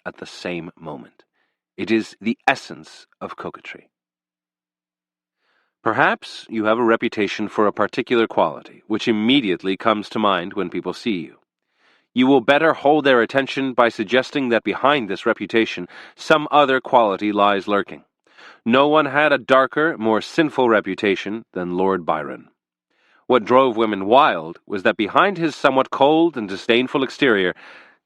at the same moment. It is the essence of coquetry. Perhaps you have a reputation for a particular quality, which immediately comes to mind when people see you. You will better hold their attention by suggesting that behind this reputation some other quality lies lurking. No one had a darker, more sinful reputation than Lord Byron. What drove women wild was that behind his somewhat cold and disdainful exterior,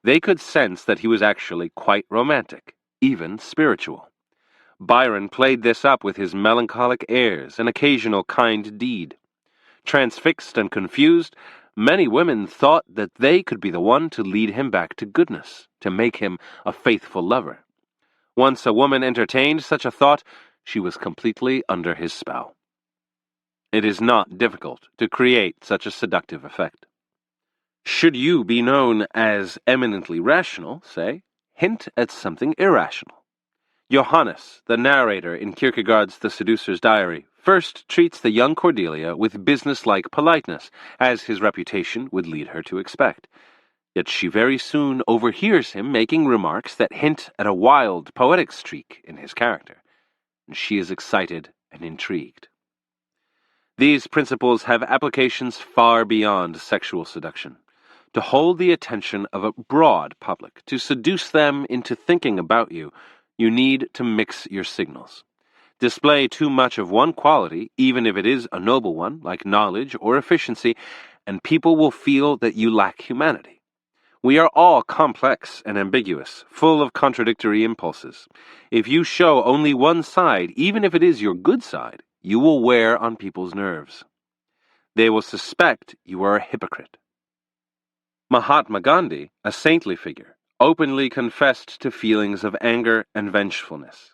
they could sense that he was actually quite romantic, even spiritual. Byron played this up with his melancholic airs and occasional kind deed. Transfixed and confused, many women thought that they could be the one to lead him back to goodness, to make him a faithful lover. Once a woman entertained such a thought, she was completely under his spell. It is not difficult to create such a seductive effect. Should you be known as eminently rational, say, hint at something irrational. Johannes, the narrator in Kierkegaard's The Seducer's Diary, first treats the young Cordelia with business-like politeness, as his reputation would lead her to expect. Yet she very soon overhears him making remarks that hint at a wild, poetic streak in his character, and she is excited and intrigued. These principles have applications far beyond sexual seduction. To hold the attention of a broad public, to seduce them into thinking about you, you need to mix your signals. Display too much of one quality, even if it is a noble one, like knowledge or efficiency, and people will feel that you lack humanity. We are all complex and ambiguous, full of contradictory impulses. If you show only one side, even if it is your good side, you will wear on people's nerves. They will suspect you are a hypocrite. Mahatma Gandhi, a saintly figure, openly confessed to feelings of anger and vengefulness.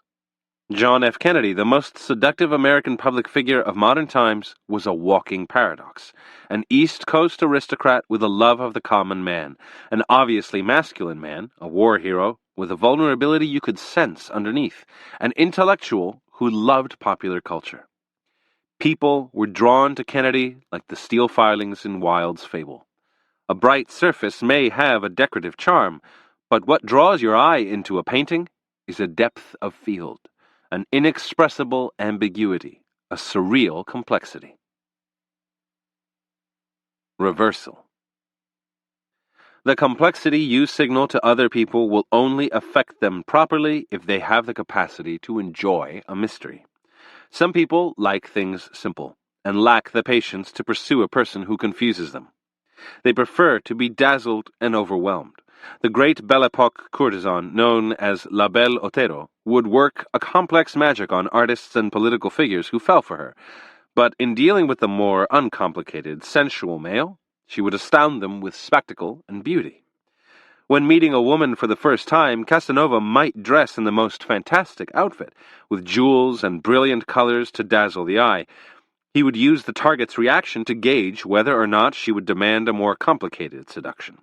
John F. Kennedy, the most seductive American public figure of modern times, was a walking paradox, an East Coast aristocrat with a love of the common man, an obviously masculine man, a war hero, with a vulnerability you could sense underneath, an intellectual who loved popular culture. People were drawn to Kennedy like the steel filings in Wilde's fable. A bright surface may have a decorative charm, but what draws your eye into a painting is a depth of field, an inexpressible ambiguity, a surreal complexity. Reversal. The complexity you signal to other people will only affect them properly if they have the capacity to enjoy a mystery. Some people like things simple and lack the patience to pursue a person who confuses them. They prefer to be dazzled and overwhelmed. The great Belle Epoque courtesan, known as La Belle Otero, would work a complex magic on artists and political figures who fell for her, but in dealing with the more uncomplicated, sensual male, she would astound them with spectacle and beauty. When meeting a woman for the first time, Casanova might dress in the most fantastic outfit, with jewels and brilliant colors to dazzle the eye. He would use the target's reaction to gauge whether or not she would demand a more complicated seduction.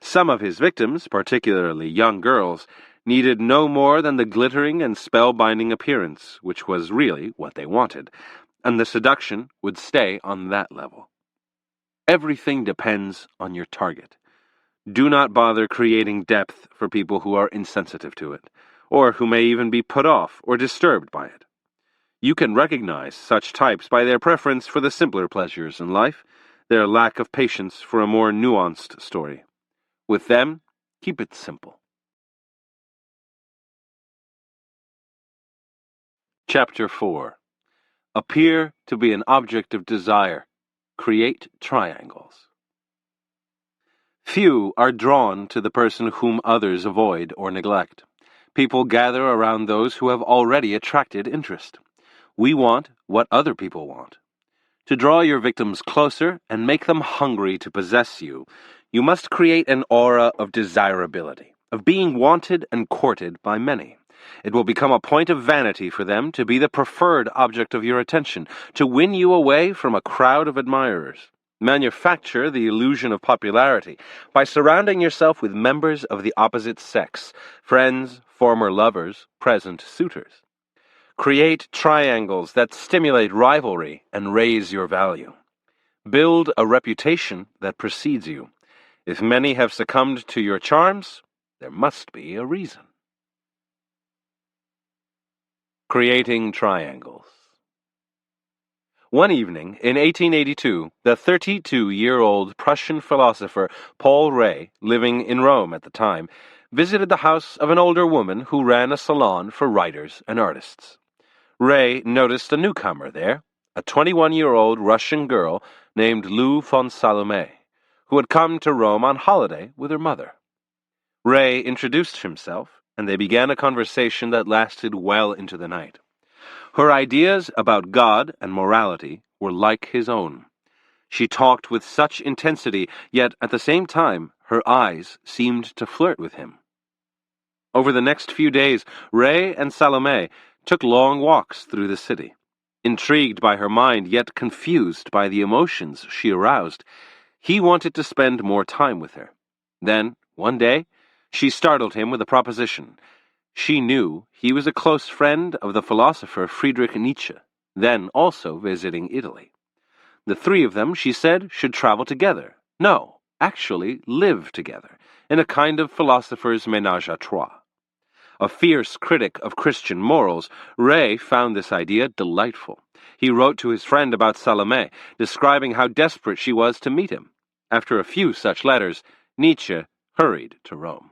Some of his victims, particularly young girls, needed no more than the glittering and spellbinding appearance, which was really what they wanted, and the seduction would stay on that level. Everything depends on your target. Do not bother creating depth for people who are insensitive to it, or who may even be put off or disturbed by it. You can recognize such types by their preference for the simpler pleasures in life, their lack of patience for a more nuanced story. With them, keep it simple. Chapter 4. Appear to be an object of desire. Create triangles. Few are drawn to the person whom others avoid or neglect. People gather around those who have already attracted interest. We want what other people want. To draw your victims closer and make them hungry to possess you, you must create an aura of desirability, of being wanted and courted by many. It will become a point of vanity for them to be the preferred object of your attention, to win you away from a crowd of admirers. Manufacture the illusion of popularity by surrounding yourself with members of the opposite sex, friends, former lovers, present suitors. Create triangles that stimulate rivalry and raise your value. Build a reputation that precedes you. If many have succumbed to your charms, There must be a reason. Creating triangles. One evening in 1882, the 32-year-old Prussian philosopher Paul Rée, living in Rome at the time, visited the house of an older woman who ran a salon for writers and artists. Rée noticed a newcomer there, a 21-year-old Russian girl named Lou von Salome, who had come to Rome on holiday with her mother. Rée introduced himself, and they began a conversation that lasted well into the night. Her ideas about God and morality were like his own. She talked with such intensity, yet at the same time her eyes seemed to flirt with him. Over the next few days, Rée and Salome took long walks through the city. Intrigued by her mind, yet confused by the emotions she aroused, he wanted to spend more time with her. Then, one day, she startled him with a proposition. She knew he was a close friend of the philosopher Friedrich Nietzsche, then also visiting Italy. The three of them, she said, should travel together. No, actually live together, in a kind of philosopher's ménage à trois. A fierce critic of Christian morals, Rée found this idea delightful. He wrote to his friend about Salome, describing how desperate she was to meet him. After a few such letters, Nietzsche hurried to Rome.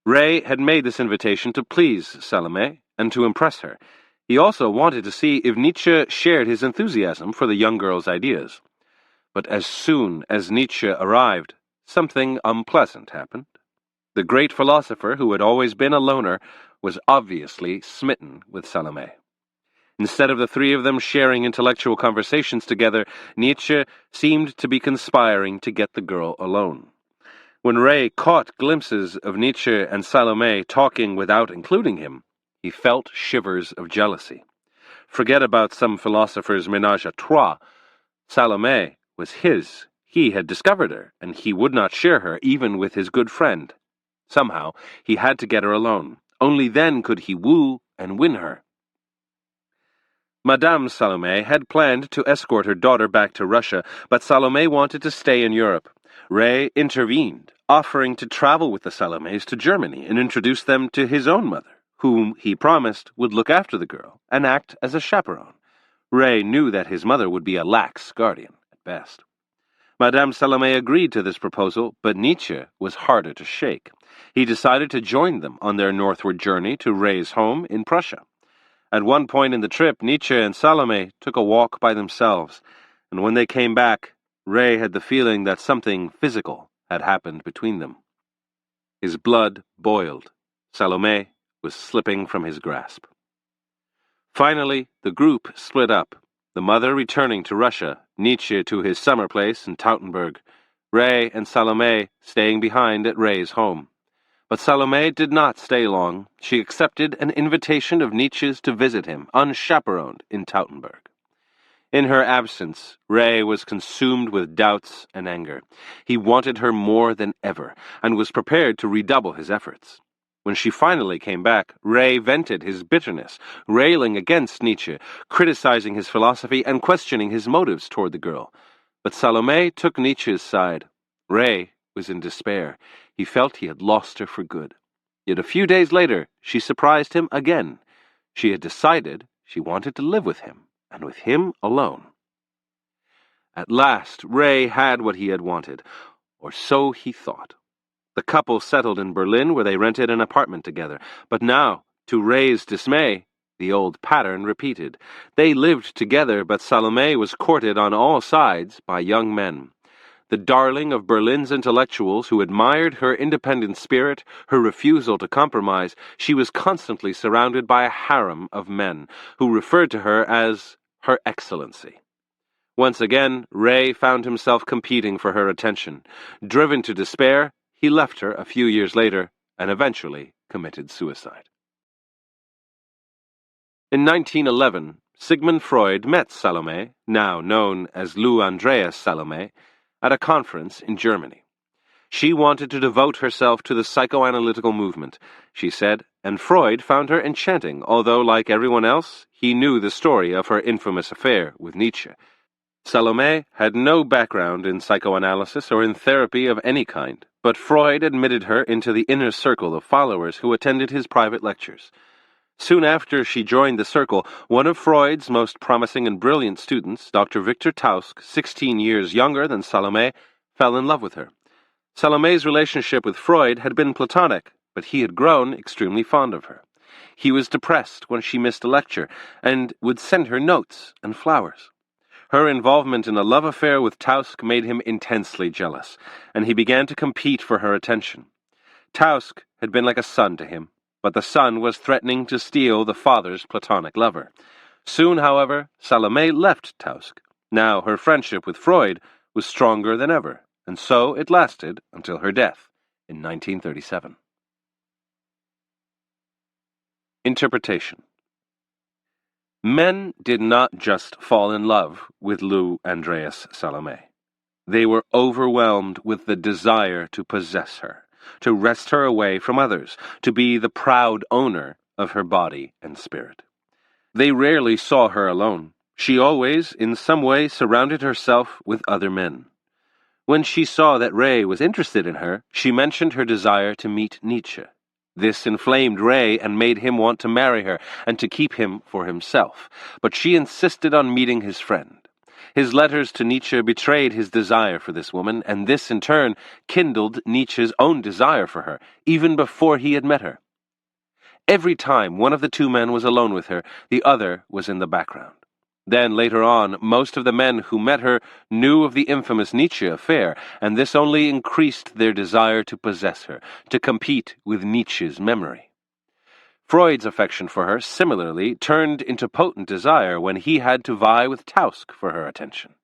Rée had made this invitation to please Salome and to impress her. He also wanted to see if Nietzsche shared his enthusiasm for the young girl's ideas. But as soon as Nietzsche arrived, something unpleasant happened. The great philosopher, who had always been a loner, was obviously smitten with Salome. Instead of the three of them sharing intellectual conversations together, Nietzsche seemed to be conspiring to get the girl alone. When Rée caught glimpses of Nietzsche and Salome talking without including him, he felt shivers of jealousy. Forget about some philosopher's ménage à trois. Salome was his. He had discovered her, and he would not share her even with his good friend. Somehow, he had to get her alone. Only then could he woo and win her. Madame Salome had planned to escort her daughter back to Russia, but Salome wanted to stay in Europe. Rée intervened, offering to travel with the Salomes to Germany and introduce them to his own mother, whom he promised would look after the girl and act as a chaperone. Rée knew that his mother would be a lax guardian at best. Madame Salome agreed to this proposal, but Nietzsche was harder to shake. He decided to join them on their northward journey to Rée's home in Prussia. At one point in the trip, Nietzsche and Salome took a walk by themselves, and when they came back, Rée had the feeling that something physical had happened between them. His blood boiled. Salome was slipping from his grasp. Finally, the group split up, the mother returning to Russia, Nietzsche to his summer place in Teutoburg, Rée and Salome staying behind at Rée's home. But Salome did not stay long. She accepted an invitation of Nietzsche's to visit him, unchaperoned, in Teutoburg. In her absence, Rée was consumed with doubts and anger. He wanted her more than ever, and was prepared to redouble his efforts. When she finally came back, Rée vented his bitterness, railing against Nietzsche, criticizing his philosophy and questioning his motives toward the girl. But Salome took Nietzsche's side. Rée was in despair. He felt he had lost her for good. Yet a few days later, she surprised him again. She had decided she wanted to live with him, and with him alone. At last, Rée had what he had wanted, or so he thought. The couple settled in Berlin, where they rented an apartment together. But now, to Rée's dismay, the old pattern repeated. They lived together, but Salome was courted on all sides by young men. The darling of Berlin's intellectuals who admired her independent spirit, her refusal to compromise, she was constantly surrounded by a harem of men who referred to her as Her Excellency. Once again, Rée found himself competing for her attention. Driven to despair, he left her a few years later and eventually committed suicide. In 1911, Sigmund Freud met Salome, now known as Lou Andreas Salome, at a conference in Germany. She wanted to devote herself to the psychoanalytical movement, she said, and Freud found her enchanting, although, like everyone else, he knew the story of her infamous affair with Nietzsche. Salome had no background in psychoanalysis or in therapy of any kind, but Freud admitted her into the inner circle of followers who attended his private lectures. Soon after she joined the circle, one of Freud's most promising and brilliant students, Dr. Victor Tausk, 16 years younger than Salome, fell in love with her. Salome's relationship with Freud had been platonic, but he had grown extremely fond of her. He was depressed when she missed a lecture, and would send her notes and flowers. Her involvement in a love affair with Tausk made him intensely jealous, and he began to compete for her attention. Tausk had been like a son to him, but the son was threatening to steal the father's platonic lover. Soon, however, Salome left Tausk. Now her friendship with Freud was stronger than ever, and so it lasted until her death in 1937. Interpretation. Men did not just fall in love with Lou Andreas Salome. They were overwhelmed with the desire to possess her, to wrest her away from others, to be the proud owner of her body and spirit. They rarely saw her alone. She always, in some way, surrounded herself with other men. When she saw that Ray was interested in her, she mentioned her desire to meet Nietzsche. This inflamed Ray and made him want to marry her and to keep him for himself, but she insisted on meeting his friend. His letters to Nietzsche betrayed his desire for this woman, and this in turn kindled Nietzsche's own desire for her, even before he had met her. Every time one of the two men was alone with her, the other was in the background. Then, later on, most of the men who met her knew of the infamous Nietzsche affair, and this only increased their desire to possess her, to compete with Nietzsche's memory. Freud's affection for her, similarly, turned into potent desire when he had to vie with Tausk for her attention.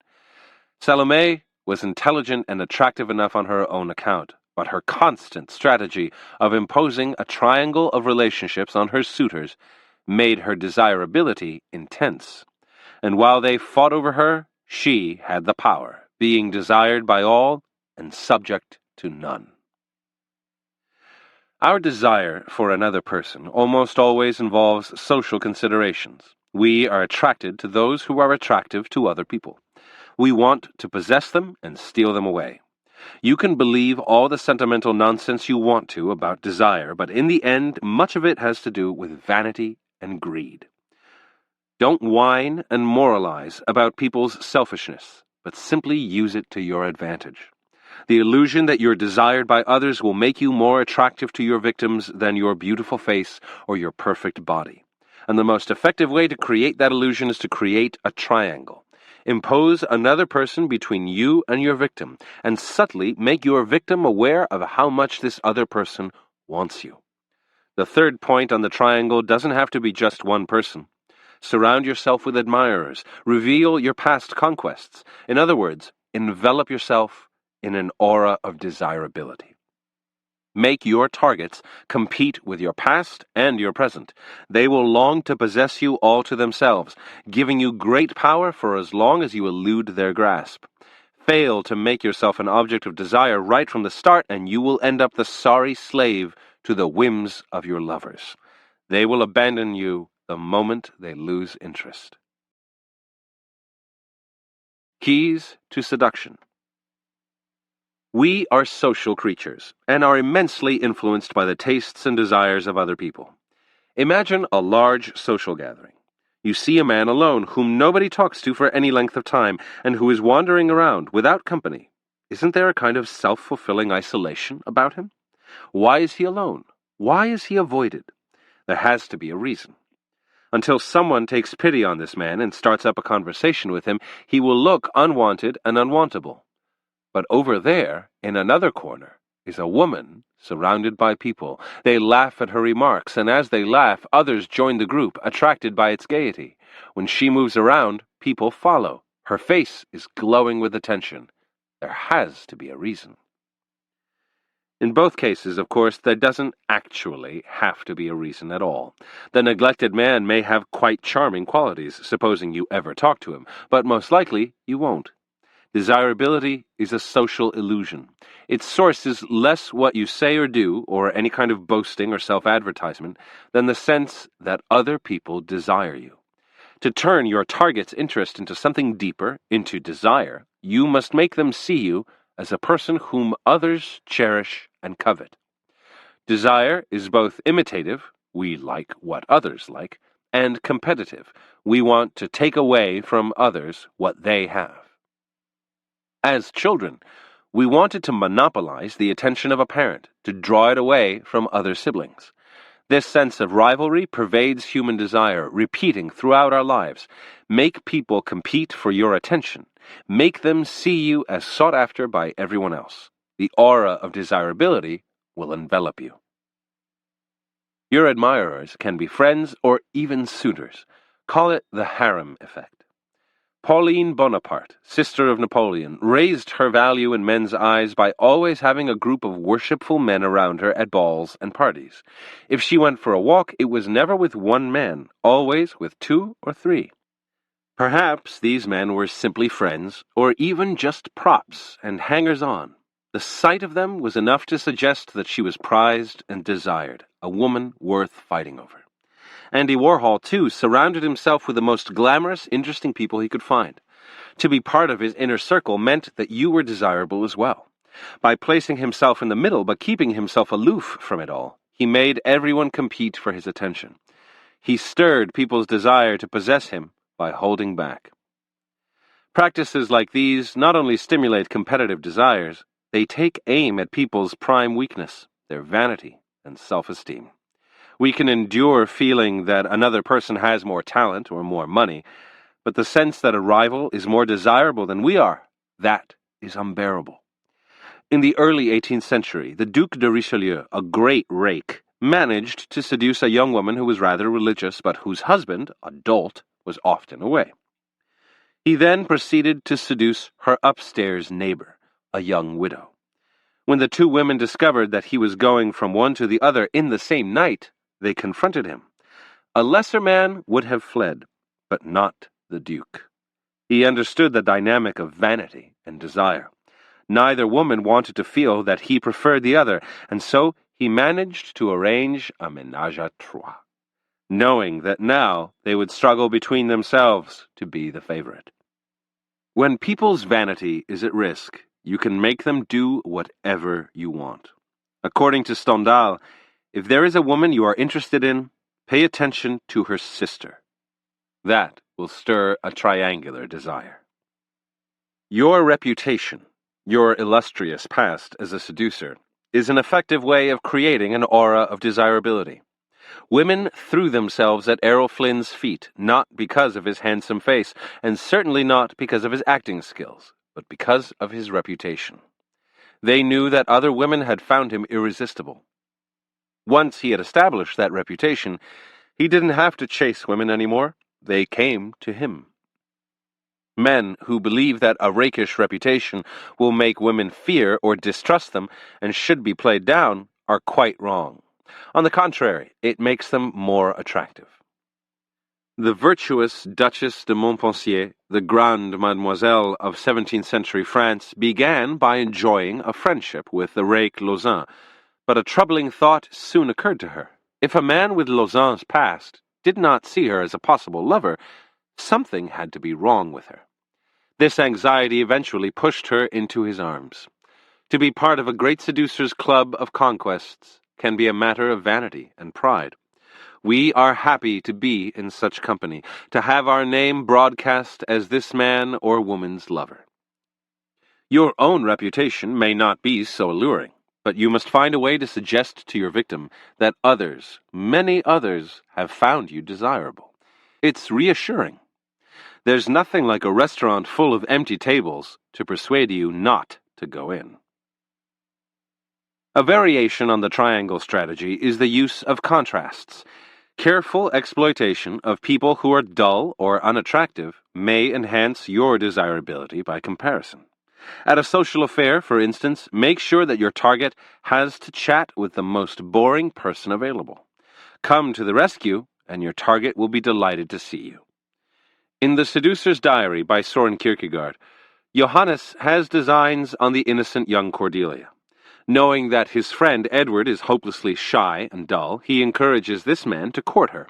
Salome was intelligent and attractive enough on her own account, but her constant strategy of imposing a triangle of relationships on her suitors made her desirability intense. And while they fought over her, she had the power, being desired by all and subject to none. Our desire for another person almost always involves social considerations. We are attracted to those who are attractive to other people. We want to possess them and steal them away. You can believe all the sentimental nonsense you want to about desire, but in the end, much of it has to do with vanity and greed. Don't whine and moralize about people's selfishness, but simply use it to your advantage. The illusion that you're desired by others will make you more attractive to your victims than your beautiful face or your perfect body. And the most effective way to create that illusion is to create a triangle. Impose another person between you and your victim, and subtly make your victim aware of how much this other person wants you. The third point on the triangle doesn't have to be just one person. Surround yourself with admirers. Reveal your past conquests. In other words, envelop yourself in an aura of desirability. Make your targets compete with your past and your present. They will long to possess you all to themselves, giving you great power for as long as you elude their grasp. Fail to make yourself an object of desire right from the start, and you will end up the sorry slave to the whims of your lovers. They will abandon you the moment they lose interest. Keys to seduction. We are social creatures and are immensely influenced by the tastes and desires of other people. Imagine a large social gathering. You see a man alone whom nobody talks to for any length of time and who is wandering around without company. Isn't there a kind of self-fulfilling isolation about him? Why is he alone? Why is he avoided? There has to be a reason. Until someone takes pity on this man and starts up a conversation with him, he will look unwanted and unwantable. But over there, in another corner, is a woman surrounded by people. They laugh at her remarks, and as they laugh, others join the group, attracted by its gaiety. When she moves around, people follow. Her face is glowing with attention. There has to be a reason. In both cases, of course, there doesn't actually have to be a reason at all. The neglected man may have quite charming qualities, supposing you ever talk to him, but most likely you won't. Desirability is a social illusion. Its source is less what you say or do, or any kind of boasting or self-advertisement, than the sense that other people desire you. To turn your target's interest into something deeper, into desire, you must make them see you as a person whom others cherish and covet. Desire is both imitative, we like what others like, and competitive, we want to take away from others what they have. As children, we wanted to monopolize the attention of a parent, to draw it away from other siblings. This sense of rivalry pervades human desire, repeating throughout our lives. Make people compete for your attention. Make them see you as sought after by everyone else. The aura of desirability will envelop you. Your admirers can be friends or even suitors. Call it the harem effect. Pauline Bonaparte, sister of Napoleon, raised her value in men's eyes by always having a group of worshipful men around her at balls and parties. If she went for a walk, it was never with one man, always with 2 or 3. Perhaps these men were simply friends, or even just props and hangers-on. The sight of them was enough to suggest that she was prized and desired, a woman worth fighting over. Andy Warhol, too, surrounded himself with the most glamorous, interesting people he could find. To be part of his inner circle meant that you were desirable as well. By placing himself in the middle but keeping himself aloof from it all, he made everyone compete for his attention. He stirred people's desire to possess him by holding back. Practices like these not only stimulate competitive desires, they take aim at people's prime weakness, their vanity and self-esteem. We can endure feeling that another person has more talent or more money, but the sense that a rival is more desirable than we are, that is unbearable. In the early 18th century, the Duc de Richelieu, a great rake, managed to seduce a young woman who was rather religious, but whose husband, a dolt, was often away. He then proceeded to seduce her upstairs neighbor, a young widow. When the 2 women discovered that he was going from one to the other in the same night, they confronted him. A lesser man would have fled, but not the Duke. He understood the dynamic of vanity and desire. Neither woman wanted to feel that he preferred the other, and so he managed to arrange a ménage à trois, knowing that now they would struggle between themselves to be the favorite. When people's vanity is at risk, you can make them do whatever you want. According to Stendhal, if there is a woman you are interested in, pay attention to her sister. That will stir a triangular desire. Your reputation, your illustrious past as a seducer, is an effective way of creating an aura of desirability. Women threw themselves at Errol Flynn's feet, not because of his handsome face, and certainly not because of his acting skills, but because of his reputation. They knew that other women had found him irresistible. Once he had established that reputation, he didn't have to chase women anymore. They came to him. Men who believe that a rakish reputation will make women fear or distrust them and should be played down are quite wrong. On the contrary, it makes them more attractive. The virtuous Duchess de Montpensier, the grande mademoiselle of 17th century France, began by enjoying a friendship with the rake Lauzun, but a troubling thought soon occurred to her. If a man with Lauzun's past did not see her as a possible lover, something had to be wrong with her. This anxiety eventually pushed her into his arms. To be part of a great seducer's club of conquests can be a matter of vanity and pride. We are happy to be in such company, to have our name broadcast as this man or woman's lover. Your own reputation may not be so alluring, but you must find a way to suggest to your victim that others, many others, have found you desirable. It's reassuring. There's nothing like a restaurant full of empty tables to persuade you not to go in. A variation on the triangle strategy is the use of contrasts. Careful exploitation of people who are dull or unattractive may enhance your desirability by comparison. At a social affair, for instance, make sure that your target has to chat with the most boring person available. Come to the rescue, and your target will be delighted to see you. In The Seducer's Diary by Soren Kierkegaard, Johannes has designs on the innocent young Cordelia. Knowing that his friend Edward is hopelessly shy and dull, he encourages this man to court her.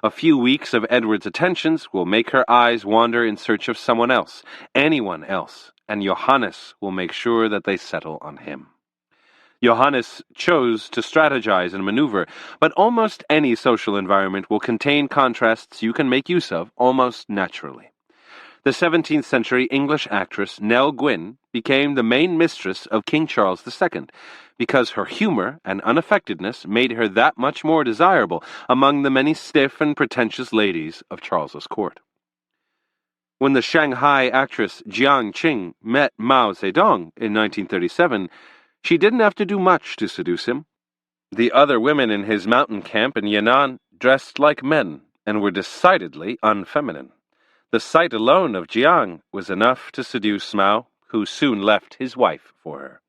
A few weeks of Edward's attentions will make her eyes wander in search of someone else, anyone else, and Johannes will make sure that they settle on him. Johannes chose to strategize and maneuver, but almost any social environment will contain contrasts you can make use of almost naturally. The 17th century English actress Nell Gwynn became the main mistress of King Charles II because her humor and unaffectedness made her that much more desirable among the many stiff and pretentious ladies of Charles's court. When the Shanghai actress Jiang Qing met Mao Zedong in 1937, she didn't have to do much to seduce him. The other women in his mountain camp in Yan'an dressed like men and were decidedly unfeminine. The sight alone of Jiang was enough to seduce Mao, who soon left his wife for her.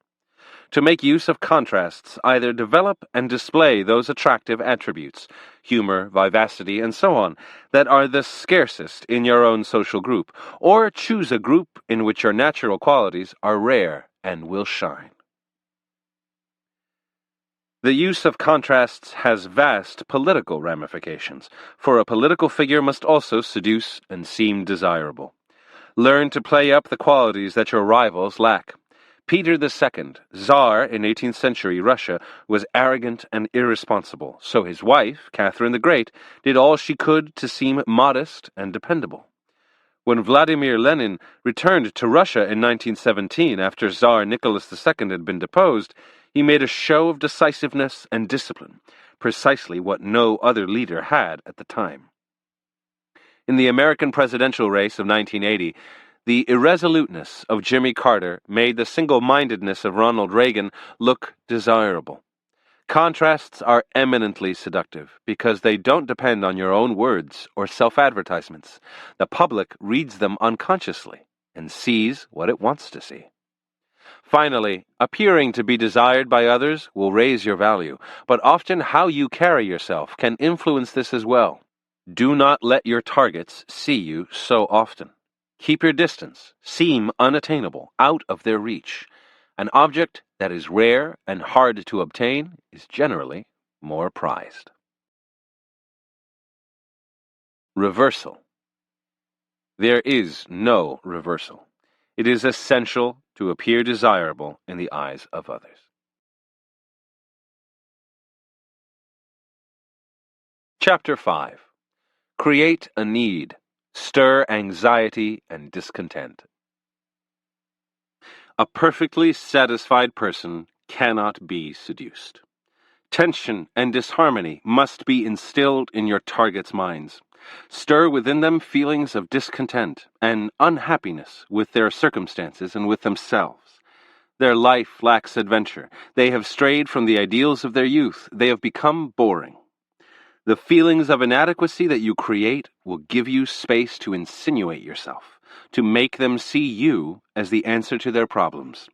To make use of contrasts, either develop and display those attractive attributes, humor, vivacity, and so on, that are the scarcest in your own social group, or choose a group in which your natural qualities are rare and will shine. The use of contrasts has vast political ramifications, for a political figure must also seduce and seem desirable. Learn to play up the qualities that your rivals lack. Peter II, Tsar in 18th century Russia, was arrogant and irresponsible, so his wife, Catherine the Great, did all she could to seem modest and dependable. When Vladimir Lenin returned to Russia in 1917 after Tsar Nicholas II had been deposed, he made a show of decisiveness and discipline, precisely what no other leader had at the time. In the American presidential race of 1980, the irresoluteness of Jimmy Carter made the single-mindedness of Ronald Reagan look desirable. Contrasts are eminently seductive because they don't depend on your own words or self-advertisements. The public reads them unconsciously and sees what it wants to see. Finally, appearing to be desired by others will raise your value, but often how you carry yourself can influence this as well. Do not let your targets see you so often. Keep your distance, seem unattainable, out of their reach. An object that is rare and hard to obtain is generally more prized. Reversal. There is no reversal. It is essential to appear desirable in the eyes of others. Chapter 5. Create a need. Stir anxiety and discontent. A perfectly satisfied person cannot be seduced. Tension and disharmony must be instilled in your target's minds. Stir within them feelings of discontent and unhappiness with their circumstances and with themselves. Their life lacks adventure. They have strayed from the ideals of their youth. They have become boring. The feelings of inadequacy that you create will give you space to insinuate yourself, to make them see you as the answer to their problems.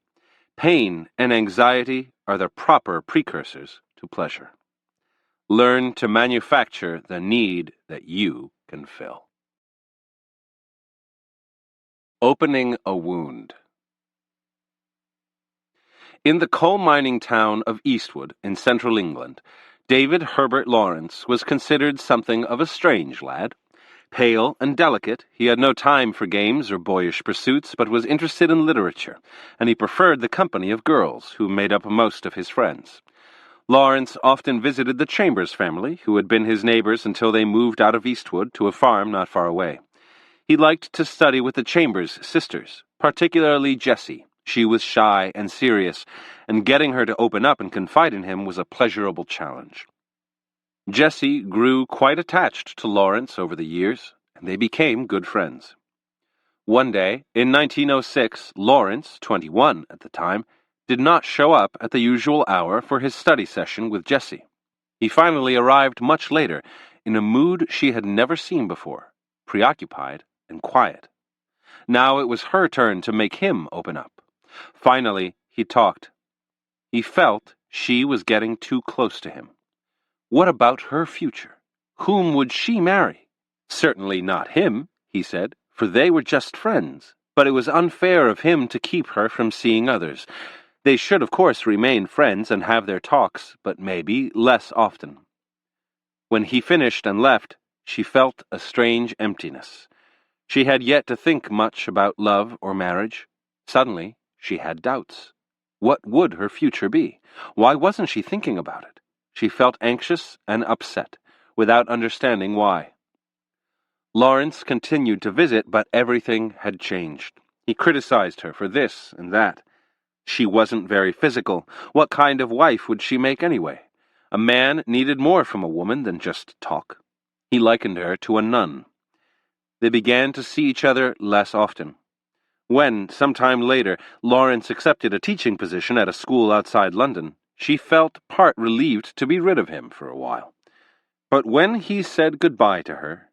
Pain and anxiety are the proper precursors to pleasure. Learn to manufacture the need that you can fill. Opening a wound. In the coal mining town of Eastwood in central England, David Herbert Lawrence was considered something of a strange lad. Pale and delicate, he had no time for games or boyish pursuits, but was interested in literature, and he preferred the company of girls, who made up most of his friends. Lawrence often visited the Chambers family, who had been his neighbors until they moved out of Eastwood to a farm not far away. He liked to study with the Chambers sisters, particularly Jessie. She was shy and serious, and getting her to open up and confide in him was a pleasurable challenge. Jessie grew quite attached to Lawrence over the years, and they became good friends. One day, in 1906, Lawrence, 21 at the time, did not show up at the usual hour for his study session with Jessie. He finally arrived much later, in a mood she had never seen before, preoccupied and quiet. Now it was her turn to make him open up. Finally, he talked. He felt she was getting too close to him. What about her future? Whom would she marry? Certainly not him, he said, for they were just friends, but it was unfair of him to keep her from seeing others. They should, of course, remain friends and have their talks, but maybe less often. When he finished and left, she felt a strange emptiness. She had yet to think much about love or marriage. Suddenly, she had doubts. What would her future be? Why wasn't she thinking about it? She felt anxious and upset, without understanding why. Lawrence continued to visit, but everything had changed. He criticized her for this and that. She wasn't very physical. What kind of wife would she make anyway? A man needed more from a woman than just talk. He likened her to a nun. They began to see each other less often. When, some time later, Lawrence accepted a teaching position at a school outside London, she felt part relieved to be rid of him for a while. But when he said goodbye to her,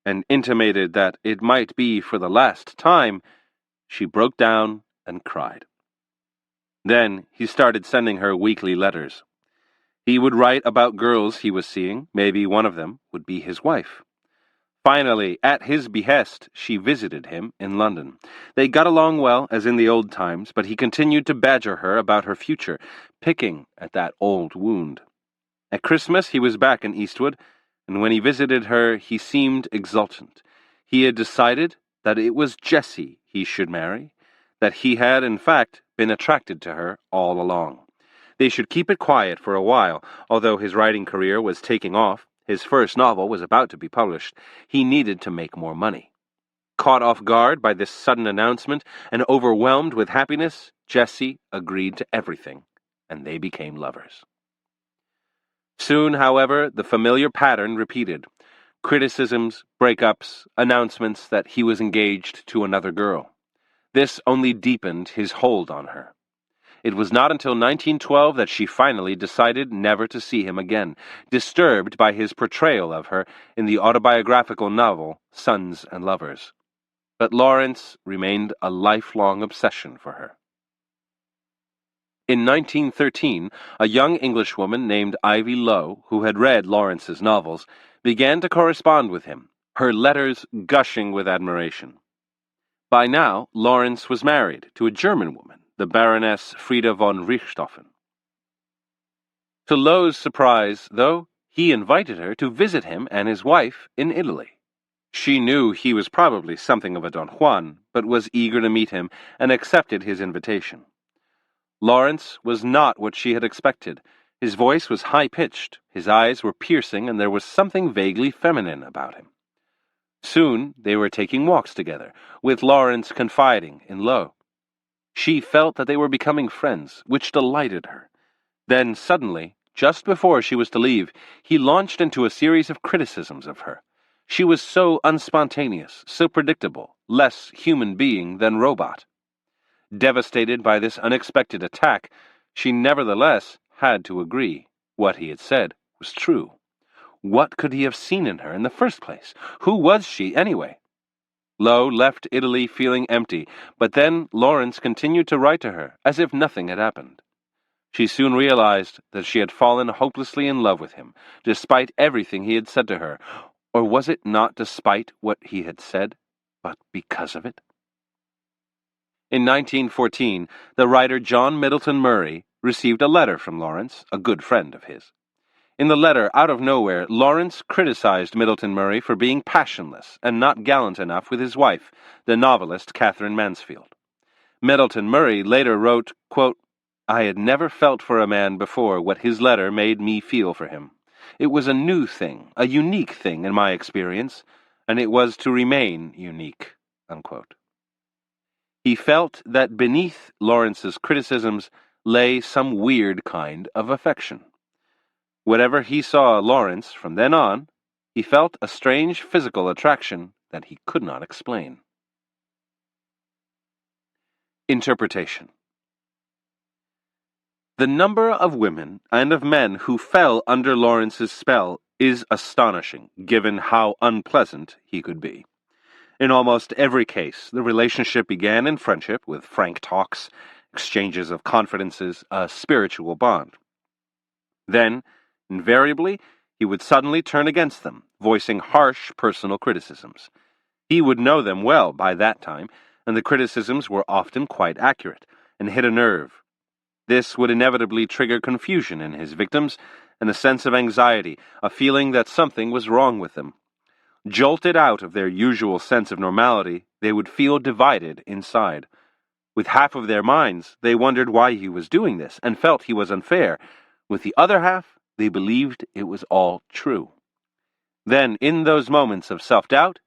and intimated that it might be for the last time, she broke down and cried. Then he started sending her weekly letters. He would write about girls he was seeing. Maybe one of them would be his wife. Finally, at his behest, she visited him in London. They got along well, as in the old times, but he continued to badger her about her future, picking at that old wound. At Christmas, he was back in Eastwood, and when he visited her, he seemed exultant. He had decided that it was Jessie he should marry, that he had, in fact, been attracted to her all along. They should keep it quiet for a while, although his writing career was taking off. His first novel was about to be published. He needed to make more money. Caught off guard by this sudden announcement and overwhelmed with happiness, Jessie agreed to everything, and they became lovers. Soon, however, the familiar pattern repeated. Criticisms, breakups, announcements that he was engaged to another girl. This only deepened his hold on her. It was not until 1912 that she finally decided never to see him again, disturbed by his portrayal of her in the autobiographical novel Sons and Lovers. But Lawrence remained a lifelong obsession for her. In 1913, a young Englishwoman named Ivy Lowe, who had read Lawrence's novels, began to correspond with him, her letters gushing with admiration. By now, Lawrence was married to a German woman, the Baroness Frieda von Richthofen. To Lowe's surprise, though, he invited her to visit him and his wife in Italy. She knew he was probably something of a Don Juan, but was eager to meet him and accepted his invitation. Lawrence was not what she had expected. His voice was high-pitched, his eyes were piercing, and there was something vaguely feminine about him. Soon they were taking walks together, with Lawrence confiding in Lowe. She felt that they were becoming friends, which delighted her. Then suddenly, just before she was to leave, he launched into a series of criticisms of her. She was so unspontaneous, so predictable, less human being than robot. Devastated by this unexpected attack, she nevertheless had to agree. What he had said was true. What could he have seen in her in the first place? Who was she, anyway? Lowe left Italy feeling empty, but then Lawrence continued to write to her, as if nothing had happened. She soon realized that she had fallen hopelessly in love with him, despite everything he had said to her. Or was it not despite what he had said, but because of it? In 1914, the writer John Middleton Murray received a letter from Lawrence, a good friend of his. In the letter, out of nowhere, Lawrence criticized Middleton Murray for being passionless and not gallant enough with his wife, the novelist Catherine Mansfield. Middleton Murray later wrote, quote, "I had never felt for a man before what his letter made me feel for him. It was a new thing, a unique thing in my experience, and it was to remain unique." Unquote. He felt that beneath Lawrence's criticisms lay some weird kind of affection. Whatever he saw Lawrence from then on, he felt a strange physical attraction that he could not explain. Interpretation. The number of women and of men who fell under Lawrence's spell is astonishing, given how unpleasant he could be. In almost every case, the relationship began in friendship, with frank talks, exchanges of confidences, a spiritual bond. Then, invariably, he would suddenly turn against them, voicing harsh personal criticisms. He would know them well by that time, and the criticisms were often quite accurate and hit a nerve. This would inevitably trigger confusion in his victims and a sense of anxiety, a feeling that something was wrong with them. Jolted out of their usual sense of normality, they would feel divided inside. With half of their minds, they wondered why he was doing this and felt he was unfair. With the other half, they believed it was all true. Then, in those moments of self-doubt,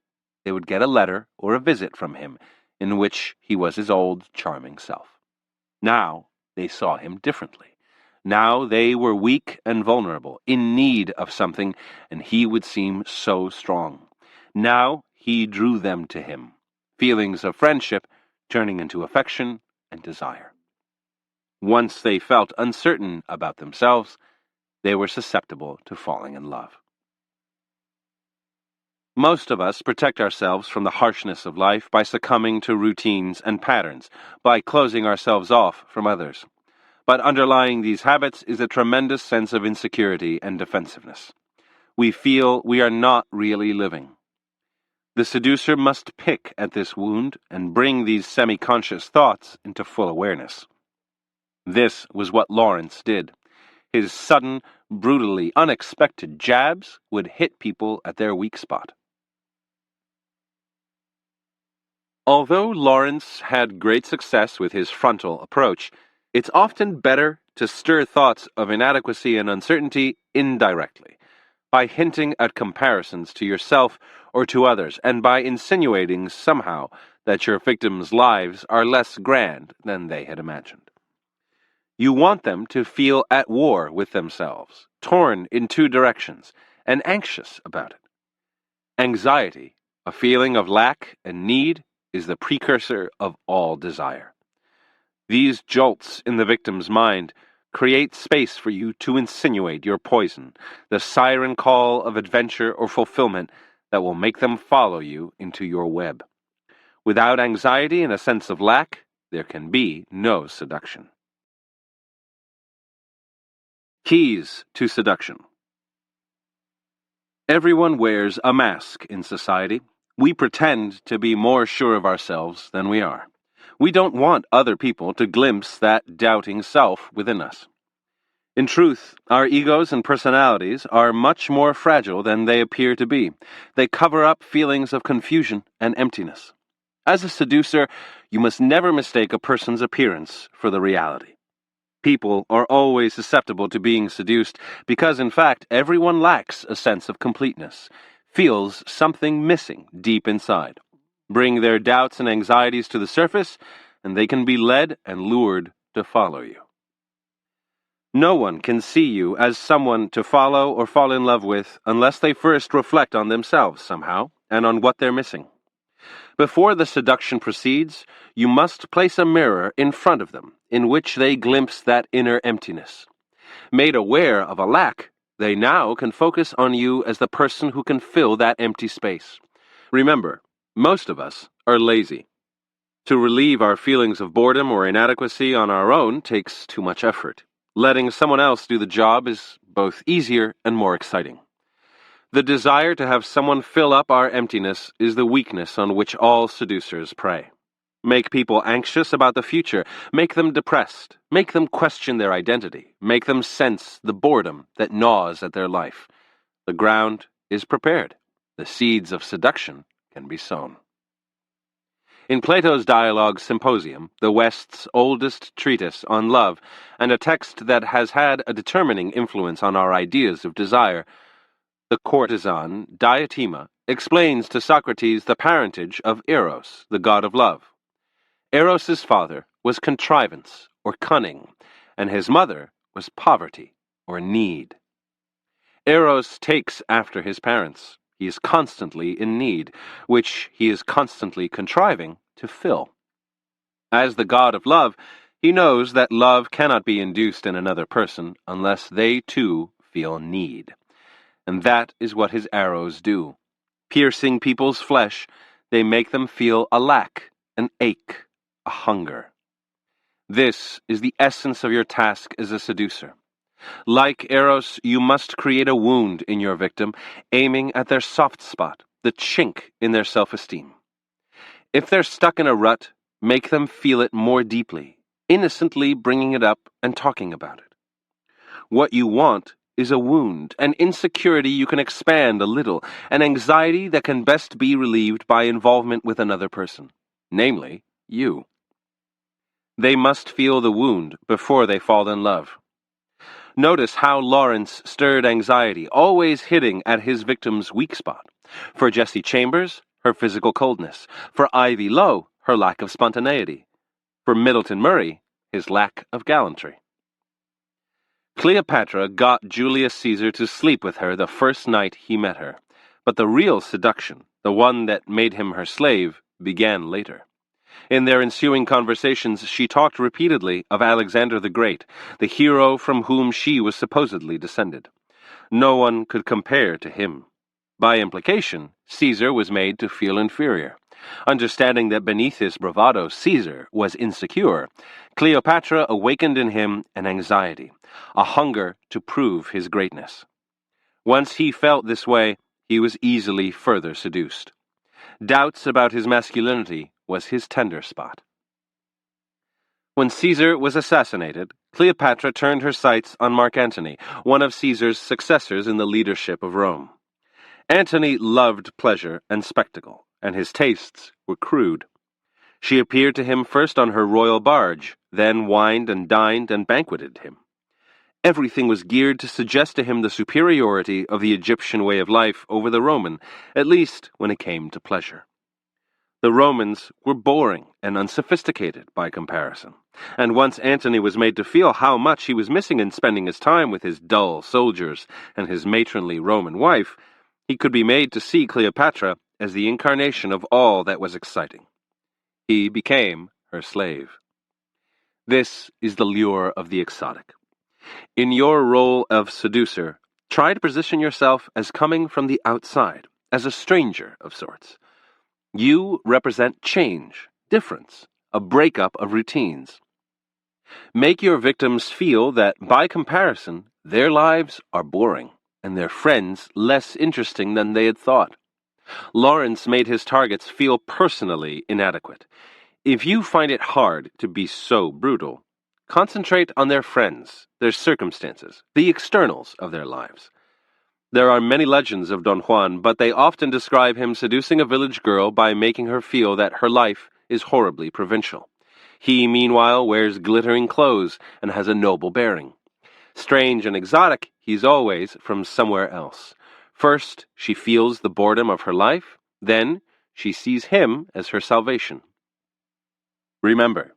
they would get a letter or a visit from him in which he was his old, charming self. Now, they saw him differently. Now they were weak and vulnerable, in need of something, and he would seem so strong. Now he drew them to him, feelings of friendship turning into affection and desire. Once they felt uncertain about themselves, they were susceptible to falling in love. Most of us protect ourselves from the harshness of life by succumbing to routines and patterns, by closing ourselves off from others. But underlying these habits is a tremendous sense of insecurity and defensiveness. We feel we are not really living. The seducer must pick at this wound and bring these semi-conscious thoughts into full awareness. This was what Lawrence did. His sudden, brutally unexpected jabs would hit people at their weak spot. Although Lawrence had great success with his frontal approach, it's often better to stir thoughts of inadequacy and uncertainty indirectly, by hinting at comparisons to yourself or to others, and by insinuating somehow that your victims' lives are less grand than they had imagined. You want them to feel at war with themselves, torn in two directions, and anxious about it. Anxiety, a feeling of lack and need, is the precursor of all desire. These jolts in the victim's mind create space for you to insinuate your poison, the siren call of adventure or fulfillment that will make them follow you into your web. Without anxiety and a sense of lack, there can be no seduction. Keys to seduction. Everyone wears a mask in society. We pretend to be more sure of ourselves than we are. We don't want other people to glimpse that doubting self within us. In truth, our egos and personalities are much more fragile than they appear to be. They cover up feelings of confusion and emptiness. As a seducer, you must never mistake a person's appearance for the reality. People are always susceptible to being seduced because, in fact, everyone lacks a sense of completeness, feels something missing deep inside. Bring their doubts and anxieties to the surface, and they can be led and lured to follow you. No one can see you as someone to follow or fall in love with unless they first reflect on themselves somehow and on what they're missing. Before the seduction proceeds, you must place a mirror in front of them in which they glimpse that inner emptiness. Made aware of a lack, they now can focus on you as the person who can fill that empty space. Remember, most of us are lazy. To relieve our feelings of boredom or inadequacy on our own takes too much effort. Letting someone else do the job is both easier and more exciting. The desire to have someone fill up our emptiness is the weakness on which all seducers prey. Make people anxious about the future, make them depressed, make them question their identity, make them sense the boredom that gnaws at their life. The ground is prepared. The seeds of seduction can be sown. In Plato's Dialogue Symposium, the West's oldest treatise on love, and a text that has had a determining influence on our ideas of desire, the courtesan Diotima explains to Socrates the parentage of Eros, the god of love. Eros's father was contrivance, or cunning, and his mother was poverty, or need. Eros takes after his parents. He is constantly in need, which he is constantly contriving to fill. As the god of love, he knows that love cannot be induced in another person unless they too feel need. And that is what his arrows do. Piercing people's flesh, they make them feel a lack, an ache, a hunger. This is the essence of your task as a seducer. Like Eros, you must create a wound in your victim, aiming at their soft spot, the chink in their self-esteem. If they're stuck in a rut, make them feel it more deeply. innocently bringing it up and talking about it. What you want is a wound, an insecurity you can expand a little, an anxiety that can best be relieved by involvement with another person, namely, you. They must feel the wound before they fall in love. Notice how Lawrence stirred anxiety, always hitting at his victim's weak spot. For Jessie Chambers, her physical coldness. For Ivy Lowe, her lack of spontaneity. For Middleton Murray, his lack of gallantry. Cleopatra got Julius Caesar to sleep with her the first night he met her, but the real seduction, the one that made him her slave, began later. In their ensuing conversations, she talked repeatedly of Alexander the Great, the hero from whom she was supposedly descended. No one could compare to him. By implication, Caesar was made to feel inferior. Understanding that beneath his bravado Caesar was insecure, Cleopatra awakened in him an anxiety, a hunger to prove his greatness. Once he felt this way, he was easily further seduced. Doubts about his masculinity was his tender spot. When Caesar was assassinated, Cleopatra turned her sights on Mark Antony, one of Caesar's successors in the leadership of Rome. Antony loved pleasure and spectacle, and his tastes were crude. She appeared to him first on her royal barge, then wined and dined and banqueted him. Everything was geared to suggest to him the superiority of the Egyptian way of life over the Roman, at least when it came to pleasure. The Romans were boring and unsophisticated by comparison, and once Antony was made to feel how much he was missing in spending his time with his dull soldiers and his matronly Roman wife, he could be made to see Cleopatra as the incarnation of all that was exciting. He became her slave. This is the lure of the exotic. In your role of seducer, try to position yourself as coming from the outside, as a stranger of sorts. You represent change, difference, a breakup of routines. Make your victims feel that, by comparison, their lives are boring and their friends less interesting than they had thought. Lawrence made his targets feel personally inadequate. If you find it hard to be so brutal, concentrate on their friends, their circumstances, the externals of their lives. There are many legends of Don Juan, but they often describe him seducing a village girl by making her feel that her life is horribly provincial. He, meanwhile, wears glittering clothes and has a noble bearing. Strange and exotic, he's always from somewhere else. First, she feels the boredom of her life. Then, she sees him as her salvation. Remember,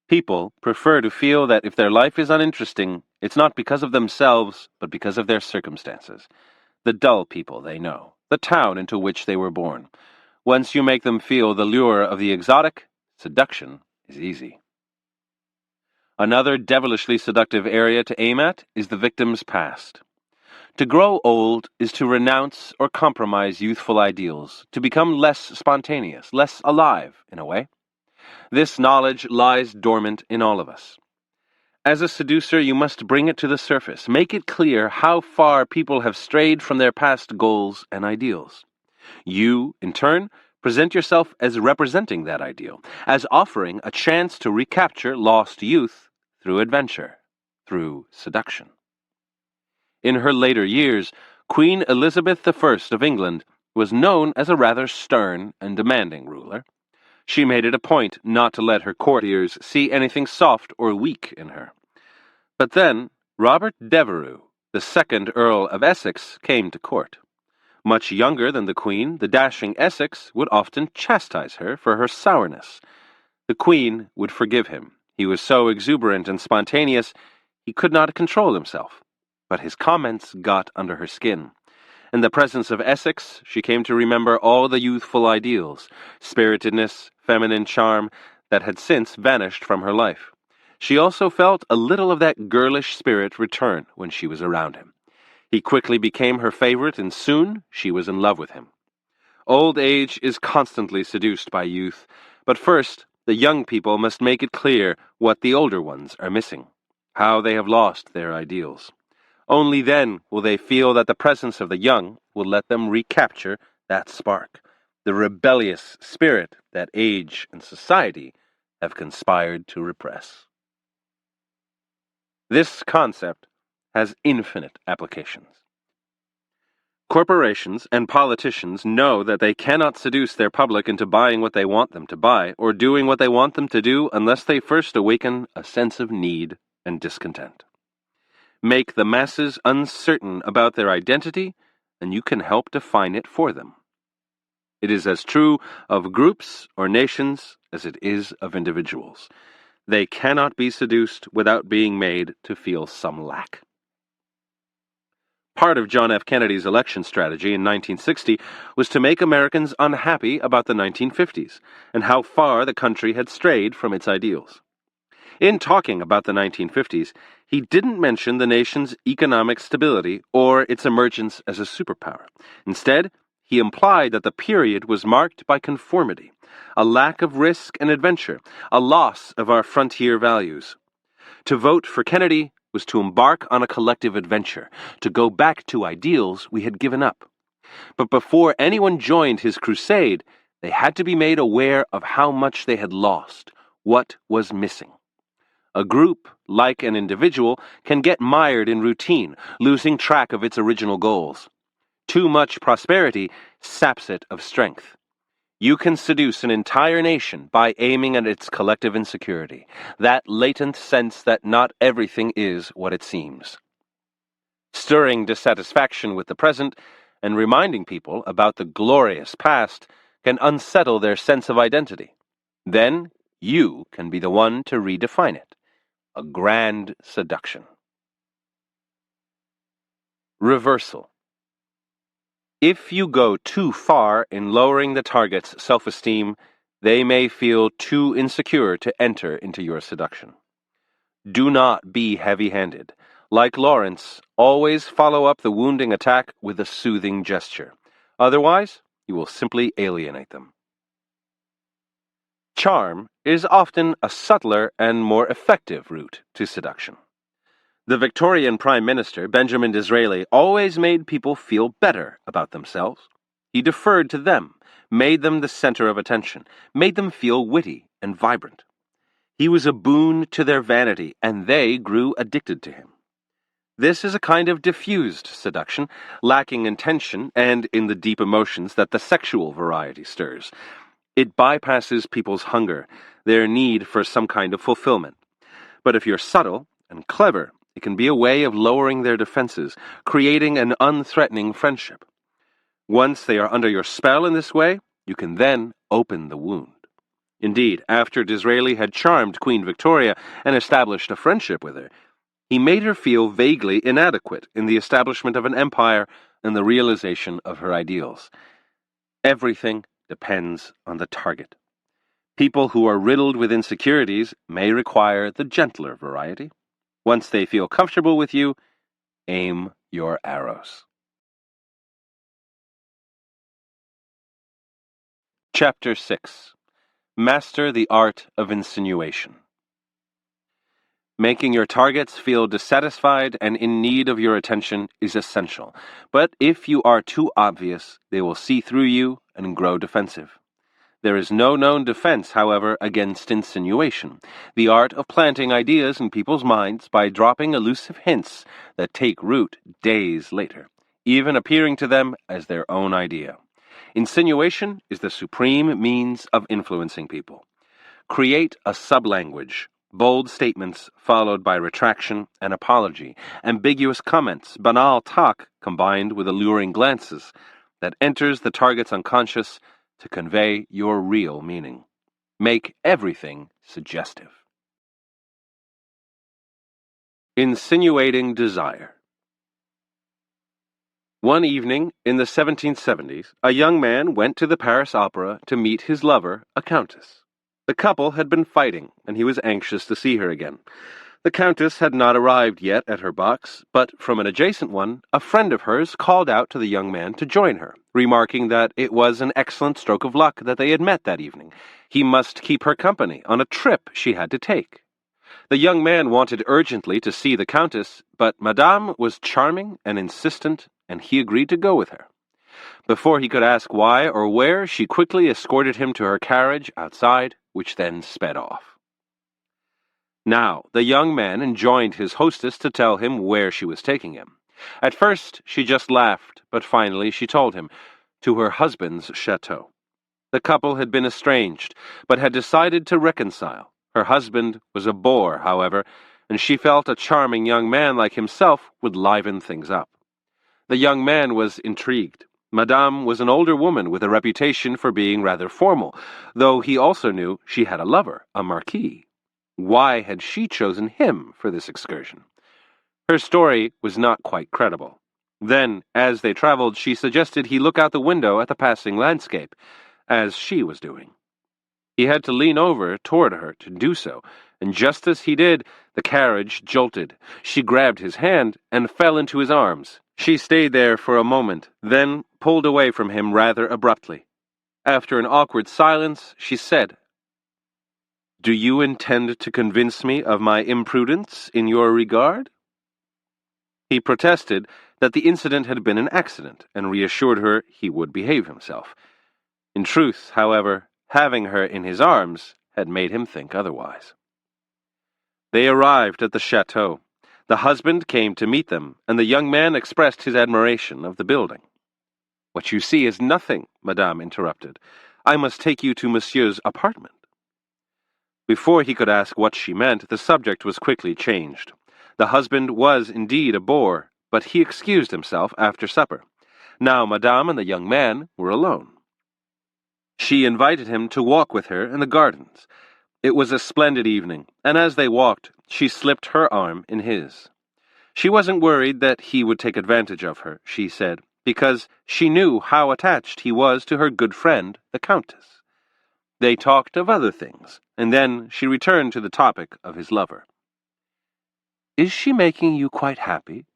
people prefer to feel that if their life is uninteresting, it's not because of themselves, but because of their circumstances. The dull people they know, the town into which they were born. Once you make them feel the lure of the exotic, seduction is easy. Another devilishly seductive area to aim at is the victim's past. To grow old is to renounce or compromise youthful ideals, to become less spontaneous, less alive, in a way. This knowledge lies dormant in all of us. As a seducer, you must bring it to the surface, make it clear how far people have strayed from their past goals and ideals. You, in turn, present yourself as representing that ideal, as offering a chance to recapture lost youth through adventure, through seduction. In her later years, Queen Elizabeth I of England was known as a rather stern and demanding ruler. She made it a point not to let her courtiers see anything soft or weak in her. But then, Robert Devereux, the second Earl of Essex, came to court. Much younger than the Queen, the dashing Essex would often chastise her for her sourness. The Queen would forgive him. He was so exuberant and spontaneous, he could not control himself. But his comments got under her skin. In the presence of Essex, she came to remember all the youthful ideals, spiritedness, feminine charm, that had since vanished from her life. She also felt a little of that girlish spirit return when she was around him. He quickly became her favorite, and soon she was in love with him. Old age is constantly seduced by youth, but first, the young people must make it clear what the older ones are missing, how they have lost their ideals. Only then will they feel that the presence of the young will let them recapture that spark, the rebellious spirit that age and society have conspired to repress. This concept has infinite applications. Corporations and politicians know that they cannot seduce their public into buying what they want them to buy or doing what they want them to do unless they first awaken a sense of need and discontent. Make the masses uncertain about their identity, and you can help define it for them. It is as true of groups or nations as it is of individuals. They cannot be seduced without being made to feel some lack. Part of John F. Kennedy's election strategy in 1960 was to make Americans unhappy about the 1950s and how far the country had strayed from its ideals. In talking about the 1950s, he didn't mention the nation's economic stability or its emergence as a superpower. Instead, he implied that the period was marked by conformity, a lack of risk and adventure, a loss of our frontier values. To vote for Kennedy was to embark on a collective adventure, to go back to ideals we had given up. But before anyone joined his crusade, they had to be made aware of how much they had lost, what was missing. A group, like an individual, can get mired in routine, losing track of its original goals. Too much prosperity saps it of strength. You can seduce an entire nation by aiming at its collective insecurity, that latent sense that not everything is what it seems. Stirring dissatisfaction with the present and reminding people about the glorious past can unsettle their sense of identity. Then you can be the one to redefine it. A grand seduction. Reversal. If you go too far in lowering the target's self-esteem, they may feel too insecure to enter into your seduction. Do not be heavy-handed. Like Lawrence, always follow up the wounding attack with a soothing gesture. Otherwise, you will simply alienate them. Charm is often a subtler and more effective route to seduction. The Victorian Prime Minister, Benjamin Disraeli, always made people feel better about themselves. He deferred to them, made them the center of attention, made them feel witty and vibrant. He was a boon to their vanity, and they grew addicted to him. This is a kind of diffused seduction, lacking in tension and in the deep emotions that the sexual variety stirs. It bypasses people's hunger, their need for some kind of fulfillment. But if you're subtle and clever, it can be a way of lowering their defenses, creating an unthreatening friendship. Once they are under your spell in this way, you can then open the wound. Indeed, after Disraeli had charmed Queen Victoria and established a friendship with her, he made her feel vaguely inadequate in the establishment of an empire and the realization of her ideals. Everything depends on the target. People who are riddled with insecurities may require the gentler variety. Once they feel comfortable with you, aim your arrows. Chapter 6. Master the Art of Insinuation. Making your targets feel dissatisfied and in need of your attention is essential, but if you are too obvious, they will see through you and grow defensive. There is no known defense, however, against insinuation, the art of planting ideas in people's minds by dropping elusive hints that take root days later, even appearing to them as their own idea. Insinuation is the supreme means of influencing people. Create a sublanguage, bold statements followed by retraction and apology, ambiguous comments, banal talk combined with alluring glances that enters the target's unconscious to convey your real meaning. Make everything suggestive. Insinuating desire. One evening in the 1770s, a young man went to the Paris Opera to meet his lover, a countess. The couple had been fighting, and he was anxious to see her again. The countess had not arrived yet at her box, but from an adjacent one, a friend of hers called out to the young man to join her, remarking that it was an excellent stroke of luck that they had met that evening. He must keep her company on a trip she had to take. The young man wanted urgently to see the countess, but Madame was charming and insistent, and he agreed to go with her. Before he could ask why or where, she quickly escorted him to her carriage outside, which then sped off. Now, the young man enjoined his hostess to tell him where she was taking him. At first, she just laughed, but finally she told him, to her husband's chateau. The couple had been estranged, but had decided to reconcile. Her husband was a bore, however, and she felt a charming young man like himself would liven things up. The young man was intrigued. Madame was an older woman with a reputation for being rather formal, though he also knew she had a lover, a marquis. Why had she chosen him for this excursion? Her story was not quite credible. Then, as they traveled, she suggested he look out the window at the passing landscape, as she was doing. He had to lean over toward her to do so, and just as he did, the carriage jolted. She grabbed his hand and fell into his arms. She stayed there for a moment, then pulled away from him rather abruptly. After an awkward silence, she said, "Do you intend to convince me of my imprudence in your regard?" He protested that the incident had been an accident, and reassured her he would behave himself. In truth, however, having her in his arms had made him think otherwise. They arrived at the chateau. The husband came to meet them, and the young man expressed his admiration of the building. "What you see is nothing," Madame interrupted. "I must take you to Monsieur's apartment." Before he could ask what she meant, the subject was quickly changed. The husband was indeed a bore, but he excused himself after supper. Now Madame and the young man were alone. She invited him to walk with her in the gardens. It was a splendid evening, and as they walked, she slipped her arm in his. She wasn't worried that he would take advantage of her, she said, because she knew how attached he was to her good friend, the Countess. They talked of other things, and then she returned to the topic of his lover. "Is she making you quite happy?"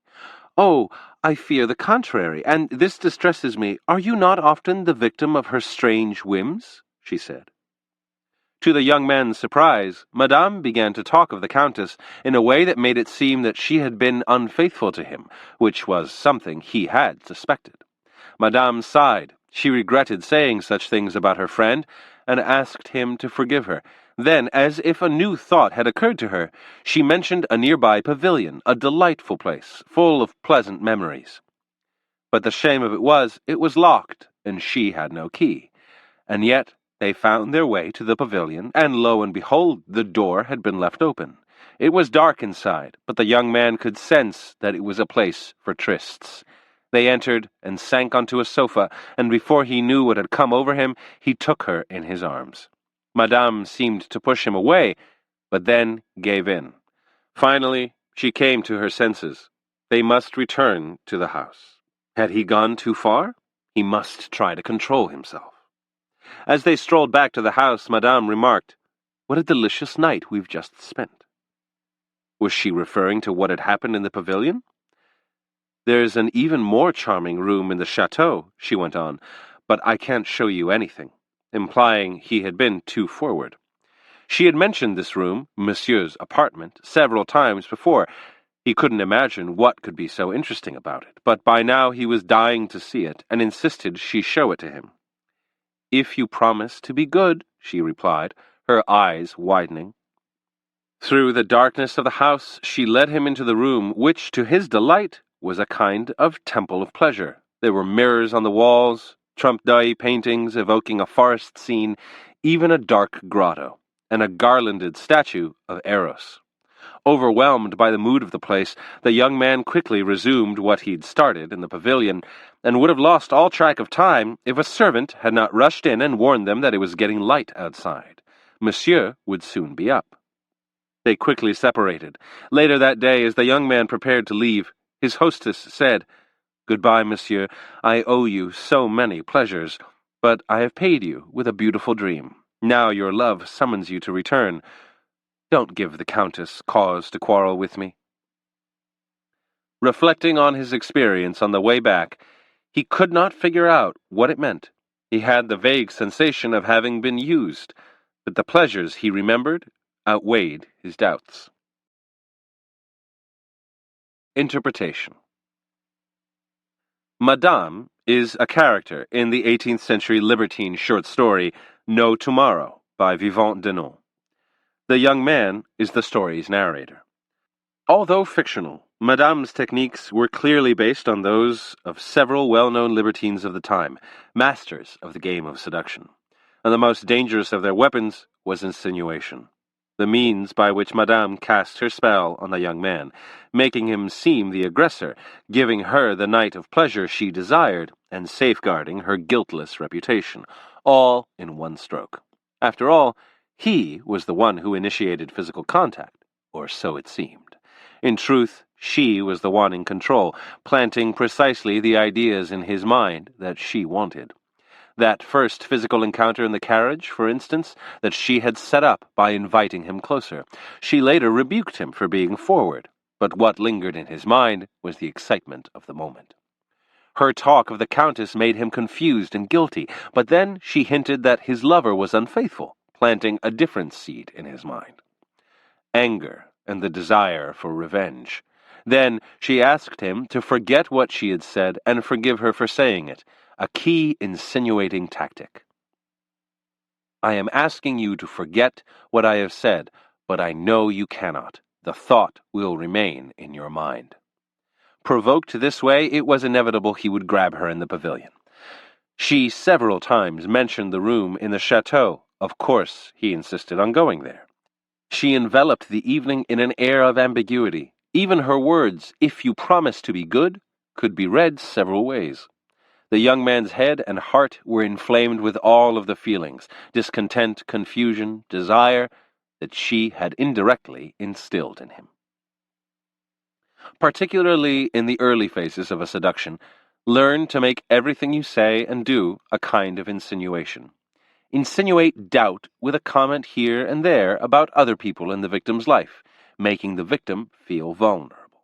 "Oh, I fear the contrary, and this distresses me. Are you not often the victim of her strange whims?" she said. To the young man's surprise, Madame began to talk of the Countess in a way that made it seem that she had been unfaithful to him, which was something he had suspected. Madame sighed. She regretted saying such things about her friend, and asked him to forgive her. Then, as if a new thought had occurred to her, she mentioned a nearby pavilion, a delightful place, full of pleasant memories. But the shame of it was locked, and she had no key. And yet they found their way to the pavilion, and lo and behold, the door had been left open. It was dark inside, but the young man could sense that it was a place for trysts. They entered and sank onto a sofa, and before he knew what had come over him, he took her in his arms. Madame seemed to push him away, but then gave in. Finally, she came to her senses. They must return to the house. Had he gone too far? He must try to control himself. As they strolled back to the house, Madame remarked, "What a delicious night we've just spent." Was she referring to what had happened in the pavilion? "There's an even more charming room in the chateau," she went on, "but I can't show you anything," implying he had been too forward. She had mentioned this room, Monsieur's apartment, several times before. He couldn't imagine what could be so interesting about it, but by now he was dying to see it, and insisted she show it to him. "If you promise to be good," she replied, her eyes widening. Through the darkness of the house, she led him into the room, which, to his delight, was a kind of temple of pleasure. There were mirrors on the walls, trompe-l'oeil paintings evoking a forest scene, even a dark grotto, and a garlanded statue of Eros. Overwhelmed by the mood of the place, the young man quickly resumed what he'd started in the pavilion, and would have lost all track of time if a servant had not rushed in and warned them that it was getting light outside. Monsieur would soon be up. They quickly separated. Later that day, as the young man prepared to leave, his hostess said, "Goodbye, monsieur. I owe you so many pleasures, but I have paid you with a beautiful dream. Now your love summons you to return. Don't give the Countess cause to quarrel with me." Reflecting on his experience on the way back, he could not figure out what it meant. He had the vague sensation of having been used, but the pleasures he remembered outweighed his doubts. Interpretation. Madame is a character in the 18th century libertine short story No Tomorrow by Vivant Denon. The young man is the story's narrator. Although fictional, Madame's techniques were clearly based on those of several well-known libertines of the time, masters of the game of seduction. And the most dangerous of their weapons was insinuation, the means by which Madame cast her spell on the young man, making him seem the aggressor, giving her the night of pleasure she desired, and safeguarding her guiltless reputation, all in one stroke. After all, he was the one who initiated physical contact, or so it seemed. In truth, she was the one in control, planting precisely the ideas in his mind that she wanted. That first physical encounter in the carriage, for instance, that she had set up by inviting him closer. She later rebuked him for being forward, but what lingered in his mind was the excitement of the moment. Her talk of the Countess made him confused and guilty, but then she hinted that his lover was unfaithful, planting a different seed in his mind. Anger and the desire for revenge. Then she asked him to forget what she had said and forgive her for saying it, a key insinuating tactic. I am asking you to forget what I have said, but I know you cannot. The thought will remain in your mind. Provoked this way, it was inevitable he would grab her in the pavilion. She several times mentioned the room in the chateau. Of course, he insisted on going there. She enveloped the evening in an air of ambiguity. Even her words, "if you promise to be good," could be read several ways. The young man's head and heart were inflamed with all of the feelings, discontent, confusion, desire, that she had indirectly instilled in him. Particularly in the early phases of a seduction, learn to make everything you say and do a kind of insinuation. Insinuate doubt with a comment here and there about other people in the victim's life, making the victim feel vulnerable.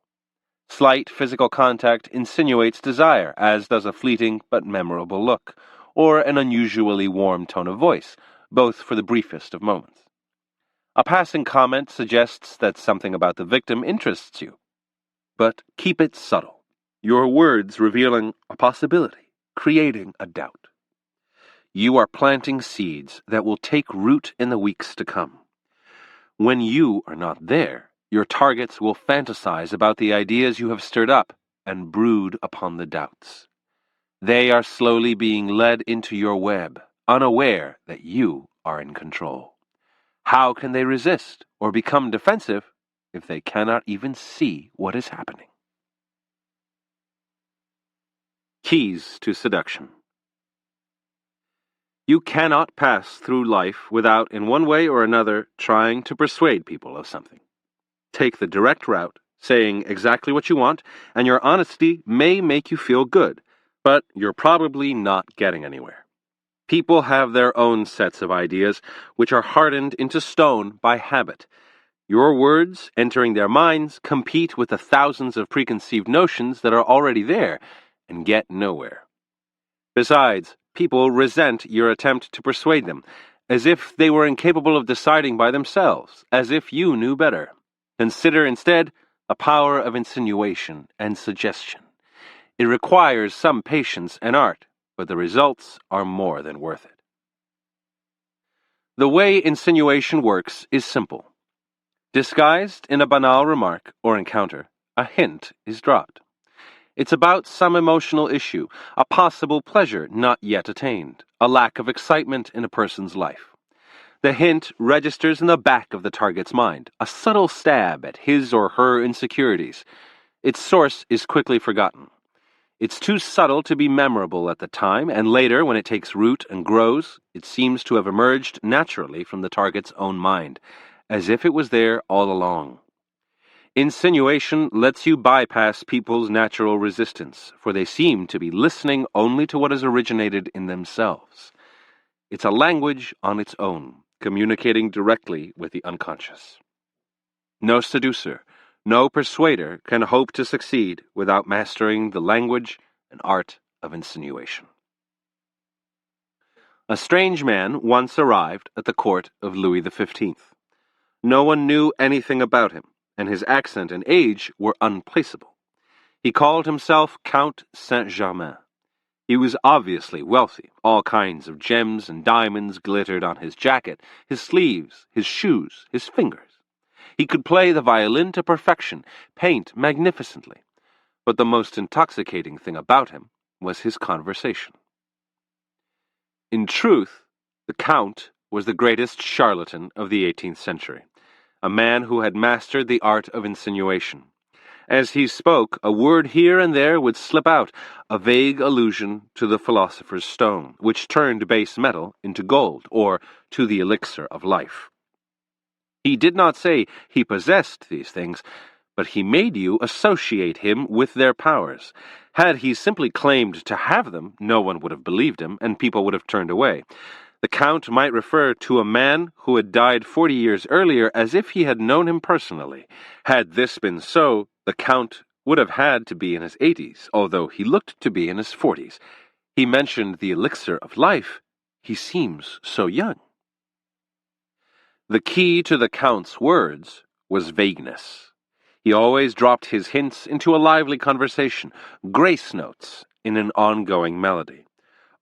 Slight physical contact insinuates desire, as does a fleeting but memorable look, or an unusually warm tone of voice, both for the briefest of moments. A passing comment suggests that something about the victim interests you, but keep it subtle, your words revealing a possibility, creating a doubt. You are planting seeds that will take root in the weeks to come. When you are not there, your targets will fantasize about the ideas you have stirred up and brood upon the doubts. They are slowly being led into your web, unaware that you are in control. How can they resist or become defensive if they cannot even see what is happening? Keys to seduction. You cannot pass through life without, in one way or another, trying to persuade people of something. Take the direct route, saying exactly what you want, and your honesty may make you feel good, but you're probably not getting anywhere. People have their own sets of ideas, which are hardened into stone by habit. Your words, entering their minds, compete with the thousands of preconceived notions that are already there and get nowhere. Besides, people resent your attempt to persuade them, as if they were incapable of deciding by themselves, as if you knew better. Consider instead the power of insinuation and suggestion. It requires some patience and art, but the results are more than worth it. The way insinuation works is simple. Disguised in a banal remark or encounter, a hint is dropped. It's about some emotional issue, a possible pleasure not yet attained, a lack of excitement in a person's life. The hint registers in the back of the target's mind, a subtle stab at his or her insecurities. Its source is quickly forgotten. It's too subtle to be memorable at the time, and later, when it takes root and grows, it seems to have emerged naturally from the target's own mind, as if it was there all along. Insinuation lets you bypass people's natural resistance, for they seem to be listening only to what has originated in themselves. It's a language on its own, communicating directly with the unconscious. No seducer, no persuader can hope to succeed without mastering the language and art of insinuation. A strange man once arrived at the court of Louis XV. No one knew anything about him, and his accent and age were unplaceable. He called himself Count Saint-Germain. He was obviously wealthy. All kinds of gems and diamonds glittered on his jacket, his sleeves, his shoes, his fingers. He could play the violin to perfection, paint magnificently. But the most intoxicating thing about him was his conversation. In truth, the Count was the greatest charlatan of the 18th century, a man who had mastered the art of insinuation. As he spoke, a word here and there would slip out, a vague allusion to the philosopher's stone, which turned base metal into gold, or to the elixir of life. He did not say he possessed these things, but he made you associate him with their powers. Had he simply claimed to have them, no one would have believed him, and people would have turned away. The Count might refer to a man who had died 40 years earlier as if he had known him personally. Had this been so, the Count would have had to be in his 80s, although he looked to be in his 40s. He mentioned the elixir of life. He seems so young. The key to the Count's words was vagueness. He always dropped his hints into a lively conversation, grace notes in an ongoing melody.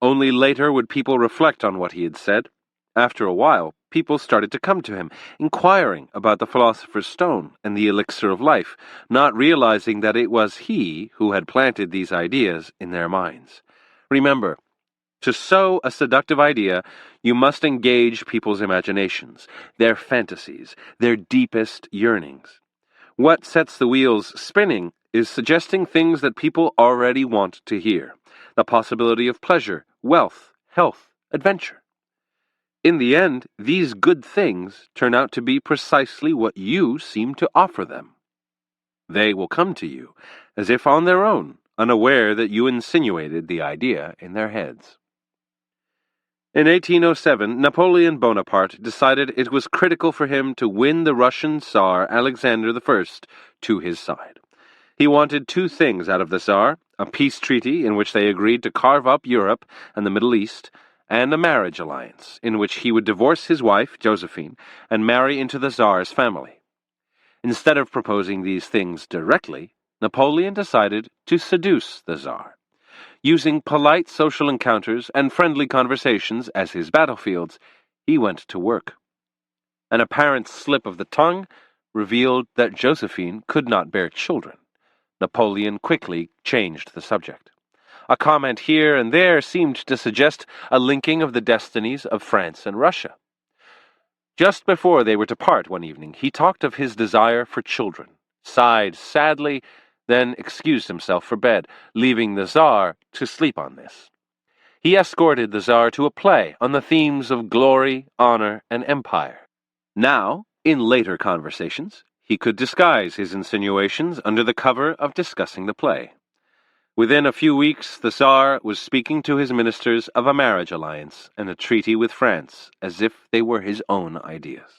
Only later would people reflect on what he had said. After a while, people started to come to him, inquiring about the philosopher's stone and the elixir of life, not realizing that it was he who had planted these ideas in their minds. Remember, to sow a seductive idea, you must engage people's imaginations, their fantasies, their deepest yearnings. What sets the wheels spinning is suggesting things that people already want to hear. The possibility of pleasure, wealth, health, adventure. In the end, these good things turn out to be precisely what you seem to offer them. They will come to you, as if on their own, unaware that you insinuated the idea in their heads. In 1807, Napoleon Bonaparte decided it was critical for him to win the Russian Tsar Alexander I to his side. He wanted two things out of the Tsar: a peace treaty in which they agreed to carve up Europe and the Middle East, and a marriage alliance in which he would divorce his wife, Josephine, and marry into the Tsar's family. Instead of proposing these things directly, Napoleon decided to seduce the Tsar. Using polite social encounters and friendly conversations as his battlefields, he went to work. An apparent slip of the tongue revealed that Josephine could not bear children. Napoleon quickly changed the subject. A comment here and there seemed to suggest a linking of the destinies of France and Russia. Just before they were to part one evening, he talked of his desire for children, sighed sadly, then excused himself for bed, leaving the Tsar to sleep on this. He escorted the Tsar to a play on the themes of glory, honor, and empire. Now, in later conversations, he could disguise his insinuations under the cover of discussing the play. Within a few weeks, the Tsar was speaking to his ministers of a marriage alliance and a treaty with France, as if they were his own ideas.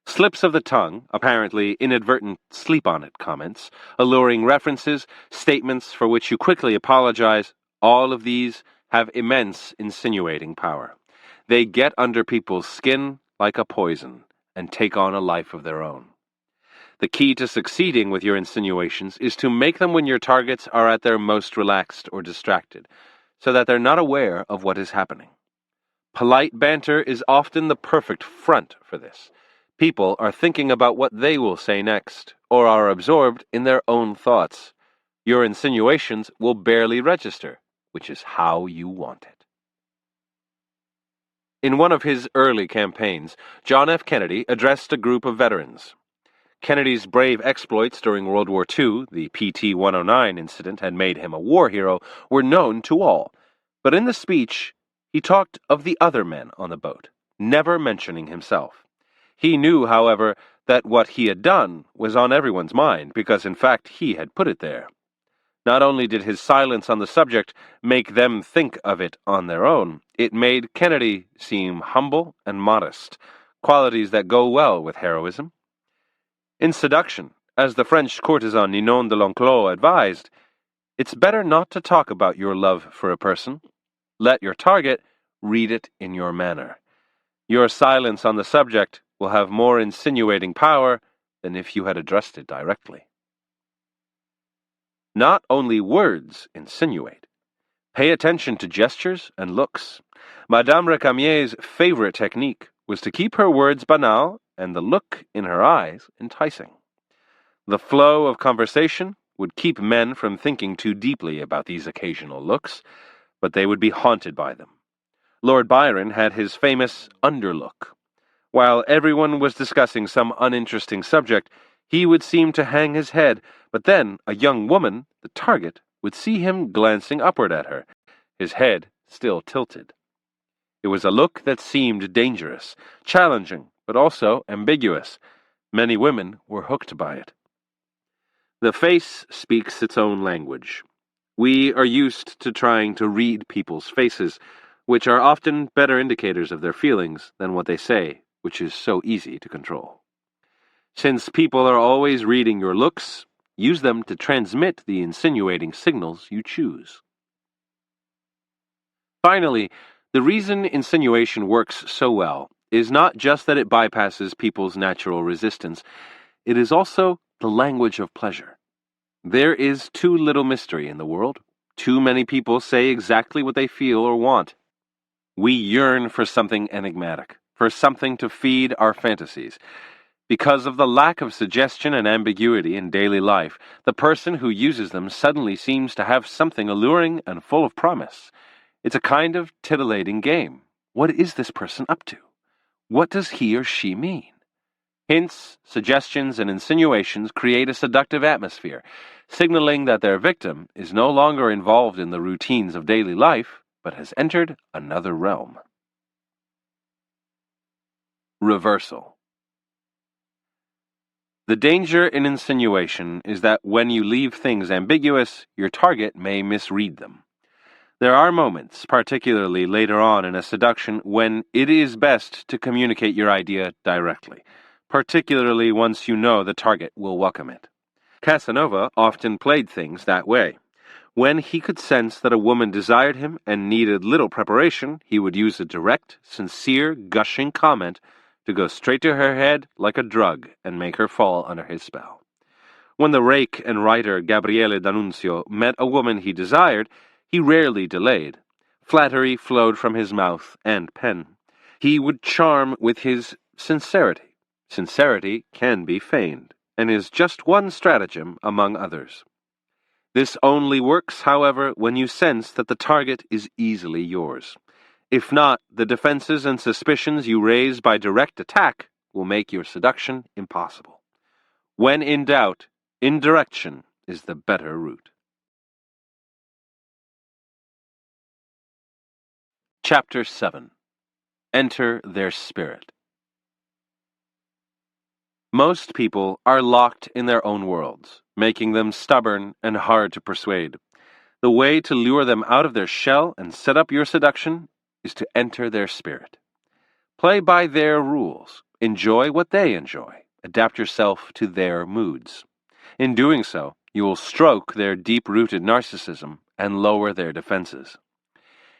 Slips of the tongue, apparently inadvertent sleep-on-it comments, alluring references, statements for which you quickly apologize, all of these have immense insinuating power. They get under people's skin like a poison and take on a life of their own. The key to succeeding with your insinuations is to make them when your targets are at their most relaxed or distracted, so that they're not aware of what is happening. Polite banter is often the perfect front for this. People are thinking about what they will say next, or are absorbed in their own thoughts. Your insinuations will barely register, which is how you want it. In one of his early campaigns, John F. Kennedy addressed a group of veterans. Kennedy's brave exploits during World War II, the PT-109 incident had made him a war hero, were known to all. But in the speech, he talked of the other men on the boat, never mentioning himself. He knew, however, that what he had done was on everyone's mind, because in fact he had put it there. Not only did his silence on the subject make them think of it on their own, it made Kennedy seem humble and modest, qualities that go well with heroism. In Seduction, as the French courtesan Ninon de L'Enclos advised, it's better not to talk about your love for a person. Let your target read it in your manner. Your silence on the subject will have more insinuating power than if you had addressed it directly. Not only words insinuate. Pay attention to gestures and looks. Madame Recamier's favorite technique was to keep her words banal and the look in her eyes enticing. The flow of conversation would keep men from thinking too deeply about these occasional looks, but they would be haunted by them. Lord Byron had his famous underlook. While everyone was discussing some uninteresting subject, he would seem to hang his head, but then a young woman, the target, would see him glancing upward at her, his head still tilted. It was a look that seemed dangerous, challenging, but also ambiguous. Many women were hooked by it. The face speaks its own language. We are used to trying to read people's faces, which are often better indicators of their feelings than what they say, which is so easy to control. Since people are always reading your looks, use them to transmit the insinuating signals you choose. Finally, the reason insinuation works so well is not just that it bypasses people's natural resistance, it is also the language of pleasure. There is too little mystery in the world. Too many people say exactly what they feel or want. We yearn for something enigmatic, for something to feed our fantasies. Because of the lack of suggestion and ambiguity in daily life, the person who uses them suddenly seems to have something alluring and full of promise. It's a kind of titillating game. What is this person up to? What does he or she mean? Hints, suggestions, and insinuations create a seductive atmosphere, signaling that their victim is no longer involved in the routines of daily life, but has entered another realm. Reversal. The danger in insinuation is that when you leave things ambiguous, your target may misread them. There are moments, particularly later on in a seduction, when it is best to communicate your idea directly, particularly once you know the target will welcome it. Casanova often played things that way. When he could sense that a woman desired him and needed little preparation, he would use a direct, sincere, gushing comment to go straight to her head like a drug and make her fall under his spell. When the rake and writer Gabriele D'Annunzio met a woman he desired, he rarely delayed. Flattery flowed from his mouth and pen. He would charm with his sincerity. Sincerity can be feigned, and is just one stratagem among others. This only works, however, when you sense that the target is easily yours. If not, the defenses and suspicions you raise by direct attack will make your seduction impossible. When in doubt, indirection is the better route. Chapter 7. Enter their spirit. Most people are locked in their own worlds, making them stubborn and hard to persuade. The way to lure them out of their shell and set up your seduction is to enter their spirit. Play by their rules. Enjoy what they enjoy. Adapt yourself to their moods. In doing so, you will stroke their deep-rooted narcissism and lower their defenses.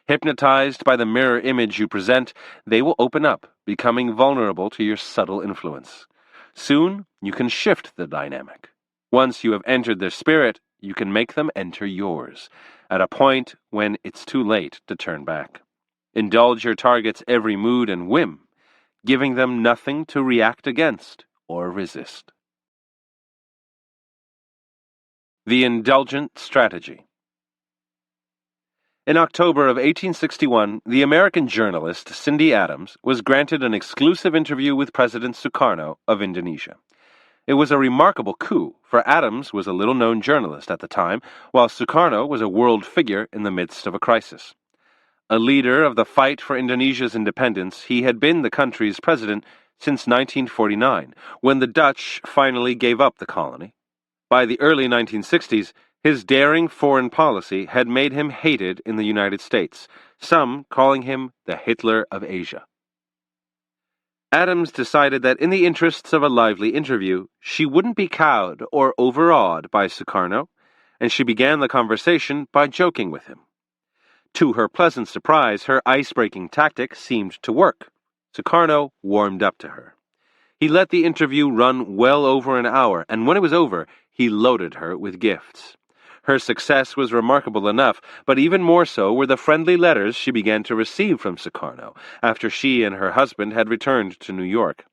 Hypnotized by the mirror image you present, they will open up, becoming vulnerable to your subtle influence. Soon, you can shift the dynamic. Once you have entered their spirit, you can make them enter yours, at a point when it's too late to turn back. Indulge your target's every mood and whim, giving them nothing to react against or resist. The Indulgent Strategy. In October of 1861, the American journalist Cindy Adams was granted an exclusive interview with President Sukarno of Indonesia. It was a remarkable coup, for Adams was a little-known journalist at the time, while Sukarno was a world figure in the midst of a crisis. A leader of the fight for Indonesia's independence, he had been the country's president since 1949, when the Dutch finally gave up the colony. By the early 1960s, his daring foreign policy had made him hated in the United States, some calling him the Hitler of Asia. Adams decided that in the interests of a lively interview, she wouldn't be cowed or overawed by Sukarno, and she began the conversation by joking with him. To her pleasant surprise, her ice-breaking tactic seemed to work. Sukarno warmed up to her. He let the interview run well over an hour, and when it was over, he loaded her with gifts. Her success was remarkable enough, but even more so were the friendly letters she began to receive from Sukarno after she and her husband had returned to New York.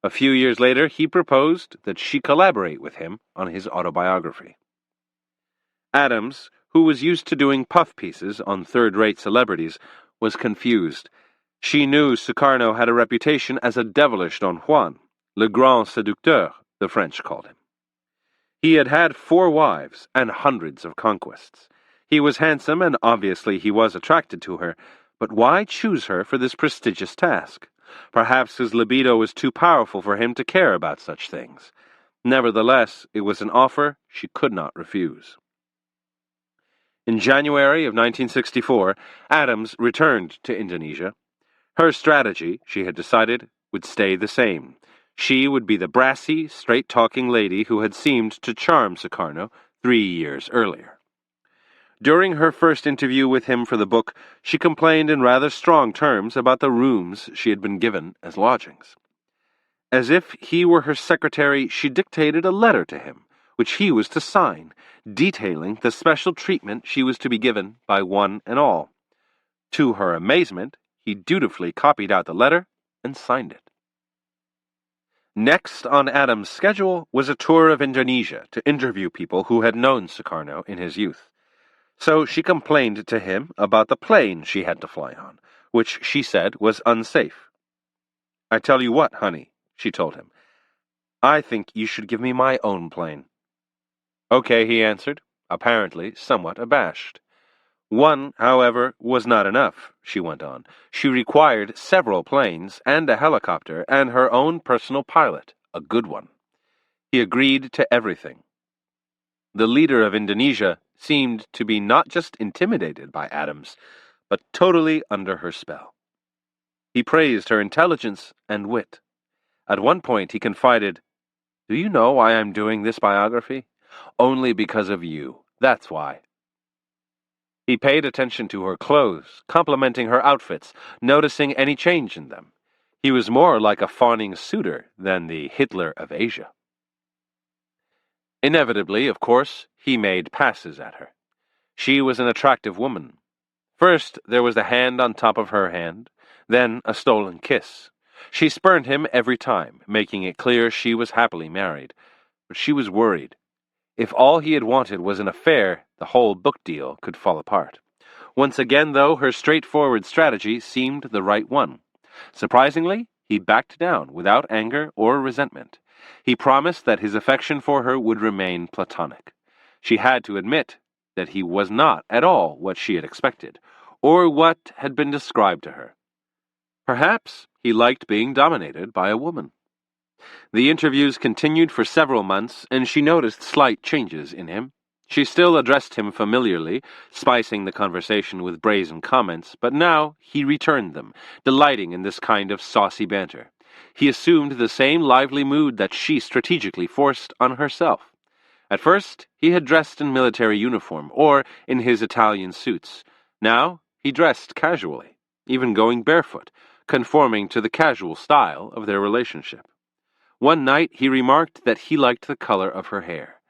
A few years later, he proposed that she collaborate with him on his autobiography. Adams, who was used to doing puff pieces on third-rate celebrities, was confused. She knew Sukarno had a reputation as a devilish Don Juan, le grand séducteur, the French called him. He had had 4 wives and hundreds of conquests. He was handsome, and obviously he was attracted to her, but why choose her for this prestigious task? Perhaps his libido was too powerful for him to care about such things. Nevertheless, it was an offer she could not refuse. In January of 1964, Adams returned to Indonesia. Her strategy, she had decided, would stay the same. She would be the brassy, straight-talking lady who had seemed to charm Sukarno 3 years earlier. During her first interview with him for the book, she complained in rather strong terms about the rooms she had been given as lodgings. As if he were her secretary, she dictated a letter to him, which he was to sign, detailing the special treatment she was to be given by one and all. To her amazement, he dutifully copied out the letter and signed it. Next on Adams' schedule was a tour of Indonesia to interview people who had known Sukarno in his youth. So she complained to him about the plane she had to fly on, which she said was unsafe. "I tell you what, honey," she told him, "I think you should give me my own plane." "Okay," he answered, apparently somewhat abashed. One, however, was not enough, she went on. She required several planes and a helicopter and her own personal pilot, a good one. He agreed to everything. The leader of Indonesia seemed to be not just intimidated by Adams, but totally under her spell. He praised her intelligence and wit. At one point he confided, "Do you know why I'm doing this biography? Only because of you. That's why." He paid attention to her clothes, complimenting her outfits, noticing any change in them. He was more like a fawning suitor than the Hitler of Asia. Inevitably, of course, he made passes at her. She was an attractive woman. First, there was the hand on top of her hand, then a stolen kiss. She spurned him every time, making it clear she was happily married. But she was worried. If all he had wanted was an affair, the whole book deal could fall apart. Once again, though, her straightforward strategy seemed the right one. Surprisingly, he backed down without anger or resentment. He promised that his affection for her would remain platonic. She had to admit that he was not at all what she had expected, or what had been described to her. Perhaps he liked being dominated by a woman. The interviews continued for several months, and she noticed slight changes in him. She still addressed him familiarly, spicing the conversation with brazen comments, but now he returned them, delighting in this kind of saucy banter. He assumed the same lively mood that she strategically forced on herself. At first, he had dressed in military uniform, or in his Italian suits. Now, he dressed casually, even going barefoot, conforming to the casual style of their relationship. One night he remarked that he liked the color of her hair.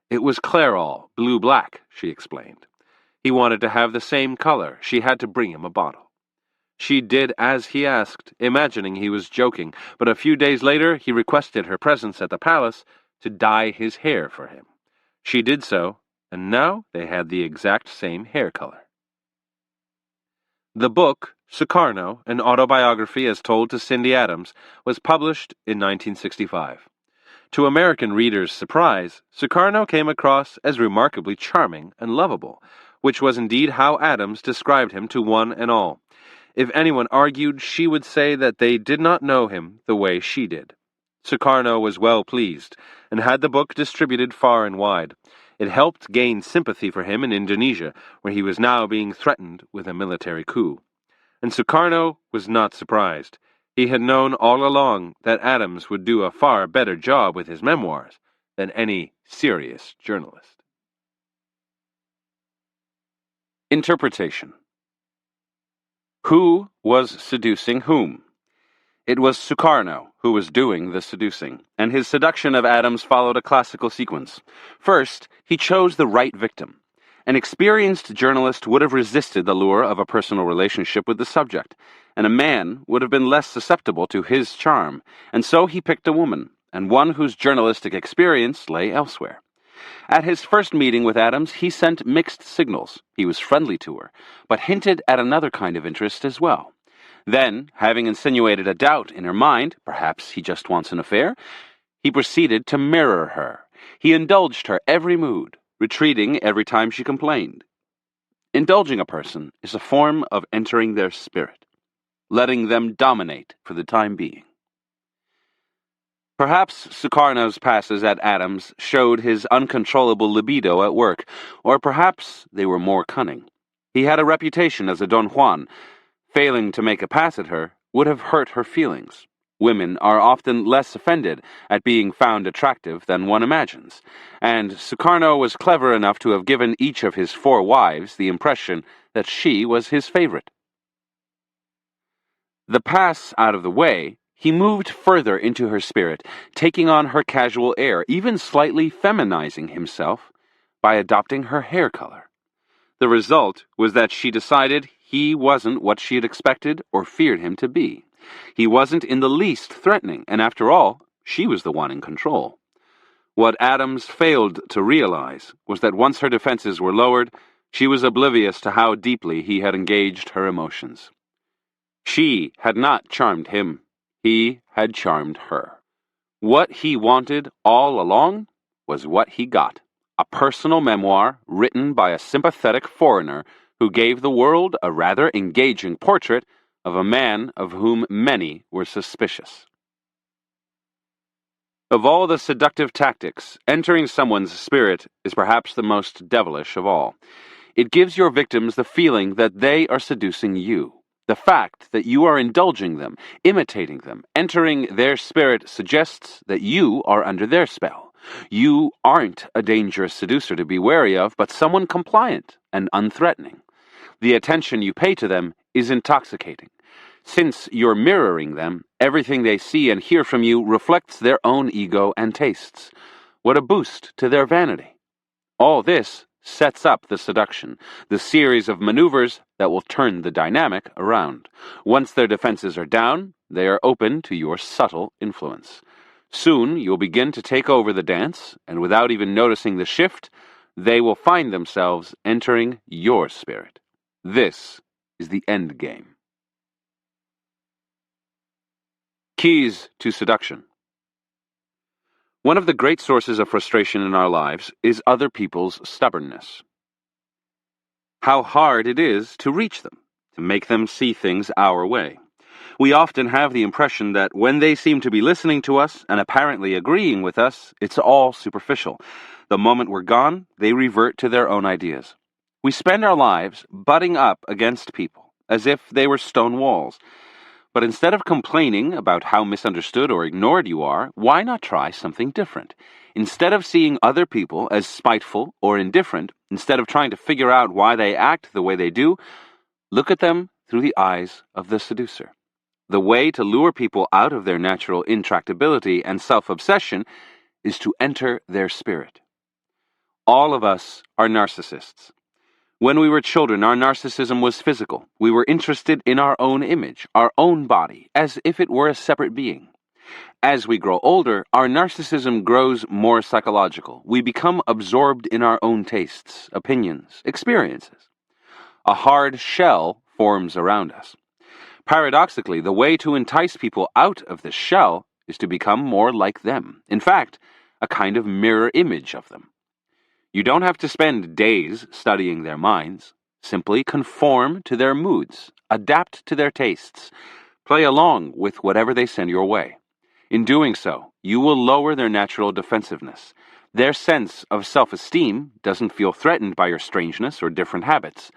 It was Clairol, blue-black, she explained. He wanted to have the same color. She had to bring him a bottle. She did as he asked, imagining he was joking, but a few days later he requested her presence at the palace to dye his hair for him. She did so, and now they had the exact same hair color. The book, Sukarno, an autobiography as told to Cindy Adams, was published in 1965. To American readers' surprise, Sukarno came across as remarkably charming and lovable, which was indeed how Adams described him to one and all. If anyone argued, she would say that they did not know him the way she did. Sukarno was well pleased, and had the book distributed far and wide. It helped gain sympathy for him in Indonesia, where he was now being threatened with a military coup. And Sukarno was not surprised. He had known all along that Adams would do a far better job with his memoirs than any serious journalist. Interpretation. Who was seducing whom? It was Sukarno who was doing the seducing, and his seduction of Adams followed a classical sequence. First, he chose the right victim. An experienced journalist would have resisted the lure of a personal relationship with the subject, and a man would have been less susceptible to his charm, and so he picked a woman, and one whose journalistic experience lay elsewhere. At his first meeting with Adams, he sent mixed signals. He was friendly to her, but hinted at another kind of interest as well. Then, having insinuated a doubt in her mind, perhaps he just wants an affair, he proceeded to mirror her. He indulged her every mood, retreating every time she complained. Indulging a person is a form of entering their spirit, letting them dominate for the time being. Perhaps Sukarno's passes at Adams showed his uncontrollable libido at work, or perhaps they were more cunning. He had a reputation as a Don Juan. Failing to make a pass at her would have hurt her feelings. Women are often less offended at being found attractive than one imagines, and Sukarno was clever enough to have given each of his 4 wives the impression that she was his favorite. The pass out of the way, he moved further into her spirit, taking on her casual air, even slightly feminizing himself by adopting her hair color. The result was that she decided he wasn't what she had expected or feared him to be. He wasn't in the least threatening, and after all, she was the one in control. What Adams failed to realize was that once her defenses were lowered, she was oblivious to how deeply he had engaged her emotions. She had not charmed him. He had charmed her. What he wanted all along was what he got: a personal memoir written by a sympathetic foreigner who gave the world a rather engaging portrait of a man of whom many were suspicious. Of all the seductive tactics, entering someone's spirit is perhaps the most devilish of all. It gives your victims the feeling that they are seducing you. The fact that you are indulging them, imitating them, entering their spirit suggests that you are under their spell. You aren't a dangerous seducer to be wary of, but someone compliant and unthreatening. The attention you pay to them is intoxicating. Since you're mirroring them, everything they see and hear from you reflects their own ego and tastes. What a boost to their vanity. All this sets up the seduction, the series of maneuvers that will turn the dynamic around. Once their defenses are down, they are open to your subtle influence. Soon you'll begin to take over the dance, and without even noticing the shift, they will find themselves entering your spirit. This is the end game. Keys to seduction. One of the great sources of frustration in our lives is other people's stubbornness. How hard it is to reach them, to make them see things our way. We often have the impression that when they seem to be listening to us and apparently agreeing with us, it's all superficial. The moment we're gone, they revert to their own ideas. We spend our lives butting up against people, as if they were stone walls. But instead of complaining about how misunderstood or ignored you are, why not try something different? Instead of seeing other people as spiteful or indifferent, instead of trying to figure out why they act the way they do, look at them through the eyes of the seducer. The way to lure people out of their natural intractability and self-obsession is to enter their spirit. All of us are narcissists. When we were children, our narcissism was physical. We were interested in our own image, our own body, as if it were a separate being. As we grow older, our narcissism grows more psychological. We become absorbed in our own tastes, opinions, experiences. A hard shell forms around us. Paradoxically, the way to entice people out of this shell is to become more like them. In fact, a kind of mirror image of them. You don't have to spend days studying their minds. Simply conform to their moods, adapt to their tastes, play along with whatever they send your way. In doing so, you will lower their natural defensiveness. Their sense of self-esteem doesn't feel threatened by your strangeness or different habits.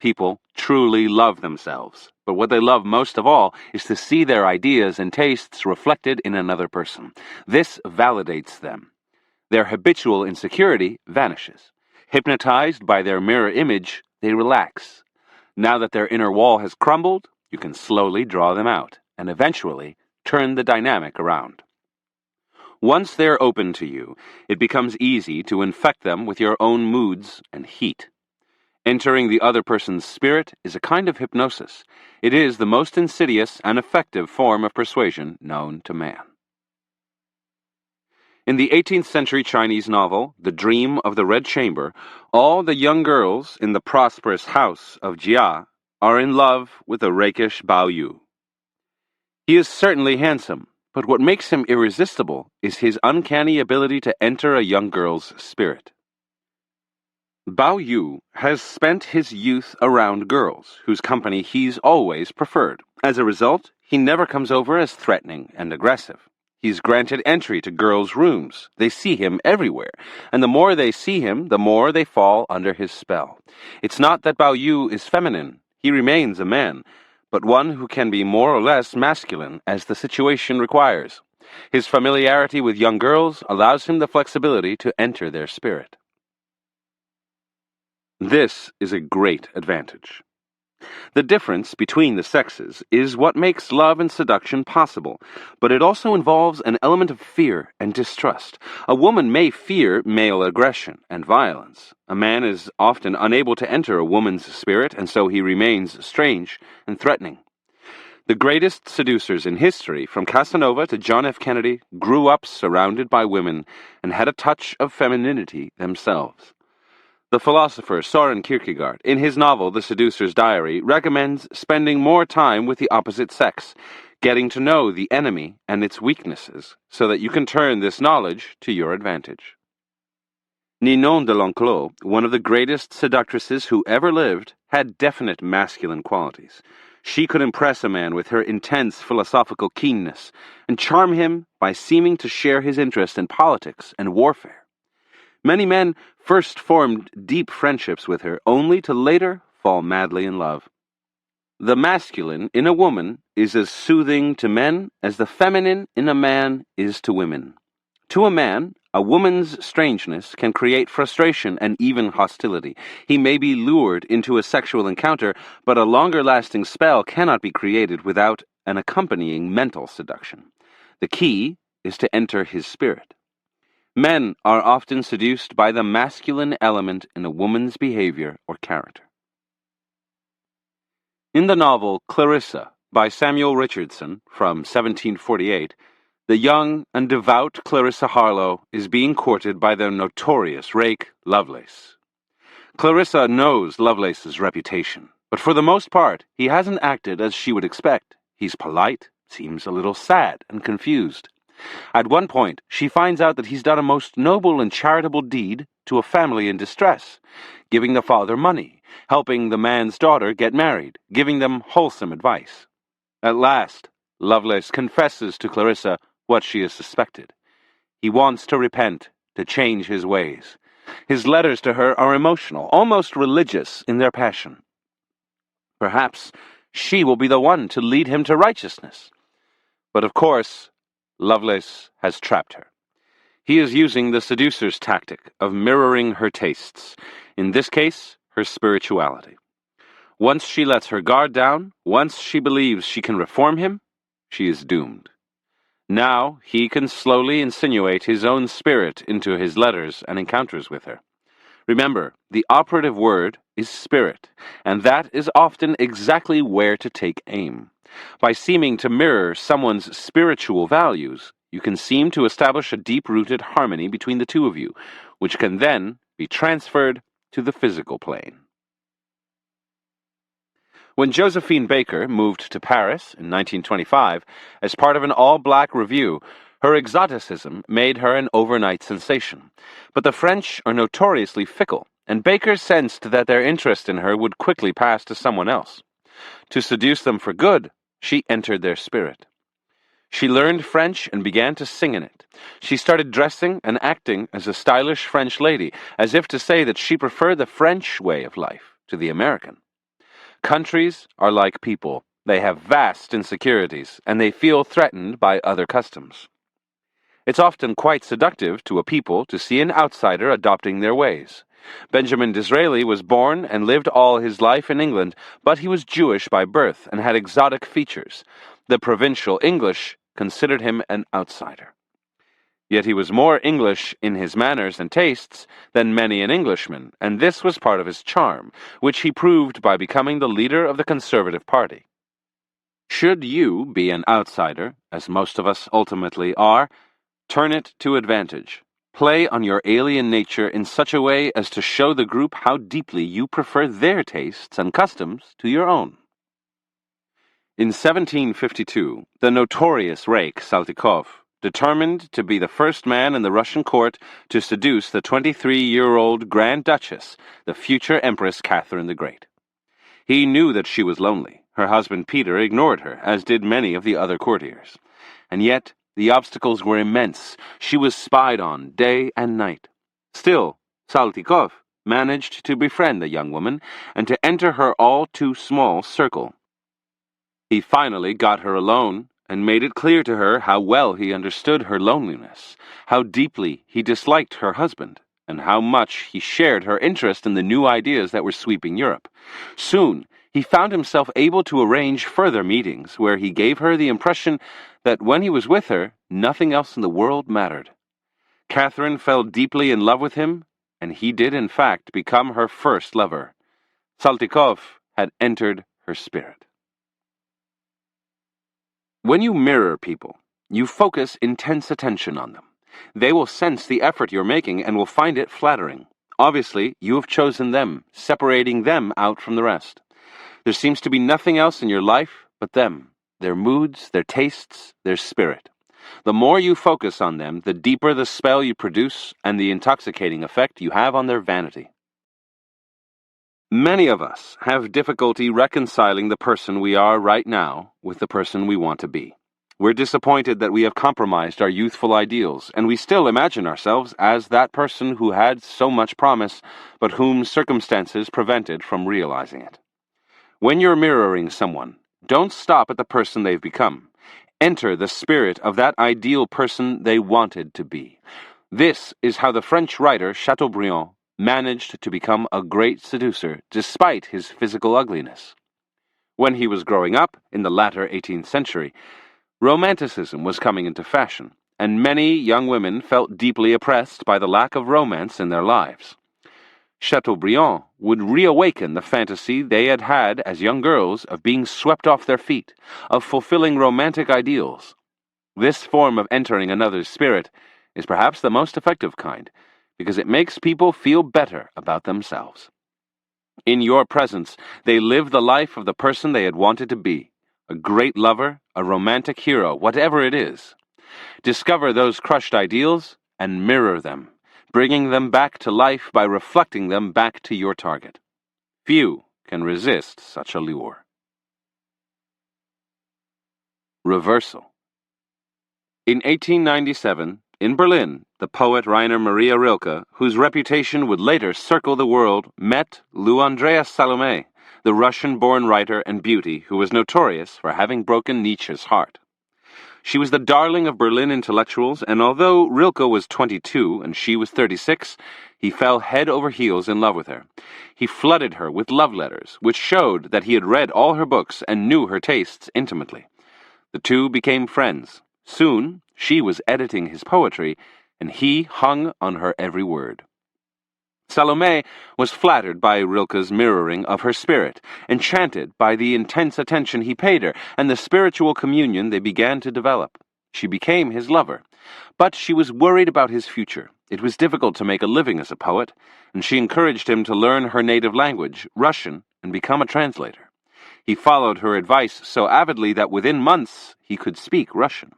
People truly love themselves, but what they love most of all is to see their ideas and tastes reflected in another person. This validates them. Their habitual insecurity vanishes. Hypnotized by their mirror image, they relax. Now that their inner wall has crumbled, you can slowly draw them out. and eventually turn the dynamic around. Once they're open to you, it becomes easy to infect them with your own moods and heat. Entering the other person's spirit is a kind of hypnosis. It is the most insidious and effective form of persuasion known to man. In the 18th century Chinese novel, The Dream of the Red Chamber, all the young girls in the prosperous house of Jia are in love with the rakish Bao Yu. He is certainly handsome, but what makes him irresistible is his uncanny ability to enter a young girl's spirit. Bao Yu has spent his youth around girls, whose company he's always preferred. As a result, he never comes over as threatening and aggressive. He's granted entry to girls' rooms. They see him everywhere, and the more they see him, the more they fall under his spell. It's not that Bao Yu is feminine. He remains a man, but one who can be more or less masculine as the situation requires. His familiarity with young girls allows him the flexibility to enter their spirit. This is a great advantage. The difference between the sexes is what makes love and seduction possible, but it also involves an element of fear and distrust. A woman may fear male aggression and violence. A man is often unable to enter a woman's spirit, and so he remains strange and threatening. The greatest seducers in history, from Casanova to John F. Kennedy, grew up surrounded by women and had a touch of femininity themselves. The philosopher Soren Kierkegaard, in his novel The Seducer's Diary, recommends spending more time with the opposite sex, getting to know the enemy and its weaknesses, so that you can turn this knowledge to your advantage. Ninon de L'Enclos, one of the greatest seductresses who ever lived, had definite masculine qualities. She could impress a man with her intense philosophical keenness and charm him by seeming to share his interest in politics and warfare. Many men first formed deep friendships with her, only to later fall madly in love. The masculine in a woman is as soothing to men as the feminine in a man is to women. To a man, a woman's strangeness can create frustration and even hostility. He may be lured into a sexual encounter, but a longer-lasting spell cannot be created without an accompanying mental seduction. The key is to enter his spirit. Men are often seduced by the masculine element in a woman's behavior or character. In the novel Clarissa by Samuel Richardson from 1748, the young and devout Clarissa Harlowe is being courted by the notorious rake Lovelace. Clarissa knows Lovelace's reputation, but for the most part, he hasn't acted as she would expect. He's polite, seems a little sad and confused. At one point, she finds out that he's done a most noble and charitable deed to a family in distress, giving the father money, helping the man's daughter get married, giving them wholesome advice. At last, Lovelace confesses to Clarissa what she has suspected. He wants to repent, to change his ways. His letters to her are emotional, almost religious in their passion. Perhaps she will be the one to lead him to righteousness. But of course, Lovelace has trapped her. He is using the seducer's tactic of mirroring her tastes, in this case, her spirituality. Once she lets her guard down, once she believes she can reform him, she is doomed. Now he can slowly insinuate his own spirit into his letters and encounters with her. Remember, the operative word is spirit, and that is often exactly where to take aim. By seeming to mirror someone's spiritual values, you can seem to establish a deep-rooted harmony between the two of you, which can then be transferred to the physical plane. When Josephine Baker moved to Paris in 1925 as part of an all-black revue, her exoticism made her an overnight sensation. But the French are notoriously fickle, and Baker sensed that their interest in her would quickly pass to someone else. To seduce them for good, she entered their spirit. She learned French and began to sing in it. She started dressing and acting as a stylish French lady, as if to say that she preferred the French way of life to the American. Countries are like people. They have vast insecurities, and they feel threatened by other customs. It's often quite seductive to a people to see an outsider adopting their ways. Benjamin Disraeli was born and lived all his life in England, but he was Jewish by birth and had exotic features. The provincial English considered him an outsider. Yet he was more English in his manners and tastes than many an Englishman, and this was part of his charm, which he proved by becoming the leader of the Conservative Party. Should you be an outsider, as most of us ultimately are, turn it to advantage. Play on your alien nature in such a way as to show the group how deeply you prefer their tastes and customs to your own. In 1752, the notorious rake Saltykov determined to be the first man in the Russian court to seduce the 23-year-old Grand Duchess, the future Empress Catherine the Great. He knew that she was lonely. Her husband Peter ignored her, as did many of the other courtiers. And yet, the obstacles were immense. She was spied on day and night. Still, Saltykov managed to befriend the young woman and to enter her all-too-small circle. He finally got her alone and made it clear to her how well he understood her loneliness, how deeply he disliked her husband, and how much he shared her interest in the new ideas that were sweeping Europe. Soon, he found himself able to arrange further meetings where he gave her the impression that when he was with her, nothing else in the world mattered. Catherine fell deeply in love with him, and he did in fact become her first lover. Saltykov had entered her spirit. When you mirror people, you focus intense attention on them. They will sense the effort you're making and will find it flattering. Obviously, you have chosen them, separating them out from the rest. There seems to be nothing else in your life but them, their moods, their tastes, their spirit. The more you focus on them, the deeper the spell you produce and the intoxicating effect you have on their vanity. Many of us have difficulty reconciling the person we are right now with the person we want to be. We're disappointed that we have compromised our youthful ideals, and we still imagine ourselves as that person who had so much promise, but whom circumstances prevented from realizing it. When you're mirroring someone, don't stop at the person they've become. Enter the spirit of that ideal person they wanted to be. This is how the French writer Chateaubriand managed to become a great seducer despite his physical ugliness. When he was growing up, in the latter 18th century, Romanticism was coming into fashion, and many young women felt deeply oppressed by the lack of romance in their lives. Chateaubriand would reawaken the fantasy they had had as young girls of being swept off their feet, of fulfilling romantic ideals. This form of entering another's spirit is perhaps the most effective kind, because it makes people feel better about themselves. In your presence, they live the life of the person they had wanted to be, a great lover, a romantic hero, whatever it is. Discover those crushed ideals and mirror them, bringing them back to life by reflecting them back to your target. Few can resist such a lure. Reversal. In 1897, in Berlin, the poet Rainer Maria Rilke, whose reputation would later circle the world, met Lou Andreas Salome, the Russian-born writer and beauty who was notorious for having broken Nietzsche's heart. She was the darling of Berlin intellectuals, and although Rilke was 22 and she was 36, he fell head over heels in love with her. He flooded her with love letters, which showed that he had read all her books and knew her tastes intimately. The two became friends. Soon, she was editing his poetry, and he hung on her every word. Salome was flattered by Rilke's mirroring of her spirit, enchanted by the intense attention he paid her, and the spiritual communion they began to develop. She became his lover. But she was worried about his future. It was difficult to make a living as a poet, and she encouraged him to learn her native language, Russian, and become a translator. He followed her advice so avidly that within months he could speak Russian.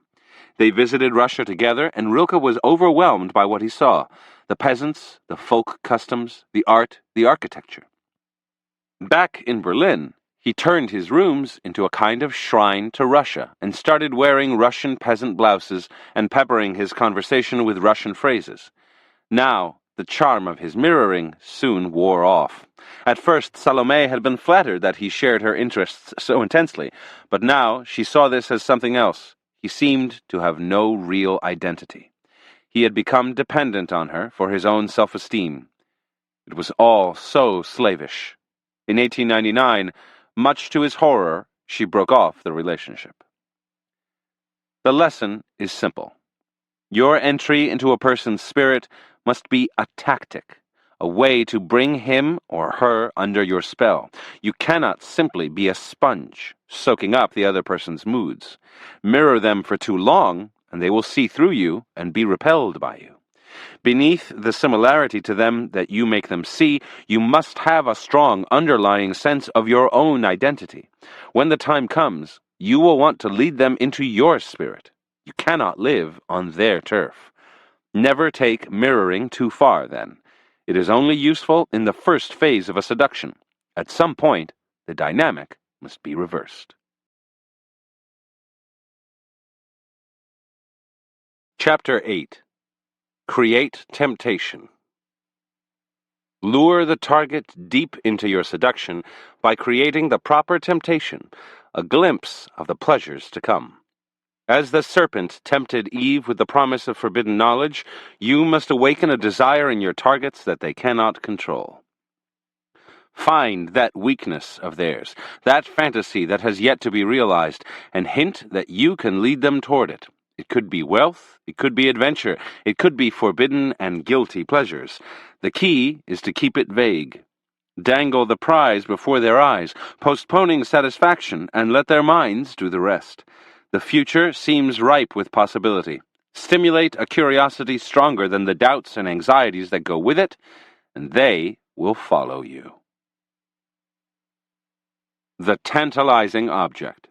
They visited Russia together, and Rilke was overwhelmed by what he saw: the peasants, the folk customs, the art, the architecture. Back in Berlin, he turned his rooms into a kind of shrine to Russia and started wearing Russian peasant blouses and peppering his conversation with Russian phrases. Now, the charm of his mirroring soon wore off. At first, Salome had been flattered that he shared her interests so intensely, but now she saw this as something else. He seemed to have no real identity. He had become dependent on her for his own self-esteem. It was all so slavish. In 1899, much to his horror, she broke off the relationship. The lesson is simple. Your entry into a person's spirit must be a tactic, a way to bring him or her under your spell. You cannot simply be a sponge, soaking up the other person's moods. Mirror them for too long, and they will see through you and be repelled by you. Beneath the similarity to them that you make them see, you must have a strong underlying sense of your own identity. When the time comes, you will want to lead them into your spirit. You cannot live on their turf. Never take mirroring too far, then. It is only useful in the first phase of a seduction. At some point, the dynamic must be reversed. Chapter 8. Create Temptation. Lure the target deep into your seduction by creating the proper temptation, a glimpse of the pleasures to come. As the serpent tempted Eve with the promise of forbidden knowledge, you must awaken a desire in your targets that they cannot control. Find that weakness of theirs, that fantasy that has yet to be realized, and hint that you can lead them toward it. It could be wealth, it could be adventure, it could be forbidden and guilty pleasures. The key is to keep it vague. Dangle the prize before their eyes, postponing satisfaction, and let their minds do the rest. The future seems ripe with possibility. Stimulate a curiosity stronger than the doubts and anxieties that go with it, and they will follow you. The tantalizing object.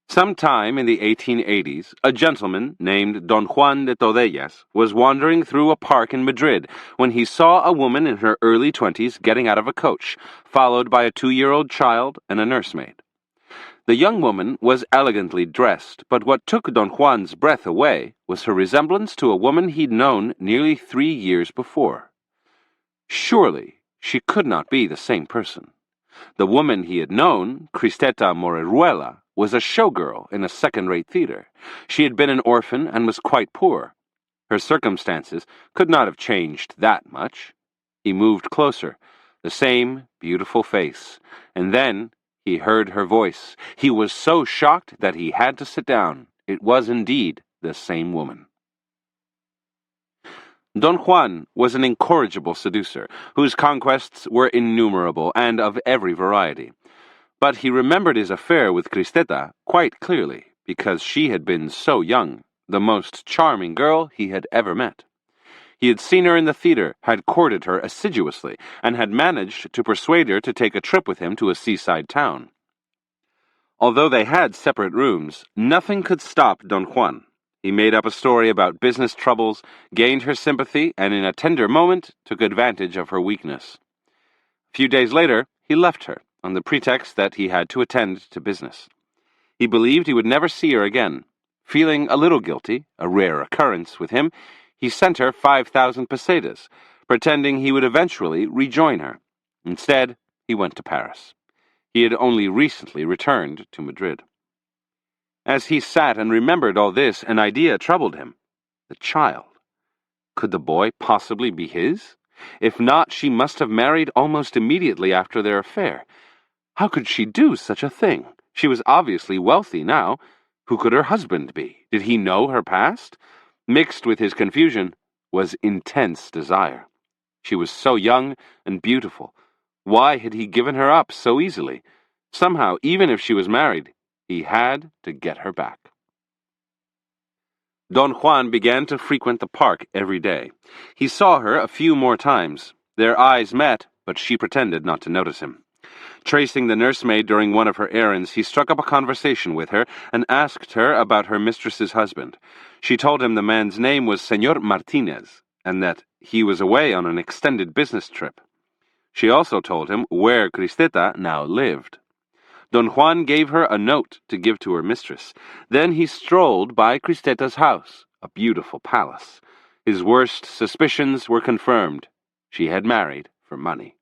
Sometime in the 1880s, a gentleman named Don Juan de Todellas was wandering through a park in Madrid when he saw a woman in her early 20s getting out of a coach, followed by a 2-year-old child and a nursemaid. The young woman was elegantly dressed, but what took Don Juan's breath away was her resemblance to a woman he'd known nearly 3 years before. Surely she could not be the same person. The woman he had known, Cristeta Moreruela, was a showgirl in a second-rate theater. She had been an orphan and was quite poor. Her circumstances could not have changed that much. He moved closer, the same beautiful face, and then he heard her voice. He was so shocked that he had to sit down. It was indeed the same woman. Don Juan was an incorrigible seducer, whose conquests were innumerable and of every variety. But he remembered his affair with Cristeta quite clearly, because she had been so young, the most charming girl he had ever met. He had seen her in the theater, had courted her assiduously, and had managed to persuade her to take a trip with him to a seaside town. Although they had separate rooms, nothing could stop Don Juan. He made up a story about business troubles, gained her sympathy, and in a tender moment took advantage of her weakness. A few days later, he left her, on the pretext that he had to attend to business. He believed he would never see her again. Feeling a little guilty, a rare occurrence with him, he sent her 5,000 pesetas, pretending he would eventually rejoin her. Instead, he went to Paris. He had only recently returned to Madrid. As he sat and remembered all this, an idea troubled him. The child. Could the boy possibly be his? If not, she must have married almost immediately after their affair. How could she do such a thing? She was obviously wealthy now. Who could her husband be? Did he know her past? Mixed with his confusion was intense desire. She was so young and beautiful. Why had he given her up so easily? Somehow, even if she was married, he had to get her back. Don Juan began to frequent the park every day. He saw her a few more times. Their eyes met, but she pretended not to notice him. Tracing the nursemaid during one of her errands, he struck up a conversation with her and asked her about her mistress's husband. She told him the man's name was Señor Martinez, and that he was away on an extended business trip. She also told him where Cristeta now lived. Don Juan gave her a note to give to her mistress. Then he strolled by Cristeta's house, a beautiful palace. His worst suspicions were confirmed. She had married for money.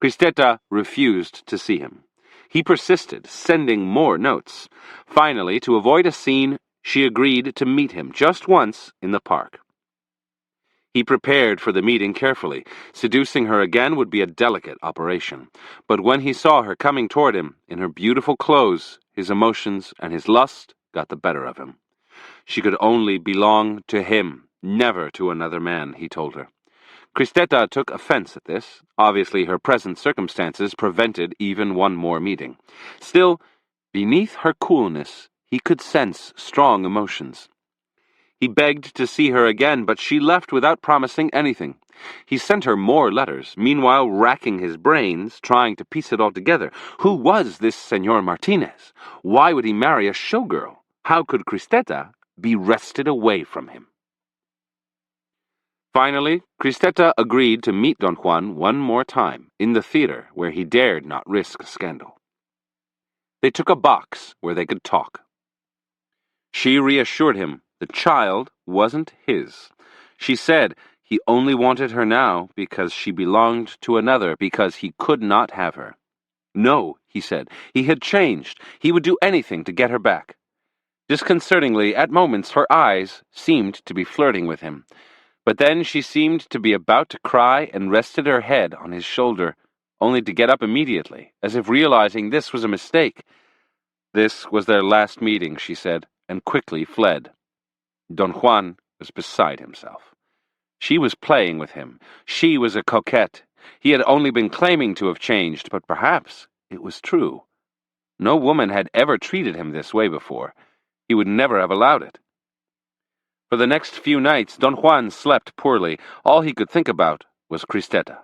Cristeta refused to see him. He persisted, sending more notes. Finally, to avoid a scene, she agreed to meet him just once in the park. He prepared for the meeting carefully. Seducing her again would be a delicate operation. But when he saw her coming toward him, in her beautiful clothes, his emotions, and his lust got the better of him. She could only belong to him, never to another man, he told her. Cristeta took offense at this. Obviously, her present circumstances prevented even one more meeting. Still, beneath her coolness, he could sense strong emotions. He begged to see her again, but she left without promising anything. He sent her more letters, meanwhile racking his brains, trying to piece it all together. Who was this Señor Martinez? Why would he marry a showgirl? How could Cristeta be wrested away from him? Finally, Cristeta agreed to meet Don Juan one more time, in the theater where he dared not risk a scandal. They took a box where they could talk. She reassured him the child wasn't his. She said he only wanted her now because she belonged to another, because he could not have her. No, he said, he had changed. He would do anything to get her back. Disconcertingly, at moments her eyes seemed to be flirting with him. But then she seemed to be about to cry and rested her head on his shoulder, only to get up immediately, as if realizing this was a mistake. This was their last meeting, she said, and quickly fled. Don Juan was beside himself. She was playing with him. She was a coquette. He had only been claiming to have changed, but perhaps it was true. No woman had ever treated him this way before. He would never have allowed it. For the next few nights, Don Juan slept poorly. All he could think about was Cristeta.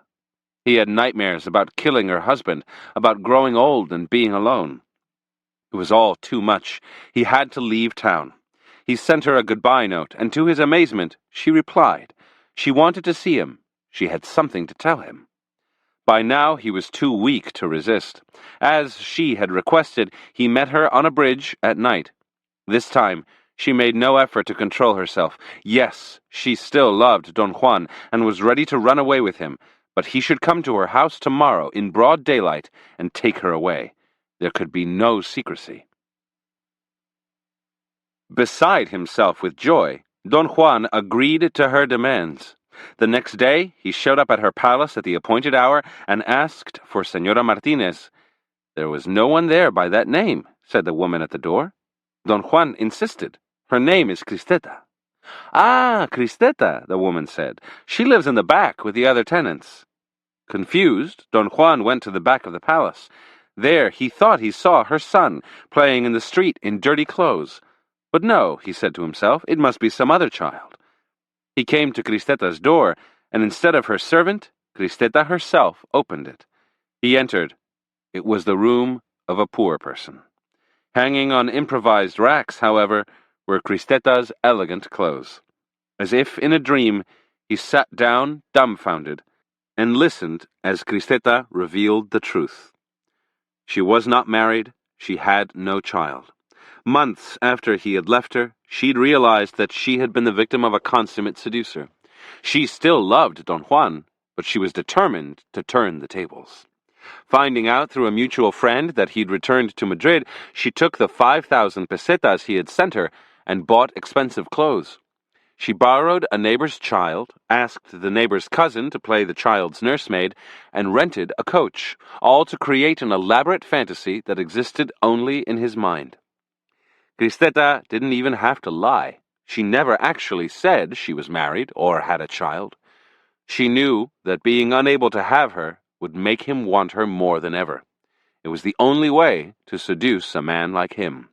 He had nightmares about killing her husband, about growing old and being alone. It was all too much. He had to leave town. He sent her a goodbye note, and to his amazement, she replied. She wanted to see him. She had something to tell him. By now, he was too weak to resist. As she had requested, he met her on a bridge at night. This time, she made no effort to control herself. Yes, she still loved Don Juan and was ready to run away with him, but he should come to her house tomorrow in broad daylight and take her away. There could be no secrecy. Beside himself with joy, Don Juan agreed to her demands. The next day, he showed up at her palace at the appointed hour and asked for Señora Martinez. There was no one there by that name, said the woman at the door. Don Juan insisted. Her name is Cristeta. Ah, Cristeta, the woman said. She lives in the back with the other tenants. Confused, Don Juan went to the back of the palace. There he thought he saw her son, playing in the street in dirty clothes. But no, he said to himself, it must be some other child. He came to Cristeta's door, and instead of her servant, Cristeta herself opened it. He entered. It was the room of a poor person. Hanging on improvised racks, however, were Cristeta's elegant clothes. As if in a dream, he sat down, dumbfounded, and listened as Cristeta revealed the truth. She was not married, she had no child. Months after he had left her, she'd realized that she had been the victim of a consummate seducer. She still loved Don Juan, but she was determined to turn the tables. Finding out through a mutual friend that he'd returned to Madrid, she took the 5,000 pesetas he had sent her and bought expensive clothes. She borrowed a neighbor's child, asked the neighbor's cousin to play the child's nursemaid, and rented a coach, all to create an elaborate fantasy that existed only in his mind. Cristeta didn't even have to lie. She never actually said she was married or had a child. She knew that being unable to have her would make him want her more than ever. It was the only way to seduce a man like him.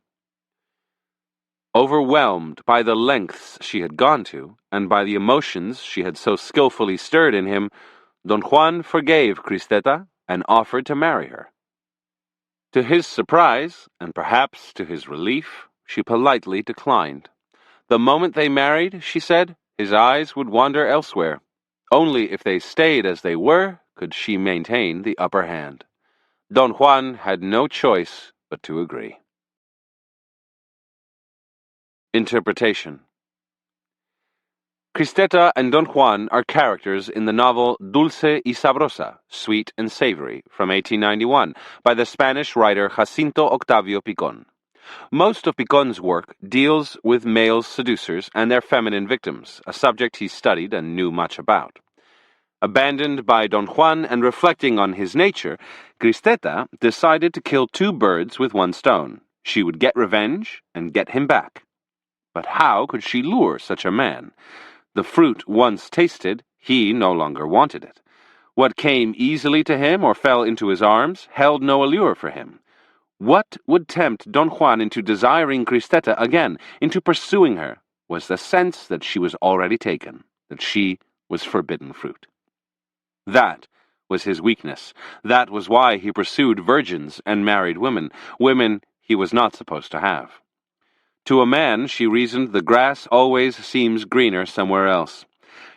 Overwhelmed by the lengths she had gone to, and by the emotions she had so skillfully stirred in him, Don Juan forgave Cristeta and offered to marry her. To his surprise, and perhaps to his relief, she politely declined. The moment they married, she said, his eyes would wander elsewhere. Only if they stayed as they were could she maintain the upper hand. Don Juan had no choice but to agree. Interpretation. Cristeta and Don Juan are characters in the novel Dulce y Sabrosa, Sweet and Savory, from 1891, by the Spanish writer Jacinto Octavio Picón. Most of Picón's work deals with male seducers and their feminine victims, a subject he studied and knew much about. Abandoned by Don Juan and reflecting on his nature, Cristeta decided to kill two birds with one stone. She would get revenge and get him back. But how could she lure such a man? The fruit once tasted, he no longer wanted it. What came easily to him or fell into his arms held no allure for him. What would tempt Don Juan into desiring Cristeta again, into pursuing her, was the sense that she was already taken, that she was forbidden fruit. That was his weakness. That was why he pursued virgins and married women, women he was not supposed to have. To a man, she reasoned, the grass always seems greener somewhere else.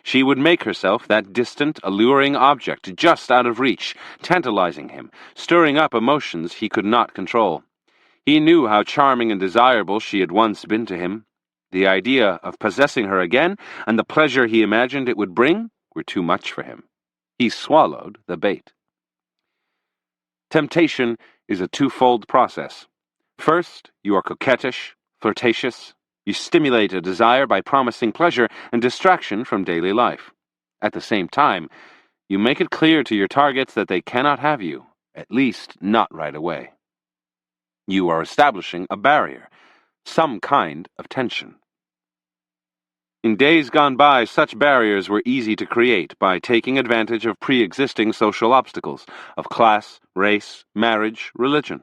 She would make herself that distant, alluring object just out of reach, tantalizing him, stirring up emotions he could not control. He knew how charming and desirable she had once been to him. The idea of possessing her again, and the pleasure he imagined it would bring, were too much for him. He swallowed the bait. Temptation is a twofold process. First, you are coquettish, flirtatious. You stimulate a desire by promising pleasure and distraction from daily life. At the same time, you make it clear to your targets that they cannot have you, at least not right away. You are establishing a barrier, some kind of tension. In days gone by, such barriers were easy to create by taking advantage of pre-existing social obstacles, of class, race, marriage, religion.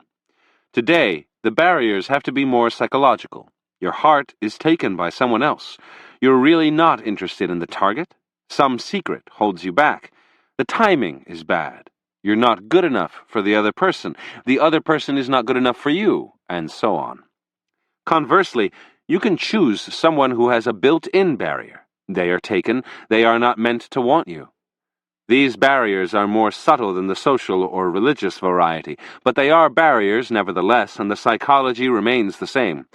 Today, the barriers have to be more psychological. Your heart is taken by someone else. You're really not interested in the target. Some secret holds you back. The timing is bad. You're not good enough for the other person. The other person is not good enough for you, and so on. Conversely, you can choose someone who has a built-in barrier. They are taken. They are not meant to want you. These barriers are more subtle than the social or religious variety, but they are barriers nevertheless, and the psychology remains the same.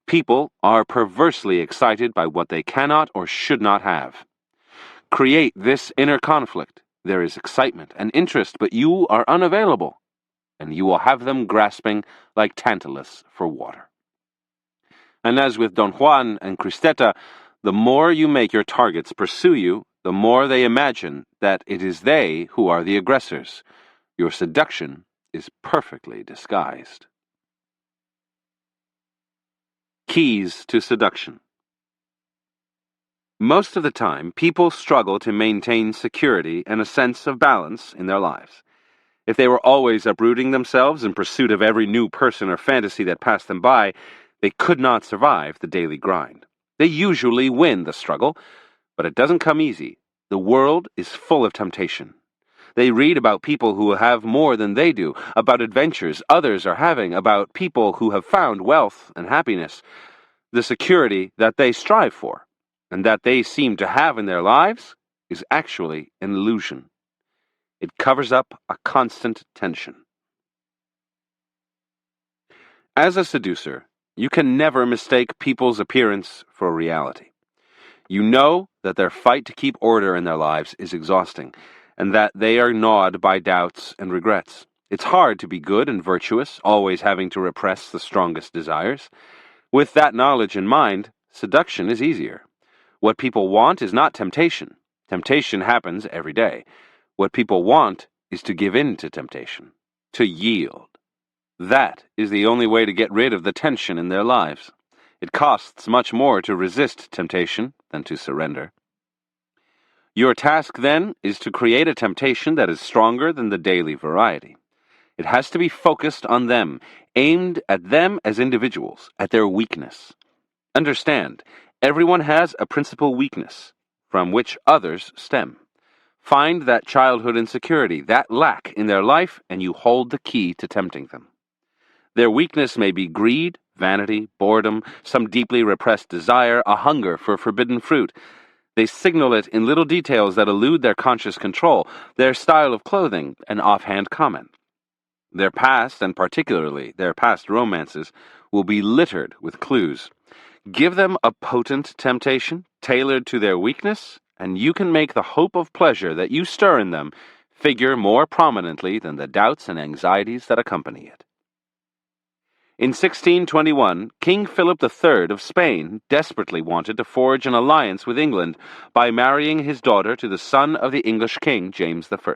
People are perversely excited by what they cannot or should not have. Create this inner conflict. There is excitement and interest, but you are unavailable, and you will have them grasping like Tantalus for water. And as with Don Juan and Cristeta, the more you make your targets pursue you, the more they imagine that it is they who are the aggressors. Your seduction is perfectly disguised. Keys to seduction. Most of the time, people struggle to maintain security and a sense of balance in their lives. If they were always uprooting themselves in pursuit of every new person or fantasy that passed them by, they could not survive the daily grind. They usually win the struggle, but it doesn't come easy. The world is full of temptation. They read about people who have more than they do, about adventures others are having, about people who have found wealth and happiness, the security that they strive for, and that they seem to have in their lives is actually an illusion. It covers up a constant tension. As a seducer, you can never mistake people's appearance for reality. You know that their fight to keep order in their lives is exhausting, and that they are gnawed by doubts and regrets. It's hard to be good and virtuous, always having to repress the strongest desires. With that knowledge in mind, seduction is easier. What people want is not temptation. Temptation happens every day. What people want is to give in to temptation, to yield. That is the only way to get rid of the tension in their lives. It costs much more to resist temptation than to surrender. Your task, then, is to create a temptation that is stronger than the daily variety. It has to be focused on them, aimed at them as individuals, at their weakness. Understand, everyone has a principal weakness, from which others stem. Find that childhood insecurity, that lack in their life, and you hold the key to tempting them. Their weakness may be greed, vanity, boredom, some deeply repressed desire, a hunger for forbidden fruit. They signal it in little details that elude their conscious control, their style of clothing, an offhand comment. Their past, and particularly their past romances, will be littered with clues. Give them a potent temptation, tailored to their weakness, and you can make the hope of pleasure that you stir in them figure more prominently than the doubts and anxieties that accompany it. In 1621, King Philip III of Spain desperately wanted to forge an alliance with England by marrying his daughter to the son of the English king, James I.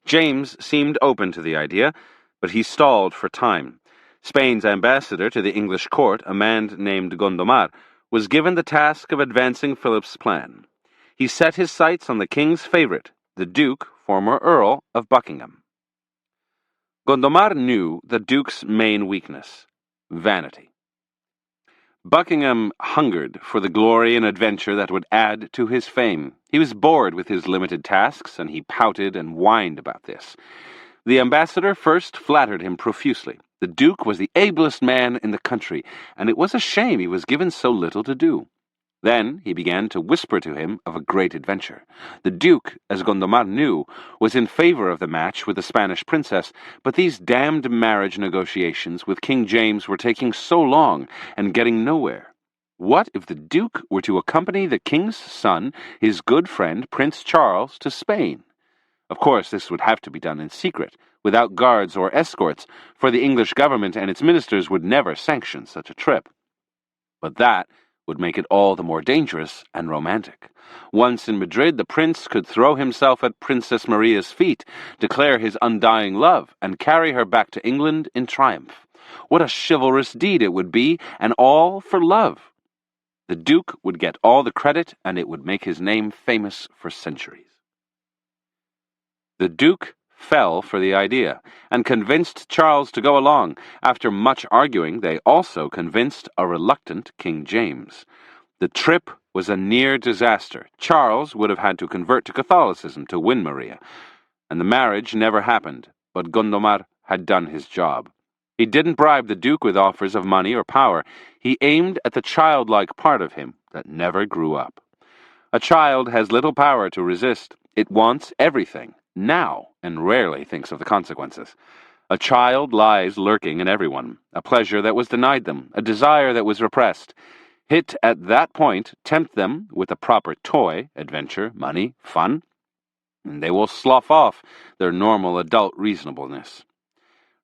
James seemed open to the idea, but he stalled for time. Spain's ambassador to the English court, a man named Gondomar, was given the task of advancing Philip's plan. He set his sights on the king's favorite, the Duke, former Earl of Buckingham. Gondomar knew the Duke's main weakness: vanity. Buckingham hungered for the glory and adventure that would add to his fame. He was bored with his limited tasks, and he pouted and whined about this. The ambassador first flattered him profusely. The Duke was the ablest man in the country, and it was a shame he was given so little to do. Then he began to whisper to him of a great adventure. The Duke, as Gondomar knew, was in favor of the match with the Spanish princess, but these damned marriage negotiations with King James were taking so long and getting nowhere. What if the Duke were to accompany the king's son, his good friend Prince Charles, to Spain? Of course, this would have to be done in secret, without guards or escorts, for the English government and its ministers would never sanction such a trip. But that would make it all the more dangerous and romantic. Once in Madrid, the prince could throw himself at Princess Maria's feet, declare his undying love, and carry her back to England in triumph. What a chivalrous deed it would be, and all for love. The Duke would get all the credit, and it would make his name famous for centuries. The Duke fell for the idea, and convinced Charles to go along. After much arguing, they also convinced a reluctant King James. The trip was a near disaster. Charles would have had to convert to Catholicism to win Maria, and the marriage never happened, but Gondomar had done his job. He didn't bribe the Duke with offers of money or power. He aimed at the childlike part of him that never grew up. A child has little power to resist. It wants everything now, and rarely thinks of the consequences. A child lies lurking in everyone, a pleasure that was denied them, a desire that was repressed. Hit at that point, tempt them with a proper toy, adventure, money, fun, and they will slough off their normal adult reasonableness.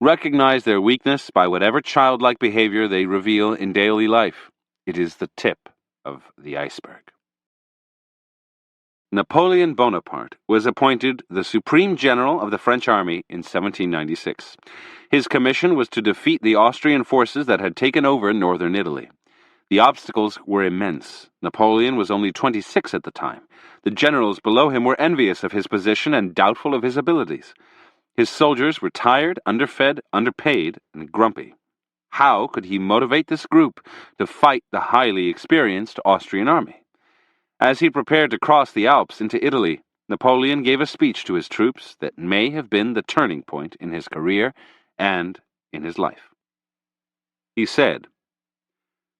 Recognize their weakness by whatever childlike behavior they reveal in daily life. It is the tip of the iceberg. Napoleon Bonaparte was appointed the Supreme General of the French Army in 1796. His commission was to defeat the Austrian forces that had taken over northern Italy. The obstacles were immense. Napoleon was only 26 at the time. The generals below him were envious of his position and doubtful of his abilities. His soldiers were tired, underfed, underpaid, and grumpy. How could he motivate this group to fight the highly experienced Austrian army? As he prepared to cross the Alps into Italy, Napoleon gave a speech to his troops that may have been the turning point in his career and in his life. He said,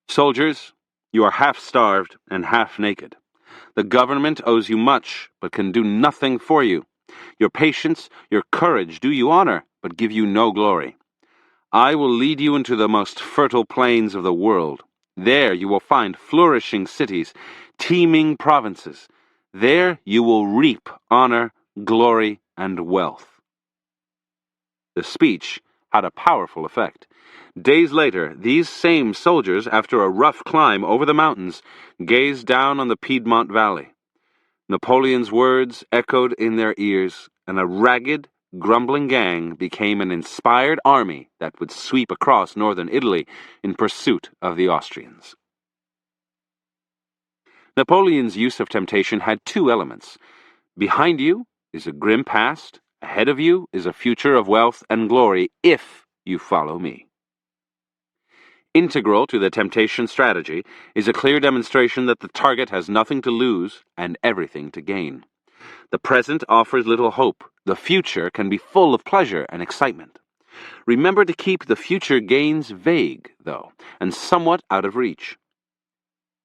"Soldiers, you are half-starved and half-naked. The government owes you much, but can do nothing for you. Your patience, your courage do you honor, but give you no glory. I will lead you into the most fertile plains of the world. There you will find flourishing cities, teeming provinces. There you will reap honor, glory, and wealth." The speech had a powerful effect. Days later, these same soldiers, after a rough climb over the mountains, gazed down on the Piedmont Valley. Napoleon's words echoed in their ears, and a ragged, grumbling gang became an inspired army that would sweep across northern Italy in pursuit of the Austrians. Napoleon's use of temptation had two elements. Behind you is a grim past, ahead of you is a future of wealth and glory if you follow me. Integral to the temptation strategy is a clear demonstration that the target has nothing to lose and everything to gain. The present offers little hope. The future can be full of pleasure and excitement. Remember to keep the future gains vague, though, and somewhat out of reach.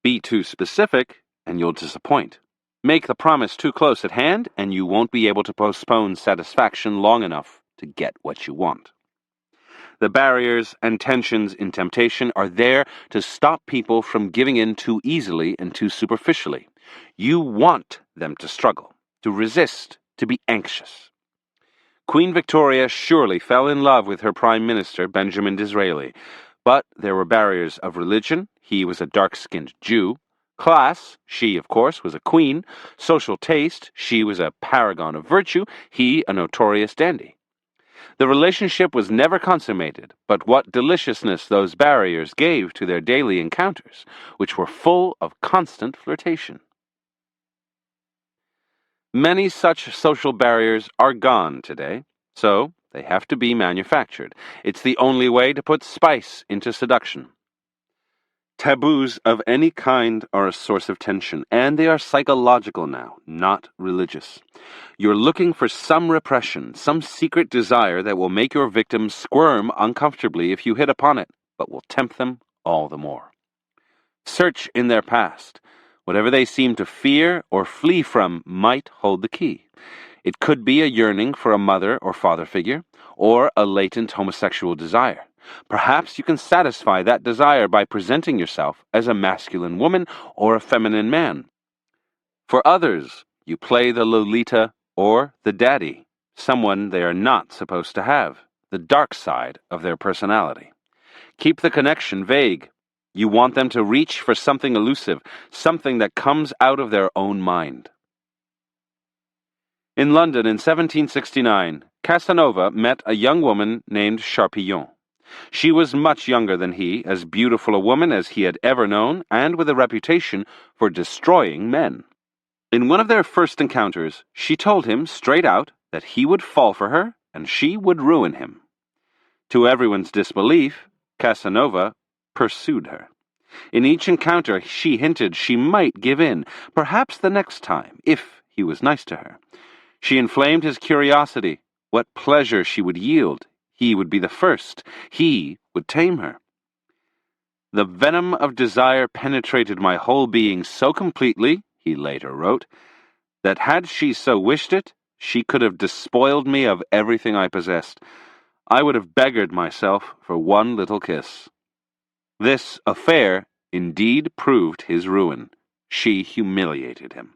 Be too specific, and you'll disappoint. Make the promise too close at hand, and you won't be able to postpone satisfaction long enough to get what you want. The barriers and tensions in temptation are there to stop people from giving in too easily and too superficially. You want them to struggle, to resist, to be anxious. Queen Victoria surely fell in love with her Prime Minister, Benjamin Disraeli, but there were barriers of religion. He was a dark-skinned Jew. Class, she, of course, was a queen. Social taste, she was a paragon of virtue. He, a notorious dandy. The relationship was never consummated, but what deliciousness those barriers gave to their daily encounters, which were full of constant flirtation. Many such social barriers are gone today, so they have to be manufactured. It's the only way to put spice into seduction. Taboos of any kind are a source of tension, and they are psychological now, not religious. You're looking for some repression, some secret desire that will make your victim squirm uncomfortably if you hit upon it, but will tempt them all the more. Search in their past. Whatever they seem to fear or flee from might hold the key. It could be a yearning for a mother or father figure, or a latent homosexual desire. Perhaps you can satisfy that desire by presenting yourself as a masculine woman or a feminine man. For others, you play the Lolita or the daddy, someone they are not supposed to have, the dark side of their personality. Keep the connection vague. You want them to reach for something elusive, something that comes out of their own mind. In London in 1769, Casanova met a young woman named Charpillon. She was much younger than he, as beautiful a woman as he had ever known, and with a reputation for destroying men. In one of their first encounters, she told him straight out that he would fall for her and she would ruin him. To everyone's disbelief, Casanova pursued her. In each encounter, she hinted she might give in, perhaps the next time, if he was nice to her. She inflamed his curiosity. What pleasure she would yield. He would be the first. He would tame her. The venom of desire penetrated my whole being so completely, he later wrote, that had she so wished it, she could have despoiled me of everything I possessed. I would have beggared myself for one little kiss. This affair indeed proved his ruin. She humiliated him.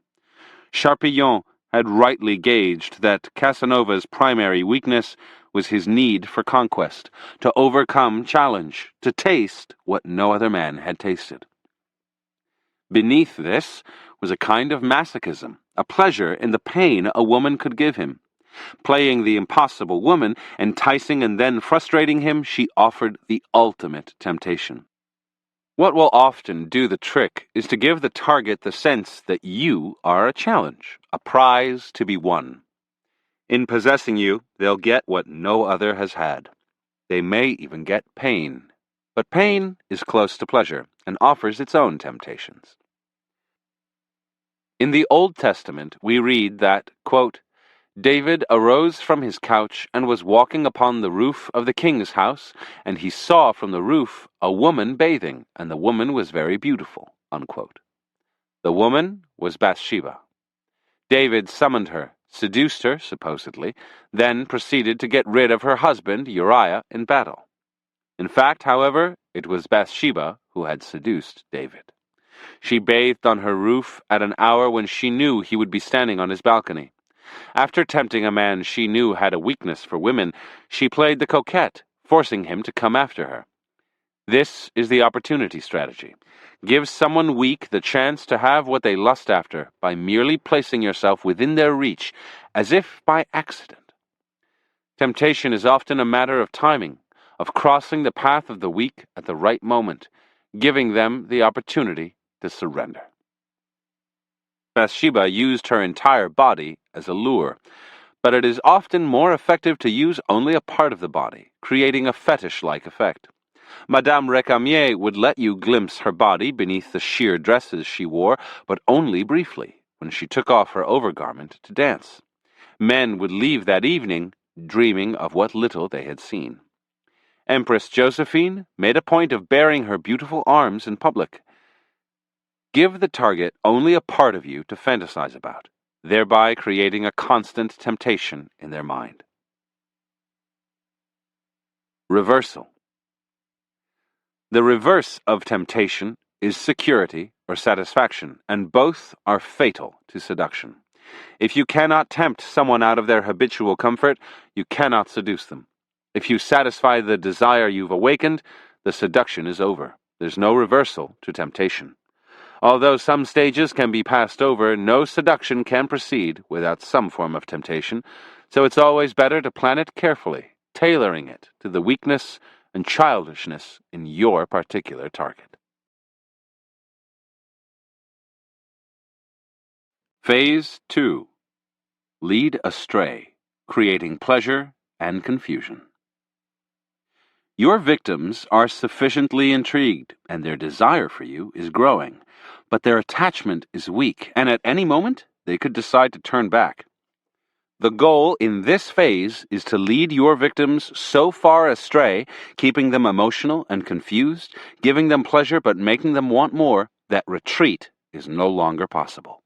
Charpillon had rightly gauged that Casanova's primary weakness was his need for conquest, to overcome challenge, to taste what no other man had tasted. Beneath this was a kind of masochism, a pleasure in the pain a woman could give him. Playing the impossible woman, enticing and then frustrating him, she offered the ultimate temptation. What will often do the trick is to give the target the sense that you are a challenge, a prize to be won. In possessing you, they'll get what no other has had. They may even get pain. But pain is close to pleasure and offers its own temptations. In the Old Testament, we read that, quote, David arose from his couch and was walking upon the roof of the king's house, and he saw from the roof a woman bathing, and the woman was very beautiful, unquote. The woman was Bathsheba. David summoned her, seduced her, supposedly, then proceeded to get rid of her husband, Uriah, in battle. In fact, however, it was Bathsheba who had seduced David. She bathed on her roof at an hour when she knew he would be standing on his balcony. After tempting a man she knew had a weakness for women, she played the coquette, forcing him to come after her. This is the opportunity strategy. Give someone weak the chance to have what they lust after by merely placing yourself within their reach, as if by accident. Temptation is often a matter of timing, of crossing the path of the weak at the right moment, giving them the opportunity to surrender. Bathsheba used her entire body as a lure, but it is often more effective to use only a part of the body, creating a fetish-like effect. Madame Recamier would let you glimpse her body beneath the sheer dresses she wore, but only briefly, when she took off her overgarment to dance. Men would leave that evening dreaming of what little they had seen. Empress Josephine made a point of baring her beautiful arms in public. Give the target only a part of you to fantasize about, thereby creating a constant temptation in their mind. Reversal. The reverse of temptation is security or satisfaction, and both are fatal to seduction. If you cannot tempt someone out of their habitual comfort, you cannot seduce them. If you satisfy the desire you've awakened, the seduction is over. There's no reversal to temptation. Although some stages can be passed over, no seduction can proceed without some form of temptation, so it's always better to plan it carefully tailoring it to the weakness and childishness in your particular target. Phase 2. Lead astray, creating pleasure and confusion. Your victims are sufficiently intrigued, and their desire for you is growing, but their attachment is weak, and at any moment they could decide to turn back. The goal in this phase is to lead your victims so far astray, keeping them emotional and confused, giving them pleasure but making them want more, that retreat is no longer possible.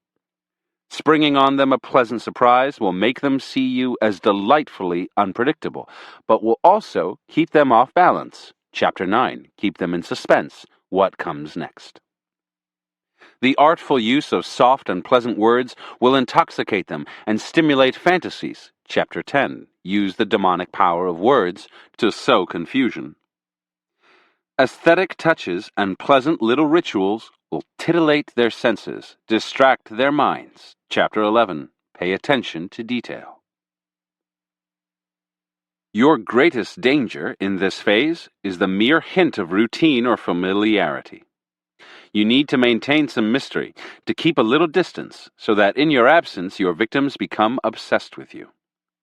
Springing on them a pleasant surprise will make them see you as delightfully unpredictable, but will also keep them off balance. Chapter 9. Keep them in suspense. What comes next? The artful use of soft and pleasant words will intoxicate them and stimulate fantasies. Chapter 10. Use the demonic power of words to sow confusion. Aesthetic touches and pleasant little rituals will titillate their senses, distract their minds. Chapter 11. Pay attention to detail. Your greatest danger in this phase is the mere hint of routine or familiarity. You need to maintain some mystery, to keep a little distance, so that in your absence your victims become obsessed with you.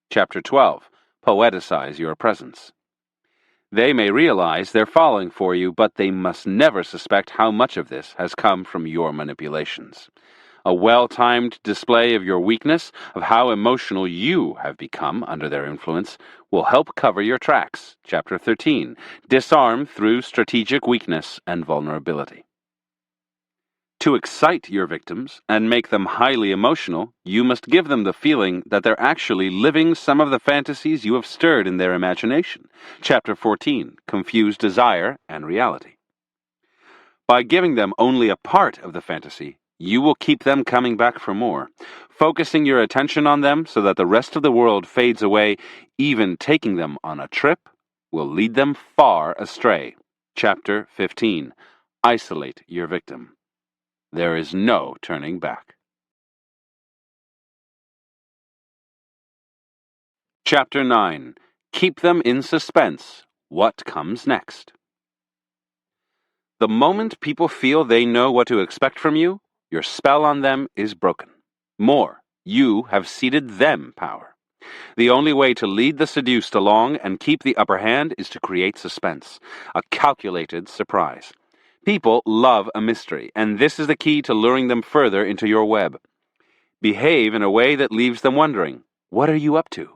Chapter 12. Poeticize your presence. They may realize they're falling for you, but they must never suspect how much of this has come from your manipulations. A well-timed display of your weakness, of how emotional you have become under their influence, will help cover your tracks. Chapter 13. Disarm through strategic weakness and vulnerability. To excite your victims and make them highly emotional, you must give them the feeling that they're actually living some of the fantasies you have stirred in their imagination. Chapter 14. Confuse desire and reality. By giving them only a part of the fantasy, you will keep them coming back for more. Focusing your attention on them so that the rest of the world fades away, even taking them on a trip, will lead them far astray. Chapter 15. Isolate your victim. There is no turning back. Chapter 9. Keep them in suspense. What comes next? The moment people feel they know what to expect from you, your spell on them is broken. More, you have ceded them power. The only way to lead the seduced along and keep the upper hand is to create suspense, a calculated surprise. People love a mystery, and this is the key to luring them further into your web. Behave in a way that leaves them wondering, what are you up to?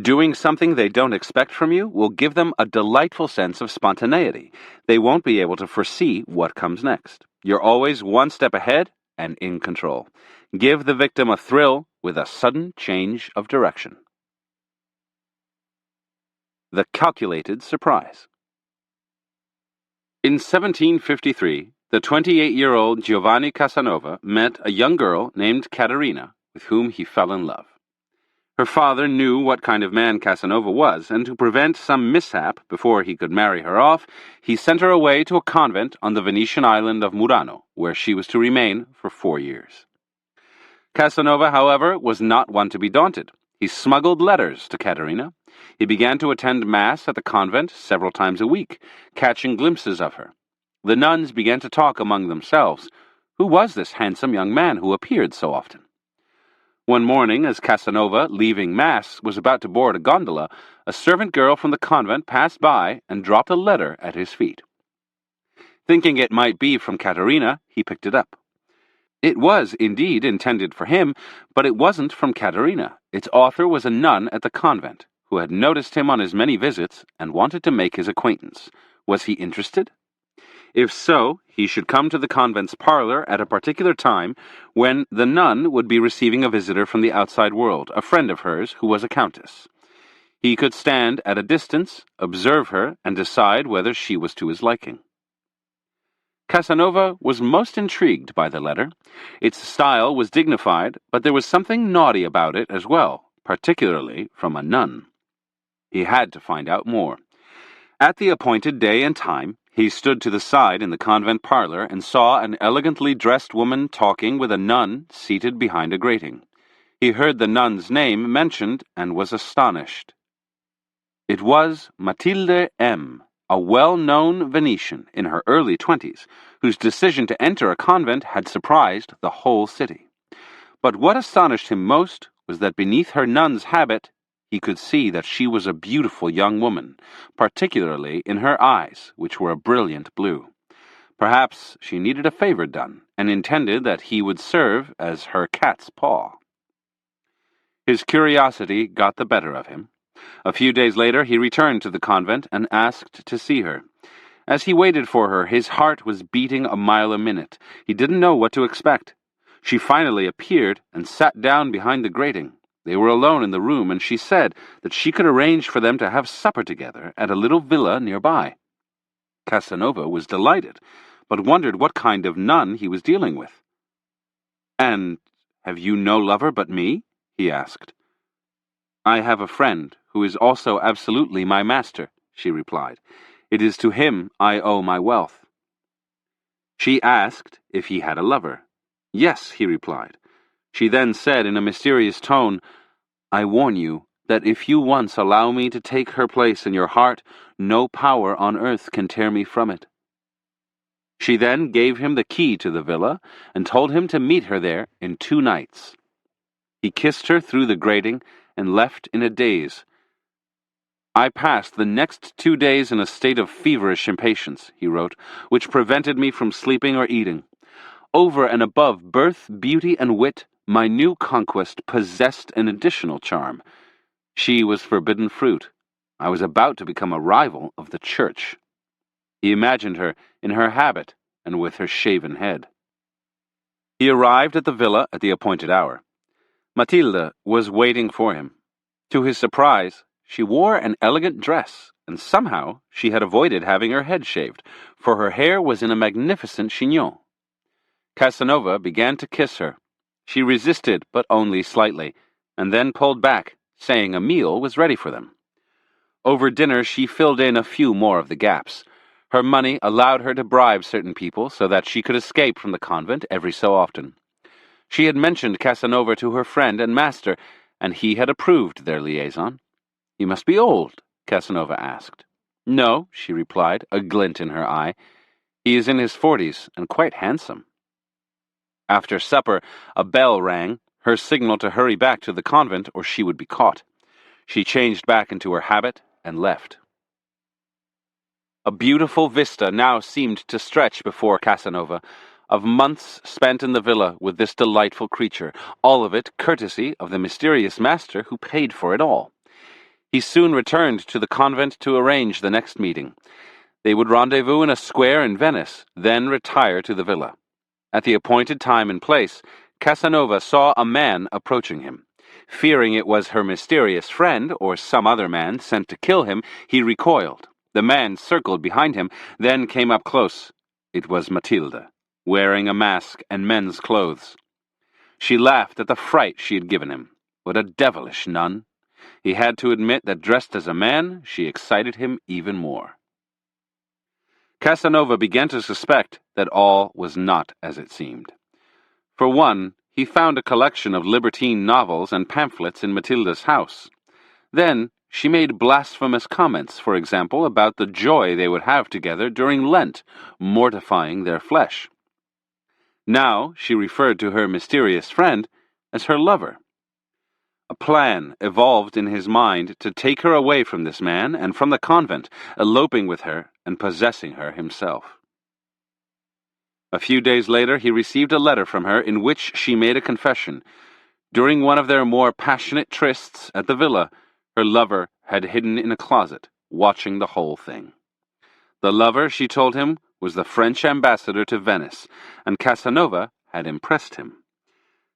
Doing something they don't expect from you will give them a delightful sense of spontaneity. They won't be able to foresee what comes next. You're always one step ahead and in control. Give the victim a thrill with a sudden change of direction. The calculated surprise. In 1753, the 28-year-old Giovanni Casanova met a young girl named Caterina, with whom he fell in love. Her father knew what kind of man Casanova was, and to prevent some mishap before he could marry her off, he sent her away to a convent on the Venetian island of Murano, where she was to remain for 4 years. Casanova, however, was not one to be daunted. He smuggled letters to Caterina. He began to attend Mass at the convent several times a week, catching glimpses of her. The nuns began to talk among themselves. Who was this handsome young man who appeared so often? One morning, as Casanova, leaving Mass, was about to board a gondola, a servant girl from the convent passed by and dropped a letter at his feet. Thinking it might be from Caterina, he picked it up. It was indeed intended for him, but it wasn't from Caterina. Its author was a nun at the convent, who had noticed him on his many visits and wanted to make his acquaintance. Was he interested? If so, he should come to the convent's parlor at a particular time when the nun would be receiving a visitor from the outside world, a friend of hers who was a countess. He could stand at a distance, observe her, and decide whether she was to his liking. Casanova was most intrigued by the letter. Its style was dignified, but there was something naughty about it as well, particularly from a nun. He had to find out more. At the appointed day and time, he stood to the side in the convent parlor and saw an elegantly dressed woman talking with a nun seated behind a grating. He heard the nun's name mentioned and was astonished. It was Mathilde M., a well-known Venetian in her early 20s, whose decision to enter a convent had surprised the whole city. But what astonished him most was that beneath her nun's habit, he could see that she was a beautiful young woman, particularly in her eyes, which were a brilliant blue. Perhaps she needed a favor done, and intended that he would serve as her cat's paw. His curiosity got the better of him. A few days later, he returned to the convent and asked to see her. As he waited for her, his heart was beating a mile a minute. He didn't know what to expect. She finally appeared and sat down behind the grating. They were alone in the room, and she said that she could arrange for them to have supper together at a little villa nearby. Casanova was delighted, but wondered what kind of nun he was dealing with. "And have you no lover but me?" he asked. "I have a friend who is also absolutely my master," she replied. "It is to him I owe my wealth." She asked if he had a lover. "Yes," he replied. She then said in a mysterious tone, "I warn you that if you once allow me to take her place in your heart, no power on earth can tear me from it." She then gave him the key to the villa and told him to meet her there in 2 nights. He kissed her through the grating and left in a daze. "I passed the next 2 days in a state of feverish impatience," he wrote, "which prevented me from sleeping or eating. Over and above birth, beauty, and wit, my new conquest possessed an additional charm. She was forbidden fruit. I was about to become a rival of the church." He imagined her in her habit and with her shaven head. He arrived at the villa at the appointed hour. Mathilde was waiting for him. To his surprise, she wore an elegant dress, and somehow she had avoided having her head shaved, for her hair was in a magnificent chignon. Casanova began to kiss her. She resisted, but only slightly, and then pulled back, saying a meal was ready for them. Over dinner, she filled in a few more of the gaps. Her money allowed her to bribe certain people so that she could escape from the convent every so often. She had mentioned Casanova to her friend and master, and he had approved their liaison. "He must be old?" Casanova asked. "No," she replied, a glint in her eye. "He is in his 40s and quite handsome." After supper, a bell rang, her signal to hurry back to the convent or she would be caught. She changed back into her habit and left. A beautiful vista now seemed to stretch before Casanova, of months spent in the villa with this delightful creature, all of it courtesy of the mysterious master who paid for it all. He soon returned to the convent to arrange the next meeting. They would rendezvous in a square in Venice, then retire to the villa. At the appointed time and place, Casanova saw a man approaching him. Fearing it was her mysterious friend or some other man sent to kill him, he recoiled. The man circled behind him, then came up close. It was Mathilde, wearing a mask and men's clothes. She laughed at the fright she had given him. What a devilish nun! He had to admit that dressed as a man, she excited him even more. Casanova began to suspect that all was not as it seemed. For one, he found a collection of libertine novels and pamphlets in Mathilde's house. Then she made blasphemous comments, for example, about the joy they would have together during Lent, mortifying their flesh. Now she referred to her mysterious friend as her lover. A plan evolved in his mind to take her away from this man and from the convent, eloping with her and possessing her himself. A few days later, he received a letter from her in which she made a confession. During one of their more passionate trysts at the villa, her lover had hidden in a closet, watching the whole thing. The lover, she told him, was the French ambassador to Venice, and Casanova had impressed him.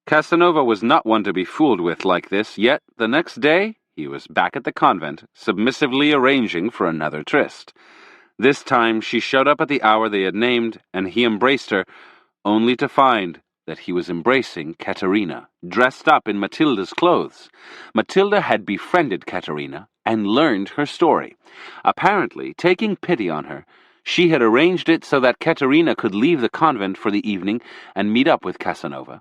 Casanova was not one to be fooled with like this, yet the next day he was back at the convent, submissively arranging for another tryst. This time she showed up at the hour they had named, and he embraced her, only to find that he was embracing Caterina, dressed up in Mathilde's clothes. Mathilde had befriended Caterina and learned her story. Apparently, taking pity on her, she had arranged it so that Caterina could leave the convent for the evening and meet up with Casanova.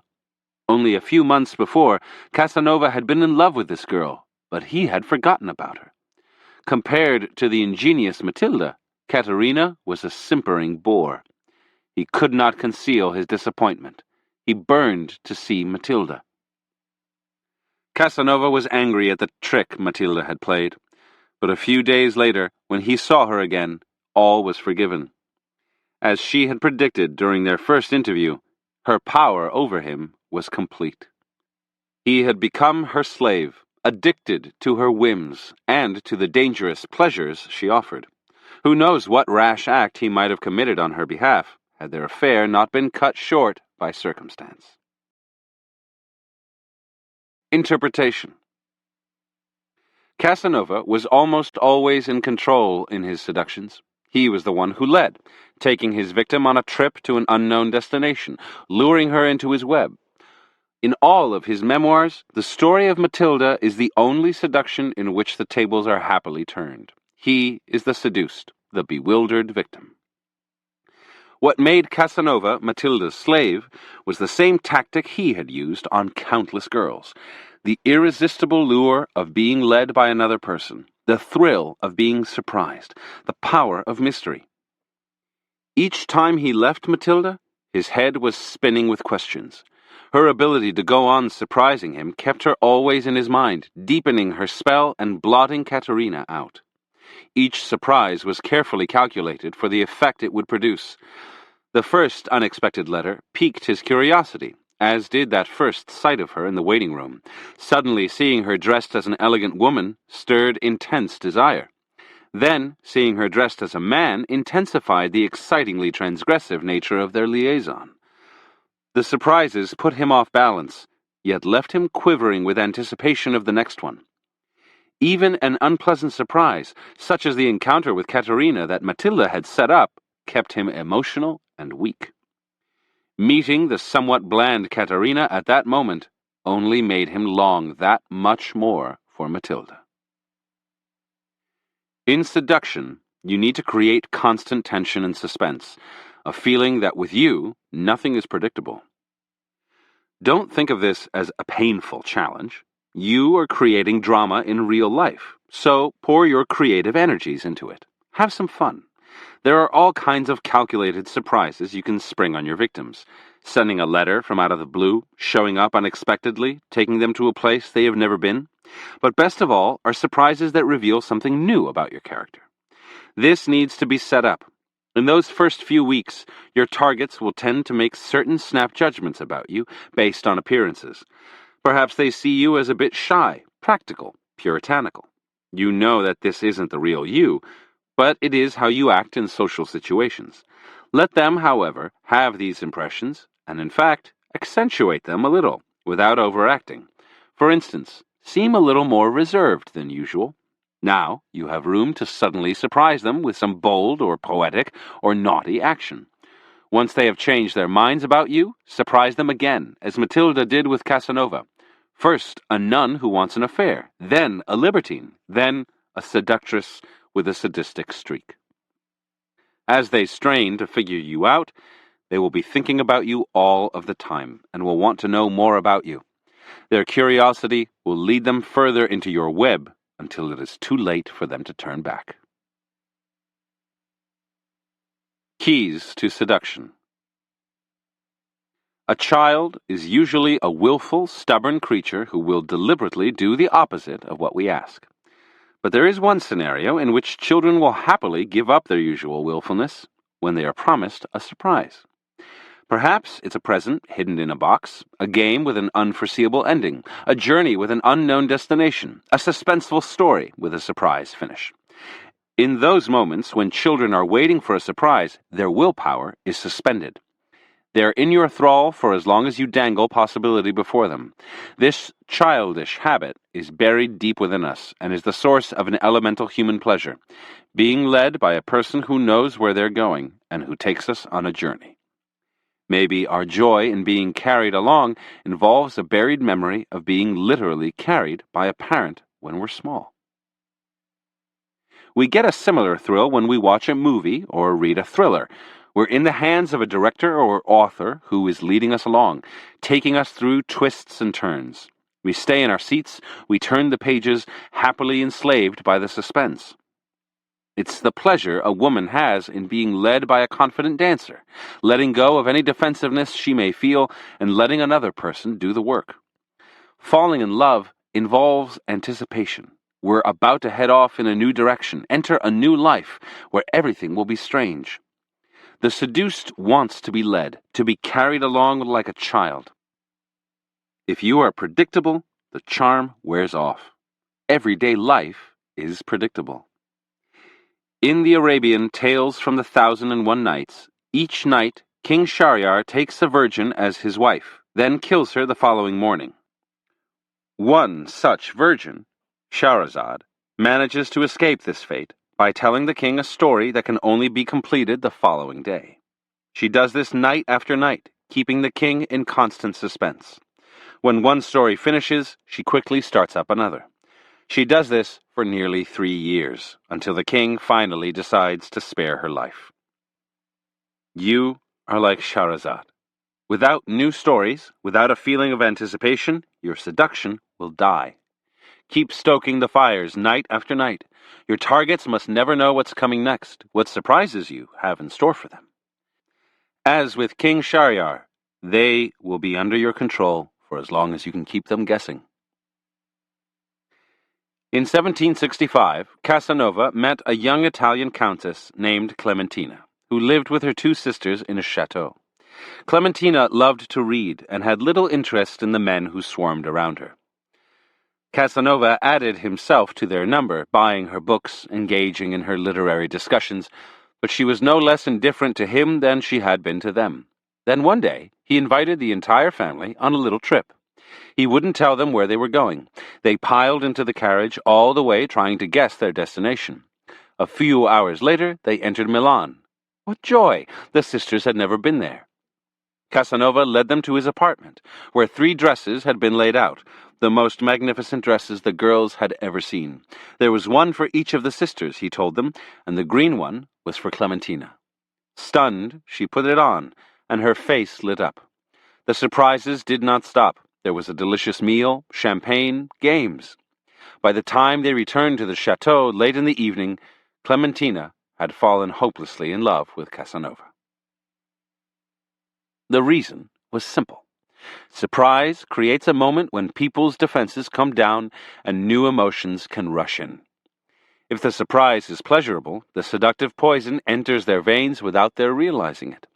Only a few months before, Casanova had been in love with this girl, but he had forgotten about her. Compared to the ingenious Matilda, Caterina was a simpering bore. He could not conceal his disappointment. He burned to see Matilda. Casanova was angry at the trick Matilda had played, but a few days later, when he saw her again, all was forgiven. As she had predicted during their first interview, her power over him was complete. He had become her slave, addicted to her whims and to the dangerous pleasures she offered. Who knows what rash act he might have committed on her behalf, had their affair not been cut short by circumstance. Interpretation. Casanova was almost always in control in his seductions. He was the one who led, taking his victim on a trip to an unknown destination, luring her into his web. In all of his memoirs, the story of Matilda is the only seduction in which the tables are happily turned. He is the seduced, the bewildered victim. What made Casanova Matilda's slave was the same tactic he had used on countless girls: the irresistible lure of being led by another person, the thrill of being surprised, the power of mystery. Each time he left Matilda, his head was spinning with questions. Her ability to go on surprising him kept her always in his mind, deepening her spell and blotting Caterina out. Each surprise was carefully calculated for the effect it would produce. The first unexpected letter piqued his curiosity, as did that first sight of her in the waiting room. Suddenly seeing her dressed as an elegant woman stirred intense desire. Then, seeing her dressed as a man intensified the excitingly transgressive nature of their liaison. The surprises put him off balance, yet left him quivering with anticipation of the next one. Even an unpleasant surprise, such as the encounter with Caterina that Matilda had set up, kept him emotional and weak. Meeting the somewhat bland Caterina at that moment only made him long that much more for Matilda. In seduction, you need to create constant tension and suspense, a feeling that with you, nothing is predictable. Don't think of this as a painful challenge. You are creating drama in real life, so pour your creative energies into it. Have some fun. There are all kinds of calculated surprises you can spring on your victims. Sending a letter from out of the blue, showing up unexpectedly, taking them to a place they have never been. But best of all are surprises that reveal something new about your character. This needs to be set up. In those first few weeks, your targets will tend to make certain snap judgments about you based on appearances. Perhaps they see you as a bit shy, practical, puritanical. You know that this isn't the real you, but it is how you act in social situations. Let them, however, have these impressions, and in fact, accentuate them a little, without overacting. For instance, seem a little more reserved than usual. Now you have room to suddenly surprise them with some bold or poetic or naughty action. Once they have changed their minds about you, surprise them again, as Matilda did with Casanova. First, a nun who wants an affair, then a libertine, then a seductress with a sadistic streak. As they strain to figure you out, they will be thinking about you all of the time and will want to know more about you. Their curiosity will lead them further into your web until it is too late for them to turn back. Keys to seduction. A child is usually a willful, stubborn creature who will deliberately do the opposite of what we ask. But there is one scenario in which children will happily give up their usual willfulness when they are promised a surprise. Perhaps it's a present hidden in a box, a game with an unforeseeable ending, a journey with an unknown destination, a suspenseful story with a surprise finish. In those moments when children are waiting for a surprise, their willpower is suspended. They're in your thrall for as long as you dangle possibility before them. This childish habit is buried deep within us and is the source of an elemental human pleasure, being led by a person who knows where they're going and who takes us on a journey. Maybe our joy in being carried along involves a buried memory of being literally carried by a parent when we're small. We get a similar thrill when we watch a movie or read a thriller. We're in the hands of a director or author who is leading us along, taking us through twists and turns. We stay in our seats, we turn the pages, happily enslaved by the suspense. It's the pleasure a woman has in being led by a confident dancer, letting go of any defensiveness she may feel and letting another person do the work. Falling in love involves anticipation. We're about to head off in a new direction, enter a new life where everything will be strange. The seduced wants to be led, to be carried along like a child. If you are predictable, the charm wears off. Everyday life is predictable. In the Arabian Tales from the 1001 Nights, each night King Shahryar takes a virgin as his wife, then kills her the following morning. One such virgin, Shahrazad, manages to escape this fate by telling the king a story that can only be completed the following day. She does this night after night, keeping the king in constant suspense. When one story finishes, she quickly starts up another. She does this for nearly 3 years, until the king finally decides to spare her life. You are like Shahrazad. Without new stories, without a feeling of anticipation, your seduction will die. Keep stoking the fires night after night. Your targets must never know what's coming next, what surprises you have in store for them. As with King Shahryar, they will be under your control for as long as you can keep them guessing. In 1765, Casanova met a young Italian countess named Clementina, who lived with her 2 sisters in a chateau. Clementina loved to read and had little interest in the men who swarmed around her. Casanova added himself to their number, buying her books, engaging in her literary discussions, but she was no less indifferent to him than she had been to them. Then one day, he invited the entire family on a little trip. He wouldn't tell them where they were going. They piled into the carriage all the way trying to guess their destination. A few hours later, they entered Milan. What joy! The sisters had never been there. Casanova led them to his apartment, where 3 dresses had been laid out, the most magnificent dresses the girls had ever seen. There was one for each of the sisters, he told them, and the green one was for Clementina. Stunned, she put it on, and her face lit up. The surprises did not stop. There was a delicious meal, champagne, games. By the time they returned to the chateau late in the evening, Clementina had fallen hopelessly in love with Casanova. The reason was simple. Surprise creates a moment when people's defenses come down and new emotions can rush in. If the surprise is pleasurable, the seductive poison enters their veins without their realizing it.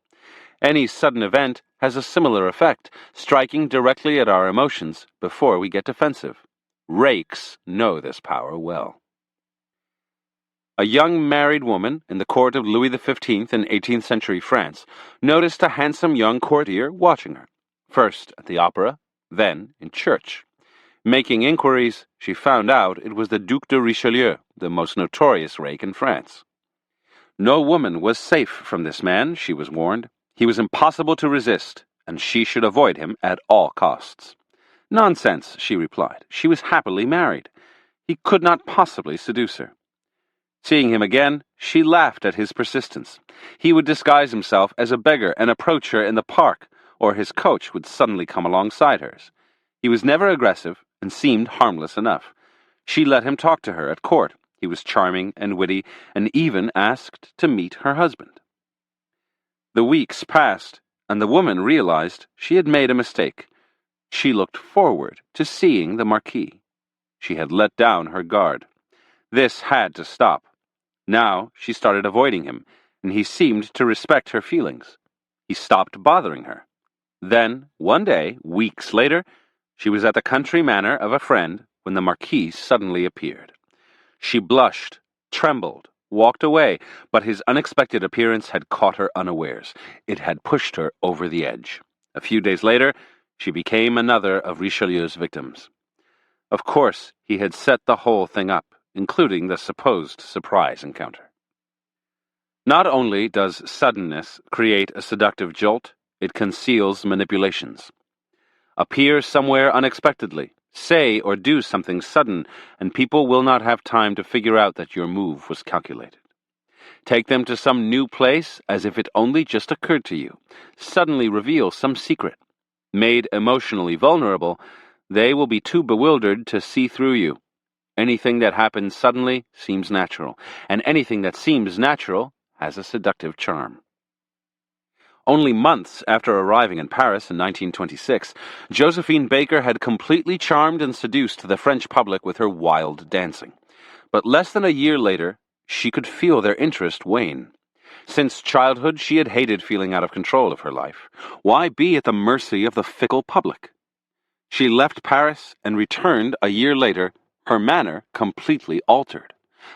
Any sudden event has a similar effect, striking directly at our emotions before we get defensive. Rakes know this power well. A young married woman in the court of Louis XV in 18th century France noticed a handsome young courtier watching her, first at the opera, then in church. Making inquiries, she found out it was the Duc de Richelieu, the most notorious rake in France. No woman was safe from this man, she was warned. He was impossible to resist, and she should avoid him at all costs. Nonsense, she replied. She was happily married. He could not possibly seduce her. Seeing him again, she laughed at his persistence. He would disguise himself as a beggar and approach her in the park, or his coach would suddenly come alongside hers. He was never aggressive and seemed harmless enough. She let him talk to her at court. He was charming and witty, and even asked to meet her husband. The weeks passed, and the woman realized she had made a mistake. She looked forward to seeing the Marquis. She had let down her guard. This had to stop. Now she started avoiding him, and he seemed to respect her feelings. He stopped bothering her. Then, one day, weeks later, she was at the country manor of a friend when the Marquis suddenly appeared. She blushed, trembled, walked away, but his unexpected appearance had caught her unawares. It had pushed her over the edge. A few days later, she became another of Richelieu's victims. Of course, he had set the whole thing up, including the supposed surprise encounter. Not only does suddenness create a seductive jolt, it conceals manipulations. Appear somewhere unexpectedly, say or do something sudden, and people will not have time to figure out that your move was calculated. Take them to some new place as if it only just occurred to you. Suddenly reveal some secret. Made emotionally vulnerable, They will be too bewildered to see through you. Anything that happens suddenly seems natural, and anything that seems natural has a seductive charm. Only months after arriving in Paris in 1926, Josephine Baker had completely charmed and seduced the French public with her wild dancing. But less than a year later, she could feel their interest wane. Since childhood, she had hated feeling out of control of her life. Why be at the mercy of the fickle public? She left Paris and returned a year later, her manner completely altered.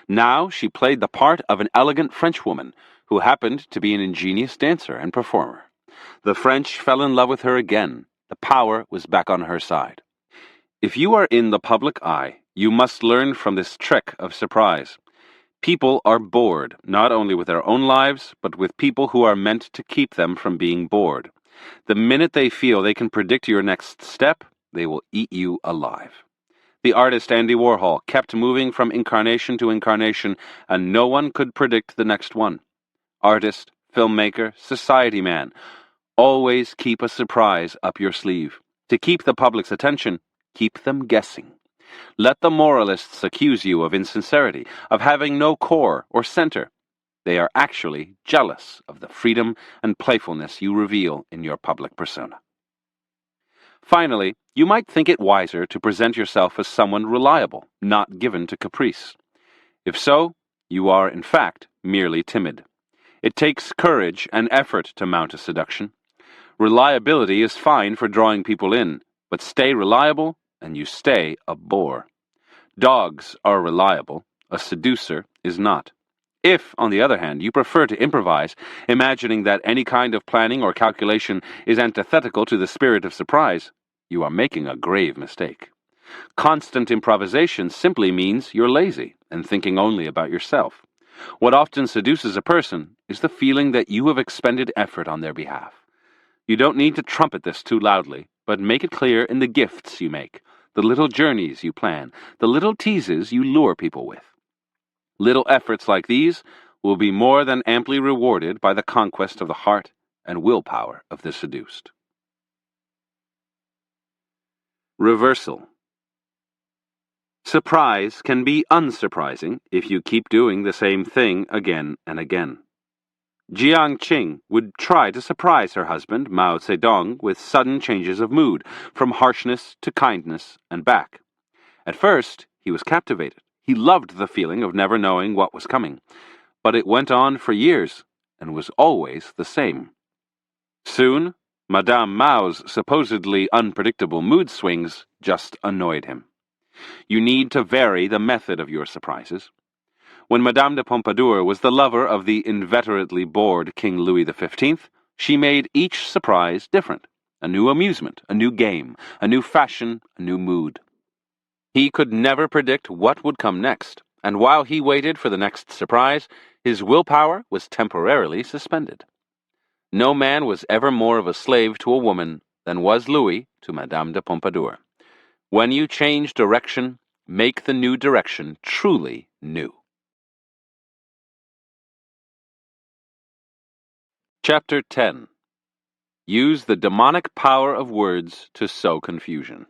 Now she played the part of an elegant Frenchwoman who happened to be an ingenious dancer and performer. The French fell in love with her again. The power was back on her side. If you are in the public eye, you must learn from this trick of surprise. People are bored, not only with their own lives, but with people who are meant to keep them from being bored. The minute they feel they can predict your next step, they will eat you alive. The artist Andy Warhol kept moving from incarnation to incarnation, and no one could predict the next one. Artist, filmmaker, society man, always keep a surprise up your sleeve. To keep the public's attention, keep them guessing. Let the moralists accuse you of insincerity, of having no core or center. They are actually jealous of the freedom and playfulness you reveal in your public persona. Finally, you might think it wiser to present yourself as someone reliable, not given to caprice. If so, you are, in fact, merely timid. It takes courage and effort to mount a seduction. Reliability is fine for drawing people in, but stay reliable and you stay a bore. Dogs are reliable, a seducer is not. If, on the other hand, you prefer to improvise, imagining that any kind of planning or calculation is antithetical to the spirit of surprise, you are making a grave mistake. Constant improvisation simply means you're lazy and thinking only about yourself. What often seduces a person is the feeling that you have expended effort on their behalf. You don't need to trumpet this too loudly, but make it clear in the gifts you make, the little journeys you plan, the little teases you lure people with. Little efforts like these will be more than amply rewarded by the conquest of the heart and willpower of the seduced. Reversal. Surprise can be unsurprising if you keep doing the same thing again and again. Jiang Qing would try to surprise her husband, Mao Zedong, with sudden changes of mood, from harshness to kindness and back. At first, he was captivated. He loved the feeling of never knowing what was coming, but it went on for years and was always the same. Soon, Madame Mao's supposedly unpredictable mood swings just annoyed him. You need to vary the method of your surprises. When Madame de Pompadour was the lover of the inveterately bored King Louis XV, she made each surprise different. A new amusement, a new game, a new fashion, a new mood. He could never predict what would come next, and while he waited for the next surprise, his willpower was temporarily suspended. No man was ever more of a slave to a woman than was Louis to Madame de Pompadour. When you change direction, make the new direction truly new. Chapter 10. Use the demonic power of words to sow confusion.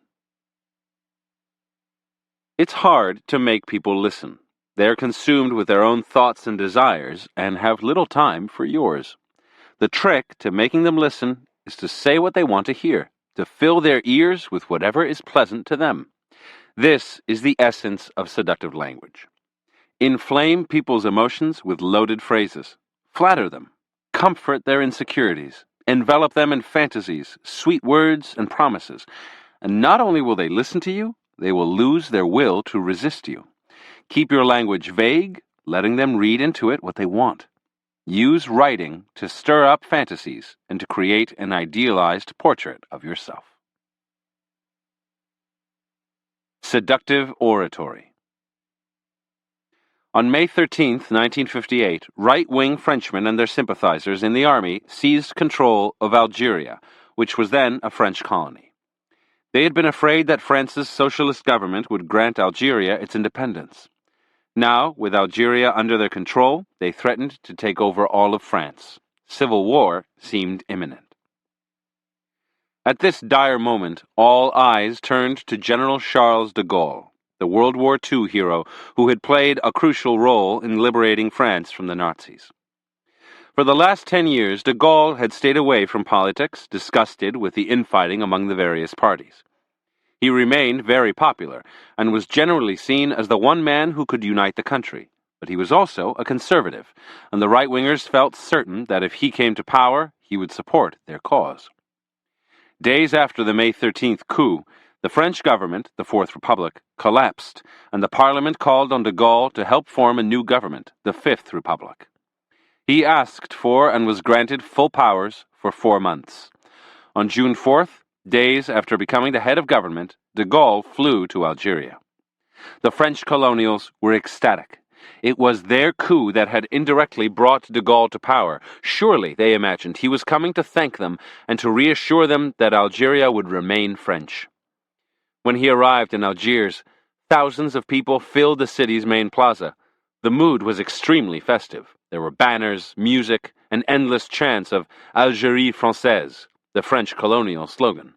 It's hard to make people listen. They're consumed with their own thoughts and desires and have little time for yours. The trick to making them listen is to say what they want to hear, to fill their ears with whatever is pleasant to them. This is the essence of seductive language. Inflame people's emotions with loaded phrases. Flatter them. Comfort their insecurities. Envelop them in fantasies, sweet words, and promises. And not only will they listen to you, they will lose their will to resist you. Keep your language vague, letting them read into it what they want. Use writing to stir up fantasies and to create an idealized portrait of yourself. Seductive oratory. On May 13, 1958, right-wing Frenchmen and their sympathizers in the army seized control of Algeria, which was then a French colony. They had been afraid that France's socialist government would grant Algeria its independence. Now, with Algeria under their control, they threatened to take over all of France. Civil war seemed imminent. At this dire moment, all eyes turned to General Charles de Gaulle, the World War II hero who had played a crucial role in liberating France from the Nazis. For the last 10 years, de Gaulle had stayed away from politics, disgusted with the infighting among the various parties. He remained very popular and was generally seen as the one man who could unite the country. But he was also a conservative, and the right-wingers felt certain that if he came to power, he would support their cause. Days after the May 13th coup, the French government, the Fourth Republic, collapsed, and the Parliament called on de Gaulle to help form a new government, the Fifth Republic. He asked for and was granted full powers for 4 months. On June 4th, days after becoming the head of government, de Gaulle flew to Algeria. The French colonials were ecstatic. It was their coup that had indirectly brought de Gaulle to power. Surely, they imagined, he was coming to thank them and to reassure them that Algeria would remain French. When he arrived in Algiers, thousands of people filled the city's main plaza. The mood was extremely festive. There were banners, music, and endless chants of Algérie française, the French colonial slogan.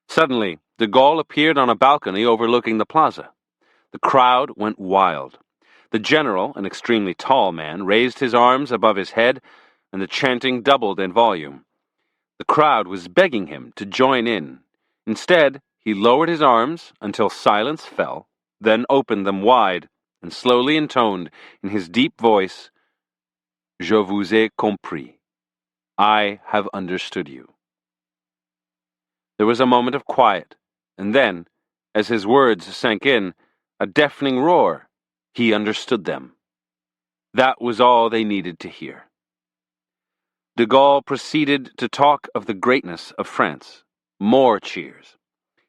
Suddenly, de Gaulle appeared on a balcony overlooking the plaza. The crowd went wild. The general, an extremely tall man, raised his arms above his head, and the chanting doubled in volume. The crowd was begging him to join in. Instead, he lowered his arms until silence fell, then opened them wide, and slowly intoned in his deep voice, "Je vous ai compris. I have understood you." There was a moment of quiet, and then, as his words sank in, a deafening roar. He understood them. That was all they needed to hear. De Gaulle proceeded to talk of the greatness of France. More cheers.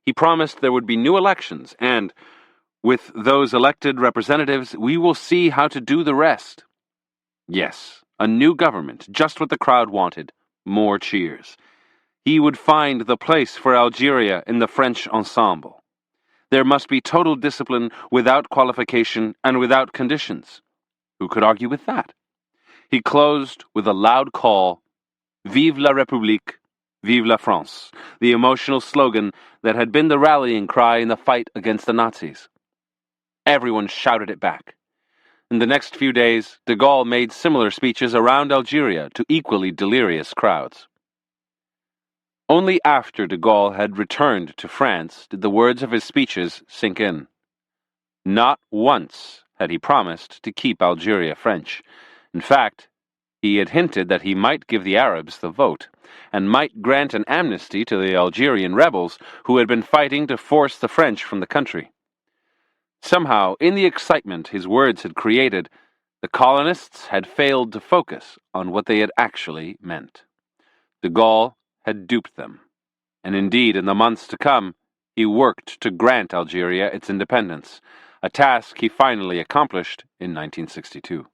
He promised there would be new elections, and, with those elected representatives, we will see how to do the rest. Yes, a new government, just what the crowd wanted. More cheers. He would find the place for Algeria in the French ensemble. There must be total discipline without qualification and without conditions. Who could argue with that? He closed with a loud call, "Vive la République, vive la France," the emotional slogan that had been the rallying cry in the fight against the Nazis. Everyone shouted it back. In the next few days, de Gaulle made similar speeches around Algeria to equally delirious crowds. Only after de Gaulle had returned to France did the words of his speeches sink in. Not once had he promised to keep Algeria French. In fact, he had hinted that he might give the Arabs the vote, and might grant an amnesty to the Algerian rebels who had been fighting to force the French from the country. Somehow, in the excitement his words had created, the colonists had failed to focus on what they had actually meant. De Gaulle had duped them, and indeed, in the months to come, he worked to grant Algeria its independence, a task he finally accomplished in 1962.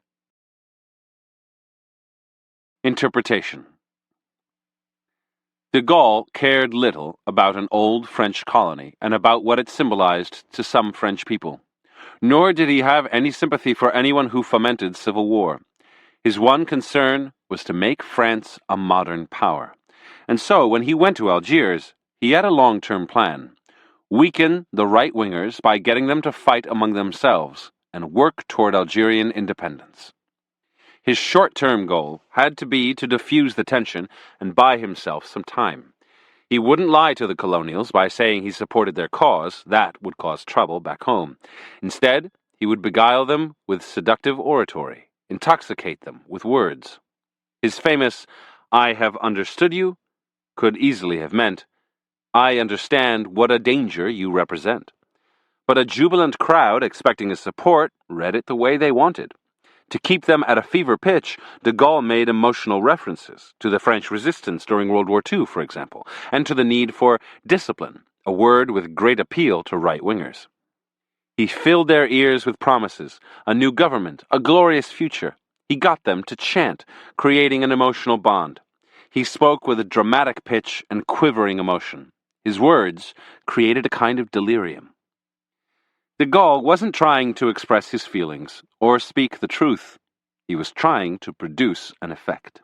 Interpretation. De Gaulle cared little about an old French colony and about what it symbolized to some French people. Nor did he have any sympathy for anyone who fomented civil war. His one concern was to make France a modern power. And so, when he went to Algiers, he had a long-term plan. Weaken the right-wingers by getting them to fight among themselves and work toward Algerian independence. His short-term goal had to be to diffuse the tension and buy himself some time. He wouldn't lie to the colonials by saying he supported their cause. That would cause trouble back home. Instead, he would beguile them with seductive oratory, intoxicate them with words. His famous, "I have understood you," could easily have meant, "I understand what a danger you represent." But a jubilant crowd expecting his support read it the way they wanted. To keep them at a fever pitch, de Gaulle made emotional references to the French resistance during World War II, for example, and to the need for discipline, a word with great appeal to right-wingers. He filled their ears with promises, a new government, a glorious future. He got them to chant, creating an emotional bond. He spoke with a dramatic pitch and quivering emotion. His words created a kind of delirium. De Gaulle wasn't trying to express his feelings or speak the truth. He was trying to produce an effect.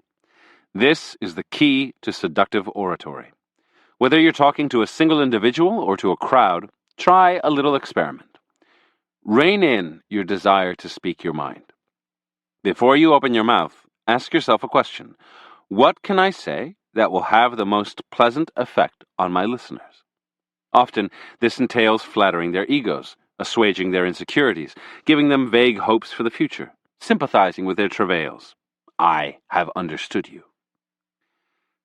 This is the key to seductive oratory. Whether you're talking to a single individual or to a crowd, try a little experiment. Rein in your desire to speak your mind. Before you open your mouth, ask yourself a question. What can I say that will have the most pleasant effect on my listeners? Often, this entails flattering their egos, assuaging their insecurities, giving them vague hopes for the future, sympathizing with their travails. I have understood you.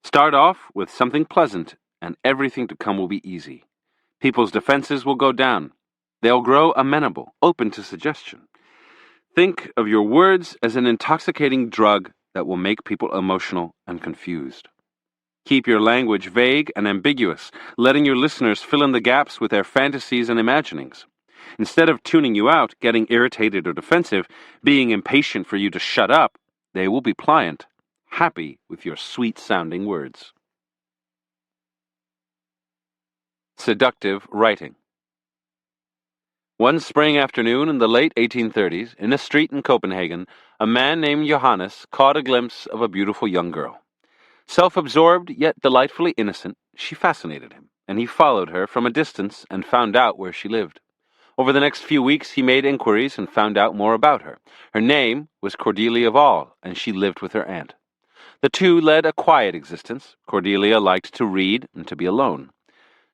Start off with something pleasant, and everything to come will be easy. People's defenses will go down. They'll grow amenable, open to suggestion. Think of your words as an intoxicating drug that will make people emotional and confused. Keep your language vague and ambiguous, letting your listeners fill in the gaps with their fantasies and imaginings. Instead of tuning you out, getting irritated or defensive, being impatient for you to shut up, they will be pliant, happy with your sweet-sounding words. Seductive writing. One spring afternoon in the late 1830s, in a street in Copenhagen, a man named Johannes caught a glimpse of a beautiful young girl. Self-absorbed yet delightfully innocent, she fascinated him, and he followed her from a distance and found out where she lived. Over the next few weeks he made inquiries and found out more about her. Her name was Cordelia Vall, and she lived with her aunt. The two led a quiet existence. Cordelia liked to read and to be alone.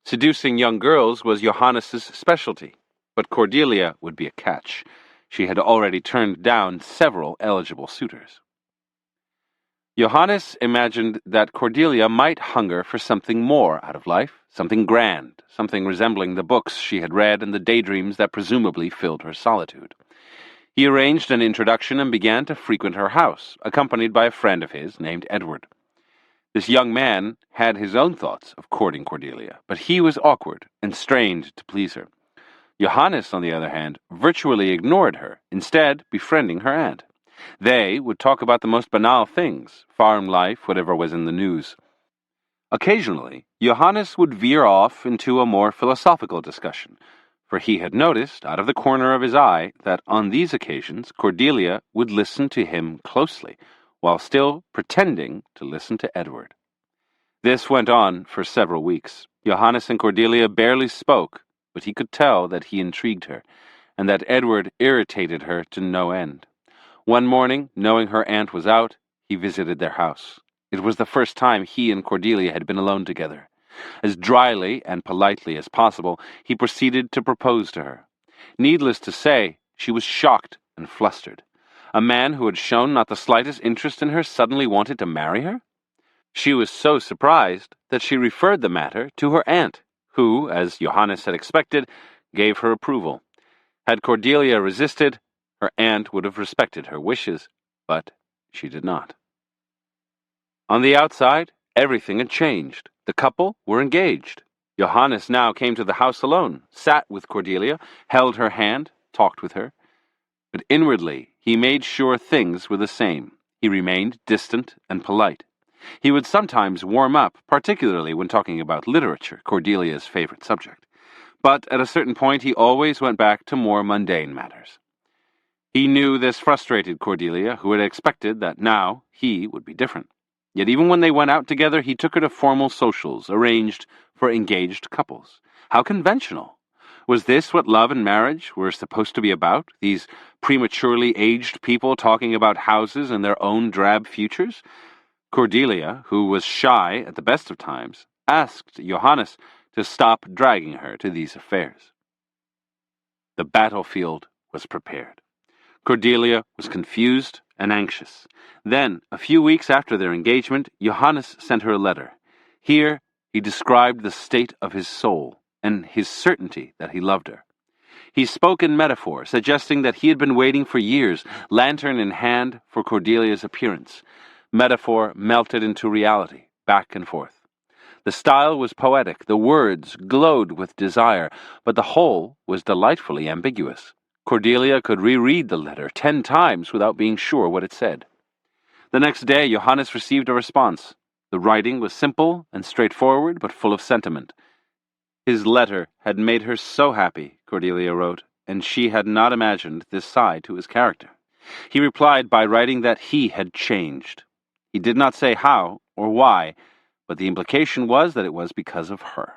Seducing young girls was Johannes's specialty, but Cordelia would be a catch. She had already turned down several eligible suitors. Johannes imagined that Cordelia might hunger for something more out of life, something grand, something resembling the books she had read and the daydreams that presumably filled her solitude. He arranged an introduction and began to frequent her house, accompanied by a friend of his named Edward. This young man had his own thoughts of courting Cordelia, but he was awkward and strained to please her. Johannes, on the other hand, virtually ignored her, instead befriending her aunt. They would talk about the most banal things, farm life, whatever was in the news. Occasionally, Johannes would veer off into a more philosophical discussion, for he had noticed, out of the corner of his eye, that on these occasions Cordelia would listen to him closely, while still pretending to listen to Edward. This went on for several weeks. Johannes and Cordelia barely spoke, but he could tell that he intrigued her, and that Edward irritated her to no end. One morning, knowing her aunt was out, he visited their house. It was the first time he and Cordelia had been alone together. As dryly and politely as possible, he proceeded to propose to her. Needless to say, she was shocked and flustered. A man who had shown not the slightest interest in her suddenly wanted to marry her? She was so surprised that she referred the matter to her aunt, who, as Johannes had expected, gave her approval. Had Cordelia resisted, her aunt would have respected her wishes, but she did not. On the outside, everything had changed. The couple were engaged. Johannes now came to the house alone, sat with Cordelia, held her hand, talked with her. But inwardly, he made sure things were the same. He remained distant and polite. He would sometimes warm up, particularly when talking about literature, Cordelia's favorite subject. But at a certain point, he always went back to more mundane matters. He knew this frustrated Cordelia, who had expected that now he would be different. Yet even when they went out together, he took her to formal socials, arranged for engaged couples. How conventional! Was this what love and marriage were supposed to be about? These prematurely aged people talking about houses and their own drab futures? Cordelia, who was shy at the best of times, asked Johannes to stop dragging her to these affairs. The battlefield was prepared. Cordelia was confused and anxious. Then, a few weeks after their engagement, Johannes sent her a letter. Here, he described the state of his soul and his certainty that he loved her. He spoke in metaphor, suggesting that he had been waiting for years, lantern in hand, for Cordelia's appearance. Metaphor melted into reality, back and forth. The style was poetic, the words glowed with desire, but the whole was delightfully ambiguous. Cordelia could reread the letter 10 times without being sure what it said. The next day, Johannes received a response. The writing was simple and straightforward, but full of sentiment. His letter had made her so happy, Cordelia wrote, and she had not imagined this side to his character. He replied by writing that he had changed. He did not say how or why, but the implication was that it was because of her.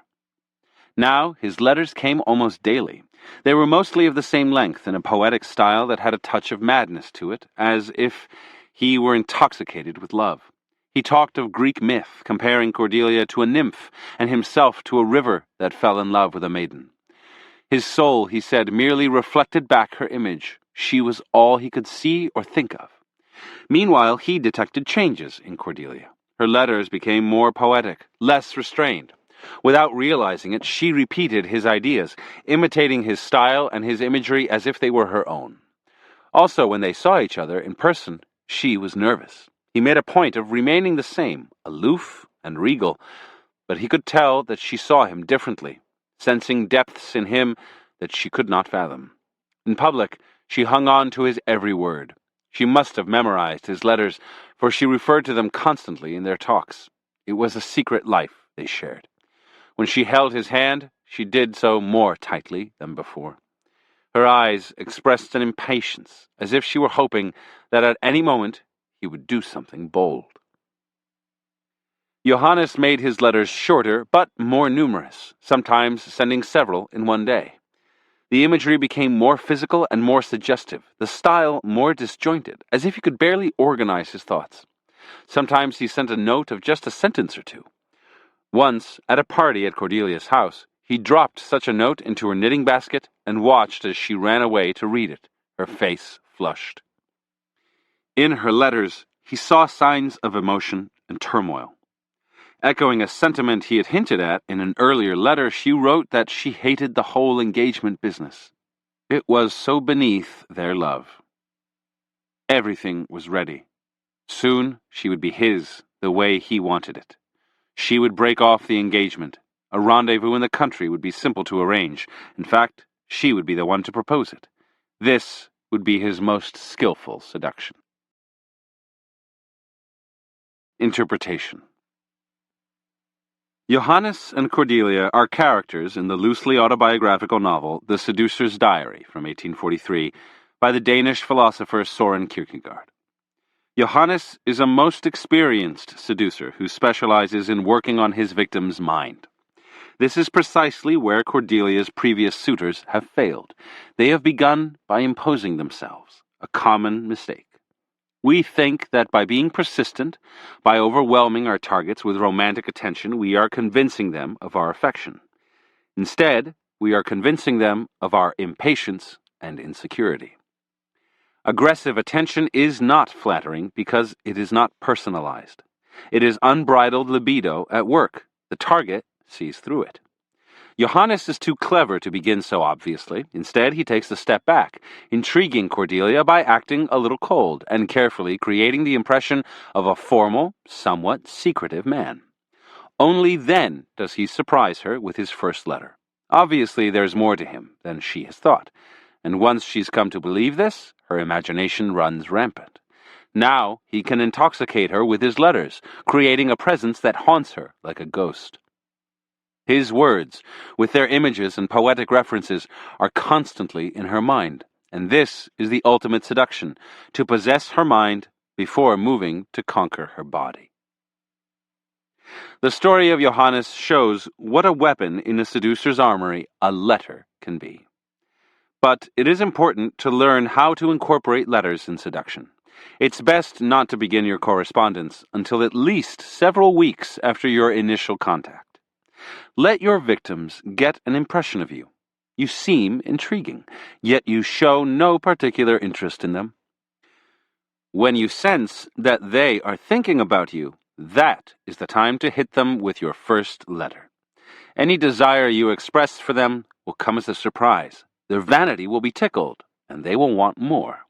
Now, his letters came almost daily. They were mostly of the same length, in a poetic style that had a touch of madness to it, as if he were intoxicated with love. He talked of Greek myth, comparing Cordelia to a nymph, and himself to a river that fell in love with a maiden. His soul, he said, merely reflected back her image. She was all he could see or think of. Meanwhile, he detected changes in Cordelia. Her letters became more poetic, less restrained. Without realizing it, she repeated his ideas, imitating his style and his imagery as if they were her own. Also, when they saw each other in person, she was nervous. He made a point of remaining the same, aloof and regal, but he could tell that she saw him differently, sensing depths in him that she could not fathom. In public, she hung on to his every word. She must have memorized his letters, for she referred to them constantly in their talks. It was a secret life they shared. When she held his hand, she did so more tightly than before. Her eyes expressed an impatience, as if she were hoping that at any moment he would do something bold. Johannes made his letters shorter, but more numerous, sometimes sending several in one day. The imagery became more physical and more suggestive, the style more disjointed, as if he could barely organize his thoughts. Sometimes he sent a note of just a sentence or two. Once, at a party at Cordelia's house, he dropped such a note into her knitting basket and watched as she ran away to read it, her face flushed. In her letters, he saw signs of emotion and turmoil. Echoing a sentiment he had hinted at in an earlier letter, she wrote that she hated the whole engagement business. It was so beneath their love. Everything was ready. Soon she would be his, the way he wanted it. She would break off the engagement. A rendezvous in the country would be simple to arrange. In fact, she would be the one to propose it. This would be his most skillful seduction. Interpretation. Johannes and Cordelia are characters in the loosely autobiographical novel The Seducer's Diary from 1843 by the Danish philosopher Søren Kierkegaard. Johannes is a most experienced seducer who specializes in working on his victim's mind. This is precisely where Cordelia's previous suitors have failed. They have begun by imposing themselves, a common mistake. We think that by being persistent, by overwhelming our targets with romantic attention, we are convincing them of our affection. Instead, we are convincing them of our impatience and insecurity. Aggressive attention is not flattering because it is not personalized. It is unbridled libido at work. The target sees through it. Johannes is too clever to begin so obviously. Instead, he takes a step back, intriguing Cordelia by acting a little cold and carefully creating the impression of a formal, somewhat secretive man. Only then does he surprise her with his first letter. Obviously, there's more to him than she has thought, and once she's come to believe this, her imagination runs rampant. Now he can intoxicate her with his letters, creating a presence that haunts her like a ghost. His words, with their images and poetic references, are constantly in her mind, and this is the ultimate seduction, to possess her mind before moving to conquer her body. The story of Johannes shows what a weapon in a seducer's armory a letter can be. But it is important to learn how to incorporate letters in seduction. It's best not to begin your correspondence until at least several weeks after your initial contact. Let your victims get an impression of you. You seem intriguing, yet you show no particular interest in them. When you sense that they are thinking about you, that is the time to hit them with your first letter. Any desire you express for them will come as a surprise. Their vanity will be tickled, and they will want more.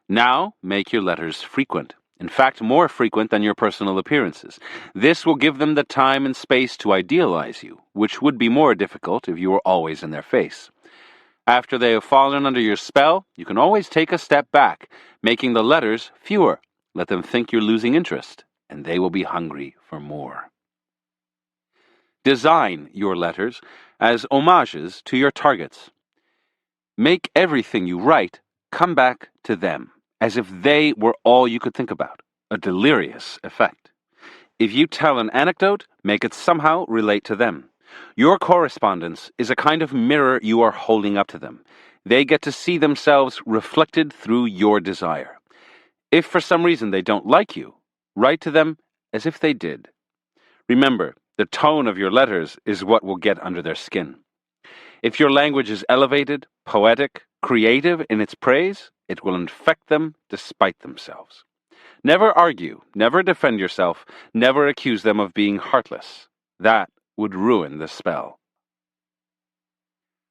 Now, make your letters frequent. In fact, more frequent than your personal appearances. This will give them the time and space to idealize you, which would be more difficult if you were always in their face. After they have fallen under your spell, you can always take a step back, making the letters fewer. Let them think you're losing interest, and they will be hungry for more. Design your letters as homages to your targets. Make everything you write come back to them, as if they were all you could think about, a delirious effect. If you tell an anecdote, make it somehow relate to them. Your correspondence is a kind of mirror you are holding up to them. They get to see themselves reflected through your desire. If for some reason they don't like you, write to them as if they did. Remember, the tone of your letters is what will get under their skin. If your language is elevated, poetic, creative in its praise, it will infect them despite themselves. Never argue, never defend yourself, never accuse them of being heartless. That would ruin the spell.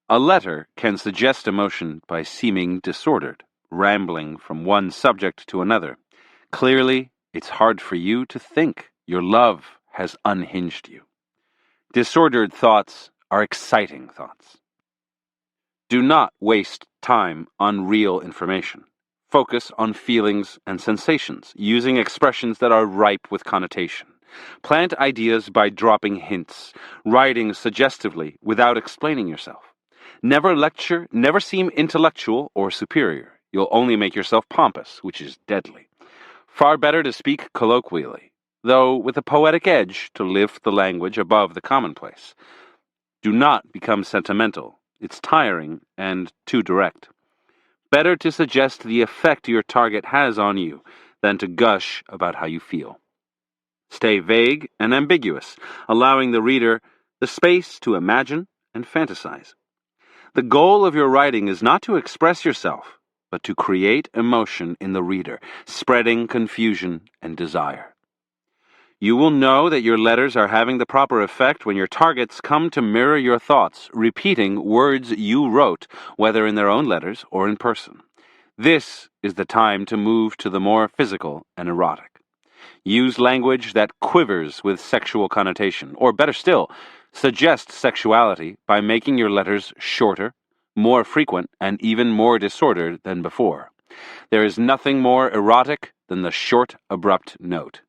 A letter can suggest emotion by seeming disordered, rambling from one subject to another. Clearly, it's hard for you to think. Your love has unhinged you. Disordered thoughts are exciting thoughts. Do not waste time on real information. Focus on feelings and sensations, using expressions that are ripe with connotation. Plant ideas by dropping hints, writing suggestively without explaining yourself. Never lecture, never seem intellectual or superior. You'll only make yourself pompous, which is deadly. Far better to speak colloquially, though with a poetic edge to lift the language above the commonplace. Do not become sentimental. It's tiring and too direct. Better to suggest the effect your target has on you than to gush about how you feel. Stay vague and ambiguous, allowing the reader the space to imagine and fantasize. The goal of your writing is not to express yourself, but to create emotion in the reader, spreading confusion and desire. You will know that your letters are having the proper effect when your targets come to mirror your thoughts, repeating words you wrote, whether in their own letters or in person. This is the time to move to the more physical and erotic. Use language that quivers with sexual connotation, or better still, suggest sexuality by making your letters shorter, more frequent, and even more disordered than before. There is nothing more erotic than the short, abrupt note.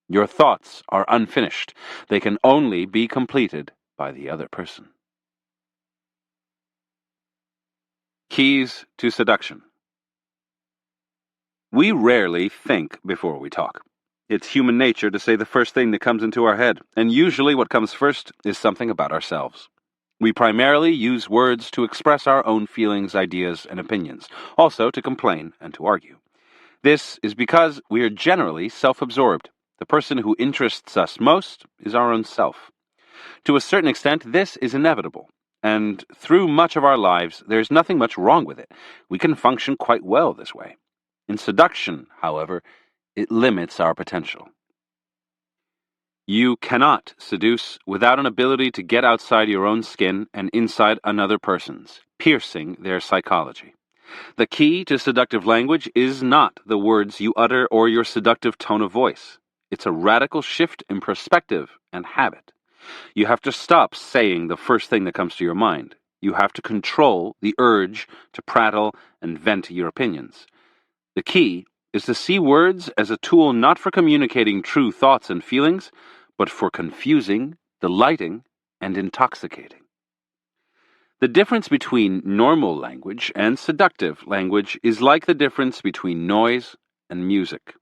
Your thoughts are unfinished. They can only be completed by the other person. Keys to seduction. We rarely think before we talk. It's human nature to say the first thing that comes into our head, and usually what comes first is something about ourselves. We primarily use words to express our own feelings, ideas, and opinions, also to complain and to argue. This is because we are generally self-absorbed. The person who interests us most is our own self. To a certain extent, this is inevitable, and through much of our lives, there's nothing much wrong with it. We can function quite well this way. In seduction, however, it limits our potential. You cannot seduce without an ability to get outside your own skin and inside another person's, piercing their psychology. The key to seductive language is not the words you utter or your seductive tone of voice. It's a radical shift in perspective and habit. You have to stop saying the first thing that comes to your mind. You have to control the urge to prattle and vent your opinions. The key is to see words as a tool not for communicating true thoughts and feelings, but for confusing, delighting, and intoxicating. The difference between normal language and seductive language is like the difference between noise and music.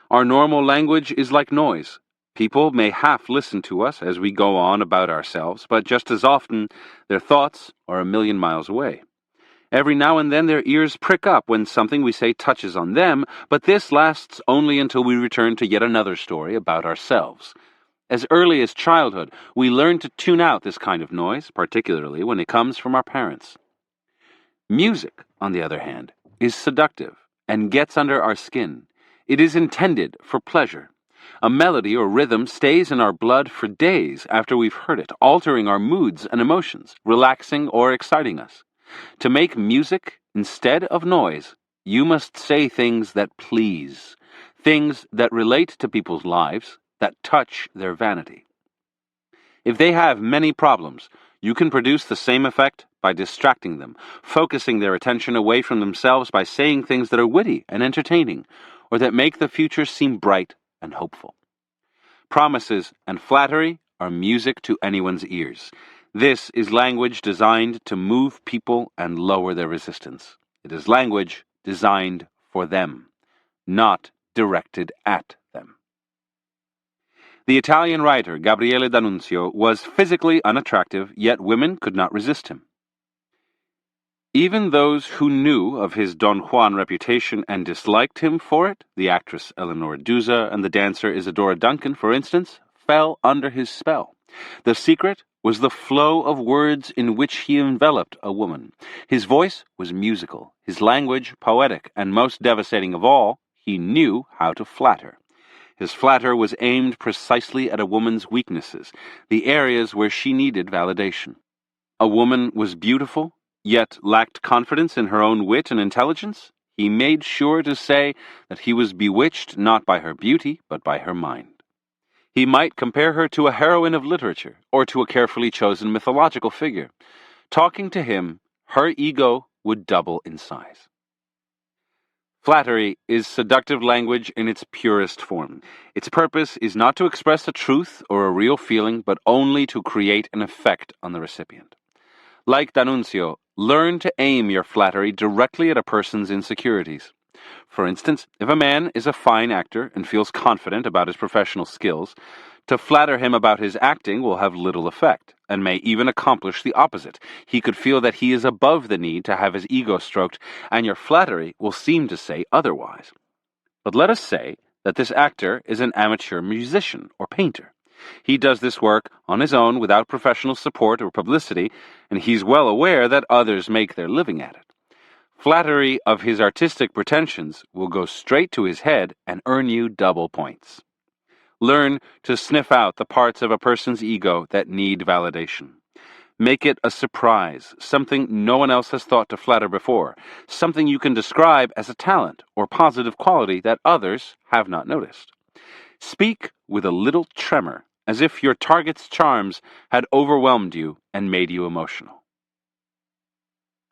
Our normal language is like noise. People may half listen to us as we go on about ourselves, but just as often, their thoughts are a million miles away. Every now and then their ears prick up when something we say touches on them, but this lasts only until we return to yet another story about ourselves. As early as childhood, we learn to tune out this kind of noise, particularly when it comes from our parents. Music, on the other hand, is seductive and gets under our skin. It is intended for pleasure. A melody or rhythm stays in our blood for days after we've heard it, altering our moods and emotions, relaxing or exciting us. To make music instead of noise, you must say things that please, things that relate to people's lives, that touch their vanity. If they have many problems, you can produce the same effect by distracting them, focusing their attention away from themselves by saying things that are witty and entertaining, or that make the future seem bright and hopeful. Promises and flattery are music to anyone's ears. This is language designed to move people and lower their resistance. It is language designed for them, not directed at them. The Italian writer Gabriele D'Annunzio was physically unattractive, yet women could not resist him. Even those who knew of his Don Juan reputation and disliked him for it, the actress Eleanor Duse and the dancer Isadora Duncan, for instance, fell under his spell. The secret was the flow of words in which he enveloped a woman. His voice was musical, his language poetic, and most devastating of all, he knew how to flatter. His flatter was aimed precisely at a woman's weaknesses, the areas where she needed validation. A woman was beautiful, yet lacked confidence in her own wit and intelligence. He made sure to say that he was bewitched not by her beauty, but by her mind. He might compare her to a heroine of literature, or to a carefully chosen mythological figure. Talking to him, her ego would double in size. Flattery is seductive language in its purest form. Its purpose is not to express a truth or a real feeling, but only to create an effect on the recipient. Like D'Annunzio, learn to aim your flattery directly at a person's insecurities. For instance, if a man is a fine actor and feels confident about his professional skills, to flatter him about his acting will have little effect, and may even accomplish the opposite. He could feel that he is above the need to have his ego stroked, and your flattery will seem to say otherwise. But let us say that this actor is an amateur musician or painter. He does this work on his own without professional support or publicity, and he's well aware that others make their living at it. Flattery of his artistic pretensions will go straight to his head and earn you double points. Learn to sniff out the parts of a person's ego that need validation. Make it a surprise, something no one else has thought to flatter before, something you can describe as a talent or positive quality that others have not noticed. Speak with a little tremor, as if your target's charms had overwhelmed you and made you emotional.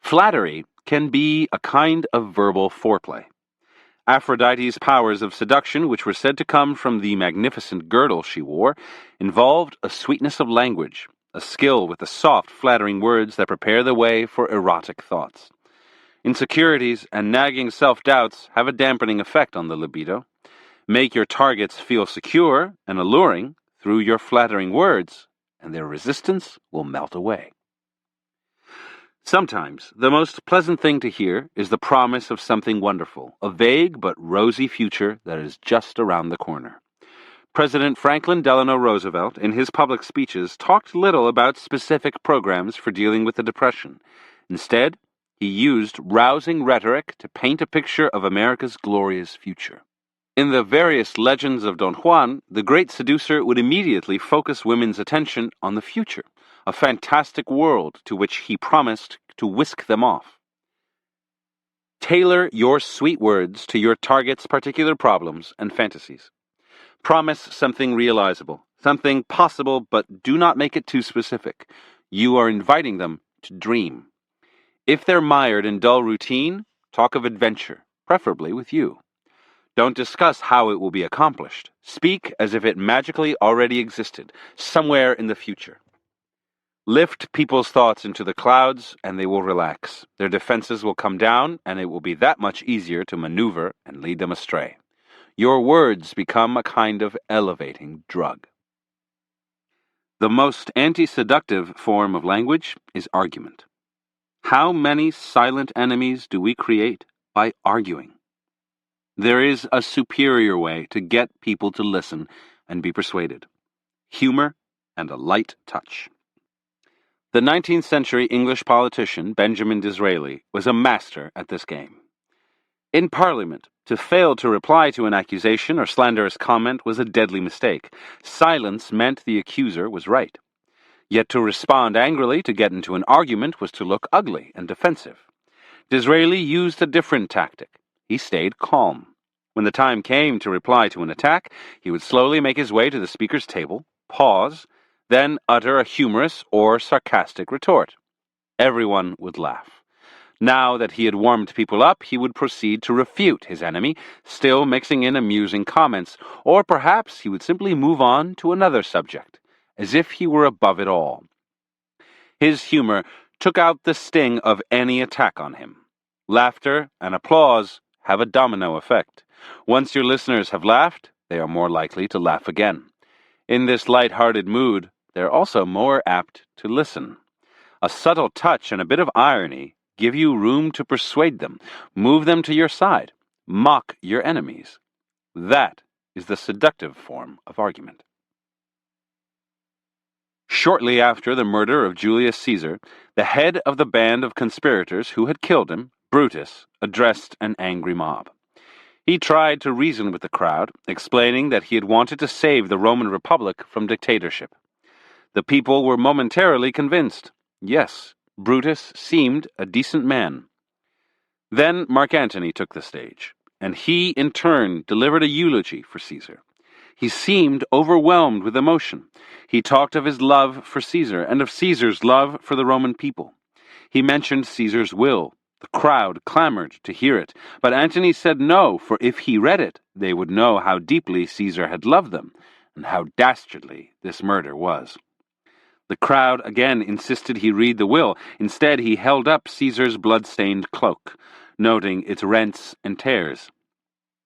Flattery can be a kind of verbal foreplay. Aphrodite's powers of seduction, which were said to come from the magnificent girdle she wore, involved a sweetness of language, a skill with the soft, flattering words that prepare the way for erotic thoughts. Insecurities and nagging self-doubts have a dampening effect on the libido. Make your targets feel secure and alluring through your flattering words, and their resistance will melt away. Sometimes the most pleasant thing to hear is the promise of something wonderful, a vague but rosy future that is just around the corner. President Franklin Delano Roosevelt, in his public speeches, talked little about specific programs for dealing with the Depression. Instead, he used rousing rhetoric to paint a picture of America's glorious future. In the various legends of Don Juan, the great seducer would immediately focus women's attention on the future, a fantastic world to which he promised to whisk them off. Tailor your sweet words to your target's particular problems and fantasies. Promise something realizable, something possible, but do not make it too specific. You are inviting them to dream. If they're mired in dull routine, talk of adventure, preferably with you. Don't discuss how it will be accomplished. Speak as if it magically already existed, somewhere in the future. Lift people's thoughts into the clouds, and they will relax. Their defenses will come down, and it will be that much easier to maneuver and lead them astray. Your words become a kind of elevating drug. The most anti-seductive form of language is argument. How many silent enemies do we create by arguing? There is a superior way to get people to listen and be persuaded. Humor and a light touch. The 19th century English politician Benjamin Disraeli was a master at this game. In Parliament, to fail to reply to an accusation or slanderous comment was a deadly mistake. Silence meant the accuser was right. Yet to respond angrily to get into an argument was to look ugly and defensive. Disraeli used a different tactic. He stayed calm. When the time came to reply to an attack, he would slowly make his way to the speaker's table, pause, then utter a humorous or sarcastic retort. Everyone would laugh. Now that he had warmed people up, he would proceed to refute his enemy, still mixing in amusing comments, or perhaps he would simply move on to another subject, as if he were above it all. His humor took out the sting of any attack on him. Laughter and applause have a domino effect. Once your listeners have laughed, they are more likely to laugh again. In this light-hearted mood, they're also more apt to listen. A subtle touch and a bit of irony give you room to persuade them, move them to your side, mock your enemies. That is the seductive form of argument. Shortly after the murder of Julius Caesar, the head of the band of conspirators who had killed him, Brutus, addressed an angry mob. He tried to reason with the crowd, explaining that he had wanted to save the Roman Republic from dictatorship. The people were momentarily convinced. Yes, Brutus seemed a decent man. Then Mark Antony took the stage, and he, in turn, delivered a eulogy for Caesar. He seemed overwhelmed with emotion. He talked of his love for Caesar and of Caesar's love for the Roman people. He mentioned Caesar's will. The crowd clamored to hear it, but Antony said no, for if he read it, they would know how deeply Caesar had loved them, and how dastardly this murder was. The crowd again insisted he read the will. Instead, he held up Caesar's blood-stained cloak, noting its rents and tears.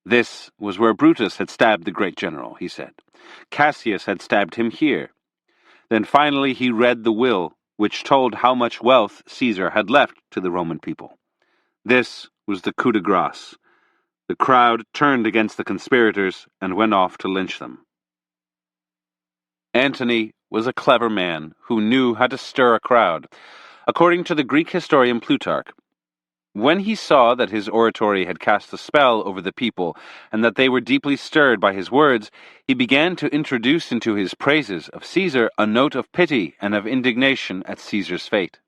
This was where Brutus had stabbed the great general, he said. Cassius had stabbed him here. Then finally he read the will, which told how much wealth Caesar had left to the Roman people. This was the coup de grace. The crowd turned against the conspirators and went off to lynch them. Antony was a clever man who knew how to stir a crowd. According to the Greek historian Plutarch, when he saw that his oratory had cast a spell over the people and that they were deeply stirred by his words, he began to introduce into his praises of Caesar a note of pity and of indignation at Caesar's fate.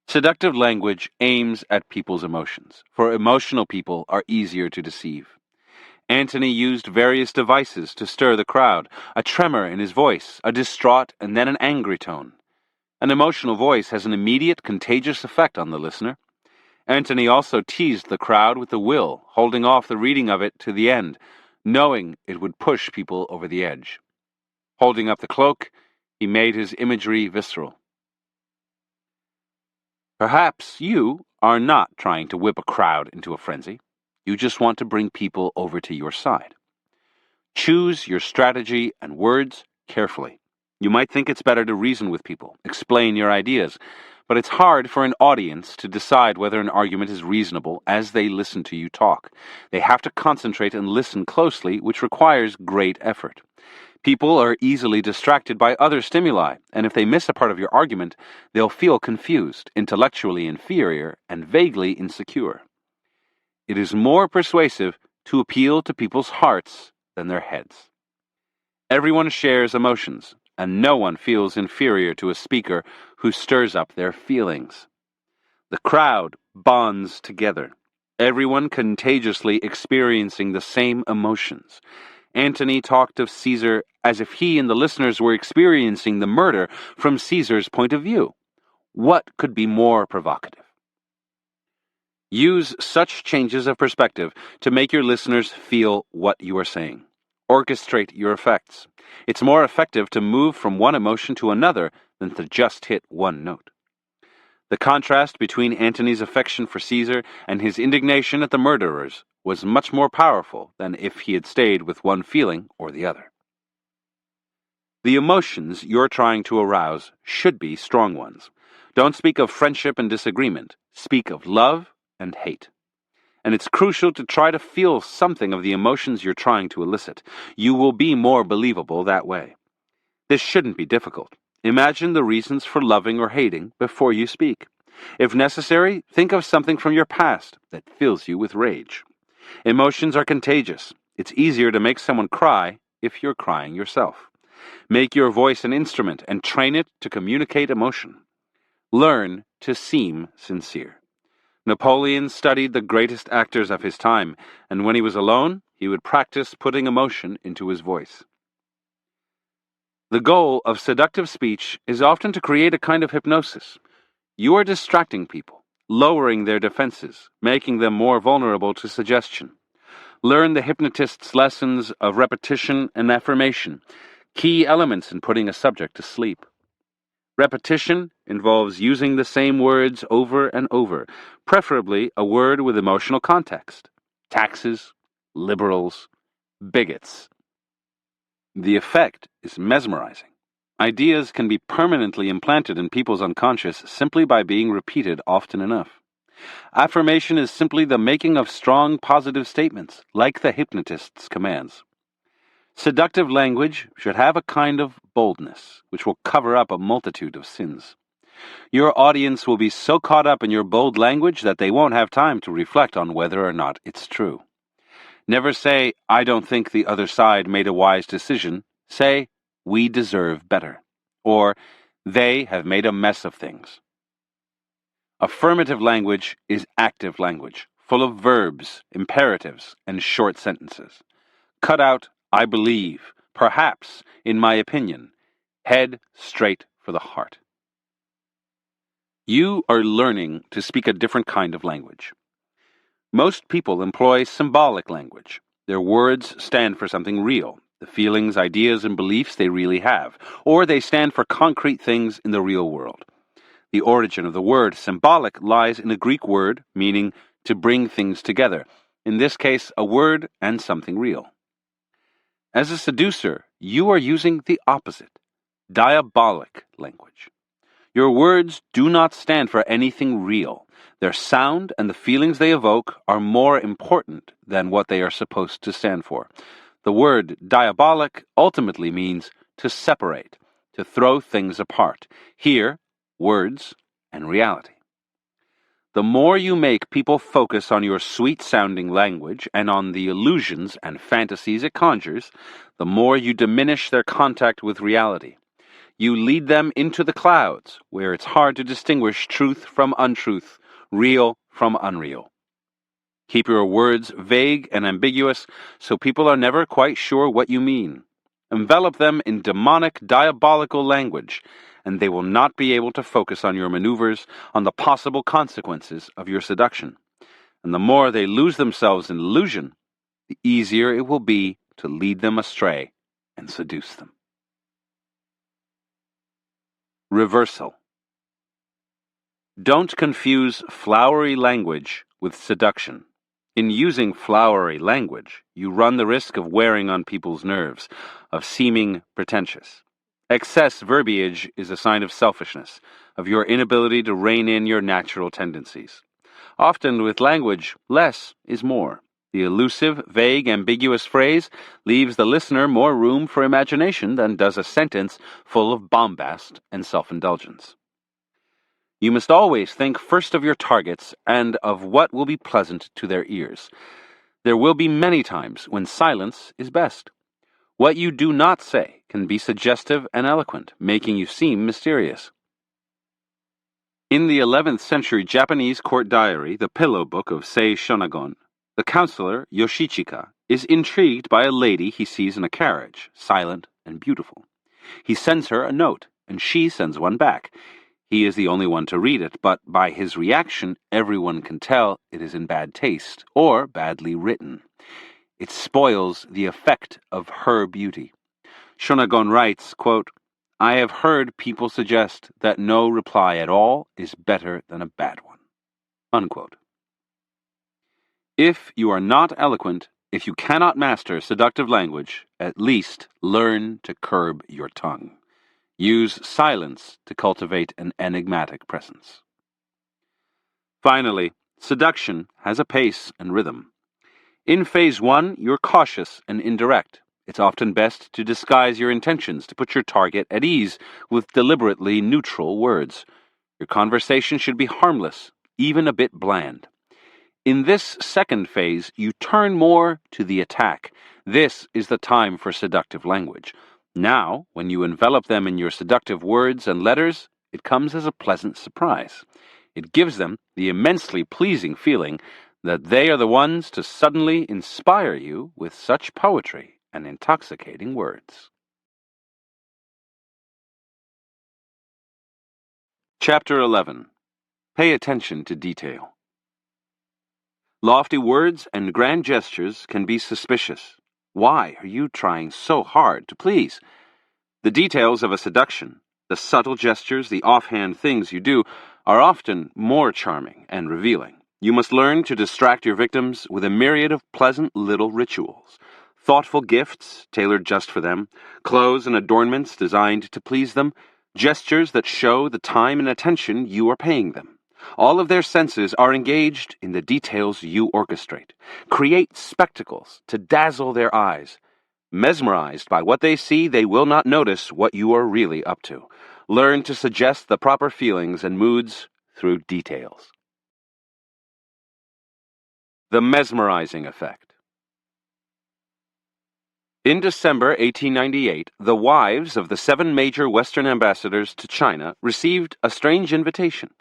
Seductive language aims at people's emotions, for emotional people are easier to deceive. Antony used various devices to stir the crowd, a tremor in his voice, a distraught and then an angry tone. An emotional voice has an immediate, contagious effect on the listener. Antony also teased the crowd with the will, holding off the reading of it to the end, knowing it would push people over the edge. Holding up the cloak, he made his imagery visceral. Perhaps you are not trying to whip a crowd into a frenzy. You just want to bring people over to your side. Choose your strategy and words carefully. You might think it's better to reason with people, explain your ideas, but it's hard for an audience to decide whether an argument is reasonable as they listen to you talk. They have to concentrate and listen closely, which requires great effort. People are easily distracted by other stimuli, and if they miss a part of your argument, they'll feel confused, intellectually inferior, and vaguely insecure. It is more persuasive to appeal to people's hearts than their heads. Everyone shares emotions, and no one feels inferior to a speaker who stirs up their feelings. The crowd bonds together, everyone contagiously experiencing the same emotions. Antony talked of Caesar as if he and the listeners were experiencing the murder from Caesar's point of view. What could be more provocative? Use such changes of perspective to make your listeners feel what you are saying. Orchestrate your effects. It's more effective to move from one emotion to another than to just hit one note. The contrast between Antony's affection for Caesar and his indignation at the murderers was much more powerful than if he had stayed with one feeling or the other. The emotions you're trying to arouse should be strong ones. Don't speak of friendship and disagreement. Speak of love and hate. And it's crucial to try to feel something of the emotions you're trying to elicit. You will be more believable that way. This shouldn't be difficult. Imagine the reasons for loving or hating before you speak. If necessary, think of something from your past that fills you with rage. Emotions are contagious. It's easier to make someone cry if you're crying yourself. Make your voice an instrument and train it to communicate emotion. Learn to seem sincere. Napoleon studied the greatest actors of his time, and when he was alone, he would practice putting emotion into his voice. The goal of seductive speech is often to create a kind of hypnosis. You are distracting people, lowering their defenses, making them more vulnerable to suggestion. Learn the hypnotist's lessons of repetition and affirmation, key elements in putting a subject to sleep. Repetition involves using the same words over and over, preferably a word with emotional context. Taxes, liberals, bigots. The effect is mesmerizing. Ideas can be permanently implanted in people's unconscious simply by being repeated often enough. Affirmation is simply the making of strong positive statements, like the hypnotist's commands. Seductive language should have a kind of boldness, which will cover up a multitude of sins. Your audience will be so caught up in your bold language that they won't have time to reflect on whether or not it's true. Never say, "I don't think the other side made a wise decision." Say, "We deserve better," or "They have made a mess of things." Affirmative language is active language, full of verbs, imperatives, and short sentences. Cut out "I believe," "perhaps," "in my opinion." Head straight for the heart. You are learning to speak a different kind of language. Most people employ symbolic language. Their words stand for something real, the feelings, ideas, and beliefs they really have, or they stand for concrete things in the real world. The origin of the word symbolic lies in a Greek word meaning to bring things together, in this case a word and something real. As a seducer, you are using the opposite, diabolic language. Your words do not stand for anything real. Their sound and the feelings they evoke are more important than what they are supposed to stand for. The word diabolic ultimately means to separate, to throw things apart. Here, words and reality. The more you make people focus on your sweet-sounding language and on the illusions and fantasies it conjures, the more you diminish their contact with reality. You lead them into the clouds, where it's hard to distinguish truth from untruth, real from unreal. Keep your words vague and ambiguous so people are never quite sure what you mean. Envelop them in demonic, diabolical language, and they will not be able to focus on your maneuvers, on the possible consequences of your seduction. And the more they lose themselves in illusion, the easier it will be to lead them astray and seduce them. Reversal. Don't confuse flowery language with seduction. In using flowery language, you run the risk of wearing on people's nerves, of seeming pretentious. Excess verbiage is a sign of selfishness, of your inability to rein in your natural tendencies. Often with language, less is more. The elusive, vague, ambiguous phrase leaves the listener more room for imagination than does a sentence full of bombast and self-indulgence. You must always think first of your targets and of what will be pleasant to their ears. There will be many times when silence is best. What you do not say can be suggestive and eloquent, making you seem mysterious. In the 11th century Japanese court diary, the pillow book of Sei Shonagon, the counselor, Yoshichika, is intrigued by a lady he sees in a carriage, silent and beautiful. He sends her a note, and she sends one back. He is the only one to read it, but by his reaction, everyone can tell it is in bad taste or badly written. It spoils the effect of her beauty. Shonagon writes, quote, "I have heard people suggest that no reply at all is better than a bad one." Unquote. If you are not eloquent, if you cannot master seductive language, at least learn to curb your tongue. Use silence to cultivate an enigmatic presence. Finally, seduction has a pace and rhythm. In phase 1, you're cautious and indirect. It's often best to disguise your intentions, to put your target at ease with deliberately neutral words. Your conversation should be harmless, even a bit bland. In this second phase, you turn more to the attack. This is the time for seductive language. Now, when you envelop them in your seductive words and letters, it comes as a pleasant surprise. It gives them the immensely pleasing feeling that they are the ones to suddenly inspire you with such poetry and intoxicating words. Chapter 11. Pay attention to detail. Lofty words and grand gestures can be suspicious. Why are you trying so hard to please? The details of a seduction, the subtle gestures, the offhand things you do, are often more charming and revealing. You must learn to distract your victims with a myriad of pleasant little rituals. thoughtful gifts tailored just for them, clothes and adornments designed to please them, gestures that show the time and attention you are paying them. All of their senses are engaged in the details you orchestrate. Create spectacles to dazzle their eyes. Mesmerized by what they see, they will not notice what you are really up to. Learn to suggest the proper feelings and moods through details. The mesmerizing effect. In December 1898, the wives of the 7 major Western ambassadors to China received a strange invitation.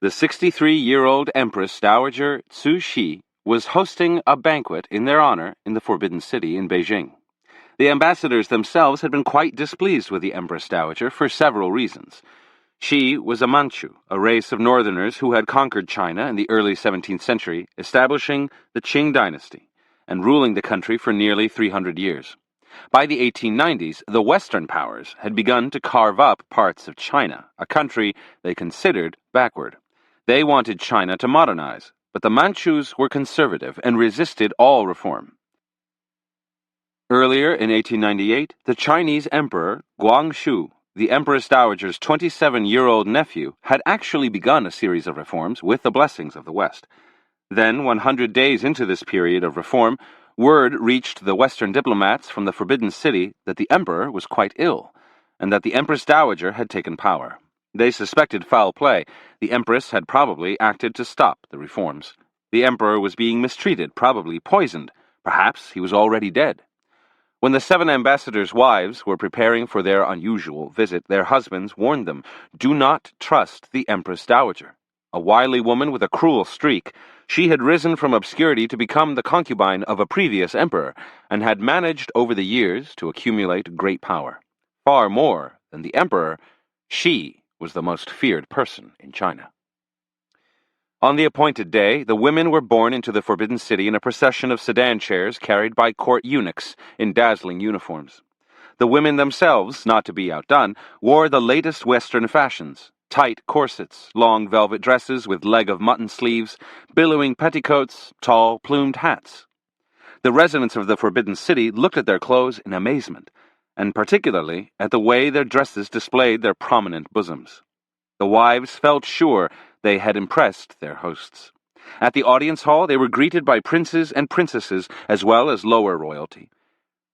The 63-year-old Empress Dowager Cixi was hosting a banquet in their honor in the Forbidden City in Beijing. The ambassadors themselves had been quite displeased with the Empress Dowager for several reasons. She was a Manchu, a race of northerners who had conquered China in the early 17th century, establishing the Qing dynasty, and ruling the country for nearly 300 years. By the 1890s, the Western powers had begun to carve up parts of China, a country they considered backward. They wanted China to modernize, but the Manchus were conservative and resisted all reform. Earlier in 1898, the Chinese Emperor Guangxu, the Empress Dowager's 27-year-old nephew, had actually begun a series of reforms with the blessings of the West. Then, 100 days into this period of reform, word reached the Western diplomats from the Forbidden City that the emperor was quite ill, and that the Empress Dowager had taken power. They suspected foul play. The Empress had probably acted to stop the reforms. The emperor was being mistreated, probably poisoned. Perhaps he was already dead. When the 7 ambassadors' wives were preparing for their unusual visit, their husbands warned them, "Do not trust the Empress Dowager." A wily woman with a cruel streak, she had risen from obscurity to become the concubine of a previous emperor, and had managed over the years to accumulate great power. Far more than the emperor, she was the most feared person in China. On the appointed day, the women were borne into the Forbidden City in a procession of sedan chairs carried by court eunuchs in dazzling uniforms. The women themselves, not to be outdone, wore the latest Western fashions: tight corsets, long velvet dresses with leg-of-mutton sleeves, billowing petticoats, tall, plumed hats. The residents of the Forbidden City looked at their clothes in amazement, and particularly at the way their dresses displayed their prominent bosoms. The wives felt sure they had impressed their hosts. At the audience hall, they were greeted by princes and princesses, as well as lower royalty.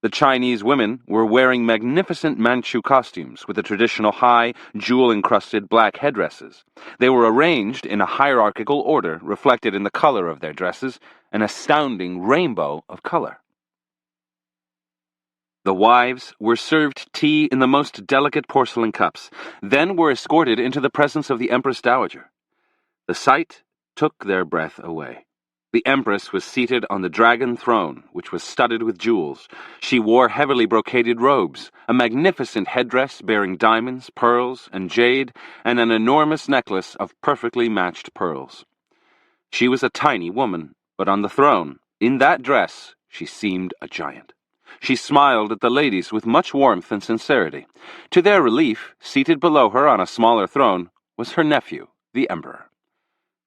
The Chinese women were wearing magnificent Manchu costumes with the traditional high, jewel-encrusted black headdresses. They were arranged in a hierarchical order, reflected in the color of their dresses, an astounding rainbow of color. The wives were served tea in the most delicate porcelain cups, then were escorted into the presence of the Empress Dowager. The sight took their breath away. The Empress was seated on the dragon throne, which was studded with jewels. She wore heavily brocaded robes, a magnificent headdress bearing diamonds, pearls, and jade, and an enormous necklace of perfectly matched pearls. She was a tiny woman, but on the throne, in that dress, she seemed a giant. She smiled at the ladies with much warmth and sincerity. To their relief, seated below her on a smaller throne, was her nephew, the Emperor.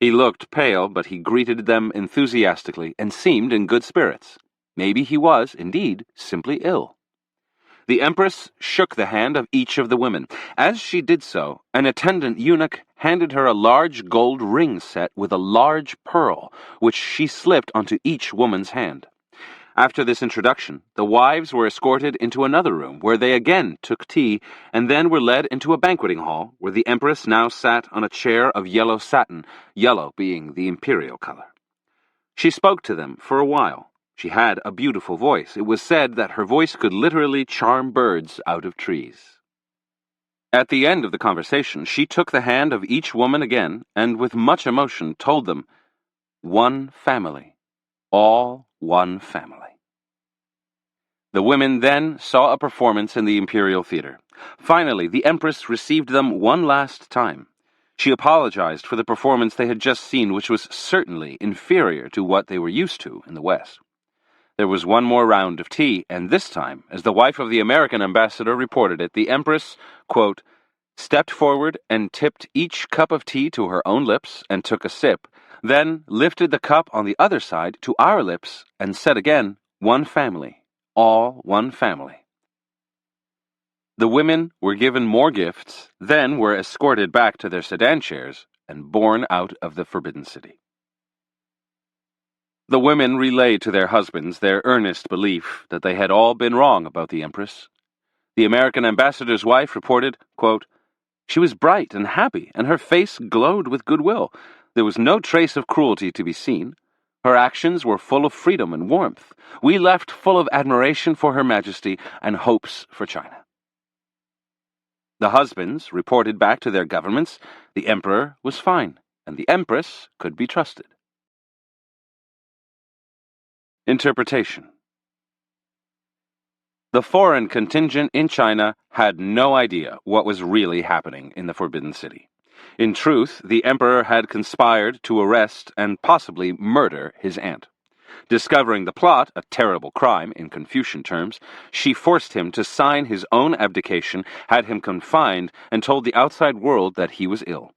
He looked pale, but he greeted them enthusiastically and seemed in good spirits. Maybe he was, indeed, simply ill. The Empress shook the hand of each of the women. As she did so, an attendant eunuch handed her a large gold ring set with a large pearl, which she slipped onto each woman's hand. After this introduction, the wives were escorted into another room, where they again took tea, and then were led into a banqueting hall, where the Empress now sat on a chair of yellow satin, yellow being the imperial color. She spoke to them for a while. She had a beautiful voice. It was said that her voice could literally charm birds out of trees. At the end of the conversation, she took the hand of each woman again, and with much emotion told them, "One family, all one family." The women then saw a performance in the Imperial Theater. Finally, the Empress received them one last time. She apologized for the performance they had just seen, which was certainly inferior to what they were used to in the West. There was one more round of tea, and this time, as the wife of the American ambassador reported it, the Empress, quote, stepped forward and tipped each cup of tea to her own lips and took a sip, then lifted the cup on the other side to our lips and said again, "One family, all one family. The women were given more gifts, then were escorted back to their sedan chairs and borne out of the Forbidden City. The women relayed to their husbands their earnest belief that they had all been wrong about the Empress. The American ambassador's wife reported, quote, "She was bright and happy, and her face glowed with goodwill. There was no trace of cruelty to be seen. Her actions were full of freedom and warmth. We left full of admiration for Her Majesty and hopes for China." The husbands reported back to their governments the emperor was fine, and the empress could be trusted. Interpretation. The foreign contingent in China had no idea what was really happening in the Forbidden City. In truth, the emperor had conspired to arrest and possibly murder his aunt. Discovering the plot, a terrible crime in Confucian terms, she forced him to sign his own abdication, had him confined, and told the outside world that he was ill.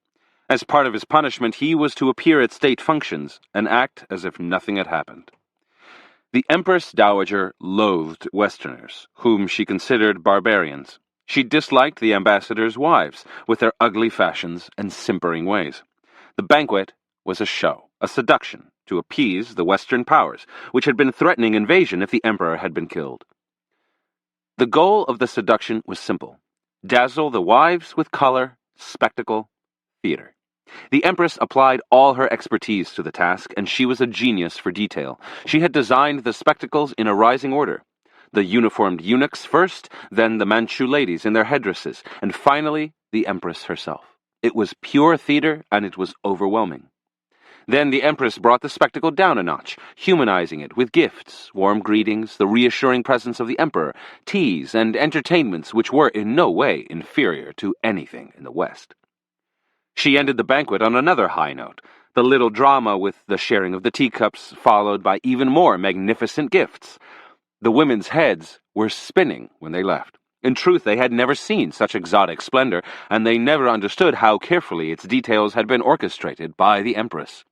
As part of his punishment, he was to appear at state functions and act as if nothing had happened. The Empress Dowager loathed Westerners, whom she considered barbarians. She disliked the ambassadors' wives, with their ugly fashions and simpering ways. The banquet was a show, a seduction, to appease the Western powers, which had been threatening invasion if the emperor had been killed. The goal of the seduction was simple: dazzle the wives with color, spectacle, theater. The empress applied all her expertise to the task, and she was a genius for detail. She had designed the spectacles in a rising order. The uniformed eunuchs first, then the Manchu ladies in their headdresses, and finally the empress herself. It was pure theater, and it was overwhelming. Then the empress brought the spectacle down a notch, humanizing it with gifts, warm greetings, the reassuring presence of the emperor, teas, and entertainments which were in no way inferior to anything in the West. She ended the banquet on another high note, the little drama with the sharing of the teacups, followed by even more magnificent gifts. The women's heads were spinning when they left. In truth, they had never seen such exotic splendor, and they never understood how carefully its details had been orchestrated by the empress.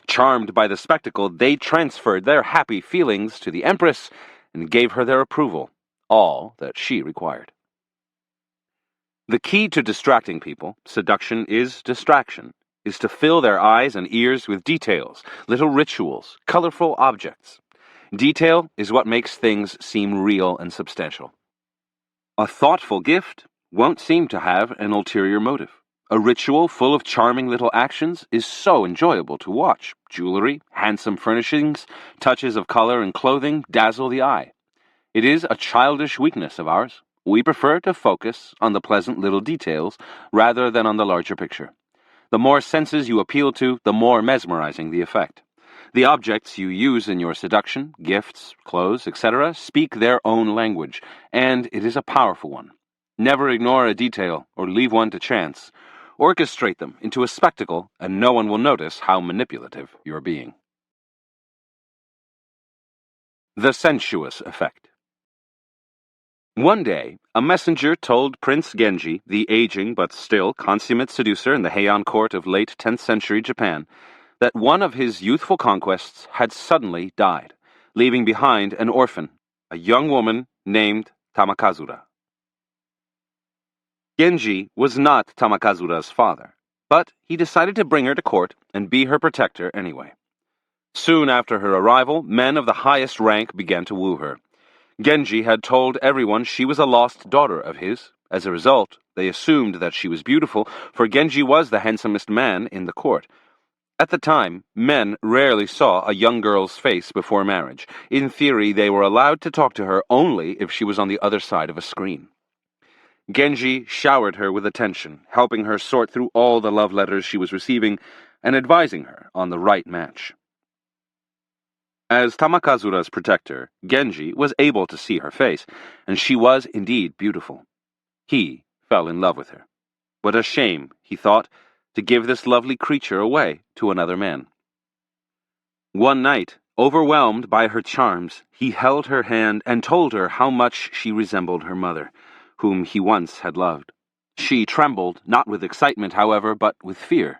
Charmed by the spectacle, they transferred their happy feelings to the empress and gave her their approval, all that she required. The key to distracting people, seduction is distraction, is to fill their eyes and ears with details, little rituals, colorful objects. Detail is what makes things seem real and substantial. A thoughtful gift won't seem to have an ulterior motive. A ritual full of charming little actions is so enjoyable to watch. Jewelry, handsome furnishings, touches of color and clothing dazzle the eye. It is a childish weakness of ours. We prefer to focus on the pleasant little details rather than on the larger picture. The more senses you appeal to, the more mesmerizing the effect. The objects you use in your seduction, gifts, clothes, etc., speak their own language, and it is a powerful one. Never ignore a detail or leave one to chance. Orchestrate them into a spectacle, and no one will notice how manipulative you're being. The sensuous effect. One day, a messenger told Prince Genji, the aging but still consummate seducer in the Heian court of late 10th century Japan, that one of his youthful conquests had suddenly died, leaving behind an orphan, a young woman named Tamakazura. Genji was not Tamakazura's father, but he decided to bring her to court and be her protector anyway. Soon after her arrival, men of the highest rank began to woo her. Genji had told everyone she was a lost daughter of his. As a result, they assumed that she was beautiful, for Genji was the handsomest man in the court. At the time, men rarely saw a young girl's face before marriage. In theory, they were allowed to talk to her only if she was on the other side of a screen. Genji showered her with attention, helping her sort through all the love letters she was receiving and advising her on the right match. As Tamakazura's protector, Genji was able to see her face, and she was indeed beautiful. He fell in love with her. What a shame, he thought, to give this lovely creature away to another man. One night, overwhelmed by her charms, he held her hand and told her how much she resembled her mother, whom he once had loved. She trembled, not with excitement, however, but with fear,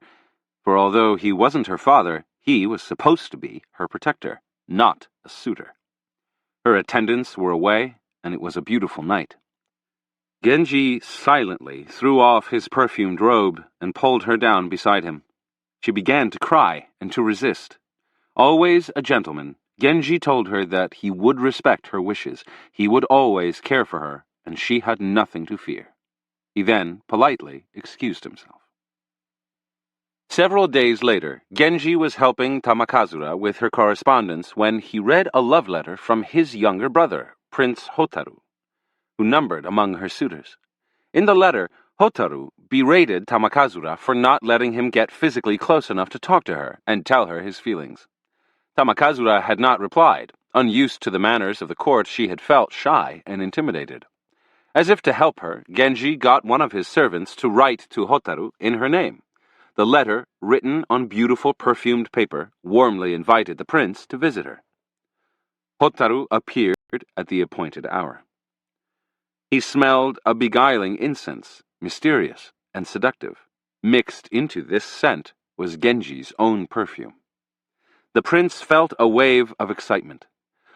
for although he wasn't her father, he was supposed to be her protector, not a suitor. Her attendants were away, and it was a beautiful night. Genji silently threw off his perfumed robe and pulled her down beside him. She began to cry and to resist. Always a gentleman, Genji told her that he would respect her wishes, he would always care for her, and she had nothing to fear. He then politely excused himself. Several days later, Genji was helping Tamakazura with her correspondence when he read a love letter from his younger brother, Prince Hotaru, who numbered among her suitors. In the letter, Hotaru berated Tamakazura for not letting him get physically close enough to talk to her and tell her his feelings. Tamakazura had not replied. Unused to the manners of the court, she had felt shy and intimidated. As if to help her, Genji got one of his servants to write to Hotaru in her name. The letter, written on beautiful perfumed paper, warmly invited the prince to visit her. Hotaru appeared at the appointed hour. He smelled a beguiling incense, mysterious and seductive. Mixed into this scent was Genji's own perfume. The prince felt a wave of excitement.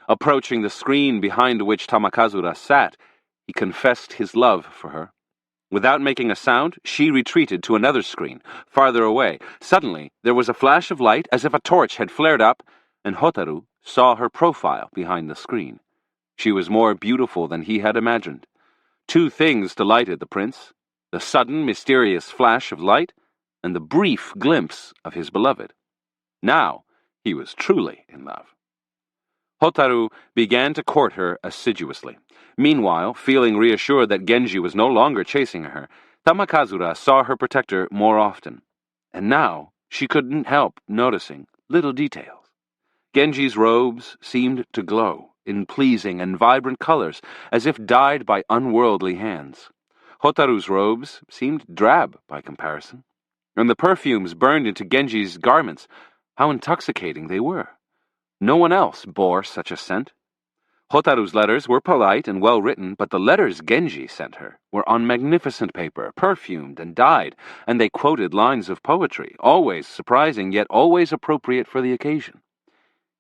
Approaching the screen behind which Tamakazura sat, he confessed his love for her. Without making a sound, she retreated to another screen, farther away. Suddenly, there was a flash of light as if a torch had flared up, and Hotaru saw her profile behind the screen. She was more beautiful than he had imagined. Two things delighted the prince: the sudden, mysterious flash of light, and the brief glimpse of his beloved. Now, he was truly in love. Hotaru began to court her assiduously. Meanwhile, feeling reassured that Genji was no longer chasing her, Tamakazura saw her protector more often. And now, she couldn't help noticing little details. Genji's robes seemed to glow in pleasing and vibrant colors, as if dyed by unworldly hands. Hotaru's robes seemed drab by comparison. And the perfumes burned into Genji's garments. How intoxicating they were! No one else bore such a scent. Hotaru's letters were polite and well-written, but the letters Genji sent her were on magnificent paper, perfumed and dyed, and they quoted lines of poetry, always surprising yet always appropriate for the occasion.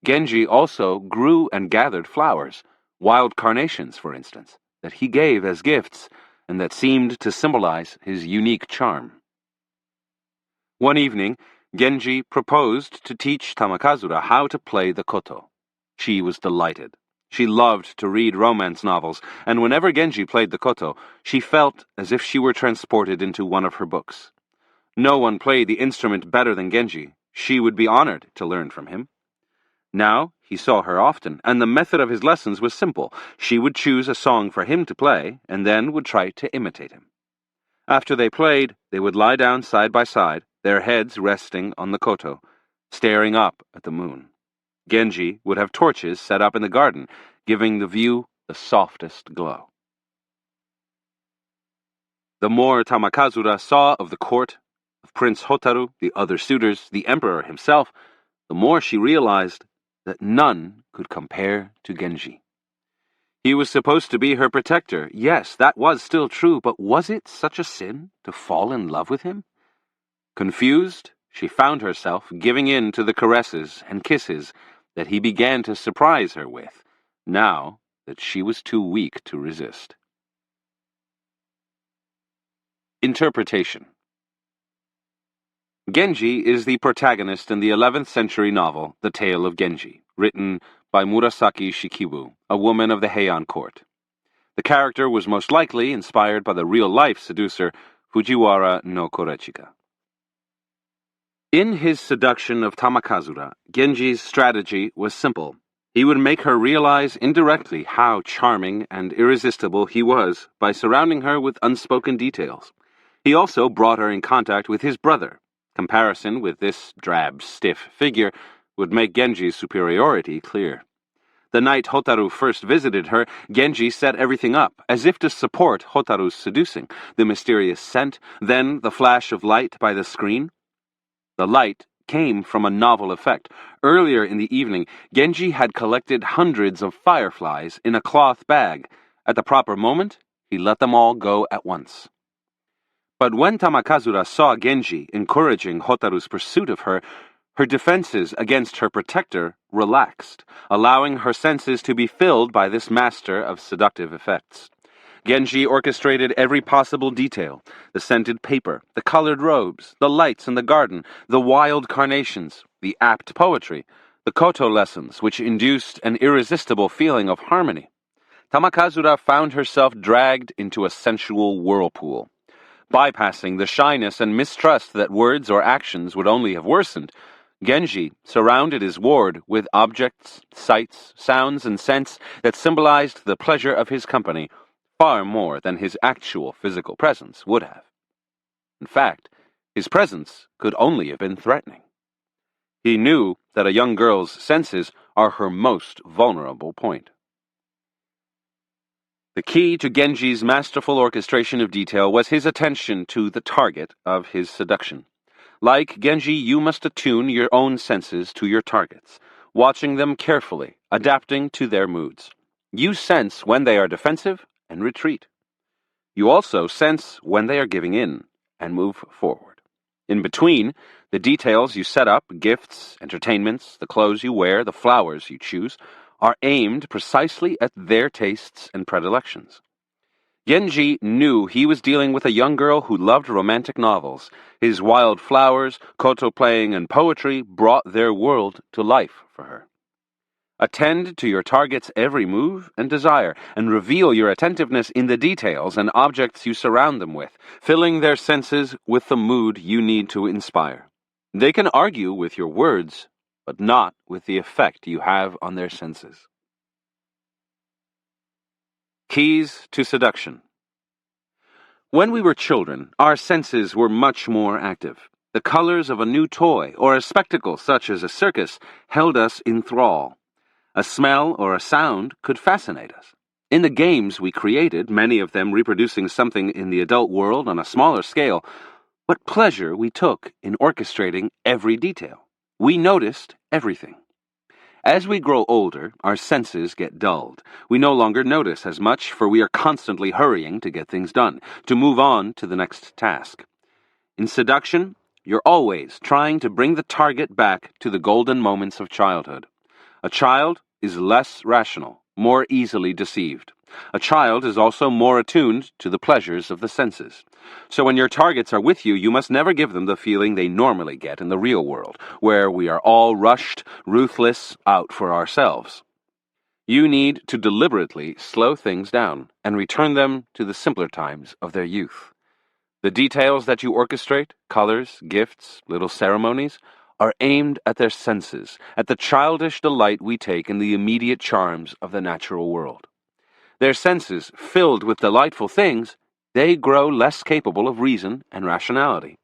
Genji also grew and gathered flowers, wild carnations, for instance, that he gave as gifts and that seemed to symbolize his unique charm. One evening, Genji proposed to teach Tamakazura how to play the koto. She was delighted. She loved to read romance novels, and whenever Genji played the koto, she felt as if she were transported into one of her books. No one played the instrument better than Genji. She would be honored to learn from him. Now, he saw her often, and the method of his lessons was simple. She would choose a song for him to play, and then would try to imitate him. After they played, they would lie down side by side, their heads resting on the koto, staring up at the moon. Genji would have torches set up in the garden, giving the view the softest glow. The more Tamakazura saw of the court, of Prince Hotaru, the other suitors, the emperor himself, the more she realized that none could compare to Genji. He was supposed to be her protector. Yes, that was still true, but was it such a sin to fall in love with him? Confused, she found herself giving in to the caresses and kisses that he began to surprise her with, now that she was too weak to resist. Interpretation. Genji is the protagonist in the 11th century novel, The Tale of Genji, written by Murasaki Shikibu, a woman of the Heian court. The character was most likely inspired by the real-life seducer Fujiwara no Korechika. In his seduction of Tamakazura, Genji's strategy was simple. He would make her realize indirectly how charming and irresistible he was by surrounding her with unspoken details. He also brought her in contact with his brother. Comparison with this drab, stiff figure would make Genji's superiority clear. The night Hotaru first visited her, Genji set everything up, as if to support Hotaru's seducing, the mysterious scent, then the flash of light by the screen. The light came from a novel effect. Earlier in the evening, Genji had collected hundreds of fireflies in a cloth bag. At the proper moment, he let them all go at once. But when Tamakazura saw Genji encouraging Hotaru's pursuit of her, Her defenses against her protector relaxed, allowing her senses to be filled by this master of seductive effects. Genji orchestrated every possible detail: the scented paper, the colored robes, the lights in the garden, the wild carnations, the apt poetry, the koto lessons, which induced an irresistible feeling of harmony. Tamakazura found herself dragged into a sensual whirlpool. Bypassing the shyness and mistrust that words or actions would only have worsened, Genji surrounded his ward with objects, sights, sounds, and scents that symbolized the pleasure of his company far more than his actual physical presence would have. In fact, his presence could only have been threatening. He knew that a young girl's senses are her most vulnerable point. The key to Genji's masterful orchestration of detail was his attention to the target of his seduction. Like Genji, you must attune your own senses to your targets, watching them carefully, adapting to their moods. You sense when they are defensive and retreat. You also sense when they are giving in and move forward. In between, the details you set up, gifts, entertainments, the clothes you wear, the flowers you choose, are aimed precisely at their tastes and predilections. Genji knew he was dealing with a young girl who loved romantic novels. His wild flowers, koto playing, and poetry brought their world to life for her. Attend to your target's every move and desire, and reveal your attentiveness in the details and objects you surround them with, filling their senses with the mood you need to inspire. They can argue with your words, but not with the effect you have on their senses. Keys to seduction. When we were children, our senses were much more active. The colors of a new toy or a spectacle such as a circus held us in thrall. A smell or a sound could fascinate us. In the games we created, many of them reproducing something in the adult world on a smaller scale, what pleasure we took in orchestrating every detail. We noticed everything. As we grow older, our senses get dulled. We no longer notice as much, for we are constantly hurrying to get things done, to move on to the next task. In seduction, you're always trying to bring the target back to the golden moments of childhood. A child is less rational, more easily deceived. A child is also more attuned to the pleasures of the senses. So when your targets are with you, you must never give them the feeling they normally get in the real world, where we are all rushed, ruthless, out for ourselves. You need to deliberately slow things down and return them to the simpler times of their youth. The details that you orchestrate, colors, gifts, little ceremonies, are aimed at their senses, at the childish delight we take in the immediate charms of the natural world. Their senses, filled with delightful things, they grow less capable of reason and rationality.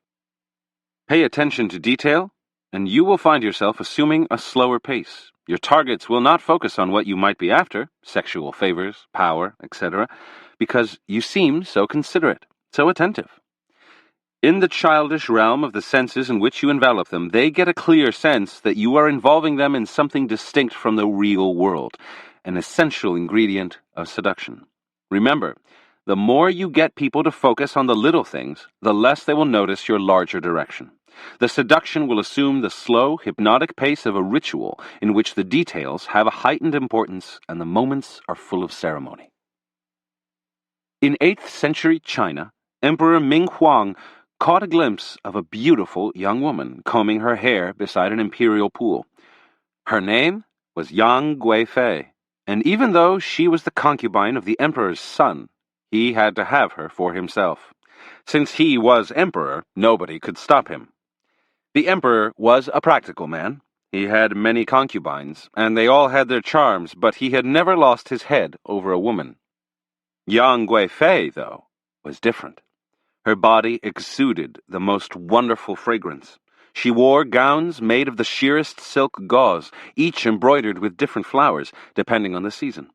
Pay attention to detail, and you will find yourself assuming a slower pace. Your targets will not focus on what you might be after, sexual favors, power, etc., because you seem so considerate, so attentive. In the childish realm of the senses in which you envelop them, they get a clear sense that you are involving them in something distinct from the real world, an essential ingredient of seduction. Remember, the more you get people to focus on the little things, the less they will notice your larger direction. The seduction will assume the slow, hypnotic pace of a ritual in which the details have a heightened importance and the moments are full of ceremony. In 8th century China, Emperor Ming Huang caught a glimpse of a beautiful young woman combing her hair beside an imperial pool. Her name was Yang Guifei, and even though she was the concubine of the emperor's son, he had to have her for himself. Since he was emperor, nobody could stop him. The emperor was a practical man. He had many concubines, and they all had their charms, but he had never lost his head over a woman. Yang Guifei, though, was different. Her body exuded the most wonderful fragrance. She wore gowns made of the sheerest silk gauze, each embroidered with different flowers, depending on the season.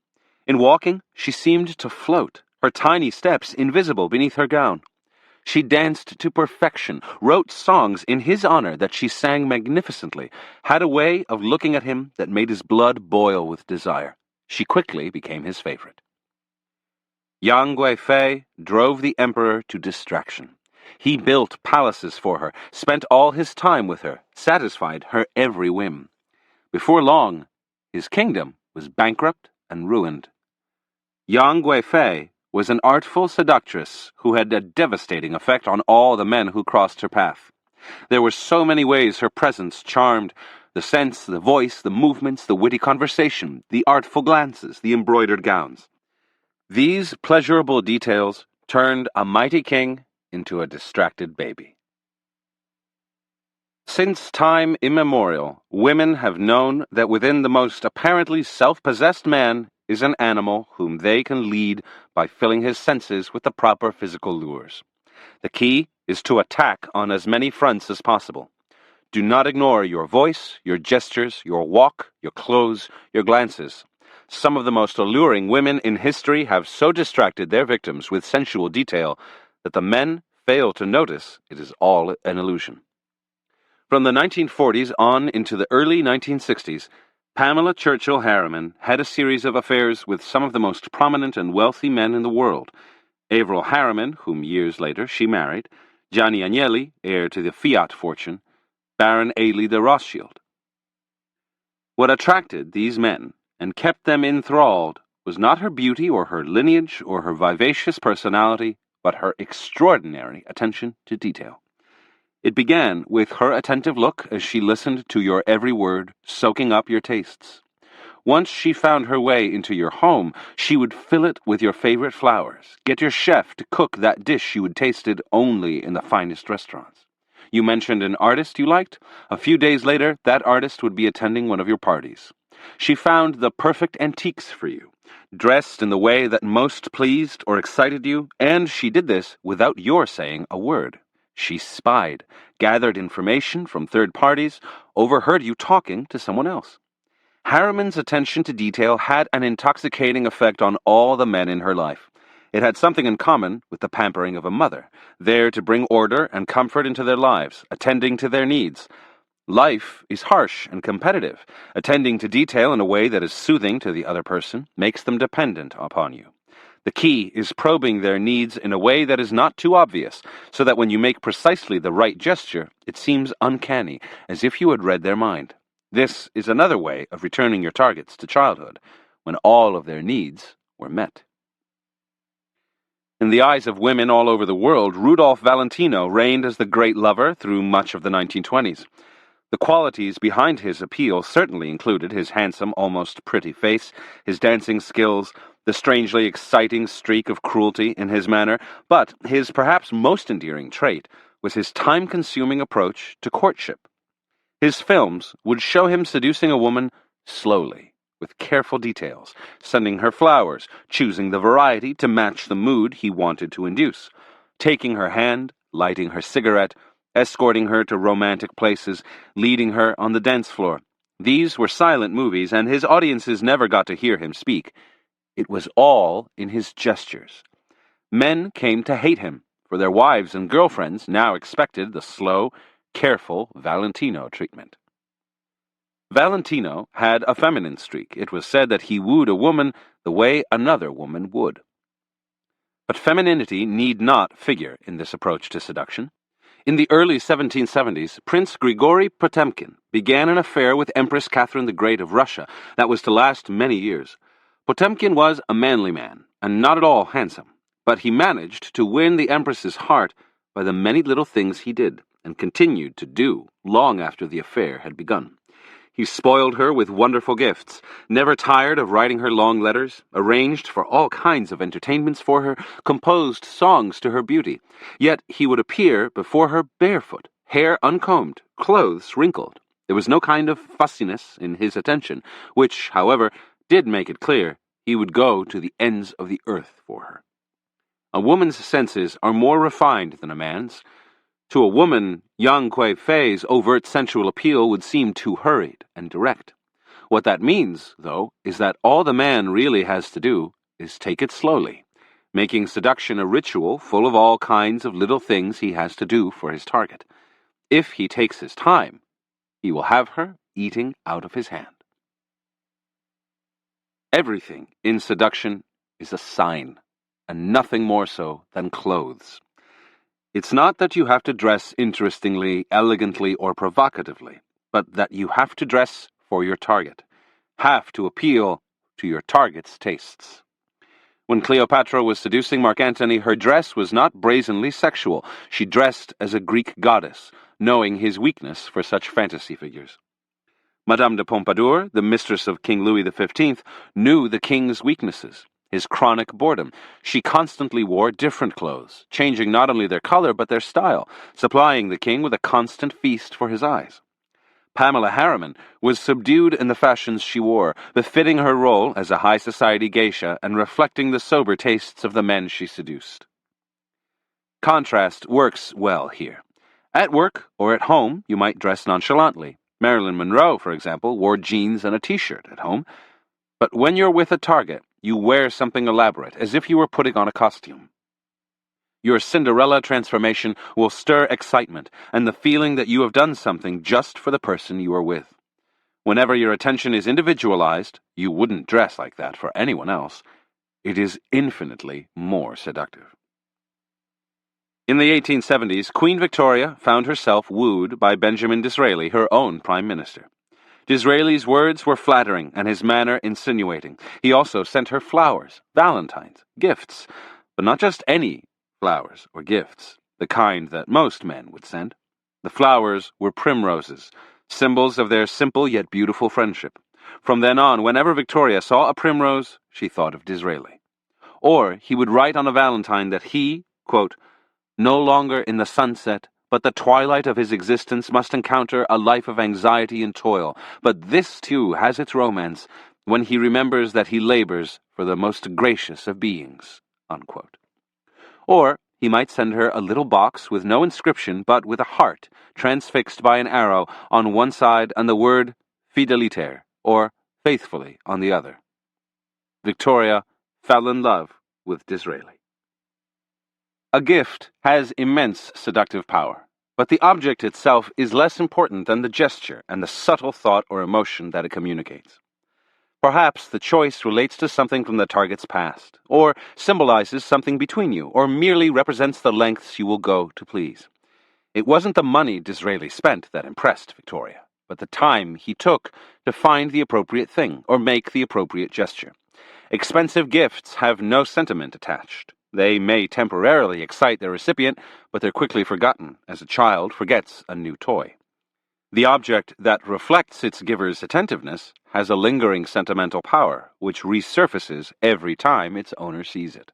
In walking, she seemed to float, her tiny steps invisible beneath her gown. She danced to perfection, wrote songs in his honor that she sang magnificently, had a way of looking at him that made his blood boil with desire. She quickly became his favorite. Yang Guifei drove the emperor to distraction. He built palaces for her, spent all his time with her, satisfied her every whim. Before long, his kingdom was bankrupt and ruined. Yang Guifei was an artful seductress who had a devastating effect on all the men who crossed her path. There were so many ways her presence charmed: the sense, the voice, the movements, the witty conversation, the artful glances, the embroidered gowns. These pleasurable details turned a mighty king into a distracted baby. Since time immemorial, women have known that within the most apparently self-possessed man is an animal whom they can lead by filling his senses with the proper physical lures. The key is to attack on as many fronts as possible. Do not ignore your voice, your gestures, your walk, your clothes, your glances. Some of the most alluring women in history have so distracted their victims with sensual detail that the men fail to notice it is all an illusion. From the 1940s on into the early 1960s, Pamela Churchill Harriman had a series of affairs with some of the most prominent and wealthy men in the world. Averil Harriman, whom years later she married, Gianni Agnelli, heir to the Fiat fortune, Baron Ailey de Rothschild. What attracted these men and kept them enthralled was not her beauty or her lineage or her vivacious personality, but her extraordinary attention to detail. It began with her attentive look as she listened to your every word, soaking up your tastes. Once she found her way into your home, she would fill it with your favorite flowers, get your chef to cook that dish you had tasted only in the finest restaurants. You mentioned an artist you liked. A few days later, that artist would be attending one of your parties. She found the perfect antiques for you, dressed in the way that most pleased or excited you, and she did this without your saying a word. She spied, gathered information from third parties, overheard you talking to someone else. Harriman's attention to detail had an intoxicating effect on all the men in her life. It had something in common with the pampering of a mother, there to bring order and comfort into their lives, attending to their needs. Life is harsh and competitive. Attending to detail in a way that is soothing to the other person makes them dependent upon you. The key is probing their needs in a way that is not too obvious, so that when you make precisely the right gesture, it seems uncanny, as if you had read their mind. This is another way of returning your targets to childhood, when all of their needs were met. In the eyes of women all over the world, Rudolph Valentino reigned as the great lover through much of the 1920s. The qualities behind his appeal certainly included his handsome, almost pretty face, his dancing skills, the strangely exciting streak of cruelty in his manner, but his perhaps most endearing trait was his time-consuming approach to courtship. His films would show him seducing a woman slowly, with careful details, sending her flowers, choosing the variety to match the mood he wanted to induce, taking her hand, lighting her cigarette, escorting her to romantic places, leading her on the dance floor. These were silent movies, and his audiences never got to hear him speak. It was all in his gestures. Men came to hate him, for their wives and girlfriends now expected the slow, careful Valentino treatment. Valentino had a feminine streak. It was said that he wooed a woman the way another woman would. But femininity need not figure in this approach to seduction. In the early 1770s, Prince Grigory Potemkin began an affair with Empress Catherine the Great of Russia that was to last many years. Potemkin was a manly man, and not at all handsome, but he managed to win the Empress's heart by the many little things he did, and continued to do long after the affair had begun. He spoiled her with wonderful gifts, never tired of writing her long letters, arranged for all kinds of entertainments for her, composed songs to her beauty. Yet he would appear before her barefoot, hair uncombed, clothes wrinkled. There was no kind of fussiness in his attention, which, however, did make it clear he would go to the ends of the earth for her. A woman's senses are more refined than a man's. To a woman, Yang Guifei's overt sensual appeal would seem too hurried and direct. What that means, though, is that all the man really has to do is take it slowly, making seduction a ritual full of all kinds of little things he has to do for his target. If he takes his time, he will have her eating out of his hand. Everything in seduction is a sign, and nothing more so than clothes. It's not that you have to dress interestingly, elegantly, or provocatively, but that you have to dress for your target, have to appeal to your target's tastes. When Cleopatra was seducing Mark Antony, her dress was not brazenly sexual. She dressed as a Greek goddess, knowing his weakness for such fantasy figures. Madame de Pompadour, the mistress of King Louis XV, knew the king's weaknesses, his chronic boredom. She constantly wore different clothes, changing not only their color but their style, supplying the king with a constant feast for his eyes. Pamela Harriman was subdued in the fashions she wore, befitting her role as a high society geisha and reflecting the sober tastes of the men she seduced. Contrast works well here. At work or at home, you might dress nonchalantly. Marilyn Monroe, for example, wore jeans and a t-shirt at home. But when you're with a target, you wear something elaborate, as if you were putting on a costume. Your Cinderella transformation will stir excitement and the feeling that you have done something just for the person you are with. Whenever your attention is individualized, you wouldn't dress like that for anyone else. It is infinitely more seductive. In the 1870s, Queen Victoria found herself wooed by Benjamin Disraeli, her own prime minister. Disraeli's words were flattering and his manner insinuating. He also sent her flowers, valentines, gifts, but not just any flowers or gifts, the kind that most men would send. The flowers were primroses, symbols of their simple yet beautiful friendship. From then on, whenever Victoria saw a primrose, she thought of Disraeli. Or he would write on a valentine that he, quote, no longer in the sunset, but the twilight of his existence must encounter a life of anxiety and toil. But this, too, has its romance when he remembers that he labors for the most gracious of beings, unquote. Or he might send her a little box with no inscription but with a heart transfixed by an arrow on one side and the word fideliter, or faithfully, on the other. Victoria fell in love with Disraeli. A gift has immense seductive power, but the object itself is less important than the gesture and the subtle thought or emotion that it communicates. Perhaps the choice relates to something from the target's past, or symbolizes something between you, or merely represents the lengths you will go to please. It wasn't the money Disraeli spent that impressed Victoria, but the time he took to find the appropriate thing, or make the appropriate gesture. Expensive gifts have no sentiment attached. They may temporarily excite their recipient, but they're quickly forgotten, as a child forgets a new toy. The object that reflects its giver's attentiveness has a lingering sentimental power, which resurfaces every time its owner sees it.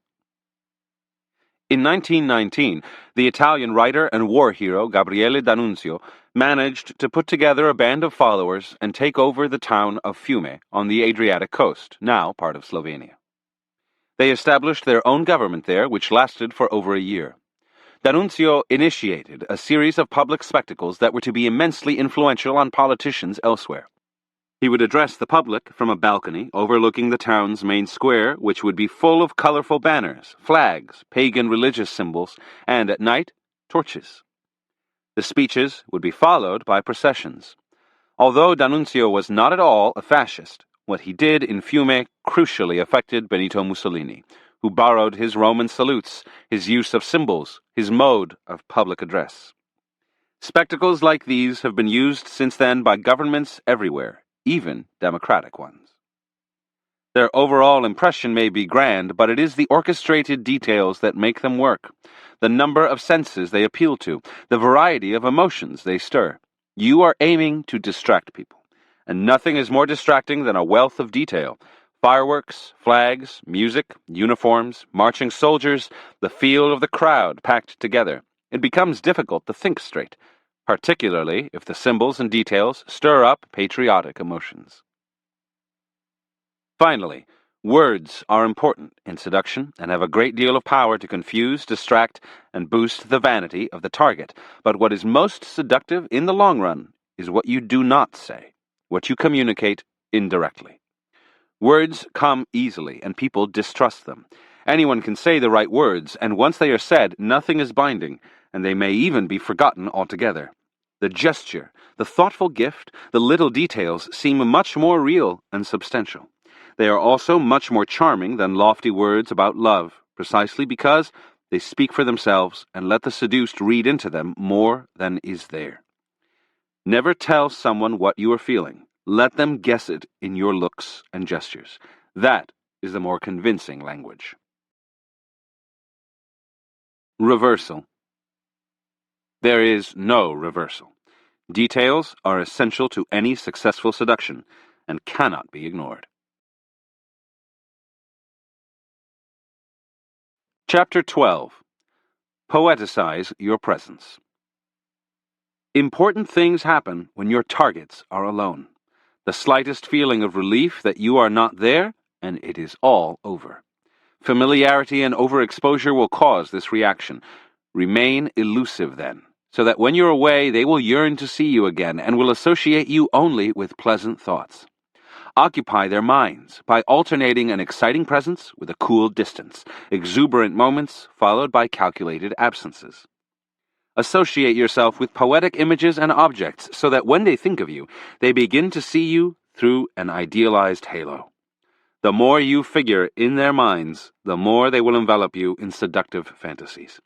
In 1919, the Italian writer and war hero Gabriele D'Annunzio managed to put together a band of followers and take over the town of Fiume on the Adriatic coast, now part of Slovenia. They established their own government there, which lasted for over a year. D'Annunzio initiated a series of public spectacles that were to be immensely influential on politicians elsewhere. He would address the public from a balcony overlooking the town's main square, which would be full of colorful banners, flags, pagan religious symbols, and, at night, torches. The speeches would be followed by processions. Although D'Annunzio was not at all a fascist, what he did in Fiume crucially affected Benito Mussolini, who borrowed his Roman salutes, his use of symbols, his mode of public address. Spectacles like these have been used since then by governments everywhere, even democratic ones. Their overall impression may be grand, but it is the orchestrated details that make them work, the number of senses they appeal to, the variety of emotions they stir. You are aiming to distract people. And nothing is more distracting than a wealth of detail. Fireworks, flags, music, uniforms, marching soldiers, the feel of the crowd packed together. It becomes difficult to think straight, particularly if the symbols and details stir up patriotic emotions. Finally, words are important in seduction and have a great deal of power to confuse, distract, and boost the vanity of the target. But what is most seductive in the long run is what you do not say, what you communicate indirectly. Words come easily, and people distrust them. Anyone can say the right words, and once they are said, nothing is binding, and they may even be forgotten altogether. The gesture, the thoughtful gift, the little details seem much more real and substantial. They are also much more charming than lofty words about love, precisely because They speak for themselves, and let the seduced read into them more than is there. Never tell someone what you are feeling. Let them guess it in your looks and gestures. That is the more convincing language. Reversal. There is no reversal. Details are essential to any successful seduction and cannot be ignored. Chapter 12. Poeticize your presence. Important things happen when your targets are alone. The slightest feeling of relief that you are not there, and it is all over. Familiarity and overexposure will cause this reaction. Remain elusive then, so that when you're away they will yearn to see you again and will associate you only with pleasant thoughts. Occupy their minds by alternating an exciting presence with a cool distance, exuberant moments followed by calculated absences. Associate yourself with poetic images and objects so that when they think of you, they begin to see you through an idealized halo. The more you figure in their minds, the more they will envelop you in seductive fantasies.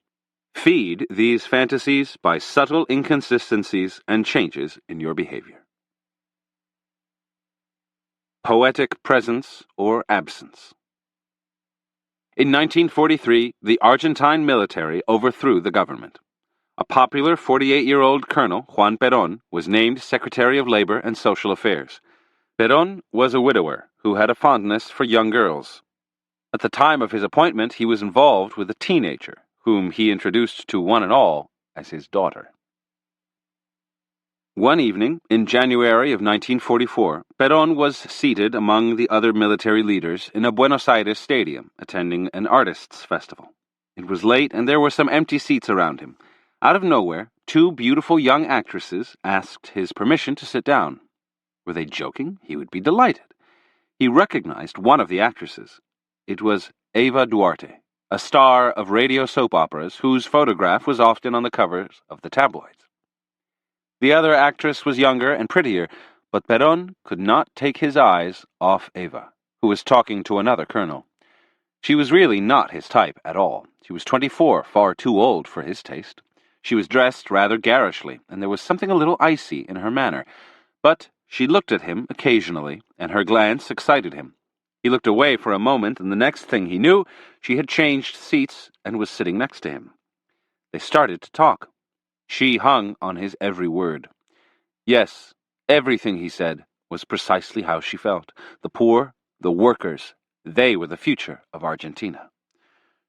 Feed these fantasies by subtle inconsistencies and changes in your behavior. Poetic presence or absence. In 1943, the Argentine military overthrew the government. A popular 48-year-old colonel, Juan Perón, was named Secretary of Labor and Social Affairs. Perón was a widower who had a fondness for young girls. At the time of his appointment, he was involved with a teenager, whom he introduced to one and all as his daughter. One evening, in January of 1944, Perón was seated among the other military leaders in a Buenos Aires stadium, attending an artists' festival. It was late, and there were some empty seats around him. Out of nowhere, two beautiful young actresses asked his permission to sit down. Were they joking? He would be delighted. He recognized one of the actresses. It was Eva Duarte, a star of radio soap operas whose photograph was often on the covers of the tabloids. The other actress was younger and prettier, but Perón could not take his eyes off Eva, who was talking to another colonel. She was really not his type at all. She was 24, far too old for his taste. She was dressed rather garishly, and there was something a little icy in her manner. But she looked at him occasionally, and her glance excited him. He looked away for a moment, and the next thing he knew, she had changed seats and was sitting next to him. They started to talk. She hung on his every word. Yes, everything he said was precisely how she felt. The poor, the workers, they were the future of Argentina.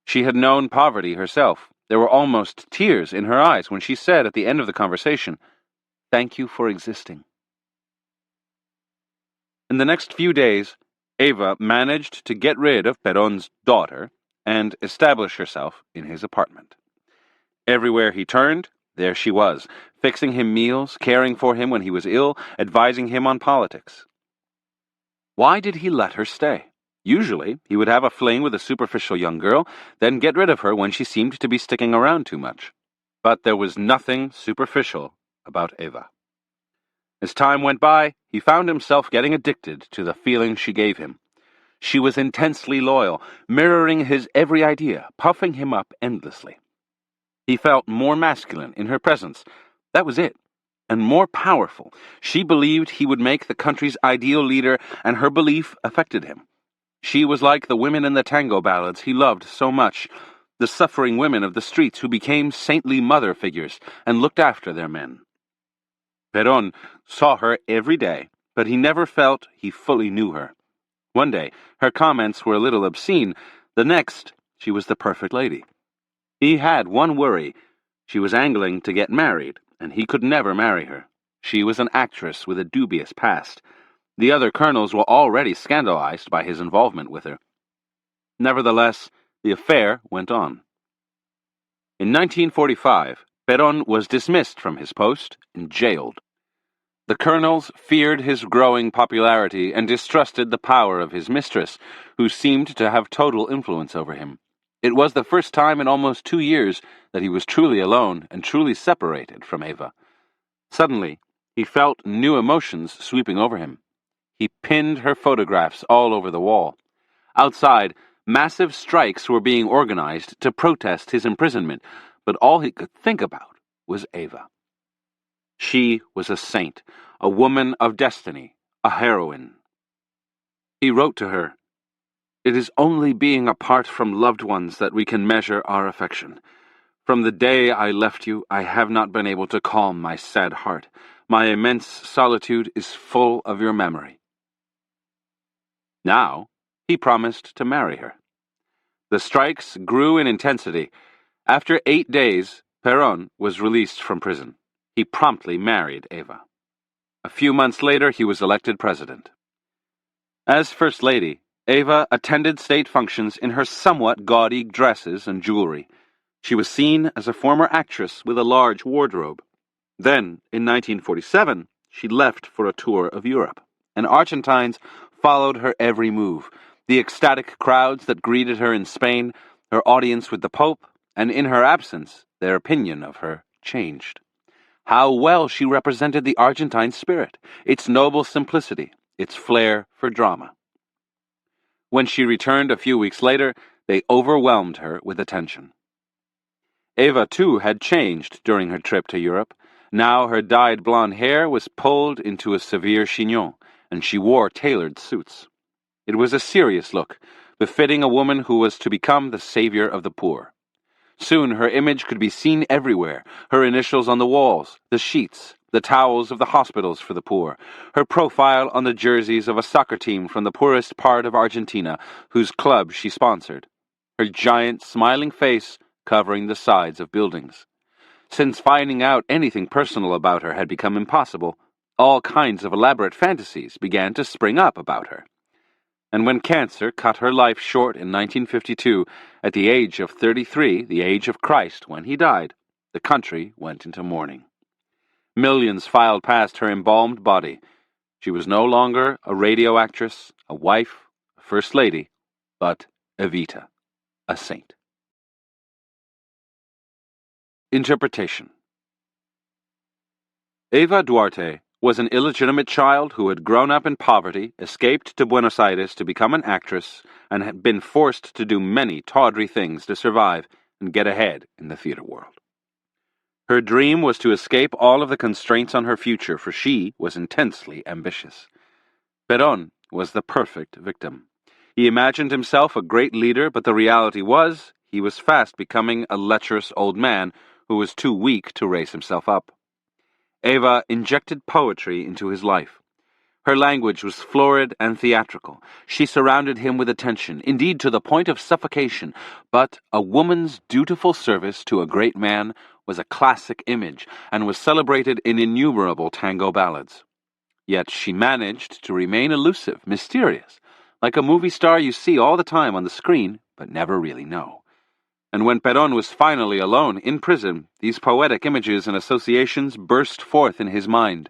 She had known poverty herself. There were almost tears in her eyes when she said at the end of the conversation, "Thank you for existing." In the next few days, Eva managed to get rid of Perón's daughter and establish herself in his apartment. Everywhere he turned, there she was, fixing him meals, caring for him when he was ill, advising him on politics. Why did he let her stay? Usually, he would have a fling with a superficial young girl, then get rid of her when she seemed to be sticking around too much. But there was nothing superficial about Eva. As time went by, he found himself getting addicted to the feeling she gave him. She was intensely loyal, mirroring his every idea, puffing him up endlessly. He felt more masculine in her presence. That was it. And more powerful. She believed he would make the country's ideal leader, and her belief affected him. She was like the women in the tango ballads he loved so much, the suffering women of the streets who became saintly mother figures and looked after their men. Perón saw her every day, but he never felt he fully knew her. One day, her comments were a little obscene. The next, she was the perfect lady. He had one worry. She was angling to get married, and he could never marry her. She was an actress with a dubious past. The other colonels were already scandalized by his involvement with her. Nevertheless, the affair went on. In 1945, Perón was dismissed from his post and jailed. The colonels feared his growing popularity and distrusted the power of his mistress, who seemed to have total influence over him. It was the first time in almost 2 years that he was truly alone and truly separated from Eva. Suddenly, he felt new emotions sweeping over him. He pinned her photographs all over the wall. Outside, Massive strikes were being organized to protest his imprisonment, but all he could think about was Eva. She was a saint, a woman of destiny, a heroine. He wrote to her, "It is only being apart from loved ones that we can measure our affection. From the day I left you, I have not been able to calm my sad heart. My immense solitude is full of your memory." Now, he promised to marry her. The strikes grew in intensity. After 8 days, Perón was released from prison. He promptly married Eva. A few months later, he was elected president. As First Lady, Eva attended state functions in her somewhat gaudy dresses and jewelry. She was seen as a former actress with a large wardrobe. Then, in 1947, she left for a tour of Europe, and Argentines followed her every move. The ecstatic crowds that greeted her in Spain, her audience with the Pope, and in her absence, their opinion of her changed. How well she represented the Argentine spirit, its noble simplicity, its flair for drama. When she returned a few weeks later, they overwhelmed her with attention. Eva, too, had changed during her trip to Europe. Now her dyed blonde hair was pulled into a severe chignon, and she wore tailored suits. It was a serious look, befitting a woman who was to become the savior of the poor. Soon her image could be seen everywhere, her initials on the walls, the sheets, the towels of the hospitals for the poor, her profile on the jerseys of a soccer team from the poorest part of Argentina, whose club she sponsored, her giant, smiling face covering the sides of buildings. Since finding out anything personal about her had become impossible, all kinds of elaborate fantasies began to spring up about her. And when cancer cut her life short in 1952, at the age of 33, the age of Christ when he died, the country went into mourning. Millions filed past her embalmed body. She was no longer a radio actress, a wife, a first lady, but Evita, a saint. Interpretation. Eva Duarte was an illegitimate child who had grown up in poverty, escaped to Buenos Aires to become an actress, and had been forced to do many tawdry things to survive and get ahead in the theater world. Her dream was to escape all of the constraints on her future, for she was intensely ambitious. Perón was the perfect victim. He imagined himself a great leader, but the reality was he was fast becoming a lecherous old man who was too weak to raise himself up. Eva injected poetry into his life. Her language was florid and theatrical. She surrounded him with attention, indeed to the point of suffocation, but a woman's dutiful service to a great man was a classic image and was celebrated in innumerable tango ballads. Yet she managed to remain elusive, mysterious, like a movie star you see all the time on the screen but never really know. And when Perón was finally alone in prison, these poetic images and associations burst forth in his mind.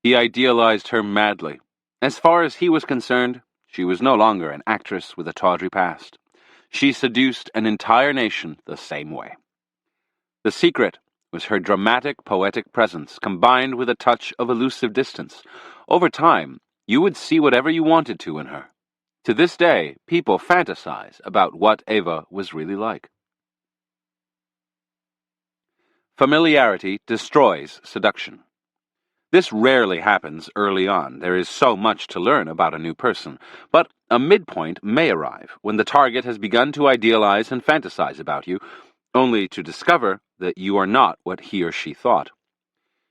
He idealized her madly. As far as he was concerned, she was no longer an actress with a tawdry past. She seduced an entire nation the same way. The secret was her dramatic, poetic presence, combined with a touch of elusive distance. Over time, you would see whatever you wanted to in her. To this day, people fantasize about what Eva was really like. Familiarity destroys seduction. This rarely happens early on. There is so much to learn about a new person, but a midpoint may arrive when the target has begun to idealize and fantasize about you, only to discover that you are not what he or she thought.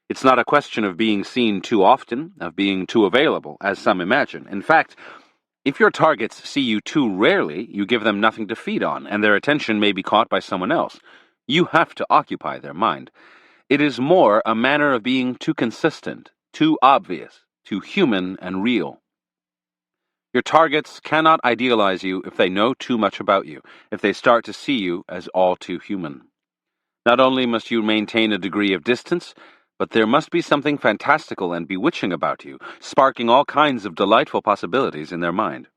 It's not a question of being seen too often, of being too available, as some imagine. In fact, if your targets see you too rarely, you give them nothing to feed on, and their attention may be caught by someone else. You have to occupy their mind. It is more a manner of being too consistent, too obvious, too human and real. Your targets cannot idealize you if they know too much about you, if they start to see you as all too human. Not only must you maintain a degree of distance, but there must be something fantastical and bewitching about you, sparking all kinds of delightful possibilities in their mind.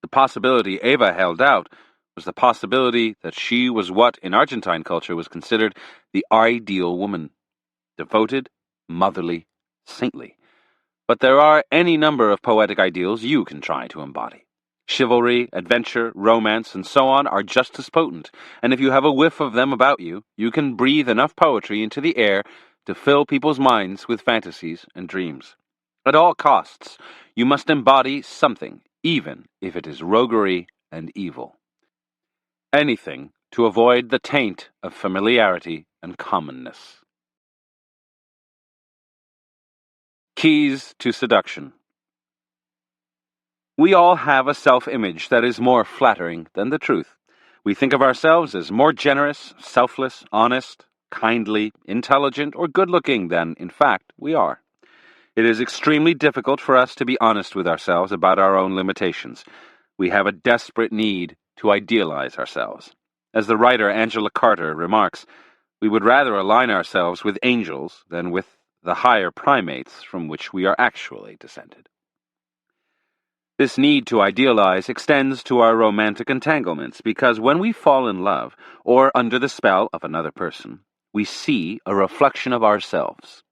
The possibility Eva held out was the possibility that she was what in Argentine culture was considered the ideal woman. Devoted, motherly, saintly. But there are any number of poetic ideals you can try to embody. Chivalry, adventure, romance, and so on are just as potent, and if you have a whiff of them about you, you can breathe enough poetry into the air to fill people's minds with fantasies and dreams. At all costs, you must embody something, even if it is roguery and evil. Anything to avoid the taint of familiarity and commonness. Keys to seduction. We all have a self-image that is more flattering than the truth. We think of ourselves as more generous, selfless, honest, kindly, intelligent, or good-looking than, in fact, we are. It is extremely difficult for us to be honest with ourselves about our own limitations. We have a desperate need to idealize ourselves. As the writer Angela Carter remarks, we would rather align ourselves with angels than with the higher primates from which we are actually descended. This need to idealize extends to our romantic entanglements because when we fall in love or under the spell of another person, we see a reflection of ourselves.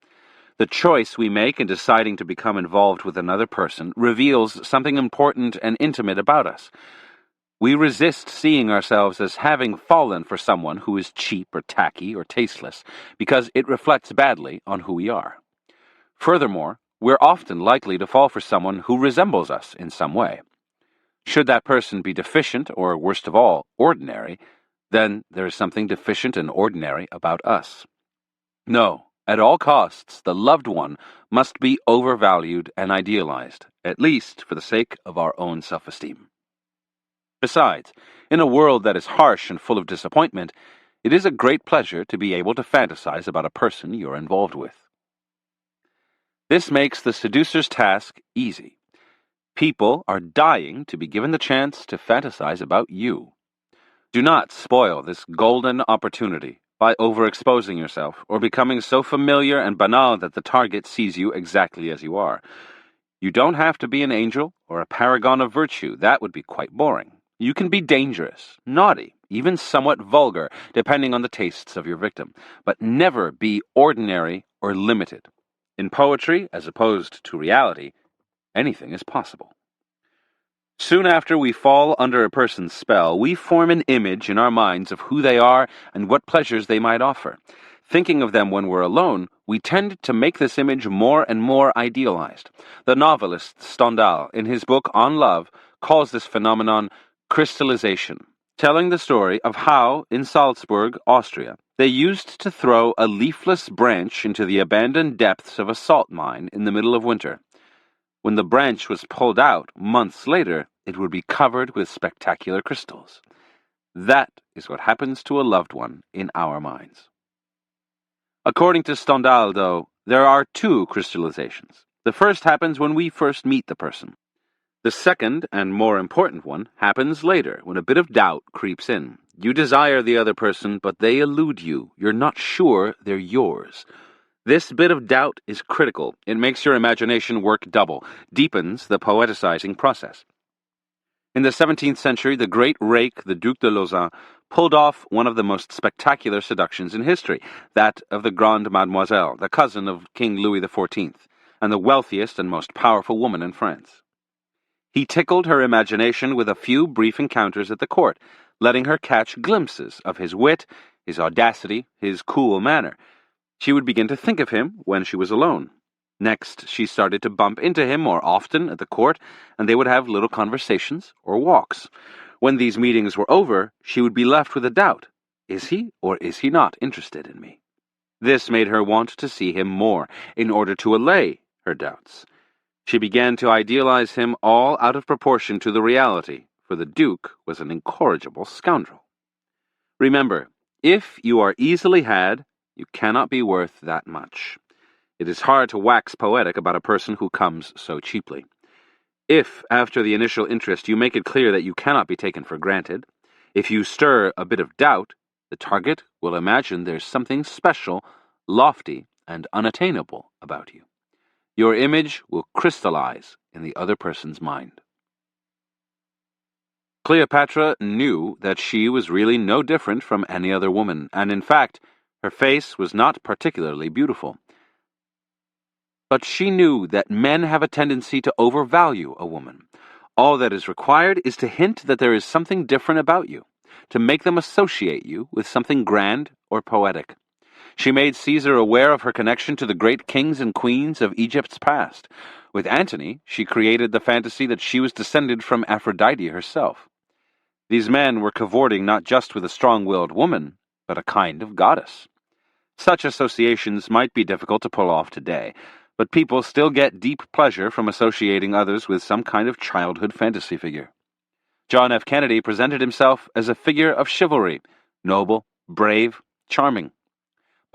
The choice we make in deciding to become involved with another person reveals something important and intimate about us. We resist seeing ourselves as having fallen for someone who is cheap or tacky or tasteless because it reflects badly on who we are. Furthermore, we're often likely to fall for someone who resembles us in some way. Should that person be deficient, or worst of all, ordinary, then there is something deficient and ordinary about us. No, at all costs, the loved one must be overvalued and idealized, at least for the sake of our own self-esteem. Besides, in a world that is harsh and full of disappointment, it is a great pleasure to be able to fantasize about a person you're involved with. This makes the seducer's task easy. People are dying to be given the chance to fantasize about you. Do not spoil this golden opportunity by overexposing yourself or becoming so familiar and banal that the target sees you exactly as you are. You don't have to be an angel or a paragon of virtue. That would be quite boring. You can be dangerous, naughty, even somewhat vulgar, depending on the tastes of your victim, but never be ordinary or limited. In poetry, as opposed to reality, anything is possible. Soon after we fall under a person's spell, we form an image in our minds of who they are and what pleasures they might offer. Thinking of them when we're alone, we tend to make this image more and more idealized. The novelist Stendhal, in his book On Love, calls this phenomenon crystallization, telling the story of how, in Salzburg, Austria, they used to throw a leafless branch into the abandoned depths of a salt mine in the middle of winter. When the branch was pulled out months later, it would be covered with spectacular crystals. That is what happens to a loved one in our minds. According to Stendhal, though, there are two crystallizations. The first happens when we first meet the person. The second, and more important one, happens later, when a bit of doubt creeps in. You desire the other person, but they elude you. You're not sure they're yours. This bit of doubt is critical. It makes your imagination work double, deepens the poeticizing process. In the 17th century, the great rake, the Duc de Lauzun, pulled off one of the most spectacular seductions in history, that of the Grande Mademoiselle, the cousin of King Louis XIV, and the wealthiest and most powerful woman in France. He tickled her imagination with a few brief encounters at the court, letting her catch glimpses of his wit, his audacity, his cool manner. She would begin to think of him when she was alone. Next, she started to bump into him more often at the court, and they would have little conversations or walks. When these meetings were over, she would be left with a doubt. Is he or is he not interested in me? This made her want to see him more, in order to allay her doubts. She began to idealize him all out of proportion to the reality, for the Duke was an incorrigible scoundrel. Remember, if you are easily had, you cannot be worth that much. It is hard to wax poetic about a person who comes so cheaply. If, after the initial interest, you make it clear that you cannot be taken for granted, if you stir a bit of doubt, the target will imagine there's something special, lofty, and unattainable about you. Your image will crystallize in the other person's mind. Cleopatra knew that she was really no different from any other woman, and in fact, her face was not particularly beautiful. But she knew that men have a tendency to overvalue a woman. All that is required is to hint that there is something different about you, to make them associate you with something grand or poetic. She made Caesar aware of her connection to the great kings and queens of Egypt's past. With Antony, she created the fantasy that she was descended from Aphrodite herself. These men were cavorting not just with a strong-willed woman, but a kind of goddess. Such associations might be difficult to pull off today, but people still get deep pleasure from associating others with some kind of childhood fantasy figure. John F. Kennedy presented himself as a figure of chivalry, noble, brave, charming.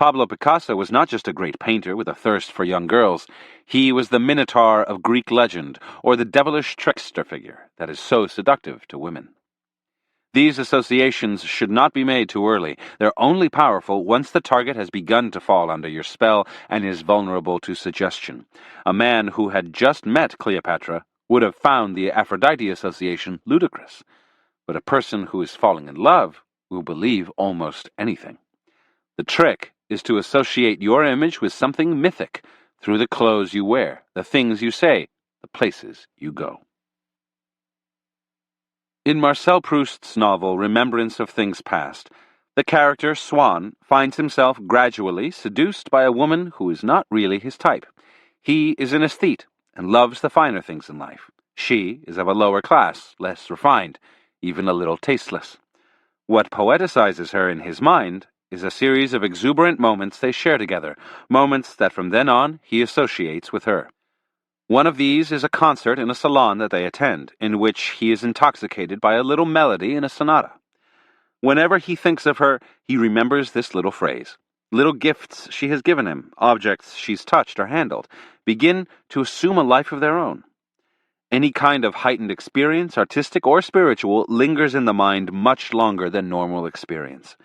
Pablo Picasso was not just a great painter with a thirst for young girls. He was the Minotaur of Greek legend, or the devilish trickster figure that is so seductive to women. These associations should not be made too early. They're only powerful once the target has begun to fall under your spell and is vulnerable to suggestion. A man who had just met Cleopatra would have found the Aphrodite association ludicrous, but a person who is falling in love will believe almost anything. The trick is to associate your image with something mythic through the clothes you wear, the things you say, the places you go. In Marcel Proust's novel Remembrance of Things Past, the character Swann finds himself gradually seduced by a woman who is not really his type. He is an aesthete and loves the finer things in life. She is of a lower class, less refined, even a little tasteless. What poeticizes her in his mind is a series of exuberant moments they share together, moments that from then on he associates with her. One of these is a concert in a salon that they attend, in which he is intoxicated by a little melody in a sonata. Whenever he thinks of her, he remembers this little phrase. Little gifts she has given him, objects she's touched or handled, begin to assume a life of their own. Any kind of heightened experience, artistic or spiritual, lingers in the mind much longer than normal experience.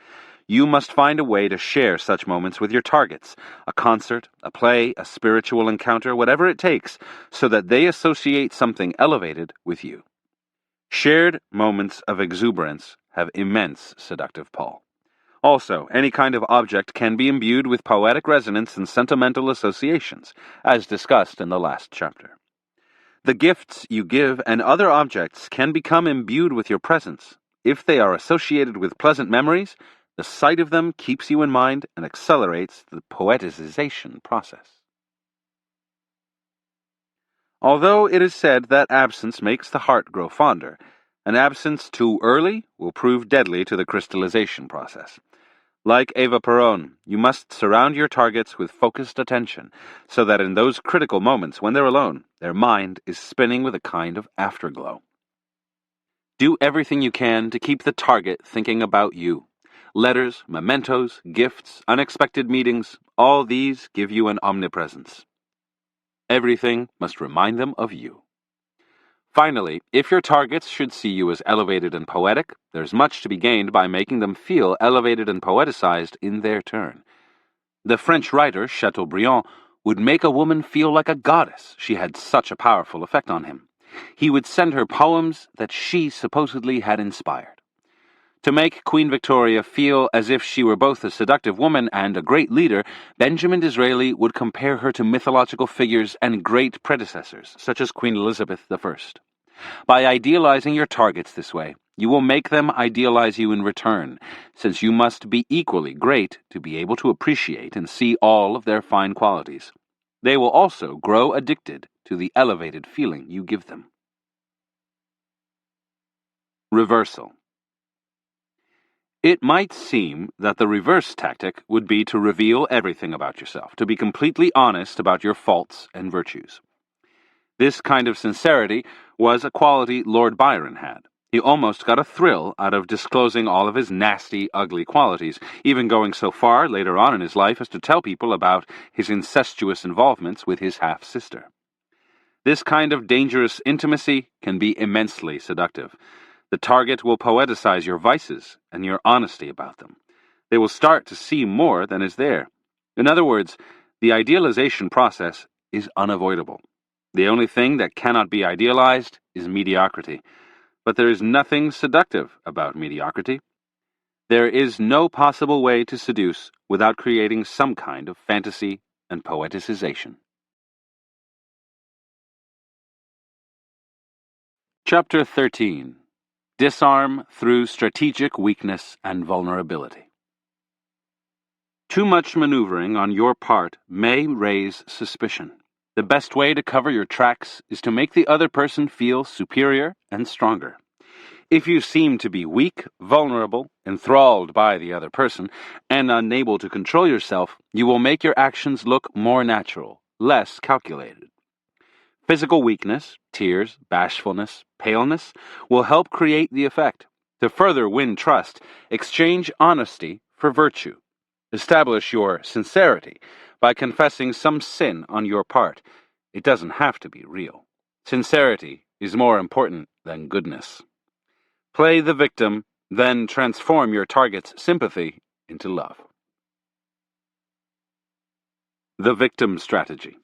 You must find a way to share such moments with your targets, a concert, a play, a spiritual encounter, whatever it takes, so that they associate something elevated with you. Shared moments of exuberance have immense seductive pull. Also, any kind of object can be imbued with poetic resonance and sentimental associations, as discussed in the last chapter. The gifts you give and other objects can become imbued with your presence. If they are associated with pleasant memories, the sight of them keeps you in mind and accelerates the poeticization process. Although it is said that absence makes the heart grow fonder, an absence too early will prove deadly to the crystallization process. Like Eva Peron, you must surround your targets with focused attention, so that in those critical moments when they're alone, their mind is spinning with a kind of afterglow. Do everything you can to keep the target thinking about you. Letters, mementos, gifts, unexpected meetings, all these give you an omnipresence. Everything must remind them of you. Finally, if your targets should see you as elevated and poetic, there's much to be gained by making them feel elevated and poeticized in their turn. The French writer Chateaubriand would make a woman feel like a goddess. She had such a powerful effect on him. He would send her poems that she supposedly had inspired. To make Queen Victoria feel as if she were both a seductive woman and a great leader, Benjamin Disraeli would compare her to mythological figures and great predecessors, such as Queen Elizabeth I. By idealizing your targets this way, you will make them idealize you in return, since you must be equally great to be able to appreciate and see all of their fine qualities. They will also grow addicted to the elevated feeling you give them. Reversal. It might seem that the reverse tactic would be to reveal everything about yourself, to be completely honest about your faults and virtues. This kind of sincerity was a quality Lord Byron had. He almost got a thrill out of disclosing all of his nasty, ugly qualities, even going so far later on in his life as to tell people about his incestuous involvements with his half-sister. This kind of dangerous intimacy can be immensely seductive. The target will poeticize your vices and your honesty about them. They will start to see more than is there. In other words, the idealization process is unavoidable. The only thing that cannot be idealized is mediocrity. But there is nothing seductive about mediocrity. There is no possible way to seduce without creating some kind of fantasy and poeticization. Chapter 13. Disarm through strategic weakness and vulnerability. Too much maneuvering on your part may raise suspicion. The best way to cover your tracks is to make the other person feel superior and stronger. If you seem to be weak, vulnerable, enthralled by the other person, and unable to control yourself, you will make your actions look more natural, less calculated. Physical weakness, tears, bashfulness, paleness, will help create the effect. To further win trust, exchange honesty for virtue. Establish your sincerity by confessing some sin on your part. It doesn't have to be real. Sincerity is more important than goodness. Play the victim, then transform your target's sympathy into love. The victim strategy.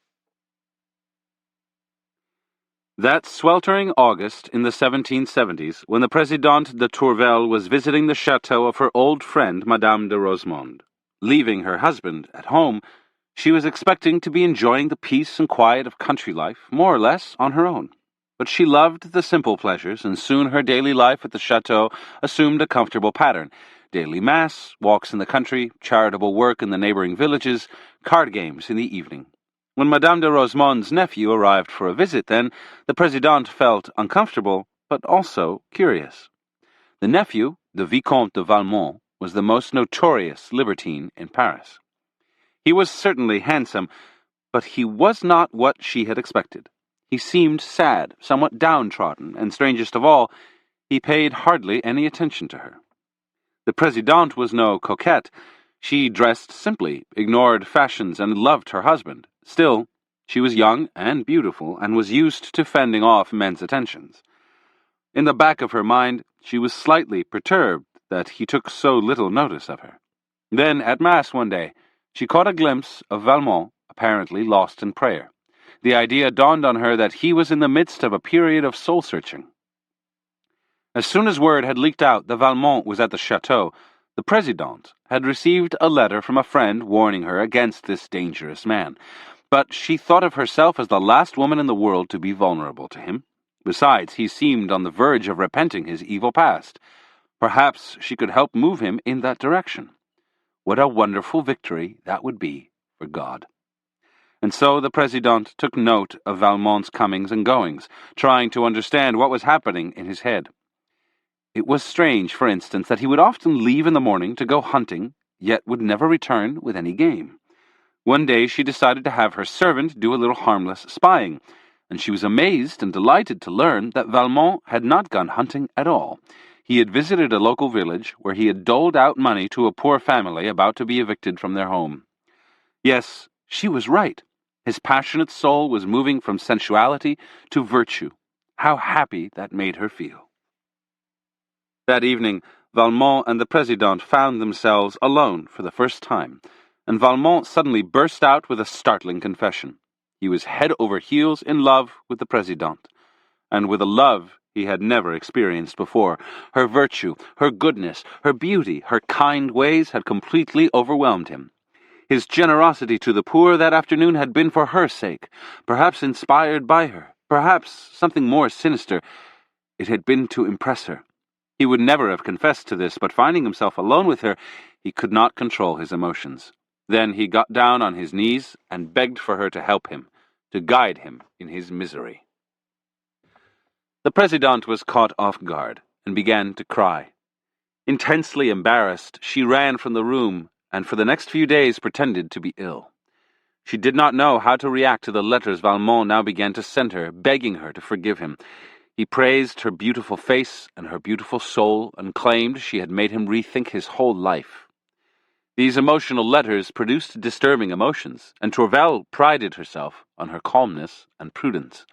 That sweltering August in the 1770s, when the Présidente de Tourvel was visiting the chateau of her old friend, Madame de Rosemonde. Leaving her husband at home, she was expecting to be enjoying the peace and quiet of country life, more or less on her own. But she loved the simple pleasures, and soon her daily life at the chateau assumed a comfortable pattern. Daily mass, walks in the country, charitable work in the neighboring villages, card games in the evening. When Madame de Rosemonde's nephew arrived for a visit, then, the Présidente felt uncomfortable, but also curious. The nephew, the Vicomte de Valmont, was the most notorious libertine in Paris. He was certainly handsome, but he was not what she had expected. He seemed sad, somewhat downtrodden, and strangest of all, he paid hardly any attention to her. The Présidente was no coquette. She dressed simply, ignored fashions, and loved her husband. Still, she was young and beautiful, and was used to fending off men's attentions. In the back of her mind, she was slightly perturbed that he took so little notice of her. Then, at Mass one day, she caught a glimpse of Valmont, apparently lost in prayer. The idea dawned on her that he was in the midst of a period of soul-searching. As soon as word had leaked out that Valmont was at the chateau, the Présidente had received a letter from a friend warning her against this dangerous man. But she thought of herself as the last woman in the world to be vulnerable to him. Besides, he seemed on the verge of repenting his evil past. Perhaps she could help move him in that direction. What a wonderful victory that would be for God. And so the Présidente took note of Valmont's comings and goings, trying to understand what was happening in his head. It was strange, for instance, that he would often leave in the morning to go hunting, yet would never return with any game. One day she decided to have her servant do a little harmless spying, and she was amazed and delighted to learn that Valmont had not gone hunting at all. He had visited a local village where he had doled out money to a poor family about to be evicted from their home. Yes, she was right. His passionate soul was moving from sensuality to virtue. How happy that made her feel. That evening, Valmont and the Présidente found themselves alone for the first time, and Valmont suddenly burst out with a startling confession. He was head over heels in love with the Présidente, and with a love he had never experienced before. Her virtue, her goodness, her beauty, her kind ways had completely overwhelmed him. His generosity to the poor that afternoon had been for her sake, perhaps inspired by her, perhaps something more sinister. It had been to impress her. He would never have confessed to this, but finding himself alone with her, he could not control his emotions. Then he got down on his knees and begged for her to help him, to guide him in his misery. The Présidente was caught off guard and began to cry. Intensely embarrassed, she ran from the room and for the next few days pretended to be ill. She did not know how to react to the letters Valmont now began to send her, begging her to forgive him. He praised her beautiful face and her beautiful soul and claimed she had made him rethink his whole life. These emotional letters produced disturbing emotions, and Tourvel prided herself on her calmness and prudence.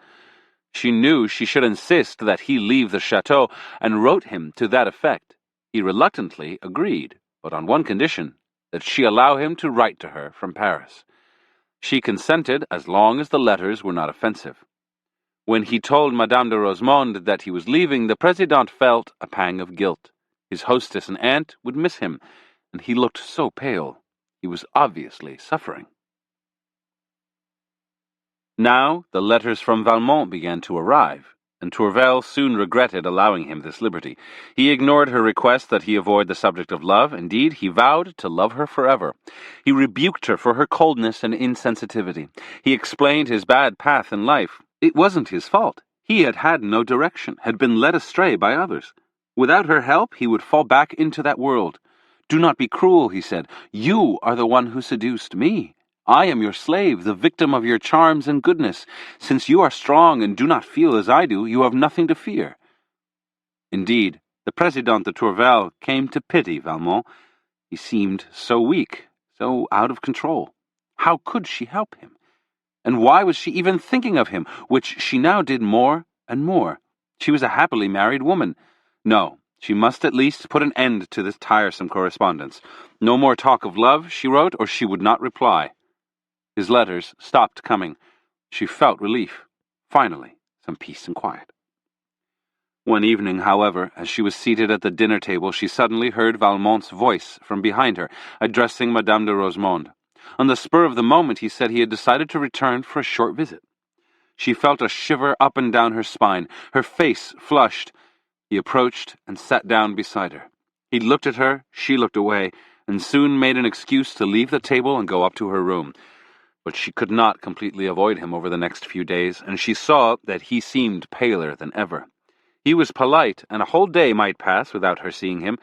She knew she should insist that he leave the chateau, and wrote him to that effect. He reluctantly agreed, but on one condition, that she allow him to write to her from Paris. She consented as long as the letters were not offensive. When he told Madame de Rosemonde that he was leaving, the Présidente felt a pang of guilt. His hostess and aunt would miss him, and he looked so pale. He was obviously suffering. Now the letters from Valmont began to arrive, and Tourvel soon regretted allowing him this liberty. He ignored her request that he avoid the subject of love. Indeed, he vowed to love her forever. He rebuked her for her coldness and insensitivity. He explained his bad path in life. It wasn't his fault. He had had no direction, had been led astray by others. Without her help, he would fall back into that world. "Do not be cruel," he said. "You are the one who seduced me. I am your slave, the victim of your charms and goodness. Since you are strong and do not feel as I do, you have nothing to fear." Indeed, the Président de Tourvel came to pity Valmont. He seemed so weak, so out of control. How could she help him? And why was she even thinking of him, which she now did more and more? She was a happily married woman. No, she must at least put an end to this tiresome correspondence. No more talk of love, she wrote, or she would not reply. His letters stopped coming. She felt relief. Finally, some peace and quiet. One evening, however, as she was seated at the dinner table, she suddenly heard Valmont's voice from behind her, addressing Madame de Rosemonde. On the spur of the moment, he said he had decided to return for a short visit. She felt a shiver up and down her spine. Her face flushed. He approached and sat down beside her. He looked at her, she looked away, and soon made an excuse to leave the table and go up to her room. But she could not completely avoid him over the next few days, and she saw that he seemed paler than ever. He was polite, and a whole day might pass without her seeing him,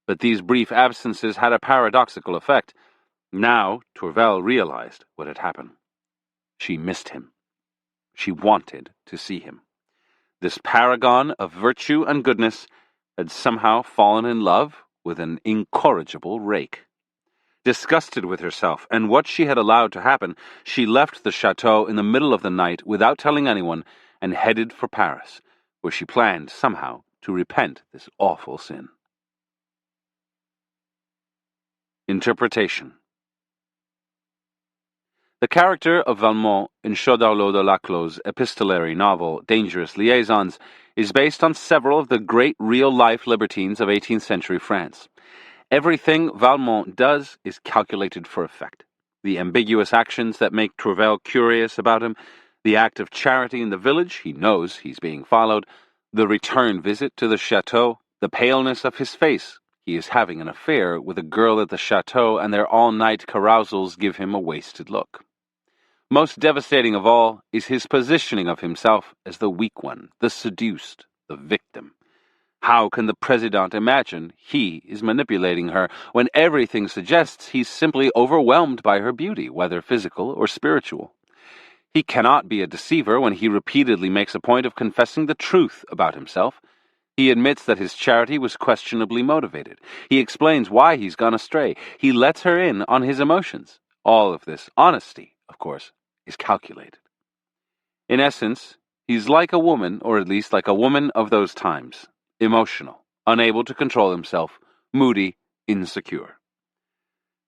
but these brief absences had a paradoxical effect. Now Tourvel realized what had happened. She missed him. She wanted to see him. This paragon of virtue and goodness had somehow fallen in love with an incorrigible rake. Disgusted with herself and what she had allowed to happen, she left the chateau in the middle of the night without telling anyone and headed for Paris, where she planned somehow to repent this awful sin. Interpretation. The character of Valmont in Chaudarlot de Laclos' epistolary novel Dangerous Liaisons is based on several of the great real-life libertines of 18th century France. Everything Valmont does is calculated for effect. The ambiguous actions that make Tourvel curious about him, the act of charity in the village, he knows he's being followed, the return visit to the chateau, the paleness of his face, he is having an affair with a girl at the chateau, and their all-night carousals give him a wasted look. Most devastating of all is his positioning of himself as the weak one, the seduced, the victim. How can the Président imagine he is manipulating her when everything suggests he's simply overwhelmed by her beauty, whether physical or spiritual? He cannot be a deceiver when he repeatedly makes a point of confessing the truth about himself. He admits that his charity was questionably motivated. He explains why he's gone astray. He lets her in on his emotions. All of this honesty, of course, is calculated. In essence, he's like a woman, or at least like a woman of those times. Emotional, unable to control himself, moody, insecure.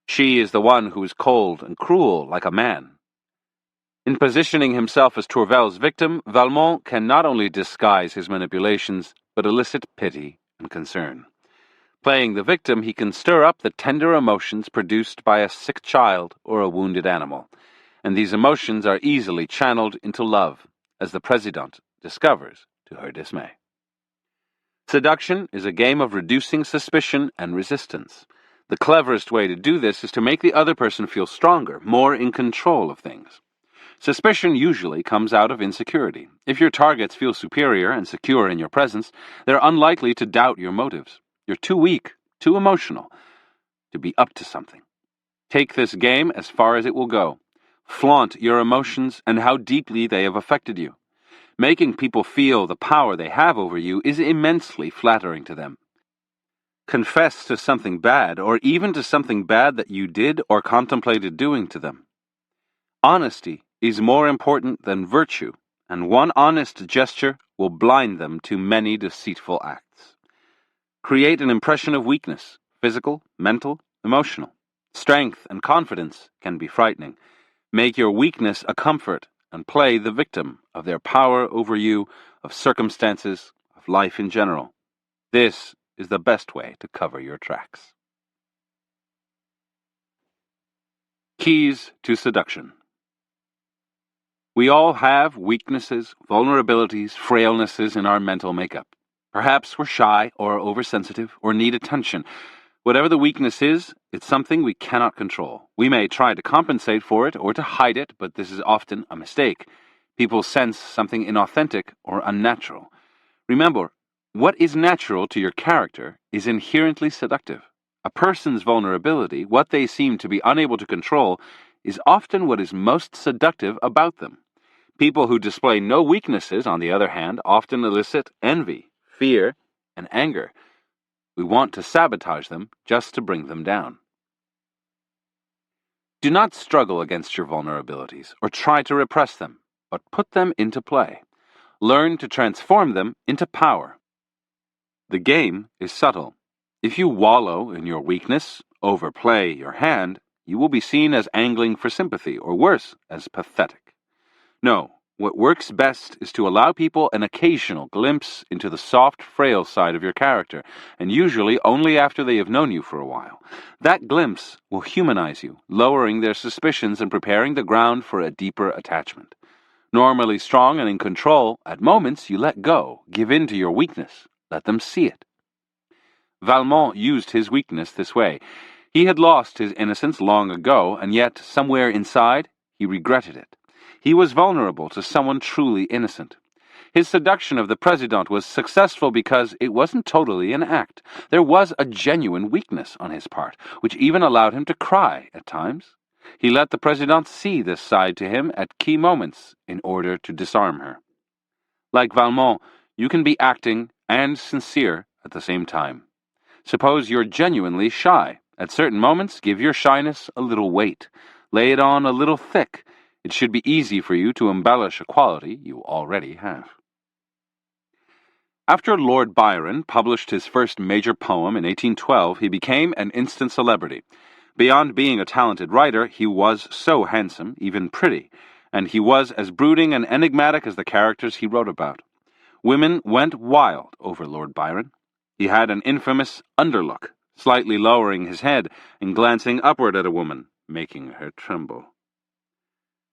She is the one who is cold and cruel like a man. In positioning himself as Tourvel's victim, Valmont can not only disguise his manipulations, but elicit pity and concern. Playing the victim, he can stir up the tender emotions produced by a sick child or a wounded animal, and these emotions are easily channeled into love, as the Président discovers to her dismay. Seduction is a game of reducing suspicion and resistance. The cleverest way to do this is to make the other person feel stronger, more in control of things. Suspicion usually comes out of insecurity. If your targets feel superior and secure in your presence, they're unlikely to doubt your motives. You're too weak, too emotional, to be up to something. Take this game as far as it will go. Flaunt your emotions and how deeply they have affected you. Making people feel the power they have over you is immensely flattering to them. Confess to something bad, or even to something bad that you did or contemplated doing to them. Honesty is more important than virtue, and one honest gesture will blind them to many deceitful acts. Create an impression of weakness, physical, mental, emotional. Strength and confidence can be frightening. Make your weakness a comfort and play the victim of their power over you, of circumstances, of life in general. This is the best way to cover your tracks. Keys to Seduction. We all have weaknesses, vulnerabilities, frailnesses in our mental makeup. Perhaps we're shy or oversensitive or need attention. Whatever the weakness is, it's something we cannot control. We may try to compensate for it or to hide it, but this is often a mistake. People sense something inauthentic or unnatural. Remember, what is natural to your character is inherently seductive. A person's vulnerability, what they seem to be unable to control, is often what is most seductive about them. People who display no weaknesses, on the other hand, often elicit envy, fear, and anger. We want to sabotage them just to bring them down. Do not struggle against your vulnerabilities or try to repress them, but put them into play. Learn to transform them into power. The game is subtle. If you wallow in your weakness, overplay your hand, you will be seen as angling for sympathy, or worse, as pathetic. No, what works best is to allow people an occasional glimpse into the soft, frail side of your character, and usually only after they have known you for a while. That glimpse will humanize you, lowering their suspicions and preparing the ground for a deeper attachment. Normally strong and in control, at moments you let go, give in to your weakness, let them see it. Valmont used his weakness this way. He had lost his innocence long ago, and yet, somewhere inside, he regretted it. He was vulnerable to someone truly innocent. His seduction of the President was successful because it wasn't totally an act. There was a genuine weakness on his part, which even allowed him to cry at times. He let the President see this side to him at key moments in order to disarm her. Like Valmont, you can be acting and sincere at the same time. Suppose you're genuinely shy. At certain moments, give your shyness a little weight. Lay it on a little thick. It should be easy for you to embellish a quality you already have. After Lord Byron published his first major poem in 1812, he became an instant celebrity. Beyond being a talented writer, he was so handsome, even pretty, and he was as brooding and enigmatic as the characters he wrote about. Women went wild over Lord Byron. He had an infamous underlook, slightly lowering his head and glancing upward at a woman, making her tremble.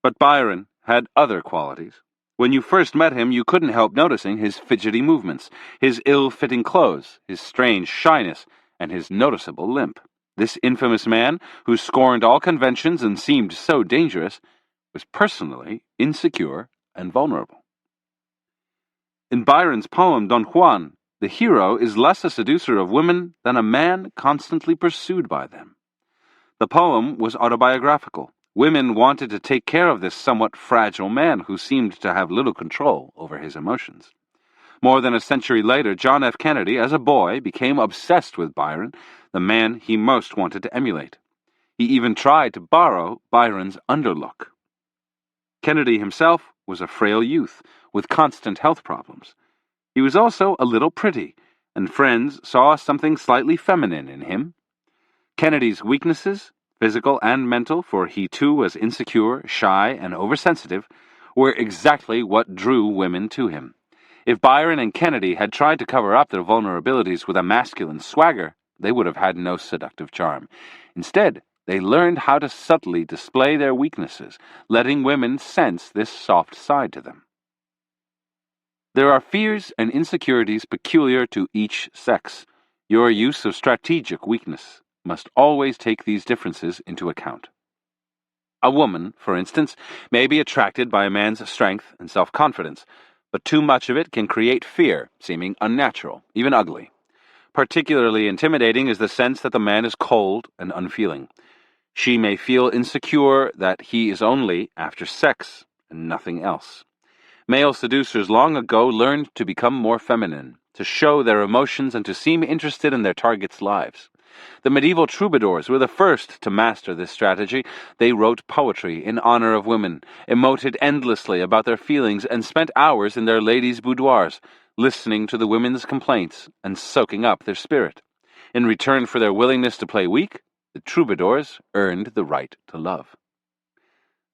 But Byron had other qualities. When you first met him, you couldn't help noticing his fidgety movements, his ill-fitting clothes, his strange shyness, and his noticeable limp. This infamous man, who scorned all conventions and seemed so dangerous, was personally insecure and vulnerable. In Byron's poem Don Juan, the hero is less a seducer of women than a man constantly pursued by them. The poem was autobiographical. Women wanted to take care of this somewhat fragile man who seemed to have little control over his emotions. More than a century later, John F. Kennedy, as a boy, became obsessed with Byron, the man he most wanted to emulate. He even tried to borrow Byron's underlook. Kennedy himself was a frail youth with constant health problems. He was also a little pretty, and friends saw something slightly feminine in him. Kennedy's weaknesses, physical and mental, for he too was insecure, shy, and oversensitive, were exactly what drew women to him. If Byron and Kennedy had tried to cover up their vulnerabilities with a masculine swagger, they would have had no seductive charm. Instead, they learned how to subtly display their weaknesses, letting women sense this soft side to them. There are fears and insecurities peculiar to each sex. Your use of strategic weakness must always take these differences into account. A woman, for instance, may be attracted by a man's strength and self-confidence, but too much of it can create fear, seeming unnatural, even ugly. Particularly intimidating is the sense that the man is cold and unfeeling. She may feel insecure that he is only after sex and nothing else. Male seducers long ago learned to become more feminine, to show their emotions and to seem interested in their targets' lives. The medieval troubadours were the first to master this strategy. They wrote poetry in honor of women, emoted endlessly about their feelings, and spent hours in their ladies' boudoirs, listening to the women's complaints and soaking up their spirit. In return for their willingness to play weak, the troubadours earned the right to love.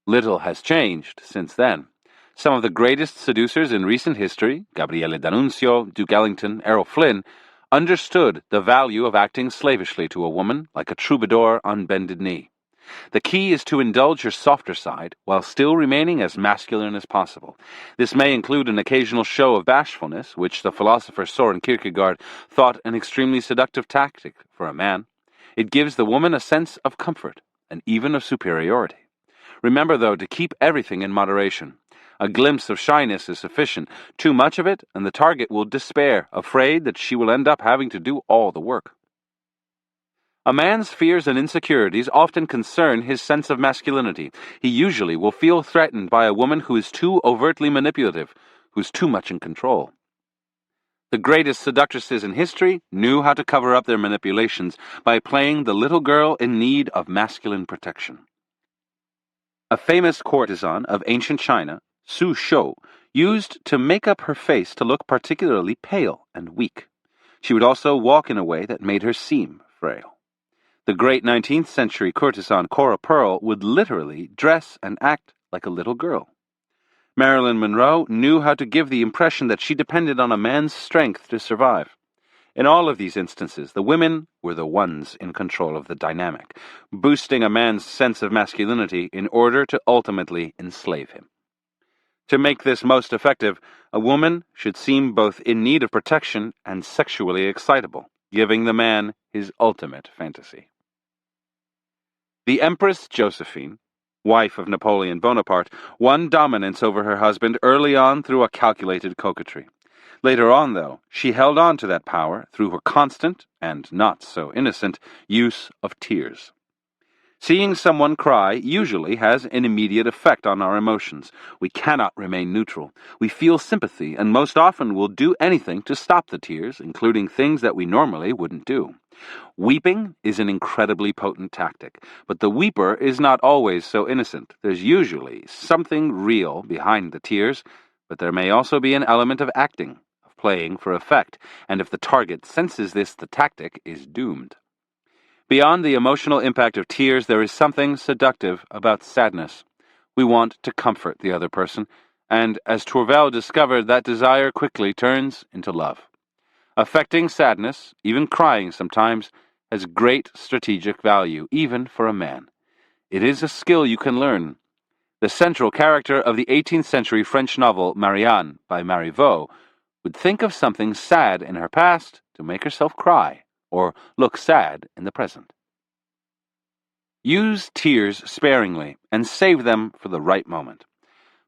Little has changed since then. Some of the greatest seducers in recent history, Gabriele D'Annunzio, Duke Ellington, Errol Flynn, understood the value of acting slavishly to a woman like a troubadour on bended knee. The key is to indulge your softer side while still remaining as masculine as possible. This may include an occasional show of bashfulness, which the philosopher Soren Kierkegaard thought an extremely seductive tactic for a man. It gives the woman a sense of comfort and even of superiority. Remember, though, to keep everything in moderation. A glimpse of shyness is sufficient. Too much of it, and the target will despair, afraid that she will end up having to do all the work. A man's fears and insecurities often concern his sense of masculinity. He usually will feel threatened by a woman who is too overtly manipulative, who's too much in control. The greatest seductresses in history knew how to cover up their manipulations by playing the little girl in need of masculine protection. A famous courtesan of ancient China, Su Shou, used to make up her face to look particularly pale and weak. She would also walk in a way that made her seem frail. The great 19th century courtesan Cora Pearl would literally dress and act like a little girl. Marilyn Monroe knew how to give the impression that she depended on a man's strength to survive. In all of these instances, the women were the ones in control of the dynamic, boosting a man's sense of masculinity in order to ultimately enslave him. To make this most effective, a woman should seem both in need of protection and sexually excitable, giving the man his ultimate fantasy. The Empress Josephine, wife of Napoleon Bonaparte, won dominance over her husband early on through a calculated coquetry. Later on, though, she held on to that power through her constant, and not so innocent, use of tears. Seeing someone cry usually has an immediate effect on our emotions. We cannot remain neutral. We feel sympathy and most often will do anything to stop the tears, including things that we normally wouldn't do. Weeping is an incredibly potent tactic, but the weeper is not always so innocent. There's usually something real behind the tears, but there may also be an element of acting, of playing for effect, and if the target senses this, the tactic is doomed. Beyond the emotional impact of tears, there is something seductive about sadness. We want to comfort the other person, and as Tourvel discovered, that desire quickly turns into love. Affecting sadness, even crying sometimes, has great strategic value, even for a man. It is a skill you can learn. The central character of the 18th century French novel Marianne by Marivaux would think of something sad in her past to make herself cry, or look sad in the present. Use tears sparingly and save them for the right moment.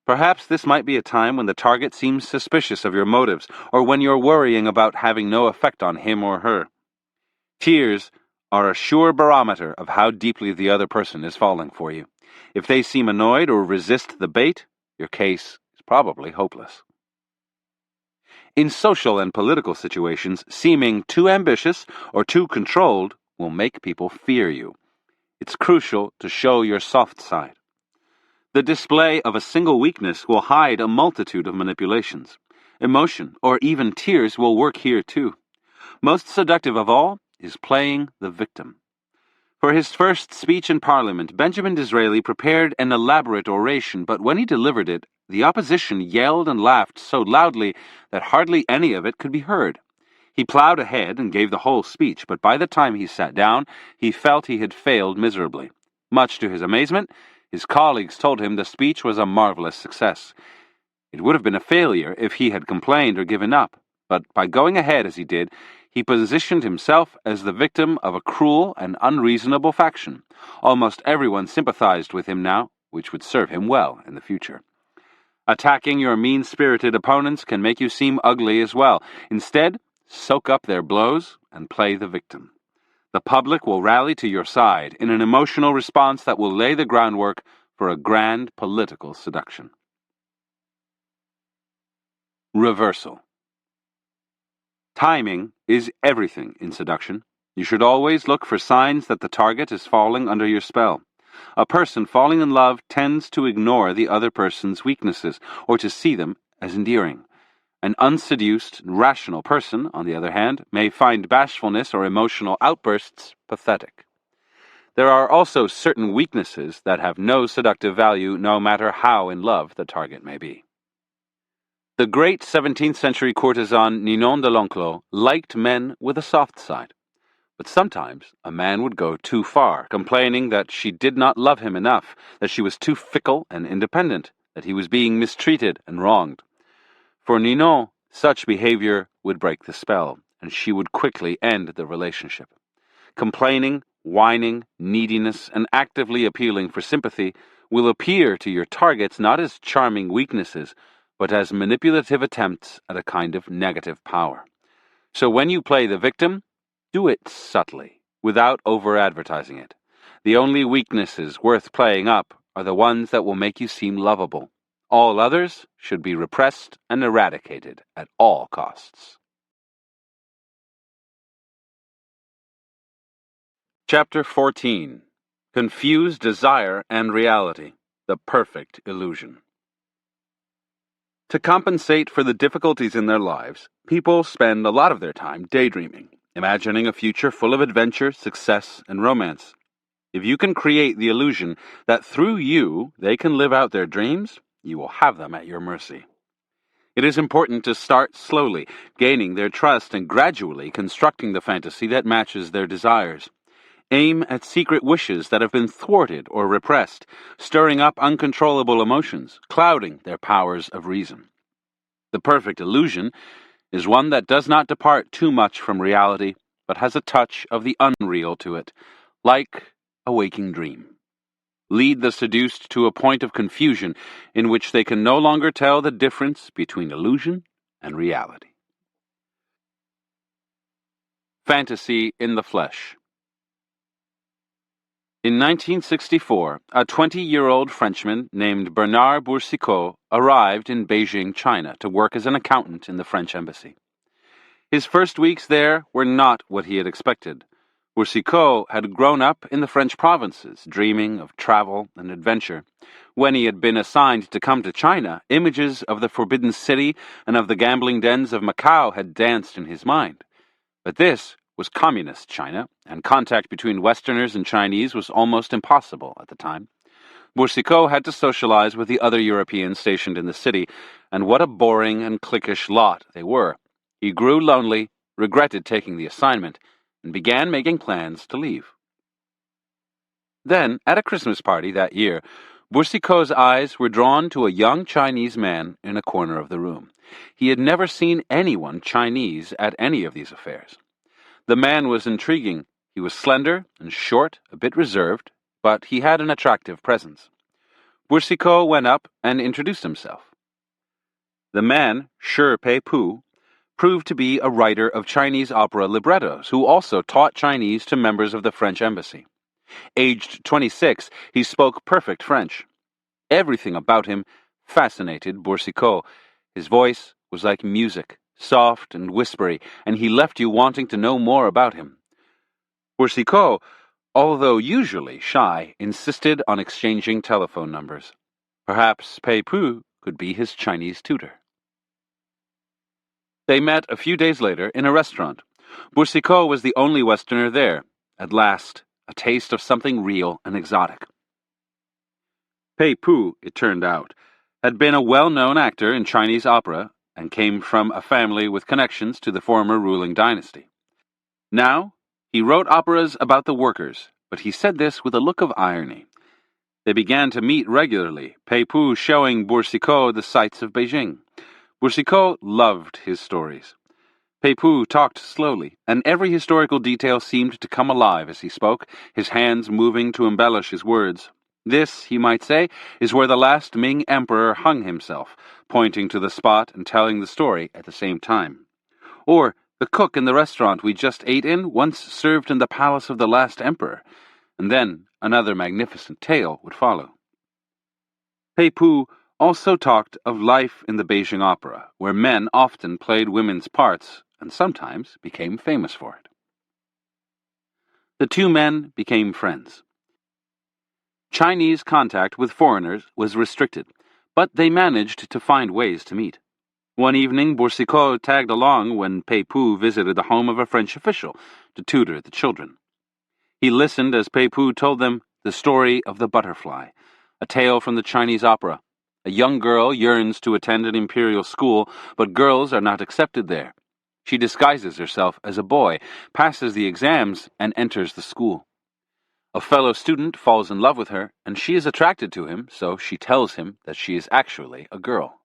Perhaps this might be a time when the target seems suspicious of your motives, or when you're worrying about having no effect on him or her. Tears are a sure barometer of how deeply the other person is falling for you. If they seem annoyed or resist the bait, your case is probably hopeless. In social and political situations, seeming too ambitious or too controlled will make people fear you. It's crucial to show your soft side. The display of a single weakness will hide a multitude of manipulations. Emotion, or even tears, will work here too. Most seductive of all is playing the victim. For his first speech in Parliament, Benjamin Disraeli prepared an elaborate oration, but when he delivered it, the opposition yelled and laughed so loudly that hardly any of it could be heard. He plowed ahead and gave the whole speech, but by the time he sat down, he felt he had failed miserably. Much to his amazement, his colleagues told him the speech was a marvelous success. It would have been a failure if he had complained or given up, but by going ahead as he did, he positioned himself as the victim of a cruel and unreasonable faction. Almost everyone sympathized with him now, which would serve him well in the future. Attacking your mean-spirited opponents can make you seem ugly as well. Instead, soak up their blows and play the victim. The public will rally to your side in an emotional response that will lay the groundwork for a grand political seduction. Reversal. Timing is everything in seduction. You should always look for signs that the target is falling under your spell. A person falling in love tends to ignore the other person's weaknesses or to see them as endearing. An unseduced, rational person, on the other hand, may find bashfulness or emotional outbursts pathetic. There are also certain weaknesses that have no seductive value no matter how in love the target may be. The great 17th century courtesan Ninon de L'Enclos liked men with a soft side. But sometimes a man would go too far, complaining that she did not love him enough, that she was too fickle and independent, that he was being mistreated and wronged. For Ninon, such behavior would break the spell, and she would quickly end the relationship. Complaining, whining, neediness, and actively appealing for sympathy will appear to your targets not as charming weaknesses, but as manipulative attempts at a kind of negative power. So when you play the victim, do it subtly, without over-advertising it. The only weaknesses worth playing up are the ones that will make you seem lovable. All others should be repressed and eradicated at all costs. Chapter 14. Confuse Desire and Reality, the Perfect Illusion. To compensate for the difficulties in their lives, people spend a lot of their time daydreaming, imagining a future full of adventure, success, and romance. If you can create the illusion that through you they can live out their dreams, you will have them at your mercy. It is important to start slowly, gaining their trust and gradually constructing the fantasy that matches their desires. Aim at secret wishes that have been thwarted or repressed, stirring up uncontrollable emotions, clouding their powers of reason. The perfect illusion is one that does not depart too much from reality, but has a touch of the unreal to it, like a waking dream. Lead the seduced to a point of confusion in which they can no longer tell the difference between illusion and reality. Fantasy in the flesh. In 1964, a 20-year-old Frenchman named Bernard Boursicot arrived in Beijing, China, to work as an accountant in the French embassy. His first weeks there were not what he had expected. Boursicot had grown up in the French provinces, dreaming of travel and adventure. When he had been assigned to come to China, images of the Forbidden City and of the gambling dens of Macau had danced in his mind. But this was communist China, and contact between Westerners and Chinese was almost impossible at the time. Boursicot had to socialize with the other Europeans stationed in the city, and what a boring and cliquish lot they were. He grew lonely, regretted taking the assignment, and began making plans to leave. Then, at a Christmas party that year, Boursicot's eyes were drawn to a young Chinese man in a corner of the room. He had never seen anyone Chinese at any of these affairs. The man was intriguing. He was slender and short, a bit reserved, but he had an attractive presence. Boursicot went up and introduced himself. The man, Shi Pei-pu, proved to be a writer of Chinese opera librettos who also taught Chinese to members of the French embassy. Aged 26, he spoke perfect French. Everything about him fascinated Boursicot. His voice was like music, soft and whispery, and he left you wanting to know more about him. Boursicot, although usually shy, insisted on exchanging telephone numbers. Perhaps Pei-pu could be his Chinese tutor. They met a few days later in a restaurant. Boursicot was the only Westerner there. At last, a taste of something real and exotic. Pei-pu, it turned out, had been a well-known actor in Chinese opera and came from a family with connections to the former ruling dynasty. Now, he wrote operas about the workers, but he said this with a look of irony. They began to meet regularly, Pei-pu showing Boursicot the sights of Beijing. Boursicot loved his stories. Pei-pu talked slowly, and every historical detail seemed to come alive as he spoke, his hands moving to embellish his words. This, he might say, is where the last Ming emperor hung himself, pointing to the spot and telling the story at the same time. Or, the cook in the restaurant we just ate in once served in the palace of the last emperor, and then another magnificent tale would follow. Pei-pu also talked of life in the Beijing opera, where men often played women's parts and sometimes became famous for it. The two men became friends. Chinese contact with foreigners was restricted, but they managed to find ways to meet. One evening, Boursicot tagged along when Pei-pu visited the home of a French official to tutor the children. He listened as Pei-pu told them the story of the butterfly, a tale from the Chinese opera. A young girl yearns to attend an imperial school, but girls are not accepted there. She disguises herself as a boy, passes the exams, and enters the school. A fellow student falls in love with her, and she is attracted to him, so she tells him that she is actually a girl.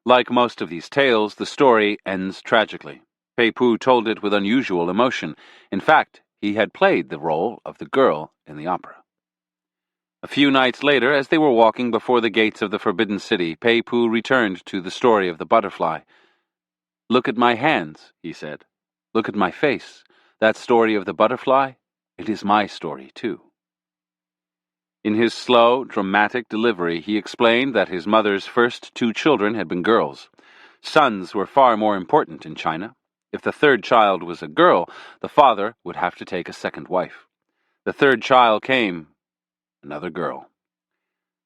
Like most of these tales, the story ends tragically. Pei Pu told it with unusual emotion. In fact, he had played the role of the girl in the opera. A few nights later, as they were walking before the gates of the Forbidden City, Pei Pu returned to the story of the butterfly. "Look at my hands," he said. "Look at my face. That story of the butterfly, it is my story, too." In his slow, dramatic delivery, he explained that his mother's first two children had been girls. Sons were far more important in China. If the third child was a girl, the father would have to take a second wife. The third child came, another girl.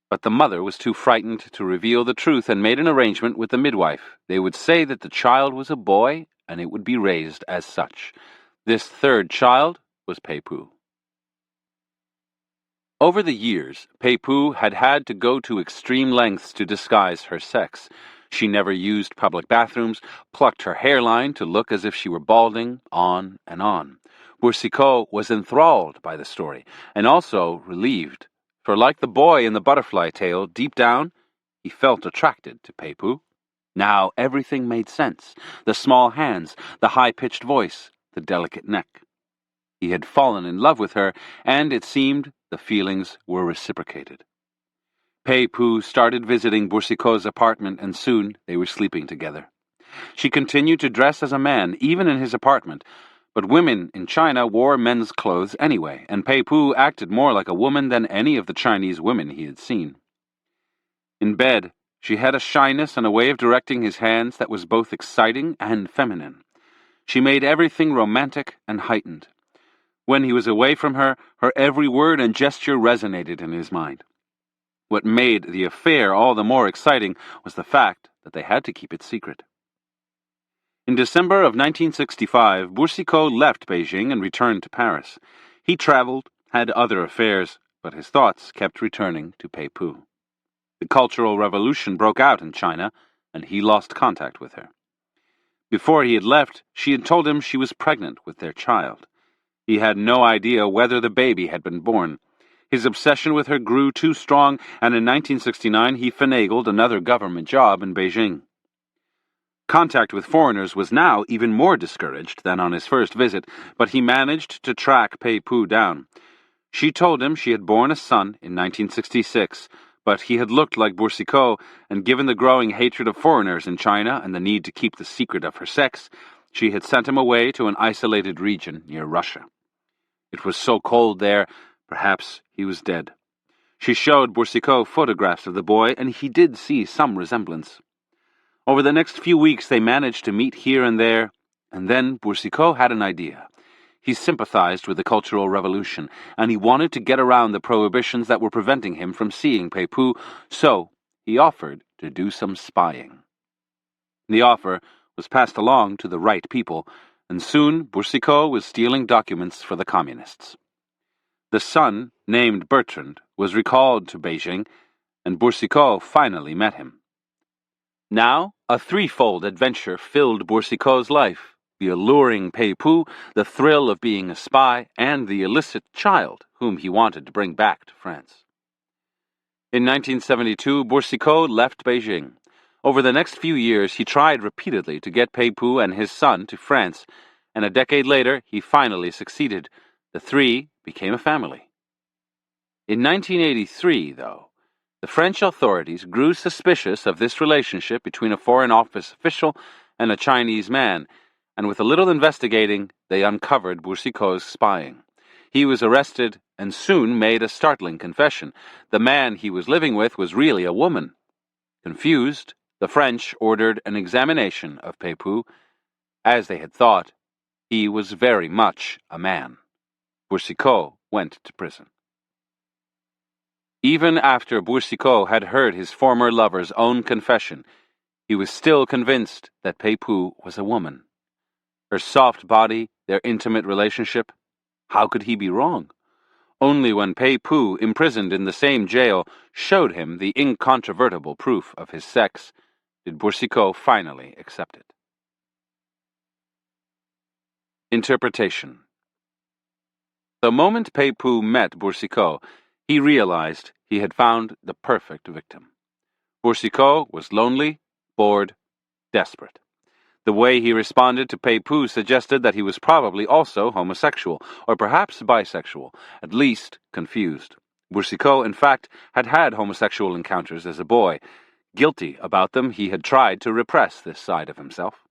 But the mother was too frightened to reveal the truth and made an arrangement with the midwife. They would say that the child was a boy, and it would be raised as such. This third child was Pei Pu. Over the years, Pei Pu had had to go to extreme lengths to disguise her sex. She never used public bathrooms, plucked her hairline to look as if she were balding, on and on. Boursicot was enthralled by the story, and also relieved, for like the boy in the butterfly tale, deep down, he felt attracted to Pei Pu. Now everything made sense. The small hands, the high-pitched voice, the delicate neck. He had fallen in love with her, and it seemed the feelings were reciprocated. Pei Pu started visiting Boursicot's apartment, and soon they were sleeping together. She continued to dress as a man, even in his apartment, but women in China wore men's clothes anyway, and Pei Pu acted more like a woman than any of the Chinese women he had seen. In bed, she had a shyness and a way of directing his hands that was both exciting and feminine. She made everything romantic and heightened. When he was away from her, her every word and gesture resonated in his mind. What made the affair all the more exciting was the fact that they had to keep it secret. In December of 1965, Boursicot left Beijing and returned to Paris. He traveled, had other affairs, but his thoughts kept returning to Pei Pu. The Cultural Revolution broke out in China, and he lost contact with her. Before he had left, she had told him she was pregnant with their child. He had no idea whether the baby had been born. His obsession with her grew too strong, and in 1969 he finagled another government job in Beijing. Contact with foreigners was now even more discouraged than on his first visit, but he managed to track Pei Pu down. She told him she had borne a son in 1966, but he had looked like Boursicot, and given the growing hatred of foreigners in China and the need to keep the secret of her sex, she had sent him away to an isolated region near Russia. It was so cold there, perhaps he was dead. She showed Boursicot photographs of the boy, and he did see some resemblance. Over the next few weeks they managed to meet here and there, and then Boursicot had an idea. He sympathized with the Cultural Revolution, and he wanted to get around the prohibitions that were preventing him from seeing Pei Pu, so he offered to do some spying. The offer was passed along to the right people, and soon Boursicot was stealing documents for the communists. The son, named Bertrand, was recalled to Beijing, and Boursicot finally met him. Now, a threefold adventure filled Boursicot's life: the alluring Pei Pu, the thrill of being a spy, and the illicit child whom he wanted to bring back to France. In 1972, Boursicot left Beijing. Over the next few years, he tried repeatedly to get Pei Pu and his son to France, and a decade later, he finally succeeded. The three became a family. In 1983, though, the French authorities grew suspicious of this relationship between a Foreign Office official and a Chinese man, and with a little investigating, they uncovered Boursicot's spying. He was arrested and soon made a startling confession. The man he was living with was really a woman. Confused, the French ordered an examination of Pei Pu. As they had thought, he was very much a man. Boursicot went to prison. Even after Boursicot had heard his former lover's own confession, he was still convinced that Pei Pu was a woman. Her soft body, their intimate relationship, how could he be wrong? Only when Pei Pu, imprisoned in the same jail, showed him the incontrovertible proof of his sex, did Boursicot finally accept it. Interpretation. The moment Pei-Pu met Boursicot, he realized he had found the perfect victim. Boursicot was lonely, bored, desperate. The way he responded to Pei-Pu suggested that he was probably also homosexual, or perhaps bisexual, at least confused. Boursicot, in fact, had had homosexual encounters as a boy. Guilty about them, he had tried to repress this side of himself.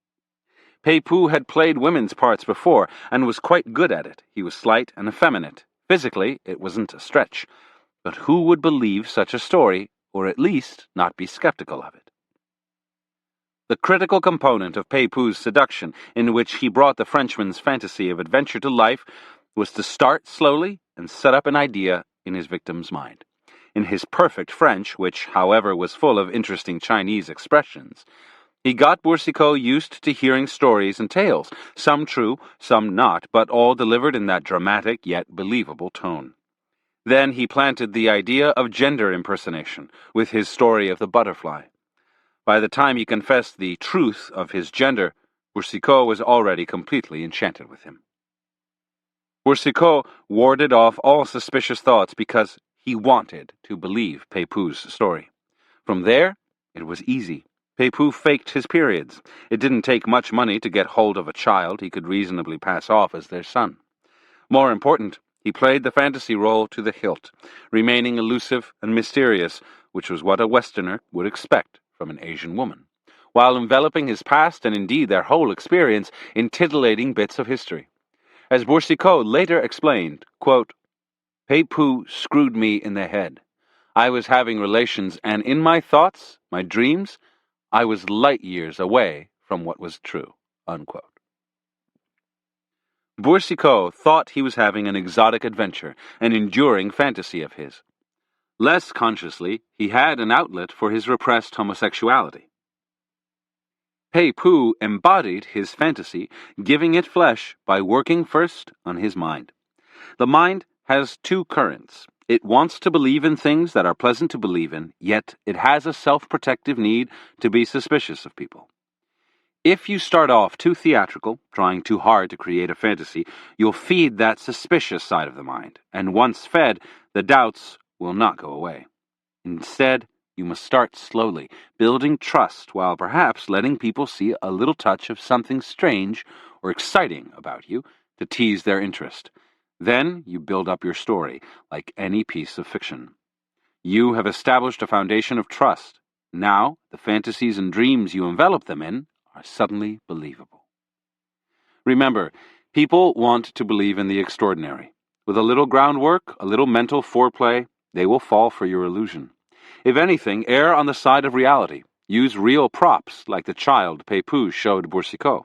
Pei-Pu had played women's parts before, and was quite good at it. He was slight and effeminate. Physically, it wasn't a stretch. But who would believe such a story, or at least not be skeptical of it? The critical component of Pei-Pu's seduction, in which he brought the Frenchman's fantasy of adventure to life, was to start slowly and set up an idea in his victim's mind. In his perfect French, which, however, was full of interesting Chinese expressions, he got Boursicot used to hearing stories and tales, some true, some not, but all delivered in that dramatic yet believable tone. Then he planted the idea of gender impersonation with his story of the butterfly. By the time he confessed the truth of his gender, Boursicot was already completely enchanted with him. Boursicot warded off all suspicious thoughts because he wanted to believe Pei-Pu's story. From there, it was easy. Pei-Pu faked his periods. It didn't take much money to get hold of a child he could reasonably pass off as their son. More important, he played the fantasy role to the hilt, remaining elusive and mysterious, which was what a Westerner would expect from an Asian woman, while enveloping his past and indeed their whole experience in titillating bits of history. As Boursicot later explained, quote, Pei-Pu screwed me in the head. I was having relations, and in my thoughts, my dreams, I was light years away from what was true, unquote. Boursicot thought he was having an exotic adventure, an enduring fantasy of his. Less consciously, he had an outlet for his repressed homosexuality. Pei-Pu embodied his fantasy, giving it flesh by working first on his mind. The mind has two currents. It wants to believe in things that are pleasant to believe in, yet it has a self-protective need to be suspicious of people. If you start off too theatrical, trying too hard to create a fantasy, you'll feed that suspicious side of the mind, and once fed, the doubts will not go away. Instead, you must start slowly, building trust while perhaps letting people see a little touch of something strange or exciting about you to tease their interest. Then you build up your story, like any piece of fiction. You have established a foundation of trust. Now, the fantasies and dreams you envelop them in are suddenly believable. Remember, people want to believe in the extraordinary. With a little groundwork, a little mental foreplay, they will fall for your illusion. If anything, err on the side of reality. Use real props, like the child Pei-Pu showed Boursicot,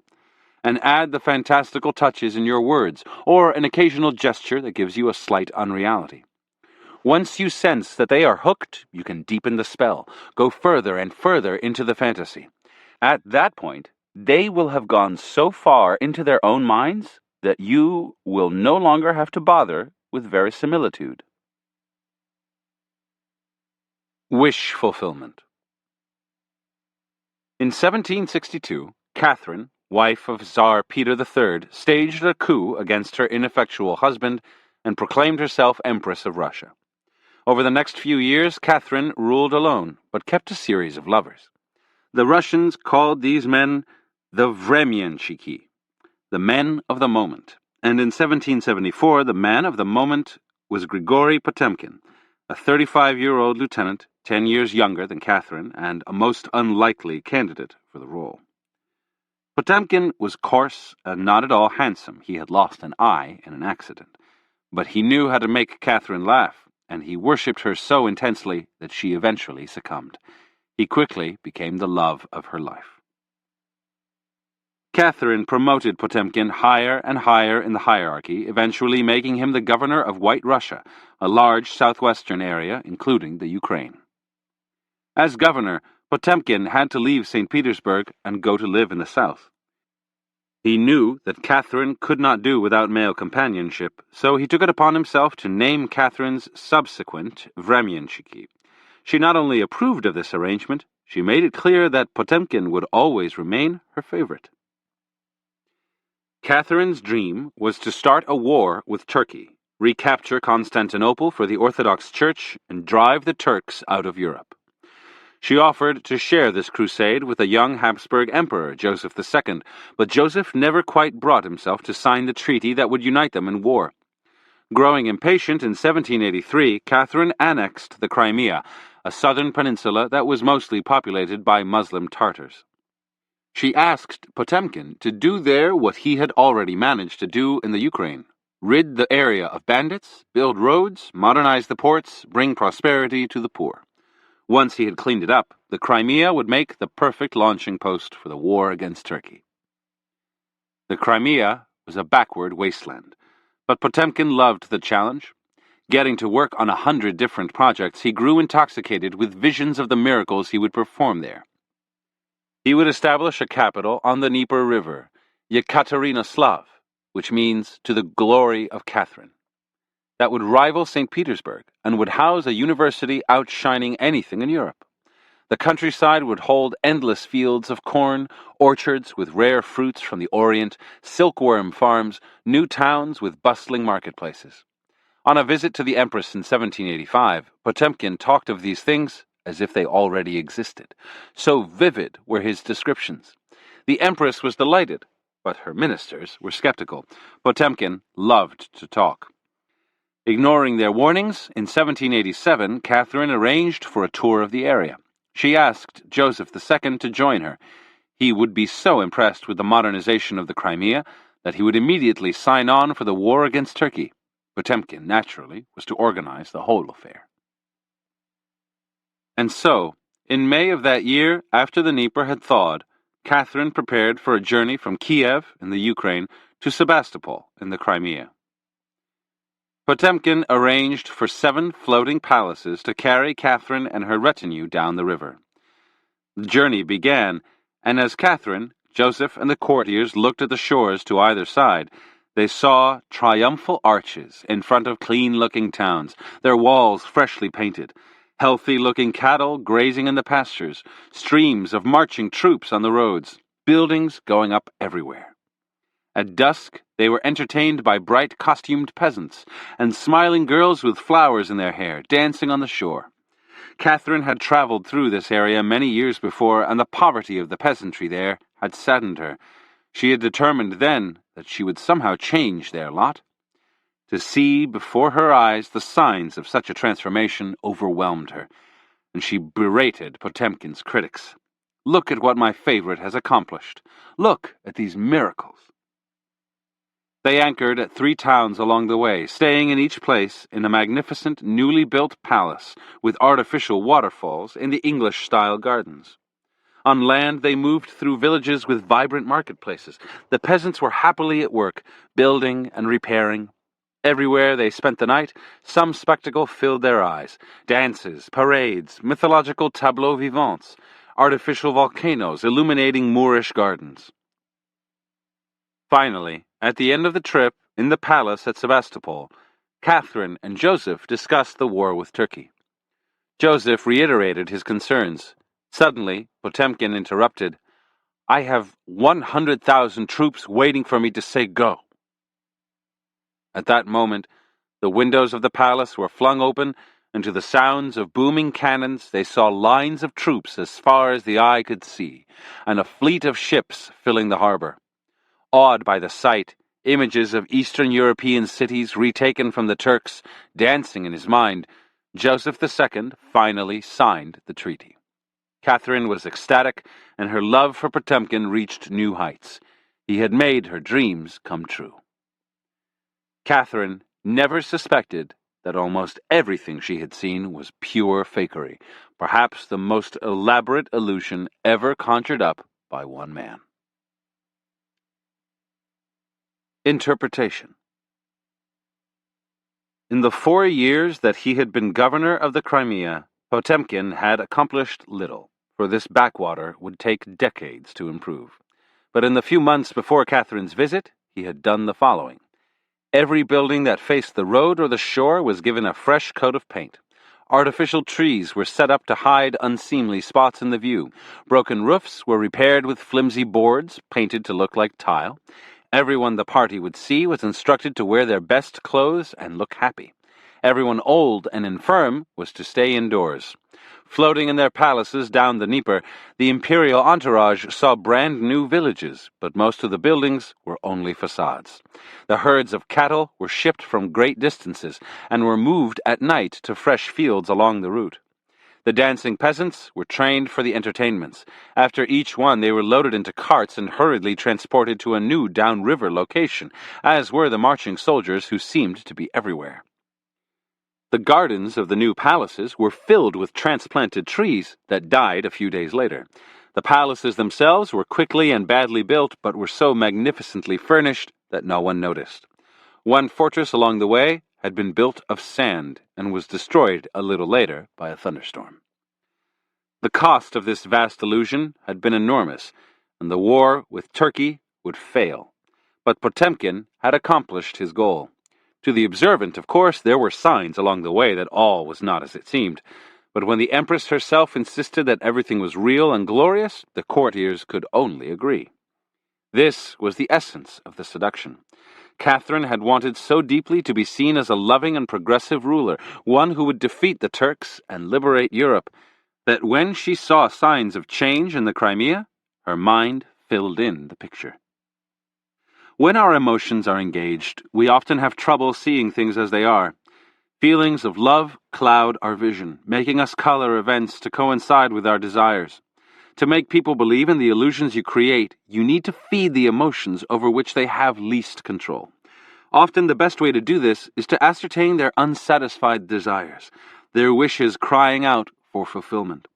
and add the fantastical touches in your words, or an occasional gesture that gives you a slight unreality. Once you sense that they are hooked, you can deepen the spell, go further and further into the fantasy. At that point, they will have gone so far into their own minds that you will no longer have to bother with verisimilitude. Wish fulfillment. In 1762, Catherine, wife of Tsar Peter III, staged a coup against her ineffectual husband and proclaimed herself Empress of Russia. Over the next few years, Catherine ruled alone, but kept a series of lovers. The Russians called these men the Vremyanchiki, the men of the moment, and in 1774 the man of the moment was Grigory Potemkin, a 35-year-old lieutenant, 10 years younger than Catherine, and a most unlikely candidate for the role. Potemkin was coarse and not at all handsome. He had lost an eye in an accident. But he knew how to make Catherine laugh, and he worshipped her so intensely that she eventually succumbed. He quickly became the love of her life. Catherine promoted Potemkin higher and higher in the hierarchy, eventually making him the governor of White Russia, a large southwestern area, including the Ukraine. As governor, Potemkin had to leave St. Petersburg and go to live in the south. He knew that Catherine could not do without male companionship, so he took it upon himself to name Catherine's subsequent Vremyanchiki. She not only approved of this arrangement, she made it clear that Potemkin would always remain her favorite. Catherine's dream was to start a war with Turkey, recapture Constantinople for the Orthodox Church, and drive the Turks out of Europe. She offered to share this crusade with a young Habsburg emperor, Joseph II, but Joseph never quite brought himself to sign the treaty that would unite them in war. Growing impatient in 1783, Catherine annexed the Crimea, a southern peninsula that was mostly populated by Muslim Tartars. She asked Potemkin to do there what he had already managed to do in the Ukraine: rid the area of bandits, build roads, modernize the ports, bring prosperity to the poor. Once he had cleaned it up, the Crimea would make the perfect launching post for the war against Turkey. The Crimea was a backward wasteland, but Potemkin loved the challenge. Getting to work on 100 different projects, he grew intoxicated with visions of the miracles he would perform there. He would establish a capital on the Dnieper River, Yekaterinoslav, which means to the glory of Catherine, that would rival St. Petersburg and would house a university outshining anything in Europe. The countryside would hold endless fields of corn, orchards with rare fruits from the Orient, silkworm farms, new towns with bustling marketplaces. On a visit to the Empress in 1785, Potemkin talked of these things as if they already existed. So vivid were his descriptions. The Empress was delighted, but her ministers were skeptical. Potemkin loved to talk. Ignoring their warnings, in 1787, Catherine arranged for a tour of the area. She asked Joseph II to join her. He would be so impressed with the modernization of the Crimea that he would immediately sign on for the war against Turkey. Potemkin, naturally, was to organize the whole affair. And so, in May of that year, after the Dnieper had thawed, Catherine prepared for a journey from Kiev in the Ukraine to Sebastopol in the Crimea. Potemkin arranged for 7 floating palaces to carry Catherine and her retinue down the river. The journey began, and as Catherine, Joseph, and the courtiers looked at the shores to either side, they saw triumphal arches in front of clean-looking towns, their walls freshly painted, healthy-looking cattle grazing in the pastures, streams of marching troops on the roads, buildings going up everywhere. At dusk, they were entertained by bright costumed peasants and smiling girls with flowers in their hair, dancing on the shore. Catherine had traveled through this area many years before, and the poverty of the peasantry there had saddened her. She had determined then that she would somehow change their lot. To see before her eyes the signs of such a transformation overwhelmed her, and she berated Potemkin's critics. "Look at what my favorite has accomplished. Look at these miracles." They anchored at 3 towns along the way, staying in each place in a magnificent, newly built palace with artificial waterfalls in the English-style gardens. On land, they moved through villages with vibrant marketplaces. The peasants were happily at work, building and repairing. Everywhere they spent the night, some spectacle filled their eyes: dances, parades, mythological tableaux vivants, artificial volcanoes illuminating Moorish gardens. Finally, at the end of the trip, in the palace at Sebastopol, Catherine and Joseph discussed the war with Turkey. Joseph reiterated his concerns. Suddenly, Potemkin interrupted. "I have 100,000 troops waiting for me to say go." At that moment, the windows of the palace were flung open, and to the sounds of booming cannons they saw lines of troops as far as the eye could see, and a fleet of ships filling the harbor. Awed by the sight, images of Eastern European cities retaken from the Turks dancing in his mind, Joseph II finally signed the treaty. Catherine was ecstatic, and her love for Potemkin reached new heights. He had made her dreams come true. Catherine never suspected that almost everything she had seen was pure fakery, perhaps the most elaborate illusion ever conjured up by one man. Interpretation. In the 4 years that he had been governor of the Crimea, Potemkin had accomplished little, for this backwater would take decades to improve. But in the few months before Catherine's visit, he had done the following. Every building that faced the road or the shore was given a fresh coat of paint. Artificial trees were set up to hide unseemly spots in the view. Broken roofs were repaired with flimsy boards, painted to look like tile. Everyone the party would see was instructed to wear their best clothes and look happy. Everyone old and infirm was to stay indoors. Floating in their palaces down the Dnieper, the imperial entourage saw brand new villages, but most of the buildings were only facades. The herds of cattle were shipped from great distances and were moved at night to fresh fields along the route. The dancing peasants were trained for the entertainments. After each one, they were loaded into carts and hurriedly transported to a new downriver location, as were the marching soldiers who seemed to be everywhere. The gardens of the new palaces were filled with transplanted trees that died a few days later. The palaces themselves were quickly and badly built, but were so magnificently furnished that no one noticed. One fortress along the way had been built of sand and was destroyed a little later by a thunderstorm. The cost of this vast illusion had been enormous, and the war with Turkey would fail. But Potemkin had accomplished his goal. To the observant, of course, there were signs along the way that all was not as it seemed. But when the Empress herself insisted that everything was real and glorious, the courtiers could only agree. This was the essence of the seduction. Catherine had wanted so deeply to be seen as a loving and progressive ruler, one who would defeat the Turks and liberate Europe, that when she saw signs of change in the Crimea, her mind filled in the picture. When our emotions are engaged, we often have trouble seeing things as they are. Feelings of love cloud our vision, making us color events to coincide with our desires. To make people believe in the illusions you create, you need to feed the emotions over which they have least control. Often the best way to do this is to ascertain their unsatisfied desires, their wishes crying out for fulfillment.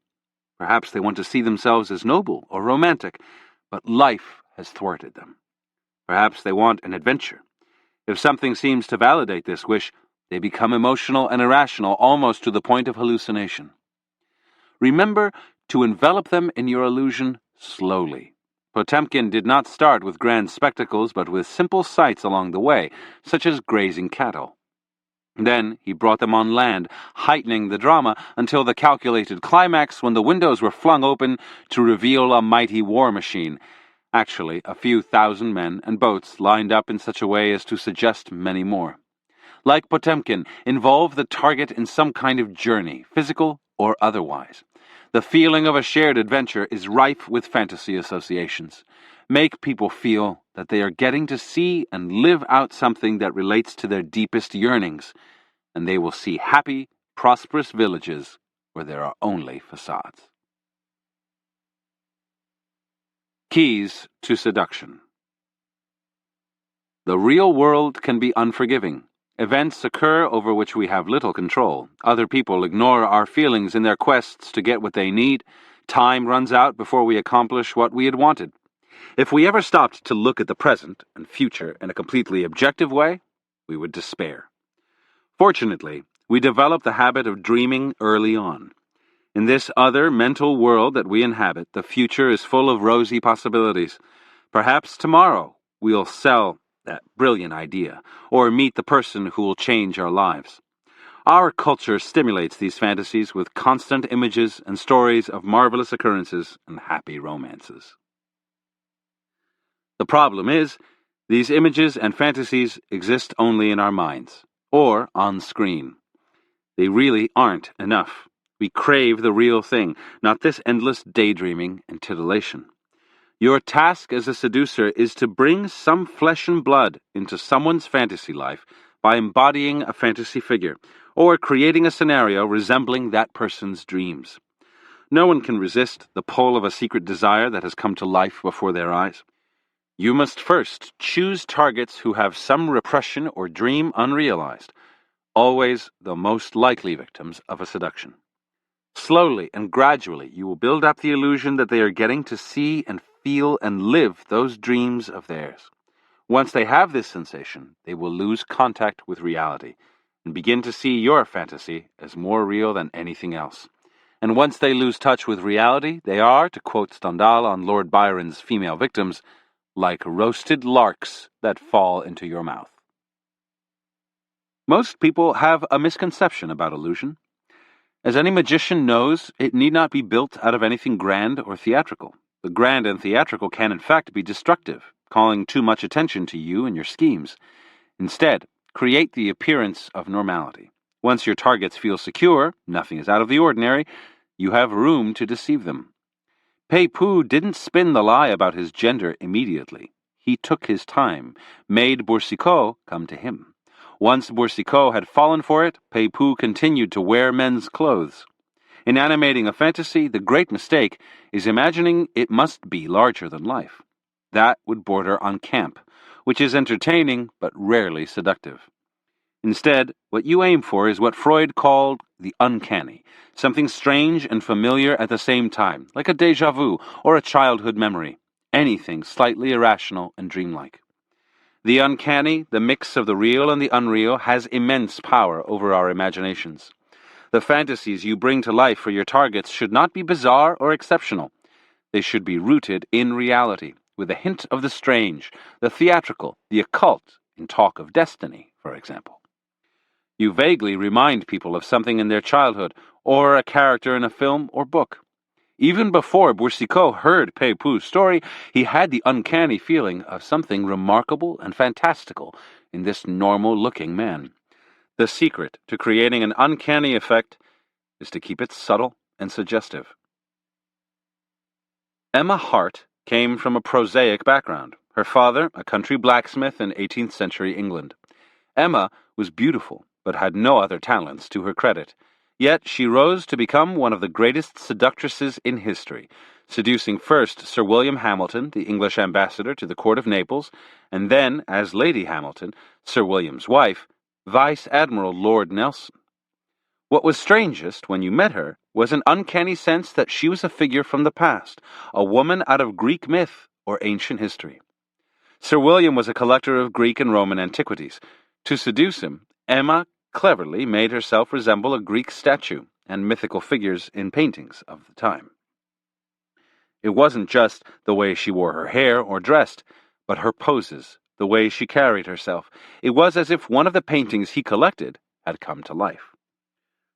Perhaps they want to see themselves as noble or romantic, but life has thwarted them. Perhaps they want an adventure. If something seems to validate this wish, they become emotional and irrational almost to the point of hallucination. Remember to envelop them in your illusion slowly. Potemkin did not start with grand spectacles, but with simple sights along the way, such as grazing cattle. Then he brought them on land, heightening the drama until the calculated climax when the windows were flung open to reveal a mighty war machine. Actually, a few thousand men and boats lined up in such a way as to suggest many more. Like Potemkin, involve the target in some kind of journey, physical or otherwise. The feeling of a shared adventure is rife with fantasy associations. Make people feel that they are getting to see and live out something that relates to their deepest yearnings, and they will see happy, prosperous villages where there are only facades. Keys to seduction. The real world can be unforgiving. Events occur over which we have little control. Other people ignore our feelings in their quests to get what they need. Time runs out before we accomplish what we had wanted. If we ever stopped to look at the present and future in a completely objective way, we would despair. Fortunately, we develop the habit of dreaming early on. In this other mental world that we inhabit, the future is full of rosy possibilities. Perhaps tomorrow we'll sell that brilliant idea, or meet the person who will change our lives. Our culture stimulates these fantasies with constant images and stories of marvelous occurrences and happy romances. The problem is, these images and fantasies exist only in our minds, or on screen. They really aren't enough. We crave the real thing, not this endless daydreaming and titillation. Your task as a seducer is to bring some flesh and blood into someone's fantasy life by embodying a fantasy figure, or creating a scenario resembling that person's dreams. No one can resist the pull of a secret desire that has come to life before their eyes. You must first choose targets who have some repression or dream unrealized, always the most likely victims of a seduction. Slowly and gradually, you will build up the illusion that they are getting to see and feel and live those dreams of theirs. Once they have this sensation, they will lose contact with reality and begin to see your fantasy as more real than anything else. And once they lose touch with reality, they are, to quote Stendhal on Lord Byron's female victims, like roasted larks that fall into your mouth. Most people have a misconception about illusion. As any magician knows, it need not be built out of anything grand or theatrical. The grand and theatrical can in fact be destructive, calling too much attention to you and your schemes. Instead, create the appearance of normality. Once your targets feel secure, nothing is out of the ordinary, you have room to deceive them. Pei-Pu didn't spin the lie about his gender immediately. He took his time, made Boursicot come to him. Once Boursicot had fallen for it, Pei-Pu continued to wear men's clothes. In animating a fantasy, the great mistake is imagining it must be larger than life. That would border on camp, which is entertaining but rarely seductive. Instead, what you aim for is what Freud called the uncanny, something strange and familiar at the same time, like a déjà vu or a childhood memory, anything slightly irrational and dreamlike. The uncanny, the mix of the real and the unreal, has immense power over our imaginations. The fantasies you bring to life for your targets should not be bizarre or exceptional. They should be rooted in reality, with a hint of the strange, the theatrical, the occult, in Talk of Destiny, for example. You vaguely remind people of something in their childhood, or a character in a film or book. Even before Boursicot heard Pei-Pu's story, he had the uncanny feeling of something remarkable and fantastical in this normal-looking man. The secret to creating an uncanny effect is to keep it subtle and suggestive. Emma Hart came from a prosaic background. Her father, a country blacksmith in 18th century England. Emma was beautiful, but had no other talents to her credit. Yet she rose to become one of the greatest seductresses in history, seducing first Sir William Hamilton, the English ambassador to the court of Naples, and then, as Lady Hamilton, Sir William's wife, Vice Admiral Lord Nelson. What was strangest when you met her was an uncanny sense that she was a figure from the past, a woman out of Greek myth or ancient history. Sir William was a collector of Greek and Roman antiquities. To seduce him, Emma cleverly made herself resemble a Greek statue and mythical figures in paintings of the time. It wasn't just the way she wore her hair or dressed, but her poses, the way she carried herself. It was as if one of the paintings he collected had come to life.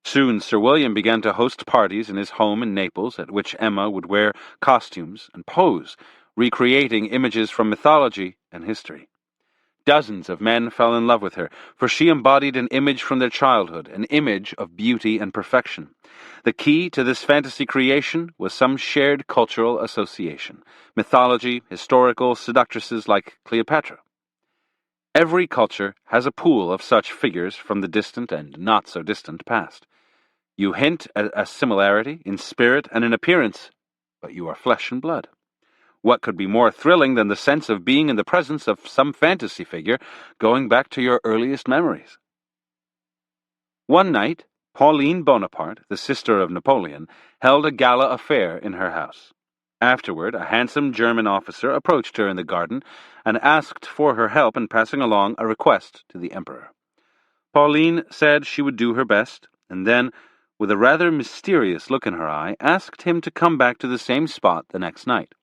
Soon Sir William began to host parties in his home in Naples at which Emma would wear costumes and pose, recreating images from mythology and history. Dozens of men fell in love with her, for she embodied an image from their childhood, an image of beauty and perfection. The key to this fantasy creation was some shared cultural association, mythology, historical seductresses like Cleopatra. Every culture has a pool of such figures from the distant and not-so-distant past. You hint at a similarity in spirit and in appearance, but you are flesh and blood. What could be more thrilling than the sense of being in the presence of some fantasy figure going back to your earliest memories? One night, Pauline Bonaparte, the sister of Napoleon, held a gala affair in her house. Afterward, a handsome German officer approached her in the garden and asked for her help in passing along a request to the emperor. Pauline said she would do her best, and then, with a rather mysterious look in her eye, asked him to come back to the same spot the next night.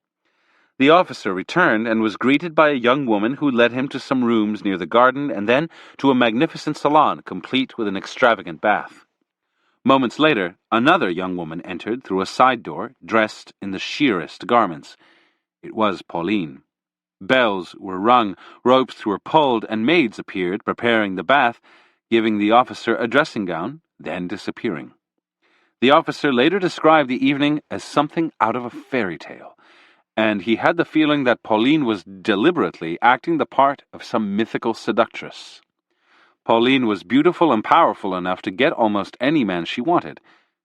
The officer returned and was greeted by a young woman who led him to some rooms near the garden and then to a magnificent salon complete with an extravagant bath. Moments later, another young woman entered through a side door, dressed in the sheerest garments. It was Pauline. Bells were rung, ropes were pulled, and maids appeared preparing the bath, giving the officer a dressing gown, then disappearing. The officer later described the evening as something out of a fairy tale, and he had the feeling that Pauline was deliberately acting the part of some mythical seductress. Pauline was beautiful and powerful enough to get almost any man she wanted,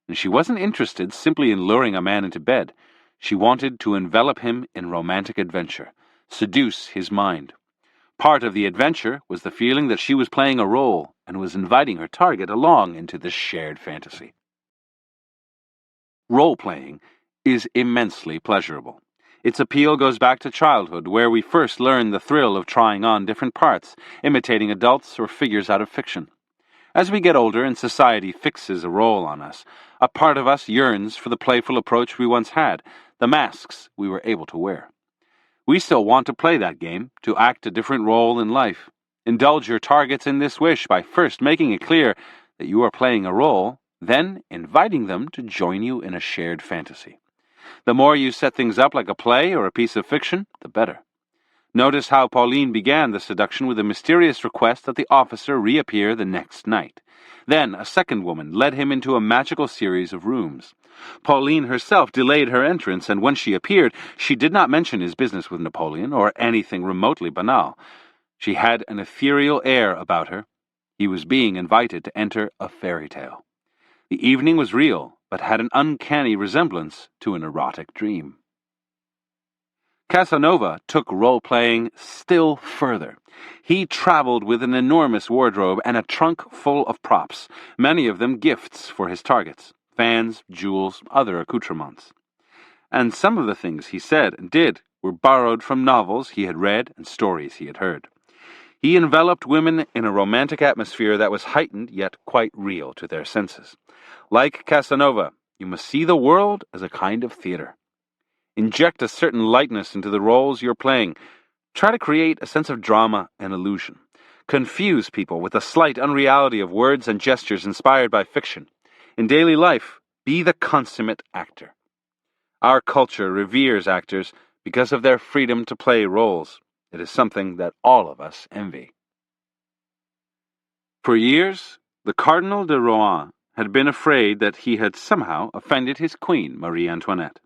and she wasn't interested simply in luring a man into bed. She wanted to envelop him in romantic adventure, seduce his mind. Part of the adventure was the feeling that she was playing a role and was inviting her target along into this shared fantasy. Role-playing is immensely pleasurable. Its appeal goes back to childhood, where we first learn the thrill of trying on different parts, imitating adults or figures out of fiction. As we get older and society fixes a role on us, a part of us yearns for the playful approach we once had, the masks we were able to wear. We still want to play that game, to act a different role in life. Indulge your targets in this wish by first making it clear that you are playing a role, then inviting them to join you in a shared fantasy. The more you set things up like a play or a piece of fiction, the better. Notice how Pauline began the seduction with a mysterious request that the officer reappear the next night. Then a second woman led him into a magical series of rooms. Pauline herself delayed her entrance, and when she appeared, she did not mention his business with Napoleon or anything remotely banal. She had an ethereal air about her. He was being invited to enter a fairy tale. The evening was real, but had an uncanny resemblance to an erotic dream. Casanova took role-playing still further. He traveled with an enormous wardrobe and a trunk full of props, many of them gifts for his targets, fans, jewels, other accoutrements. And some of the things he said and did were borrowed from novels he had read and stories he had heard. He enveloped women in a romantic atmosphere that was heightened yet quite real to their senses. Like Casanova, you must see the world as a kind of theater. Inject a certain lightness into the roles you're playing. Try to create a sense of drama and illusion. Confuse people with the slight unreality of words and gestures inspired by fiction. In daily life, be the consummate actor. Our culture reveres actors because of their freedom to play roles. It is something that all of us envy. For years, the Cardinal de Rohan had been afraid that he had somehow offended his queen, Marie Antoinette.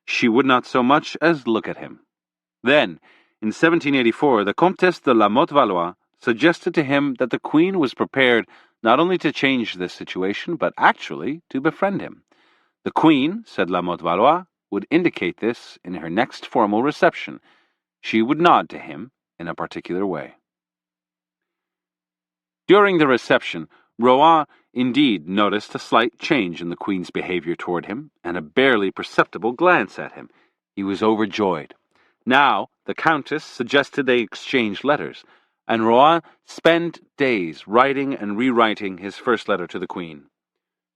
She would not so much as look at him. Then, in 1784, the Comtesse de la Motte-Valois suggested to him that the Queen was prepared not only to change this situation, but actually to befriend him. The Queen, said la Motte-Valois, would indicate this in her next formal reception. She would nod to him in a particular way. During the reception, Rohan indeed noticed a slight change in the Queen's behavior toward him, and a barely perceptible glance at him. He was overjoyed. Now, the Countess suggested they exchange letters, and Rohan spent days writing and rewriting his first letter to the Queen.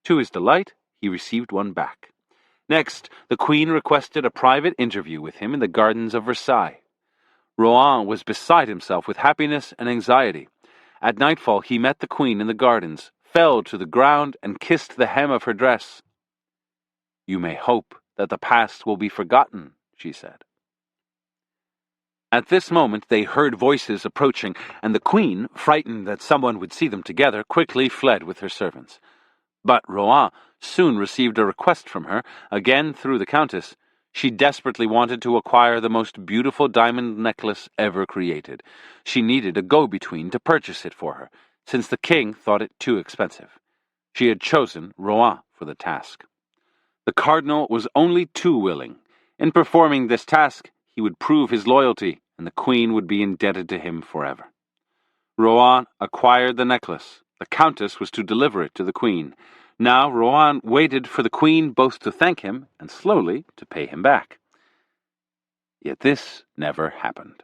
To his delight, he received one back. Next, the Queen requested a private interview with him in the gardens of Versailles. Rohan was beside himself with happiness and anxiety. At nightfall, he met the Queen in the gardens, fell to the ground, and kissed the hem of her dress. "You may hope that the past will be forgotten," she said. At this moment they heard voices approaching, and the Queen, frightened that someone would see them together, quickly fled with her servants. But Rohan soon received a request from her, again through the Countess. She desperately wanted to acquire the most beautiful diamond necklace ever created. She needed a go-between to purchase it for her, since the king thought it too expensive. She had chosen Rohan for the task. The cardinal was only too willing. In performing this task, he would prove his loyalty, and the queen would be indebted to him forever. Rohan acquired the necklace. The countess was to deliver it to the queen. Now Rohan waited for the queen both to thank him and slowly to pay him back. Yet this never happened.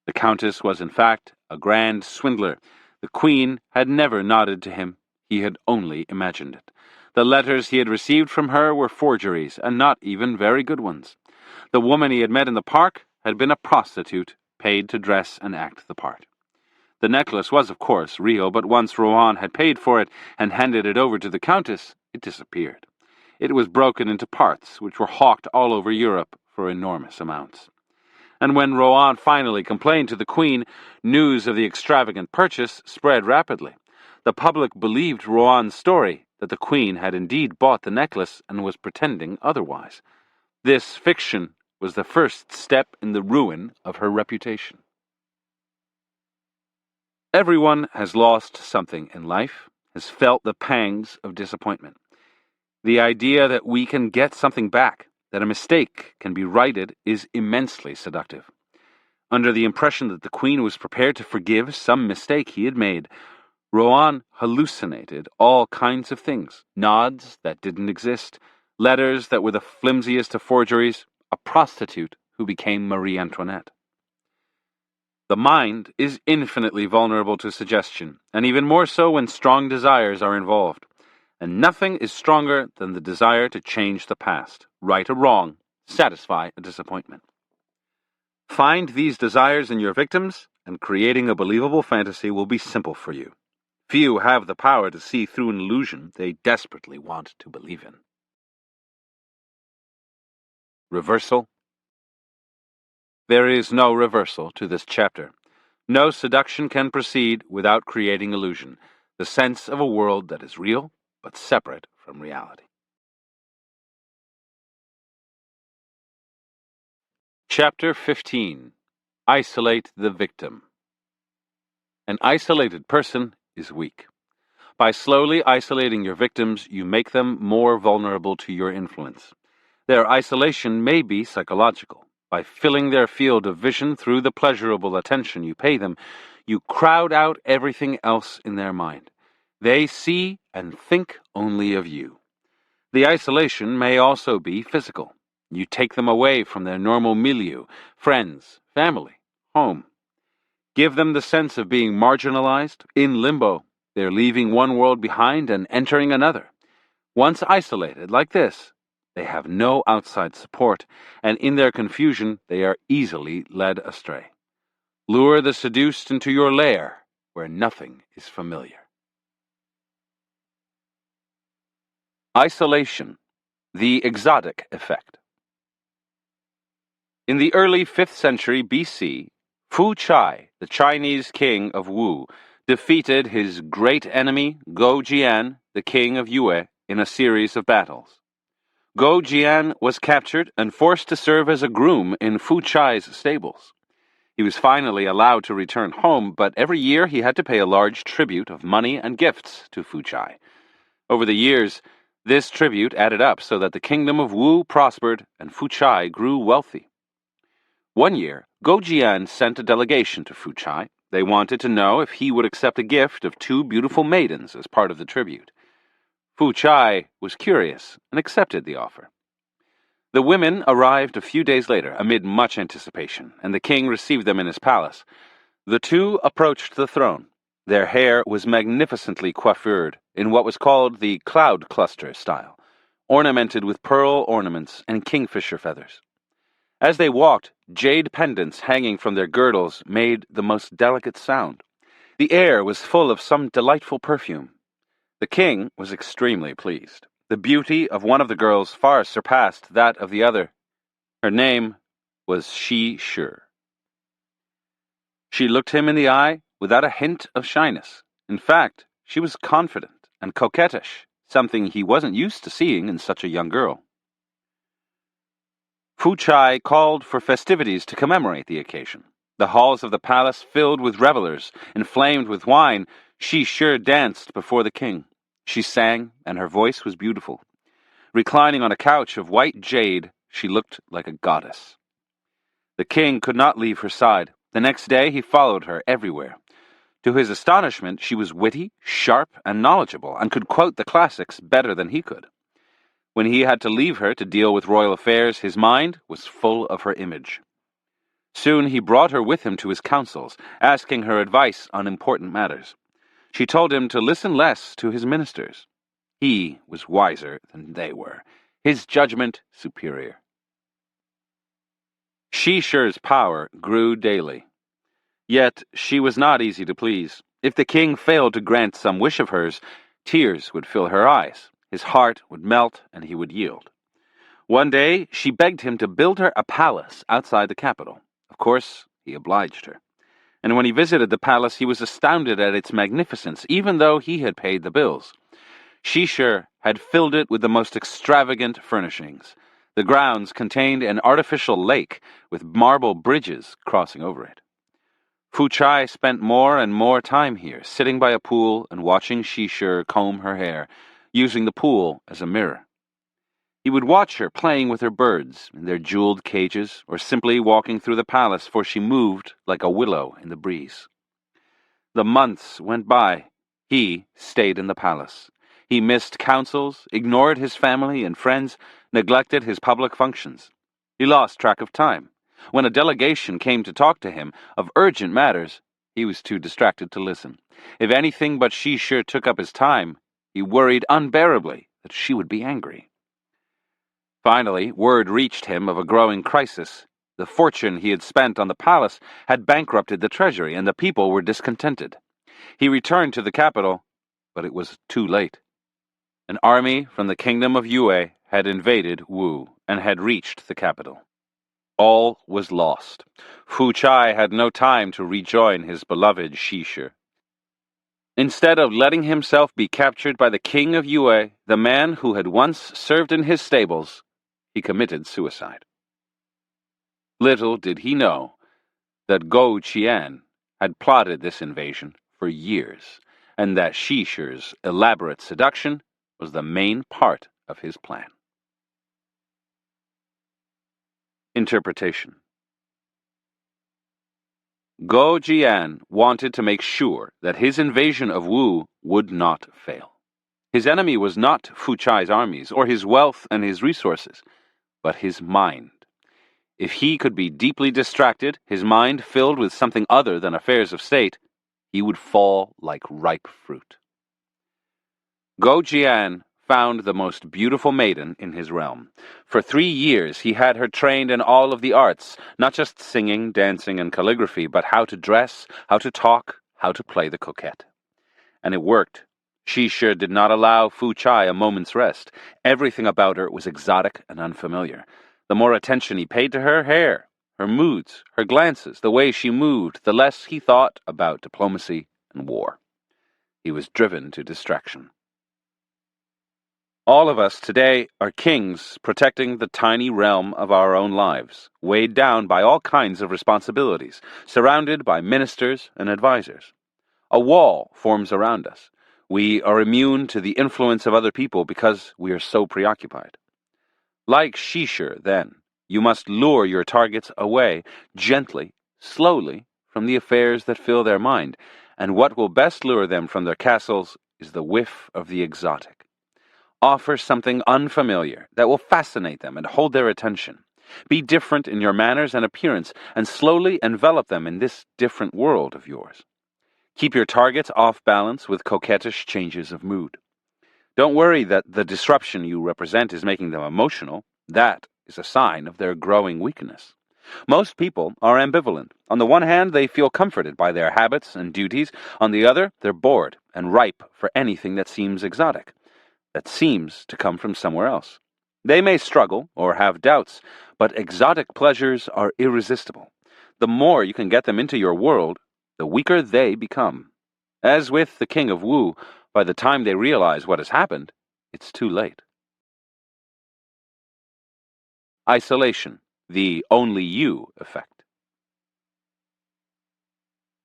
The countess was in fact a grand swindler. The queen had never nodded to him. He had only imagined it. The letters he had received from her were forgeries, and not even very good ones. The woman he had met in the park had been a prostitute, paid to dress and act the part. The necklace was, of course, real, but once Rohan had paid for it and handed it over to the countess, it disappeared. It was broken into parts, which were hawked all over Europe for enormous amounts. And when Rohan finally complained to the queen, news of the extravagant purchase spread rapidly. The public believed Rohan's story, that the queen had indeed bought the necklace and was pretending otherwise. This fiction was the first step in the ruin of her reputation. Everyone has lost something in life, has felt the pangs of disappointment. The idea that we can get something back, that a mistake can be righted, is immensely seductive. Under the impression that the queen was prepared to forgive some mistake he had made, Rohan hallucinated all kinds of things, nods that didn't exist, letters that were the flimsiest of forgeries, a prostitute who became Marie Antoinette. The mind is infinitely vulnerable to suggestion, and even more so when strong desires are involved. And nothing is stronger than the desire to change the past, right or wrong, satisfy a disappointment. Find these desires in your victims, and creating a believable fantasy will be simple for you. Few have the power to see through an illusion they desperately want to believe in. Reversal. There is no reversal to this chapter. No seduction can proceed without creating illusion, the sense of a world that is real but separate from reality. Chapter 15. Isolate the victim. An isolated person is weak. By slowly isolating your victims, you make them more vulnerable to your influence. Their isolation may be psychological. By filling their field of vision through the pleasurable attention you pay them, you crowd out everything else in their mind. They see and think only of you. The isolation may also be physical. You take them away from their normal milieu, friends, family, home. Give them the sense of being marginalized, in limbo. They're leaving one world behind and entering another. Once isolated like this, they have no outside support, and in their confusion, they are easily led astray. Lure the seduced into your lair, where nothing is familiar. Isolation, the exotic effect. In the early 5th century BC, Fu Chai, the Chinese king of Wu, defeated his great enemy, Go Jian, the king of Yue, in a series of battles. Go Jian was captured and forced to serve as a groom in Fu Chai's stables. He was finally allowed to return home, but every year he had to pay a large tribute of money and gifts to Fu Chai. Over the years, this tribute added up so that the kingdom of Wu prospered and Fu Chai grew wealthy. One year, Go Jian sent a delegation to Fu Chai. They wanted to know if he would accept a gift of 2 beautiful maidens as part of the tribute. Fu Chai was curious and accepted the offer. The women arrived a few days later amid much anticipation, and the king received them in his palace. The 2 approached the throne. Their hair was magnificently coiffured in what was called the cloud cluster style, ornamented with pearl ornaments and kingfisher feathers. As they walked, jade pendants hanging from their girdles made the most delicate sound. The air was full of some delightful perfume. The king was extremely pleased. The beauty of one of the girls far surpassed that of the other. Her name was Shi Shi. She looked him in the eye without a hint of shyness. In fact, she was confident and coquettish, something he wasn't used to seeing in such a young girl. Fu Chai called for festivities to commemorate the occasion. The halls of the palace filled with revelers, inflamed with wine. Shi Shi danced before the king. She sang, and her voice was beautiful. Reclining on a couch of white jade, she looked like a goddess. The king could not leave her side. The next day he followed her everywhere. To his astonishment, she was witty, sharp, and knowledgeable, and could quote the classics better than he could. When he had to leave her to deal with royal affairs, his mind was full of her image. Soon he brought her with him to his councils, asking her advice on important matters. She told him to listen less to his ministers. He was wiser than they were, his judgment superior. Shi Shi's power grew daily. Yet she was not easy to please. If the king failed to grant some wish of hers, tears would fill her eyes. His heart would melt, and he would yield. One day, she begged him to build her a palace outside the capital. Of course, he obliged her. And when he visited the palace, he was astounded at its magnificence, even though he had paid the bills. Shi Shi had filled it with the most extravagant furnishings. The grounds contained an artificial lake with marble bridges crossing over it. Fu Chai spent more and more time here, sitting by a pool and watching Shi Shi comb her hair, using the pool as a mirror. He would watch her playing with her birds in their jeweled cages, or simply walking through the palace, for she moved like a willow in the breeze. The months went by. He stayed in the palace. He missed councils, ignored his family and friends, neglected his public functions. He lost track of time. When a delegation came to talk to him of urgent matters, he was too distracted to listen. If anything but Shi Shi took up his time, he worried unbearably that she would be angry. Finally, word reached him of a growing crisis. The fortune he had spent on the palace had bankrupted the treasury, and the people were discontented. He returned to the capital, but it was too late. An army from the kingdom of Yue had invaded Wu and had reached the capital. All was lost. Fu Chai had no time to rejoin his beloved Shisha. Instead of letting himself be captured by the king of Yue, the man who had once served in his stables, he committed suicide. Little did he know that Gou Qian had plotted this invasion for years, and that Shisha's elaborate seduction was the main part of his plan. Interpretation. Gou Jian wanted to make sure that his invasion of Wu would not fail. His enemy was not Fu Chai's armies or his wealth and his resources, but his mind. If he could be deeply distracted, his mind filled with something other than affairs of state, he would fall like ripe fruit. Gou Jian found the most beautiful maiden in his realm. For 3 years he had her trained in all of the arts, not just singing, dancing, and calligraphy, but how to dress, how to talk, how to play the coquette. And it worked. Shisha did not allow Fu Chai a moment's rest. Everything about her was exotic and unfamiliar. The more attention he paid to her hair, her moods, her glances, the way she moved, the less he thought about diplomacy and war. He was driven to distraction. All of us today are kings protecting the tiny realm of our own lives, weighed down by all kinds of responsibilities, surrounded by ministers and advisors. A wall forms around us. We are immune to the influence of other people because we are so preoccupied. Like Shisha, then, you must lure your targets away, gently, slowly, from the affairs that fill their mind, and what will best lure them from their castles is the whiff of the exotic. Offer something unfamiliar that will fascinate them and hold their attention. Be different in your manners and appearance, and slowly envelop them in this different world of yours. Keep your targets off balance with coquettish changes of mood. Don't worry that the disruption you represent is making them emotional. That is a sign of their growing weakness. Most people are ambivalent. On the one hand, they feel comforted by their habits and duties. On the other, they're bored and ripe for anything that seems exotic, that seems to come from somewhere else. They may struggle or have doubts, but exotic pleasures are irresistible. The more you can get them into your world, the weaker they become. As with the King of Wu, by the time they realize what has happened, it's too late. Isolation, the only you effect.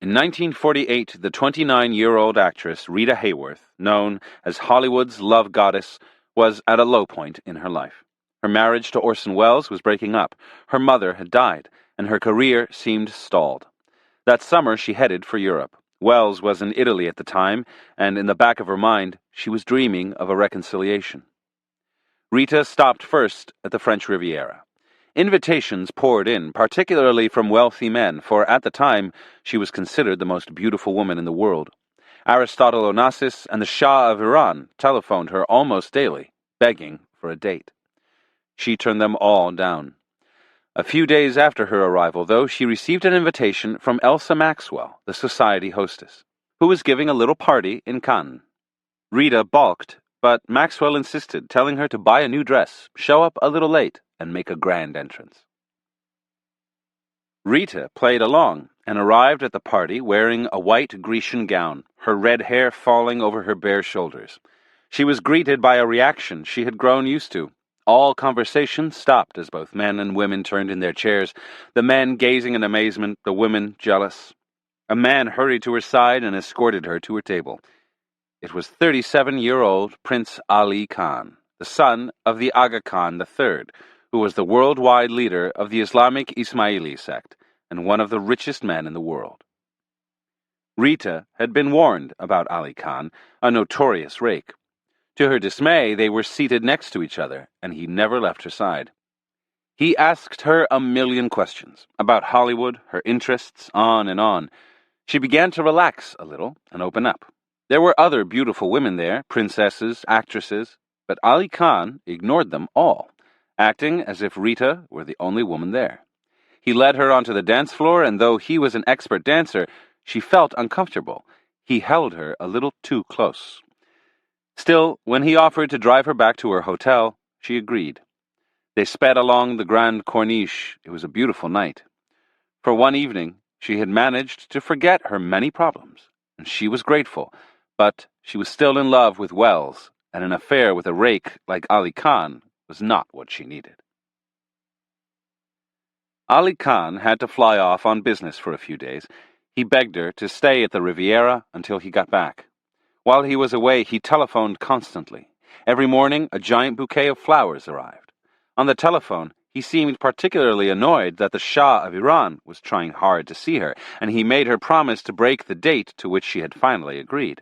In 1948, the 29-year-old actress Rita Hayworth, known as Hollywood's love goddess, was at a low point in her life. Her marriage to Orson Welles was breaking up, her mother had died, and her career seemed stalled. That summer she headed for Europe. Welles was in Italy at the time, and in the back of her mind, she was dreaming of a reconciliation. Rita stopped first at the French Riviera. Invitations poured in, particularly from wealthy men, for at the time she was considered the most beautiful woman in the world. Aristotle Onassis and the Shah of Iran telephoned her almost daily, begging for a date. She turned them all down. A few days after her arrival, though, she received an invitation from Elsa Maxwell, the society hostess, who was giving a little party in Cannes. Rita balked, but Maxwell insisted, telling her to buy a new dress, show up a little late, and make a grand entrance. Rita played along and arrived at the party wearing a white Grecian gown, her red hair falling over her bare shoulders. She was greeted by a reaction she had grown used to. All conversation stopped as both men and women turned in their chairs, the men gazing in amazement, the women jealous. A man hurried to her side and escorted her to her table. It was 37-year-old Prince Ali Khan, the son of the Aga Khan III, who was the worldwide leader of the Islamic Ismaili sect and one of the richest men in the world. Rita had been warned about Ali Khan, a notorious rake. To her dismay, they were seated next to each other, and he never left her side. He asked her a million questions about Hollywood, her interests, on and on. She began to relax a little and open up. There were other beautiful women there, princesses, actresses, but Ali Khan ignored them all, acting as if Rita were the only woman there. He led her onto the dance floor, and though he was an expert dancer, she felt uncomfortable. He held her a little too close. Still, when he offered to drive her back to her hotel, she agreed. They sped along the Grande Corniche. It was a beautiful night. For one evening, she had managed to forget her many problems, and she was grateful, but she was still in love with Wells, and an affair with a rake like Ali Khan was not what she needed. Ali Khan had to fly off on business for a few days. He begged her to stay at the Riviera until he got back. While he was away, he telephoned constantly. Every morning, a giant bouquet of flowers arrived. On the telephone, he seemed particularly annoyed that the Shah of Iran was trying hard to see her, and he made her promise to break the date to which she had finally agreed.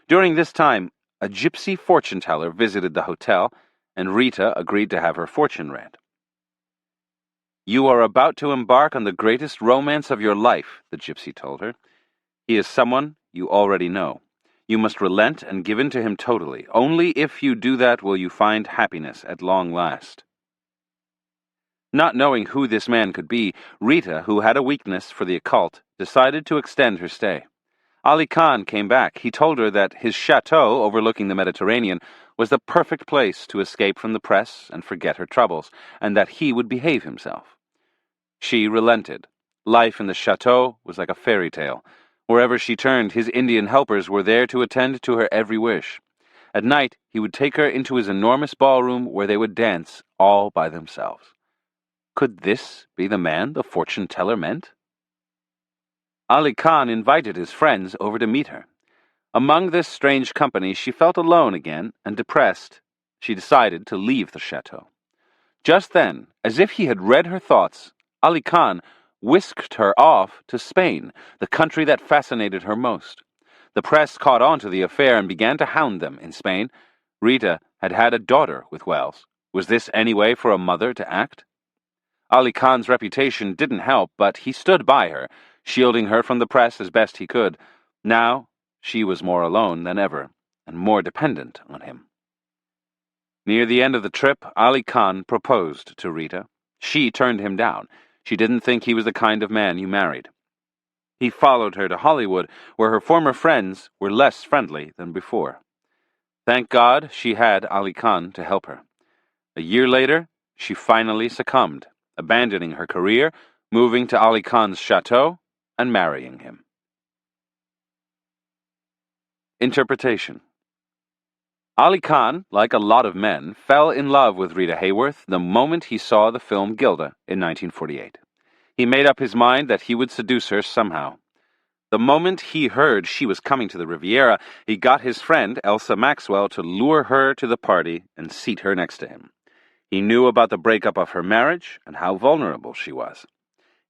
During this time, a gypsy fortune-teller visited the hotel, and Rita agreed to have her fortune read. "You are about to embark on the greatest romance of your life," the gypsy told her. "He is someone you already know. You must relent and give in to him totally. Only if you do that will you find happiness at long last." Not knowing who this man could be, Rita, who had a weakness for the occult, decided to extend her stay. Ali Khan came back. He told her that his chateau overlooking the Mediterranean was the perfect place to escape from the press and forget her troubles, and that he would behave himself. She relented. Life in the chateau was like a fairy tale. Wherever she turned, his Indian helpers were there to attend to her every wish. At night, he would take her into his enormous ballroom where they would dance all by themselves. Could this be the man the fortune-teller meant? Ali Khan invited his friends over to meet her. Among this strange company, she felt alone again and depressed. She decided to leave the chateau. Just then, as if he had read her thoughts, Ali Khan whisked her off to Spain, the country that fascinated her most. The press caught on to the affair and began to hound them in Spain. Rita had had a daughter with Wells. Was this any way for a mother to act? Ali Khan's reputation didn't help, but he stood by her, shielding her from the press as best he could. Now, she was more alone than ever, and more dependent on him. Near the end of the trip, Ali Khan proposed to Rita. She turned him down. She didn't think he was the kind of man you married. He followed her to Hollywood, where her former friends were less friendly than before. Thank God she had Ali Khan to help her. A year later, she finally succumbed, abandoning her career, moving to Ali Khan's chateau, and marrying him. Interpretation. Ali Khan, like a lot of men, fell in love with Rita Hayworth the moment he saw the film Gilda in 1948. He made up his mind that he would seduce her somehow. The moment he heard she was coming to the Riviera, he got his friend Elsa Maxwell to lure her to the party and seat her next to him. He knew about the breakup of her marriage and how vulnerable she was.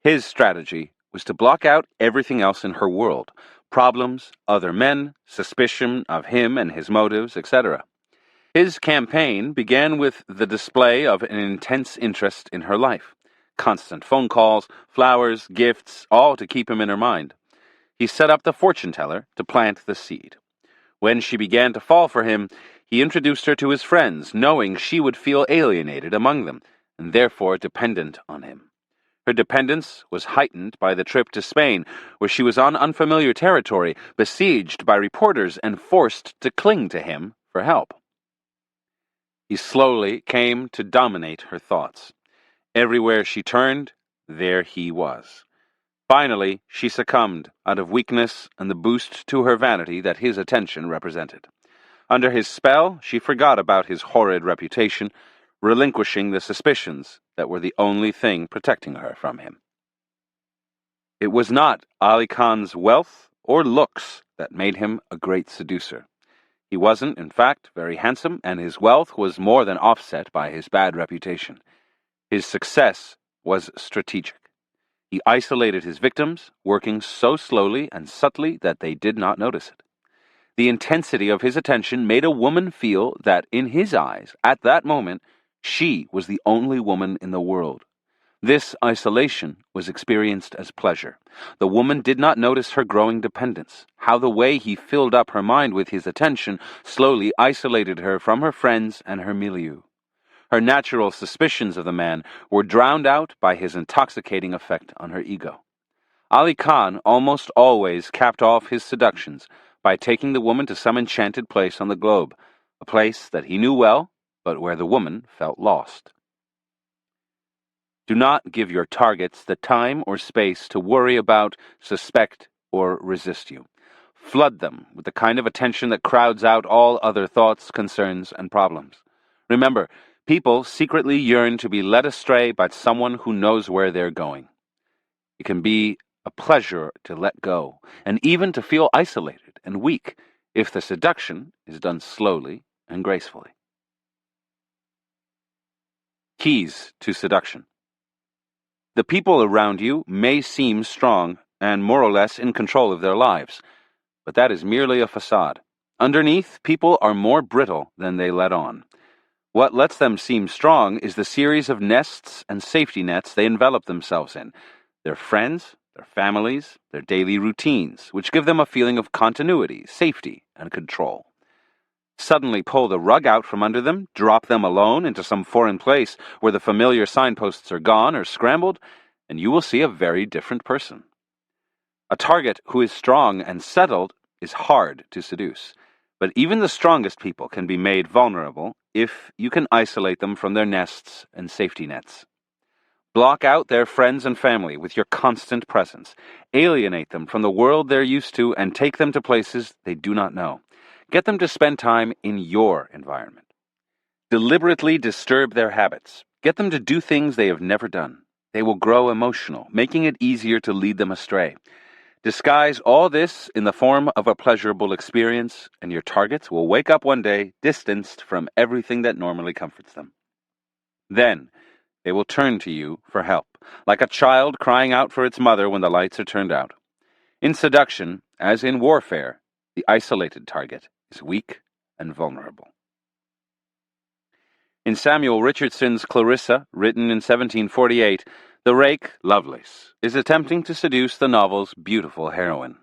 His strategy was to block out everything else in her world: problems, other men, suspicion of him and his motives, etc. His campaign began with the display of an intense interest in her life. Constant phone calls, flowers, gifts, all to keep him in her mind. He set up the fortune-teller to plant the seed. When she began to fall for him, he introduced her to his friends, knowing she would feel alienated among them, and therefore dependent on him. Her dependence was heightened by the trip to Spain, where she was on unfamiliar territory, besieged by reporters and forced to cling to him for help. He slowly came to dominate her thoughts. Everywhere she turned, there he was. Finally, she succumbed out of weakness and the boost to her vanity that his attention represented. Under his spell, she forgot about his horrid reputation, relinquishing the suspicions that were the only thing protecting her from him. It was not Ali Khan's wealth or looks that made him a great seducer. He wasn't, in fact, very handsome, and his wealth was more than offset by his bad reputation. His success was strategic. He isolated his victims, working so slowly and subtly that they did not notice it. The intensity of his attention made a woman feel that, in his eyes, at that moment, she was the only woman in the world. This isolation was experienced as pleasure. The woman did not notice her growing dependence, how the way he filled up her mind with his attention slowly isolated her from her friends and her milieu. Her natural suspicions of the man were drowned out by his intoxicating effect on her ego. Ali Khan almost always capped off his seductions by taking the woman to some enchanted place on the globe, a place that he knew well, but where the woman felt lost. Do not give your targets the time or space to worry about, suspect, or resist you. Flood them with the kind of attention that crowds out all other thoughts, concerns, and problems. Remember, people secretly yearn to be led astray by someone who knows where they're going. It can be a pleasure to let go, and even to feel isolated and weak, if the seduction is done slowly and gracefully. Keys to seduction. The people around you may seem strong and more or less in control of their lives, but that is merely a facade. Underneath, people are more brittle than they let on. What lets them seem strong is the series of nests and safety nets they envelop themselves in, their friends, their families, their daily routines, which give them a feeling of continuity, safety, and control. Suddenly pull the rug out from under them, drop them alone into some foreign place where the familiar signposts are gone or scrambled, and you will see a very different person. A target who is strong and settled is hard to seduce, but even the strongest people can be made vulnerable if you can isolate them from their nests and safety nets. Block out their friends and family with your constant presence. Alienate them from the world they're used to and take them to places they do not know. Get them to spend time in your environment. Deliberately disturb their habits. Get them to do things they have never done. They will grow emotional, making it easier to lead them astray. Disguise all this in the form of a pleasurable experience, and your targets will wake up one day distanced from everything that normally comforts them. Then, they will turn to you for help, like a child crying out for its mother when the lights are turned out. In seduction, as in warfare, the isolated target is weak and vulnerable. In Samuel Richardson's Clarissa, written in 1748, the rake, Lovelace, is attempting to seduce the novel's beautiful heroine.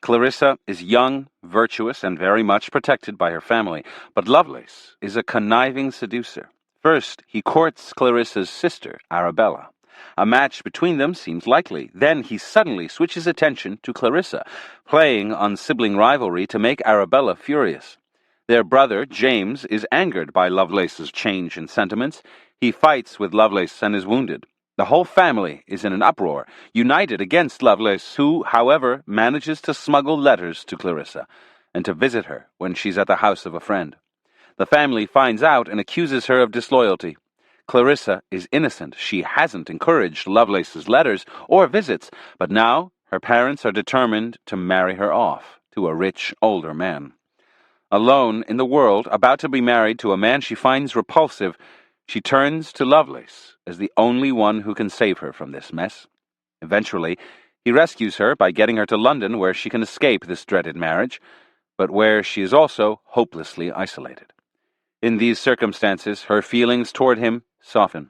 Clarissa is young, virtuous, and very much protected by her family, but Lovelace is a conniving seducer. First, he courts Clarissa's sister, Arabella. A match between them seems likely. Then he suddenly switches attention to Clarissa, playing on sibling rivalry to make Arabella furious. Their brother, James, is angered by Lovelace's change in sentiments. He fights with Lovelace and is wounded. The whole family is in an uproar, united against Lovelace, who, however, manages to smuggle letters to Clarissa and to visit her when she's at the house of a friend. The family finds out and accuses her of disloyalty. Clarissa is innocent. She hasn't encouraged Lovelace's letters or visits, but now her parents are determined to marry her off to a rich, older man. Alone in the world, about to be married to a man she finds repulsive, she turns to Lovelace as the only one who can save her from this mess. Eventually, he rescues her by getting her to London, where she can escape this dreaded marriage, but where she is also hopelessly isolated. In these circumstances, her feelings toward him soften.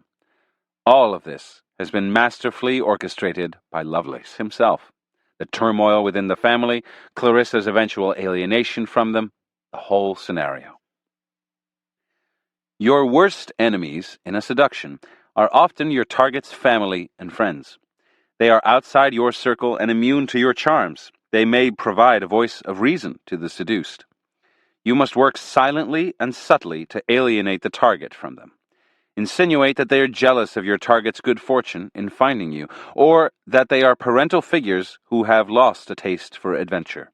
All of this has been masterfully orchestrated by Lovelace himself. The turmoil within the family, Clarissa's eventual alienation from them, the whole scenario. Your worst enemies in a seduction are often your target's family and friends. They are outside your circle and immune to your charms. They may provide a voice of reason to the seduced. You must work silently and subtly to alienate the target from them. Insinuate that they are jealous of your target's good fortune in finding you, or that they are parental figures who have lost a taste for adventure.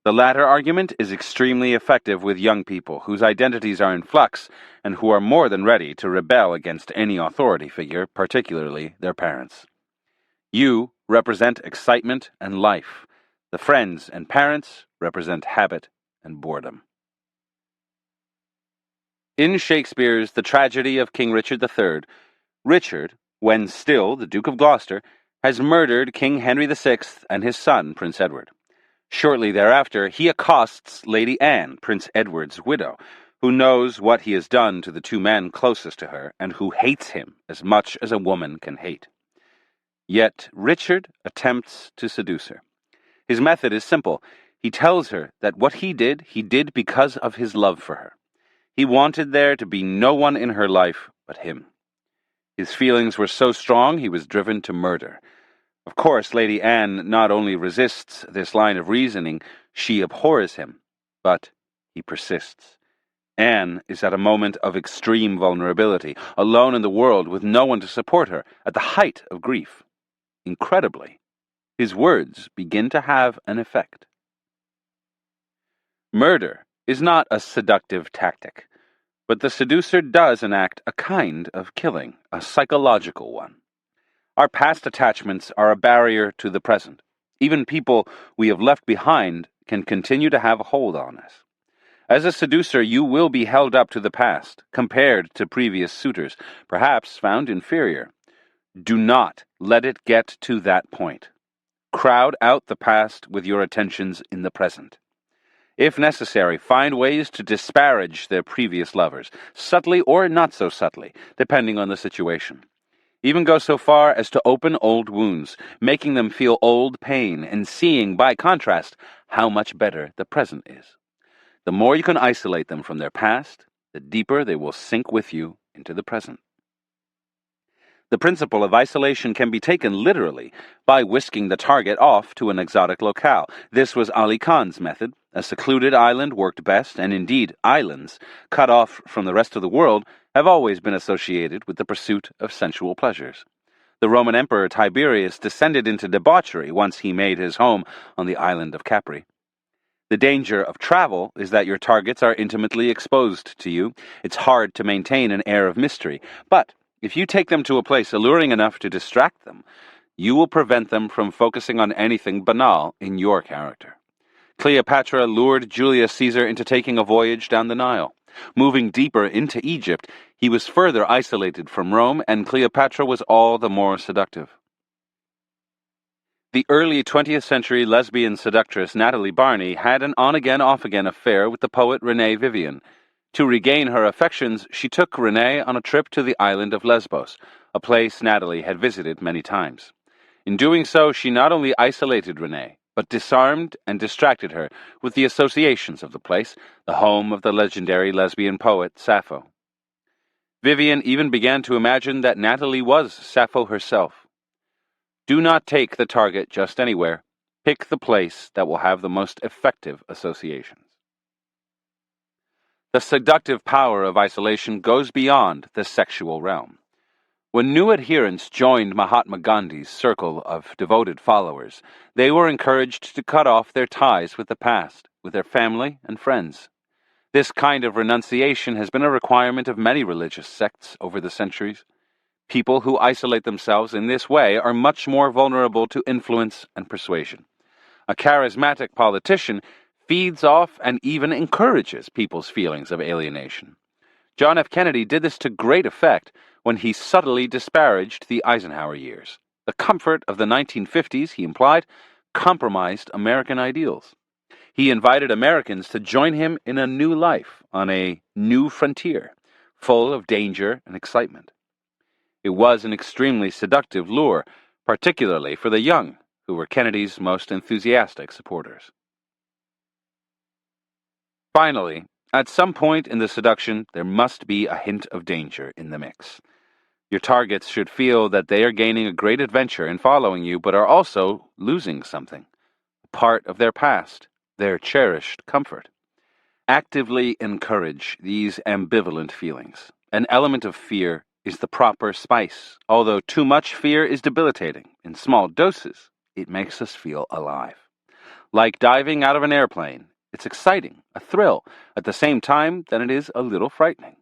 The latter argument is extremely effective with young people whose identities are in flux and who are more than ready to rebel against any authority figure, particularly their parents. You represent excitement and life. The friends and parents represent habit and boredom. In Shakespeare's The Tragedy of King Richard III, Richard, when still the Duke of Gloucester, has murdered King Henry VI and his son, Prince Edward. Shortly thereafter, he accosts Lady Anne, Prince Edward's widow, who knows what he has done to the two men closest to her and who hates him as much as a woman can hate. Yet Richard attempts to seduce her. His method is simple. He tells her that what he did because of his love for her. He wanted there to be no one in her life but him. His feelings were so strong he was driven to murder. Of course, Lady Anne not only resists this line of reasoning, she abhors him, but he persists. Anne is at a moment of extreme vulnerability, alone in the world with no one to support her, at the height of grief. Incredibly, his words begin to have an effect. Murder is not a seductive tactic, but the seducer does enact a kind of killing, a psychological one. Our past attachments are a barrier to the present. Even people we have left behind can continue to have a hold on us. As a seducer, you will be held up to the past, compared to previous suitors, perhaps found inferior. Do not let it get to that point. Crowd out the past with your attentions in the present. If necessary, find ways to disparage their previous lovers, subtly or not so subtly, depending on the situation. Even go so far as to open old wounds, making them feel old pain and seeing, by contrast, how much better the present is. The more you can isolate them from their past, the deeper they will sink with you into the present. The principle of isolation can be taken literally by whisking the target off to an exotic locale. This was Ali Khan's method. A secluded island worked best, and indeed, islands, cut off from the rest of the world, have always been associated with the pursuit of sensual pleasures. The Roman Emperor Tiberius descended into debauchery once he made his home on the island of Capri. The danger of travel is that your targets are intimately exposed to you. It's hard to maintain an air of mystery, but if you take them to a place alluring enough to distract them, you will prevent them from focusing on anything banal in your character. Cleopatra lured Julius Caesar into taking a voyage down the Nile. Moving deeper into Egypt, he was further isolated from Rome, and Cleopatra was all the more seductive. The early 20th century lesbian seductress Natalie Barney had an on-again, off-again affair with the poet Renee Vivian. To regain her affections, she took Renee on a trip to the island of Lesbos, a place Natalie had visited many times. In doing so, she not only isolated Renee, but disarmed and distracted her with the associations of the place, the home of the legendary lesbian poet Sappho. Vivian even began to imagine that Natalie was Sappho herself. Do not take the target just anywhere. Pick the place that will have the most effective associations. The seductive power of isolation goes beyond the sexual realm. When new adherents joined Mahatma Gandhi's circle of devoted followers, they were encouraged to cut off their ties with the past, with their family and friends. This kind of renunciation has been a requirement of many religious sects over the centuries. People who isolate themselves in this way are much more vulnerable to influence and persuasion. A charismatic politician feeds off and even encourages people's feelings of alienation. John F. Kennedy did this to great effect when he subtly disparaged the Eisenhower years. The comfort of the 1950s, he implied, compromised American ideals. He invited Americans to join him in a new life on a new frontier, full of danger and excitement. It was an extremely seductive lure, particularly for the young, who were Kennedy's most enthusiastic supporters. Finally, at some point in the seduction, there must be a hint of danger in the mix. Your targets should feel that they are gaining a great adventure in following you, but are also losing something, a part of their past, their cherished comfort. Actively encourage these ambivalent feelings. An element of fear is the proper spice. Although too much fear is debilitating, in small doses, it makes us feel alive. Like diving out of an airplane, it's exciting, a thrill, at the same time that it is a little frightening.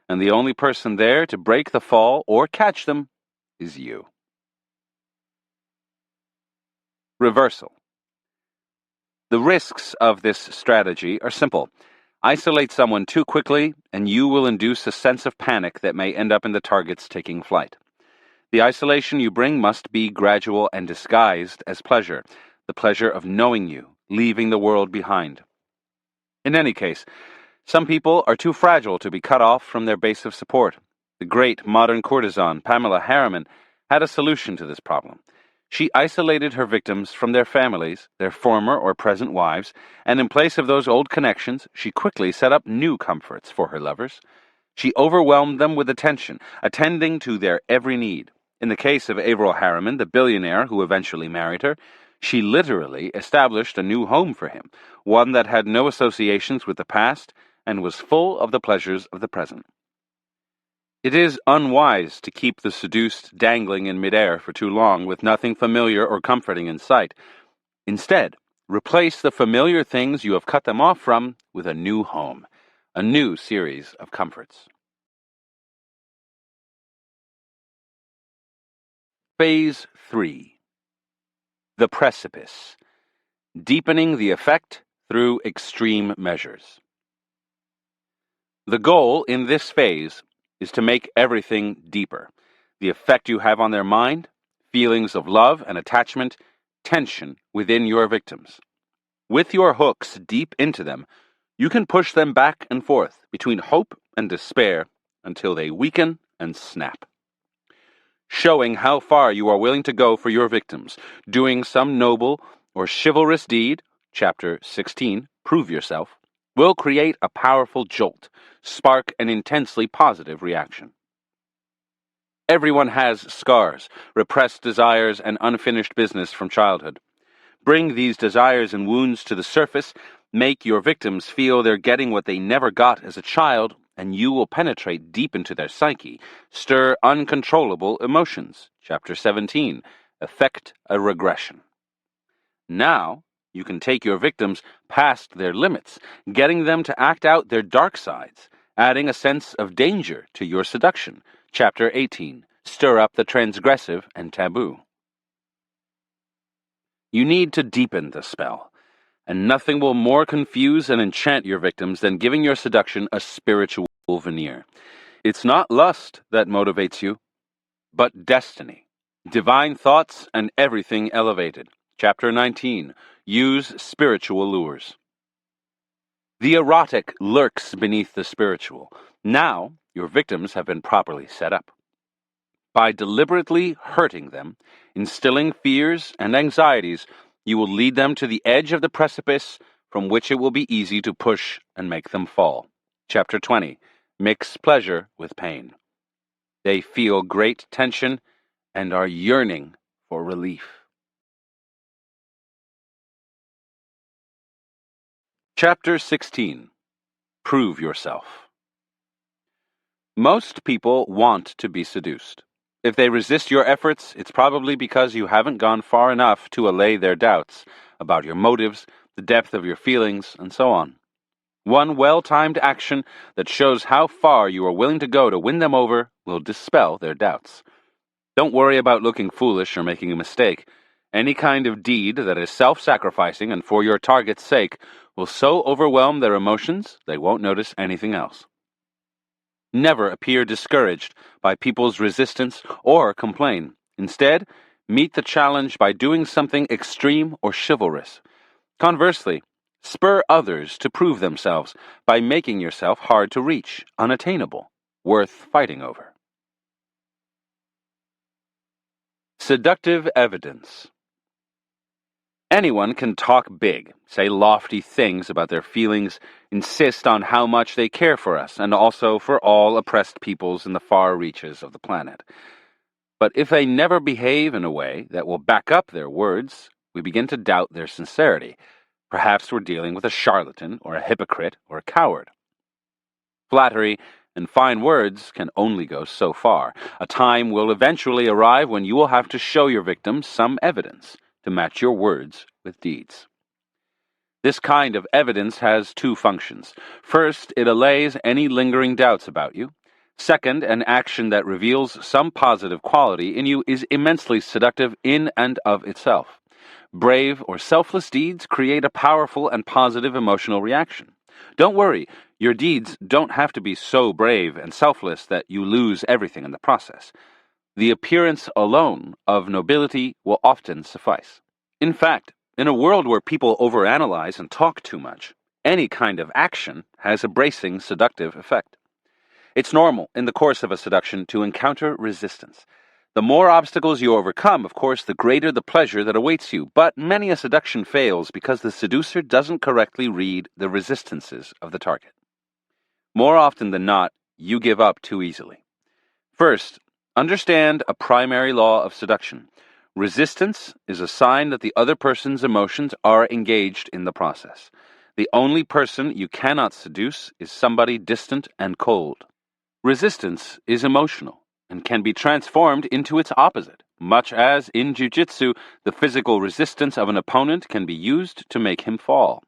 And the only person there to break the fall or catch them is you. Reversal. The risks of this strategy are simple. Isolate someone too quickly, and you will induce a sense of panic that may end up in the target's taking flight. The isolation you bring must be gradual and disguised as pleasure, the pleasure of knowing you, leaving the world behind. In any case, some people are too fragile to be cut off from their base of support. The great modern courtesan Pamela Harriman had a solution to this problem. She isolated her victims from their families, their former or present wives, and in place of those old connections, she quickly set up new comforts for her lovers. She overwhelmed them with attention, attending to their every need. In the case of Averil Harriman, the billionaire who eventually married her, she literally established a new home for him, one that had no associations with the past and was full of the pleasures of the present. It is unwise to keep the seduced dangling in midair for too long with nothing familiar or comforting in sight. Instead, replace the familiar things you have cut them off from with a new home, a new series of comforts. Phase 3. The precipice. Deepening the effect through extreme measures. The goal in this phase is to make everything deeper. The effect you have on their mind, feelings of love and attachment, tension within your victims. With your hooks deep into them, you can push them back and forth between hope and despair until they weaken and snap. Showing how far you are willing to go for your victims, doing some noble or chivalrous deed, Chapter 16, Prove Yourself, will create a powerful jolt, spark an intensely positive reaction. Everyone has scars, repressed desires, and unfinished business from childhood. Bring these desires and wounds to the surface, make your victims feel they're getting what they never got as a child, and you will penetrate deep into their psyche, stir uncontrollable emotions. Chapter 17, Effect a regression. Now, you can take your victims past their limits, getting them to act out their dark sides, adding a sense of danger to your seduction. Chapter 18, Stir up the transgressive and taboo. You need to deepen the spell, and nothing will more confuse and enchant your victims than giving your seduction a spiritual veneer. It's not lust that motivates you, but destiny, divine thoughts, and everything elevated. Chapter 19, Use spiritual lures. The erotic lurks beneath the spiritual. Now, your victims have been properly set up. By deliberately hurting them, instilling fears and anxieties, you will lead them to the edge of the precipice from which it will be easy to push and make them fall. Chapter 20, Mix pleasure with pain. They feel great tension and are yearning for relief. Chapter 16, Prove Yourself. Most people want to be seduced. If they resist your efforts, it's probably because you haven't gone far enough to allay their doubts about your motives, the depth of your feelings, and so on. One well-timed action that shows how far you are willing to go to win them over will dispel their doubts. Don't worry about looking foolish or making a mistake. Any kind of deed that is self-sacrificing and for your target's sake will so overwhelm their emotions they won't notice anything else. Never appear discouraged by people's resistance or complain. Instead, meet the challenge by doing something extreme or chivalrous. Conversely, spur others to prove themselves by making yourself hard to reach, unattainable, worth fighting over. Seductive evidence. Anyone can talk big, say lofty things about their feelings, insist on how much they care for us, and also for all oppressed peoples in the far reaches of the planet. But if they never behave in a way that will back up their words, we begin to doubt their sincerity. Perhaps we're dealing with a charlatan, or a hypocrite, or a coward. Flattery and fine words can only go so far. A time will eventually arrive when you will have to show your victims some evidence to match your words with deeds. This kind of evidence has two functions. First, it allays any lingering doubts about you. Second, an action that reveals some positive quality in you is immensely seductive in and of itself. Brave or selfless deeds create a powerful and positive emotional reaction. Don't worry, your deeds don't have to be so brave and selfless that you lose everything in the process. The appearance alone of nobility will often suffice. In fact, in a world where people overanalyze and talk too much, any kind of action has a bracing, seductive effect. It's normal in the course of a seduction to encounter resistance. The more obstacles you overcome, of course, the greater the pleasure that awaits you, but many a seduction fails because the seducer doesn't correctly read the resistances of the target. More often than not, you give up too easily. First, understand a primary law of seduction. Resistance is a sign that the other person's emotions are engaged in the process. The only person you cannot seduce is somebody distant and cold. Resistance is emotional and can be transformed into its opposite, much as in jiu-jitsu, the physical resistance of an opponent can be used to make him fall.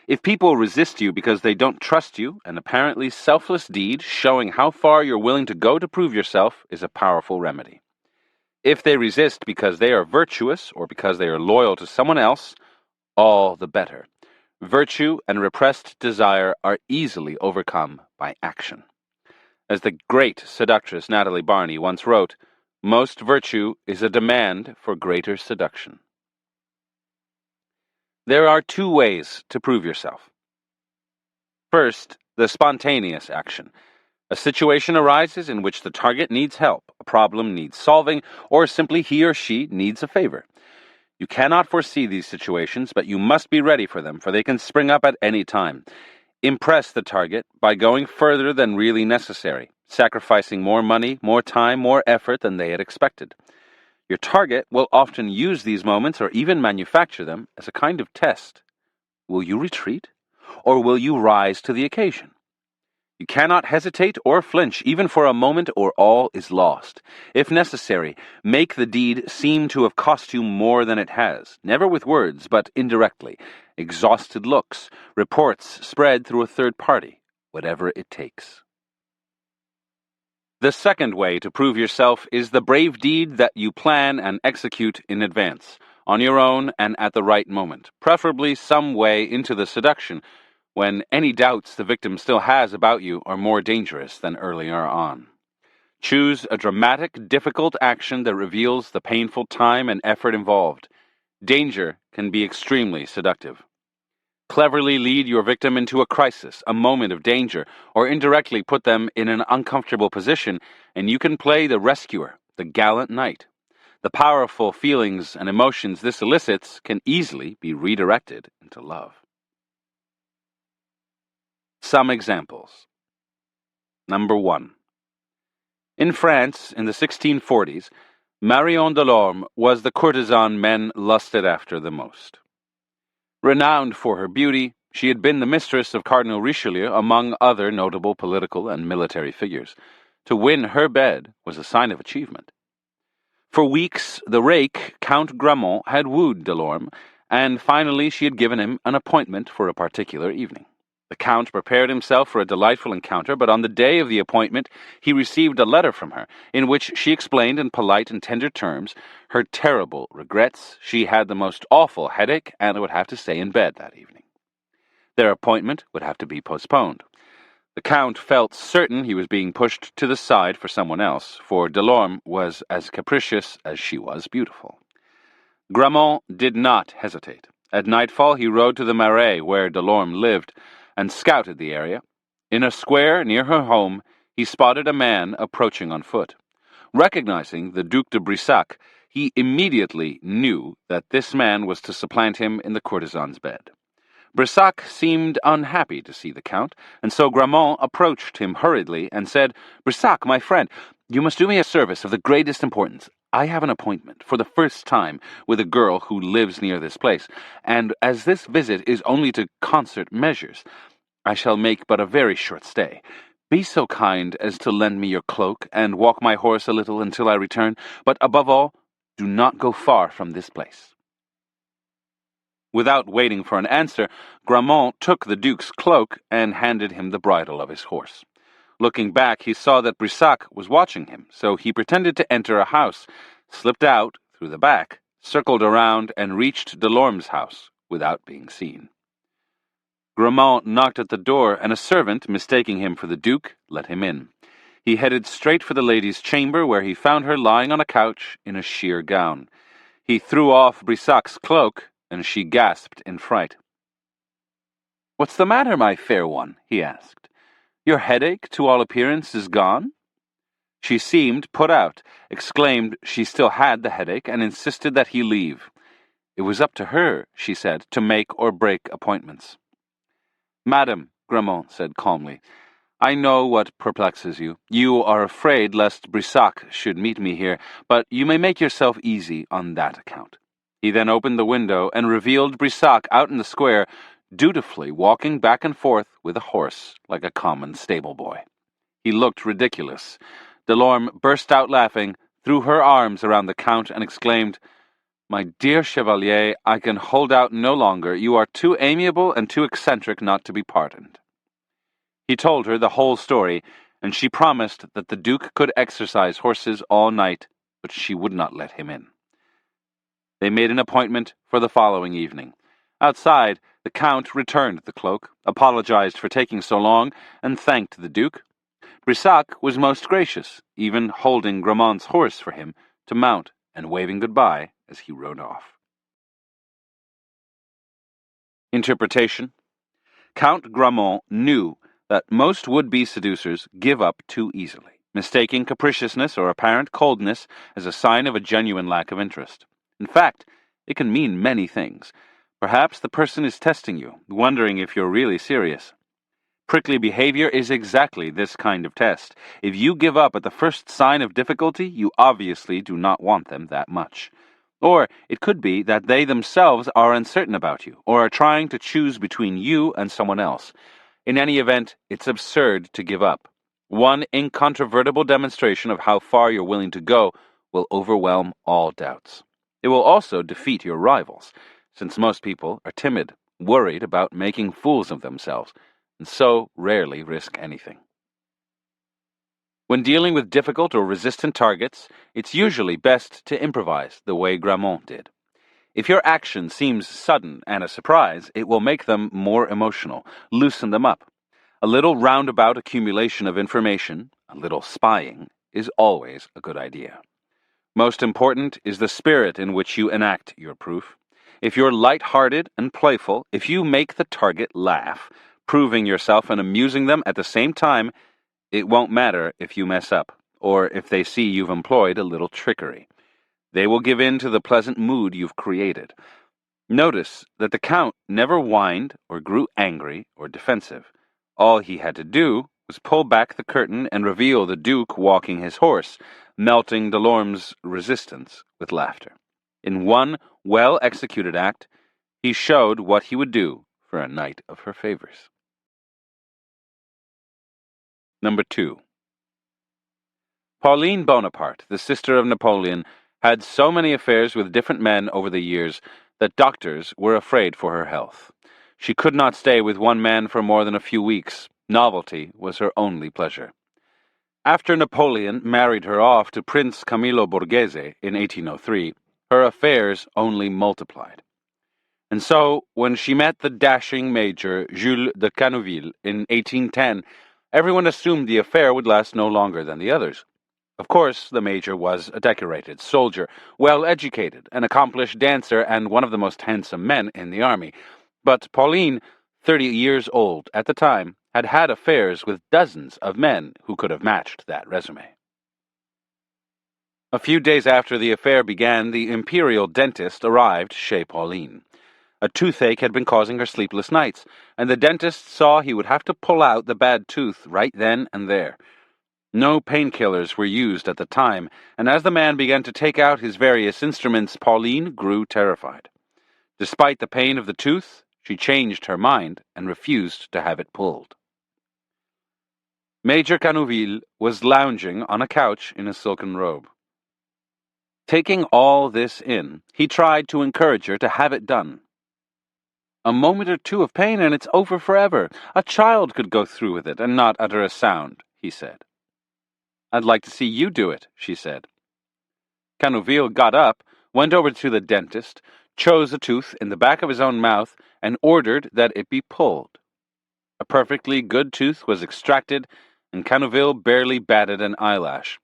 If people resist you because they don't trust you, an apparently selfless deed showing how far you're willing to go to prove yourself is a powerful remedy. If they resist because they are virtuous or because they are loyal to someone else, all the better. Virtue and repressed desire are easily overcome by action. As the great seductress Natalie Barney once wrote, most virtue is a demand for greater seduction. There are two ways to prove yourself. First, the spontaneous action. A situation arises in which the target needs help, a problem needs solving, or simply he or she needs a favor. You cannot foresee these situations, but you must be ready for them, for they can spring up at any time. Impress the target by going further than really necessary, sacrificing more money, more time, more effort than they had expected. Your target will often use these moments or even manufacture them as a kind of test. Will you retreat, or will you rise to the occasion? You cannot hesitate or flinch even for a moment, or all is lost. If necessary, make the deed seem to have cost you more than it has, never with words, but indirectly. Exhausted looks, reports spread through a third party, whatever it takes. The second way to prove yourself is the brave deed that you plan and execute in advance, on your own and at the right moment, preferably some way into the seduction, when any doubts the victim still has about you are more dangerous than earlier on. Choose a dramatic, difficult action that reveals the painful time and effort involved. Danger can be extremely seductive. Cleverly lead your victim into a crisis, a moment of danger, or indirectly put them in an uncomfortable position, and you can play the rescuer, the gallant knight. The powerful feelings and emotions this elicits can easily be redirected into love. Some examples. Number 1. In France, in the 1640s, Marion Delorme was the courtesan men lusted after the most. Renowned for her beauty, she had been the mistress of Cardinal Richelieu among other notable political and military figures. To win her bed was a sign of achievement. For weeks, the rake, Count Grammont, had wooed Delorme, and finally she had given him an appointment for a particular evening. The Count prepared himself for a delightful encounter, but on the day of the appointment he received a letter from her, in which she explained in polite and tender terms her terrible regrets. She had the most awful headache and would have to stay in bed that evening. Their appointment would have to be postponed. The Count felt certain he was being pushed to the side for someone else, for Delorme was as capricious as she was beautiful. Grammont did not hesitate. At nightfall he rode to the Marais where Delorme lived, and scouted the area. In a square near her home, he spotted a man approaching on foot. Recognizing the Duc de Brissac, he immediately knew that this man was to supplant him in the courtesan's bed. Brissac seemed unhappy to see the Count, and so Grammont approached him hurriedly and said, "Brissac, my friend, you must do me a service of the greatest importance. I have an appointment, for the first time, with a girl who lives near this place, and as this visit is only to concert measures, I shall make but a very short stay. Be so kind as to lend me your cloak and walk my horse a little until I return, but above all, do not go far from this place." Without waiting for an answer, Grammont took the Duke's cloak and handed him the bridle of his horse. Looking back, he saw that Brissac was watching him, so he pretended to enter a house, slipped out through the back, circled around, and reached Delorme's house without being seen. Grammont knocked at the door, and a servant, mistaking him for the Duke, let him in. He headed straight for the lady's chamber, where he found her lying on a couch in a sheer gown. He threw off Brissac's cloak, and she gasped in fright. "What's the matter, my fair one?" he asked. "Your headache, to all appearance, is gone?" She seemed put out, exclaimed she still had the headache, and insisted that he leave. It was up to her, she said, to make or break appointments. "Madam," Grammont said calmly, "I know what perplexes you. You are afraid lest Brissac should meet me here, but you may make yourself easy on that account." He then opened the window and revealed Brissac out in the square, dutifully walking back and forth with a horse like a common stable boy. He looked ridiculous. Delorme burst out laughing, threw her arms around the Count, and exclaimed, "My dear Chevalier, I can hold out no longer. You are too amiable and too eccentric not to be pardoned." He told her the whole story, and she promised that the Duke could exercise horses all night, but she would not let him in. They made an appointment for the following evening. Outside, the Count returned the cloak, apologized for taking so long, and thanked the Duke. Brissac was most gracious, even holding Gramont's horse for him to mount and waving goodbye as he rode off. Interpretation. Count Gramont knew that most would-be seducers give up too easily, mistaking capriciousness or apparent coldness as a sign of a genuine lack of interest. In fact, it can mean many things. Perhaps the person is testing you, wondering if you're really serious. Prickly behavior is exactly this kind of test. If you give up at the first sign of difficulty, you obviously do not want them that much. Or it could be that they themselves are uncertain about you, or are trying to choose between you and someone else. In any event, it's absurd to give up. One incontrovertible demonstration of how far you're willing to go will overwhelm all doubts. It will also defeat your rivals, since most people are timid, worried about making fools of themselves, and so rarely risk anything. When dealing with difficult or resistant targets, it's usually best to improvise the way Gramont did. If your action seems sudden and a surprise, it will make them more emotional, loosen them up. A little roundabout accumulation of information, a little spying, is always a good idea. Most important is the spirit in which you enact your proof. If you're light-hearted and playful, if you make the target laugh, proving yourself and amusing them at the same time, it won't matter if you mess up, or if they see you've employed a little trickery. They will give in to the pleasant mood you've created. Notice that the Count never whined or grew angry or defensive. All he had to do was pull back the curtain and reveal the Duke walking his horse, melting Delorme's resistance with laughter. In one well-executed act, he showed what he would do for a knight of her favors. Number 2. Pauline Bonaparte, the sister of Napoleon, had so many affairs with different men over the years that doctors were afraid for her health. She could not stay with one man for more than a few weeks. Novelty was her only pleasure. After Napoleon married her off to Prince Camillo Borghese in 1803, her affairs only multiplied. And so, when she met the dashing Major Jules de Canouville in 1810, everyone assumed the affair would last no longer than the others. Of course, the Major was a decorated soldier, well-educated, an accomplished dancer, and one of the most handsome men in the army. But Pauline, 30 years old at the time, had had affairs with dozens of men who could have matched that resume. A few days after the affair began, the imperial dentist arrived chez Pauline. A toothache had been causing her sleepless nights, and the dentist saw he would have to pull out the bad tooth right then and there. No painkillers were used at the time, and as the man began to take out his various instruments, Pauline grew terrified. Despite the pain of the tooth, she changed her mind and refused to have it pulled. Major Canouville was lounging on a couch in a silken robe. Taking all this in, he tried to encourage her to have it done. "A moment or two of pain and it's over forever. A child could go through with it and not utter a sound," he said. "I'd like to see you do it," she said. Canouville got up, went over to the dentist, chose a tooth in the back of his own mouth, and ordered that it be pulled. A perfectly good tooth was extracted, and Canouville barely batted an eyelash.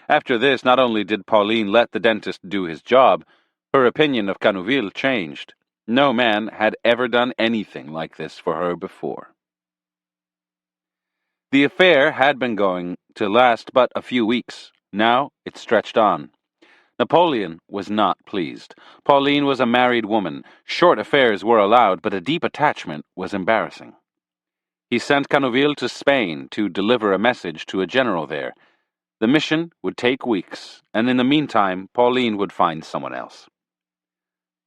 After this, not only did Pauline let the dentist do his job, her opinion of Canouville changed. No man had ever done anything like this for her before. The affair had been going to last but a few weeks. Now it stretched on. Napoleon was not pleased. Pauline was a married woman. Short affairs were allowed, but a deep attachment was embarrassing. He sent Canouville to Spain to deliver a message to a general there. The mission would take weeks, and in the meantime, Pauline would find someone else.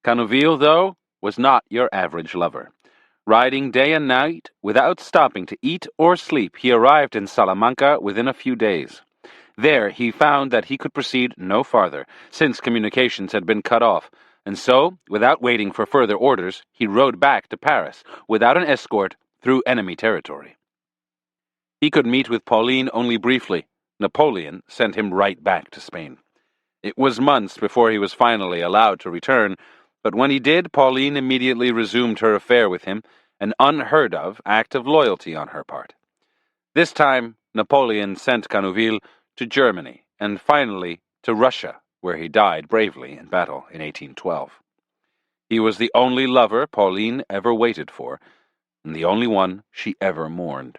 Canouville, though, was not your average lover. Riding day and night, without stopping to eat or sleep, he arrived in Salamanca within a few days. There he found that he could proceed no farther, since communications had been cut off, and so, without waiting for further orders, he rode back to Paris, without an escort, through enemy territory. He could meet with Pauline only briefly. Napoleon sent him right back to Spain. It was months before he was finally allowed to return, but when he did, Pauline immediately resumed her affair with him, an unheard-of act of loyalty on her part. This time, Napoleon sent Canouville to Germany, and finally to Russia, where he died bravely in battle in 1812. He was the only lover Pauline ever waited for, and the only one she ever mourned.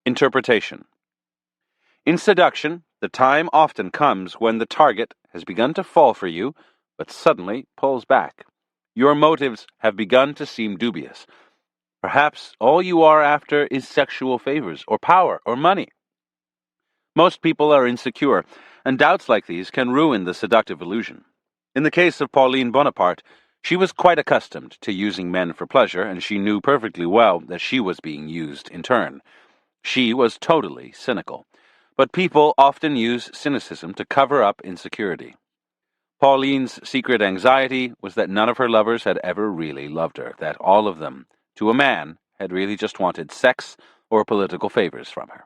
Interpretation. In seduction, the time often comes when the target has begun to fall for you, but suddenly pulls back. Your motives have begun to seem dubious. Perhaps all you are after is sexual favors, or power, or money. Most people are insecure, and doubts like these can ruin the seductive illusion. In the case of Pauline Bonaparte, she was quite accustomed to using men for pleasure, and she knew perfectly well that she was being used in turn. She was totally cynical. But people often use cynicism to cover up insecurity. Pauline's secret anxiety was that none of her lovers had ever really loved her, that all of them, to a man, had really just wanted sex or political favors from her.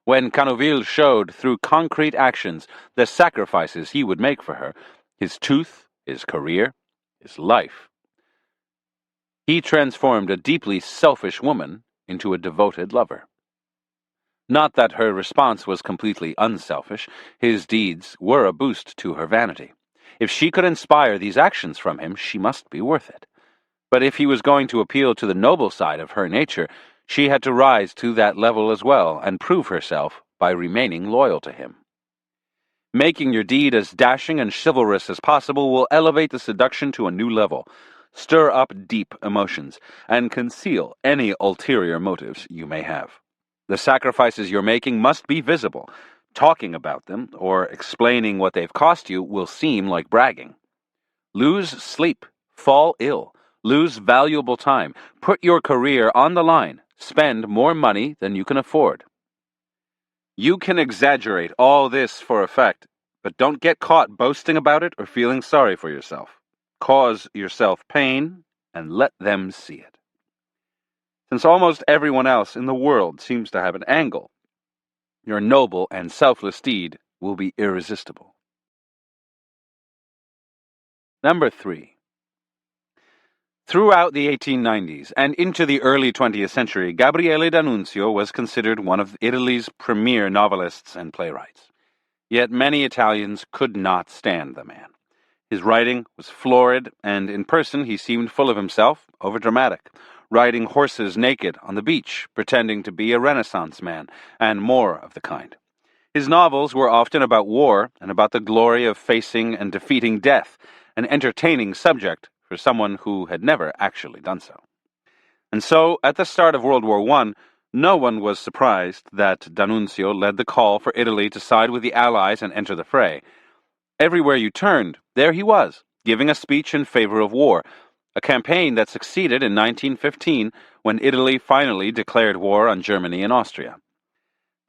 When Canouville showed through concrete actions the sacrifices he would make for her, his tooth, his career, his life, he transformed a deeply selfish woman into a devoted lover. Not that her response was completely unselfish. His deeds were a boost to her vanity. If she could inspire these actions from him, she must be worth it. But if he was going to appeal to the noble side of her nature, she had to rise to that level as well and prove herself by remaining loyal to him. Making your deed as dashing and chivalrous as possible will elevate the seduction to a new level, stir up deep emotions, and conceal any ulterior motives you may have. The sacrifices you're making must be visible. Talking about them or explaining what they've cost you will seem like bragging. Lose sleep, fall ill, lose valuable time, put your career on the line, spend more money than you can afford. You can exaggerate all this for effect, but don't get caught boasting about it or feeling sorry for yourself. Cause yourself pain and let them see it. Since almost everyone else in the world seems to have an angle, your noble and selfless deed will be irresistible. Number 3. Throughout the 1890s and into the early 20th century, Gabriele D'Annunzio was considered one of Italy's premier novelists and playwrights. Yet many Italians could not stand the man. His writing was florid, and in person he seemed full of himself, overdramatic, riding horses naked on the beach, pretending to be a Renaissance man, and more of the kind. His novels were often about war and about the glory of facing and defeating death, an entertaining subject for someone who had never actually done so. And so, at the start of World War I, no one was surprised that D'Annunzio led the call for Italy to side with the Allies and enter the fray. Everywhere you turned, there he was, giving a speech in favor of war, a campaign that succeeded in 1915 when Italy finally declared war on Germany and Austria.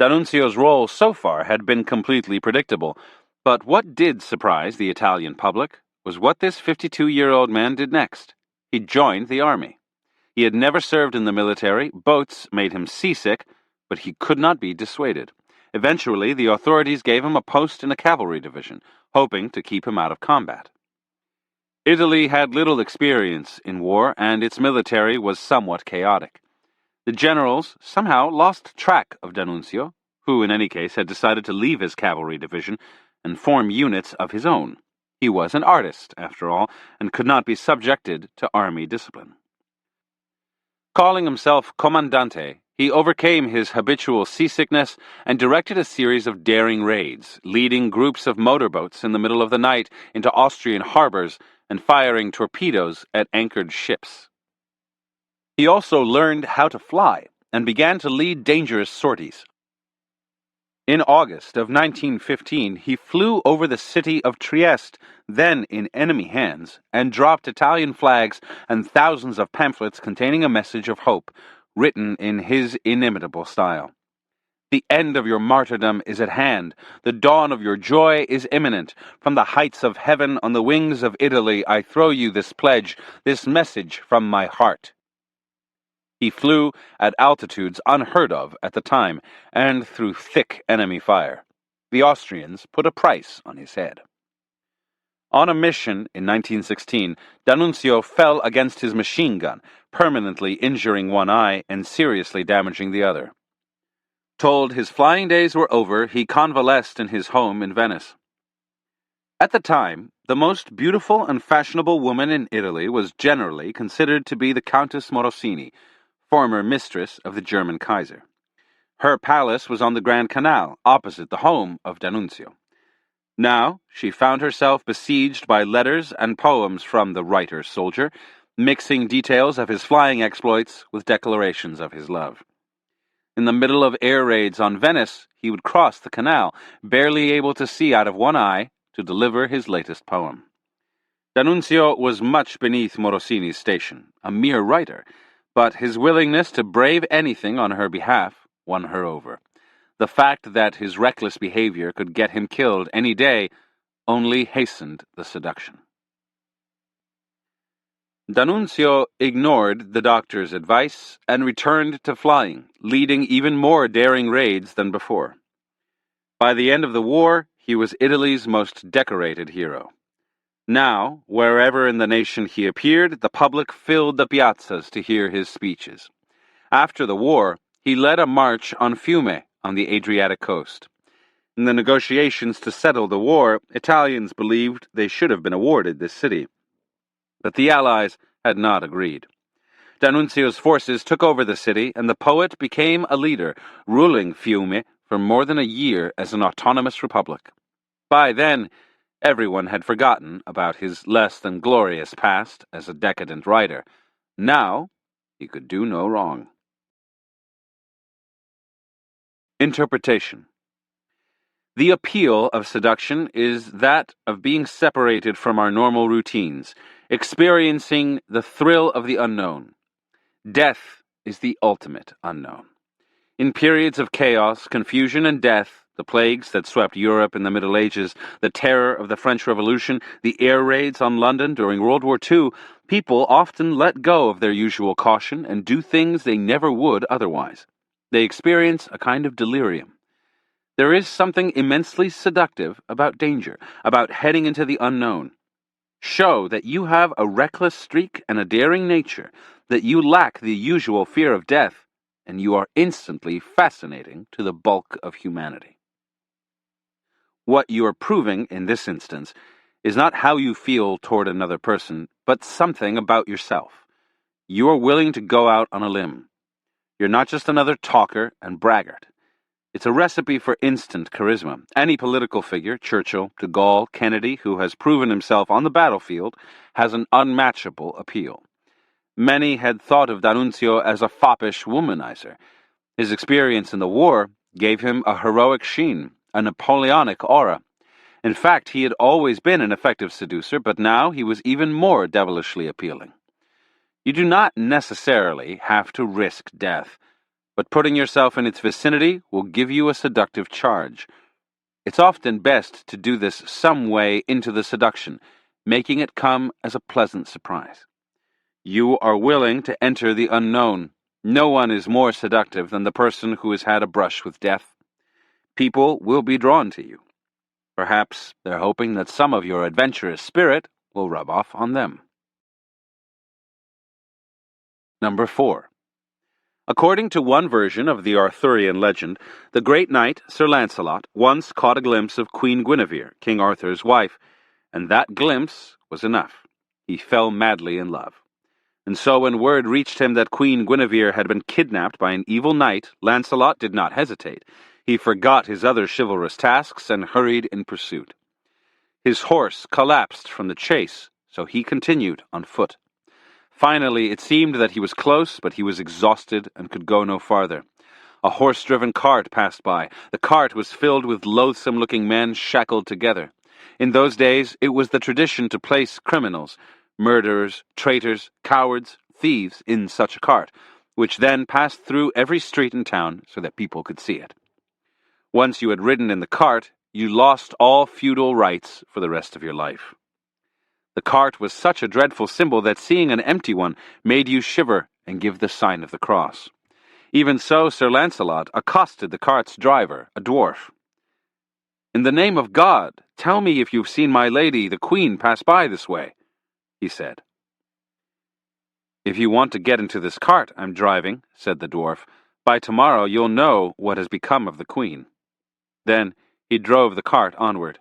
D'Annunzio's role so far had been completely predictable, but what did surprise the Italian public was what this 52-year-old man did next. He joined the army. He had never served in the military, boats made him seasick, but he could not be dissuaded. Eventually, the authorities gave him a post in a cavalry division, hoping to keep him out of combat. Italy had little experience in war, and its military was somewhat chaotic. The generals somehow lost track of D'Annunzio, who in any case had decided to leave his cavalry division and form units of his own. He was an artist, after all, and could not be subjected to army discipline. Calling himself Comandante, he overcame his habitual seasickness and directed a series of daring raids, leading groups of motorboats in the middle of the night into Austrian harbors and firing torpedoes at anchored ships. He also learned how to fly and began to lead dangerous sorties. In August of 1915, he flew over the city of Trieste, then in enemy hands, and dropped Italian flags and thousands of pamphlets containing a message of hope, written in his inimitable style. The end of your martyrdom is at hand. The dawn of your joy is imminent. From the heights of heaven, on the wings of Italy, I throw you this pledge, this message from my heart. He flew at altitudes unheard of at the time, and through thick enemy fire. The Austrians put a price on his head. On a mission in 1916, D'Annunzio fell against his machine gun, permanently injuring one eye and seriously damaging the other. Told his flying days were over, he convalesced in his home in Venice. At the time, the most beautiful and fashionable woman in Italy was generally considered to be the Countess Morosini, former mistress of the German Kaiser. Her palace was on the Grand Canal, opposite the home of D'Annunzio. Now she found herself besieged by letters and poems from the writer-soldier, mixing details of his flying exploits with declarations of his love. In the middle of air raids on Venice, he would cross the canal, barely able to see out of one eye, to deliver his latest poem. D'Annunzio was much beneath Morosini's station, a mere writer, but his willingness to brave anything on her behalf won her over. The fact that his reckless behavior could get him killed any day only hastened the seduction. D'Annunzio ignored the doctor's advice and returned to flying, leading even more daring raids than before. By the end of the war, he was Italy's most decorated hero. Now, wherever in the nation he appeared, the public filled the piazzas to hear his speeches. After the war, he led a march on Fiume on the Adriatic coast. In the negotiations to settle the war, Italians believed they should have been awarded this city. But the Allies had not agreed. D'Annunzio's forces took over the city, and the poet became a leader, ruling Fiume for more than a year as an autonomous republic. By then, everyone had forgotten about his less-than-glorious past as a decadent writer. Now, he could do no wrong. Interpretation. The appeal of seduction is that of being separated from our normal routines, experiencing the thrill of the unknown. Death is the ultimate unknown. In periods of chaos, confusion, and death, the plagues that swept Europe in the Middle Ages, the terror of the French Revolution, the air raids on London during World War II, people often let go of their usual caution and do things they never would otherwise. They experience a kind of delirium. There is something immensely seductive about danger, about heading into the unknown. Show that you have a reckless streak and a daring nature, that you lack the usual fear of death, and you are instantly fascinating to the bulk of humanity. What you are proving in this instance is not how you feel toward another person, but something about yourself. You are willing to go out on a limb. You're not just another talker and braggart. It's a recipe for instant charisma. Any political figure, Churchill, de Gaulle, Kennedy, who has proven himself on the battlefield, has an unmatchable appeal. Many had thought of D'Annunzio as a foppish womanizer. His experience in the war gave him a heroic sheen, a Napoleonic aura. In fact, he had always been an effective seducer, but now he was even more devilishly appealing. You do not necessarily have to risk death, but putting yourself in its vicinity will give you a seductive charge. It's often best to do this some way into the seduction, making it come as a pleasant surprise. You are willing to enter the unknown. No one is more seductive than the person who has had a brush with death. People will be drawn to you. Perhaps they're hoping that some of your adventurous spirit will rub off on them. Number 4. According to one version of the Arthurian legend, the great knight Sir Lancelot once caught a glimpse of Queen Guinevere, King Arthur's wife, and that glimpse was enough. He fell madly in love. And so when word reached him that Queen Guinevere had been kidnapped by an evil knight, Lancelot did not hesitate. He forgot his other chivalrous tasks and hurried in pursuit. His horse collapsed from the chase, so he continued on foot. Finally, it seemed that he was close, but he was exhausted and could go no farther. A horse-driven cart passed by. The cart was filled with loathsome-looking men shackled together. In those days, it was the tradition to place criminals, murderers, traitors, cowards, thieves in such a cart, which then passed through every street in town so that people could see it. Once you had ridden in the cart, you lost all feudal rights for the rest of your life. The cart was such a dreadful symbol that seeing an empty one made you shiver and give the sign of the cross. Even so, Sir Lancelot accosted the cart's driver, a dwarf. "In the name of God, tell me if you've seen my lady, the Queen, pass by this way," he said. "If you want to get into this cart I'm driving," said the dwarf, "by tomorrow you'll know what has become of the Queen." Then he drove the cart onward.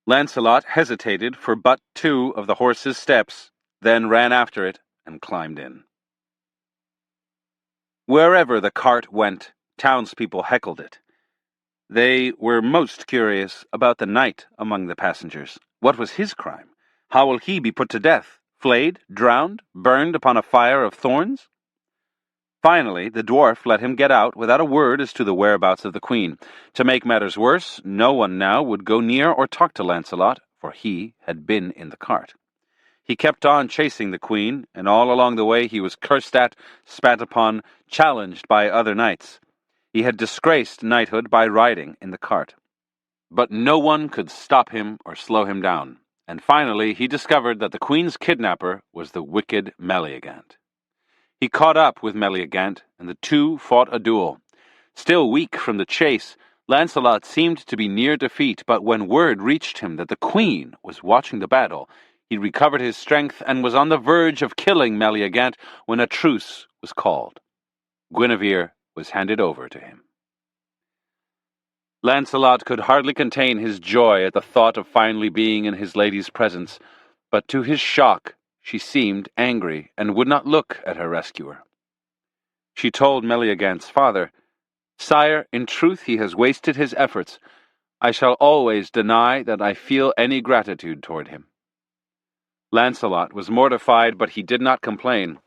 Lancelot hesitated for but 2 of the horse's steps, then ran after it and climbed in. Wherever the cart went, townspeople heckled it. They were most curious about the knight among the passengers. What was his crime? How will he be put to death? Flayed, drowned, burned upon a fire of thorns? Finally, the dwarf let him get out without a word as to the whereabouts of the Queen. To make matters worse, no one now would go near or talk to Lancelot, for he had been in the cart. He kept on chasing the Queen, and all along the way he was cursed at, spat upon, challenged by other knights. He had disgraced knighthood by riding in the cart. But no one could stop him or slow him down, and finally he discovered that the Queen's kidnapper was the wicked Meleagant. He caught up with Meleagant, and the 2 fought a duel. Still weak from the chase, Lancelot seemed to be near defeat, but when word reached him that the Queen was watching the battle, he recovered his strength and was on the verge of killing Meleagant when a truce was called. Guinevere was handed over to him. Lancelot could hardly contain his joy at the thought of finally being in his lady's presence, but to his shock, she seemed angry and would not look at her rescuer. She told Meleagant's father, "Sire, in truth he has wasted his efforts. I shall always deny that I feel any gratitude toward him." Lancelot was mortified, but he did not complain.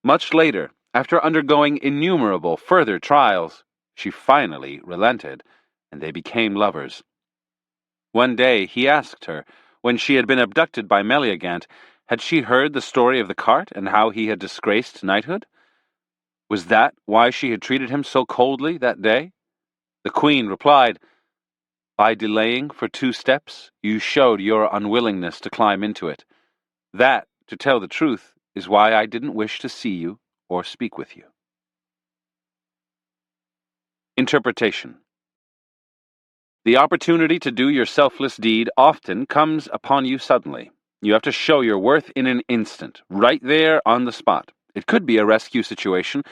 Much later, after undergoing innumerable further trials, she finally relented, and they became lovers. One day he asked her, when she had been abducted by Meleagant, had she heard the story of the cart and how he had disgraced knighthood? Was that why she had treated him so coldly that day? The Queen replied, "By delaying for 2 steps, you showed your unwillingness to climb into it. That, to tell the truth, is why I didn't wish to see you or speak with you." Interpretation. The opportunity to do your selfless deed often comes upon you suddenly. You have to show your worth in an instant, right there on the spot. It could be a rescue situation,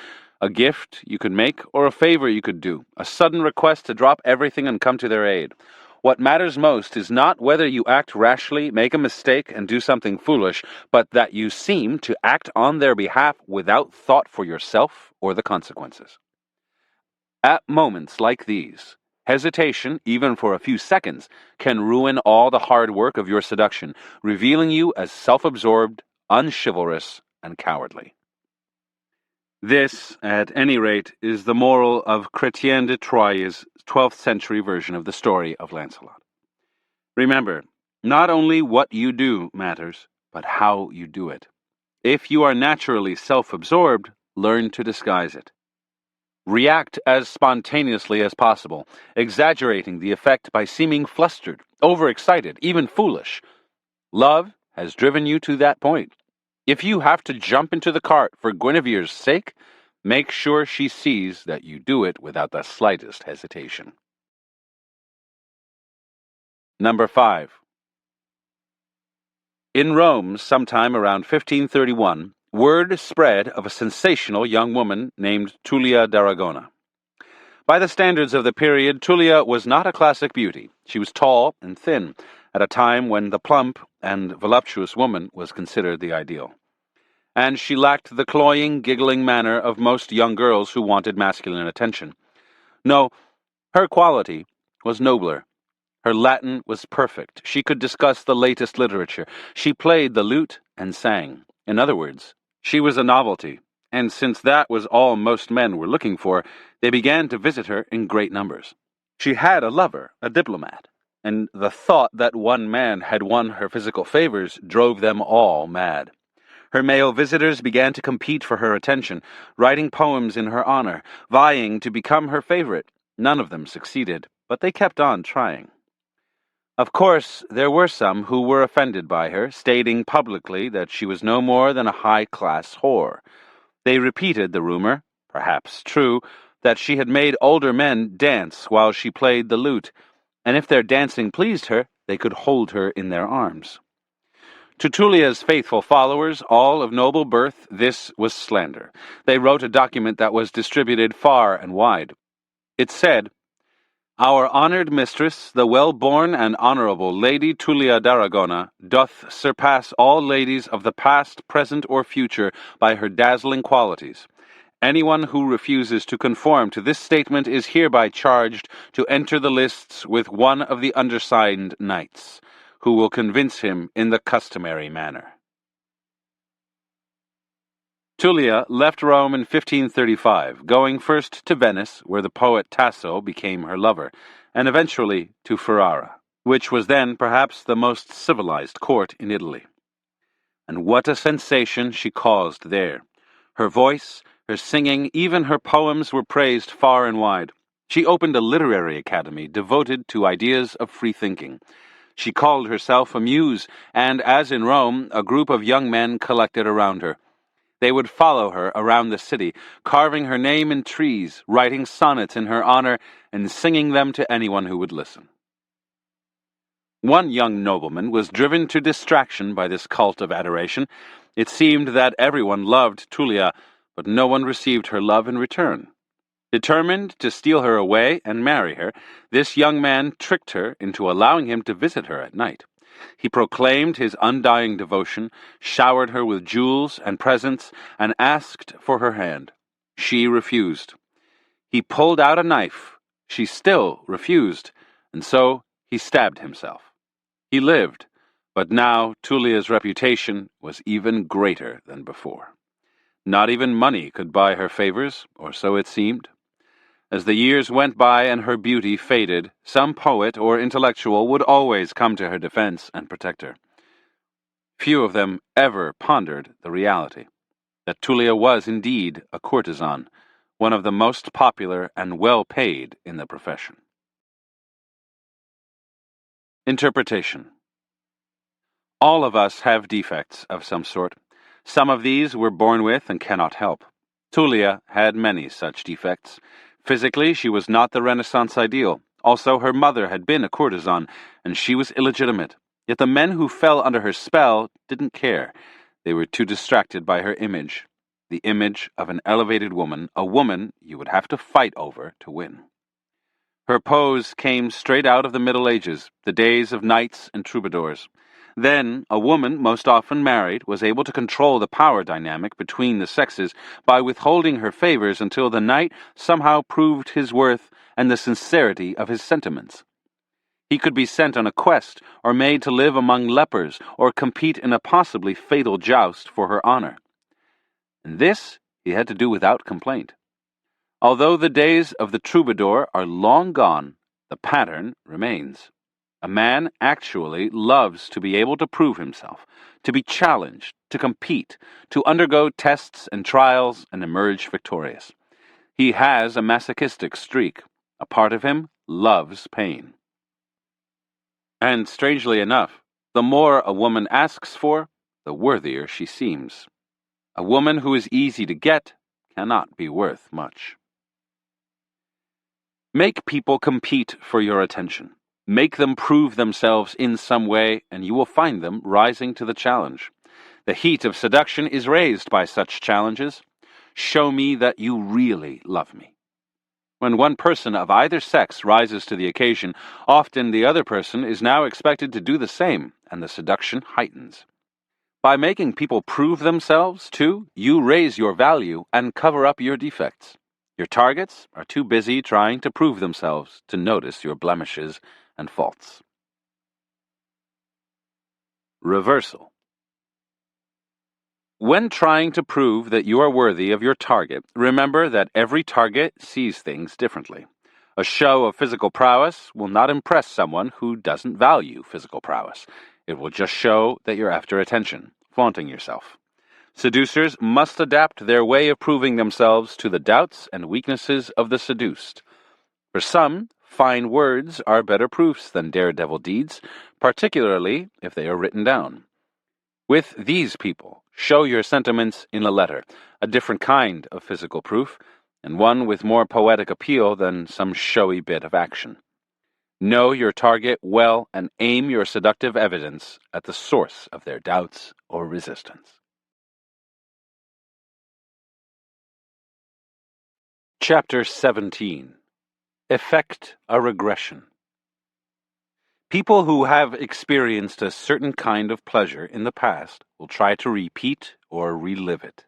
a gift you could make, or a favor you could do, a sudden request to drop everything and come to their aid. What matters most is not whether you act rashly, make a mistake, and do something foolish, but that you seem to act on their behalf without thought for yourself or the consequences. At moments like these, hesitation, even for a few seconds, can ruin all the hard work of your seduction, revealing you as self-absorbed, unchivalrous, and cowardly. This, at any rate, is the moral of Chrétien de Troyes' 12th century version of the story of Lancelot. Remember, not only what you do matters, but how you do it. If you are naturally self-absorbed, learn to disguise it. React as spontaneously as possible, exaggerating the effect by seeming flustered, overexcited, even foolish. Love has driven you to that point. If you have to jump into the cart for Guinevere's sake, make sure she sees that you do it without the slightest hesitation. Number 5. In Rome, sometime around 1531, word spread of a sensational young woman named Tullia d'Aragona. By the standards of the period, Tullia was not a classic beauty. She was tall and thin, at a time when the plump and voluptuous woman was considered the ideal. And she lacked the cloying, giggling manner of most young girls who wanted masculine attention. No, her quality was nobler. Her Latin was perfect. She could discuss the latest literature. She played the lute and sang. In other words, she was a novelty, and since that was all most men were looking for, they began to visit her in great numbers. She had a lover, a diplomat, and the thought that one man had won her physical favors drove them all mad. Her male visitors began to compete for her attention, writing poems in her honor, vying to become her favorite. None of them succeeded, but they kept on trying. Of course, there were some who were offended by her, stating publicly that she was no more than a high-class whore. They repeated the rumor, perhaps true, that she had made older men dance while she played the lute, and if their dancing pleased her, they could hold her in their arms. To Tullia's faithful followers, all of noble birth, this was slander. They wrote a document that was distributed far and wide. It said, "Our honored mistress, the well-born and honorable Lady Tullia d'Aragona, doth surpass all ladies of the past, present, or future by her dazzling qualities. Anyone who refuses to conform to this statement is hereby charged to enter the lists with one of the undersigned knights, who will convince him in the customary manner." Tullia left Rome in 1535, going first to Venice, where the poet Tasso became her lover, and eventually to Ferrara, which was then perhaps the most civilized court in Italy. And what a sensation she caused there! Her voice, her singing, even her poems were praised far and wide. She opened a literary academy devoted to ideas of free thinking. She called herself a muse, and, as in Rome, a group of young men collected around her. They would follow her around the city, carving her name in trees, writing sonnets in her honor, and singing them to anyone who would listen. One young nobleman was driven to distraction by this cult of adoration. It seemed that everyone loved Tullia, but no one received her love in return. Determined to steal her away and marry her, this young man tricked her into allowing him to visit her at night. He proclaimed his undying devotion, showered her with jewels and presents, and asked for her hand. She refused. He pulled out a knife. She still refused, and so he stabbed himself. He lived, but now Tullia's reputation was even greater than before. Not even money could buy her favors, or so it seemed. As the years went by and her beauty faded, some poet or intellectual would always come to her defense and protect her. Few of them ever pondered the reality, that Tullia was indeed a courtesan, one of the most popular and well-paid in the profession. Interpretation. All of us have defects of some sort. Some of these we're born with and cannot help. Tullia had many such defects. Physically, she was not the Renaissance ideal. Also, her mother had been a courtesan, and she was illegitimate. Yet the men who fell under her spell didn't care. They were too distracted by her image. The image of an elevated woman, a woman you would have to fight over to win. Her pose came straight out of the Middle Ages, the days of knights and troubadours. Then, a woman, most often married, was able to control the power dynamic between the sexes by withholding her favors until the knight somehow proved his worth and the sincerity of his sentiments. He could be sent on a quest, or made to live among lepers, or compete in a possibly fatal joust for her honor. And this he had to do without complaint. Although the days of the troubadour are long gone, the pattern remains. A man actually loves to be able to prove himself, to be challenged, to compete, to undergo tests and trials and emerge victorious. He has a masochistic streak. A part of him loves pain. And strangely enough, the more a woman asks for, the worthier she seems. A woman who is easy to get cannot be worth much. Make people compete for your attention. Make them prove themselves in some way, and you will find them rising to the challenge. The heat of seduction is raised by such challenges. Show me that you really love me. When one person of either sex rises to the occasion, often the other person is now expected to do the same, and the seduction heightens. By making people prove themselves, too, you raise your value and cover up your defects. Your targets are too busy trying to prove themselves to notice your blemishes and faults. Reversal. When trying to prove that you are worthy of your target, remember that every target sees things differently. A show of physical prowess will not impress someone who doesn't value physical prowess. It will just show that you're after attention, flaunting yourself. Seducers must adapt their way of proving themselves to the doubts and weaknesses of the seduced. For some, fine words are better proofs than daredevil deeds, particularly if they are written down. With these people, show your sentiments in a letter, a different kind of physical proof, and one with more poetic appeal than some showy bit of action. Know your target well and aim your seductive evidence at the source of their doubts or resistance. Chapter 17. Effect a regression. People who have experienced a certain kind of pleasure in the past will try to repeat or relive it.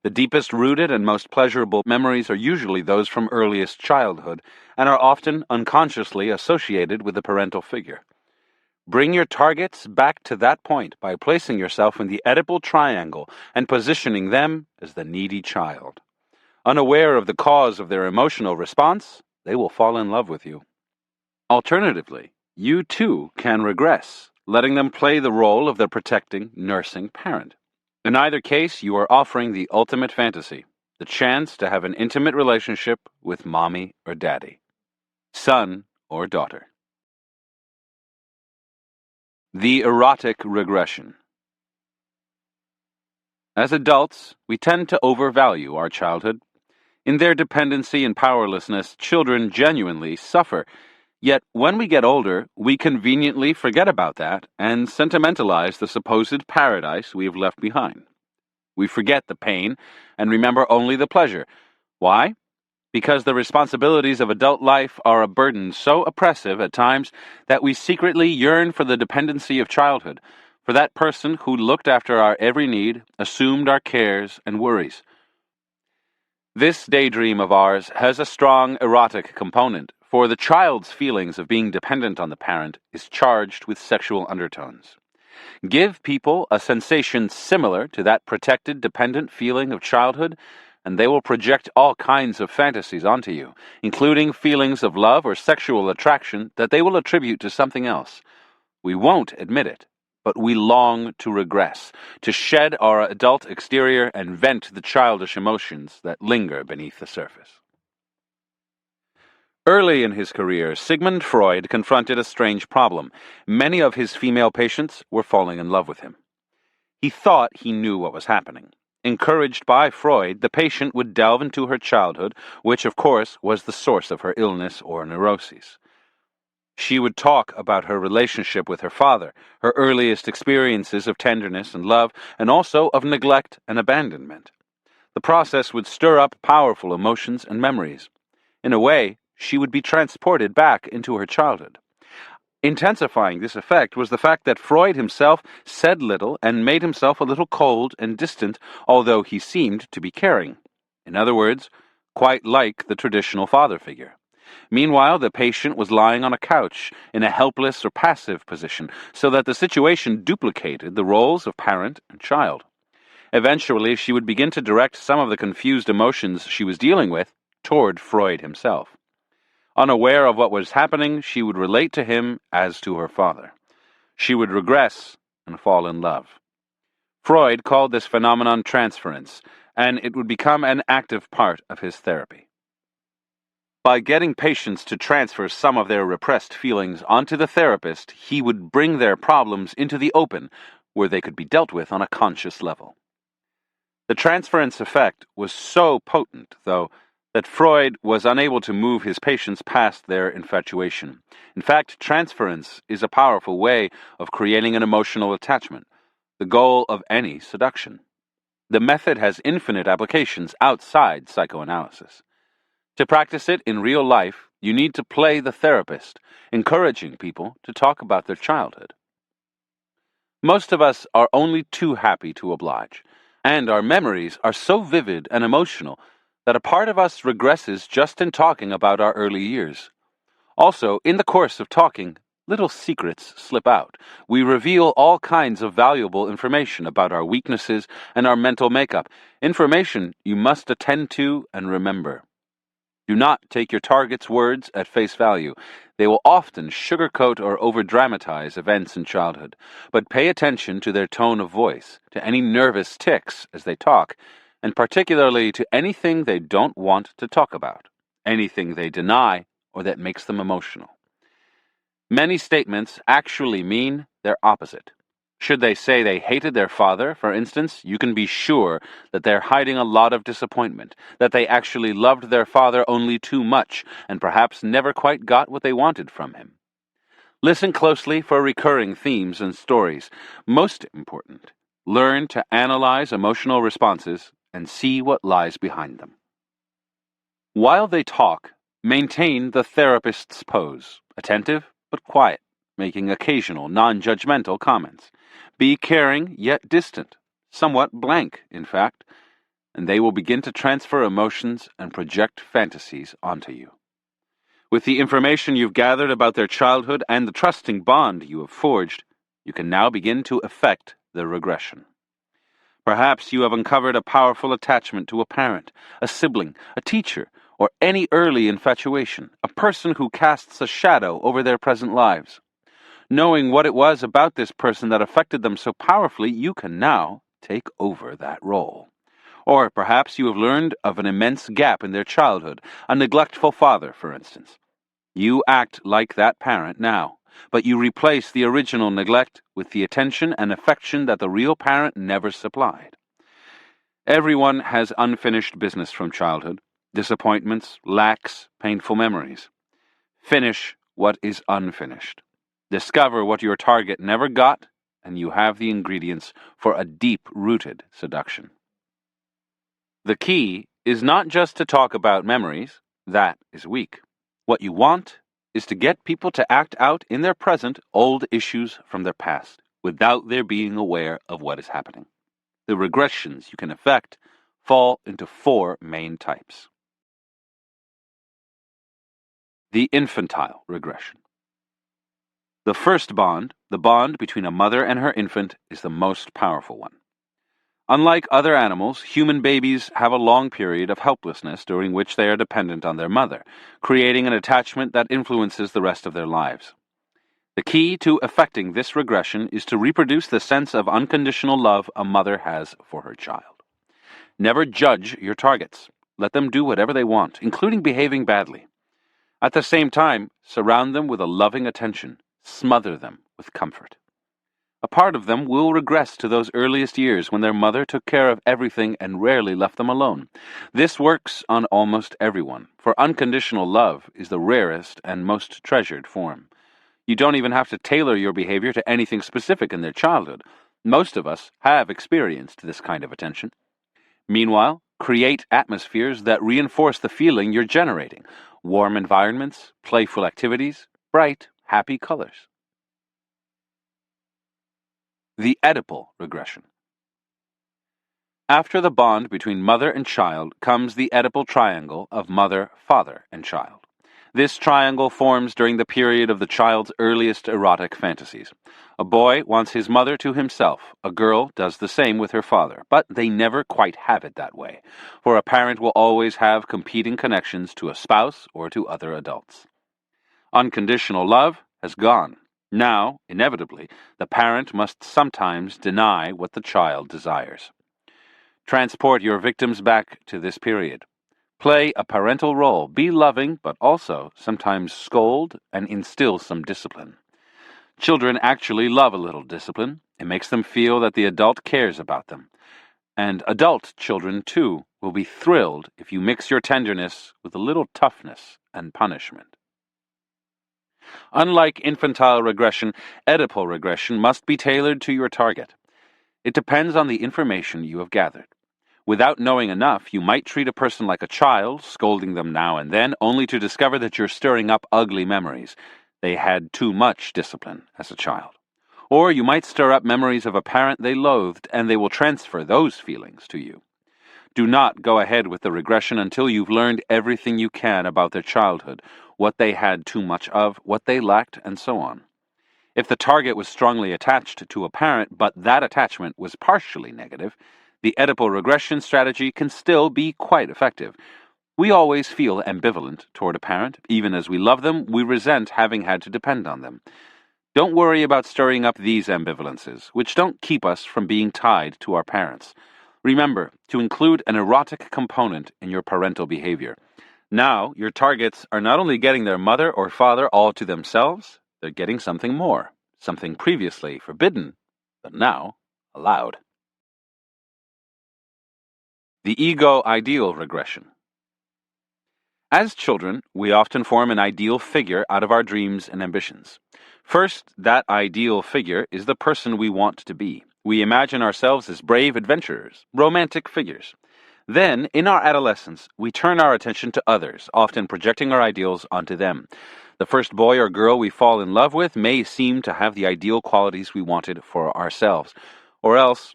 The deepest rooted and most pleasurable memories are usually those from earliest childhood and are often unconsciously associated with the parental figure. Bring your targets back to that point by placing yourself in the Oedipal triangle and positioning them as the needy child. Unaware of the cause of their emotional response, they will fall in love with you. Alternatively, you too can regress, letting them play the role of the protecting, nursing parent. In either case, you are offering the ultimate fantasy, the chance to have an intimate relationship with mommy or daddy, son or daughter. The erotic regression. As adults, we tend to overvalue our childhood. In their dependency and powerlessness, children genuinely suffer. Yet, when we get older, we conveniently forget about that and sentimentalize the supposed paradise we have left behind. We forget the pain and remember only the pleasure. Why? Because the responsibilities of adult life are a burden so oppressive at times that we secretly yearn for the dependency of childhood, for that person who looked after our every need, assumed our cares and worries. This daydream of ours has a strong erotic component, for the child's feelings of being dependent on the parent is charged with sexual undertones. Give people a sensation similar to that protected, dependent feeling of childhood, and they will project all kinds of fantasies onto you, including feelings of love or sexual attraction that they will attribute to something else. We won't admit it, but we long to regress, to shed our adult exterior and vent the childish emotions that linger beneath the surface. Early in his career, Sigmund Freud confronted a strange problem. Many of his female patients were falling in love with him. He thought he knew what was happening. Encouraged by Freud, the patient would delve into her childhood, which, of course, was the source of her illness or neuroses. She would talk about her relationship with her father, her earliest experiences of tenderness and love, and also of neglect and abandonment. The process would stir up powerful emotions and memories. In a way, she would be transported back into her childhood. Intensifying this effect was the fact that Freud himself said little and made himself a little cold and distant, although he seemed to be caring. In other words, quite like the traditional father figure. Meanwhile, the patient was lying on a couch in a helpless or passive position, so that the situation duplicated the roles of parent and child. Eventually, she would begin to direct some of the confused emotions she was dealing with toward Freud himself. Unaware of what was happening, she would relate to him as to her father. She would regress and fall in love. Freud called this phenomenon transference, and it would become an active part of his therapy. By getting patients to transfer some of their repressed feelings onto the therapist, he would bring their problems into the open, where they could be dealt with on a conscious level. The transference effect was so potent, though, that Freud was unable to move his patients past their infatuation. In fact, transference is a powerful way of creating an emotional attachment, the goal of any seduction. The method has infinite applications outside psychoanalysis. To practice it in real life, you need to play the therapist, encouraging people to talk about their childhood. Most of us are only too happy to oblige, and our memories are so vivid and emotional that a part of us regresses just in talking about our early years. Also, in the course of talking, little secrets slip out. We reveal all kinds of valuable information about our weaknesses and our mental makeup, information you must attend to and remember. Do not take your target's words at face value. They will often sugarcoat or overdramatize events in childhood, but pay attention to their tone of voice, to any nervous tics as they talk, and particularly to anything they don't want to talk about, anything they deny or that makes them emotional. Many statements actually mean their opposite. Should they say they hated their father, for instance, you can be sure that they're hiding a lot of disappointment, that they actually loved their father only too much, and perhaps never quite got what they wanted from him. Listen closely for recurring themes and stories. Most important, learn to analyze emotional responses and see what lies behind them. While they talk, maintain the therapist's pose, attentive but quiet, making occasional non-judgmental comments. Be caring yet distant, somewhat blank, in fact, and they will begin to transfer emotions and project fantasies onto you. With the information you've gathered about their childhood and the trusting bond you have forged, you can now begin to effect the regression. Perhaps you have uncovered a powerful attachment to a parent, a sibling, a teacher, or any early infatuation, a person who casts a shadow over their present lives. Knowing what it was about this person that affected them so powerfully, you can now take over that role. Or perhaps you have learned of an immense gap in their childhood, a neglectful father, for instance. You act like that parent now, but you replace the original neglect with the attention and affection that the real parent never supplied. Everyone has unfinished business from childhood, disappointments, lacks, painful memories. Finish what is unfinished. Discover what your target never got, and you have the ingredients for a deep-rooted seduction. The key is not just to talk about memories. That is weak. What you want is to get people to act out in their present old issues from their past, without their being aware of what is happening. The regressions you can effect fall into 4 main types. The infantile regression. The first bond, the bond between a mother and her infant, is the most powerful one. Unlike other animals, human babies have a long period of helplessness during which they are dependent on their mother, creating an attachment that influences the rest of their lives. The key to effecting this regression is to reproduce the sense of unconditional love a mother has for her child. Never judge your targets. Let them do whatever they want, including behaving badly. At the same time, surround them with a loving attention. Smother them with comfort. A part of them will regress to those earliest years when their mother took care of everything and rarely left them alone. This works on almost everyone, for unconditional love is the rarest and most treasured form. You don't even have to tailor your behavior to anything specific in their childhood. Most of us have experienced this kind of attention. Meanwhile, create atmospheres that reinforce the feeling you're generating. Warm environments, playful activities, bright, happy colors. The Oedipal regression. After the bond between mother and child comes the Oedipal triangle of mother, father, and child. This triangle forms during the period of the child's earliest erotic fantasies. A boy wants his mother to himself. A girl does the same with her father, but they never quite have it that way, for a parent will always have competing connections to a spouse or to other adults. Unconditional love has gone. Now, inevitably, the parent must sometimes deny what the child desires. Transport your victims back to this period. Play a parental role. Be loving, but also sometimes scold and instill some discipline. Children actually love a little discipline. It makes them feel that the adult cares about them. And adult children, too, will be thrilled if you mix your tenderness with a little toughness and punishment. Unlike infantile regression, Oedipal regression must be tailored to your target. It depends on the information you have gathered. Without knowing enough, you might treat a person like a child, scolding them now and then, only to discover that you're stirring up ugly memories. They had too much discipline as a child. Or you might stir up memories of a parent they loathed, and they will transfer those feelings to you. Do not go ahead with the regression until you've learned everything you can about their childhood, what they had too much of, what they lacked, and so on. If the target was strongly attached to a parent, but that attachment was partially negative, the Oedipal regression strategy can still be quite effective. We always feel ambivalent toward a parent. Even as we love them, we resent having had to depend on them. Don't worry about stirring up these ambivalences, which don't keep us from being tied to our parents. Remember to include an erotic component in your parental behavior. Now, your targets are not only getting their mother or father all to themselves, they're getting something more, something previously forbidden, but now allowed. The ego-ideal regression. As children, we often form an ideal figure out of our dreams and ambitions. First, that ideal figure is the person we want to be. We imagine ourselves as brave adventurers, romantic figures. Then, in our adolescence, we turn our attention to others, often projecting our ideals onto them. The first boy or girl we fall in love with may seem to have the ideal qualities we wanted for ourselves, or else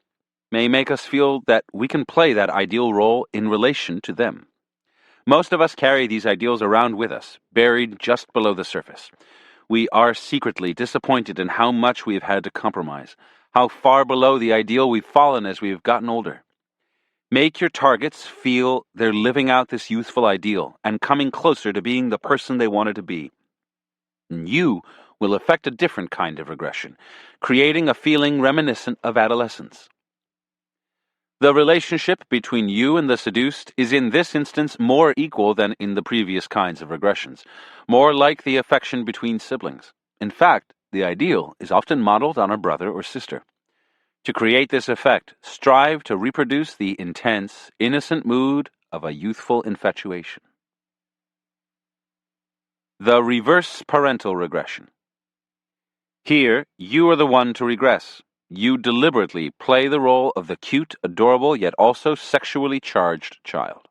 may make us feel that we can play that ideal role in relation to them. Most of us carry these ideals around with us, buried just below the surface. We are secretly disappointed in how much we have had to compromise, how far below the ideal we've fallen as we have gotten older. Make your targets feel they're living out this youthful ideal and coming closer to being the person they wanted to be. And you will affect a different kind of regression, creating a feeling reminiscent of adolescence. The relationship between you and the seduced is in this instance more equal than in the previous kinds of regressions, more like the affection between siblings. In fact, the ideal is often modeled on a brother or sister. To create this effect, strive to reproduce the intense, innocent mood of a youthful infatuation. The reverse parental regression. Here, you are the one to regress. You deliberately play the role of the cute, adorable, yet also sexually charged child.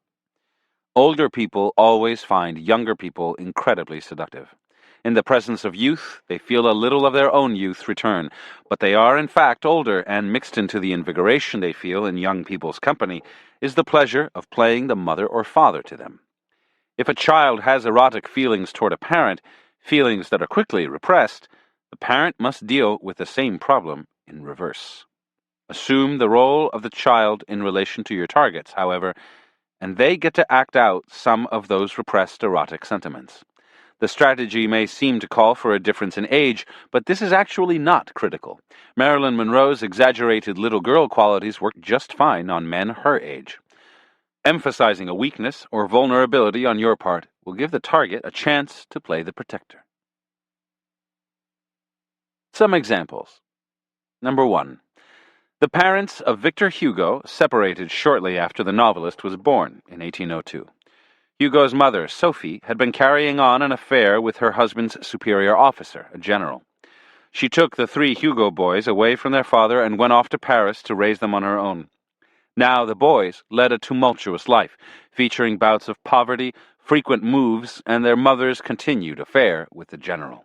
Older people always find younger people incredibly seductive. In the presence of youth, they feel a little of their own youth return, but they are in fact older, and mixed into the invigoration they feel in young people's company is the pleasure of playing the mother or father to them. If a child has erotic feelings toward a parent, feelings that are quickly repressed, the parent must deal with the same problem in reverse. Assume the role of the child in relation to your targets, however, and they get to act out some of those repressed erotic sentiments. The strategy may seem to call for a difference in age, but this is actually not critical. Marilyn Monroe's exaggerated little girl qualities work just fine on men her age. Emphasizing a weakness or vulnerability on your part will give the target a chance to play the protector. Some examples. Number 1. The parents of Victor Hugo separated shortly after the novelist was born in 1802. Hugo's mother, Sophie, had been carrying on an affair with her husband's superior officer, a general. She took the 3 Hugo boys away from their father and went off to Paris to raise them on her own. Now the boys led a tumultuous life, featuring bouts of poverty, frequent moves, and their mother's continued affair with the general.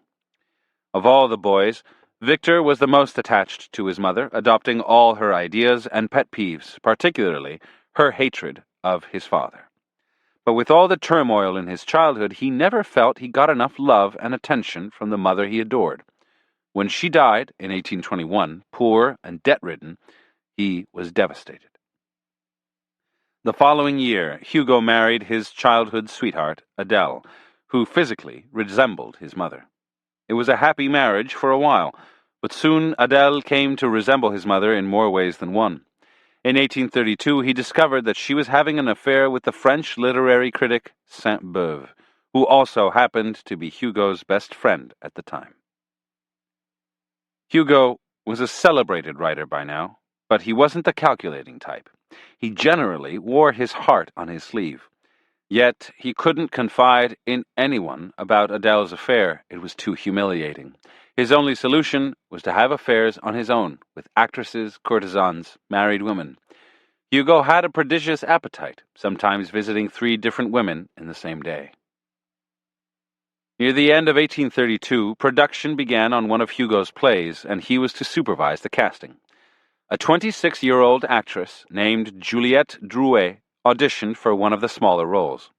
Of all the boys, Victor was the most attached to his mother, adopting all her ideas and pet peeves, particularly her hatred of his father. But with all the turmoil in his childhood, he never felt he got enough love and attention from the mother he adored. When she died in 1821, poor and debt-ridden, he was devastated. The following year, Hugo married his childhood sweetheart, Adele, who physically resembled his mother. It was a happy marriage for a while, but soon Adele came to resemble his mother in more ways than one. In 1832, he discovered that she was having an affair with the French literary critic Sainte-Beuve, who also happened to be Hugo's best friend at the time. Hugo was a celebrated writer by now, but he wasn't the calculating type. He generally wore his heart on his sleeve. Yet he couldn't confide in anyone about Adele's affair. It was too humiliating. His only solution was to have affairs on his own, with actresses, courtesans, married women. Hugo had a prodigious appetite, sometimes visiting 3 different women in the same day. Near the end of 1832, production began on one of Hugo's plays, and he was to supervise the casting. A 26-year-old actress named Juliette Drouet auditioned for one of the smaller roles.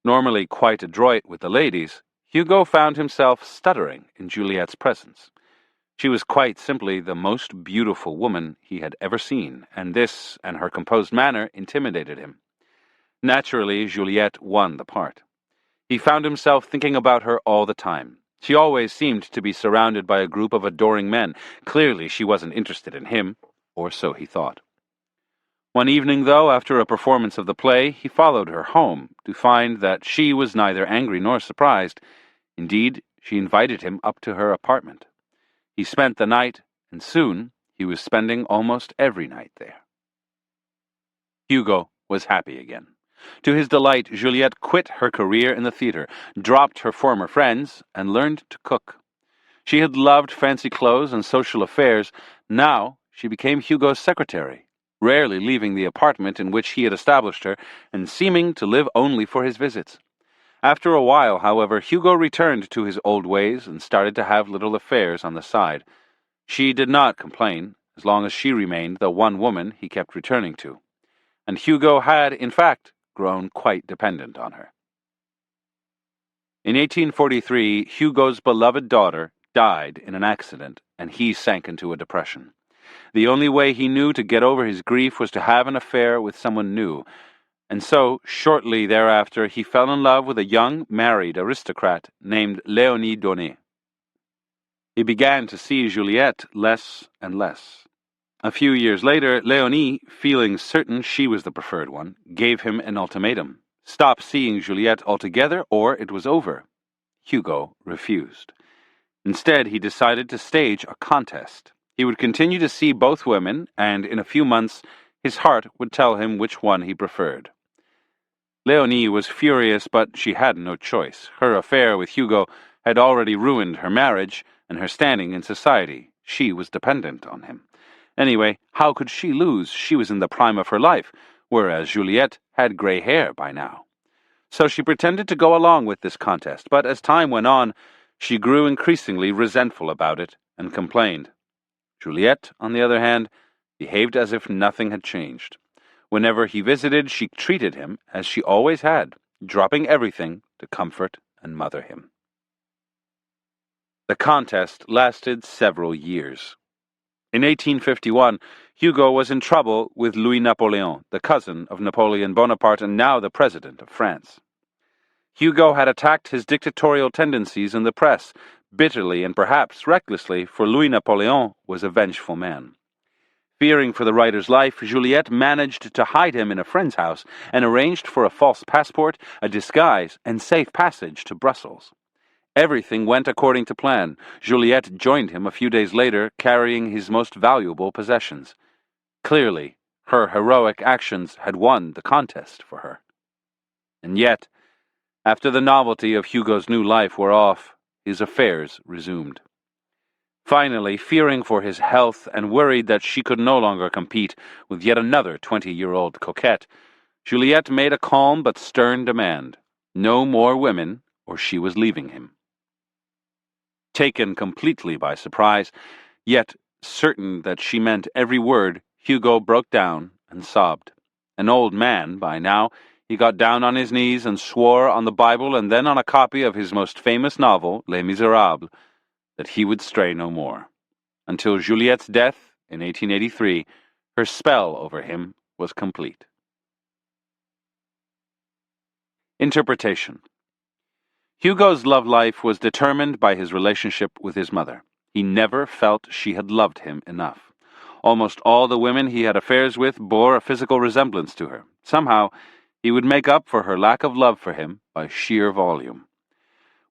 Normally quite adroit with the ladies, Hugo found himself stuttering in Juliette's presence. She was quite simply the most beautiful woman he had ever seen, and this and her composed manner intimidated him. Naturally, Juliette won the part. He found himself thinking about her all the time. She always seemed to be surrounded by a group of adoring men. Clearly, she wasn't interested in him, or so he thought. One evening, though, after a performance of the play, he followed her home to find that she was neither angry nor surprised. Indeed, she invited him up to her apartment. He spent the night, and soon he was spending almost every night there. Hugo was happy again. To his delight, Juliette quit her career in the theater, dropped her former friends, and learned to cook. She had loved fancy clothes and social affairs. Now she became Hugo's secretary, rarely leaving the apartment in which he had established her, and seeming to live only for his visits. After a while, however, Hugo returned to his old ways and started to have little affairs on the side. She did not complain, as long as she remained the one woman he kept returning to. And Hugo had, in fact, grown quite dependent on her. In 1843, Hugo's beloved daughter died in an accident, and he sank into a depression. The only way he knew to get over his grief was to have an affair with someone new, and so, shortly thereafter, he fell in love with a young, married aristocrat named Léonie Donnet. He began to see Juliette less and less. A few years later, Léonie, feeling certain she was the preferred one, gave him an ultimatum. Stop seeing Juliette altogether, or it was over. Hugo refused. Instead, he decided to stage a contest. He would continue to see both women, and in a few months, his heart would tell him which one he preferred. Léonie was furious, but she had no choice. Her affair with Hugo had already ruined her marriage and her standing in society. She was dependent on him. Anyway, how could she lose? She was in the prime of her life, whereas Juliette had gray hair by now. So she pretended to go along with this contest, but as time went on, she grew increasingly resentful about it and complained. Juliette, on the other hand, behaved as if nothing had changed. Whenever he visited, she treated him as she always had, dropping everything to comfort and mother him. The contest lasted several years. In 1851, Hugo was in trouble with Louis Napoleon, the cousin of Napoleon Bonaparte and now the president of France. Hugo had attacked his dictatorial tendencies in the press, bitterly and perhaps recklessly, for Louis Napoleon was a vengeful man. Fearing for the writer's life, Juliette managed to hide him in a friend's house and arranged for a false passport, a disguise, and safe passage to Brussels. Everything went according to plan. Juliette joined him a few days later, carrying his most valuable possessions. Clearly, her heroic actions had won the contest for her. And yet, after the novelty of Hugo's new life wore off, his affairs resumed. Finally, fearing for his health and worried that she could no longer compete with yet another 20-year-old coquette, Juliette made a calm but stern demand. No more women, or she was leaving him. Taken completely by surprise, yet certain that she meant every word, Hugo broke down and sobbed. An old man by now, he got down on his knees and swore on the Bible and then on a copy of his most famous novel, Les Miserables, that he would stray no more. Until Juliette's death in 1883, her spell over him was complete. Interpretation. Hugo's love life was determined by his relationship with his mother. He never felt she had loved him enough. Almost all the women he had affairs with bore a physical resemblance to her. Somehow, he would make up for her lack of love for him by sheer volume.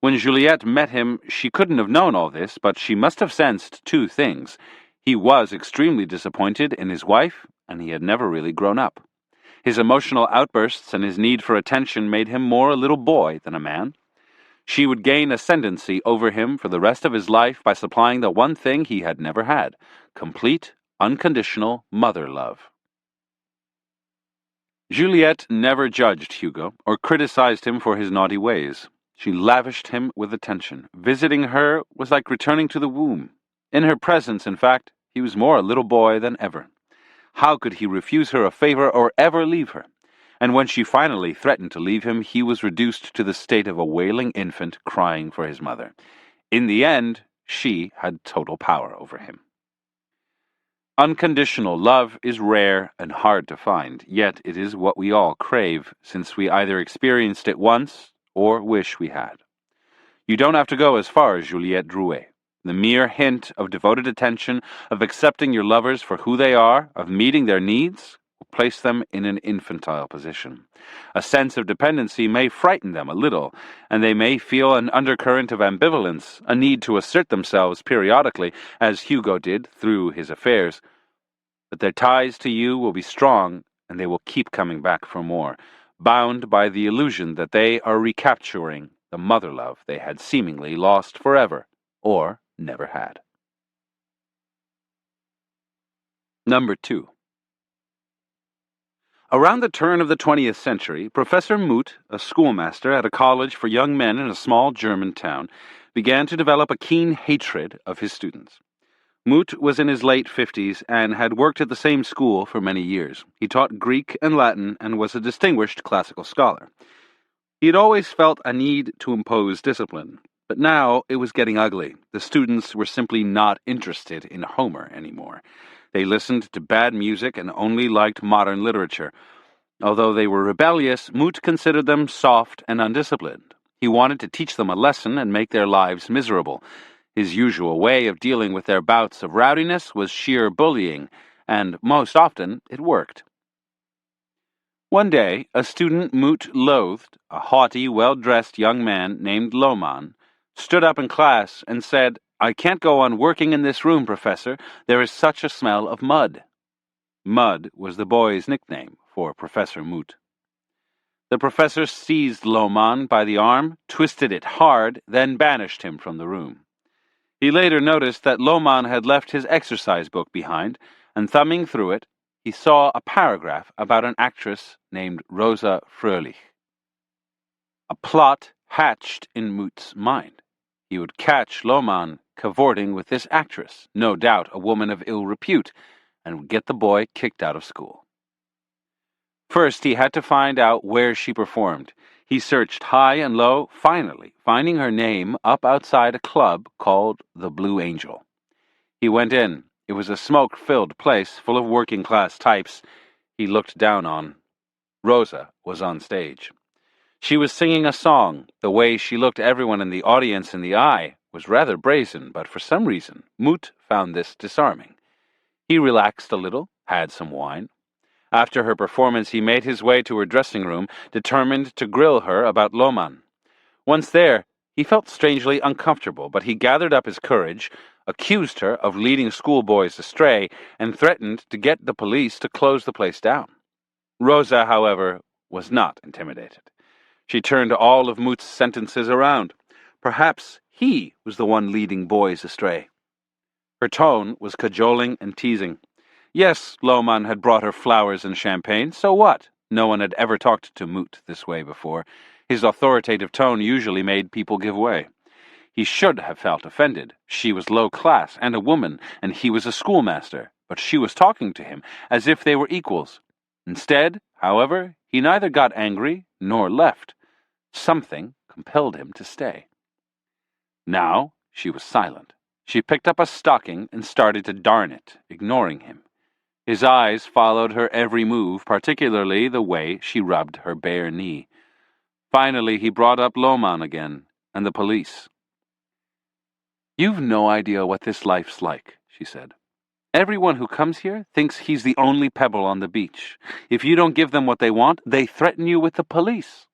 When Juliette met him, she couldn't have known all this, but she must have sensed two things. He was extremely disappointed in his wife, and he had never really grown up. His emotional outbursts and his need for attention made him more a little boy than a man. She would gain ascendancy over him for the rest of his life by supplying the one thing he had never had: complete, unconditional mother love. Juliette never judged Hugo or criticized him for his naughty ways. She lavished him with attention. Visiting her was like returning to the womb. In her presence, in fact, he was more a little boy than ever. How could he refuse her a favor or ever leave her? And when she finally threatened to leave him, he was reduced to the state of a wailing infant crying for his mother. In the end, she had total power over him. Unconditional love is rare and hard to find, yet it is what we all crave, since we either experienced it once or wish we had. You don't have to go as far as Juliette Drouet. The mere hint of devoted attention, of accepting your lovers for who they are, of meeting their needs, will place them in an infantile position. A sense of dependency may frighten them a little, and they may feel an undercurrent of ambivalence, a need to assert themselves periodically, as Hugo did through his affairs. But their ties to you will be strong, and they will keep coming back for more, bound by the illusion that they are recapturing the mother love they had seemingly lost forever, or never had. Number 2. Around the turn of the 20th century, Professor Moot, a schoolmaster at a college for young men in a small German town, began to develop a keen hatred of his students. Moot was in his late 50s and had worked at the same school for many years. He taught Greek and Latin and was a distinguished classical scholar. He had always felt a need to impose discipline, but now it was getting ugly. The students were simply not interested in Homer anymore. They listened to bad music and only liked modern literature. Although they were rebellious, Moot considered them soft and undisciplined. He wanted to teach them a lesson and make their lives miserable. His usual way of dealing with their bouts of rowdiness was sheer bullying, and most often it worked. One day, a student Moot loathed, a haughty, well-dressed young man named Lohmann, stood up in class and said, "I can't go on working in this room, Professor. There is such a smell of mud." Mud was the boy's nickname for Professor Moot. The professor seized Lohmann by the arm, twisted it hard, then banished him from the room. He later noticed that Lohmann had left his exercise book behind, and thumbing through it, he saw a paragraph about an actress named Rosa Fröhlich. A plot hatched in Moot's mind. He would catch Lohmann cavorting with this actress, no doubt a woman of ill repute, and would get the boy kicked out of school. First, he had to find out where she performed. He searched high and low, finally finding her name up outside a club called the Blue Angel. He went in. It was a smoke-filled place full of working-class types he looked down on. Rosa was on stage. She was singing a song. The way she looked everyone in the audience in the eye was rather brazen, but for some reason, Moot found this disarming. He relaxed a little, had some wine. After her performance, he made his way to her dressing room, determined to grill her about Lohmann. Once there, he felt strangely uncomfortable, but he gathered up his courage, accused her of leading schoolboys astray, and threatened to get the police to close the place down. Rosa, however, was not intimidated. She turned all of Moot's sentences around. Perhaps he was the one leading boys astray. Her tone was cajoling and teasing. Yes, Lohmann had brought her flowers and champagne, so what? No one had ever talked to Moot this way before. His authoritative tone usually made people give way. He should have felt offended. She was low class and a woman, and he was a schoolmaster, but she was talking to him as if they were equals. Instead, however, he neither got angry nor left. Something compelled him to stay. Now she was silent. She picked up a stocking and started to darn it, ignoring him. His eyes followed her every move, particularly the way she rubbed her bare knee. Finally, he brought up Lohmann again, and the police. "You've no idea what this life's like," she said. "Everyone who comes here thinks he's the only pebble on the beach. If you don't give them what they want, they threaten you with the police."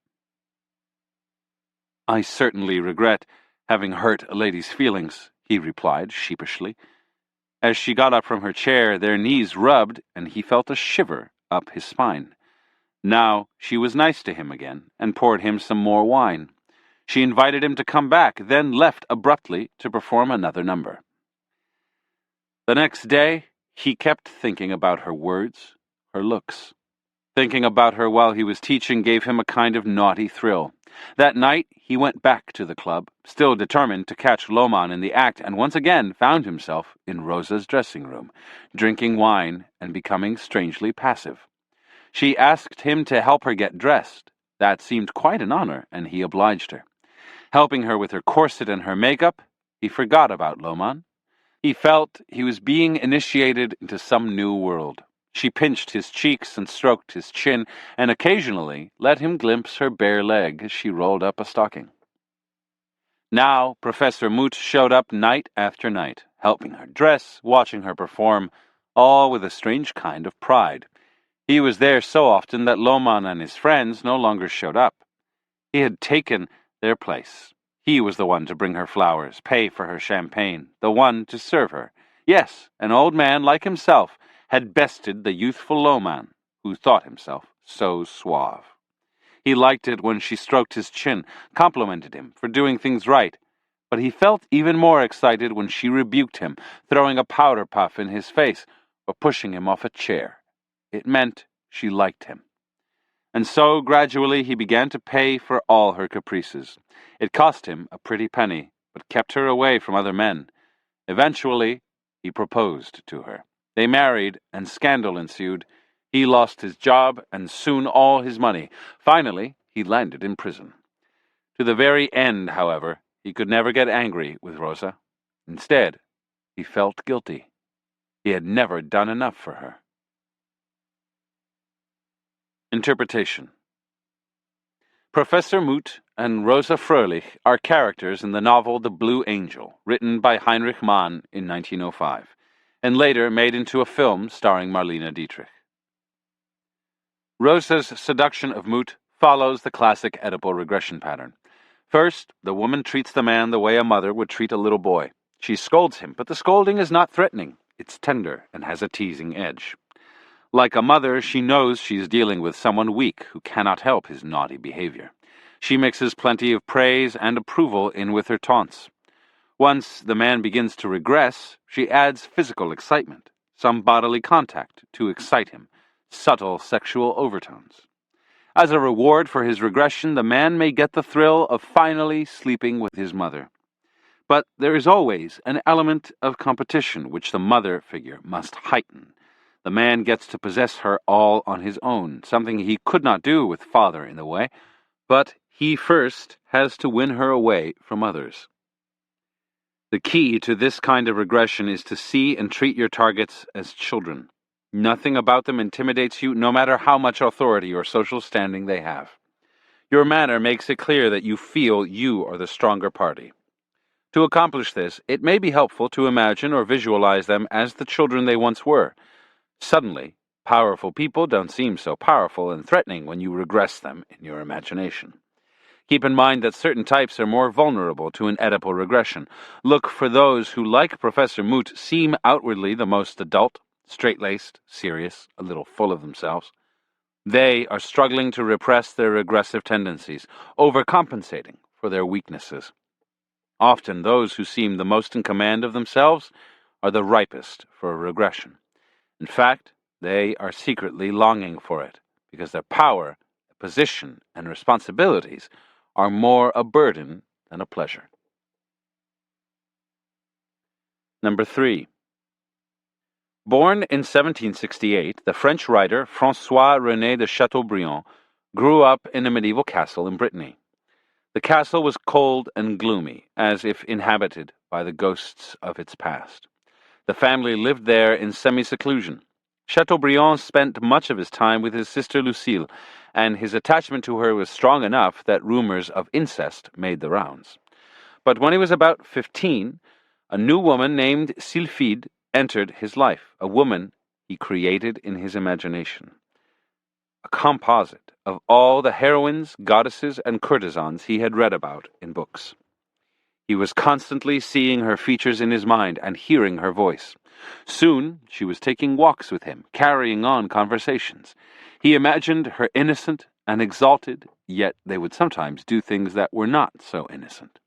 "I certainly regret having hurt a lady's feelings," he replied sheepishly. As she got up from her chair, their knees rubbed, and he felt a shiver up his spine. Now she was nice to him again, and poured him some more wine. She invited him to come back, then left abruptly to perform another number. The next day, he kept thinking about her words, her looks. Thinking about her while he was teaching gave him a kind of naughty thrill. That night, he went back to the club, still determined to catch Lohmann in the act, and once again found himself in Rosa's dressing room, drinking wine and becoming strangely passive. She asked him to help her get dressed. That seemed quite an honor, and he obliged her. Helping her with her corset and her makeup, he forgot about Loman. He felt he was being initiated into some new world. She pinched his cheeks and stroked his chin, and occasionally let him glimpse her bare leg as she rolled up a stocking. Now Professor Moot showed up night after night, helping her dress, watching her perform, all with a strange kind of pride. He was there so often that Loman and his friends no longer showed up. He had taken their place. He was the one to bring her flowers, pay for her champagne, the one to serve her. Yes, an old man like himself had bested the youthful Loman, who thought himself so suave. He liked it when she stroked his chin, complimented him for doing things right, but he felt even more excited when she rebuked him, throwing a powder puff in his face or pushing him off a chair. It meant she liked him. And so, gradually, he began to pay for all her caprices. It cost him a pretty penny, but kept her away from other men. Eventually, he proposed to her. They married, and scandal ensued. He lost his job, and soon all his money. Finally, he landed in prison. To the very end, however, he could never get angry with Rosa. Instead, he felt guilty. He had never done enough for her. Interpretation. Professor Moot and Rosa Fröhlich are characters in the novel The Blue Angel, written by Heinrich Mann in 1905, and later made into a film starring Marlene Dietrich. Rosa's seduction of Moot follows the classic Oedipal regression pattern. First, the woman treats the man the way a mother would treat a little boy. She scolds him, but the scolding is not threatening. It's tender and has a teasing edge. Like a mother, she knows she's dealing with someone weak who cannot help his naughty behavior. She mixes plenty of praise and approval in with her taunts. Once the man begins to regress, she adds physical excitement, some bodily contact to excite him, subtle sexual overtones. As a reward for his regression, the man may get the thrill of finally sleeping with his mother. But there is always an element of competition which the mother figure must heighten. The man gets to possess her all on his own, something he could not do with father in the way, but he first has to win her away from others. The key to this kind of regression is to see and treat your targets as children. Nothing about them intimidates you, no matter how much authority or social standing they have. Your manner makes it clear that you feel you are the stronger party. To accomplish this, it may be helpful to imagine or visualize them as the children they once were. Suddenly, powerful people don't seem so powerful and threatening when you regress them in your imagination. Keep in mind that certain types are more vulnerable to an Oedipal regression. Look for those who, like Professor Moot, seem outwardly the most adult, straight-laced, serious, a little full of themselves. They are struggling to repress their regressive tendencies, overcompensating for their weaknesses. Often those who seem the most in command of themselves are the ripest for regression. In fact, they are secretly longing for it, because their power, position, and responsibilities are more a burden than a pleasure. Number 3. Born in 1768, the French writer François-René de Chateaubriand grew up in a medieval castle in Brittany. The castle was cold and gloomy, as if inhabited by the ghosts of its past. The family lived there in semi-seclusion. Chateaubriand spent much of his time with his sister Lucille, and his attachment to her was strong enough that rumors of incest made the rounds. But when he was about 15, a new woman named Sylphide entered his life, a woman he created in his imagination. A composite of all the heroines, goddesses, and courtesans he had read about in books. He was constantly seeing her features in his mind and hearing her voice. Soon she was taking walks with him, carrying on conversations. He imagined her innocent and exalted, yet they would sometimes do things that were not so innocent.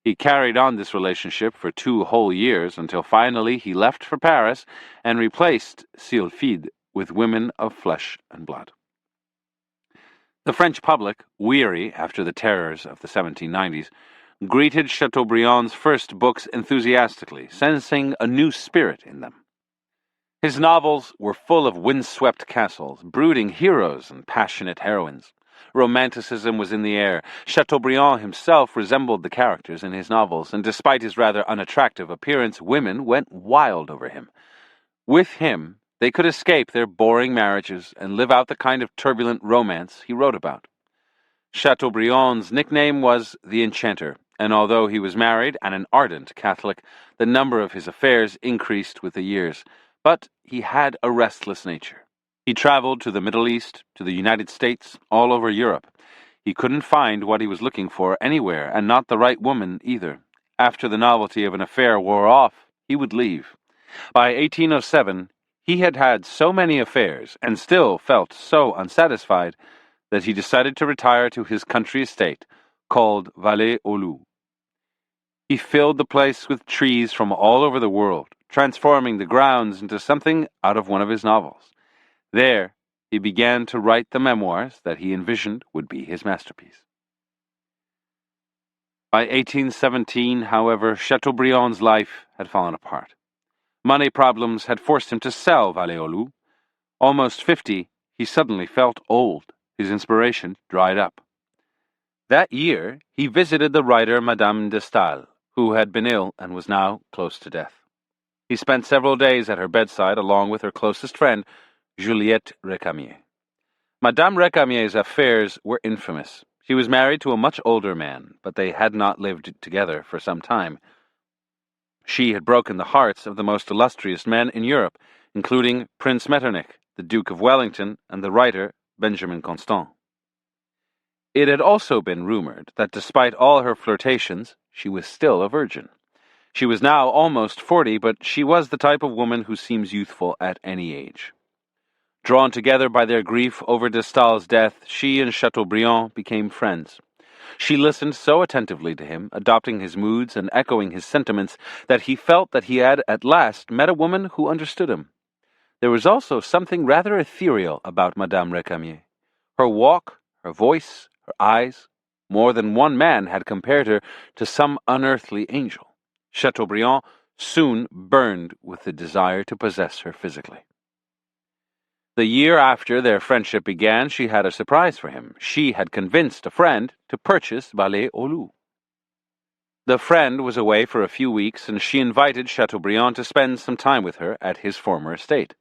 He carried on this relationship for 2 whole years until finally he left for Paris and replaced Sylphide with women of flesh and blood. The French public, weary after the terrors of the 1790s, greeted Chateaubriand's first books enthusiastically, sensing a new spirit in them. His novels were full of windswept castles, brooding heroes, and passionate heroines. Romanticism was in the air. Chateaubriand himself resembled the characters in his novels, and despite his rather unattractive appearance, women went wild over him. With him, they could escape their boring marriages and live out the kind of turbulent romance he wrote about. Chateaubriand's nickname was the Enchanter, and although he was married and an ardent Catholic, the number of his affairs increased with the years. But he had a restless nature. He traveled to the Middle East, to the United States, all over Europe. He couldn't find what he was looking for anywhere, and not the right woman either. After the novelty of an affair wore off, he would leave. By 1807, he had had so many affairs, and still felt so unsatisfied, that he decided to retire to his country estate, called Vallée-aux-Loups. He filled the place with trees from all over the world, transforming the grounds into something out of one of his novels. There, he began to write the memoirs that he envisioned would be his masterpiece. By 1817, however, Chateaubriand's life had fallen apart. Money problems had forced him to sell Vallée-aux-Loups. Almost 50, he suddenly felt old. His inspiration dried up. That year, he visited the writer Madame de Staël, who had been ill and was now close to death. He spent several days at her bedside along with her closest friend, Juliette Récamier. Madame Récamier's affairs were infamous. She was married to a much older man, but they had not lived together for some time. She had broken the hearts of the most illustrious men in Europe, including Prince Metternich, the Duke of Wellington, and the writer Benjamin Constant. It had also been rumored that despite all her flirtations, she was still a virgin. She was now almost 40, but she was the type of woman who seems youthful at any age. Drawn together by their grief over de Staël's death, she and Chateaubriand became friends. She listened so attentively to him, adopting his moods and echoing his sentiments, that he felt that he had at last met a woman who understood him. There was also something rather ethereal about Madame Récamier. Her walk, her voice, her eyes. More than one man had compared her to some unearthly angel. Chateaubriand soon burned with the desire to possess her physically. The year after their friendship began, she had a surprise for him. She had convinced a friend to purchase Vallée-aux-Loups. The friend was away for a few weeks, and she invited Chateaubriand to spend some time with her at his former estate.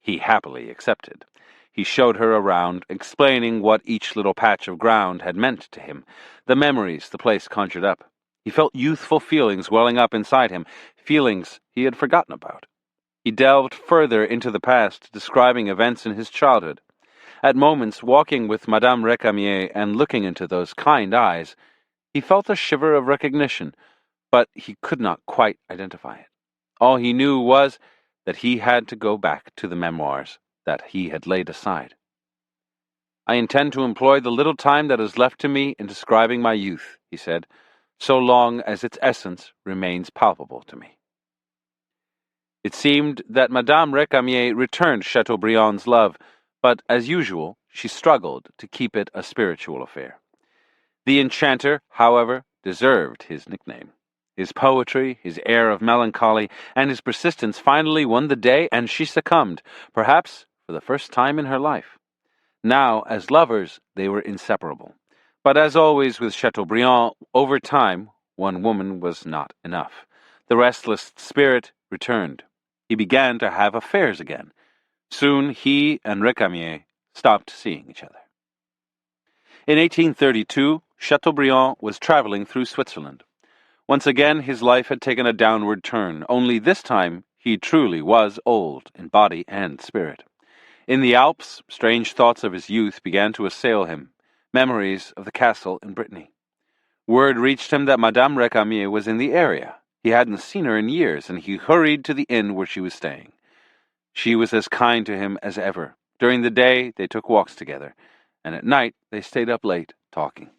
He happily accepted. He showed her around, explaining what each little patch of ground had meant to him, the memories the place conjured up. He felt youthful feelings welling up inside him, feelings he had forgotten about. He delved further into the past, describing events in his childhood. At moments, walking with Madame Récamier and looking into those kind eyes, he felt a shiver of recognition, but he could not quite identify it. All he knew was that he had to go back to the memoirs that he had laid aside. "I intend to employ the little time that is left to me in describing my youth," he said, "so long as its essence remains palpable to me." It seemed that Madame Récamier returned Chateaubriand's love, but as usual, she struggled to keep it a spiritual affair. The Enchanter, however, deserved his nickname. His poetry, his air of melancholy, and his persistence finally won the day, and she succumbed, perhaps for the first time in her life. Now, as lovers, they were inseparable. But as always with Chateaubriand, over time, one woman was not enough. The restless spirit returned. He began to have affairs again. Soon he and Récamier stopped seeing each other. In 1832, Chateaubriand was traveling through Switzerland. Once again, his life had taken a downward turn, only this time he truly was old in body and spirit. In the Alps, strange thoughts of his youth began to assail him, memories of the castle in Brittany. Word reached him that Madame Récamier was in the area. He hadn't seen her in years, and he hurried to the inn where she was staying. She was as kind to him as ever. During the day, they took walks together, and at night they stayed up late, talking.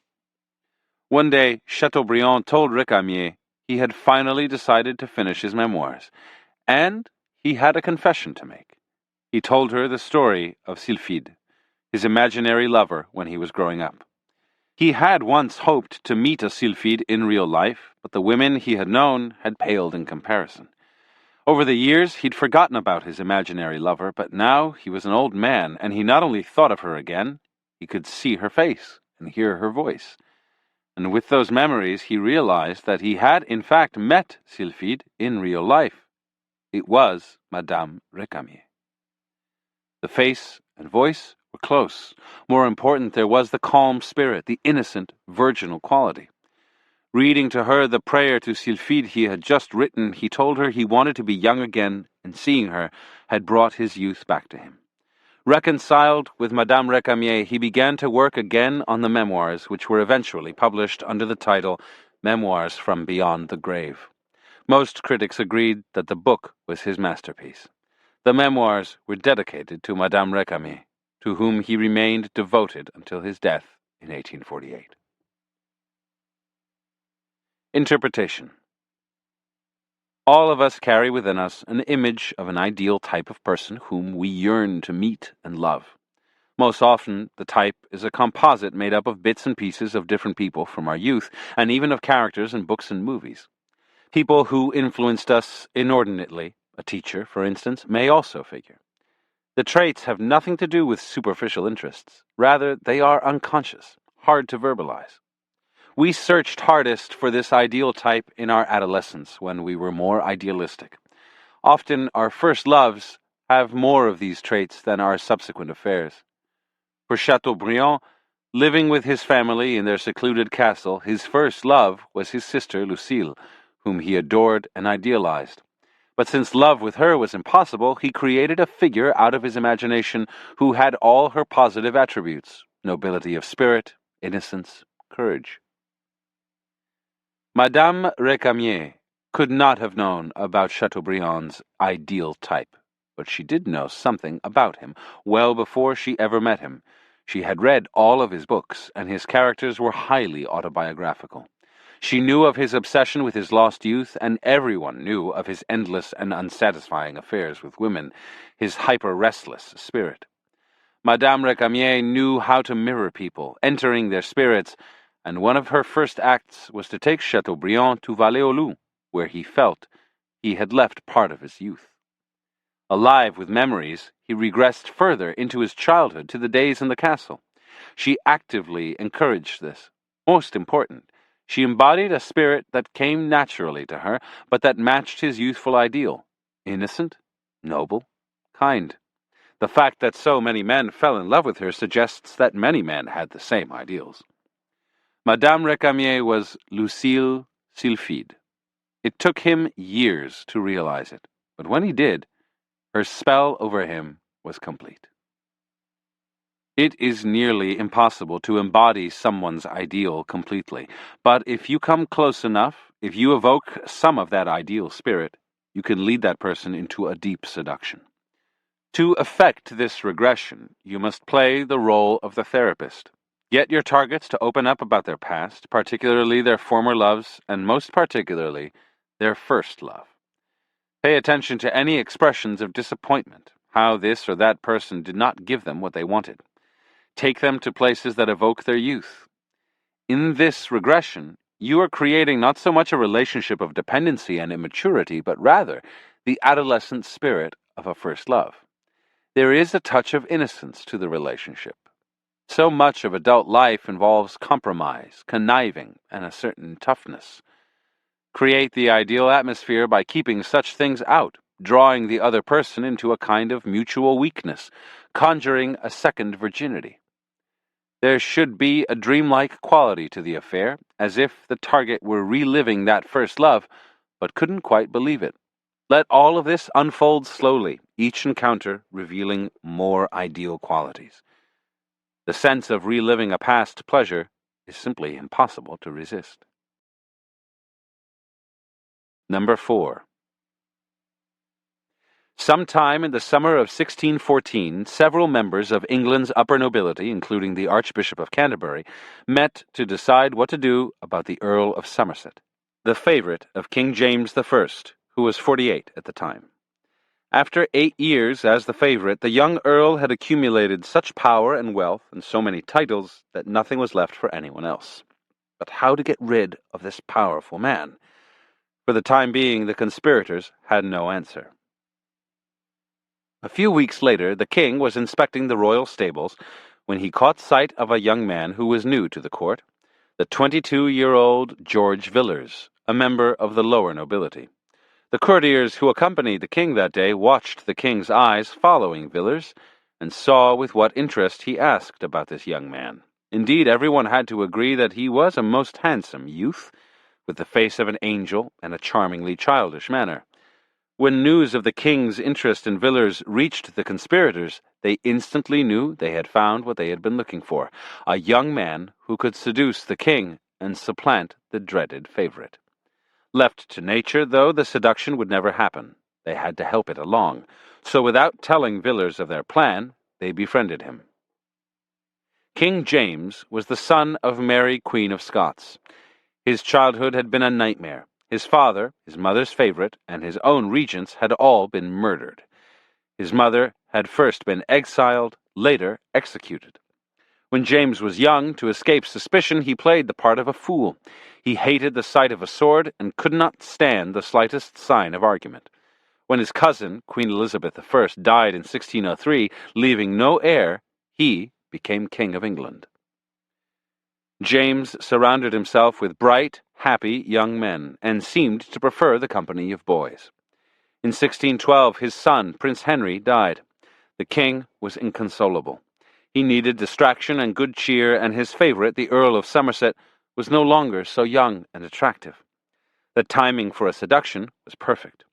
One day, Chateaubriand told Récamier he had finally decided to finish his memoirs, and he had a confession to make. He told her the story of Sylphide, his imaginary lover when he was growing up. He had once hoped to meet a Sylphide in real life, but the women he had known had paled in comparison. Over the years, he'd forgotten about his imaginary lover, but now he was an old man, and he not only thought of her again, He could see her face and hear her voice. And with those memories, he realized that he had in fact met Sylphide in real life. It was Madame Récamier. The face and voice were close. More important, there was the calm spirit, the innocent, virginal quality. Reading to her the prayer to Sylphide he had just written, he told her he wanted to be young again, and seeing her had brought his youth back to him. Reconciled with Madame Récamier, he began to work again on the memoirs, which were eventually published under the title Memoirs from Beyond the Grave. Most critics agreed that the book was his masterpiece. The memoirs were dedicated to Madame Récamier, to whom he remained devoted until his death in 1848. Interpretation. All of us carry within us an image of an ideal type of person whom we yearn to meet and love. Most often, the type is a composite made up of bits and pieces of different people from our youth, and even of characters in books and movies. People who influenced us inordinately, a teacher, for instance, may also figure. The traits have nothing to do with superficial interests. Rather, they are unconscious, hard to verbalize. We searched hardest for this ideal type in our adolescence, when we were more idealistic. Often, our first loves have more of these traits than our subsequent affairs. For Chateaubriand, living with his family in their secluded castle, his first love was his sister Lucille, whom he adored and idealized. But since love with her was impossible, he created a figure out of his imagination who had all her positive attributes: nobility of spirit, innocence, courage. Madame Récamier could not have known about Chateaubriand's ideal type, but she did know something about him well before she ever met him. She had read all of his books, and his characters were highly autobiographical. She knew of his obsession with his lost youth, and everyone knew of his endless and unsatisfying affairs with women, his hyper-restless spirit. Madame Récamier knew how to mirror people, entering their spirits, and one of her first acts was to take Chateaubriand to Vallée-aux-Loups, where he felt he had left part of his youth. Alive with memories, he regressed further into his childhood to the days in the castle. She actively encouraged this. Most important, she embodied a spirit that came naturally to her, but that matched his youthful ideal: innocent, noble, kind. The fact that so many men fell in love with her suggests that many men had the same ideals. Madame Récamier was Lucille Sylphide. It took him years to realize it, but when he did, her spell over him was complete. It is nearly impossible to embody someone's ideal completely, but if you come close enough, if you evoke some of that ideal spirit, you can lead that person into a deep seduction. To effect this regression, you must play the role of the therapist. Get your targets to open up about their past, particularly their former loves, and most particularly, their first love. Pay attention to any expressions of disappointment, how this or that person did not give them what they wanted. Take them to places that evoke their youth. In this regression, you are creating not so much a relationship of dependency and immaturity, but rather the adolescent spirit of a first love. There is a touch of innocence to the relationship. So much of adult life involves compromise, conniving, and a certain toughness. Create the ideal atmosphere by keeping such things out, drawing the other person into a kind of mutual weakness, conjuring a second virginity. There should be a dreamlike quality to the affair, as if the target were reliving that first love, but couldn't quite believe it. Let all of this unfold slowly, each encounter revealing more ideal qualities. The sense of reliving a past pleasure is simply impossible to resist. Number 4. Sometime in the summer of 1614, several members of England's upper nobility, including the Archbishop of Canterbury, met to decide what to do about the Earl of Somerset, the favorite of King James I, who was 48 at the time. After 8 years as the favorite, the young earl had accumulated such power and wealth and so many titles that nothing was left for anyone else. But how to get rid of this powerful man? For the time being, the conspirators had no answer. A few weeks later, the king was inspecting the royal stables when he caught sight of a young man who was new to the court, the 22-year-old George Villiers, a member of the lower nobility. The courtiers who accompanied the king that day watched the king's eyes following Villiers, and saw with what interest he asked about this young man. Indeed, everyone had to agree that he was a most handsome youth, with the face of an angel and a charmingly childish manner. When news of the king's interest in Villiers reached the conspirators, they instantly knew they had found what they had been looking for, a young man who could seduce the king and supplant the dreaded favorite. Left to nature, though, the seduction would never happen. They had to help it along, so without telling Villiers of their plan, they befriended him. King James was the son of Mary, Queen of Scots. His childhood had been a nightmare. His father, his mother's favorite, and his own regents had all been murdered. His mother had first been exiled, later executed. When James was young, to escape suspicion, he played the part of a fool. He hated the sight of a sword and could not stand the slightest sign of argument. When his cousin, Queen Elizabeth I, died in 1603, leaving no heir, he became King of England. James surrounded himself with bright, happy young men, and seemed to prefer the company of boys. In 1612, his son, Prince Henry, died. The king was inconsolable. He needed distraction and good cheer, and his favorite, the Earl of Somerset, was no longer so young and attractive. The timing for a seduction was perfect.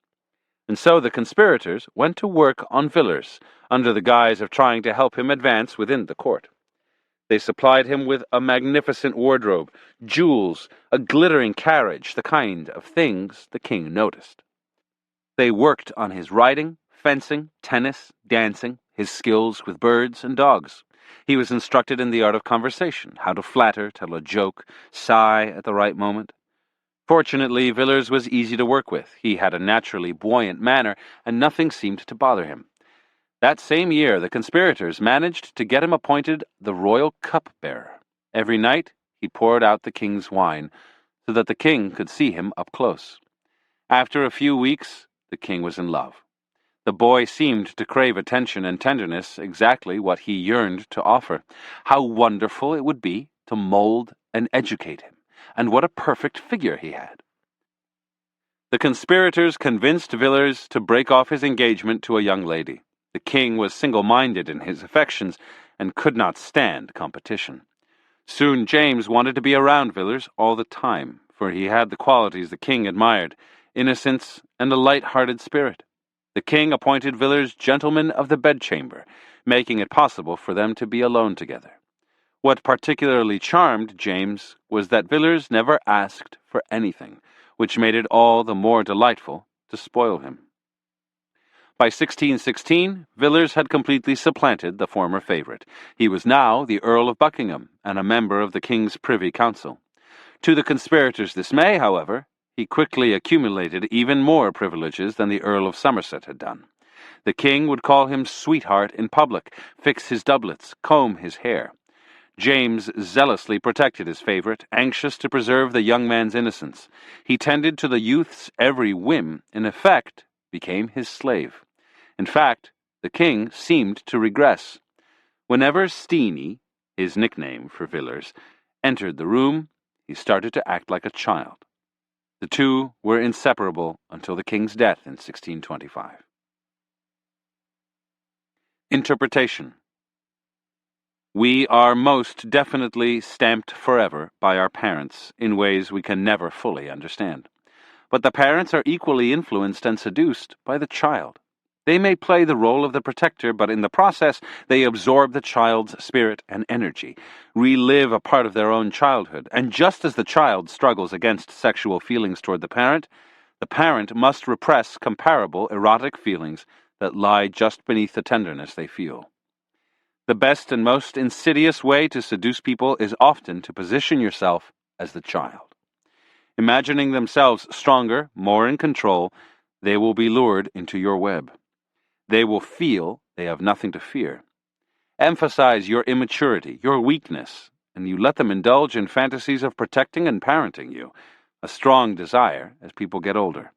And so the conspirators went to work on Villiers, under the guise of trying to help him advance within the court. They supplied him with a magnificent wardrobe, jewels, a glittering carriage, the kind of things the king noticed. They worked on his riding, fencing, tennis, dancing, his skills with birds and dogs. He was instructed in the art of conversation, how to flatter, tell a joke, sigh at the right moment. Fortunately, Villiers was easy to work with. He had a naturally buoyant manner, and nothing seemed to bother him. That same year, the conspirators managed to get him appointed the royal cup-bearer. Every night, he poured out the king's wine, so that the king could see him up close. After a few weeks, the king was in love. The boy seemed to crave attention and tenderness, exactly what he yearned to offer. How wonderful it would be to mold and educate him, and what a perfect figure he had. The conspirators convinced Villiers to break off his engagement to a young lady. The king was single-minded in his affections and could not stand competition. Soon James wanted to be around Villiers all the time, for he had the qualities the king admired, innocence and a light-hearted spirit. The king appointed Villiers gentleman of the bedchamber, making it possible for them to be alone together. What particularly charmed James was that Villiers never asked for anything, which made it all the more delightful to spoil him. By 1616, Villiers had completely supplanted the former favorite. He was now the Earl of Buckingham and a member of the King's Privy Council. To the conspirators' dismay, however, he quickly accumulated even more privileges than the Earl of Somerset had done. The king would call him sweetheart in public, fix his doublets, comb his hair. James zealously protected his favorite, anxious to preserve the young man's innocence. He tended to the youth's every whim, in effect, became his slave. In fact, the king seemed to regress. Whenever Steenie, his nickname for Villiers, entered the room, he started to act like a child. The two were inseparable until the king's death in 1625. Interpretation. We are most definitely stamped forever by our parents in ways we can never fully understand. But the parents are equally influenced and seduced by the child. They may play the role of the protector, but in the process, they absorb the child's spirit and energy, relive a part of their own childhood, and just as the child struggles against sexual feelings toward the parent must repress comparable erotic feelings that lie just beneath the tenderness they feel. The best and most insidious way to seduce people is often to position yourself as the child. Imagining themselves stronger, more in control, they will be lured into your web. They will feel they have nothing to fear. Emphasize your immaturity, your weakness, and you let them indulge in fantasies of protecting and parenting you, a strong desire as people get older.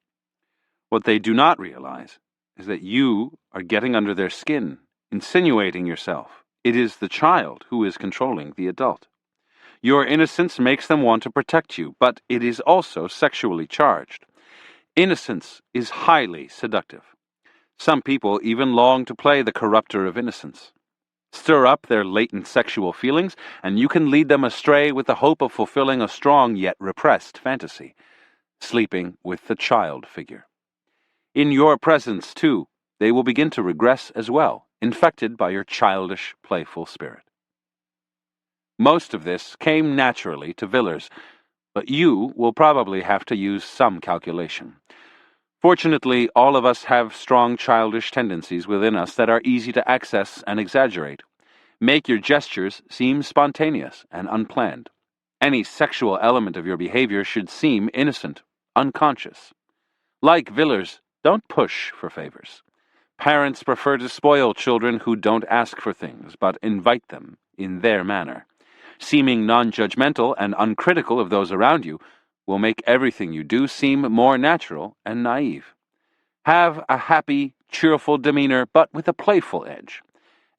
What they do not realize is that you are getting under their skin, insinuating yourself, It is the child who is controlling the adult. Your innocence makes them want to protect you, but it is also sexually charged. Innocence is highly seductive. Some people even long to play the corrupter of innocence. Stir up their latent sexual feelings, and you can lead them astray with the hope of fulfilling a strong yet repressed fantasy, sleeping with the child figure. In your presence, too, they will begin to regress as well, infected by your childish, playful spirit. Most of this came naturally to Villers, but you will probably have to use some calculation. Fortunately, all of us have strong childish tendencies within us that are easy to access and exaggerate. Make your gestures seem spontaneous and unplanned. Any sexual element of your behavior should seem innocent, unconscious. Like Villers, don't push for favors. Parents prefer to spoil children who don't ask for things, but invite them in their manner. Seeming non-judgmental and uncritical of those around you will make everything you do seem more natural and naive. Have a happy, cheerful demeanor, but with a playful edge.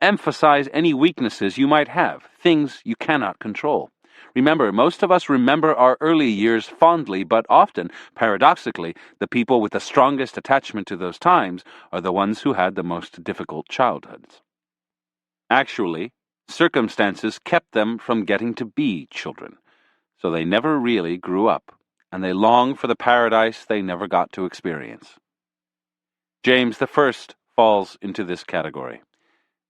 Emphasize any weaknesses you might have, things you cannot control. Remember, most of us remember our early years fondly, but often, paradoxically, the people with the strongest attachment to those times are the ones who had the most difficult childhoods. Actually, circumstances kept them from getting to be children, so they never really grew up, and they long for the paradise they never got to experience. James I falls into this category.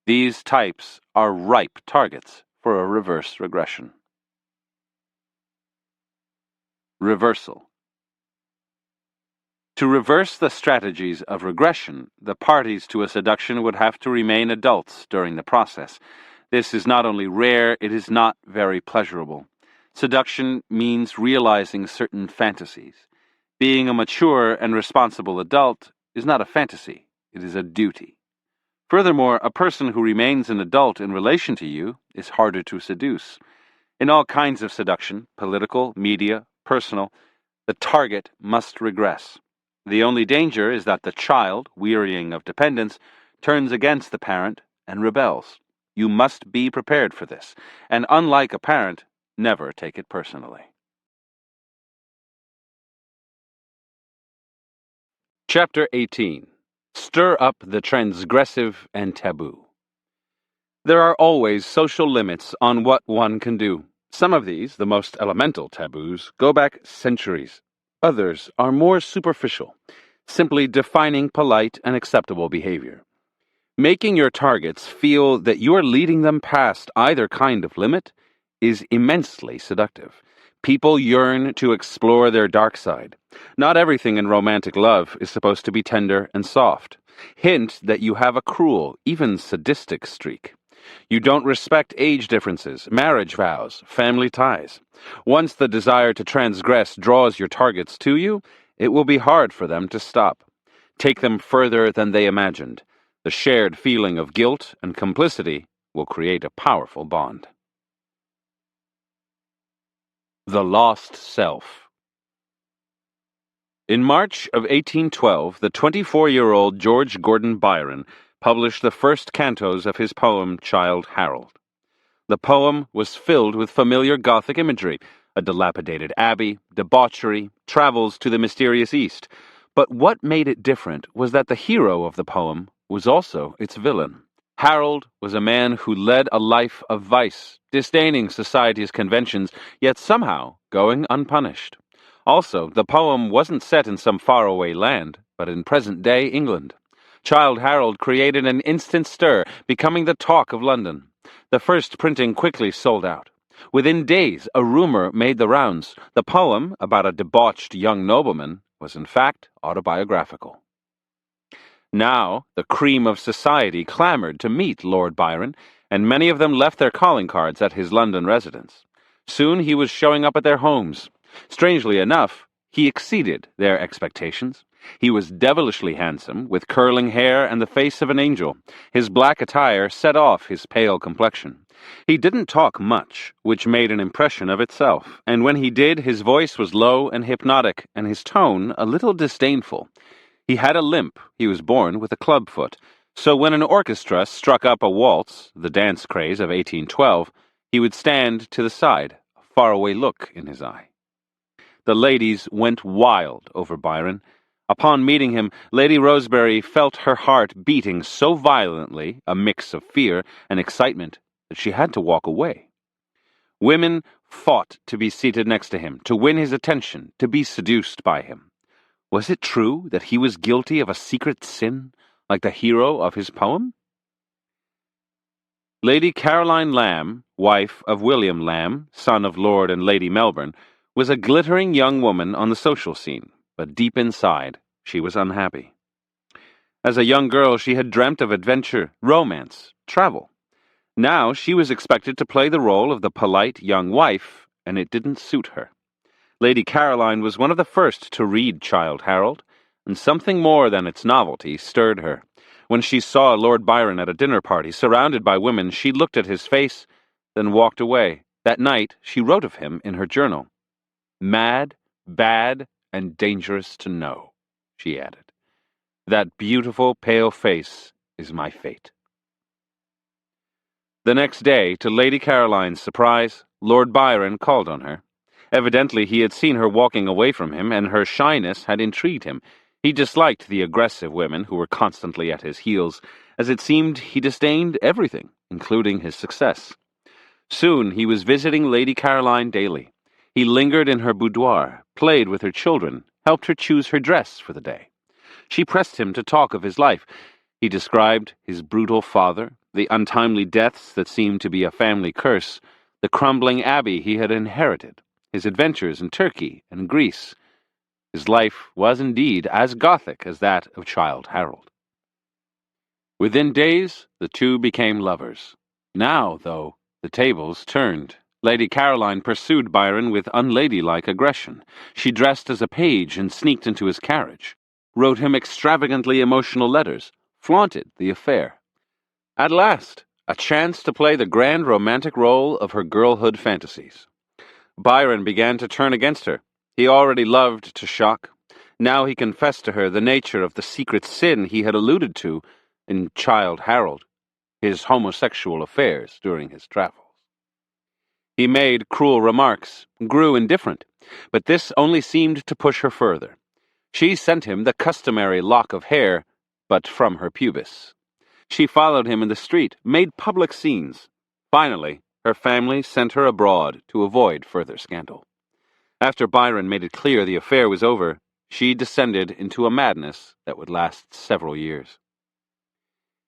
These types are ripe targets for a reverse regression. Reversal. To reverse the strategies of regression, the parties to a seduction would have to remain adults during the process. This is not only rare, it is not very pleasurable. Seduction means realizing certain fantasies. Being a mature and responsible adult is not a fantasy, it is a duty. Furthermore, a person who remains an adult in relation to you is harder to seduce. In all kinds of seduction, political, media, personal, the target must regress. The only danger is that the child, wearying of dependence, turns against the parent and rebels. You must be prepared for this, and unlike a parent, never take it personally. Chapter 18. Stir up the transgressive and taboo. There are always social limits on what one can do. Some of these, the most elemental taboos, go back centuries. Others are more superficial, simply defining polite and acceptable behavior. Making your targets feel that you are leading them past either kind of limit is immensely seductive. People yearn to explore their dark side. Not everything in romantic love is supposed to be tender and soft. Hint that you have a cruel, even sadistic streak. You don't respect age differences, marriage vows, family ties. Once the desire to transgress draws your targets to you, it will be hard for them to stop. Take them further than they imagined. The shared feeling of guilt and complicity will create a powerful bond. The Lost Self. In March of 1812, the 24-year-old George Gordon Byron published the first cantos of his poem Childe Harold. The poem was filled with familiar Gothic imagery, a dilapidated abbey, debauchery, travels to the mysterious East. But what made it different was that the hero of the poem was also its villain. Harold was a man who led a life of vice, disdaining society's conventions, yet somehow going unpunished. Also, the poem wasn't set in some faraway land, but in present-day England. Childe Harold created an instant stir, becoming the talk of London. The first printing quickly sold out. Within days, a rumor made the rounds. The poem, about a debauched young nobleman, was in fact autobiographical. Now, the cream of society clamored to meet Lord Byron, and many of them left their calling cards at his London residence. Soon he was showing up at their homes. Strangely enough, he exceeded their expectations. He was devilishly handsome, with curling hair and the face of an angel. His black attire set off his pale complexion. He didn't talk much, which made an impression of itself, and when he did, his voice was low and hypnotic, and his tone a little disdainful. He had a limp. He was born with a club foot. So when an orchestra struck up a waltz, the dance craze of 1812, he would stand to the side, a faraway look in his eye. The ladies went wild over Byron. Upon meeting him, Lady Rosebery felt her heart beating so violently, a mix of fear and excitement, that she had to walk away. Women fought to be seated next to him, to win his attention, to be seduced by him. Was it true that he was guilty of a secret sin, like the hero of his poem? Lady Caroline Lamb, wife of William Lamb, son of Lord and Lady Melbourne, was a glittering young woman on the social scene, but deep inside, she was unhappy. As a young girl, she had dreamt of adventure, romance, travel. Now she was expected to play the role of the polite young wife, and it didn't suit her. Lady Caroline was one of the first to read Childe Harold, and something more than its novelty stirred her. When she saw Lord Byron at a dinner party surrounded by women, she looked at his face, then walked away. That night, she wrote of him in her journal. "Mad, bad, and dangerous to know," she added. "That beautiful, pale face is my fate." The next day, to Lady Caroline's surprise, Lord Byron called on her. Evidently he had seen her walking away from him, and her shyness had intrigued him. He disliked the aggressive women who were constantly at his heels, as it seemed he disdained everything, including his success. Soon he was visiting Lady Caroline daily. He lingered in her boudoir, played with her children, helped her choose her dress for the day. She pressed him to talk of his life. He described his brutal father, the untimely deaths that seemed to be a family curse, the crumbling abbey he had inherited, his adventures in Turkey and Greece. His life was indeed as Gothic as that of Childe Harold. Within days, the two became lovers. Now, though, the tables turned. Lady Caroline pursued Byron with unladylike aggression. She dressed as a page and sneaked into his carriage, wrote him extravagantly emotional letters, flaunted the affair. At last, a chance to play the grand romantic role of her girlhood fantasies. Byron began to turn against her. He already loved to shock. Now he confessed to her the nature of the secret sin he had alluded to in Childe Harold, his homosexual affairs during his travels. He made cruel remarks, grew indifferent, but this only seemed to push her further. She sent him the customary lock of hair, but from her pubis. She followed him in the street, made public scenes. Finally, her family sent her abroad to avoid further scandal. After Byron made it clear the affair was over, she descended into a madness that would last several years.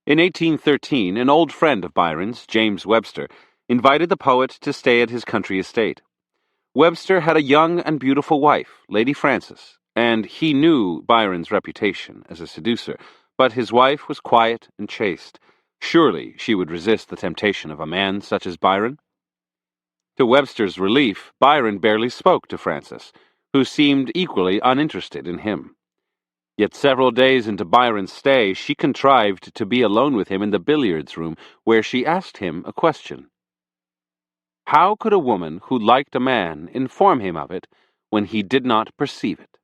In 1813, an old friend of Byron's, James Webster, invited the poet to stay at his country estate. Webster had a young and beautiful wife, Lady Frances, and he knew Byron's reputation as a seducer, but his wife was quiet and chaste. Surely she would resist the temptation of a man such as Byron? To Webster's relief, Byron barely spoke to Frances, who seemed equally uninterested in him. Yet several days into Byron's stay, she contrived to be alone with him in the billiards room, where she asked him a question. How could a woman who liked a man inform him of it when he did not perceive it?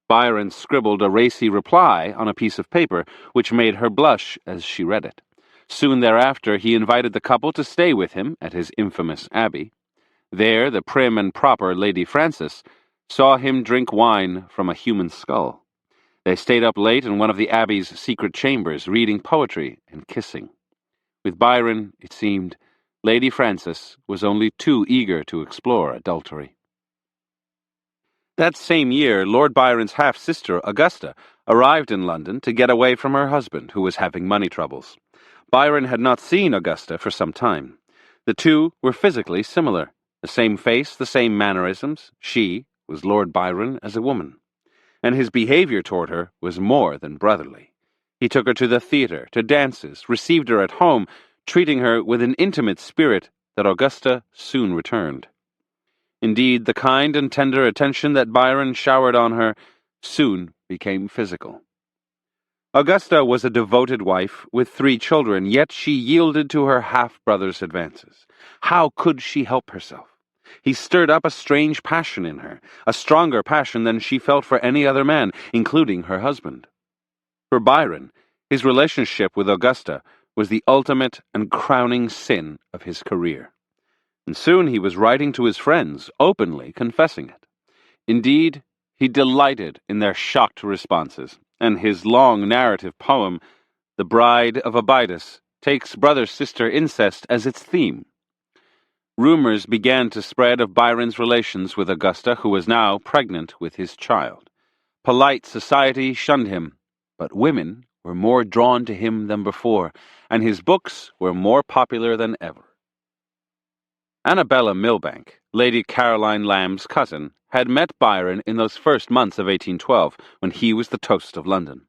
Byron scribbled a racy reply on a piece of paper, which made her blush as she read it. Soon thereafter, he invited the couple to stay with him at his infamous abbey. There, the prim and proper Lady Frances saw him drink wine from a human skull. They stayed up late in one of the abbey's secret chambers, reading poetry and kissing. With Byron, it seemed, Lady Frances was only too eager to explore adultery. That same year, Lord Byron's half-sister, Augusta, arrived in London to get away from her husband, who was having money troubles. Byron had not seen Augusta for some time. The two were physically similar. The same face, the same mannerisms. She was Lord Byron as a woman. And his behavior toward her was more than brotherly. He took her to the theater, to dances, received her at home, treating her with an intimate spirit that Augusta soon returned. Indeed, the kind and tender attention that Byron showered on her soon became physical. Augusta was a devoted wife with 3 children, yet she yielded to her half-brother's advances. How could she help herself? He stirred up a strange passion in her, a stronger passion than she felt for any other man, including her husband. For Byron, His relationship with Augusta was the ultimate and crowning sin of his career. And soon he was writing to his friends, openly confessing it. Indeed, he delighted in their shocked responses, and his long narrative poem, The Bride of Abydos, takes brother-sister incest as its theme. Rumors began to spread of Byron's relations with Augusta, who was now pregnant with his child. Polite society shunned him, but women were more drawn to him than before, and his books were more popular than ever. Annabella Milbank, Lady Caroline Lamb's cousin, had met Byron in those first months of 1812, when he was the toast of London.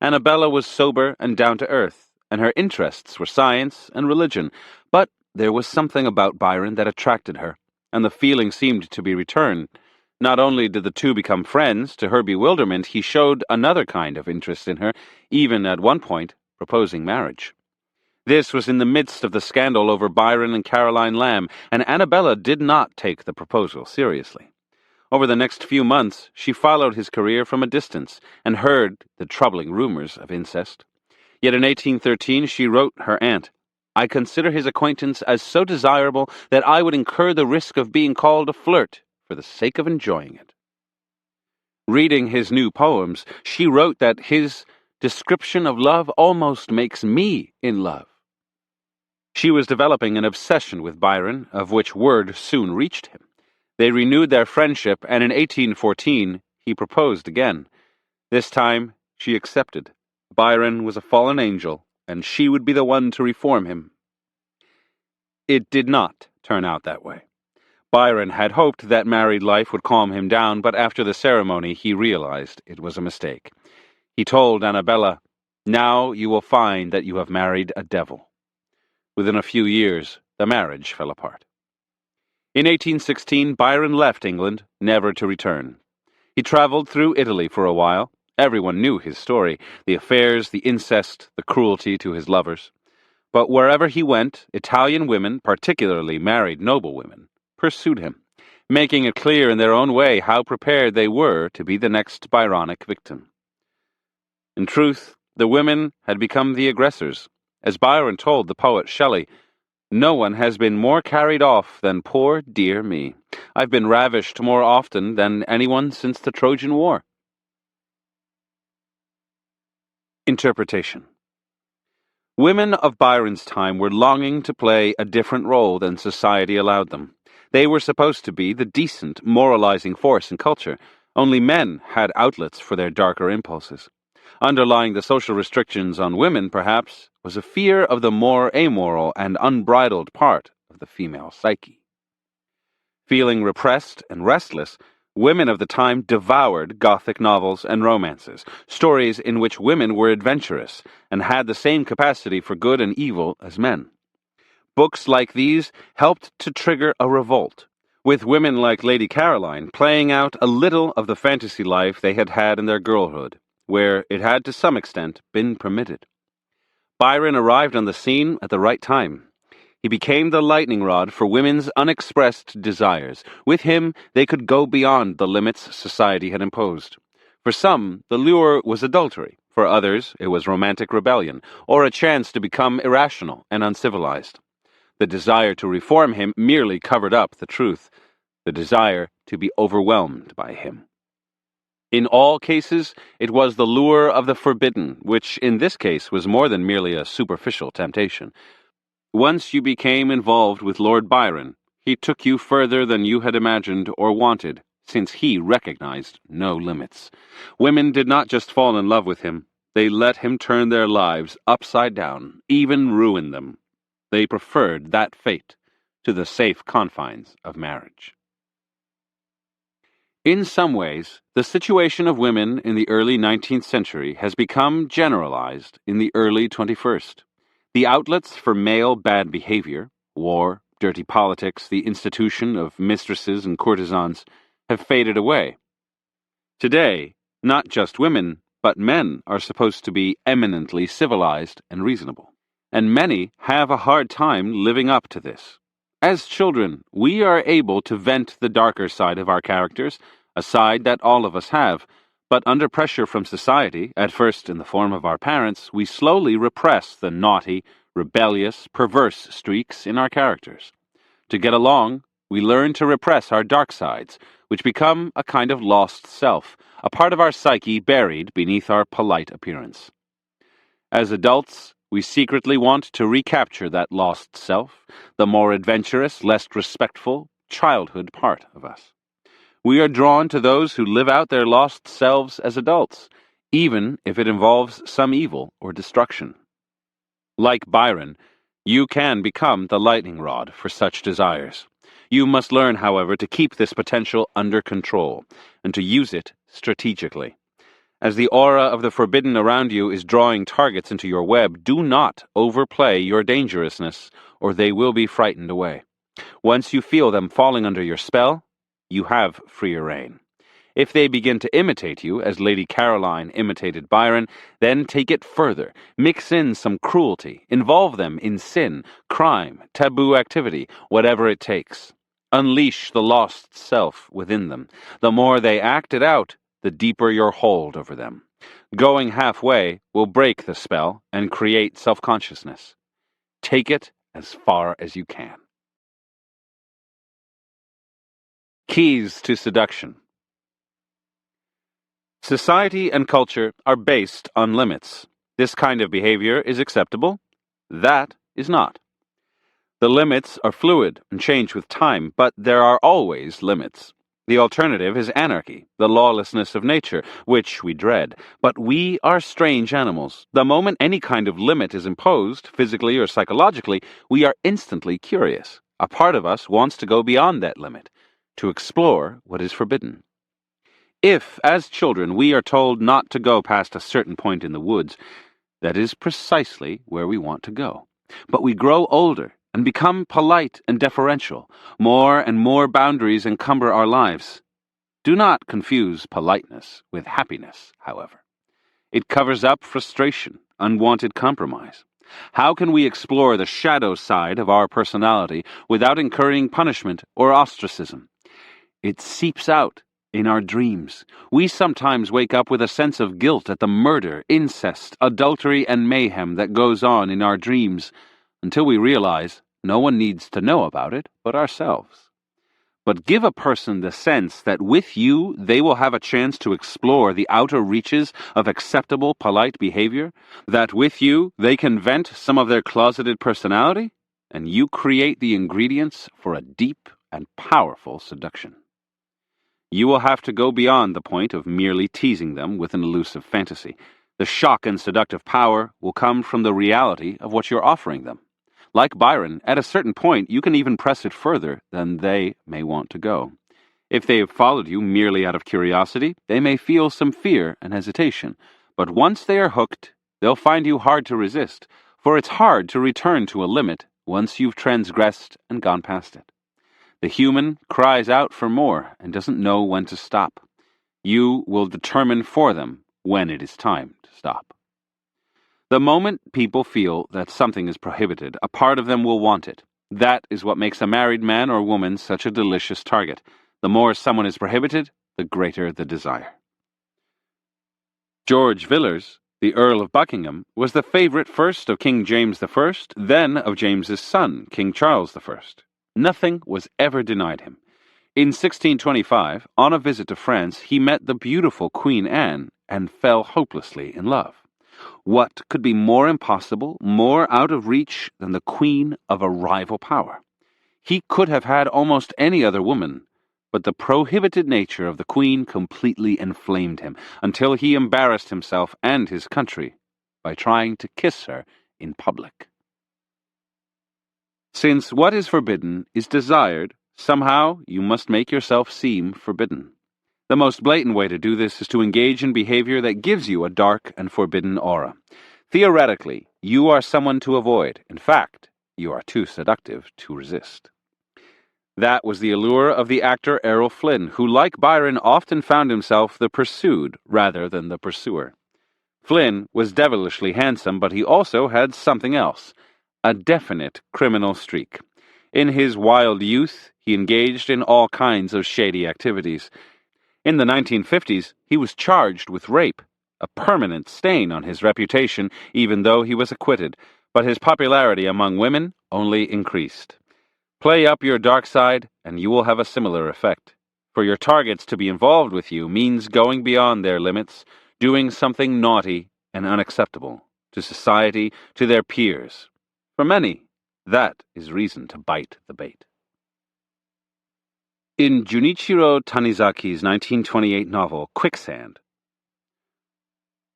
Annabella was sober and down-to-earth, and her interests were science and religion, but there was something about Byron that attracted her, and the feeling seemed to be returned. Not only did the two become friends, to her bewilderment he showed another kind of interest in her, even at one point proposing marriage. This was in the midst of the scandal over Byron and Caroline Lamb, and Annabella did not take the proposal seriously. Over the next few months, she followed his career from a distance and heard the troubling rumors of incest. Yet in 1813 she wrote her aunt, "I consider his acquaintance as so desirable that I would incur the risk of being called a flirt for the sake of enjoying it." Reading his new poems, she wrote that his description of love almost makes me in love. She was developing an obsession with Byron, of which word soon reached him. They renewed their friendship, and in 1814 he proposed again. This time she accepted. Byron was a fallen angel, and she would be the one to reform him. It did not turn out that way. Byron had hoped that married life would calm him down, but after the ceremony he realized it was a mistake. He told Annabella, "Now you will find that you have married a devil." Within a few years, the marriage fell apart. In 1816, Byron left England, never to return. He traveled through Italy for a while. Everyone knew his story, the affairs, the incest, the cruelty to his lovers. But wherever he went, Italian women, particularly married noblewomen, pursued him, making it clear in their own way how prepared they were to be the next Byronic victim. In truth, the women had become the aggressors. As Byron told the poet Shelley, "No one has been more carried off than poor dear me. I've been ravished more often than anyone since the Trojan War." Interpretation. Women of Byron's time were longing to play a different role than society allowed them. They were supposed to be the decent, moralizing force in culture. Only men had outlets for their darker impulses. Underlying the social restrictions on women, perhaps, was a fear of the more amoral and unbridled part of the female psyche. Feeling repressed and restless, women of the time devoured Gothic novels and romances, stories in which women were adventurous and had the same capacity for good and evil as men. Books like these helped to trigger a revolt, with women like Lady Caroline playing out a little of the fantasy life they had had in their girlhood, where it had to some extent been permitted. Byron arrived on the scene at the right time. He became the lightning rod for women's unexpressed desires. With him, they could go beyond the limits society had imposed. For some, the lure was adultery. For others, it was romantic rebellion, or a chance to become irrational and uncivilized. The desire to reform him merely covered up the truth, the desire to be overwhelmed by him. In all cases, it was the lure of the forbidden, which in this case was more than merely a superficial temptation. Once you became involved with Lord Byron, he took you further than you had imagined or wanted, since he recognized no limits. Women did not just fall in love with him, they let him turn their lives upside down, even ruin them. They preferred that fate to the safe confines of marriage. In some ways, the situation of women in the early 19th century has become generalized in the early 21st. The outlets for male bad behavior, war, dirty politics, the institution of mistresses and courtesans, have faded away. Today, not just women, but men are supposed to be eminently civilized and reasonable. And many have a hard time living up to this. As children, we are able to vent the darker side of our characters, a side that all of us have, But under pressure from society, at first in the form of our parents, we slowly repress the naughty, rebellious, perverse streaks in our characters. To get along, we learn to repress our dark sides, which become a kind of lost self, a part of our psyche buried beneath our polite appearance. As adults, we secretly want to recapture that lost self, the more adventurous, less respectful, childhood part of us. We are drawn to those who live out their lost selves as adults, even if it involves some evil or destruction. Like Byron, you can become the lightning rod for such desires. You must learn, however, to keep this potential under control and to use it strategically. As the aura of the forbidden around you is drawing targets into your web, do not overplay your dangerousness, or they will be frightened away. Once you feel them falling under your spell, you have freer rein. If they begin to imitate you, as Lady Caroline imitated Byron, then take it further. Mix in some cruelty. Involve them in sin, crime, taboo activity, whatever it takes. Unleash the lost self within them. The more they act it out, the deeper your hold over them. Going halfway will break the spell and create self-consciousness. Take it as far as you can. Keys to seduction. Society and culture are based on limits. This kind of behavior is acceptable. That is not. The limits are fluid and change with time, but there are always limits. The alternative is anarchy, the lawlessness of nature, which we dread. But we are strange animals. The moment any kind of limit is imposed, physically or psychologically, we are instantly curious. A part of us wants to go beyond that limit, to explore what is forbidden. If, as children, we are told not to go past a certain point in the woods, that is precisely where we want to go. But we grow older and become polite and deferential. More and more boundaries encumber our lives. Do not confuse politeness with happiness, however. It covers up frustration, unwanted compromise. How can we explore the shadow side of our personality without incurring punishment or ostracism? It seeps out in our dreams. We sometimes wake up with a sense of guilt at the murder, incest, adultery, and mayhem that goes on in our dreams, until we realize no one needs to know about it but ourselves. But give a person the sense that with you they will have a chance to explore the outer reaches of acceptable, polite behavior, that with you they can vent some of their closeted personality, and you create the ingredients for a deep and powerful seduction. You will have to go beyond the point of merely teasing them with an elusive fantasy. The shock and seductive power will come from the reality of what you're offering them. Like Byron, at a certain point you can even press it further than they may want to go. If they have followed you merely out of curiosity, they may feel some fear and hesitation. But once they are hooked, they'll find you hard to resist, for it's hard to return to a limit once you've transgressed and gone past it. The human cries out for more and doesn't know when to stop. You will determine for them when it is time to stop. The moment people feel that something is prohibited, a part of them will want it. That is what makes a married man or woman such a delicious target. The more someone is prohibited, the greater the desire. George Villiers, the Earl of Buckingham, was the favorite first of King James I, then of James's son, King Charles I. Nothing was ever denied him. In 1625, on a visit to France, he met the beautiful Queen Anne and fell hopelessly in love. What could be more impossible, more out of reach than the queen of a rival power? He could have had almost any other woman, but the prohibited nature of the queen completely inflamed him, until he embarrassed himself and his country by trying to kiss her in public. Since what is forbidden is desired, somehow you must make yourself seem forbidden. The most blatant way to do this is to engage in behavior that gives you a dark and forbidden aura. Theoretically, you are someone to avoid. In fact, you are too seductive to resist. That was the allure of the actor Errol Flynn, who, like Byron, often found himself the pursued rather than the pursuer. Flynn was devilishly handsome, but he also had something else, a definite criminal streak. In his wild youth, he engaged in all kinds of shady activities. In the 1950s, he was charged with rape, a permanent stain on his reputation even though he was acquitted, but his popularity among women only increased. Play up your dark side, and you will have a similar effect. For your targets to be involved with you means going beyond their limits, doing something naughty and unacceptable to society, to their peers. For many, that is reason to bite the bait. In Junichiro Tanizaki's 1928 novel Quicksand,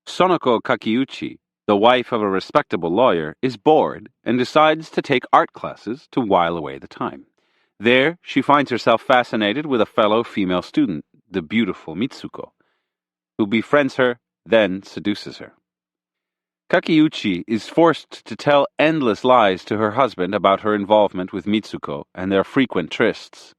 Sonoko Kakiuchi, the wife of a respectable lawyer, is bored and decides to take art classes to while away the time. There, she finds herself fascinated with a fellow female student, the beautiful Mitsuko, who befriends her, then seduces her. Kakiuchi is forced to tell endless lies to her husband about her involvement with Mitsuko and their frequent trysts.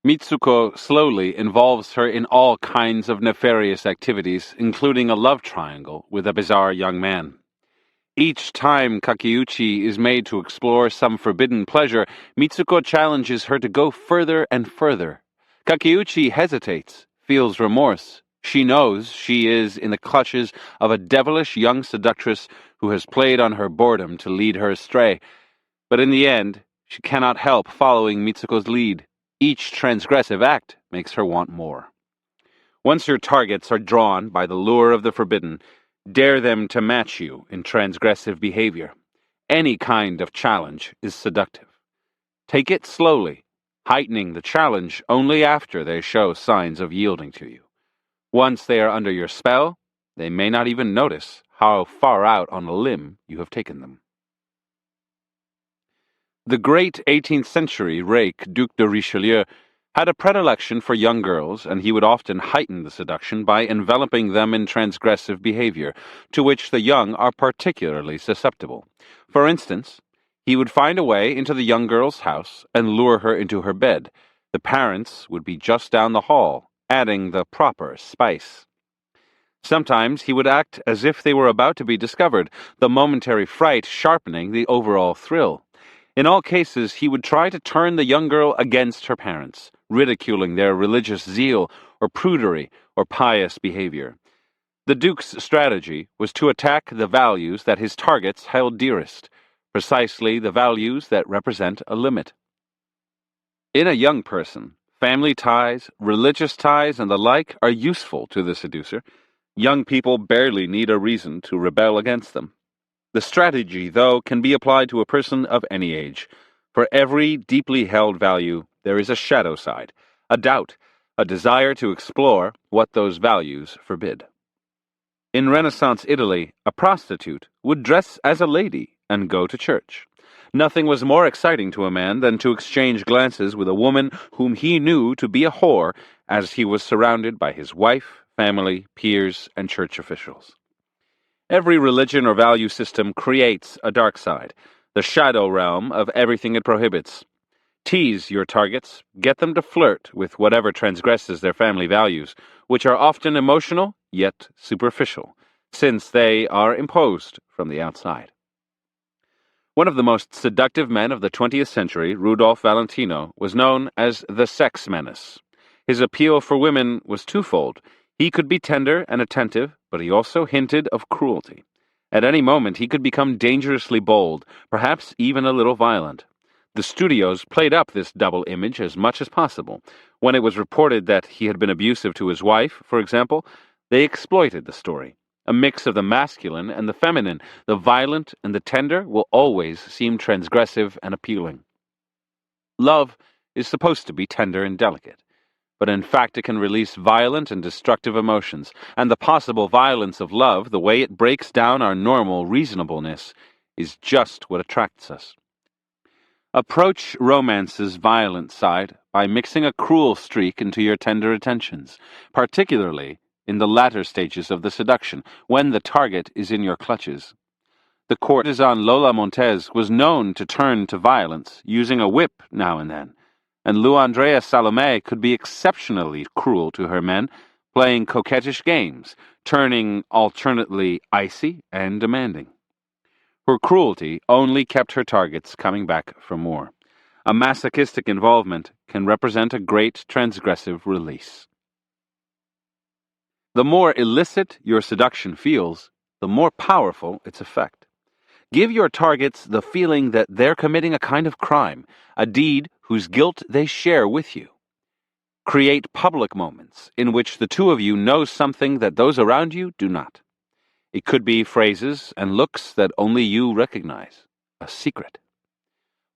Mitsuko slowly involves her in all kinds of nefarious activities, including a love triangle with a bizarre young man. Each time Kakiuchi is made to explore some forbidden pleasure, Mitsuko challenges her to go further and further. Kakiuchi hesitates, feels remorse. She knows she is in the clutches of a devilish young seductress who has played on her boredom to lead her astray. But in the end, she cannot help following Mitsuko's lead. Each transgressive act makes her want more. Once your targets are drawn by the lure of the forbidden, dare them to match you in transgressive behavior. Any kind of challenge is seductive. Take it slowly, heightening the challenge only after they show signs of yielding to you. Once they are under your spell, they may not even notice how far out on a limb you have taken them. The great 18th century rake Duc de Richelieu had a predilection for young girls, and he would often heighten the seduction by enveloping them in transgressive behavior, to which the young are particularly susceptible. For instance, he would find a way into the young girl's house and lure her into her bed. The parents would be just down the hall, adding the proper spice. Sometimes he would act as if they were about to be discovered, the momentary fright sharpening the overall thrill. In all cases, he would try to turn the young girl against her parents, ridiculing their religious zeal or prudery or pious behavior. The Duke's strategy was to attack the values that his targets held dearest, precisely the values that represent a limit. In a young person, family ties, religious ties, and the like are useful to the seducer. Young people barely need a reason to rebel against them. The strategy, though, can be applied to a person of any age. For every deeply held value, there is a shadow side, a doubt, a desire to explore what those values forbid. In Renaissance Italy, a prostitute would dress as a lady and go to church. Nothing was more exciting to a man than to exchange glances with a woman whom he knew to be a whore, as he was surrounded by his wife, family, peers, and church officials. Every religion or value system creates a dark side, the shadow realm of everything it prohibits. Tease your targets, get them to flirt with whatever transgresses their family values, which are often emotional yet superficial, since they are imposed from the outside. One of the most seductive men of the 20th century, Rudolph Valentino, was known as the sex menace. His appeal for women was twofold. He could be tender and attentive, but he also hinted of cruelty. At any moment he could become dangerously bold, perhaps even a little violent. The studios played up this double image as much as possible. When it was reported that he had been abusive to his wife, for example, they exploited the story. A mix of the masculine and the feminine, the violent and the tender will always seem transgressive and appealing. Love is supposed to be tender and delicate, but in fact it can release violent and destructive emotions, and the possible violence of love, the way it breaks down our normal reasonableness, is just what attracts us. Approach romance's violent side by mixing a cruel streak into your tender attentions, particularly in the latter stages of the seduction, when the target is in your clutches. The courtesan Lola Montez was known to turn to violence, using a whip now and then, and Luandrea Salome could be exceptionally cruel to her men, playing coquettish games, turning alternately icy and demanding. Her cruelty only kept her targets coming back for more. A masochistic involvement can represent a great transgressive release. The more illicit your seduction feels, the more powerful its effect. Give your targets the feeling that they're committing a kind of crime, a deed whose guilt they share with you. Create public moments in which the two of you know something that those around you do not. It could be phrases and looks that only you recognize, a secret.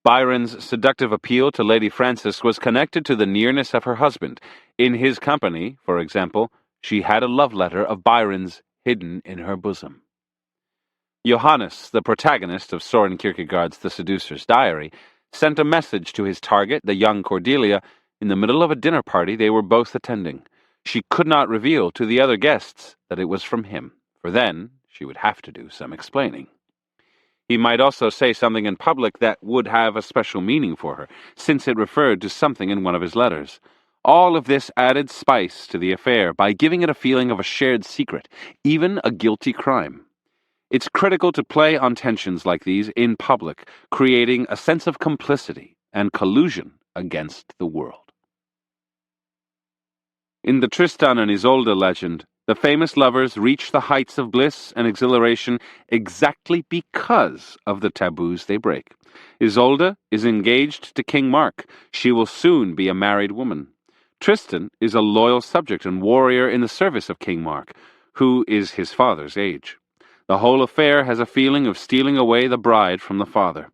Byron's seductive appeal to Lady Frances was connected to the nearness of her husband. In his company, for example, she had a love letter of Byron's hidden in her bosom. Johannes, the protagonist of Soren Kierkegaard's The Seducer's Diary, sent a message to his target, the young Cordelia, in the middle of a dinner party they were both attending. She could not reveal to the other guests that it was from him, for then she would have to do some explaining. He might also say something in public that would have a special meaning for her, since it referred to something in one of his letters. All of this added spice to the affair by giving it a feeling of a shared secret, even a guilty crime. It's critical to play on tensions like these in public, creating a sense of complicity and collusion against the world. In the Tristan and Isolde legend, the famous lovers reach the heights of bliss and exhilaration exactly because of the taboos they break. Isolde is engaged to King Mark. She will soon be a married woman. Tristan is a loyal subject and warrior in the service of King Mark, who is his father's age. The whole affair has a feeling of stealing away the bride from the father.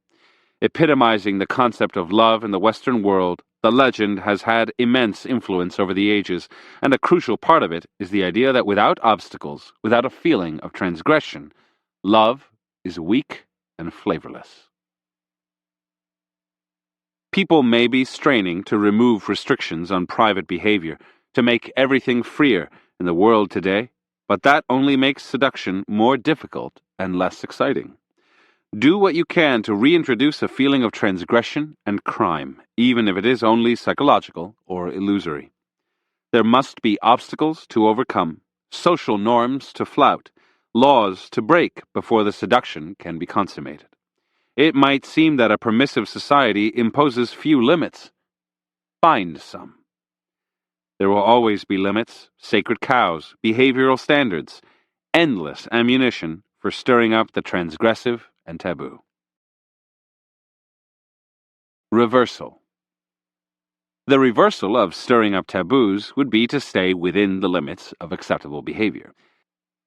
Epitomizing the concept of love in the Western world, the legend has had immense influence over the ages, and a crucial part of it is the idea that without obstacles, without a feeling of transgression, love is weak and flavorless. People may be straining to remove restrictions on private behavior, to make everything freer in the world today, but that only makes seduction more difficult and less exciting. Do what you can to reintroduce a feeling of transgression and crime, even if it is only psychological or illusory. There must be obstacles to overcome, social norms to flout, laws to break before the seduction can be consummated. It might seem that a permissive society imposes few limits. Find some. There will always be limits, sacred cows, behavioral standards, endless ammunition for stirring up the transgressive and taboo. Reversal. The reversal of stirring up taboos would be to stay within the limits of acceptable behavior.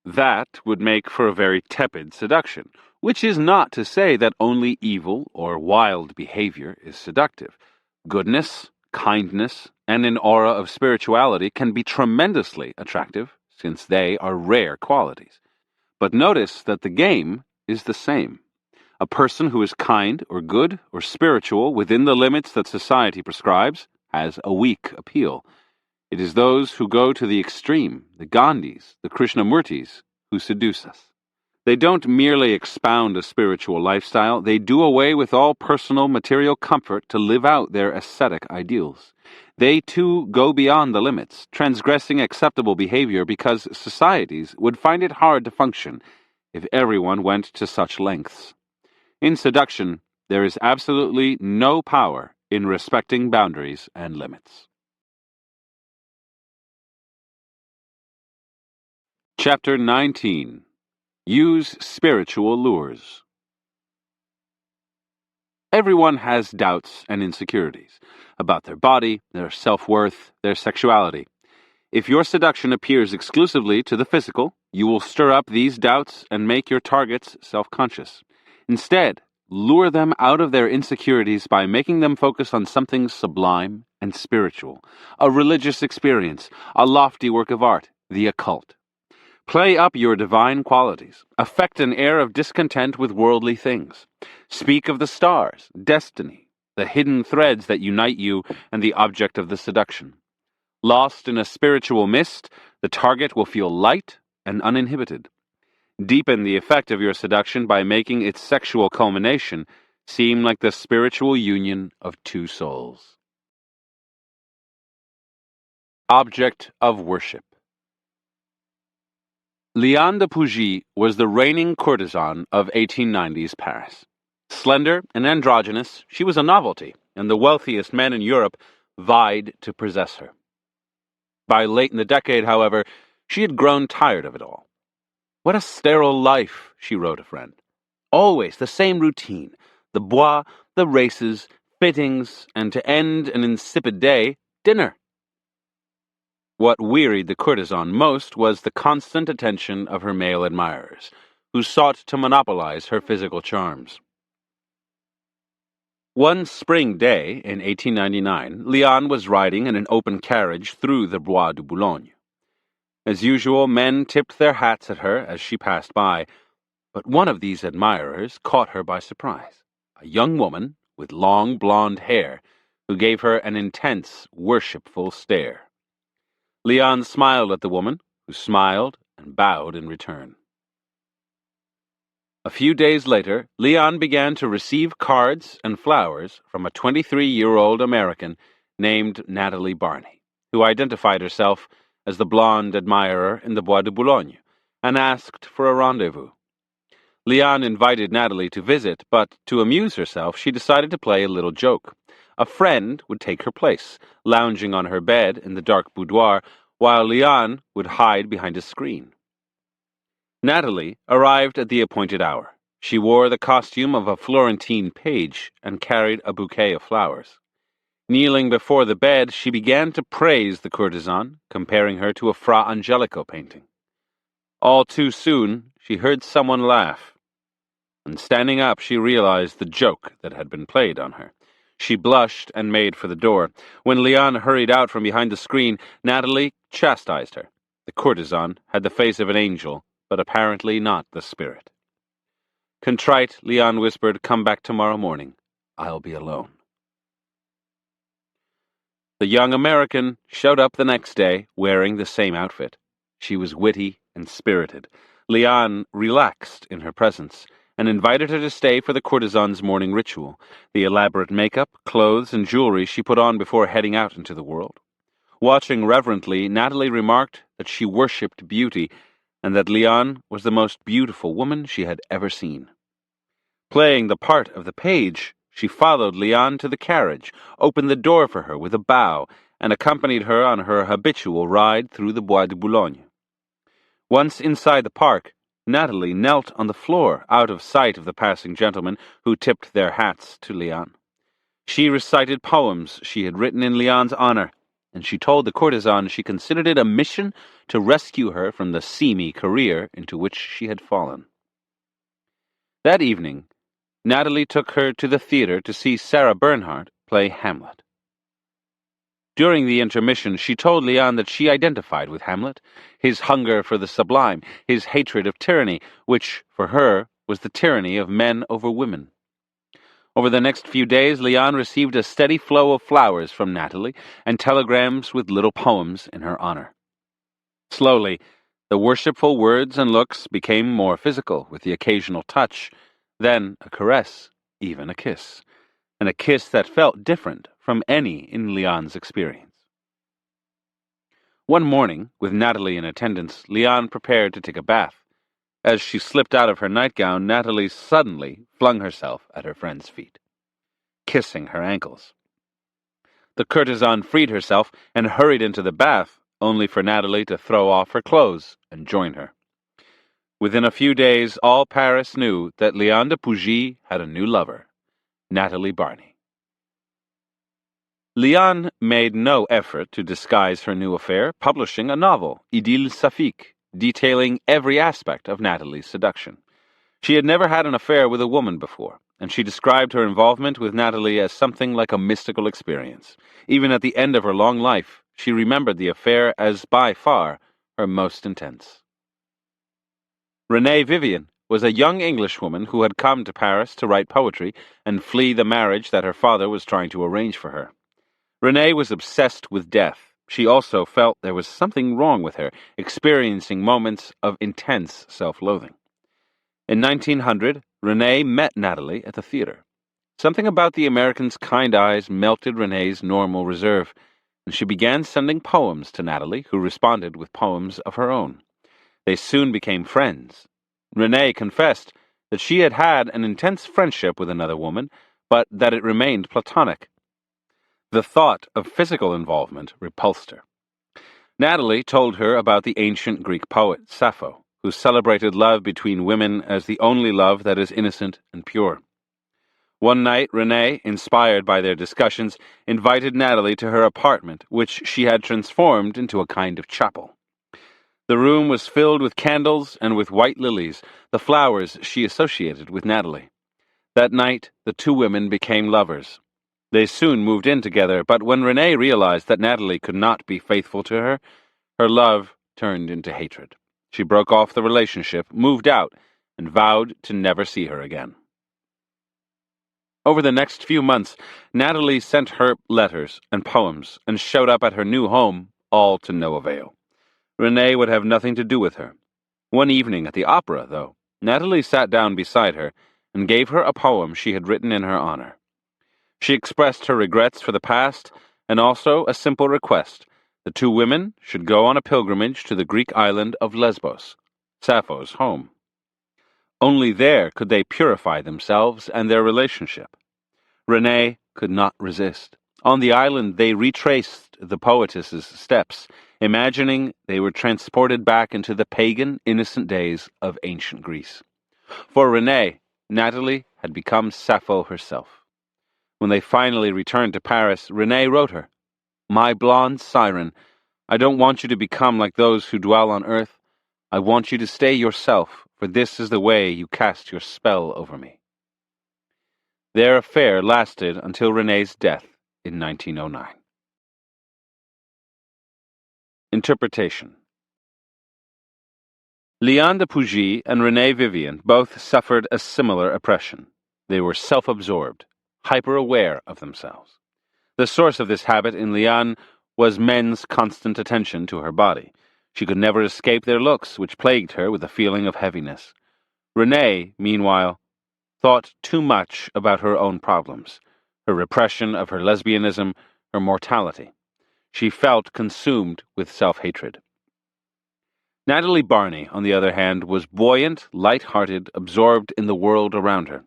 That would make for a very tepid seduction, which is not to say that only evil or wild behavior is seductive. Goodness, kindness, and an aura of spirituality can be tremendously attractive, since they are rare qualities. But notice that the game is the same. A person who is kind or good or spiritual within the limits that society prescribes has a weak appeal. It is those who go to the extreme, the Gandhis, the Krishnamurtis, who seduce us. They don't merely expound a spiritual lifestyle, they do away with all personal material comfort to live out their ascetic ideals. They too go beyond the limits, transgressing acceptable behavior because societies would find it hard to function if everyone went to such lengths. In seduction, there is absolutely no power in respecting boundaries and limits. Chapter 19. Use spiritual lures. Everyone has doubts and insecurities about their body, their self-worth, their sexuality. If your seduction appears exclusively to the physical, you will stir up these doubts and make your targets self-conscious. Instead, lure them out of their insecurities by making them focus on something sublime and spiritual, a religious experience, a lofty work of art, the occult. Play up your divine qualities. Affect an air of discontent with worldly things. Speak of the stars, destiny, the hidden threads that unite you and the object of the seduction. Lost in a spiritual mist, the target will feel light and uninhibited. Deepen the effect of your seduction by making its sexual culmination seem like the spiritual union of two souls. Object of worship. Liane de Pougy was the reigning courtesan of 1890s Paris. Slender and androgynous, she was a novelty, and the wealthiest men in Europe vied to possess her. By late in the decade, however, She had grown tired of it all. "What a sterile life," she wrote a friend. "Always the same routine, the bois, the races, fittings, and to end an insipid day, dinner." What wearied the courtesan most was the constant attention of her male admirers, who sought to monopolize her physical charms. One spring day in 1899, Leon was riding in an open carriage through the Bois de Boulogne. As usual, men tipped their hats at her as she passed by, but one of these admirers caught her by surprise, a young woman with long blonde hair, who gave her an intense, worshipful stare. Leon smiled at the woman, who smiled and bowed in return. A few days later, Leon began to receive cards and flowers from a 23-year-old American named Natalie Barney, who identified herself as the blonde admirer in the Bois de Boulogne, and asked for a rendezvous. Leon invited Natalie to visit, but to amuse herself, she decided to play a little joke. A friend would take her place, lounging on her bed in the dark boudoir, while Leon would hide behind a screen. Natalie arrived at the appointed hour. She wore the costume of a Florentine page and carried a bouquet of flowers. Kneeling before the bed, she began to praise the courtesan, comparing her to a Fra Angelico painting. All too soon, she heard someone laugh, and standing up, she realized the joke that had been played on her. She blushed and made for the door. When Leon hurried out from behind the screen, Natalie chastised her. The courtesan had the face of an angel, but apparently not the spirit. Contrite, Leon whispered, "Come back tomorrow morning. I'll be alone." The young American showed up the next day, wearing the same outfit. She was witty and spirited. Leon relaxed in her presence, and invited her to stay for the courtesan's morning ritual, the elaborate makeup, clothes, and jewelry she put on before heading out into the world. Watching reverently, Natalie remarked that she worshipped beauty, and that Leon was the most beautiful woman she had ever seen. Playing the part of the page, she followed Leon to the carriage, opened the door for her with a bow, and accompanied her on her habitual ride through the Bois de Boulogne. Once inside the park, Natalie knelt on the floor, out of sight of the passing gentlemen who tipped their hats to Leon. She recited poems she had written in Leon's honor, and she told the courtesan she considered it a mission to rescue her from the seamy career into which she had fallen. That evening, Natalie took her to the theater to see Sarah Bernhardt play Hamlet. During the intermission, she told Leon that she identified with Hamlet, his hunger for the sublime, his hatred of tyranny, which, for her, was the tyranny of men over women. Over the next few days, Leon received a steady flow of flowers from Natalie and telegrams with little poems in her honor. Slowly, the worshipful words and looks became more physical, with the occasional touch, then a caress, even a kiss, and a kiss that felt different from any in Leon's experience. One morning, with Natalie in attendance, Leon prepared to take a bath. As she slipped out of her nightgown, Natalie suddenly flung herself at her friend's feet, kissing her ankles. The courtesan freed herself and hurried into the bath, only for Natalie to throw off her clothes and join her. Within a few days, all Paris knew that Leon de Pougy had a new lover, Natalie Barney. Leon made no effort to disguise her new affair, publishing a novel, Idylle Saphique, detailing every aspect of Natalie's seduction. She had never had an affair with a woman before, and she described her involvement with Natalie as something like a mystical experience. Even at the end of her long life, she remembered the affair as by far her most intense. Renée Vivian was a young Englishwoman who had come to Paris to write poetry and flee the marriage that her father was trying to arrange for her. Renée was obsessed with death. She also felt there was something wrong with her, experiencing moments of intense self-loathing. In 1900, Renée met Natalie at the theater. Something about the American's kind eyes melted Renée's normal reserve, and she began sending poems to Natalie, who responded with poems of her own. They soon became friends. Renée confessed that she had had an intense friendship with another woman, but that it remained platonic. The thought of physical involvement repulsed her. Natalie told her about the ancient Greek poet Sappho, who celebrated love between women as the only love that is innocent and pure. One night, Renee, inspired by their discussions, invited Natalie to her apartment, which she had transformed into a kind of chapel. The room was filled with candles and with white lilies, the flowers she associated with Natalie. That night, the two women became lovers. They soon moved in together, but when Renee realized that Natalie could not be faithful to her, her love turned into hatred. She broke off the relationship, moved out, and vowed to never see her again. Over the next few months, Natalie sent her letters and poems and showed up at her new home, all to no avail. Renee would have nothing to do with her. One evening at the opera, though, Natalie sat down beside her and gave her a poem she had written in her honor. She expressed her regrets for the past and also a simple request. The two women should go on a pilgrimage to the Greek island of Lesbos, Sappho's home. Only there could they purify themselves and their relationship. Renee could not resist. On the island they retraced the poetess's steps, imagining they were transported back into the pagan, innocent days of ancient Greece. For Renee, Natalie had become Sappho herself. When they finally returned to Paris, Renee wrote her, "My blonde siren, I don't want you to become like those who dwell on earth. I want you to stay yourself, for this is the way you cast your spell over me." Their affair lasted until Renee's death in 1909. Interpretation. Leon de Pougy and Renee Vivian both suffered a similar oppression. They were self-absorbed, hyper-aware of themselves. The source of this habit in Leon was men's constant attention to her body. She could never escape their looks, which plagued her with a feeling of heaviness. Renee, meanwhile, thought too much about her own problems, her repression of her lesbianism, her mortality. She felt consumed with self-hatred. Natalie Barney, on the other hand, was buoyant, light-hearted, absorbed in the world around her.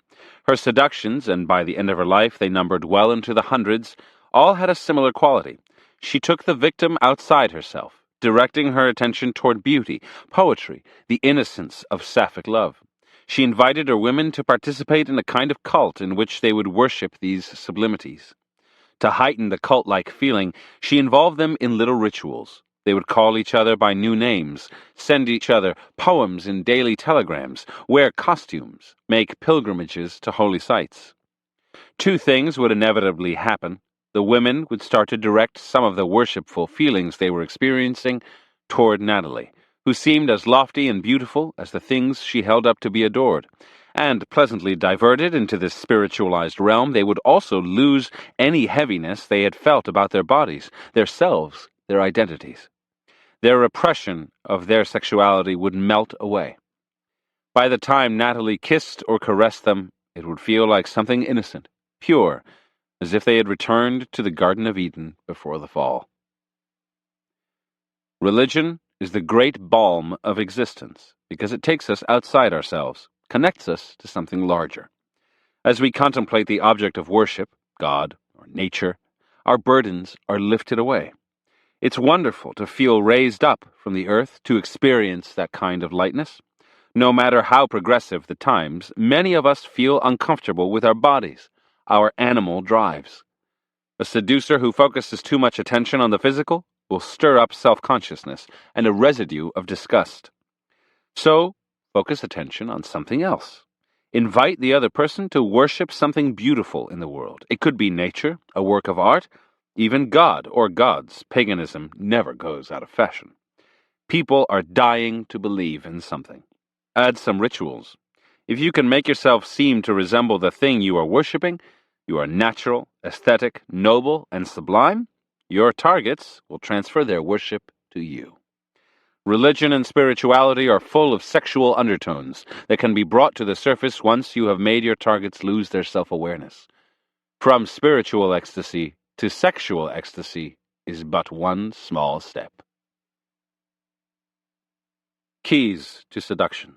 Her seductions, and by the end of her life they numbered well into the hundreds, all had a similar quality. She took the victim outside herself, directing her attention toward beauty, poetry, the innocence of sapphic love. She invited her women to participate in a kind of cult in which they would worship these sublimities. To heighten the cult-like feeling, she involved them in little rituals. They would call each other by new names, send each other poems in daily telegrams, wear costumes, make pilgrimages to holy sites. Two things would inevitably happen. The women would start to direct some of the worshipful feelings they were experiencing toward Natalie, who seemed as lofty and beautiful as the things she held up to be adored. And, pleasantly diverted into this spiritualized realm, they would also lose any heaviness they had felt about their bodies, their selves, their identities. Their repression of their sexuality would melt away. By the time Natalie kissed or caressed them, it would feel like something innocent, pure, as if they had returned to the Garden of Eden before the fall. Religion is the great balm of existence because it takes us outside ourselves, connects us to something larger. As we contemplate the object of worship, God or nature, our burdens are lifted away. It's wonderful to feel raised up from the earth to experience that kind of lightness. No matter how progressive the times, many of us feel uncomfortable with our bodies, our animal drives. A seducer who focuses too much attention on the physical will stir up self-consciousness and a residue of disgust. So, focus attention on something else. Invite the other person to worship something beautiful in the world. It could be nature, a work of art, even God or gods. Paganism never goes out of fashion. People are dying to believe in something. Add some rituals. If you can make yourself seem to resemble the thing you are worshipping, you are natural, aesthetic, noble, and sublime, your targets will transfer their worship to you. Religion and spirituality are full of sexual undertones that can be brought to the surface once you have made your targets lose their self-awareness. From spiritual ecstasy to sexual ecstasy is but one small step. Keys to seduction.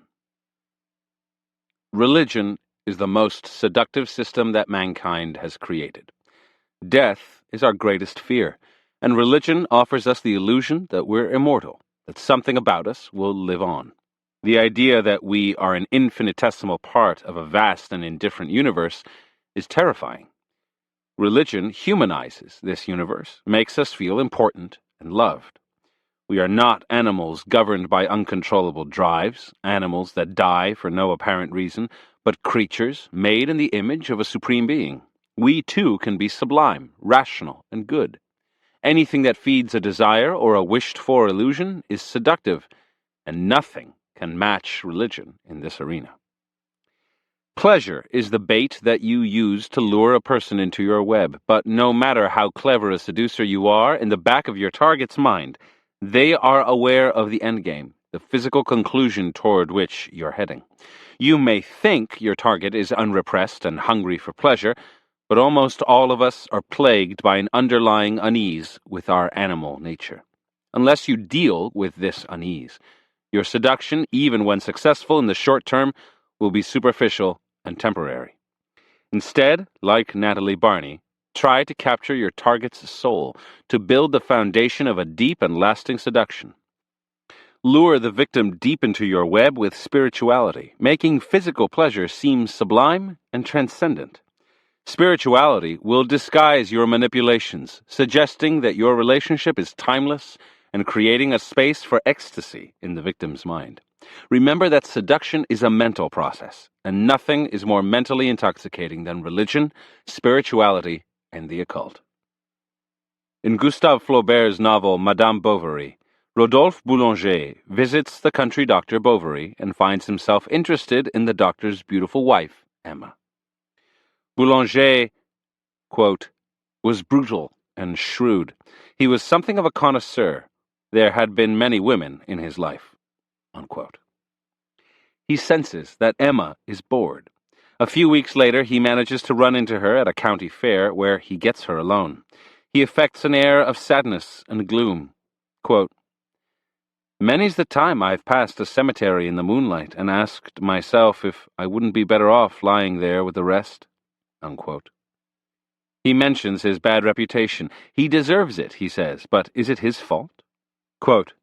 Religion is the most seductive system that mankind has created. Death is our greatest fear, And religion offers us the illusion that we're immortal, that something about us will live on. The idea that we are an infinitesimal part of a vast and indifferent universe is terrifying. Religion humanizes this universe, makes us feel important and loved. We are not animals governed by uncontrollable drives, animals that die for no apparent reason, but creatures made in the image of a supreme being. We too can be sublime, rational, and good. Anything that feeds a desire or a wished-for illusion is seductive, and nothing can match religion in this arena. Pleasure is the bait that you use to lure a person into your web, but no matter how clever a seducer you are, in the back of your target's mind, they are aware of the endgame, the physical conclusion toward which you're heading. You may think your target is unrepressed and hungry for pleasure, but almost all of us are plagued by an underlying unease with our animal nature. Unless you deal with this unease, your seduction, even when successful in the short term, will be superficial and temporary. Instead, like Natalie Barney, try to capture your target's soul to build the foundation of a deep and lasting seduction. Lure the victim deep into your web with spirituality, making physical pleasure seem sublime and transcendent. Spirituality will disguise your manipulations, suggesting that your relationship is timeless and creating a space for ecstasy in the victim's mind. Remember that seduction is a mental process, and nothing is more mentally intoxicating than religion, spirituality, and the occult. In Gustave Flaubert's novel Madame Bovary, Rodolphe Boulanger visits the country doctor Bovary and finds himself interested in the doctor's beautiful wife, Emma. Boulanger, quote, was brutal and shrewd. He was something of a connoisseur. There had been many women in his life, unquote. He senses that Emma is bored. A few weeks later, he manages to run into her at a county fair where he gets her alone. He affects an air of sadness and gloom. Quote, many's the time I've passed a cemetery in the moonlight and asked myself if I wouldn't be better off lying there with the rest, unquote. He mentions his bad reputation. He deserves it, he says, but is it his fault? Quote,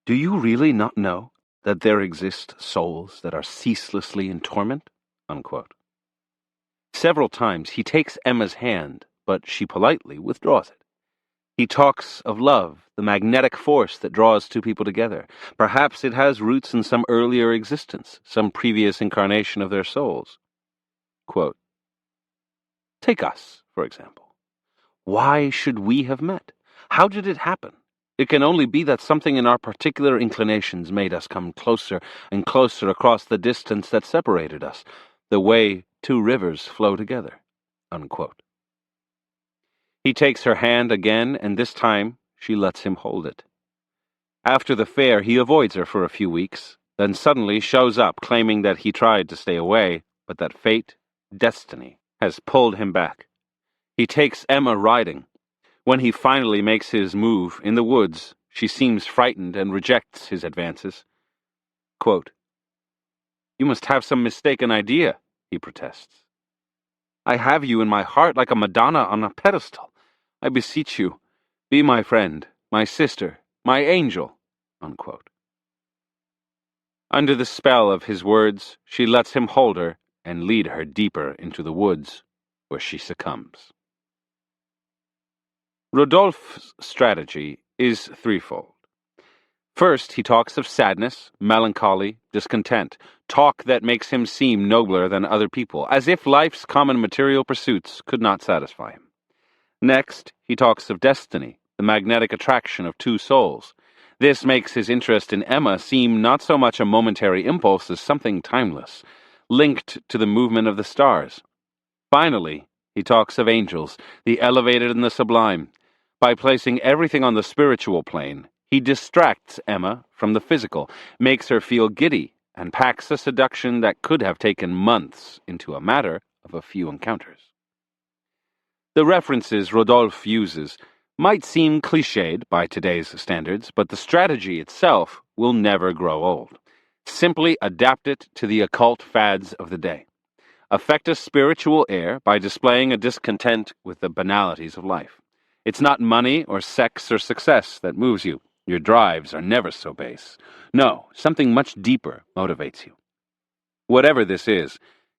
do you really not know that there exist souls that are ceaselessly in torment? Unquote. Several times he takes Emma's hand, but she politely withdraws it. He talks of love, the magnetic force that draws two people together. Perhaps it has roots in some earlier existence, some previous incarnation of their souls. Quote, take us, for example. Why should we have met? How did it happen? It can only be that something in our particular inclinations made us come closer and closer across the distance that separated us, the way two rivers flow together, unquote. He takes her hand again, and this time she lets him hold it. After the fair, he avoids her for a few weeks, then suddenly shows up claiming that he tried to stay away, but that fate, destiny, has pulled him back. He takes Emma riding. When he finally makes his move in the woods, she seems frightened and rejects his advances. Quote, you must have some mistaken idea, he protests. I have you in my heart like a Madonna on a pedestal. I beseech you, be my friend, my sister, my angel, unquote. Under the spell of his words, she lets him hold her and lead her deeper into the woods, where she succumbs. Rodolphe's strategy is threefold. First, he talks of sadness, melancholy, discontent, talk that makes him seem nobler than other people, as if life's common material pursuits could not satisfy him. Next, he talks of destiny, the magnetic attraction of two souls. This makes his interest in Emma seem not so much a momentary impulse as something timeless, linked to the movement of the stars. Finally, he talks of angels, the elevated and the sublime. By placing everything on the spiritual plane, he distracts Emma from the physical, makes her feel giddy, and packs a seduction that could have taken months into a matter of a few encounters. The references Rodolphe uses might seem cliched by today's standards, but the strategy itself will never grow old. Simply adapt it to the occult fads of the day. Affect a spiritual air by displaying a discontent with the banalities of life. It's not money or sex or success that moves you. Your drives are never so base. No, something much deeper motivates you. Whatever this is,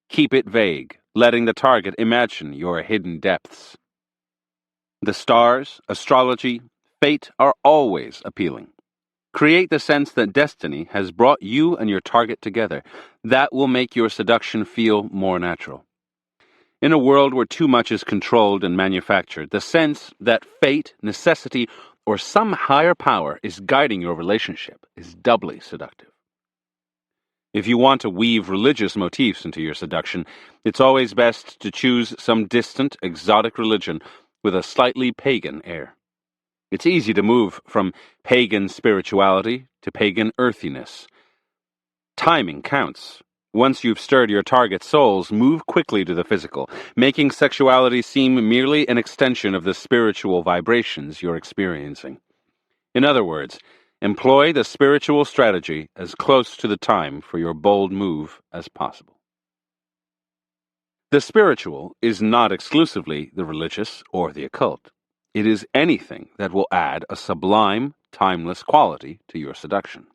keep it vague, letting the target imagine your hidden depths. The stars, astrology, fate are always appealing. Create the sense that destiny has brought you and your target together. That will make your seduction feel more natural. In a world where too much is controlled and manufactured, the sense that fate, necessity, or some higher power is guiding your relationship is doubly seductive. If you want to weave religious motifs into your seduction, it's always best to choose some distant, exotic religion with a slightly pagan air. It's easy to move from pagan spirituality to pagan earthiness. Timing counts. Once you've stirred your target souls, move quickly to the physical, making sexuality seem merely an extension of the spiritual vibrations you're experiencing. In other words, employ the spiritual strategy as close to the time for your bold move as possible. The spiritual is not exclusively the religious or the occult. It is anything that will add a sublime, timeless quality to your seduction.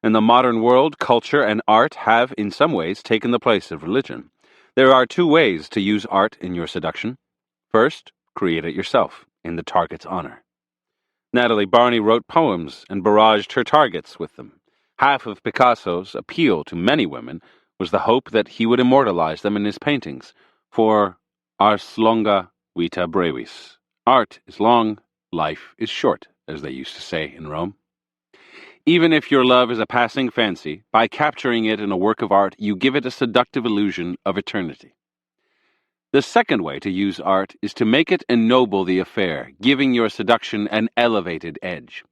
In the modern world, culture and art have, in some ways, taken the place of religion. There are two ways to use art in your seduction. First, create it yourself, in the target's honor. Natalie Barney wrote poems and barraged her targets with them. Half of Picasso's appeal to many women was the hope that he would immortalize them in his paintings, for ars longa, vita brevis. Art is long, life is short, as they used to say in Rome. Even if your love is a passing fancy, by capturing it in a work of art, you give it a seductive illusion of eternity. The second way to use art is to make it ennoble the affair, giving your seduction an elevated edge.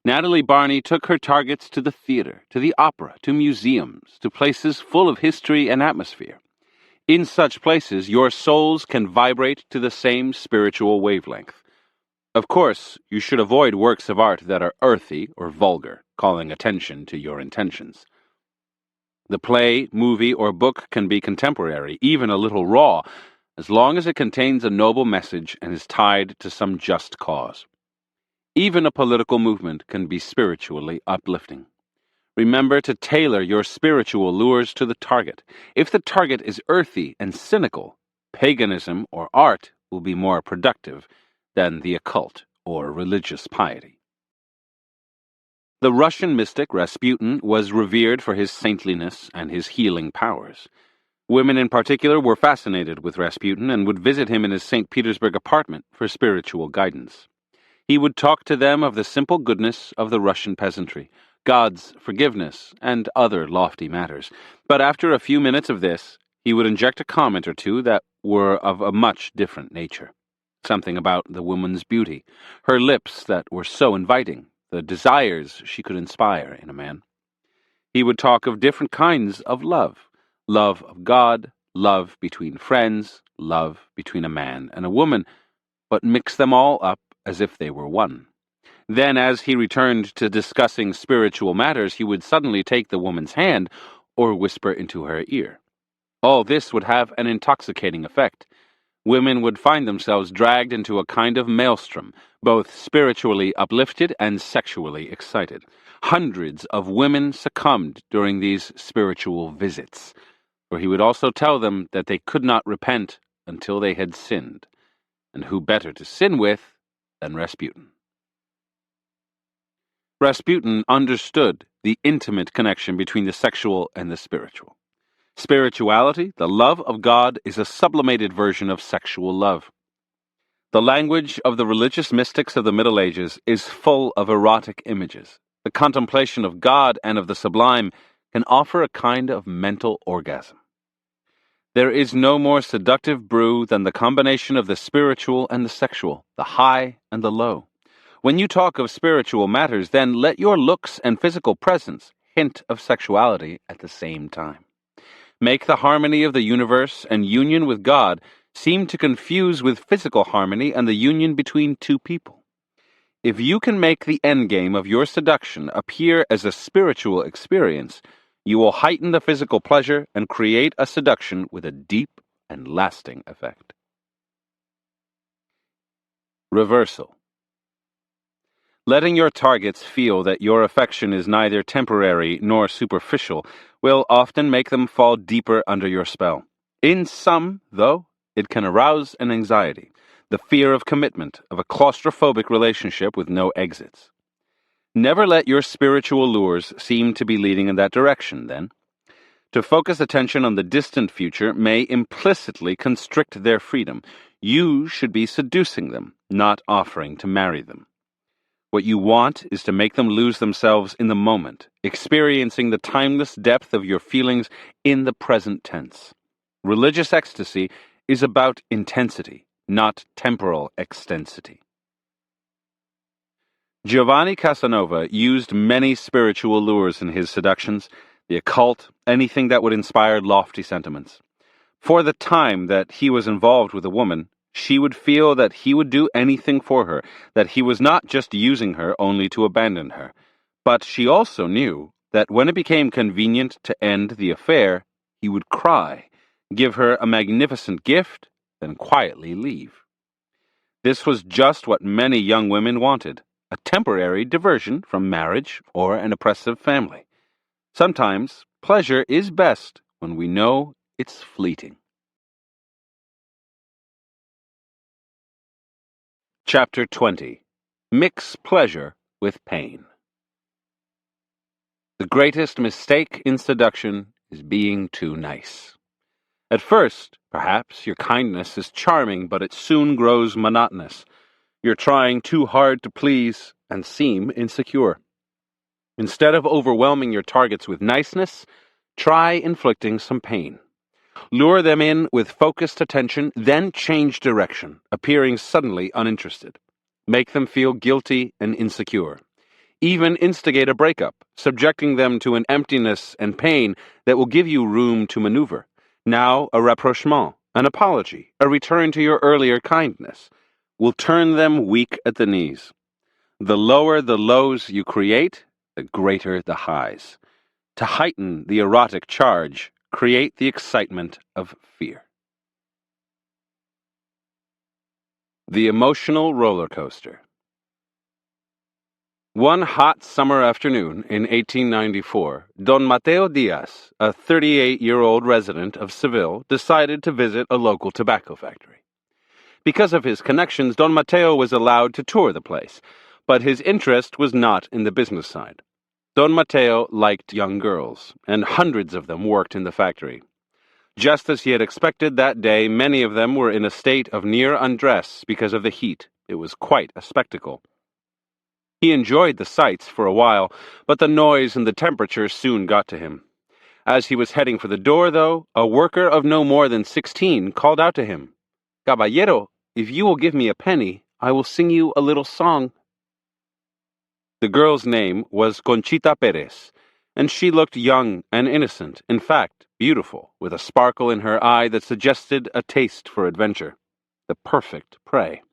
Natalie Barney took her targets to the theater, to the opera, to museums, to places full of history and atmosphere. In such places, your souls can vibrate to the same spiritual wavelength. Of course, you should avoid works of art that are earthy or vulgar, calling attention to your intentions. The play, movie, or book can be contemporary, even a little raw, as long as it contains a noble message and is tied to some just cause. Even a political movement can be spiritually uplifting. Remember to tailor your spiritual lures to the target. If the target is earthy and cynical, paganism or art will be more productive than the occult or religious piety. The Russian mystic Rasputin was revered for his saintliness and his healing powers. Women in particular were fascinated with Rasputin and would visit him in his St. Petersburg apartment for spiritual guidance. He would talk to them of the simple goodness of the Russian peasantry, God's forgiveness, and other lofty matters. But after a few minutes of this, he would inject a comment or two that were of a much different nature. Something about the woman's beauty, her lips that were so inviting, the desires she could inspire in a man. He would talk of different kinds of love. Love of God, love between friends, love between a man and a woman, but mix them all up as if they were one. Then, as he returned to discussing spiritual matters, he would suddenly take the woman's hand or whisper into her ear. All this would have an intoxicating effect. Women would find themselves dragged into a kind of maelstrom, both spiritually uplifted and sexually excited. Hundreds of women succumbed during these spiritual visits, for he would also tell them that they could not repent until they had sinned, and who better to sin with than Rasputin. Rasputin understood the intimate connection between the sexual and the spiritual. Spirituality, the love of God, is a sublimated version of sexual love. The language of the religious mystics of the Middle Ages is full of erotic images. The contemplation of God and of the sublime can offer a kind of mental orgasm. There is no more seductive brew than the combination of the spiritual and the sexual, the high and the low. When you talk of spiritual matters, then let your looks and physical presence hint of sexuality at the same time. Make the harmony of the universe and union with God seem to confuse with physical harmony and the union between two people. If you can make the endgame of your seduction appear as a spiritual experience, you will heighten the physical pleasure and create a seduction with a deep and lasting effect. Reversal. Letting your targets feel that your affection is neither temporary nor superficial will often make them fall deeper under your spell. In some, though, it can arouse an anxiety, the fear of commitment, of a claustrophobic relationship with no exits. Never let your spiritual lures seem to be leading in that direction, then. To focus attention on the distant future may implicitly constrict their freedom. You should be seducing them, not offering to marry them. What you want is to make them lose themselves in the moment, experiencing the timeless depth of your feelings in the present tense. Religious ecstasy is about intensity, not temporal extensity. Giovanni Casanova used many spiritual lures in his seductions, the occult, anything that would inspire lofty sentiments. For the time that he was involved with a woman, she would feel that he would do anything for her, that he was not just using her only to abandon her. But she also knew that when it became convenient to end the affair, he would cry, give her a magnificent gift, then quietly leave. This was just what many young women wanted, a temporary diversion from marriage or an oppressive family. Sometimes pleasure is best when we know it's fleeting. Chapter 20. Mix pleasure with pain. The greatest mistake in seduction is being too nice. At first, perhaps, your kindness is charming, but it soon grows monotonous. You're trying too hard to please and seem insecure. Instead of overwhelming your targets with niceness, try inflicting some pain. Lure them in with focused attention, then change direction, appearing suddenly uninterested. Make them feel guilty and insecure. Even instigate a breakup, subjecting them to an emptiness and pain that will give you room to maneuver. Now a rapprochement, an apology, a return to your earlier kindness will turn them weak at the knees. The lower the lows you create, the greater the highs. To heighten the erotic charge, create the excitement of fear. The emotional roller coaster. One hot summer afternoon in 1894, Don Mateo Diaz, a 38-year-old resident of Seville, decided to visit a local tobacco factory. Because of his connections, Don Mateo was allowed to tour the place, but his interest was not in the business side. Don Mateo liked young girls, and hundreds of them worked in the factory. Just as he had expected that day, many of them were in a state of near undress because of the heat. It was quite a spectacle. He enjoyed the sights for a while, but the noise and the temperature soon got to him. As he was heading for the door, though, a worker of no more than 16 called out to him, "Caballero, if you will give me a penny, I will sing you a little song." The girl's name was Conchita Perez, and she looked young and innocent, in fact, beautiful, with a sparkle in her eye that suggested a taste for adventure. The perfect prey.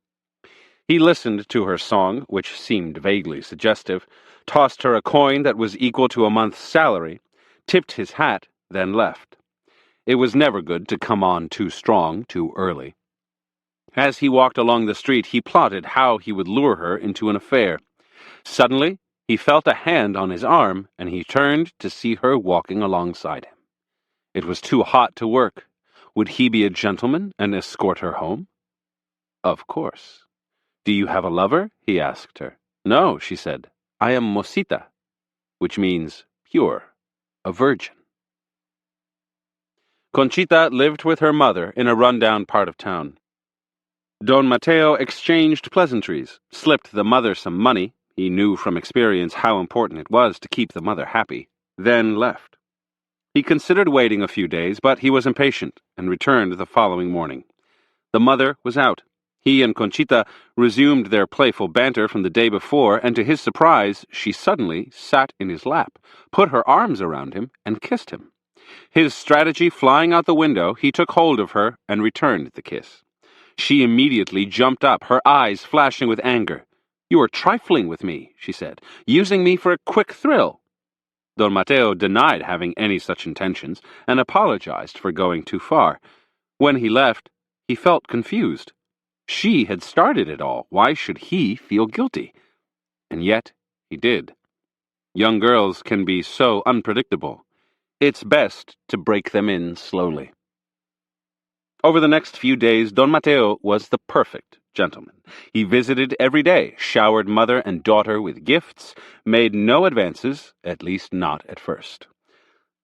He listened to her song, which seemed vaguely suggestive, tossed her a coin that was equal to a month's salary, tipped his hat, then left. It was never good to come on too strong, too early. As he walked along the street, he plotted how he would lure her into an affair. Suddenly, he felt a hand on his arm, and he turned to see her walking alongside him. It was too hot to work. Would he be a gentleman and escort her home? Of course. "Do you have a lover?" he asked her. "No," she said. "I am Mosita," which means pure, a virgin. Conchita lived with her mother in a rundown part of town. Don Mateo exchanged pleasantries, slipped the mother some money, he knew from experience how important it was to keep the mother happy, then left. He considered waiting a few days, but he was impatient and returned the following morning. The mother was out. He and Conchita resumed their playful banter from the day before, and to his surprise, she suddenly sat in his lap, put her arms around him, and kissed him. His strategy flying out the window, he took hold of her and returned the kiss. She immediately jumped up, her eyes flashing with anger. "You are trifling with me," she said, "using me for a quick thrill." Don Mateo denied having any such intentions and apologized for going too far. When he left, he felt confused. She had started it all. Why should he feel guilty? And yet, he did. Young girls can be so unpredictable. It's best to break them in slowly. Over the next few days, Don Mateo was the perfect gentleman. He visited every day, showered mother and daughter with gifts, made no advances, at least not at first.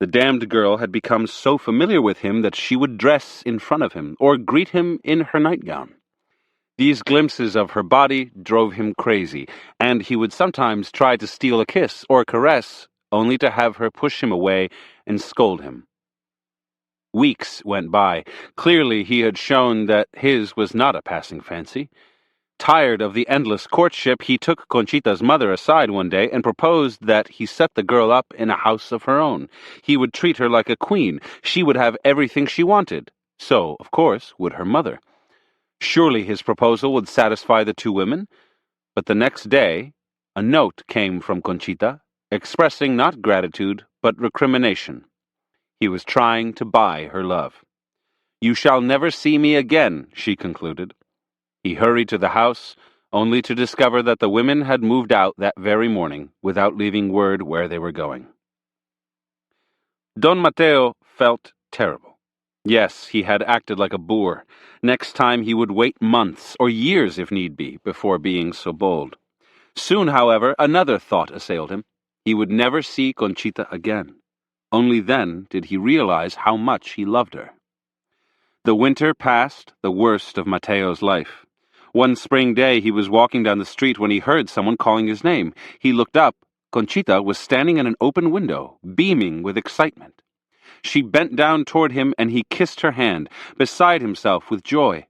The damned girl had become so familiar with him that she would dress in front of him or greet him in her nightgown. These glimpses of her body drove him crazy, and he would sometimes try to steal a kiss or caress, only to have her push him away and scold him. Weeks went by. Clearly he had shown that his was not a passing fancy. Tired of the endless courtship, he took Conchita's mother aside one day and proposed that he set the girl up in a house of her own. He would treat her like a queen. She would have everything she wanted. So, of course, would her mother. Surely his proposal would satisfy the two women. But the next day, a note came from Conchita, expressing not gratitude, but recrimination. He was trying to buy her love. "You shall never see me again," she concluded. He hurried to the house, only to discover that the women had moved out that very morning without leaving word where they were going. Don Mateo felt terrible. Yes, he had acted like a boor. Next time he would wait months, or years if need be, before being so bold. Soon, however, another thought assailed him. He would never see Conchita again. Only then did he realize how much he loved her. The winter passed, the worst of Mateo's life. One spring day he was walking down the street when he heard someone calling his name. He looked up. Conchita was standing at an open window, beaming with excitement. She bent down toward him and he kissed her hand, beside himself with joy.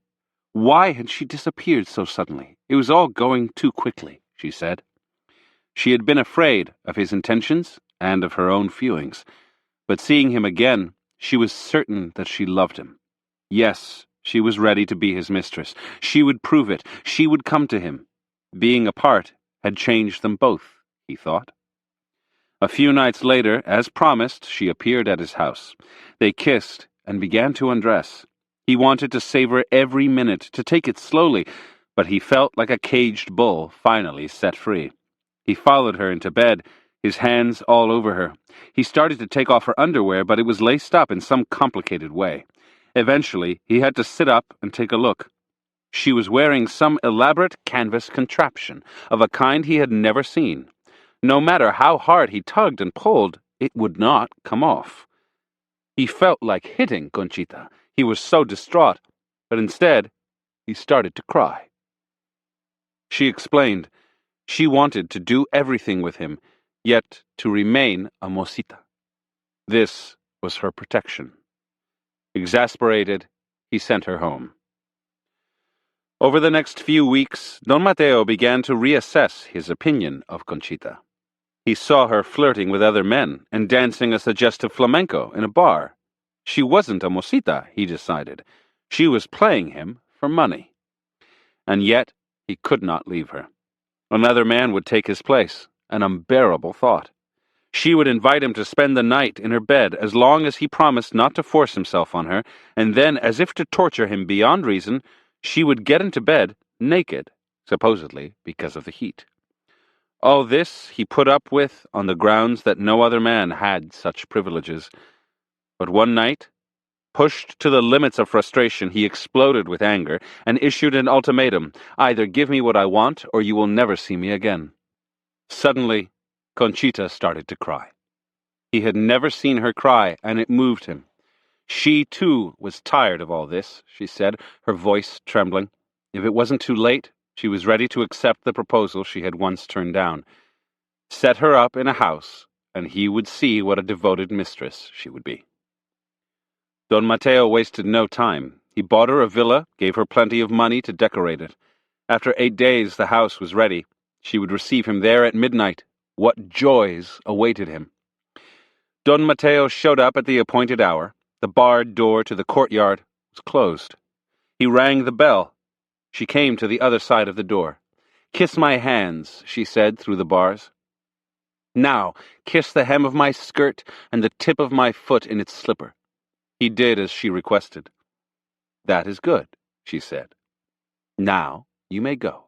Why had she disappeared so suddenly? It was all going too quickly, she said. She had been afraid of his intentions and of her own feelings. But seeing him again, she was certain that she loved him. Yes, she was ready to be his mistress. She would prove it. She would come to him. Being apart had changed them both, he thought. A few nights later, as promised, she appeared at his house. They kissed and began to undress. He wanted to savor every minute, to take it slowly, but he felt like a caged bull finally set free. He followed her into bed, his hands all over her. He started to take off her underwear, but it was laced up in some complicated way. Eventually, he had to sit up and take a look. She was wearing some elaborate canvas contraption, of a kind he had never seen. No matter how hard he tugged and pulled, it would not come off. He felt like hitting Conchita. He was so distraught, but instead, he started to cry. She explained. She wanted to do everything with him, yet to remain a mosita. This was her protection. Exasperated, he sent her home. Over the next few weeks, Don Mateo began to reassess his opinion of Conchita. He saw her flirting with other men and dancing a suggestive flamenco in a bar. She wasn't a mosita, he decided. She was playing him for money. And yet, he could not leave her. Another man would take his place, an unbearable thought. She would invite him to spend the night in her bed as long as he promised not to force himself on her, and then, as if to torture him beyond reason, she would get into bed naked, supposedly because of the heat. All this he put up with on the grounds that no other man had such privileges. But one night, pushed to the limits of frustration, he exploded with anger and issued an ultimatum: either give me what I want or you will never see me again. Suddenly, Conchita started to cry. He had never seen her cry, and it moved him. She, too, was tired of all this, she said, her voice trembling. If it wasn't too late, she was ready to accept the proposal she had once turned down. Set her up in a house, and he would see what a devoted mistress she would be. Don Mateo wasted no time. He bought her a villa, gave her plenty of money to decorate it. After 8 days, the house was ready. She would receive him there at midnight. What joys awaited him! Don Mateo showed up at the appointed hour. The barred door to the courtyard was closed. He rang the bell. She came to the other side of the door. "Kiss my hands," she said through the bars. "Now, kiss the hem of my skirt and the tip of my foot in its slipper." He did as she requested. "That is good," she said. Now you may go."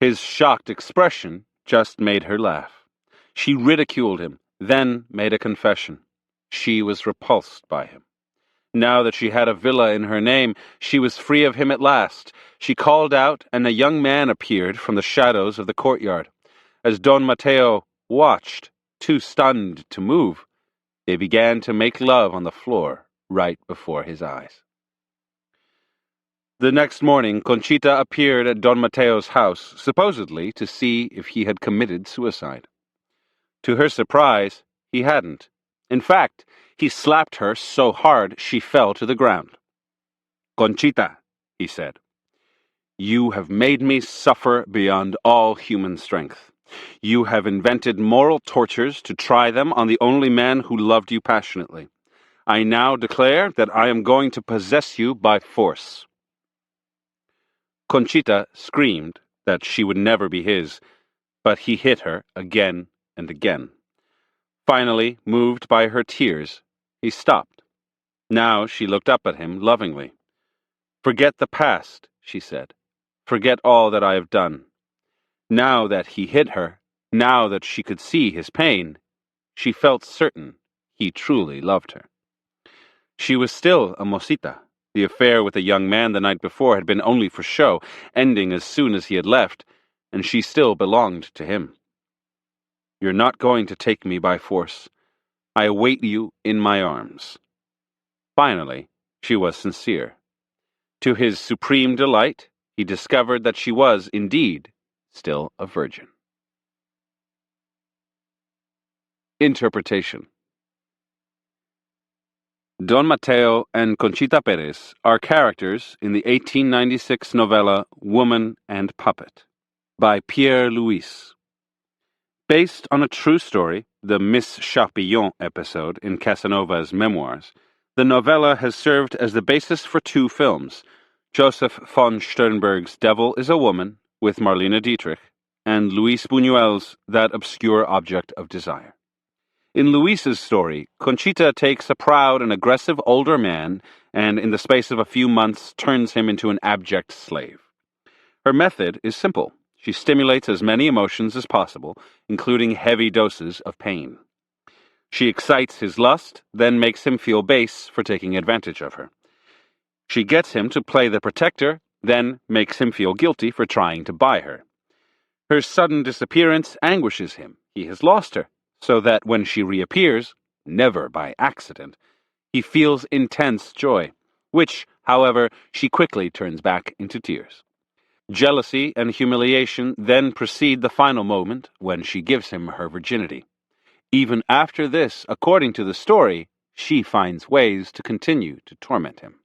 His shocked expression just made her laugh. She ridiculed him, then made a confession. She was repulsed by him. Now that she had a villa in her name, she was free of him at last. She called out, and a young man appeared from the shadows of the courtyard. As Don Mateo watched, too stunned to move, they began to make love on the floor right before his eyes. The next morning, Conchita appeared at Don Mateo's house, supposedly to see if he had committed suicide. To her surprise, he hadn't. In fact, he slapped her so hard she fell to the ground. "Conchita," he said, "you have made me suffer beyond all human strength. You have invented moral tortures to try them on the only man who loved you passionately. I now declare that I am going to possess you by force." Conchita screamed that she would never be his, but he hit her again and again. Finally, moved by her tears, he stopped. Now she looked up at him lovingly. "Forget the past," she said. "Forget all that I have done." Now that he hit her, now that she could see his pain, she felt certain he truly loved her. She was still a mosita. The affair with the young man the night before had been only for show, ending as soon as he had left, and she still belonged to him. "You're not going to take me by force. I await you in my arms." Finally, she was sincere. To his supreme delight, he discovered that she was, indeed, still a virgin. Interpretation. Don Mateo and Conchita Perez are characters in the 1896 novella Woman and Puppet by Pierre Louis. Based on a true story, the Miss Charpillon episode in Casanova's memoirs, the novella has served as the basis for two films, Joseph von Sternberg's Devil is a Woman with Marlene Dietrich, and Luis Buñuel's That Obscure Object of Desire. In Luis's story, Conchita takes a proud and aggressive older man and, in the space of a few months, turns him into an abject slave. Her method is simple. She stimulates as many emotions as possible, including heavy doses of pain. She excites his lust, then makes him feel base for taking advantage of her. She gets him to play the protector, then makes him feel guilty for trying to buy her. Her sudden disappearance anguishes him. He has lost her, so that when she reappears, never by accident, he feels intense joy, which, however, she quickly turns back into tears. Jealousy and humiliation then precede the final moment when she gives him her virginity. Even after this, according to the story, she finds ways to continue to torment him.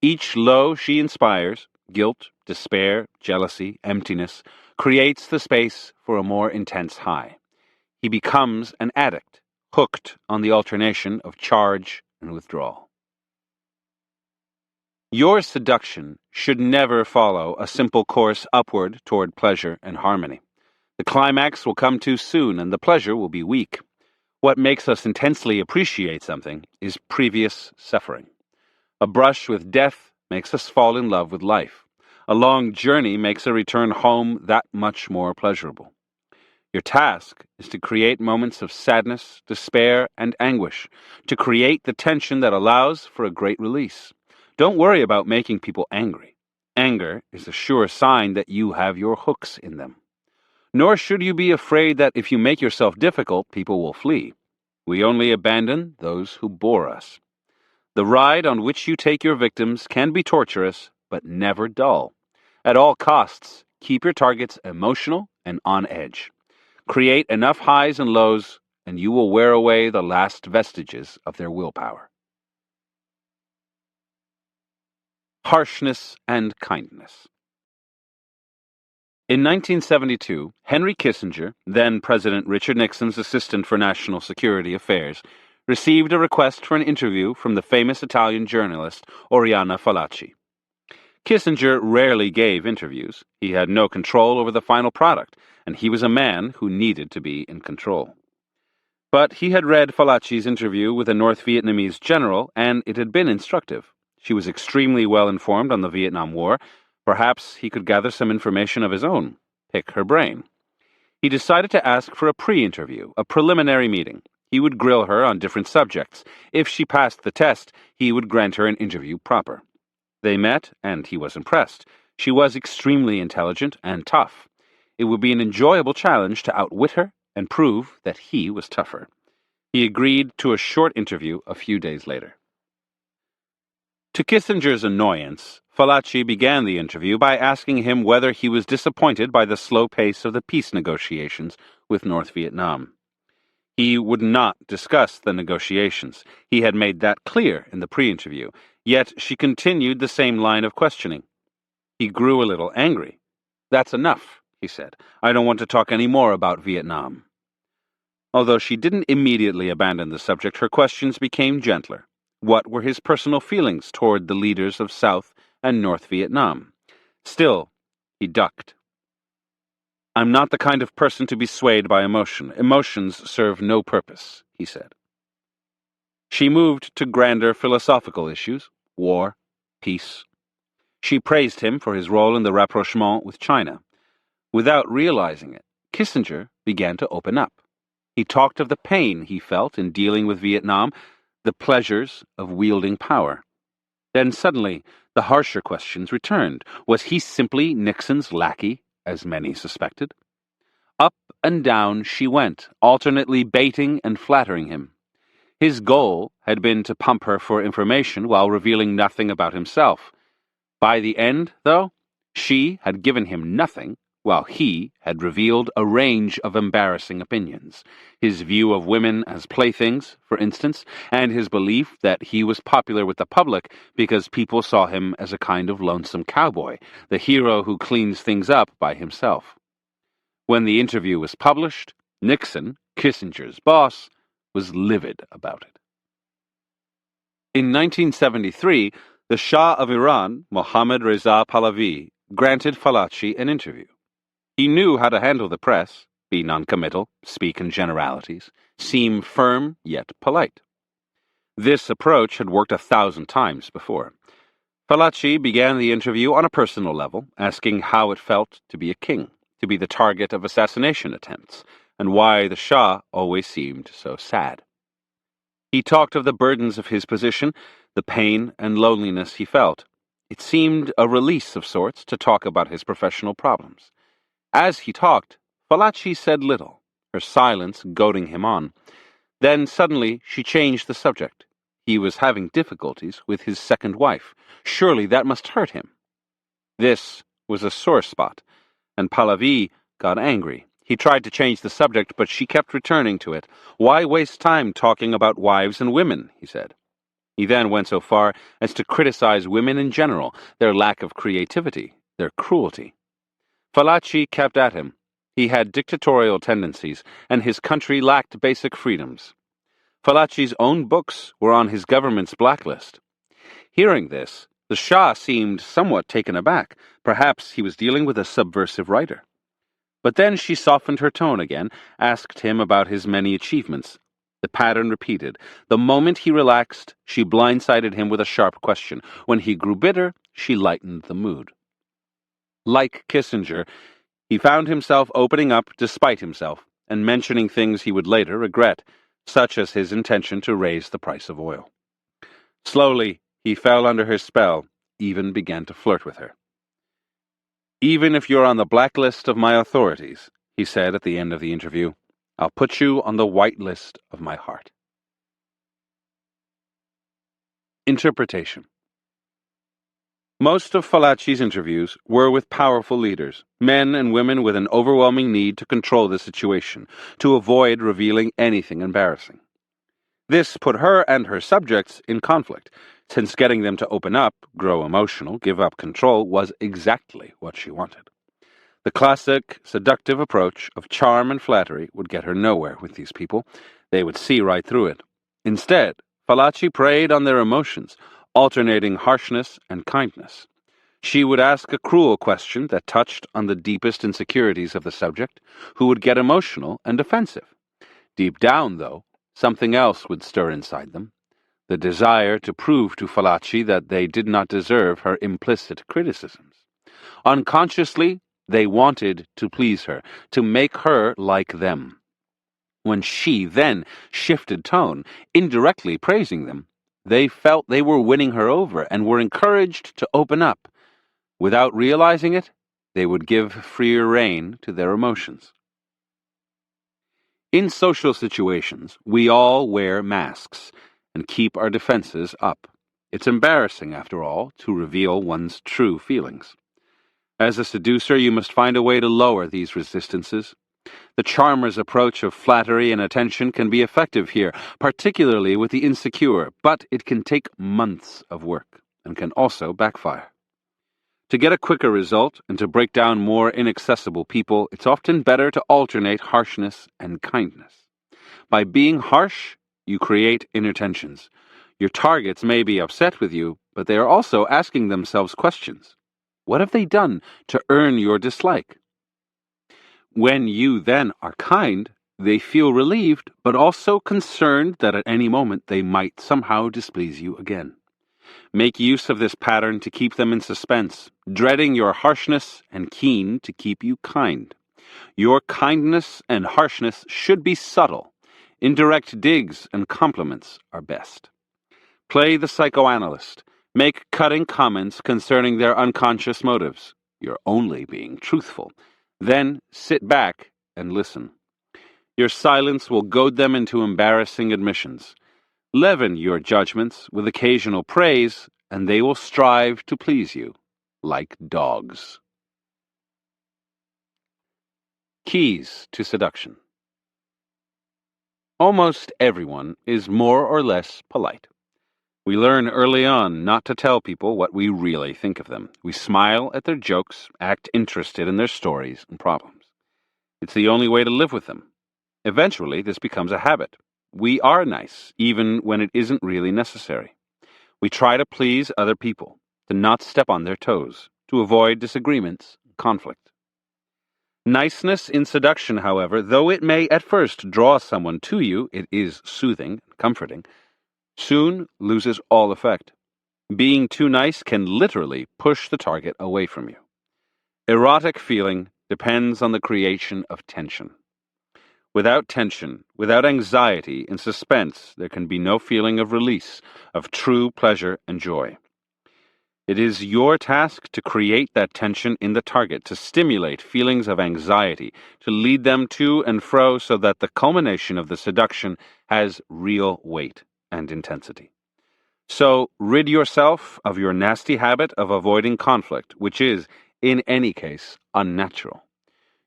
Each low she inspires, guilt, despair, jealousy, emptiness, creates the space for a more intense high. He becomes an addict, hooked on the alternation of charge and withdrawal. Your seduction should never follow a simple course upward toward pleasure and harmony. The climax will come too soon, and the pleasure will be weak. What makes us intensely appreciate something is previous suffering. A brush with death makes us fall in love with life. A long journey makes a return home that much more pleasurable. Your task is to create moments of sadness, despair, and anguish, to create the tension that allows for a great release. Don't worry about making people angry. Anger is a sure sign that you have your hooks in them. Nor should you be afraid that if you make yourself difficult, people will flee. We only abandon those who bore us. The ride on which you take your victims can be torturous, but never dull. At all costs, keep your targets emotional and on edge. Create enough highs and lows, and you will wear away the last vestiges of their willpower. Harshness and kindness. In 1972, Henry Kissinger, then President Richard Nixon's Assistant for National Security Affairs, received a request for an interview from the famous Italian journalist Oriana Fallaci. Kissinger rarely gave interviews. He had no control over the final product, and he was a man who needed to be in control. But he had read Fallaci's interview with a North Vietnamese general, and it had been instructive. She was extremely well informed on the Vietnam War. Perhaps he could gather some information of his own, pick her brain. He decided to ask for a pre-interview, a preliminary meeting. He would grill her on different subjects. If she passed the test, he would grant her an interview proper. They met, and he was impressed. She was extremely intelligent and tough. It would be an enjoyable challenge to outwit her and prove that he was tougher. He agreed to a short interview a few days later. To Kissinger's annoyance, Fallaci began the interview by asking him whether he was disappointed by the slow pace of the peace negotiations with North Vietnam. He would not discuss the negotiations. He had made that clear in the pre-interview, yet she continued the same line of questioning. He grew a little angry. "That's enough," he said. "I don't want to talk any more about Vietnam." Although she didn't immediately abandon the subject, her questions became gentler. What were his personal feelings toward the leaders of South and North Vietnam? Still, he ducked. "I'm not the kind of person to be swayed by emotion. Emotions serve no purpose," he said. She moved to grander philosophical issues: war, peace. She praised him for his role in the rapprochement with China. Without realizing it, Kissinger began to open up. He talked of the pain he felt in dealing with Vietnam, the pleasures of wielding power. Then suddenly, the harsher questions returned. Was he simply Nixon's lackey, as many suspected? Up and down she went, alternately baiting and flattering him. His goal had been to pump her for information while revealing nothing about himself. By the end, though, she had given him nothing, while he had revealed a range of embarrassing opinions. His view of women as playthings, for instance, and his belief that he was popular with the public because people saw him as a kind of lonesome cowboy, the hero who cleans things up by himself. When the interview was published, Nixon, Kissinger's boss, was livid about it. In 1973, the Shah of Iran, Mohammad Reza Pahlavi, granted Fallaci an interview. He knew how to handle the press, be noncommittal, speak in generalities, seem firm yet polite. This approach had worked 1,000 times before. Fallaci began the interview on a personal level, asking how it felt to be a king, to be the target of assassination attempts, and why the Shah always seemed so sad. He talked of the burdens of his position, the pain and loneliness he felt. It seemed a release of sorts to talk about his professional problems. As he talked, Fallaci said little, her silence goading him on. Then suddenly she changed the subject. He was having difficulties with his second wife. Surely that must hurt him. This was a sore spot, and Pahlavi got angry. He tried to change the subject, but she kept returning to it. "Why waste time talking about wives and women?" he said. He then went so far as to criticize women in general, their lack of creativity, their cruelty. Fallaci kept at him. He had dictatorial tendencies, and his country lacked basic freedoms. Fallaci's own books were on his government's blacklist. Hearing this, the Shah seemed somewhat taken aback. Perhaps he was dealing with a subversive writer. But then she softened her tone again, asked him about his many achievements. The pattern repeated. The moment he relaxed, she blindsided him with a sharp question. When he grew bitter, she lightened the mood. Like Kissinger, he found himself opening up despite himself and mentioning things he would later regret, such as his intention to raise the price of oil. Slowly, he fell under her spell, even began to flirt with her. "Even if you're on the blacklist of my authorities," he said at the end of the interview, "I'll put you on the white list of my heart." Interpretation. Most of Fallaci's interviews were with powerful leaders, men and women with an overwhelming need to control the situation, to avoid revealing anything embarrassing. This put her and her subjects in conflict, since getting them to open up, grow emotional, give up control was exactly what she wanted. The classic, seductive approach of charm and flattery would get her nowhere with these people. They would see right through it. Instead, Fallaci preyed on their emotions, alternating harshness and kindness. She would ask a cruel question that touched on the deepest insecurities of the subject, who would get emotional and defensive. Deep down, though, something else would stir inside them. the desire to prove to Fallaci that they did not deserve her implicit criticisms. Unconsciously, they wanted to please her, to make her like them. When she then shifted tone, indirectly praising them, they felt they were winning her over and were encouraged to open up. Without realizing it, they would give freer rein to their emotions. In social situations, we all wear masks and keep our defenses up. It's embarrassing, after all, to reveal one's true feelings. As a seducer, you must find a way to lower these resistances. The charmer's approach of flattery and attention can be effective here, particularly with the insecure, but it can take months of work and can also backfire. To get a quicker result and to break down more inaccessible people, it's often better to alternate harshness and kindness. By being harsh, you create inner tensions. Your targets may be upset with you, but they are also asking themselves questions. What have they done to earn your dislike? When you then are kind, they feel relieved, but also concerned that at any moment they might somehow displease you again. Make use of this pattern to keep them in suspense, dreading your harshness and keen to keep you kind. Your kindness and harshness should be subtle. Indirect digs and compliments are best. Play the psychoanalyst. Make cutting comments concerning their unconscious motives. You're only being truthful. Then sit back and listen. Your silence will goad them into embarrassing admissions. Leaven your judgments with occasional praise, and they will strive to please you, like dogs. Keys to seduction. Almost everyone is more or less polite. We learn early on not to tell people what we really think of them. We smile at their jokes, act interested in their stories and problems. It's the only way to live with them. Eventually, this becomes a habit. We are nice, even when it isn't really necessary. We try to please other people, to not step on their toes, to avoid disagreements, conflict. Niceness in seduction, however, though it may at first draw someone to you, it is soothing, comforting, soon loses all effect. Being too nice can literally push the target away from you. Erotic feeling depends on the creation of tension. Without tension, without anxiety and suspense, there can be no feeling of release, of true pleasure and joy. It is your task to create that tension in the target, to stimulate feelings of anxiety, to lead them to and fro so that the culmination of the seduction has real weight and intensity. So rid yourself of your nasty habit of avoiding conflict, which is, in any case, unnatural.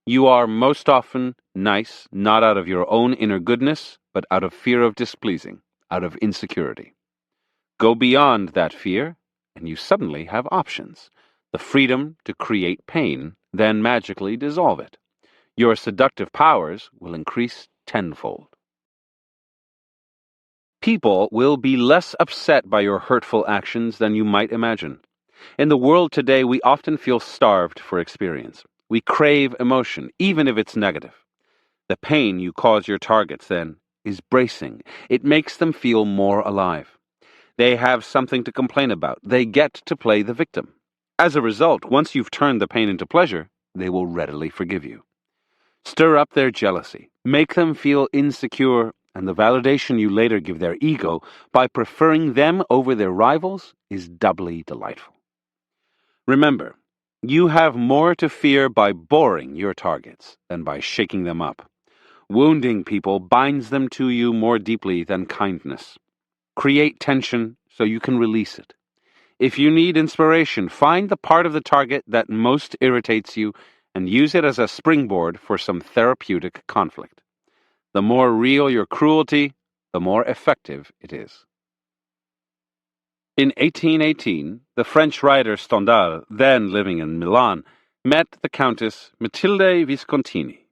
You are most often nice, not out of your own inner goodness, but out of fear of displeasing, out of insecurity. Go beyond that fear, and you suddenly have options. The freedom to create pain, then magically dissolve it. Your seductive powers will increase tenfold. People will be less upset by your hurtful actions than you might imagine. In the world today, we often feel starved for experience. We crave emotion, even if it's negative. The pain you cause your targets, then, is bracing. It makes them feel more alive. They have something to complain about. They get to play the victim. As a result, once you've turned the pain into pleasure, they will readily forgive you. Stir up their jealousy. Make them feel insecure, and the validation you later give their ego by preferring them over their rivals is doubly delightful. Remember, you have more to fear by boring your targets than by shaking them up. Wounding people binds them to you more deeply than kindness. Create tension so you can release it. If you need inspiration, find the part of the target that most irritates you and use it as a springboard for some therapeutic conflict. The more real your cruelty, the more effective it is. In 1818, the French writer Stendhal, then living in Milan, met the Countess Matilde Viscontini.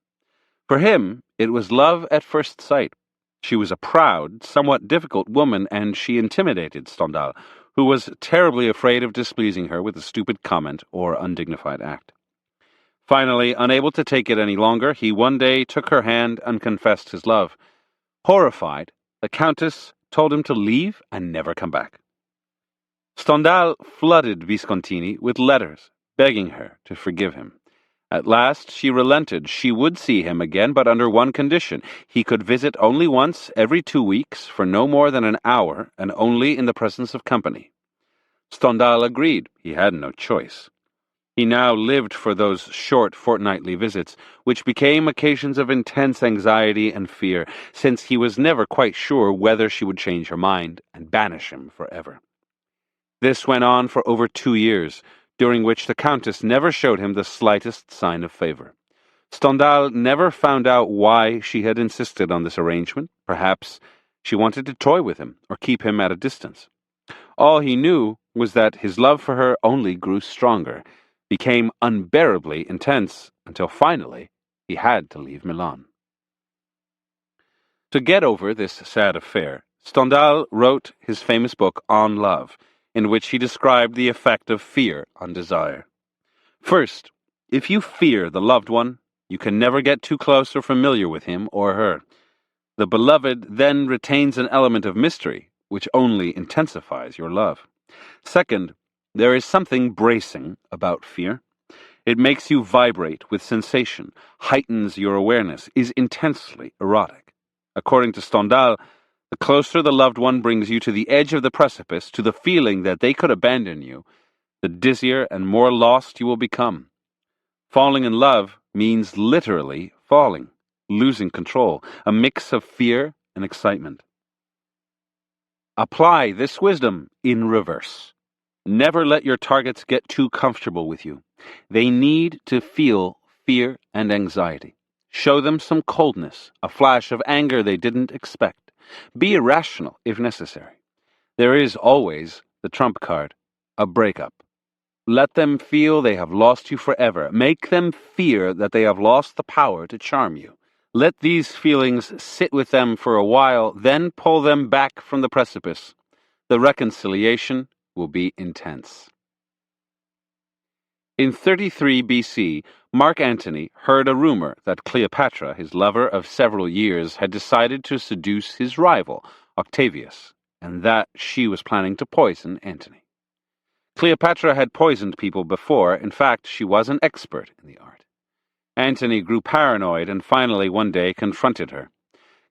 For him, it was love at first sight. She was a proud, somewhat difficult woman, and she intimidated Stendhal, who was terribly afraid of displeasing her with a stupid comment or undignified act. Finally, unable to take it any longer, he one day took her hand and confessed his love. Horrified, the Countess told him to leave and never come back. Stendhal flooded Viscontini with letters, begging her to forgive him. At last she relented. She would see him again, but under one condition. He could visit only once every 2 weeks for no more than an hour, and only in the presence of company. Stendhal agreed. He had no choice. He now lived for those short fortnightly visits, which became occasions of intense anxiety and fear, since he was never quite sure whether she would change her mind and banish him forever. This went on for over 2 years, during which the Countess never showed him the slightest sign of favor. Stendhal never found out why she had insisted on this arrangement. Perhaps she wanted to toy with him or keep him at a distance. All he knew was that his love for her only grew stronger, became unbearably intense, until finally he had to leave Milan. To get over this sad affair, Stendhal wrote his famous book On Love, in which he described the effect of fear on desire. First, if you fear the loved one, you can never get too close or familiar with him or her. The beloved then retains an element of mystery, which only intensifies your love. Second, there is something bracing about fear. It makes you vibrate with sensation, heightens your awareness, is intensely erotic. According to Stendhal, the closer the loved one brings you to the edge of the precipice, to the feeling that they could abandon you, the dizzier and more lost you will become. Falling in love means literally falling, losing control, a mix of fear and excitement. Apply this wisdom in reverse. Never let your targets get too comfortable with you. They need to feel fear and anxiety. Show them some coldness, a flash of anger they didn't expect. Be irrational if necessary. There is always the trump card, a breakup. Let them feel they have lost you forever. Make them fear that they have lost the power to charm you. Let these feelings sit with them for a while, then pull them back from the precipice. The reconciliation will be intense. In 33 BC, Mark Antony heard a rumor that Cleopatra, his lover of several years, had decided to seduce his rival, Octavius, and that she was planning to poison Antony. Cleopatra had poisoned people before. In fact, she was an expert in the art. Antony grew paranoid and finally one day confronted her.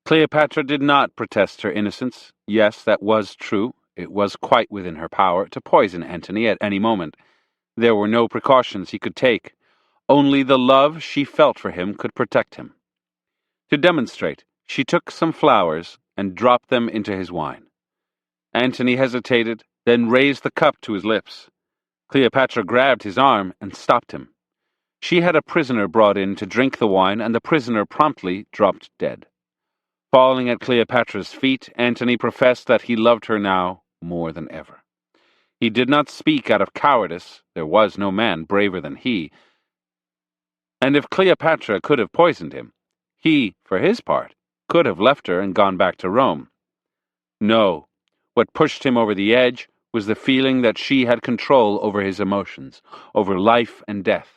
Cleopatra did not protest her innocence. Yes, that was true. It was quite within her power to poison Antony at any moment. There were no precautions he could take. Only the love she felt for him could protect him. To demonstrate, she took some flowers and dropped them into his wine. Antony hesitated, then raised the cup to his lips. Cleopatra grabbed his arm and stopped him. She had a prisoner brought in to drink the wine, and the prisoner promptly dropped dead. Falling at Cleopatra's feet, Antony professed that he loved her now more than ever. He did not speak out of cowardice. There was no man braver than he. And if Cleopatra could have poisoned him, he, for his part, could have left her and gone back to Rome. No, what pushed him over the edge was the feeling that she had control over his emotions, over life and death.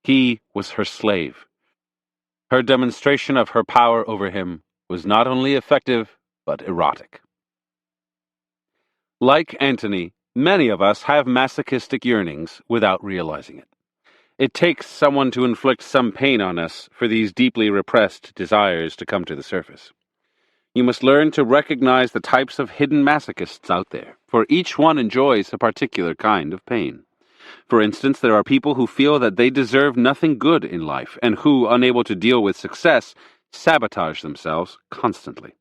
He was her slave. Her demonstration of her power over him was not only effective, but erotic. Like Antony, many of us have masochistic yearnings without realizing it. It takes someone to inflict some pain on us for these deeply repressed desires to come to the surface. You must learn to recognize the types of hidden masochists out there, for each one enjoys a particular kind of pain. For instance, there are people who feel that they deserve nothing good in life, and who, unable to deal with success, sabotage themselves constantly.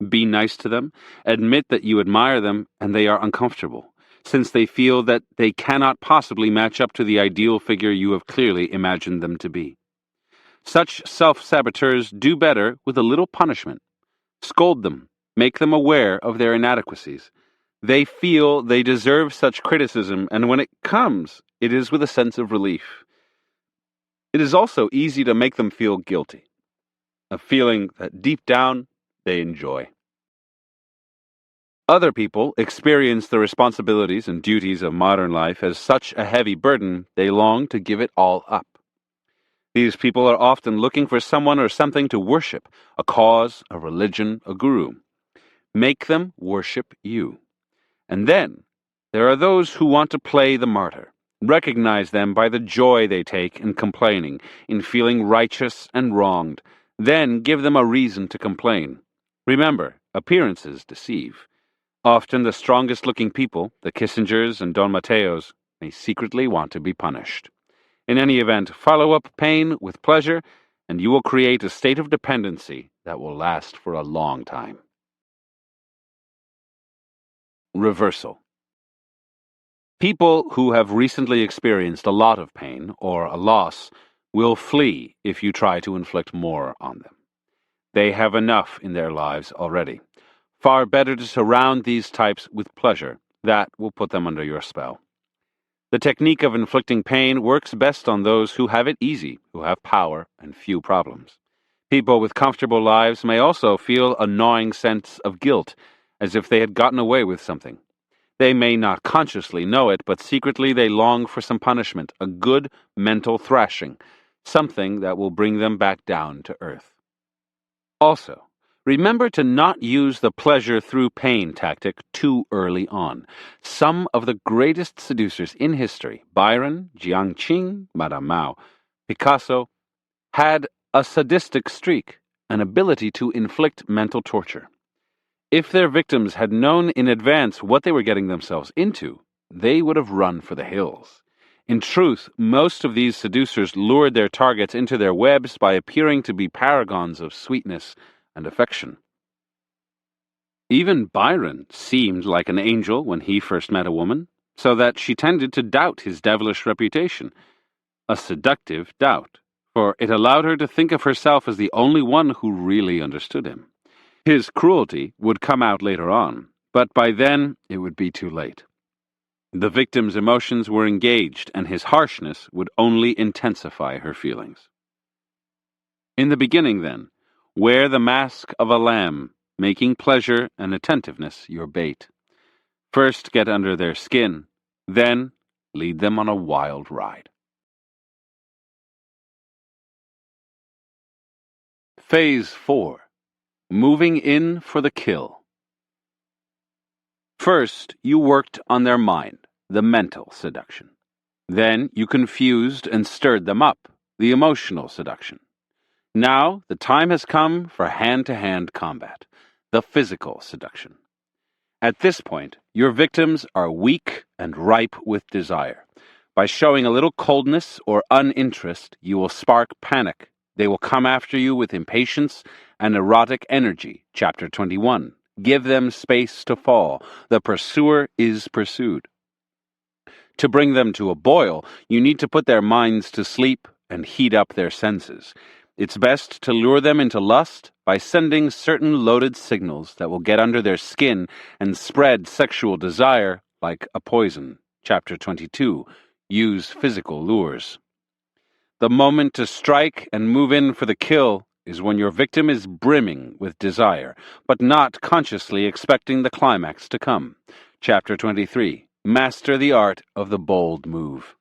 Be nice to them, admit that you admire them, and they are uncomfortable, since they feel that they cannot possibly match up to the ideal figure you have clearly imagined them to be. Such self-saboteurs do better with a little punishment. Scold them, make them aware of their inadequacies. They feel they deserve such criticism, and when it comes, it is with a sense of relief. It is also easy to make them feel guilty, a feeling that deep down they enjoy. Other people experience the responsibilities and duties of modern life as such a heavy burden they long to give it all up. These people are often looking for someone or something to worship, a cause, a religion, a guru. Make them worship you. And then there are those who want to play the martyr. Recognize them by the joy they take in complaining, in feeling righteous and wronged. Then give them a reason to complain. Remember, appearances deceive. Often the strongest-looking people, the Kissingers and Don Mateos, may secretly want to be punished. In any event, follow up pain with pleasure, and you will create a state of dependency that will last for a long time. Reversal. People who have recently experienced a lot of pain or a loss will flee if you try to inflict more on them. They have enough in their lives already. Far better to surround these types with pleasure. That will put them under your spell. The technique of inflicting pain works best on those who have it easy, who have power and few problems. People with comfortable lives may also feel a gnawing sense of guilt, as if they had gotten away with something. They may not consciously know it, but secretly they long for some punishment, a good mental thrashing, something that will bring them back down to earth. Also, remember to not use the pleasure through pain tactic too early on. Some of the greatest seducers in history, Byron, Jiang Qing, Madame Mao, Picasso, had a sadistic streak, an ability to inflict mental torture. If their victims had known in advance what they were getting themselves into, they would have run for the hills. In truth, most of these seducers lured their targets into their webs by appearing to be paragons of sweetness and affection. Even Byron seemed like an angel when he first met a woman, so that she tended to doubt his devilish reputation. A seductive doubt, for it allowed her to think of herself as the only one who really understood him. His cruelty would come out later on, but by then it would be too late. The victim's emotions were engaged, and his harshness would only intensify her feelings. In the beginning, then, wear the mask of a lamb, making pleasure and attentiveness your bait. First get under their skin, then lead them on a wild ride. Phase 4. Moving in for the kill. First, you worked on their mind, the mental seduction. Then you confused and stirred them up, the emotional seduction. Now the time has come for hand-to-hand combat, the physical seduction. At this point, your victims are weak and ripe with desire. By showing a little coldness or uninterest, you will spark panic. They will come after you with impatience and erotic energy. Chapter 21. Give them space to fall. The pursuer is pursued. To bring them to a boil, you need to put their minds to sleep and heat up their senses. It's best to lure them into lust by sending certain loaded signals that will get under their skin and spread sexual desire like a poison. Chapter 22. Use physical lures. The moment to strike and move in for the kill is when your victim is brimming with desire, but not consciously expecting the climax to come. Chapter 23. Master the art of the bold move.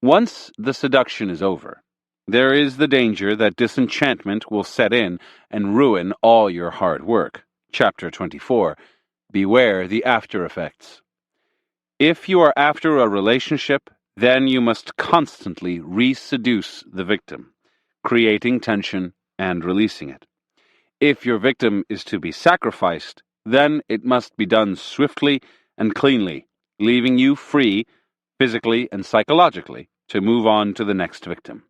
Once the seduction is over, there is the danger that disenchantment will set in and ruin all your hard work. Chapter 24. Beware the after effects. If you are after a relationship, then you must constantly re-seduce the victim, creating tension and releasing it. If your victim is to be sacrificed, then it must be done swiftly and cleanly, leaving you free, physically and psychologically, to move on to the next victim.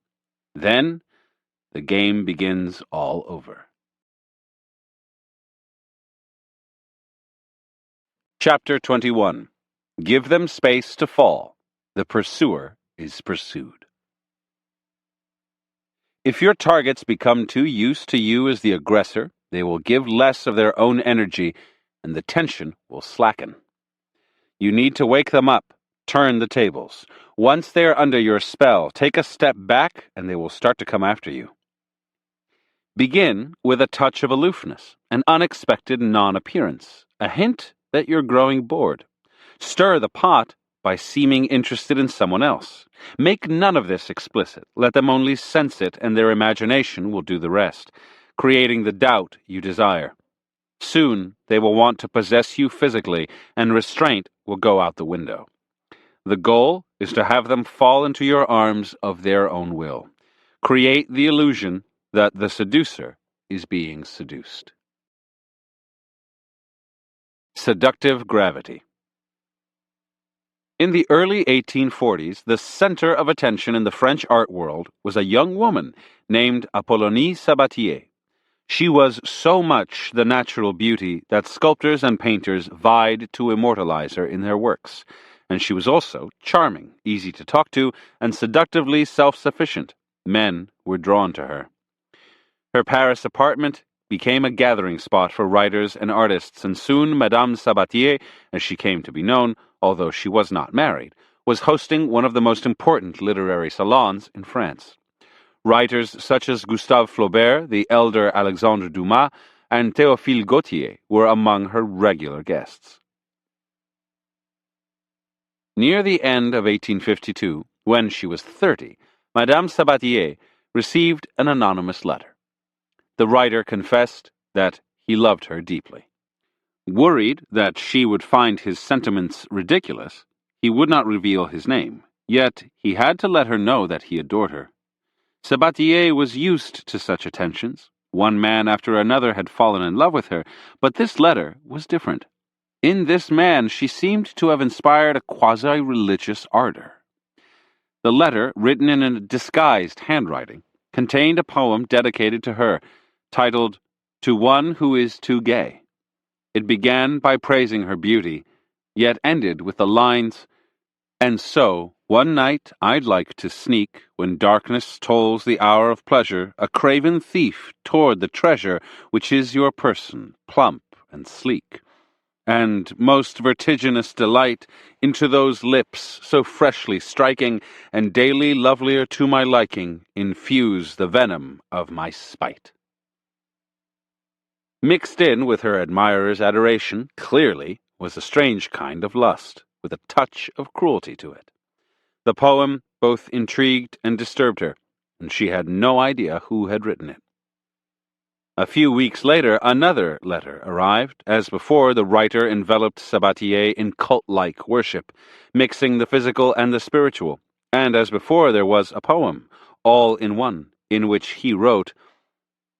Then, the game begins all over. Chapter 21. Give them space to fall. The pursuer is pursued. If your targets become too used to you as the aggressor, they will give less of their own energy, and the tension will slacken. You need to wake them up, turn the tables. Once they are under your spell, take a step back, and they will start to come after you. Begin with a touch of aloofness, an unexpected non-appearance, a hint that you're growing bored. Stir the pot by seeming interested in someone else. Make none of this explicit. Let them only sense it, and their imagination will do the rest, creating the doubt you desire. Soon they will want to possess you physically, and restraint will go out the window. The goal is to have them fall into your arms of their own will. Create the illusion that the seducer is being seduced. Seductive gravity. In the early 1840s, the center of attention in the French art world was a young woman named Apollonie Sabatier. She was so much the natural beauty that sculptors and painters vied to immortalize her in their works, and she was also charming, easy to talk to, and seductively self-sufficient. Men were drawn to her. Her Paris apartment became a gathering spot for writers and artists, and soon Madame Sabatier, as she came to be known, although she was not married, was hosting one of the most important literary salons in France. Writers such as Gustave Flaubert, the elder Alexandre Dumas, and Théophile Gautier were among her regular guests. Near the end of 1852, when she was 30, Madame Sabatier received an anonymous letter. The writer confessed that he loved her deeply. Worried that she would find his sentiments ridiculous, he would not reveal his name, yet he had to let her know that he adored her. Sabatier was used to such attentions. One man after another had fallen in love with her, but this letter was different. In this man she seemed to have inspired a quasi-religious ardor. The letter, written in a disguised handwriting, contained a poem dedicated to her, titled, "To One Who Is Too Gay." It began by praising her beauty, yet ended with the lines, "And so, one night I'd like to sneak, when darkness tolls the hour of pleasure, a craven thief toward the treasure which is your person, plump and sleek. And most vertiginous delight into those lips so freshly striking, and daily lovelier to my liking, infuse the venom of my spite." Mixed in with her admirer's adoration, clearly, was a strange kind of lust, with a touch of cruelty to it. The poem both intrigued and disturbed her, and she had no idea who had written it. A few weeks later, another letter arrived. As before, the writer enveloped Sabatier in cult-like worship, mixing the physical and the spiritual. And as before, there was a poem, all in one, in which he wrote,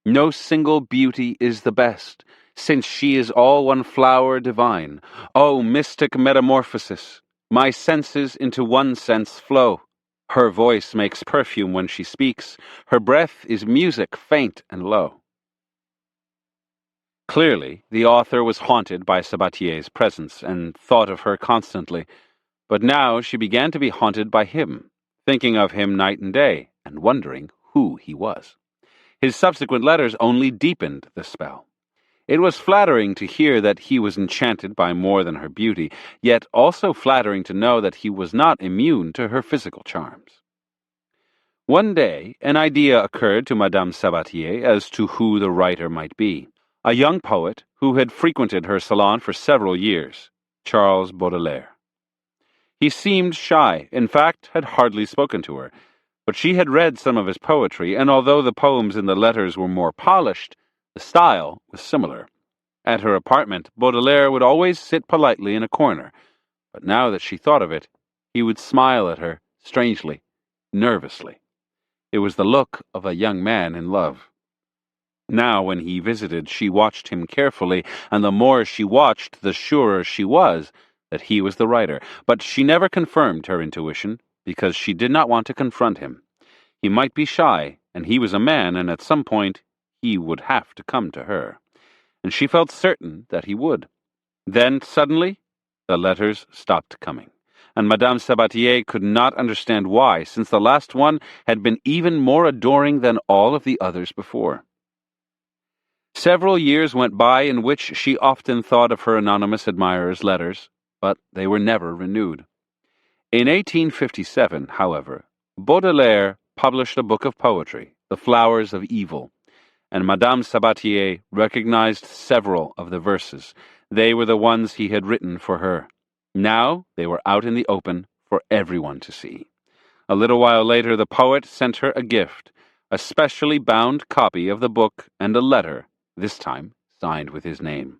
"No single beauty is the best, since she is all one flower divine. O mystic metamorphosis! My senses into one sense flow. Her voice makes perfume when she speaks. Her breath is music faint and low." Clearly, the author was haunted by Sabatier's presence and thought of her constantly, but now she began to be haunted by him, thinking of him night and day, and wondering who he was. His subsequent letters only deepened the spell. It was flattering to hear that he was enchanted by more than her beauty, yet also flattering to know that he was not immune to her physical charms. One day, an idea occurred to Madame Sabatier as to who the writer might be. A young poet who had frequented her salon for several years, Charles Baudelaire. He seemed shy, in fact, had hardly spoken to her, but she had read some of his poetry, and although the poems in the letters were more polished, the style was similar. At her apartment, Baudelaire would always sit politely in a corner, but now that she thought of it, he would smile at her, strangely, nervously. It was the look of a young man in love. Now, when he visited, she watched him carefully, and the more she watched, the surer she was that he was the writer. But she never confirmed her intuition, because she did not want to confront him. He might be shy, and he was a man, and at some point he would have to come to her. And she felt certain that he would. Then, suddenly, the letters stopped coming, and Madame Sabatier could not understand why, since the last one had been even more adoring than all of the others before. Several years went by in which she often thought of her anonymous admirer's letters, but they were never renewed. In 1857, however, Baudelaire published a book of poetry, The Flowers of Evil, and Madame Sabatier recognized several of the verses. They were the ones he had written for her. Now they were out in the open for everyone to see. A little while later, the poet sent her a gift, a specially bound copy of the book and a letter, this time signed with his name.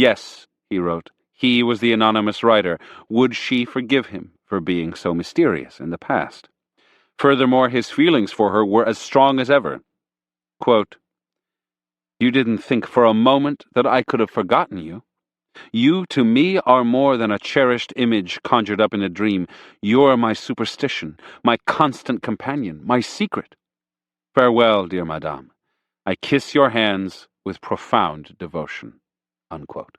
Yes, he wrote, he was the anonymous writer. Would she forgive him for being so mysterious in the past? Furthermore, his feelings for her were as strong as ever. Quote, "You didn't think for a moment that I could have forgotten you. You to me are more than a cherished image conjured up in a dream. You're my superstition, my constant companion, my secret. Farewell, dear madame. I kiss your hands with profound devotion." Unquote.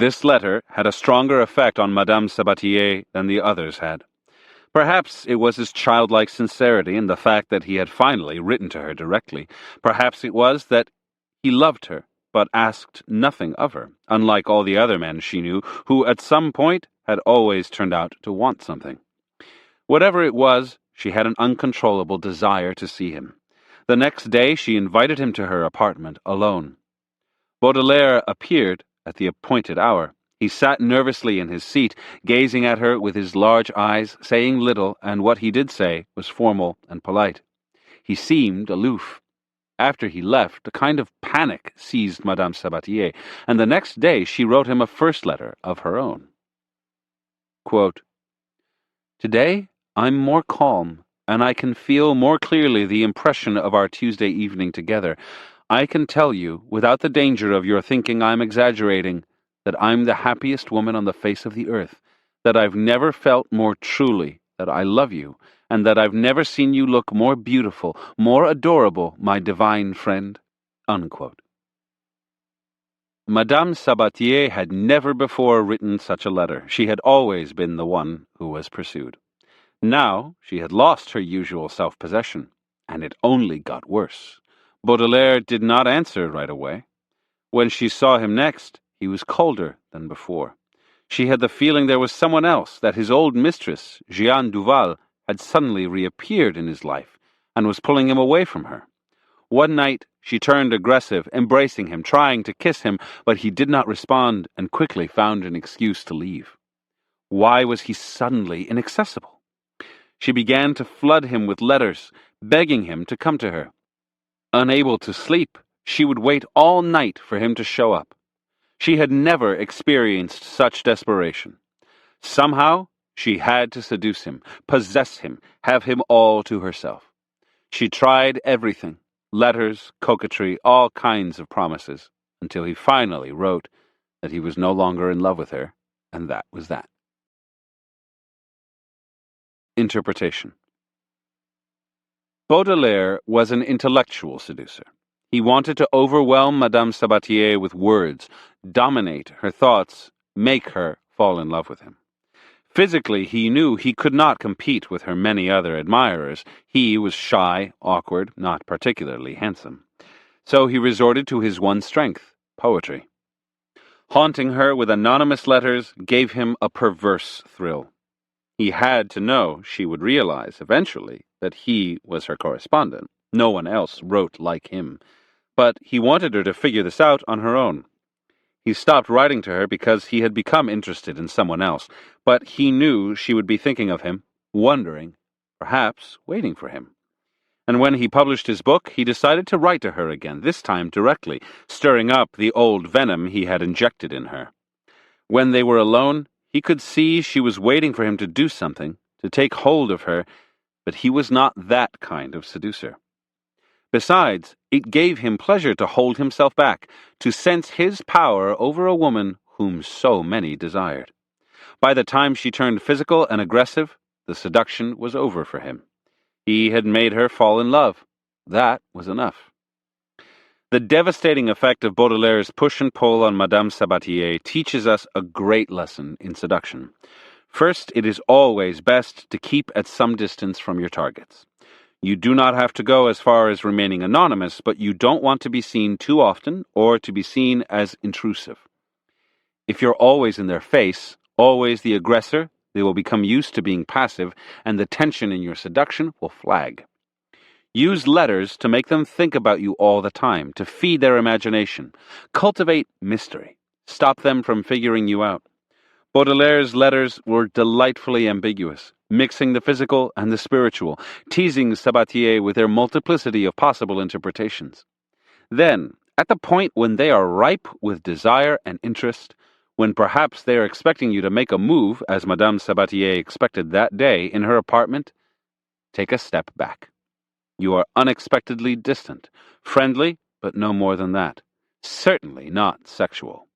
This letter had a stronger effect on Madame Sabatier than the others had. Perhaps it was his childlike sincerity and the fact that he had finally written to her directly. Perhaps it was that he loved her, but asked nothing of her, unlike all the other men she knew, who at some point had always turned out to want something. Whatever it was, she had an uncontrollable desire to see him. The next day she invited him to her apartment, alone. Baudelaire appeared at the appointed hour. He sat nervously in his seat, gazing at her with his large eyes, saying little, and what he did say was formal and polite. He seemed aloof. After he left, a kind of panic seized Madame Sabatier, and the next day she wrote him a first letter of her own. Quote, "Today I'm more calm, and I can feel more clearly the impression of our Tuesday evening together. I can tell you, without the danger of your thinking I'm exaggerating, that I'm the happiest woman on the face of the earth, that I've never felt more truly that I love you, and that I've never seen you look more beautiful, more adorable, my divine friend." Unquote. Madame Sabatier had never before written such a letter. She had always been the one who was pursued. Now she had lost her usual self-possession, and it only got worse. Baudelaire did not answer right away. When she saw him next, he was colder than before. She had the feeling there was someone else, that his old mistress, Jeanne Duval, had suddenly reappeared in his life and was pulling him away from her. One night she turned aggressive, embracing him, trying to kiss him, but he did not respond and quickly found an excuse to leave. Why was he suddenly inaccessible? She began to flood him with letters, begging him to come to her. Unable to sleep, she would wait all night for him to show up. She had never experienced such desperation. Somehow, she had to seduce him, possess him, have him all to herself. She tried everything, letters, coquetry, all kinds of promises, until he finally wrote that he was no longer in love with her, and that was that. Interpretation. Baudelaire was an intellectual seducer. He wanted to overwhelm Madame Sabatier with words, dominate her thoughts, make her fall in love with him. Physically, he knew he could not compete with her many other admirers. He was shy, awkward, not particularly handsome. So he resorted to his one strength, poetry. Haunting her with anonymous letters gave him a perverse thrill. He had to know she would realize, eventually, that he was her correspondent. No one else wrote like him. But he wanted her to figure this out on her own. He stopped writing to her because he had become interested in someone else, but he knew she would be thinking of him, wondering, perhaps waiting for him. And when he published his book, he decided to write to her again, this time directly, stirring up the old venom he had injected in her. When they were alone, he could see she was waiting for him to do something, to take hold of her, but he was not that kind of seducer. Besides, it gave him pleasure to hold himself back, to sense his power over a woman whom so many desired. By the time she turned physical and aggressive, the seduction was over for him. He had made her fall in love. That was enough. The devastating effect of Baudelaire's push and pull on Madame Sabatier teaches us a great lesson in seduction. First, it is always best to keep at some distance from your targets. You do not have to go as far as remaining anonymous, but you don't want to be seen too often or to be seen as intrusive. If you're always in their face, always the aggressor, they will become used to being passive, and the tension in your seduction will flag. Use letters to make them think about you all the time, to feed their imagination. Cultivate mystery. Stop them from figuring you out. Baudelaire's letters were delightfully ambiguous, mixing the physical and the spiritual, teasing Sabatier with their multiplicity of possible interpretations. Then, at the point when they are ripe with desire and interest, when perhaps they are expecting you to make a move, as Madame Sabatier expected that day in her apartment, take a step back. You are unexpectedly distant, friendly, but no more than that. Certainly not sexual.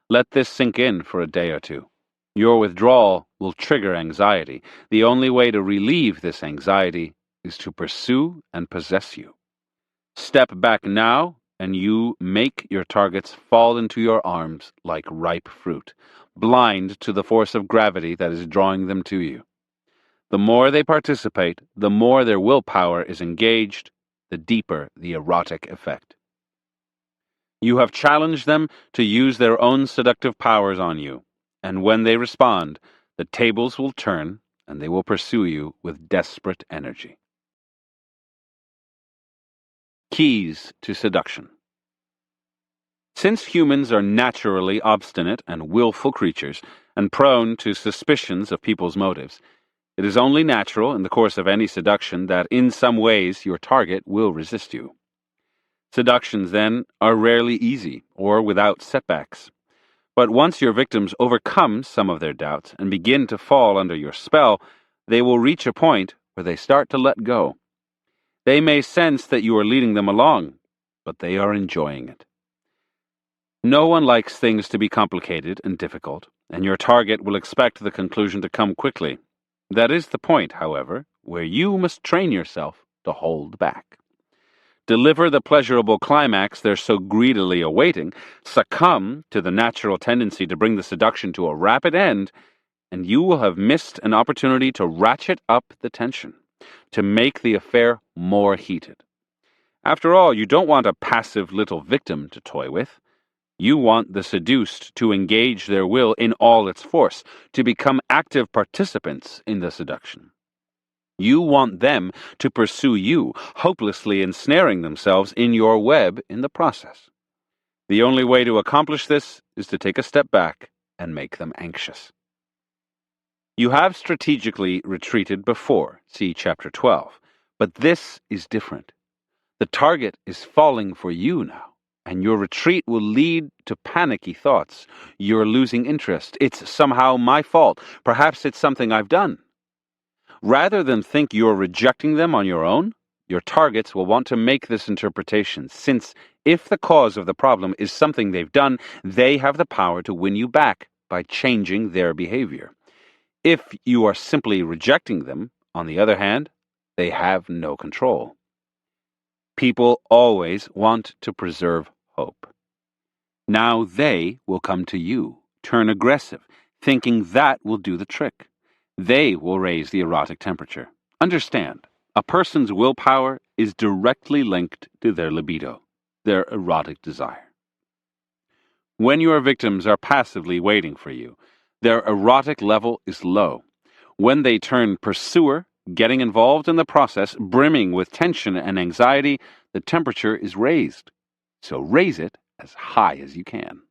Let this sink in for a day or two. Your withdrawal will trigger anxiety. The only way to relieve this anxiety is to pursue and possess you. Step back now, and you make your targets fall into your arms like ripe fruit, blind to the force of gravity that is drawing them to you. The more they participate, the more their willpower is engaged, the deeper the erotic effect. You have challenged them to use their own seductive powers on you, and when they respond, the tables will turn and they will pursue you with desperate energy. Keys to seduction. Since humans are naturally obstinate and willful creatures, and prone to suspicions of people's motives, it is only natural in the course of any seduction that in some ways your target will resist you. Seductions, then, are rarely easy or without setbacks. But once your victims overcome some of their doubts and begin to fall under your spell, they will reach a point where they start to let go. They may sense that you are leading them along, but they are enjoying it. No one likes things to be complicated and difficult, and your target will expect the conclusion to come quickly. That is the point, however, where you must train yourself to hold back. Deliver the pleasurable climax they're so greedily awaiting, succumb to the natural tendency to bring the seduction to a rapid end, and you will have missed an opportunity to ratchet up the tension, to make the affair more heated. After all, you don't want a passive little victim to toy with. You want the seduced to engage their will in all its force, to become active participants in the seduction. You want them to pursue you, hopelessly ensnaring themselves in your web in the process. The only way to accomplish this is to take a step back and make them anxious. You have strategically retreated before, see Chapter 12, but this is different. The target is falling for you now, and your retreat will lead to panicky thoughts. You're losing interest. It's somehow my fault. Perhaps it's something I've done. Rather than think you're rejecting them on your own, your targets will want to make this interpretation, since if the cause of the problem is something they've done, they have the power to win you back by changing their behavior. If you are simply rejecting them, on the other hand, they have no control. People always want to preserve hope. Now they will come to you, turn aggressive, thinking that will do the trick. They will raise the erotic temperature. Understand, a person's willpower is directly linked to their libido, their erotic desire. When your victims are passively waiting for you, their erotic level is low. When they turn pursuer, getting involved in the process, brimming with tension and anxiety, the temperature is raised. So raise it as high as you can.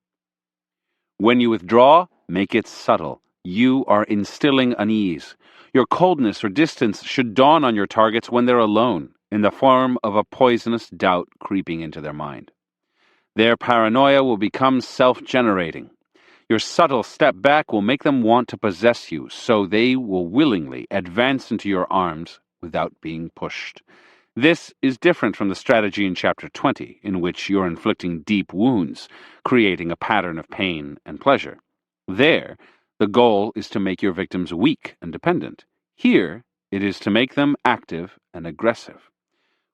When you withdraw, make it subtle. You are instilling unease. Your coldness or distance should dawn on your targets when they're alone, in the form of a poisonous doubt creeping into their mind. Their paranoia will become self-generating. Your subtle step back will make them want to possess you, so they will willingly advance into your arms without being pushed. This is different from the strategy in Chapter 20, in which you're inflicting deep wounds, creating a pattern of pain and pleasure. There, the goal is to make your victims weak and dependent. Here, it is to make them active and aggressive.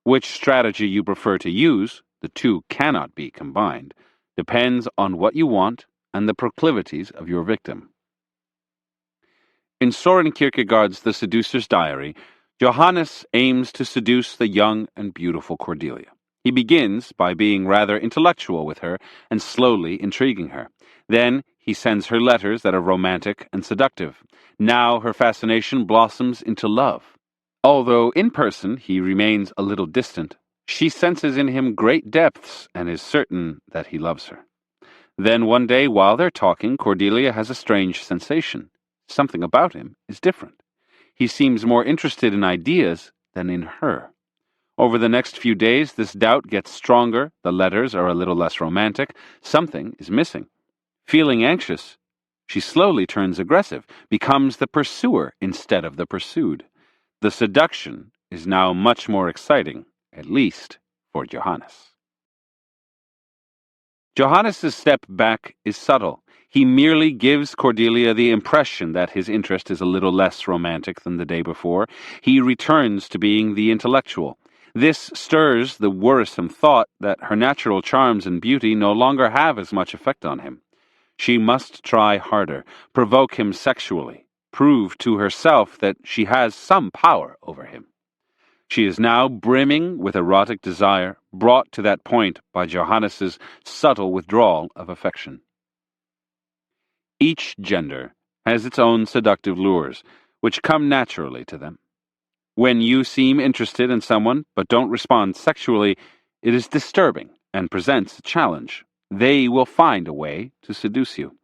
Which strategy you prefer to use, the two cannot be combined, depends on what you want and the proclivities of your victim. In Soren Kierkegaard's The Seducer's Diary, Johannes aims to seduce the young and beautiful Cordelia. He begins by being rather intellectual with her and slowly intriguing her. Then he sends her letters that are romantic and seductive. Now her fascination blossoms into love. Although in person he remains a little distant, she senses in him great depths and is certain that he loves her. Then one day, while they're talking, Cordelia has a strange sensation. Something about him is different. He seems more interested in ideas than in her. Over the next few days, this doubt gets stronger, the letters are a little less romantic, something is missing. Feeling anxious, she slowly turns aggressive, becomes the pursuer instead of the pursued. The seduction is now much more exciting, at least for Johannes. Johannes's step back is subtle. He merely gives Cordelia the impression that his interest is a little less romantic than the day before. He returns to being the intellectual. This stirs the worrisome thought that her natural charms and beauty no longer have as much effect on him. She must try harder, provoke him sexually, prove to herself that she has some power over him. She is now brimming with erotic desire, brought to that point by Johannes's subtle withdrawal of affection. Each gender has its own seductive lures, which come naturally to them. When you seem interested in someone but don't respond sexually, it is disturbing and presents a challenge. They will find a way to seduce you.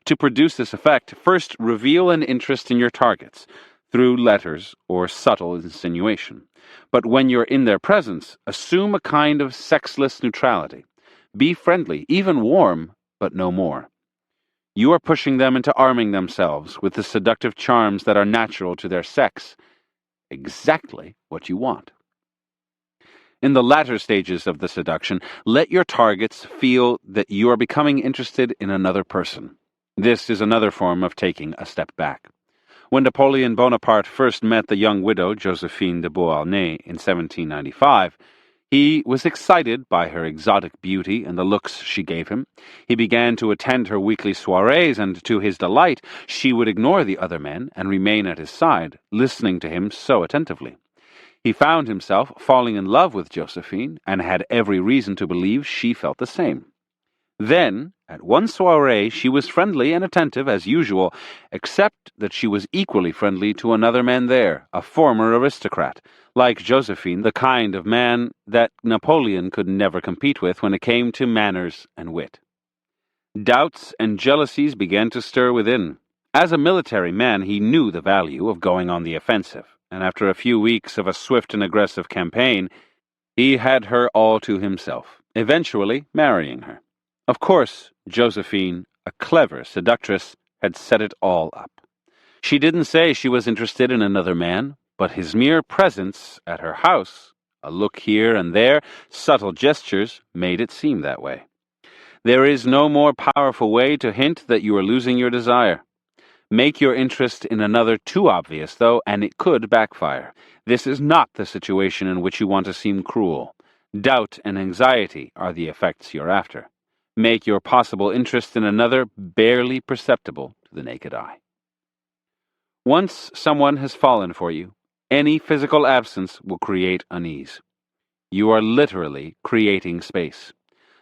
To produce this effect, first reveal an interest in your targets through letters or subtle insinuation. But when you're in their presence, assume a kind of sexless neutrality. Be friendly, even warm, but no more. You are pushing them into arming themselves with the seductive charms that are natural to their sex. Exactly what you want. In the latter stages of the seduction, let your targets feel that you are becoming interested in another person. This is another form of taking a step back. When Napoleon Bonaparte first met the young widow Josephine de Beauharnais in 1795, he was excited by her exotic beauty and the looks she gave him. He began to attend her weekly soirees, and to his delight, she would ignore the other men and remain at his side, listening to him so attentively. He found himself falling in love with Josephine, and had every reason to believe she felt the same. Then, at one soiree, she was friendly and attentive as usual, except that she was equally friendly to another man there, a former aristocrat, like Josephine, the kind of man that Napoleon could never compete with when it came to manners and wit. Doubts and jealousies began to stir within. As a military man, he knew the value of going on the offensive, and after a few weeks of a swift and aggressive campaign, he had her all to himself, eventually marrying her. Of course, Josephine, a clever seductress, had set it all up. She didn't say she was interested in another man, but his mere presence at her house, a look here and there, subtle gestures, made it seem that way. There is no more powerful way to hint that you are losing your desire. Make your interest in another too obvious, though, and it could backfire. This is not the situation in which you want to seem cruel. Doubt and anxiety are the effects you're after. Make your possible interest in another barely perceptible to the naked eye. Once someone has fallen for you, any physical absence will create unease. You are literally creating space.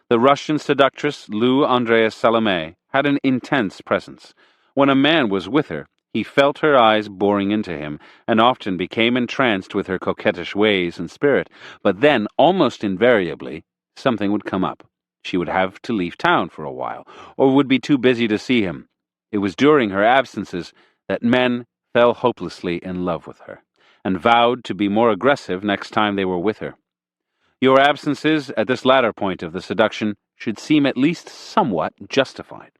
The Russian seductress Lou Andreas Salome had an intense presence. When a man was with her, he felt her eyes boring into him, and often became entranced with her coquettish ways and spirit. But then, almost invariably, something would come up. She would have to leave town for a while, or would be too busy to see him. It was during her absences that men fell hopelessly in love with her, and vowed to be more aggressive next time they were with her. Your absences at this latter point of the seduction should seem at least somewhat justified.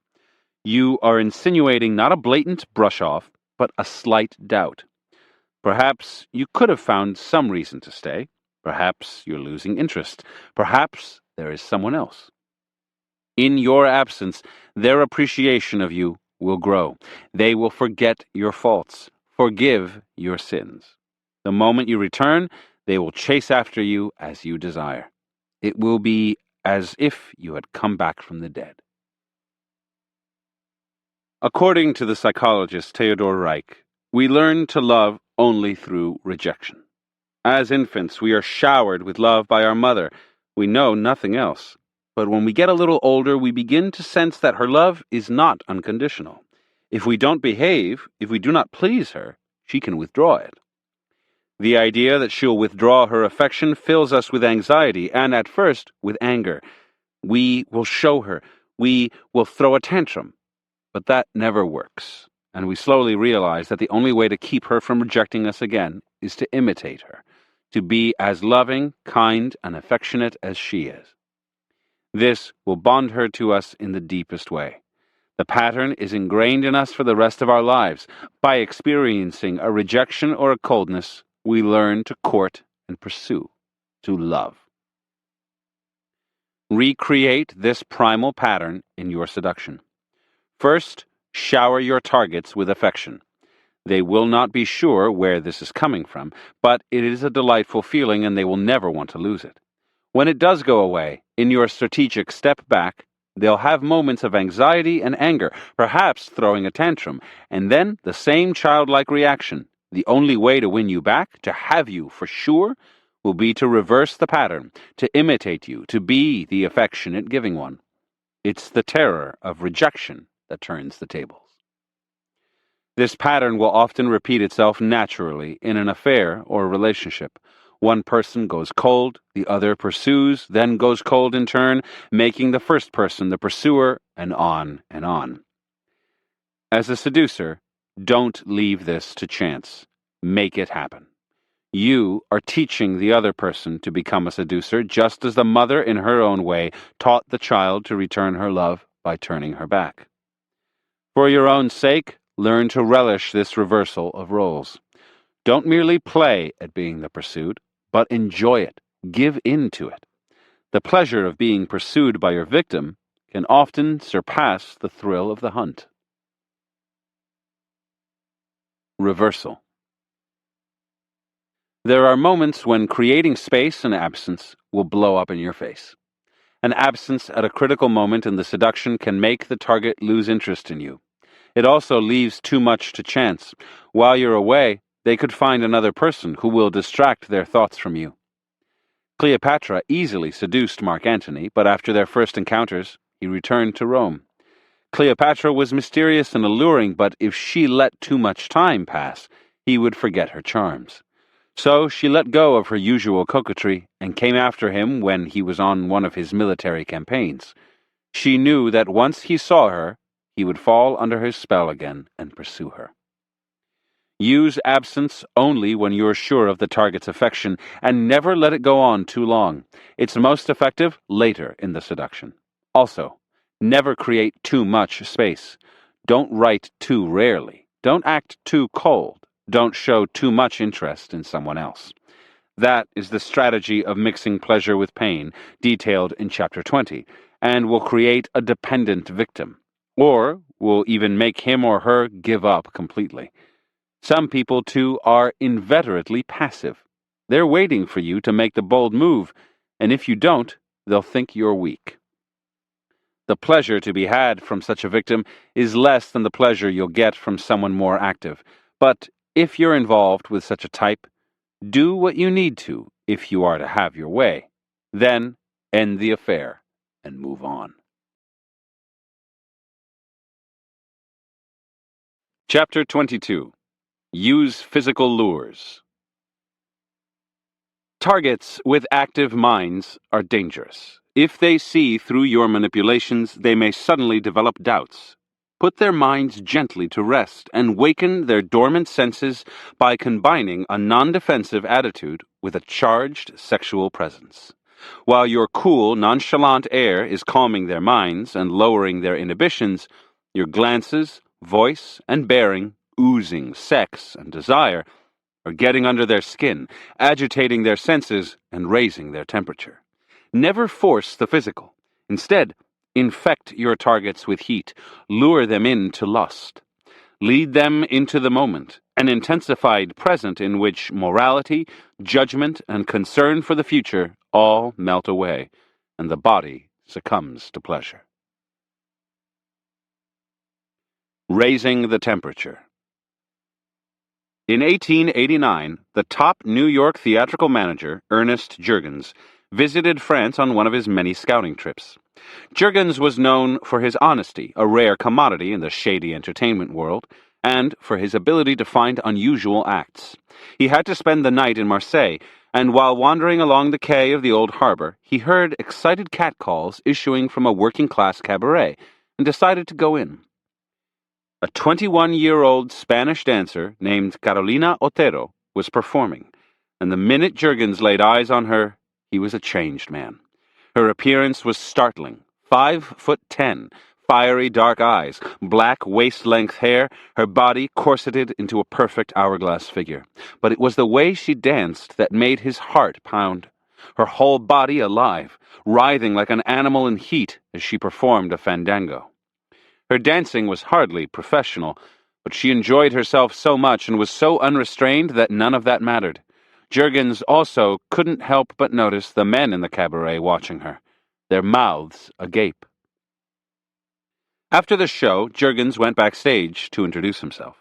You are insinuating not a blatant brush-off, but a slight doubt. Perhaps you could have found some reason to stay. Perhaps you're losing interest. Perhaps there is someone else. In your absence, their appreciation of you will grow. They will forget your faults, forgive your sins. The moment you return, they will chase after you as you desire. It will be as if you had come back from the dead. According to the psychologist Theodor Reich, we learn to love only through rejection. As infants, we are showered with love by our mother. We know nothing else. But when we get a little older, we begin to sense that her love is not unconditional. If we don't behave, if we do not please her, she can withdraw it. The idea that she'll withdraw her affection fills us with anxiety and, at first, with anger. We will show her. We will throw a tantrum. But that never works, and we slowly realize that the only way to keep her from rejecting us again is to imitate her, to be as loving, kind, and affectionate as she is. This will bond her to us in the deepest way. The pattern is ingrained in us for the rest of our lives. By experiencing a rejection or a coldness, we learn to court and pursue, to love. Recreate this primal pattern in your seduction. First, shower your targets with affection. They will not be sure where this is coming from, but it is a delightful feeling and they will never want to lose it. When it does go away, in your strategic step back, they'll have moments of anxiety and anger, perhaps throwing a tantrum, and then the same childlike reaction. The only way to win you back, to have you for sure, will be to reverse the pattern, to imitate you, to be the affectionate giving one. It's the terror of rejection that turns the tables. This pattern will often repeat itself naturally in an affair or relationship. One person goes cold, the other pursues, then goes cold in turn, making the first person the pursuer, and on and on. As a seducer, don't leave this to chance. Make it happen. You are teaching the other person to become a seducer, just as the mother in her own way taught the child to return her love by turning her back. For your own sake, learn to relish this reversal of roles. Don't merely play at being the pursued, but enjoy it. Give in to it. The pleasure of being pursued by your victim can often surpass the thrill of the hunt. Reversal. There are moments when creating space and absence will blow up in your face. An absence at a critical moment in the seduction can make the target lose interest in you. It also leaves too much to chance. While you're away, they could find another person who will distract their thoughts from you. Cleopatra easily seduced Mark Antony, but after their first encounters, he returned to Rome. Cleopatra was mysterious and alluring, but if she let too much time pass, he would forget her charms. So she let go of her usual coquetry and came after him when he was on one of his military campaigns. She knew that once he saw her, he would fall under his spell again and pursue her. Use absence only when you're sure of the target's affection, and never let it go on too long. It's most effective later in the seduction. Also, never create too much space. Don't write too rarely. Don't act too cold. Don't show too much interest in someone else. That is the strategy of mixing pleasure with pain, detailed in Chapter 20, and will create a dependent victim, or will even make him or her give up completely. Some people, too, are inveterately passive. They're waiting for you to make the bold move, and if you don't, they'll think you're weak. The pleasure to be had from such a victim is less than the pleasure you'll get from someone more active. But if you're involved with such a type, do what you need to if you are to have your way. Then end the affair and move on. Chapter 22. Use physical lures. Targets with active minds are dangerous. If they see through your manipulations, they may suddenly develop doubts. Put their minds gently to rest and waken their dormant senses by combining a non-defensive attitude with a charged sexual presence. While your cool, nonchalant air is calming their minds and lowering their inhibitions, your glances, voice, and bearing, oozing sex and desire, are getting under their skin, agitating their senses, and raising their temperature. Never force the physical. Instead, infect your targets with heat, lure them into lust. Lead them into the moment, an intensified present in which morality, judgment, and concern for the future all melt away, and the body succumbs to pleasure. Raising the temperature. In 1889, the top New York theatrical manager, Ernest Jurgens, visited France on one of his many scouting trips. Jurgens was known for his honesty, a rare commodity in the shady entertainment world, and for his ability to find unusual acts. He had to spend the night in Marseille, and while wandering along the quay of the old harbor, he heard excited catcalls issuing from a working-class cabaret, and decided to go in. A 21-year-old Spanish dancer named Carolina Otero was performing. and the minute Juergens laid eyes on her, he was a changed man. Her appearance was startling. 5'10", fiery dark eyes, black waist-length hair, her body corseted into a perfect hourglass figure. But it was the way she danced that made his heart pound. Her whole body alive, writhing like an animal in heat as she performed a fandango. Her dancing was hardly professional, but she enjoyed herself so much and was so unrestrained that none of that mattered. Juergens also couldn't help but notice the men in the cabaret watching her, their mouths agape. After the show, Juergens went backstage to introduce himself.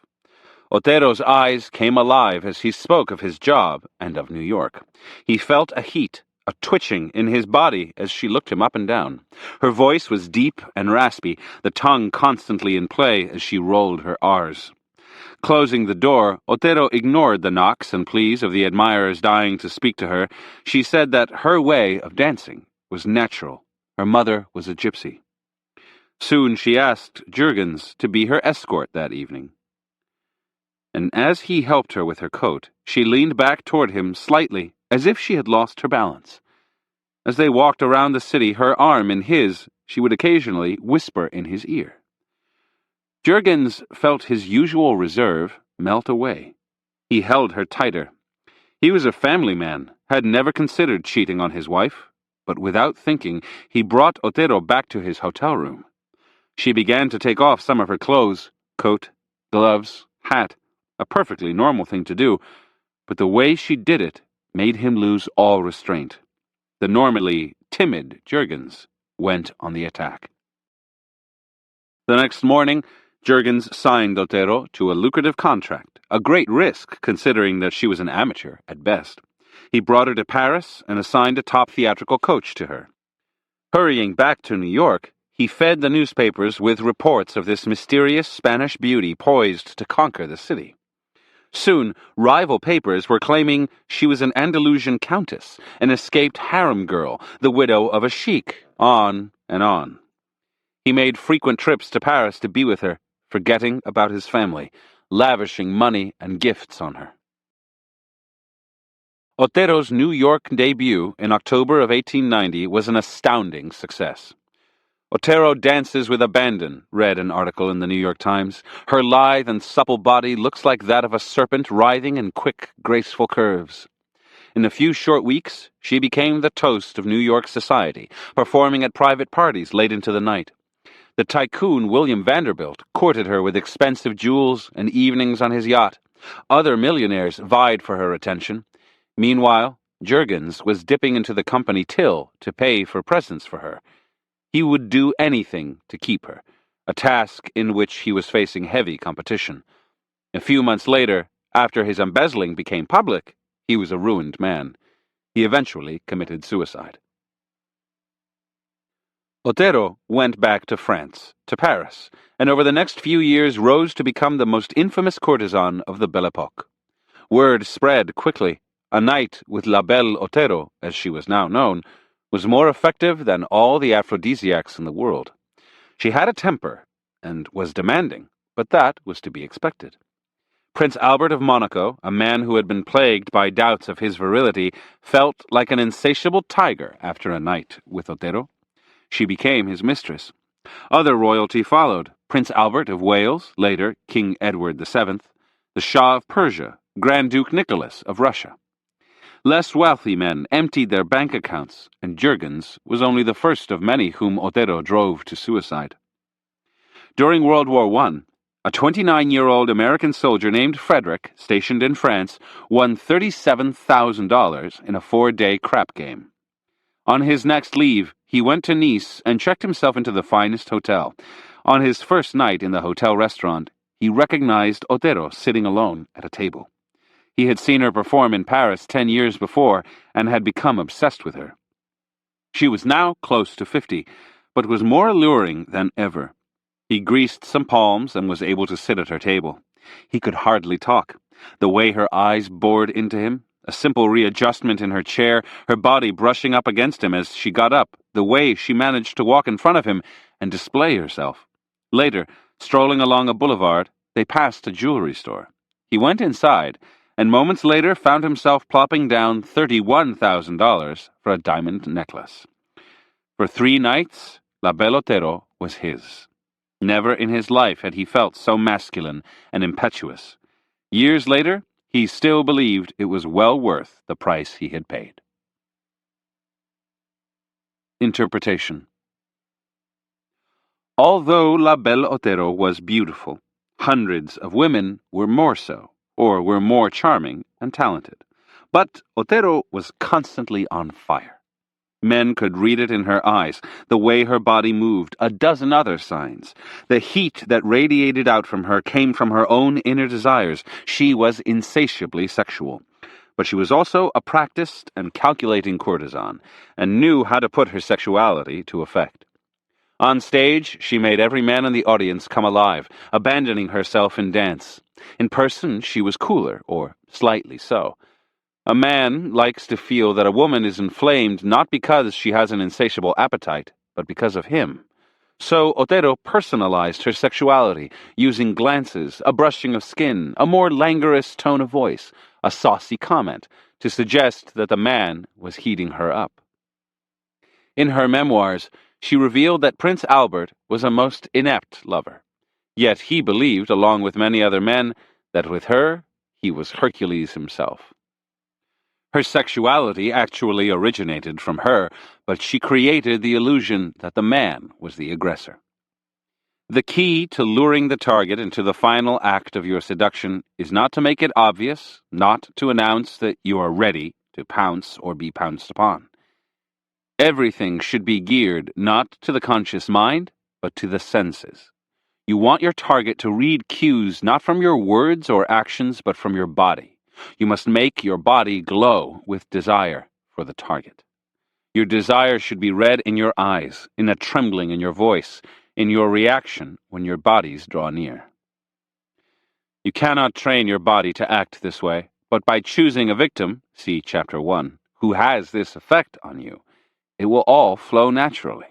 Otero's eyes came alive as he spoke of his job and of New York. He felt a heat, a twitching in his body as she looked him up and down. Her voice was deep and raspy, the tongue constantly in play as she rolled her R's. Closing the door, Otero ignored the knocks and pleas of the admirers dying to speak to her. She said that her way of dancing was natural. Her mother was a gypsy. Soon she asked Juergens to be her escort that evening. And as he helped her with her coat, she leaned back toward him slightly, as if she had lost her balance. As they walked around the city, her arm in his, she would occasionally whisper in his ear. Juergens felt his usual reserve melt away. He held her tighter. He was a family man, had never considered cheating on his wife, but without thinking, he brought Otero back to his hotel room. She began to take off some of her clothes, coat, gloves, hat, a perfectly normal thing to do, but the way she did it made him lose all restraint. The normally timid Juergens went on the attack. The next morning, Juergens signed Otero to a lucrative contract, a great risk considering that she was an amateur at best. He brought her to Paris and assigned a top theatrical coach to her. Hurrying back to New York, he fed the newspapers with reports of this mysterious Spanish beauty poised to conquer the city. Soon, rival papers were claiming she was an Andalusian countess, an escaped harem girl, the widow of a sheik, on and on. He made frequent trips to Paris to be with her, forgetting about his family, lavishing money and gifts on her. Otero's New York debut in October of 1890 was an astounding success. Otero dances with abandon, read an article in the New York Times. Her lithe and supple body looks like that of a serpent writhing in quick, graceful curves. In a few short weeks, she became the toast of New York society, performing at private parties late into the night. The tycoon William Vanderbilt courted her with expensive jewels and evenings on his yacht. Other millionaires vied for her attention. Meanwhile, Juergens was dipping into the company till to pay for presents for her. He would do anything to keep her, a task in which he was facing heavy competition. A few months later, after his embezzling became public, he was a ruined man. He eventually committed suicide. Otero went back to France, to Paris, and over the next few years rose to become the most infamous courtesan of the Belle Époque. Word spread quickly. A night with La Belle Otero, as she was now known, was more effective than all the aphrodisiacs in the world. She had a temper, and was demanding, but that was to be expected. Prince Albert of Monaco, a man who had been plagued by doubts of his virility, felt like an insatiable tiger after a night with Otero. She became his mistress. Other royalty followed: Prince Albert of Wales, later King Edward VII, the Shah of Persia, Grand Duke Nicholas of Russia. Less wealthy men emptied their bank accounts, and Juergens was only the first of many whom Otero drove to suicide. During World War I, a 29-year-old American soldier named Frederick, stationed in France, won $37,000 in a 4-day crap game. On his next leave, he went to Nice and checked himself into the finest hotel. On his first night in the hotel restaurant, he recognized Otero sitting alone at a table. He had seen her perform in Paris 10 years before and had become obsessed with her. She was now close to 50, but was more alluring than ever. He greased some palms and was able to sit at her table. He could hardly talk. The way her eyes bored into him, a simple readjustment in her chair, her body brushing up against him as she got up, the way she managed to walk in front of him and display herself. Later, strolling along a boulevard, they passed a jewelry store. He went inside, and moments later found himself plopping down $31,000 for a diamond necklace. For 3 nights, La Belle Otero was his. Never in his life had he felt so masculine and impetuous. Years later, he still believed it was well worth the price he had paid. Interpretation. Although La Belle Otero was beautiful, hundreds of women were more so, or were more charming and talented. But Otero was constantly on fire. Men could read it in her eyes, the way her body moved, a dozen other signs. The heat that radiated out from her came from her own inner desires. She was insatiably sexual. But she was also a practiced and calculating courtesan, and knew how to put her sexuality to effect. On stage, she made every man in the audience come alive, abandoning herself in dance. In person, she was cooler, or slightly so. A man likes to feel that a woman is inflamed not because she has an insatiable appetite, but because of him. So Otero personalized her sexuality, using glances, a brushing of skin, a more languorous tone of voice, a saucy comment, to suggest that the man was heating her up. In her memoirs, she revealed that Prince Albert was a most inept lover. Yet he believed, along with many other men, that with her, he was Hercules himself. Her sexuality actually originated from her, but she created the illusion that the man was the aggressor. The key to luring the target into the final act of your seduction is not to make it obvious, not to announce that you are ready to pounce or be pounced upon. Everything should be geared not to the conscious mind, but to the senses. You want your target to read cues not from your words or actions, but from your body. You must make your body glow with desire for the target. Your desire should be read in your eyes, in a trembling in your voice, in your reaction when your bodies draw near. You cannot train your body to act this way, but by choosing a victim, see Chapter 1, who has this effect on you, it will all flow naturally.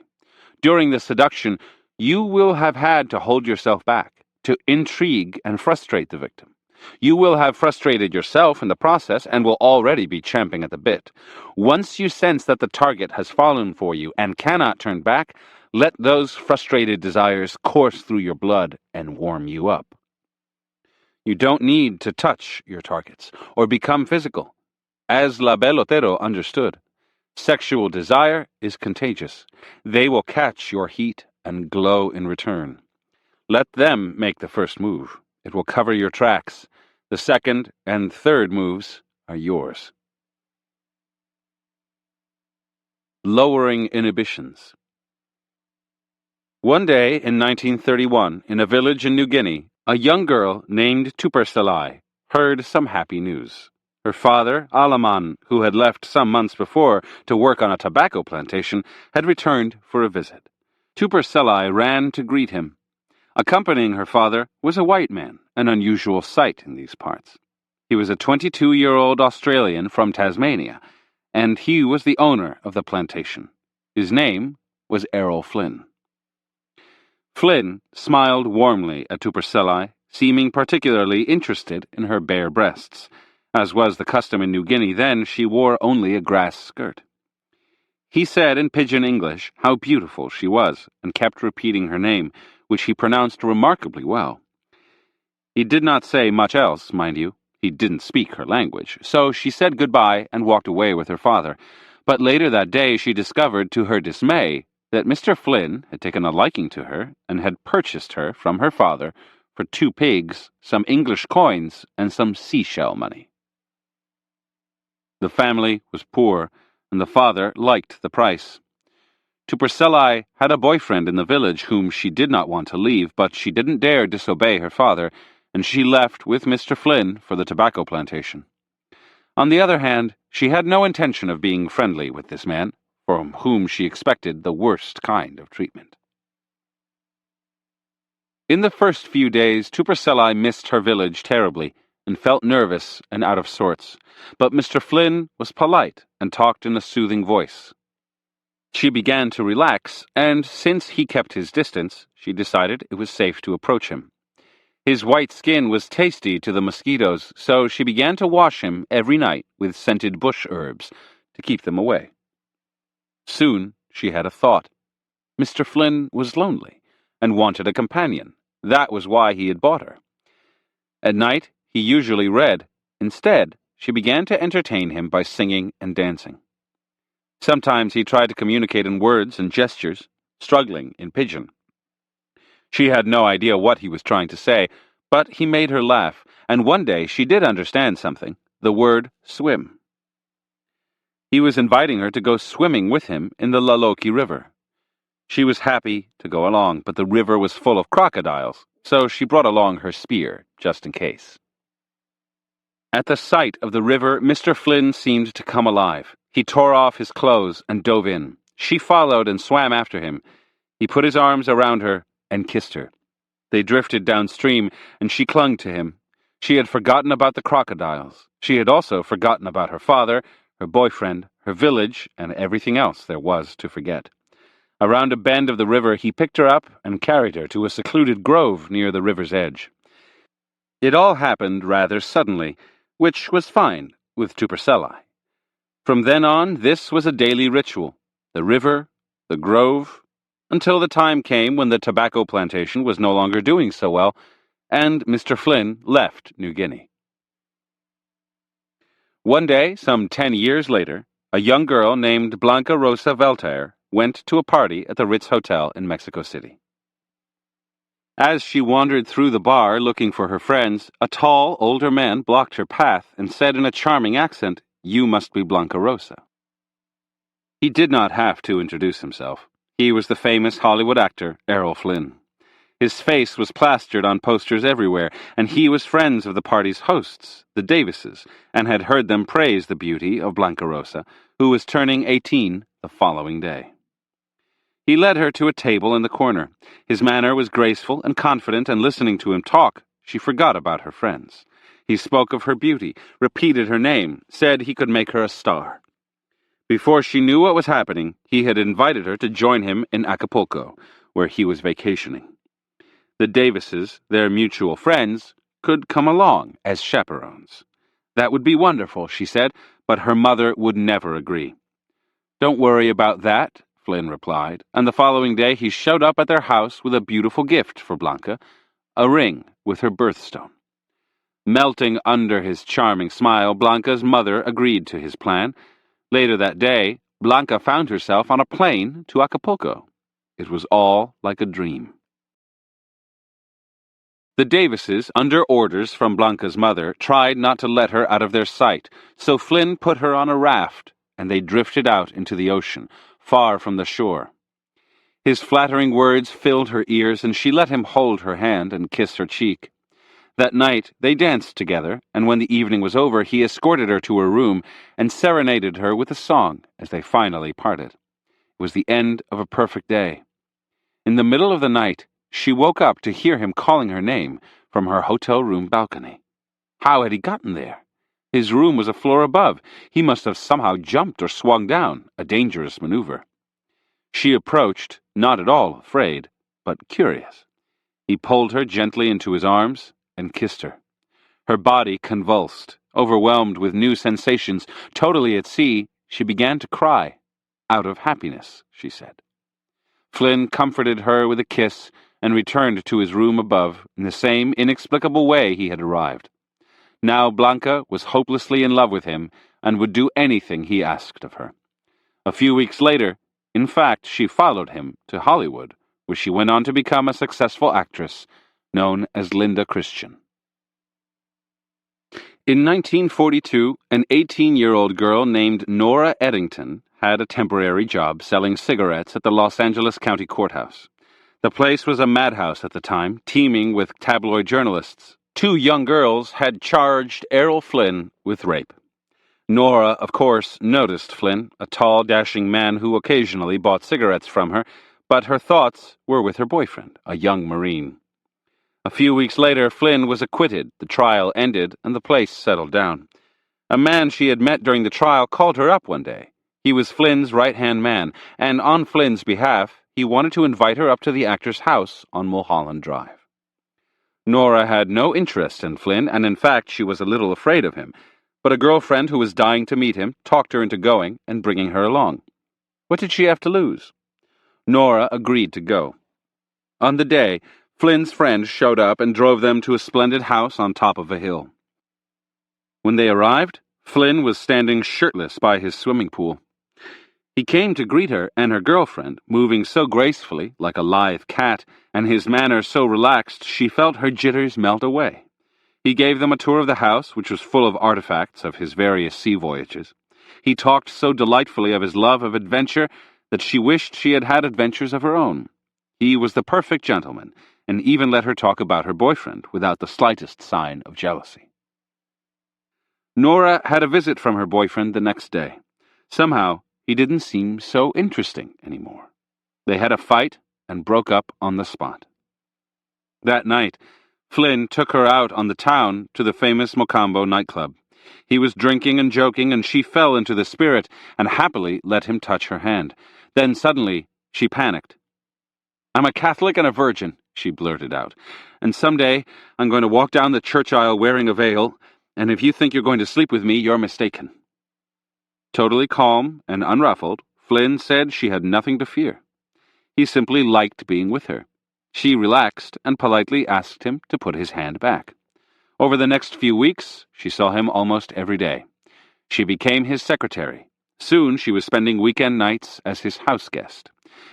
During the seduction, you will have had to hold yourself back, to intrigue and frustrate the victim. You will have frustrated yourself in the process and will already be champing at the bit. Once you sense that the target has fallen for you and cannot turn back, let those frustrated desires course through your blood and warm you up. You don't need to touch your targets or become physical. As La Belle Otero understood, sexual desire is contagious. They will catch your heat and glow in return. Let them make the first move. It will cover your tracks. The second and third moves are yours. Lowering inhibitions. One day in 1931, in a village in New Guinea, a young girl named Tupercelai heard some happy news. Her father, Alaman, who had left some months before to work on a tobacco plantation, had returned for a visit. Tupercelai ran to greet him. Accompanying her father was a white man, an unusual sight in these parts. He was a 22-year-old Australian from Tasmania, and he was the owner of the plantation. His name was Errol Flynn. Flynn smiled warmly at Tupercelai, seeming particularly interested in her bare breasts. As was the custom in New Guinea then, she wore only a grass skirt. He said in pidgin English how beautiful she was, and kept repeating her name, which he pronounced remarkably well. He did not say much else, mind you. He didn't speak her language, so she said goodbye and walked away with her father. But later that day she discovered, to her dismay, that Mr. Flynn had taken a liking to her and had purchased her from her father for 2 pigs, some English coins, and some seashell money. The family was poor, and the father liked the price. Tupercelai had a boyfriend in the village whom she did not want to leave, but she didn't dare disobey her father, and she left with Mr. Flynn for the tobacco plantation. On the other hand, she had no intention of being friendly with this man, from whom she expected the worst kind of treatment. In the first few days, Tupercelai missed her village terribly, and felt nervous and out of sorts, but Mr. Flynn was polite and talked in a soothing voice. She began to relax, and since he kept his distance, she decided it was safe to approach him. His white skin was tasty to the mosquitoes, so she began to wash him every night with scented bush herbs to keep them away. Soon she had a thought. Mr. Flynn was lonely and wanted a companion. That was why he had bought her. At night, he usually read. Instead, she began to entertain him by singing and dancing. Sometimes he tried to communicate in words and gestures, struggling in pidgin. She had no idea what he was trying to say, but he made her laugh, and one day she did understand something, the word swim. He was inviting her to go swimming with him in the Laloki River. She was happy to go along, but the river was full of crocodiles, so she brought along her spear, just in case. At the sight of the river, Mr. Flynn seemed to come alive. He tore off his clothes and dove in. She followed and swam after him. He put his arms around her and kissed her. They drifted downstream, and she clung to him. She had forgotten about the crocodiles. She had also forgotten about her father, her boyfriend, her village, and everything else there was to forget. Around a bend of the river, he picked her up and carried her to a secluded grove near the river's edge. It all happened rather suddenly, which was fine with Tupercelli. From then on, this was a daily ritual. The river, the grove, until the time came when the tobacco plantation was no longer doing so well, and Mr. Flynn left New Guinea. One day, some 10 years later, a young girl named Blanca Rosa Velter went to a party at the Ritz Hotel in Mexico City. As she wandered through the bar looking for her friends, a tall, older man blocked her path and said in a charming accent, "You must be Blanca Rosa." He did not have to introduce himself. He was the famous Hollywood actor Errol Flynn. His face was plastered on posters everywhere, and he was friends of the party's hosts, the Davises, and had heard them praise the beauty of Blanca Rosa, who was turning 18 the following day. He led her to a table in the corner. His manner was graceful and confident, and listening to him talk, she forgot about her friends. He spoke of her beauty, repeated her name, said he could make her a star. Before she knew what was happening, he had invited her to join him in Acapulco, where he was vacationing. The Davises, their mutual friends, could come along as chaperones. That would be wonderful, she said, but her mother would never agree. "Don't worry about that," Flynn replied, and the following day he showed up at their house with a beautiful gift for Blanca, a ring with her birthstone. Melting under his charming smile, Blanca's mother agreed to his plan. Later that day, Blanca found herself on a plane to Acapulco. It was all like a dream. The Davises, under orders from Blanca's mother, tried not to let her out of their sight, so Flynn put her on a raft, and they drifted out into the ocean, far from the shore. His flattering words filled her ears, and she let him hold her hand and kiss her cheek. That night, they danced together, and when the evening was over, he escorted her to her room and serenaded her with a song as they finally parted. It was the end of a perfect day. In the middle of the night, she woke up to hear him calling her name from her hotel room balcony. How had he gotten there? His room was a floor above. He must have somehow jumped or swung down, a dangerous maneuver. She approached, not at all afraid, but curious. He pulled her gently into his arms and kissed her. Her body convulsed, overwhelmed with new sensations, totally at sea. She began to cry. Out of happiness, she said. Flynn comforted her with a kiss and returned to his room above in the same inexplicable way he had arrived. Now Blanca was hopelessly in love with him and would do anything he asked of her. A few weeks later, in fact, she followed him to Hollywood, where she went on to become a successful actress known as Linda Christian. In 1942, an 18-year-old girl named Nora Eddington had a temporary job selling cigarettes at the Los Angeles County Courthouse. The place was a madhouse at the time, teeming with tabloid journalists. 2 young girls had charged Errol Flynn with rape. Nora, of course, noticed Flynn, a tall, dashing man who occasionally bought cigarettes from her, but her thoughts were with her boyfriend, a young Marine. A few weeks later, Flynn was acquitted, the trial ended, and the place settled down. A man she had met during the trial called her up one day. He was Flynn's right-hand man, and on Flynn's behalf, he wanted to invite her up to the actor's house on Mulholland Drive. Nora had no interest in Flynn, and in fact she was a little afraid of him, but a girlfriend who was dying to meet him talked her into going and bringing her along. What did she have to lose? Nora agreed to go. On the day, Flynn's friend showed up and drove them to a splendid house on top of a hill. When they arrived, Flynn was standing shirtless by his swimming pool. He came to greet her and her girlfriend, moving so gracefully, like a lithe cat, and his manner so relaxed she felt her jitters melt away. He gave them a tour of the house, which was full of artifacts of his various sea voyages. He talked so delightfully of his love of adventure that she wished she had had adventures of her own. He was the perfect gentleman, and even let her talk about her boyfriend without the slightest sign of jealousy. Nora had a visit from her boyfriend the next day. Somehow, he didn't seem so interesting anymore. They had a fight and broke up on the spot. That night, Flynn took her out on the town to the famous Mocambo nightclub. He was drinking and joking, and she fell into the spirit and happily let him touch her hand. Then suddenly, she panicked. "I'm a Catholic and a virgin," she blurted out, "and someday I'm going to walk down the church aisle wearing a veil, and if you think you're going to sleep with me, you're mistaken." Totally calm and unruffled, Flynn said she had nothing to fear. He simply liked being with her. She relaxed and politely asked him to put his hand back. Over the next few weeks, she saw him almost every day. She became his secretary. Soon she was spending weekend nights as his house guest.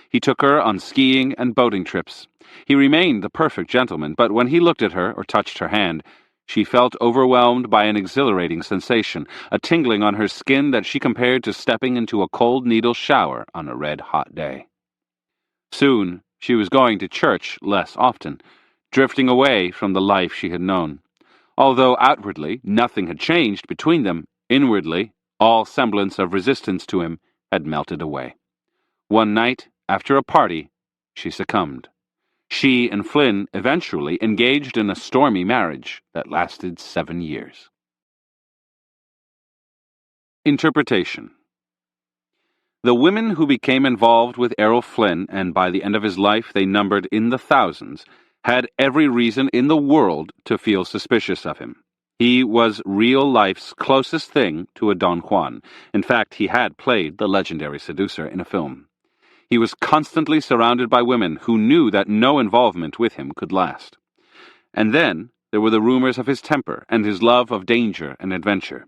He took her on skiing and boating trips. He remained the perfect gentleman, but when he looked at her or touched her hand, she felt overwhelmed by an exhilarating sensation, a tingling on her skin that she compared to stepping into a cold needle shower on a red-hot day. Soon, she was going to church less often, drifting away from the life she had known. Although outwardly nothing had changed between them, inwardly all semblance of resistance to him had melted away. One night, after a party, she succumbed. She and Flynn eventually engaged in a stormy marriage that lasted 7 years. Interpretation. The women who became involved with Errol Flynn, and by the end of his life they numbered in the thousands, had every reason in the world to feel suspicious of him. He was real life's closest thing to a Don Juan. In fact, he had played the legendary seducer in a film. He was constantly surrounded by women who knew that no involvement with him could last. And then there were the rumors of his temper and his love of danger and adventure.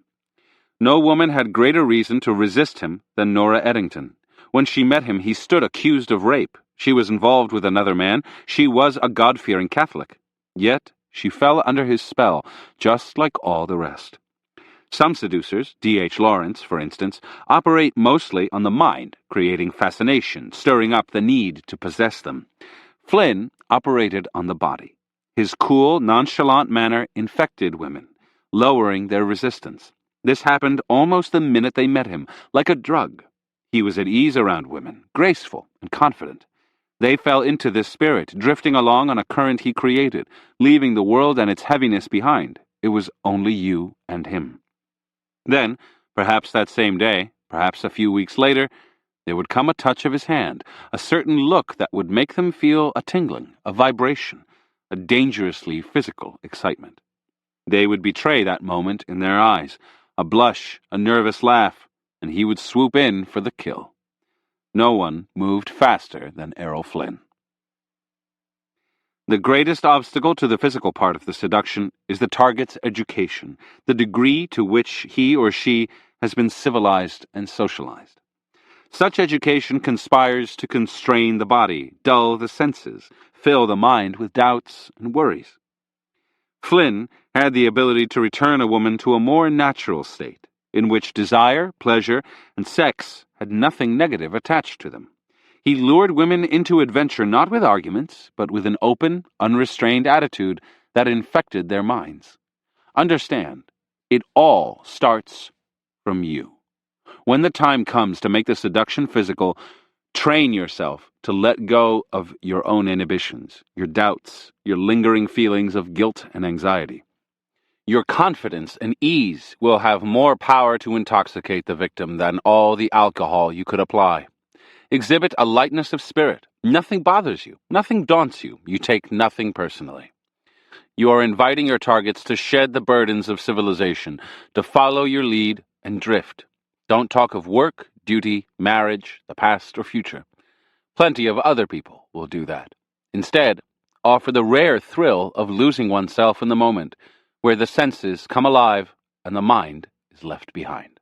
No woman had greater reason to resist him than Nora Eddington. When she met him, he stood accused of rape. She was involved with another man. She was a God-fearing Catholic. Yet she fell under his spell, just like all the rest. Some seducers, D.H. Lawrence, for instance, operate mostly on the mind, creating fascination, stirring up the need to possess them. Flynn operated on the body. His cool, nonchalant manner infected women, lowering their resistance. This happened almost the minute they met him, like a drug. He was at ease around women, graceful and confident. They fell into this spirit, drifting along on a current he created, leaving the world and its heaviness behind. It was only you and him. Then, perhaps that same day, perhaps a few weeks later, there would come a touch of his hand, a certain look that would make them feel a tingling, a vibration, a dangerously physical excitement. They would betray that moment in their eyes, a blush, a nervous laugh, and he would swoop in for the kill. No one moved faster than Errol Flynn. The greatest obstacle to the physical part of the seduction is the target's education, the degree to which he or she has been civilized and socialized. Such education conspires to constrain the body, dull the senses, fill the mind with doubts and worries. Flynn had the ability to return a woman to a more natural state, in which desire, pleasure, and sex had nothing negative attached to them. He lured women into adventure not with arguments, but with an open, unrestrained attitude that infected their minds. Understand, it all starts from you. When the time comes to make the seduction physical, train yourself to let go of your own inhibitions, your doubts, your lingering feelings of guilt and anxiety. Your confidence and ease will have more power to intoxicate the victim than all the alcohol you could apply. Exhibit a lightness of spirit. Nothing bothers you. Nothing daunts you. You take nothing personally. You are inviting your targets to shed the burdens of civilization, to follow your lead and drift. Don't talk of work, duty, marriage, the past or future. Plenty of other people will do that. Instead, offer the rare thrill of losing oneself in the moment, where the senses come alive and the mind is left behind.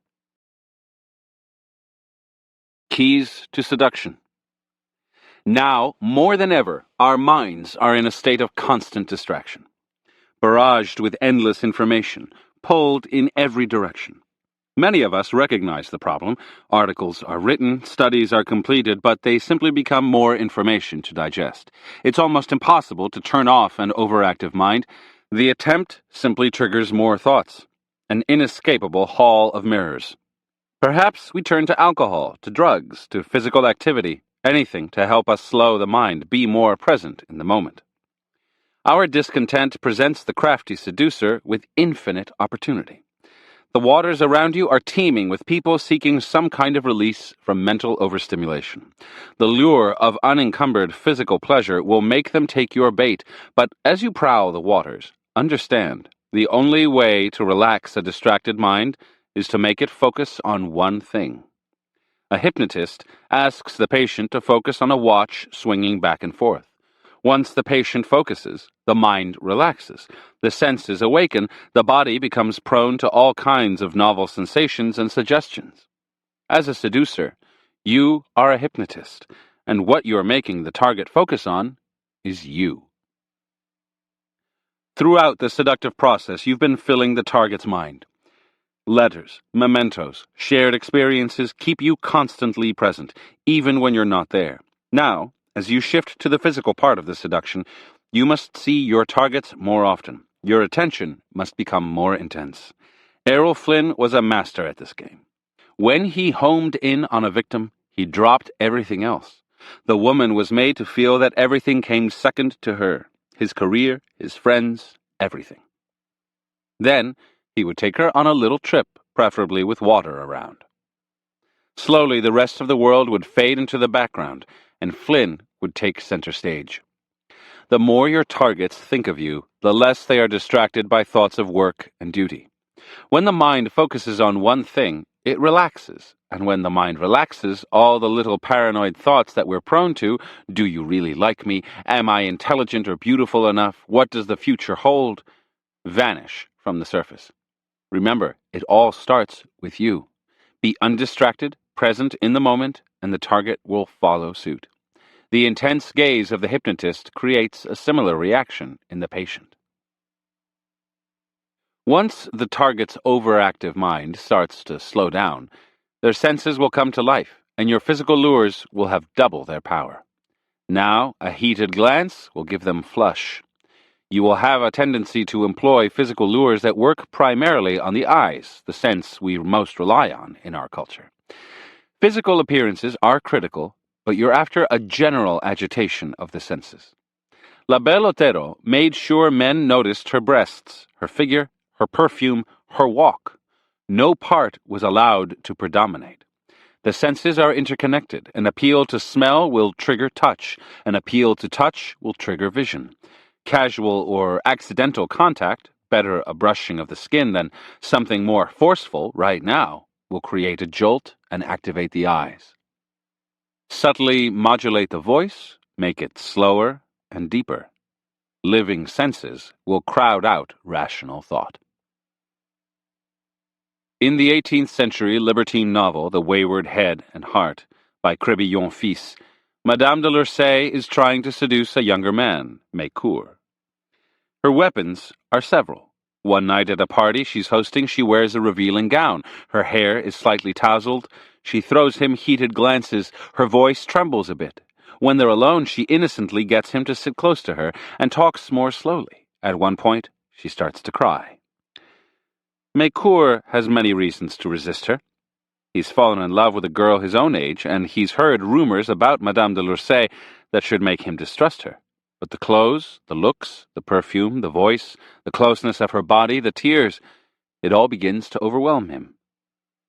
Keys to seduction. Now, more than ever, our minds are in a state of constant distraction, barraged with endless information, pulled in every direction. Many of us recognize the problem. Articles are written, studies are completed, but they simply become more information to digest. It's almost impossible to turn off an overactive mind. The attempt simply triggers more thoughts, an inescapable hall of mirrors. Perhaps we turn to alcohol, to drugs, to physical activity, anything to help us slow the mind, be more present in the moment. Our discontent presents the crafty seducer with infinite opportunity. The waters around you are teeming with people seeking some kind of release from mental overstimulation. The lure of unencumbered physical pleasure will make them take your bait, but as you prowl the waters, understand, the only way to relax a distracted mind is to make it focus on one thing. A hypnotist asks the patient to focus on a watch swinging back and forth. Once the patient focuses, the mind relaxes, the senses awaken, the body becomes prone to all kinds of novel sensations and suggestions. As a seducer, you are a hypnotist, and what you are making the target focus on is you. Throughout the seductive process, you've been filling the target's mind. Letters, mementos, shared experiences keep you constantly present, even when you're not there. Now, as you shift to the physical part of the seduction, you must see your targets more often. Your attention must become more intense. Errol Flynn was a master at this game. When he homed in on a victim, he dropped everything else. The woman was made to feel that everything came second to her. His career, his friends, everything. Then, he would take her on a little trip, preferably with water around. Slowly, the rest of the world would fade into the background, and Flynn would take center stage. The more your targets think of you, the less they are distracted by thoughts of work and duty. When the mind focuses on one thing, it relaxes, and when the mind relaxes, all the little paranoid thoughts that we're prone to, do you really like me, am I intelligent or beautiful enough, what does the future hold, vanish from the surface. Remember, it all starts with you. Be undistracted, present in the moment, and the target will follow suit. The intense gaze of the hypnotist creates a similar reaction in the patient. Once the target's overactive mind starts to slow down, their senses will come to life, and your physical lures will have double their power. Now, a heated glance will give them flush. You will have a tendency to employ physical lures that work primarily on the eyes, the sense we most rely on in our culture. Physical appearances are critical, but you're after a general agitation of the senses. La Belle Otero made sure men noticed her breasts, her figure, her perfume, her walk. No part was allowed to predominate. The senses are interconnected. An appeal to smell will trigger touch. An appeal to touch will trigger vision. Casual or accidental contact, better a brushing of the skin than something more forceful right now, will create a jolt and activate the eyes. Subtly modulate the voice, make it slower and deeper. Living senses will crowd out rational thought. In the 18th century libertine novel The Wayward Head and Heart by Crébillon Fils, Madame de Lursay is trying to seduce a younger man, Mécourt. Her weapons are several. One night at a party she's hosting, she wears a revealing gown. Her hair is slightly tousled. She throws him heated glances. Her voice trembles a bit. When they're alone, she innocently gets him to sit close to her and talks more slowly. At one point, she starts to cry. Mécourt has many reasons to resist her. He's fallen in love with a girl his own age, and he's heard rumors about Madame de Lursay that should make him distrust her. But the clothes, the looks, the perfume, the voice, the closeness of her body, the tears, it all begins to overwhelm him.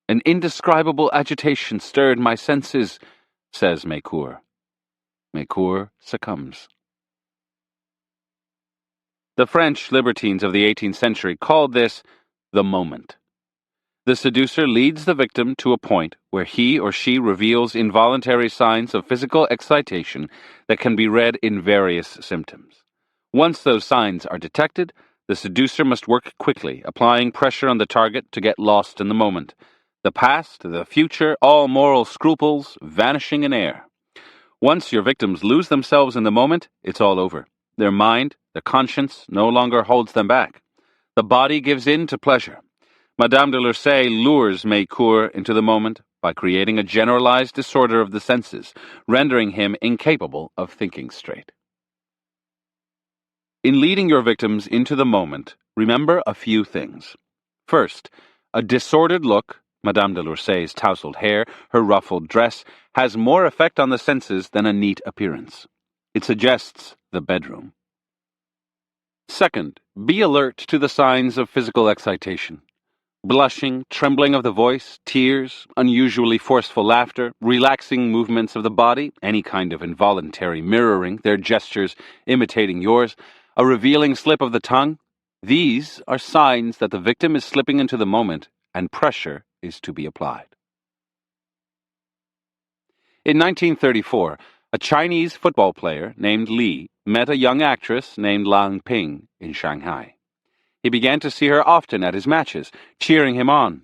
An indescribable agitation stirred my senses, says Mécourt. Mécourt succumbs. The French libertines of the 18th century called this the moment. The seducer leads the victim to a point where he or she reveals involuntary signs of physical excitation that can be read in various symptoms. Once those signs are detected, the seducer must work quickly, applying pressure on the target to get lost in the moment. The past, the future, all moral scruples vanishing in air. Once your victims lose themselves in the moment, it's all over. Their mind, their conscience, no longer holds them back. The body gives in to pleasure. Madame de Lursay lures Mécourt into the moment by creating a generalized disorder of the senses, rendering him incapable of thinking straight. In leading your victims into the moment, remember a few things. First, a disordered look, Madame de Lursay's tousled hair, her ruffled dress, has more effect on the senses than a neat appearance. It suggests the bedroom. Second, be alert to the signs of physical excitation. Blushing, trembling of the voice, tears, unusually forceful laughter, relaxing movements of the body, any kind of involuntary mirroring, their gestures imitating yours, a revealing slip of the tongue. These are signs that the victim is slipping into the moment and pressure is to be applied. In 1934, a Chinese football player named Li met a young actress named Lan Ping in Shanghai. He began to see her often at his matches, cheering him on.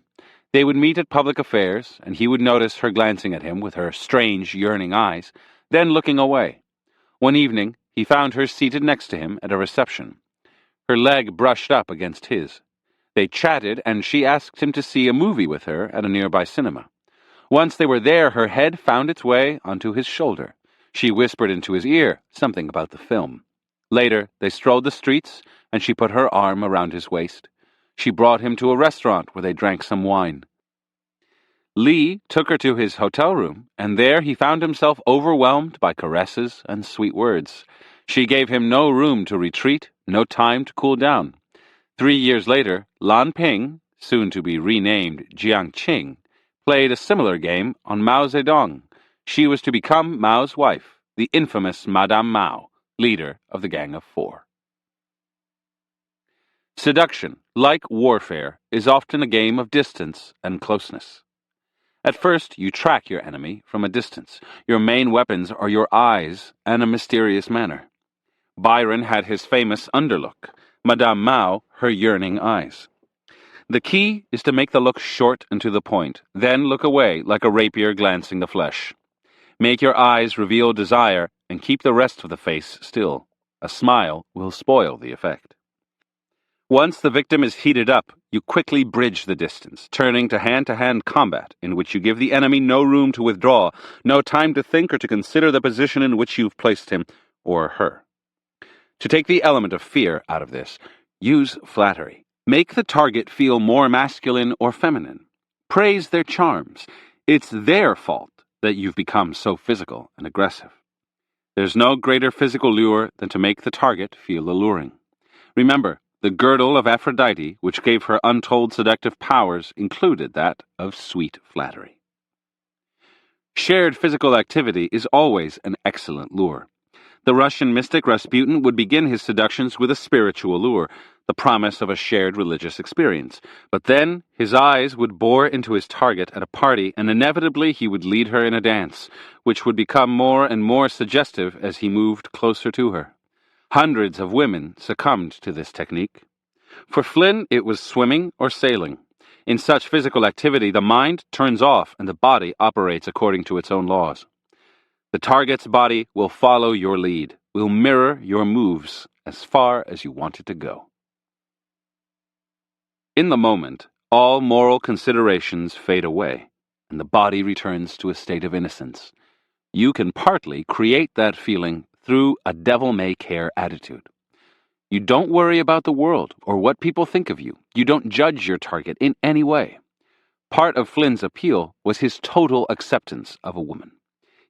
They would meet at public affairs, and he would notice her glancing at him with her strange, yearning eyes, then looking away. One evening, he found her seated next to him at a reception. Her leg brushed up against his. They chatted, and she asked him to see a movie with her at a nearby cinema. Once they were there, her head found its way onto his shoulder. She whispered into his ear something about the film. Later, they strolled the streets, and she put her arm around his waist. She brought him to a restaurant where they drank some wine. Li took her to his hotel room, and there he found himself overwhelmed by caresses and sweet words. She gave him no room to retreat, no time to cool down. 3 years later, Lan Ping, soon to be renamed Jiang Qing, played a similar game on Mao Zedong. She was to become Mao's wife, the infamous Madame Mao, leader of the Gang of Four. Seduction, like warfare, is often a game of distance and closeness. At first, you track your enemy from a distance. Your main weapons are your eyes and a mysterious manner. Byron had his famous underlook, Madame Mao her yearning eyes. The key is to make the look short and to the point, then look away like a rapier glancing the flesh. Make your eyes reveal desire and keep the rest of the face still. A smile will spoil the effect. Once the victim is heated up, you quickly bridge the distance, turning to hand-to-hand combat in which you give the enemy no room to withdraw, no time to think or to consider the position in which you've placed him or her. To take the element of fear out of this, use flattery. Make the target feel more masculine or feminine. Praise their charms. It's their fault that you've become so physical and aggressive. There's no greater physical lure than to make the target feel alluring. Remember, the girdle of Aphrodite, which gave her untold seductive powers, included that of sweet flattery. Shared physical activity is always an excellent lure. The Russian mystic Rasputin would begin his seductions with a spiritual lure, the promise of a shared religious experience. But then his eyes would bore into his target at a party, and inevitably he would lead her in a dance, which would become more and more suggestive as he moved closer to her. Hundreds of women succumbed to this technique. For Flynn, it was swimming or sailing. In such physical activity, the mind turns off and the body operates according to its own laws. The target's body will follow your lead, will mirror your moves as far as you want it to go. In the moment, all moral considerations fade away, and the body returns to a state of innocence. You can partly create that feeling through a devil-may-care attitude. You don't worry about the world or what people think of you. You don't judge your target in any way. Part of Flynn's appeal was his total acceptance of a woman.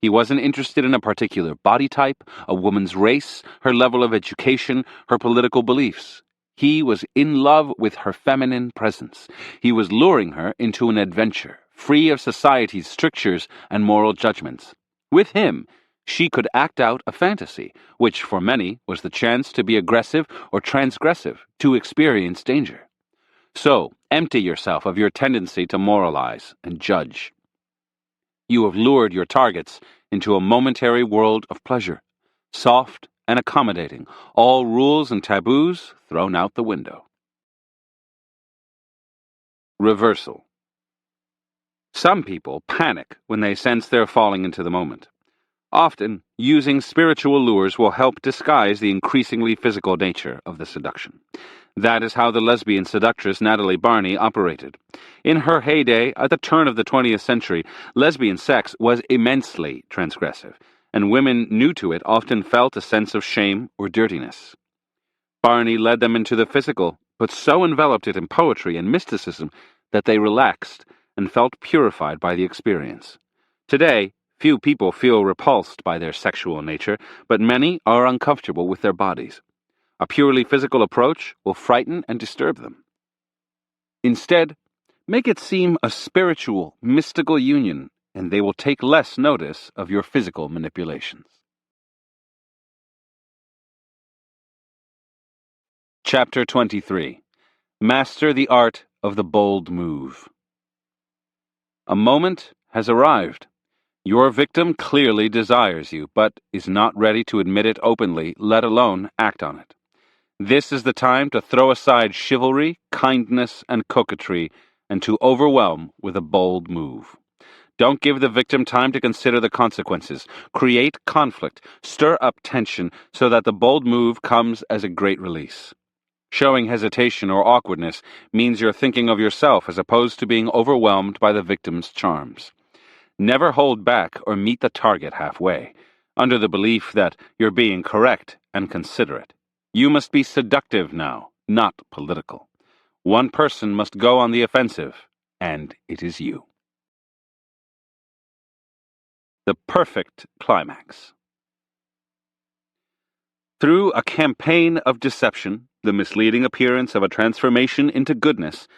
He wasn't interested in a particular body type, a woman's race, her level of education, her political beliefs. He was in love with her feminine presence. He was luring her into an adventure, free of society's strictures and moral judgments. With him, She could act out a fantasy, which for many was the chance to be aggressive or transgressive, to experience danger. So, empty yourself of your tendency to moralize and judge. You have lured your targets into a momentary world of pleasure, soft and accommodating, all rules and taboos thrown out the window. Reversal. Some people panic when they sense they're falling into the moment. Often, using spiritual lures will help disguise the increasingly physical nature of the seduction. That is how the lesbian seductress Natalie Barney operated. In her heyday, at the turn of the 20th century, lesbian sex was immensely transgressive, and women new to it often felt a sense of shame or dirtiness. Barney led them into the physical, but so enveloped it in poetry and mysticism that they relaxed and felt purified by the experience. Today, few people feel repulsed by their sexual nature, but many are uncomfortable with their bodies. A purely physical approach will frighten and disturb them. Instead, make it seem a spiritual, mystical union, and they will take less notice of your physical manipulations. Chapter 23. Master the Art of the Bold Move. A moment has arrived. Your victim clearly desires you, but is not ready to admit it openly, let alone act on it. This is the time to throw aside chivalry, kindness, and coquetry, and to overwhelm with a bold move. Don't give the victim time to consider the consequences. Create conflict, stir up tension, so that the bold move comes as a great release. Showing hesitation or awkwardness means you're thinking of yourself as opposed to being overwhelmed by the victim's charms. Never hold back or meet the target halfway, under the belief that you're being correct and considerate. You must be seductive now, not political. One person must go on the offensive, and it is you. The perfect climax. Through a campaign of deception, the misleading appearance of a transformation into goodness,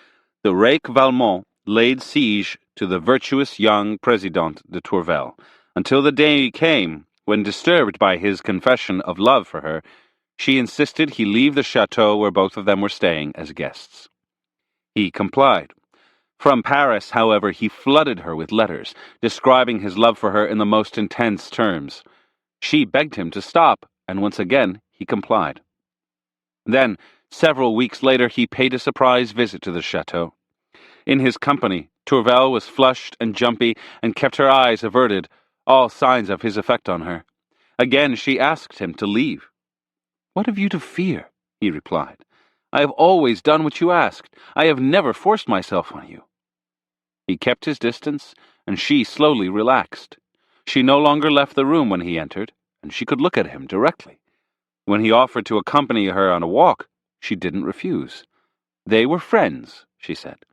the rake Valmont laid siege to the virtuous young Président de Tourvel, until the day came when, disturbed by his confession of love for her, she insisted he leave the chateau where both of them were staying as guests. He complied. From Paris, however, he flooded her with letters, describing his love for her in the most intense terms. She begged him to stop, and once again he complied. Then, several weeks later, he paid a surprise visit to the chateau. In his company, Tourvel was flushed and jumpy and kept her eyes averted, all signs of his effect on her. Again she asked him to leave. "What have you to fear?" he replied. "I have always done what you asked. I have never forced myself on you." He kept his distance, and she slowly relaxed. She no longer left the room when he entered, and she could look at him directly. When he offered to accompany her on a walk, she didn't refuse. They were friends, she said.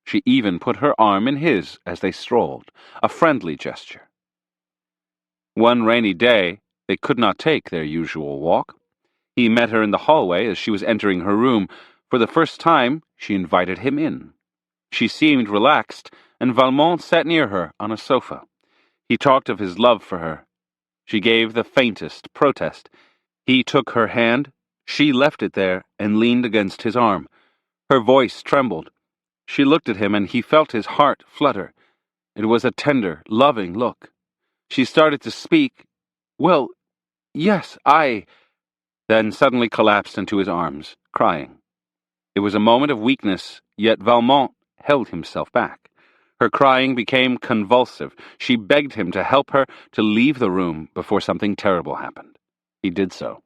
She even put her arm in his as they strolled, a friendly gesture. One rainy day, they could not take their usual walk. He met her in the hallway as she was entering her room. For the first time, she invited him in. She seemed relaxed, and Valmont sat near her on a sofa. He talked of his love for her. She gave the faintest protest. He took her hand. She left it there and leaned against his arm. Her voice trembled. She looked at him, and he felt his heart flutter. It was a tender, loving look. She started to speak. "Well, yes, then suddenly collapsed into his arms, crying. It was a moment of weakness, yet Valmont held himself back. Her crying became convulsive. She begged him to help her to leave the room before something terrible happened. He did so.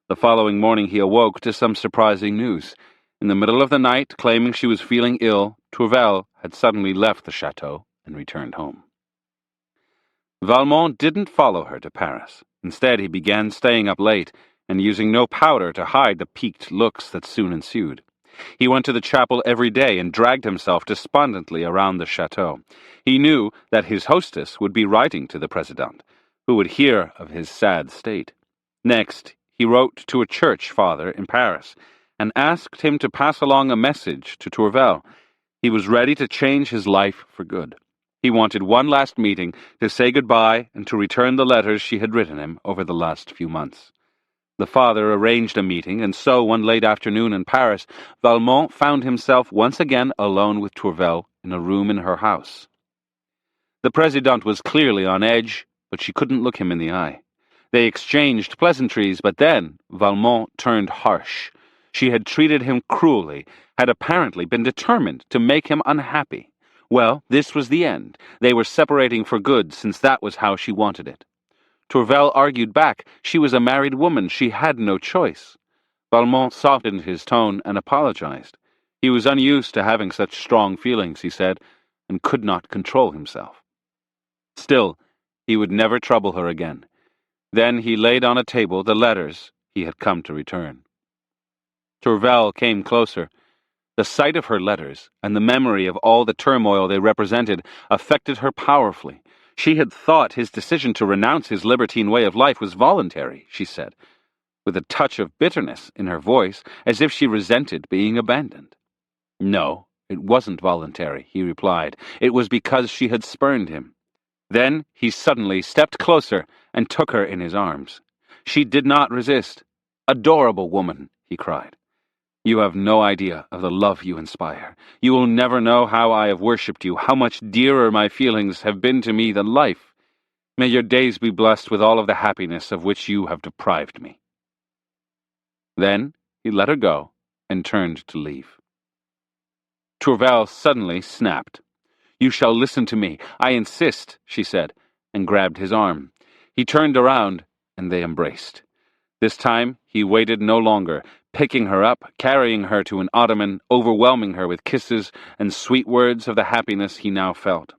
The following morning he awoke to some surprising news. In the middle of the night, claiming she was feeling ill, Tourvel had suddenly left the chateau and returned home. Valmont didn't follow her to Paris. Instead, he began staying up late and using no powder to hide the piqued looks that soon ensued. He went to the chapel every day and dragged himself despondently around the chateau. He knew that his hostess would be writing to the President, who would hear of his sad state. Next, he wrote to a church father in Paris and asked him to pass along a message to Tourvel. He was ready to change his life for good. He wanted one last meeting to say goodbye and to return the letters she had written him over the last few months. The father arranged a meeting, and so one late afternoon in Paris, Valmont found himself once again alone with Tourvel in a room in her house. The Présidente was clearly on edge, but she couldn't look him in the eye. They exchanged pleasantries, but then Valmont turned harsh. She had treated him cruelly, had apparently been determined to make him unhappy. Well, this was the end. They were separating for good, since that was how she wanted it. Tourvel argued back. She was a married woman. She had no choice. Valmont softened his tone and apologized. He was unused to having such strong feelings, he said, and could not control himself. Still, he would never trouble her again. Then he laid on a table the letters he had come to return. Tourvel came closer. The sight of her letters, and the memory of all the turmoil they represented, affected her powerfully. She had thought his decision to renounce his libertine way of life was voluntary, she said, with a touch of bitterness in her voice, as if she resented being abandoned. No, it wasn't voluntary, he replied. It was because she had spurned him. Then he suddenly stepped closer and took her in his arms. She did not resist. "Adorable woman," he cried. "You have no idea of the love you inspire. You will never know how I have worshipped you, how much dearer my feelings have been to me than life. May your days be blessed with all of the happiness of which you have deprived me." Then he let her go and turned to leave. Tourvel suddenly snapped. "You shall listen to me. I insist," she said, and grabbed his arm. He turned around, and they embraced. This time he waited no longer, picking her up, carrying her to an ottoman, overwhelming her with kisses and sweet words of the happiness he now felt.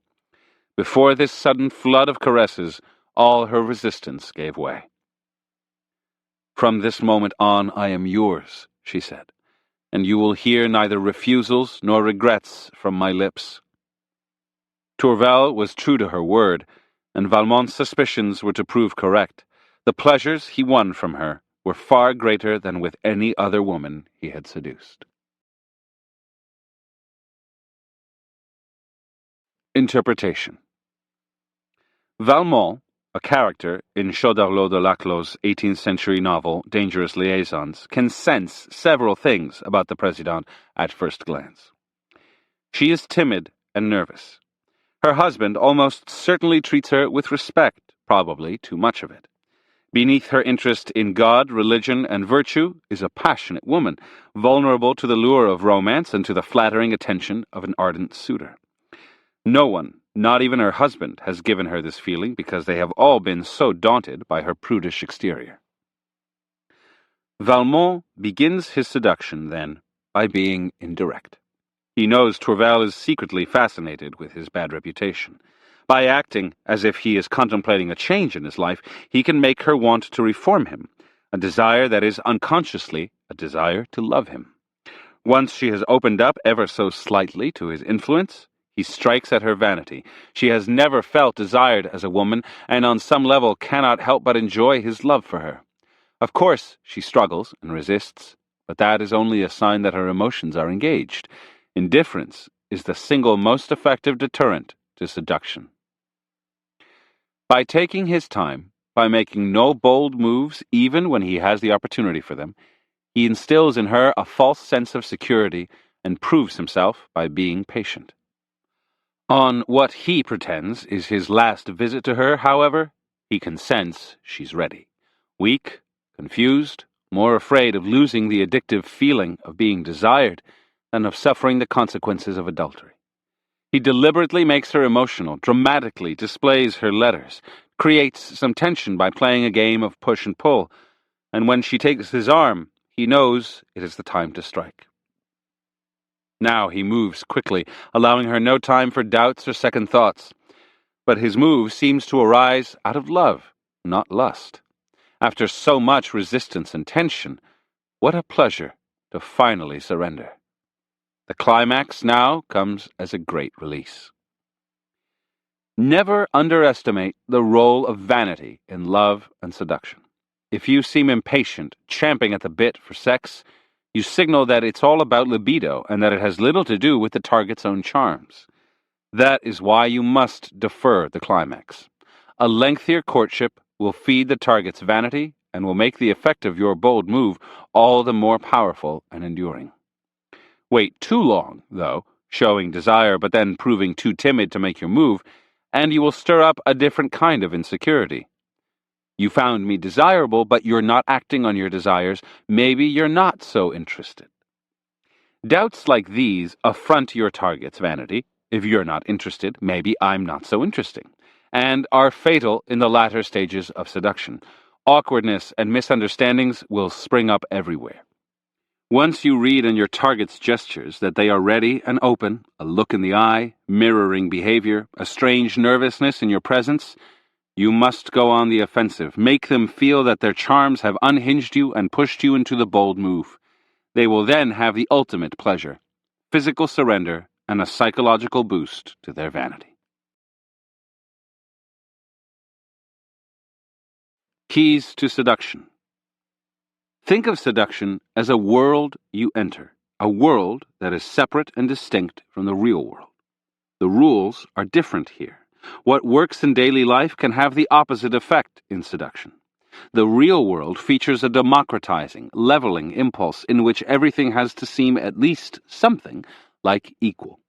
Before this sudden flood of caresses, all her resistance gave way. "From this moment on I am yours," she said, "and you will hear neither refusals nor regrets from my lips." Tourvel was true to her word, and Valmont's suspicions were to prove correct. The pleasures he won from her were far greater than with any other woman he had seduced. Interpretation. Valmont, a character in Choderlos de Laclos' 18th century novel Dangerous Liaisons, can sense several things about the Présidente at first glance. She is timid and nervous. Her husband almost certainly treats her with respect, probably too much of it. Beneath her interest in God, religion, and virtue is a passionate woman, vulnerable to the lure of romance and to the flattering attention of an ardent suitor. No one, not even her husband, has given her this feeling because they have all been so daunted by her prudish exterior. Valmont begins his seduction, then, by being indirect. He knows Tourvel is secretly fascinated with his bad reputation. By acting as if he is contemplating a change in his life, he can make her want to reform him, a desire that is unconsciously a desire to love him. Once she has opened up ever so slightly to his influence, he strikes at her vanity. She has never felt desired as a woman, and on some level cannot help but enjoy his love for her. Of course, she struggles and resists, but that is only a sign that her emotions are engaged. Indifference is the single most effective deterrent to seduction. By taking his time, by making no bold moves even when he has the opportunity for them, he instills in her a false sense of security and proves himself by being patient. On what he pretends is his last visit to her, however, he can sense she's ready. Weak, confused, more afraid of losing the addictive feeling of being desired than of suffering the consequences of adultery. He deliberately makes her emotional, dramatically displays her letters, creates some tension by playing a game of push and pull, and when she takes his arm, he knows it is the time to strike. Now he moves quickly, allowing her no time for doubts or second thoughts. But his move seems to arise out of love, not lust. After so much resistance and tension, what a pleasure to finally surrender. The climax now comes as a great release. Never underestimate the role of vanity in love and seduction. If you seem impatient, champing at the bit for sex, you signal that it's all about libido and that it has little to do with the target's own charms. That is why you must defer the climax. A lengthier courtship will feed the target's vanity and will make the effect of your bold move all the more powerful and enduring. Wait too long, though, showing desire but then proving too timid to make your move, and you will stir up a different kind of insecurity. You found me desirable, but you're not acting on your desires. Maybe you're not so interested. Doubts like these affront your target's vanity. If you're not interested, maybe I'm not so interesting, and are fatal in the latter stages of seduction. Awkwardness and misunderstandings will spring up everywhere. Once you read in your target's gestures that they are ready and open, a look in the eye, mirroring behavior, a strange nervousness in your presence, you must go on the offensive. Make them feel that their charms have unhinged you and pushed you into the bold move. They will then have the ultimate pleasure, physical surrender, and a psychological boost to their vanity. Keys to seduction. Think of seduction as a world you enter, a world that is separate and distinct from the real world. The rules are different here. What works in daily life can have the opposite effect in seduction. The real world features a democratizing, leveling impulse in which everything has to seem at least something like equal.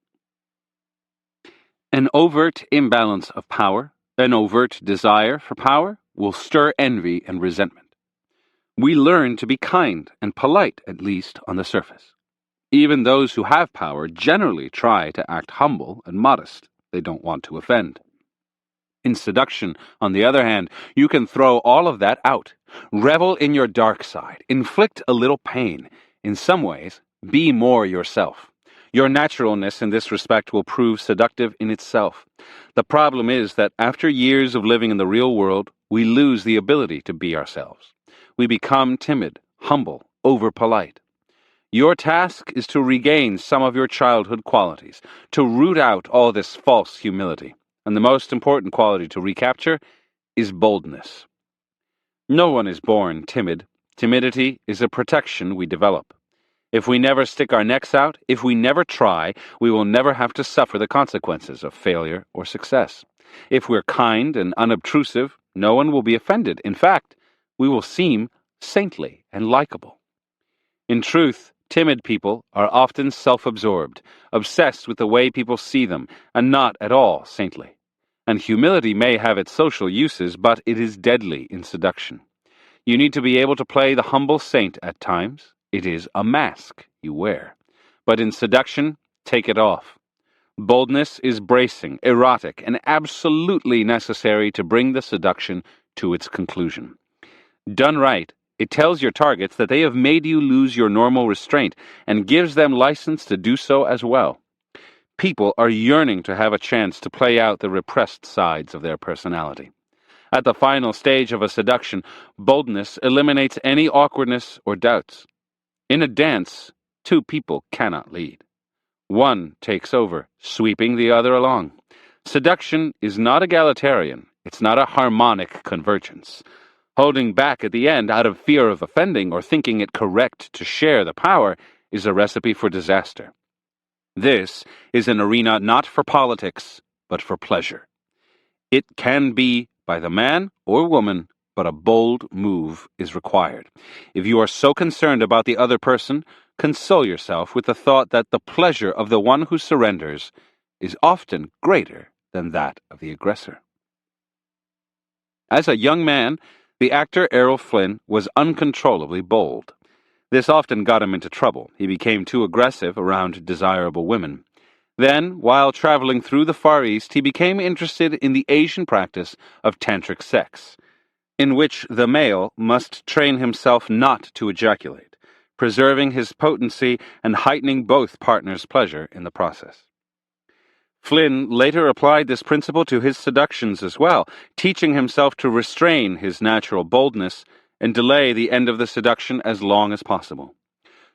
An overt imbalance of power, an overt desire for power, will stir envy and resentment. We learn to be kind and polite, at least on the surface. Even those who have power generally try to act humble and modest. They don't want to offend. In seduction, on the other hand, you can throw all of that out. Revel in your dark side. Inflict a little pain. In some ways, be more yourself. Your naturalness in this respect will prove seductive in itself. The problem is that after years of living in the real world, we lose the ability to be ourselves. We become timid, humble, over-polite. Your task is to regain some of your childhood qualities, to root out all this false humility. And the most important quality to recapture is boldness. No one is born timid. Timidity is a protection we develop. If we never stick our necks out, if we never try, we will never have to suffer the consequences of failure or success. If we're kind and unobtrusive, no one will be offended. In fact, we will seem saintly and likable. In truth, timid people are often self-absorbed, obsessed with the way people see them, and not at all saintly. And humility may have its social uses, but it is deadly in seduction. You need to be able to play the humble saint at times. It is a mask you wear. But in seduction, take it off. Boldness is bracing, erotic, and absolutely necessary to bring the seduction to its conclusion. Done right, it tells your targets that they have made you lose your normal restraint and gives them license to do so as well. People are yearning to have a chance to play out the repressed sides of their personality. At the final stage of a seduction, boldness eliminates any awkwardness or doubts. In a dance, two people cannot lead. One takes over, sweeping the other along. Seduction is not egalitarian. It's not a harmonic convergence. Holding back at the end out of fear of offending or thinking it correct to share the power is a recipe for disaster. This is an arena not for politics, but for pleasure. It can be by the man or woman, but a bold move is required. If you are so concerned about the other person, console yourself with the thought that the pleasure of the one who surrenders is often greater than that of the aggressor. As a young man, the actor Errol Flynn was uncontrollably bold. This often got him into trouble. He became too aggressive around desirable women. Then, while traveling through the Far East, he became interested in the Asian practice of tantric sex, in which the male must train himself not to ejaculate, preserving his potency and heightening both partners' pleasure in the process. Flynn later applied this principle to his seductions as well, teaching himself to restrain his natural boldness and delay the end of the seduction as long as possible.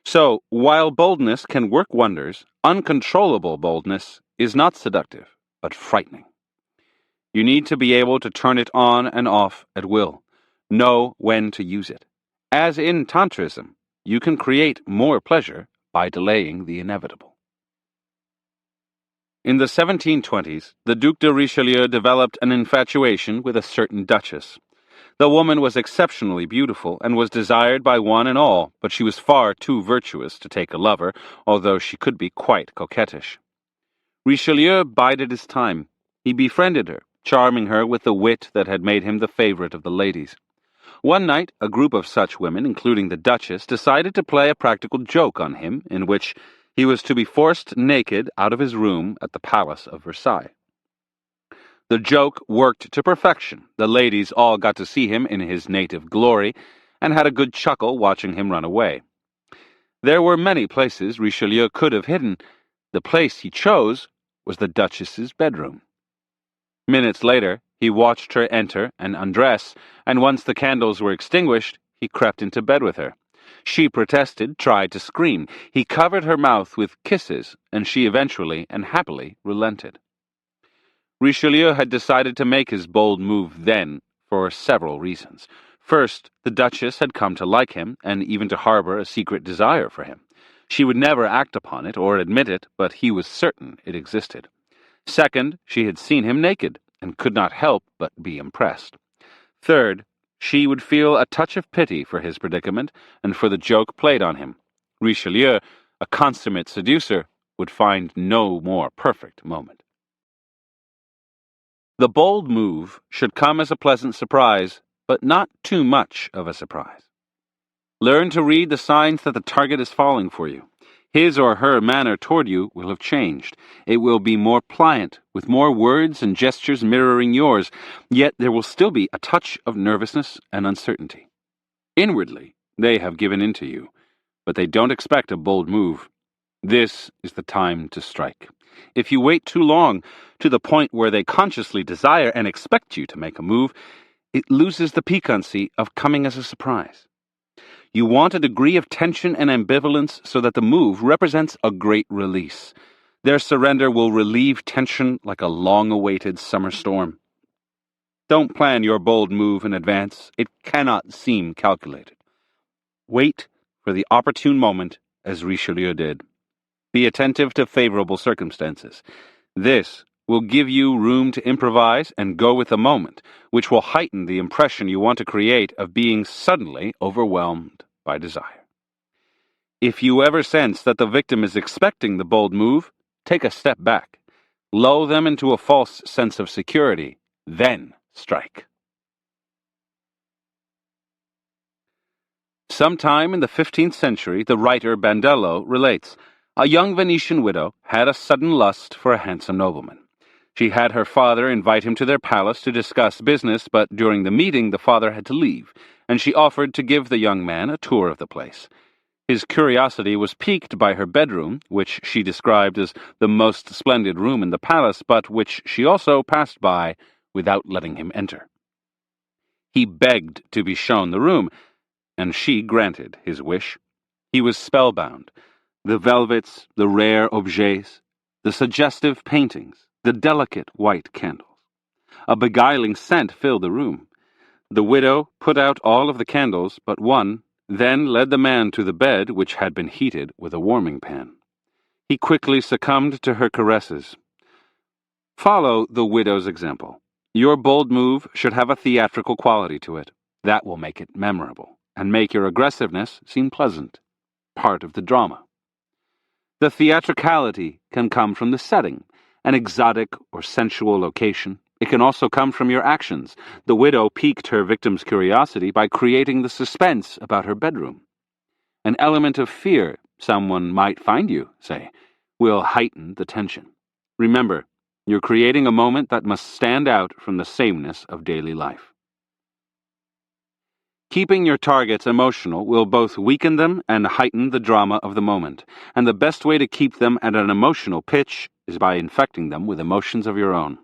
So, while boldness can work wonders, uncontrollable boldness is not seductive, but frightening. You need to be able to turn it on and off at will, know when to use it. As in Tantrism, you can create more pleasure by delaying the inevitable. In the 1720s, the Duc de Richelieu developed an infatuation with a certain duchess. The woman was exceptionally beautiful and was desired by one and all, but she was far too virtuous to take a lover, although she could be quite coquettish. Richelieu bided his time. He befriended her, charming her with the wit that had made him the favorite of the ladies. One night, a group of such women, including the Duchess, decided to play a practical joke on him, in which he was to be forced naked out of his room at the Palace of Versailles. The joke worked to perfection. The ladies all got to see him in his native glory, and had a good chuckle watching him run away. There were many places Richelieu could have hidden. The place he chose was the Duchess's bedroom. Minutes later, he watched her enter and undress, and once the candles were extinguished, he crept into bed with her. She protested, tried to scream. He covered her mouth with kisses, and she eventually and happily relented. Richelieu had decided to make his bold move then for several reasons. First, the Duchess had come to like him, and even to harbor a secret desire for him. She would never act upon it or admit it, but he was certain it existed. Second, she had seen him naked, and could not help but be impressed. Third, she would feel a touch of pity for his predicament, and for the joke played on him. Richelieu, a consummate seducer, would find no more perfect moment. The bold move should come as a pleasant surprise, but not too much of a surprise. Learn to read the signs that the target is falling for you. His or her manner toward you will have changed. It will be more pliant, with more words and gestures mirroring yours, yet there will still be a touch of nervousness and uncertainty. Inwardly, they have given in to you, but they don't expect a bold move. This is the time to strike. If you wait too long, to the point where they consciously desire and expect you to make a move, it loses the piquancy of coming as a surprise. You want a degree of tension and ambivalence so that the move represents a great release. Their surrender will relieve tension like a long-awaited summer storm. Don't plan your bold move in advance. It cannot seem calculated. Wait for the opportune moment, as Richelieu did. Be attentive to favorable circumstances. This will give you room to improvise and go with the moment, which will heighten the impression you want to create of being suddenly overwhelmed by desire. If you ever sense that the victim is expecting the bold move, take a step back. Lull them into a false sense of security, then strike. Sometime in the 15th century, the writer Bandello relates, a young Venetian widow had a sudden lust for a handsome nobleman. She had her father invite him to their palace to discuss business, but during the meeting the father had to leave, and she offered to give the young man a tour of the place. His curiosity was piqued by her bedroom, which she described as the most splendid room in the palace, but which she also passed by without letting him enter. He begged to be shown the room, and she granted his wish. He was spellbound. The velvets, the rare objets, the suggestive paintings, the delicate white candles. A beguiling scent filled the room. The widow put out all of the candles but one, then led the man to the bed, which had been heated with a warming pan. He quickly succumbed to her caresses. Follow the widow's example. Your bold move should have a theatrical quality to it. That will make it memorable, and make your aggressiveness seem pleasant, part of the drama. The theatricality can come from the setting, an exotic or sensual location. It can also come from your actions. The widow piqued her victim's curiosity by creating the suspense about her bedroom. An element of fear, someone might find you, say, will heighten the tension. Remember, you're creating a moment that must stand out from the sameness of daily life. Keeping your targets emotional will both weaken them and heighten the drama of the moment, and the best way to keep them at an emotional pitch is by infecting them with emotions of your own.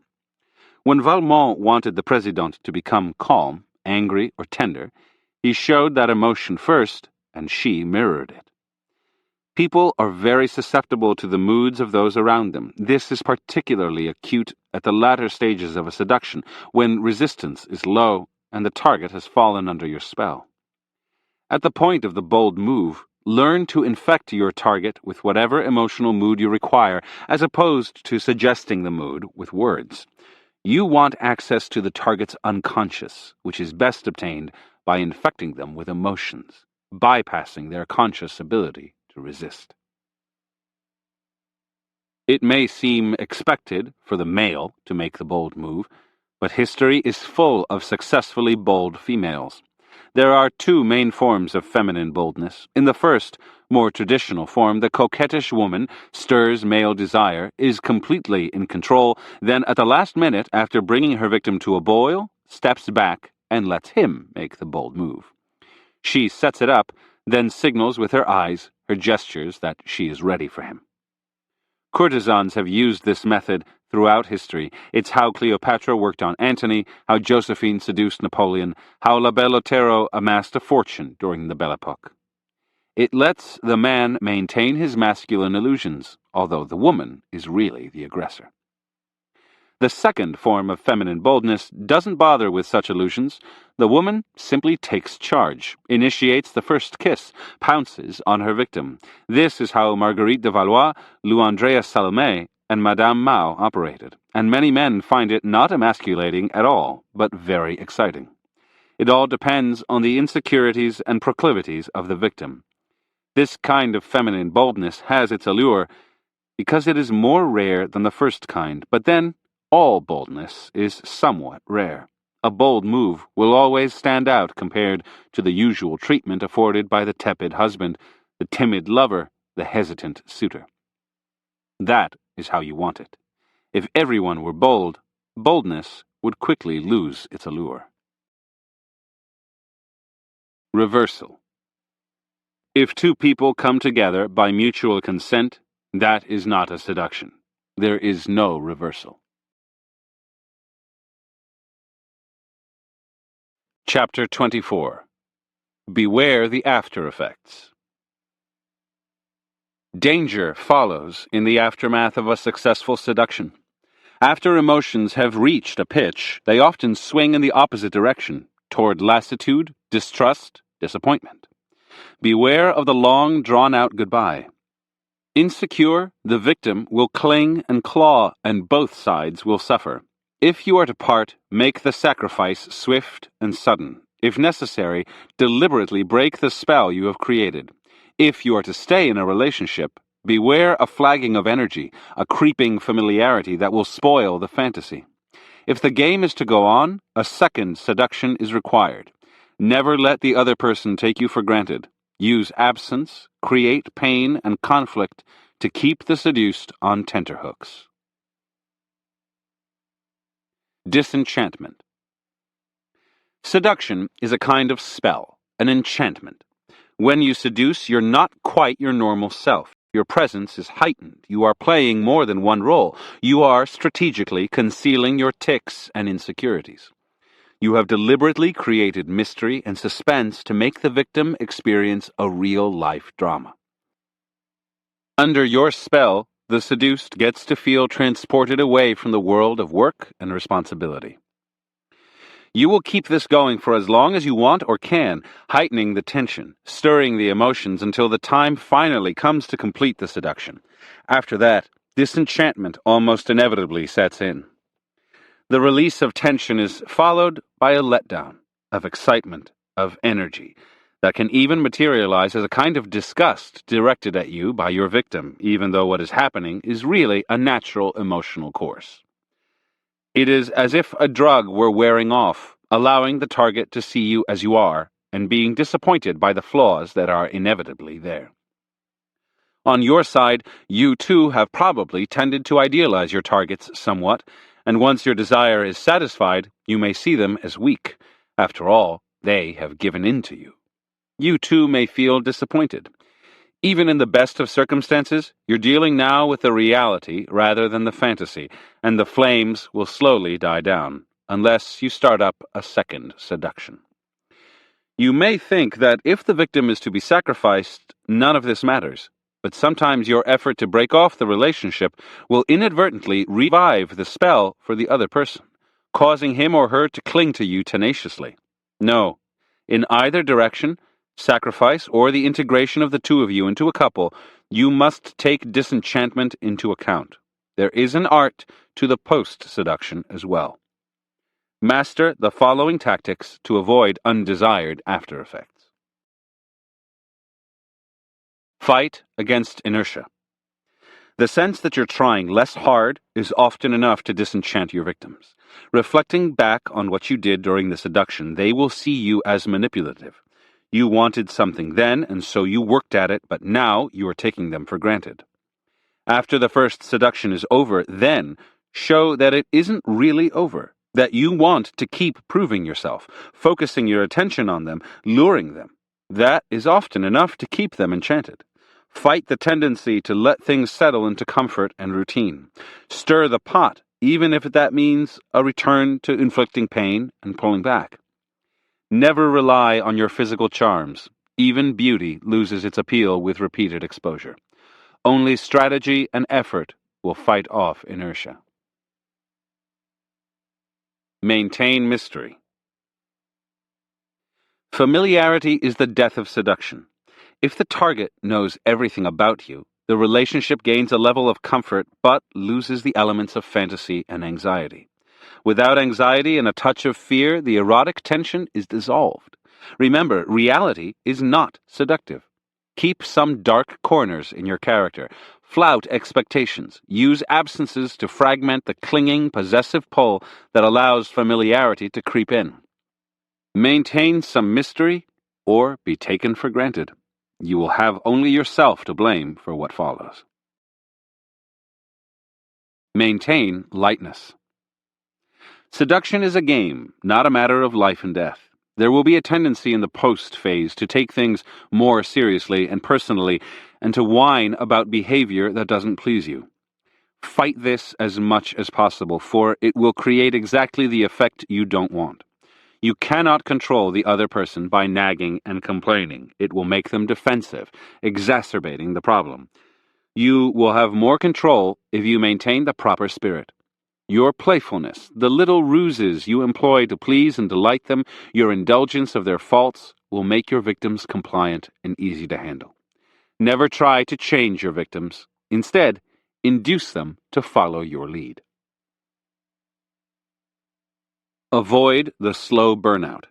When Valmont wanted the Présidente to become calm, angry, or tender, he showed that emotion first, and she mirrored it. People are very susceptible to the moods of those around them. This is particularly acute at the latter stages of a seduction, when resistance is low and the target has fallen under your spell. At the point of the bold move, learn to infect your target with whatever emotional mood you require, as opposed to suggesting the mood with words. You want access to the target's unconscious, which is best obtained by infecting them with emotions, bypassing their conscious ability to resist. It may seem expected for the male to make the bold move, but history is full of successfully bold females. There are two main forms of feminine boldness. In the first, more traditional form, the coquettish woman stirs male desire, is completely in control, then at the last minute, after bringing her victim to a boil, steps back and lets him make the bold move. She sets it up, then signals with her eyes, her gestures, that she is ready for him. Courtesans have used this method throughout history. It's how Cleopatra worked on Antony, how Josephine seduced Napoleon, how La Belle Otero amassed a fortune during the Belle Epoque. It lets the man maintain his masculine illusions, although the woman is really the aggressor. The second form of feminine boldness doesn't bother with such illusions. The woman simply takes charge, initiates the first kiss, pounces on her victim. This is how Marguerite de Valois, Lou Andrea Salome, and Madame Mao operated, and many men find it not emasculating at all, but very exciting. It all depends on the insecurities and proclivities of the victim. This kind of feminine boldness has its allure because it is more rare than the first kind, but then all boldness is somewhat rare. A bold move will always stand out compared to the usual treatment afforded by the tepid husband, the timid lover, the hesitant suitor. That is how you want it. If everyone were bold, boldness would quickly lose its allure. Reversal. If two people come together by mutual consent, that is not a seduction. There is no reversal. Chapter 24. Beware the after effects. Danger follows in the aftermath of a successful seduction. After emotions have reached a pitch, they often swing in the opposite direction, toward lassitude, distrust, disappointment. Beware of the long, drawn-out goodbye. Insecure, the victim will cling and claw, and both sides will suffer. If you are to part, make the sacrifice swift and sudden. If necessary, deliberately break the spell you have created. If you are to stay in a relationship, beware a flagging of energy, a creeping familiarity that will spoil the fantasy. If the game is to go on, a second seduction is required. Never let the other person take you for granted. Use absence, create pain and conflict to keep the seduced on tenterhooks. Disenchantment. Seduction is a kind of spell, an enchantment. When you seduce, you're not quite your normal self. Your presence is heightened. You are playing more than one role. You are strategically concealing your tics and insecurities. You have deliberately created mystery and suspense to make the victim experience a real-life drama. Under your spell, the seduced gets to feel transported away from the world of work and responsibility. You will keep this going for as long as you want or can, heightening the tension, stirring the emotions until the time finally comes to complete the seduction. After that, disenchantment almost inevitably sets in. The release of tension is followed by a letdown of excitement, of energy, that can even materialize as a kind of disgust directed at you by your victim, even though what is happening is really a natural emotional course. It is as if a drug were wearing off, allowing the target to see you as you are, and being disappointed by the flaws that are inevitably there. On your side, you too have probably tended to idealize your targets somewhat, and once your desire is satisfied, you may see them as weak. After all, they have given in to you. You too may feel disappointed. Even in the best of circumstances, you're dealing now with the reality rather than the fantasy, and the flames will slowly die down, unless you start up a second seduction. You may think that if the victim is to be sacrificed, none of this matters, but sometimes your effort to break off the relationship will inadvertently revive the spell for the other person, causing him or her to cling to you tenaciously. No, in either direction, sacrifice, or the integration of the two of you into a couple, you must take disenchantment into account. There is an art to the post-seduction as well. Master the following tactics to avoid undesired after effects. Fight against inertia. The sense that you're trying less hard is often enough to disenchant your victims. Reflecting back on what you did during the seduction, they will see you as manipulative. You wanted something then, and so you worked at it, but now you are taking them for granted. After the first seduction is over, then show that it isn't really over, that you want to keep proving yourself, focusing your attention on them, luring them. That is often enough to keep them enchanted. Fight the tendency to let things settle into comfort and routine. Stir the pot, even if that means a return to inflicting pain and pulling back. Never rely on your physical charms. Even beauty loses its appeal with repeated exposure. Only strategy and effort will fight off inertia. Maintain mystery. Familiarity is the death of seduction. If the target knows everything about you, the relationship gains a level of comfort but loses the elements of fantasy and anxiety. Without anxiety and a touch of fear, the erotic tension is dissolved. Remember, reality is not seductive. Keep some dark corners in your character. Flout expectations. Use absences to fragment the clinging, possessive pull that allows familiarity to creep in. Maintain some mystery or be taken for granted. You will have only yourself to blame for what follows. Maintain lightness. Seduction is a game, not a matter of life and death. There will be a tendency in the post phase to take things more seriously and personally and to whine about behavior that doesn't please you. Fight this as much as possible, for it will create exactly the effect you don't want. You cannot control the other person by nagging and complaining. It will make them defensive, exacerbating the problem. You will have more control if you maintain the proper spirit. Your playfulness, the little ruses you employ to please and delight them, your indulgence of their faults, will make your victims compliant and easy to handle. Never try to change your victims. Instead, induce them to follow your lead. Avoid the slow burnout.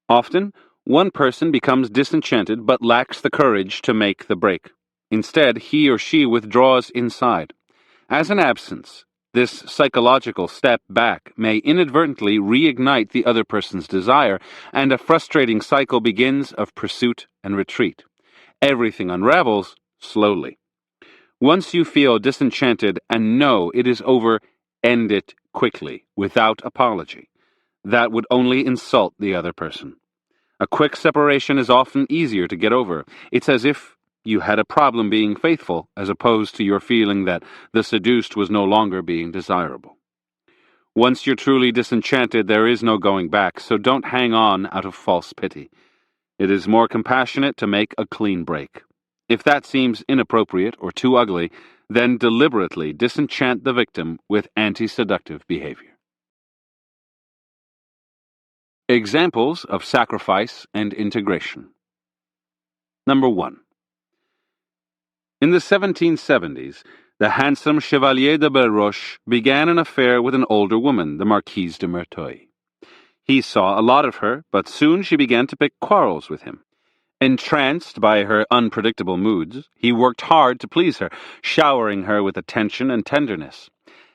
Often, one person becomes disenchanted but lacks the courage to make the break. Instead, he or she withdraws inside. As an absence, this psychological step back may inadvertently reignite the other person's desire, and a frustrating cycle begins of pursuit and retreat. Everything unravels slowly. Once you feel disenchanted and know it is over, end it quickly, without apology. That would only insult the other person. A quick separation is often easier to get over. It's as if you had a problem being faithful, as opposed to your feeling that the seduced was no longer being desirable. Once you're truly disenchanted, there is no going back, so don't hang on out of false pity. It is more compassionate to make a clean break. If that seems inappropriate or too ugly, then deliberately disenchant the victim with anti-seductive behavior. Examples of sacrifice and integration. Number 1. In the 1770s, the handsome Chevalier de Belleroche began an affair with an older woman, the Marquise de Merteuil. He saw a lot of her, but soon she began to pick quarrels with him. Entranced by her unpredictable moods, he worked hard to please her, showering her with attention and tenderness.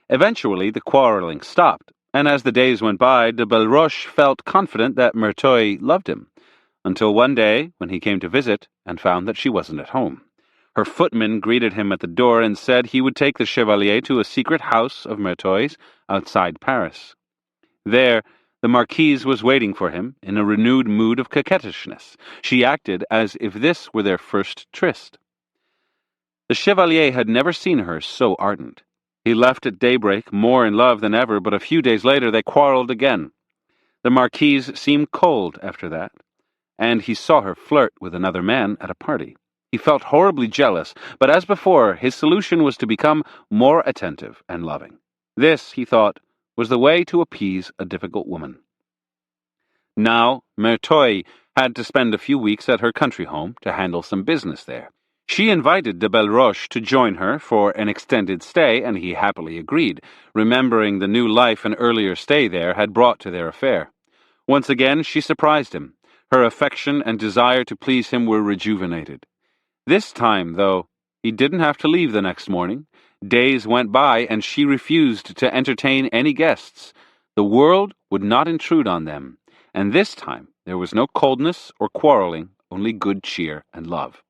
Eventually, the quarreling stopped, and as the days went by, de Belleroche felt confident that Merteuil loved him, until one day when he came to visit and found that she wasn't at home. Her footman greeted him at the door and said he would take the Chevalier to a secret house of Merteuil's outside Paris. There, the Marquise was waiting for him in a renewed mood of coquettishness. She acted as if this were their first tryst. The Chevalier had never seen her so ardent. He left at daybreak, more in love than ever, but a few days later they quarreled again. The Marquise seemed cold after that, and he saw her flirt with another man at a party. He felt horribly jealous, but as before, his solution was to become more attentive and loving. This, he thought, was the way to appease a difficult woman. Now, Merteuil had to spend a few weeks at her country home to handle some business there. She invited de Belleroche to join her for an extended stay, and he happily agreed, remembering the new life an earlier stay there had brought to their affair. Once again, she surprised him. Her affection and desire to please him were rejuvenated. This time, though, he didn't have to leave the next morning. Days went by, and she refused to entertain any guests. The world would not intrude on them, and this time there was no coldness or quarreling, only good cheer and love.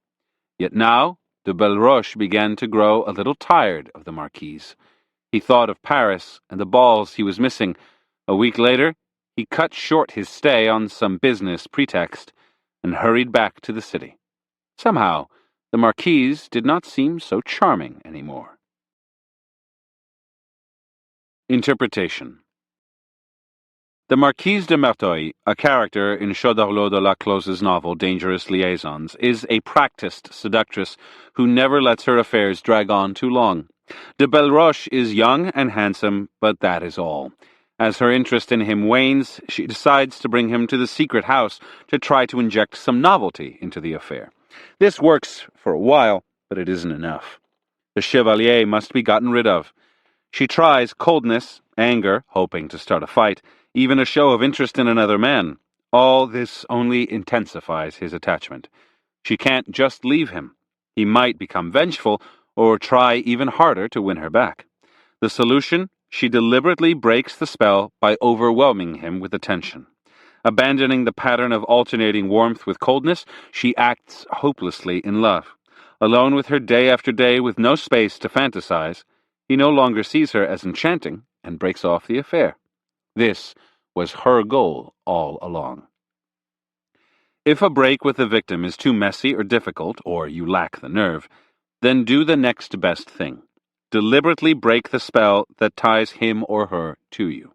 Yet now, de Belleroche began to grow a little tired of the Marquise. He thought of Paris and the balls he was missing. A week later, he cut short his stay on some business pretext and hurried back to the city. Somehow, the Marquise did not seem so charming anymore. Interpretation. The Marquise de Merteuil, a character in Choderlos de la Close's novel Dangerous Liaisons, is a practiced seductress who never lets her affairs drag on too long. De Belleroche is young and handsome, but that is all. As her interest in him wanes, she decides to bring him to the secret house to try to inject some novelty into the affair. This works for a while, but it isn't enough. The Chevalier must be gotten rid of. She tries coldness, anger, hoping to start a fight, even a show of interest in another man. All this only intensifies his attachment. She can't just leave him. He might become vengeful or try even harder to win her back. The solution? She deliberately breaks the spell by overwhelming him with attention. Abandoning the pattern of alternating warmth with coldness, she acts hopelessly in love. Alone with her day after day with no space to fantasize, he no longer sees her as enchanting and breaks off the affair. This was her goal all along. If a break with the victim is too messy or difficult, or you lack the nerve, then do the next best thing. Deliberately break the spell that ties him or her to you.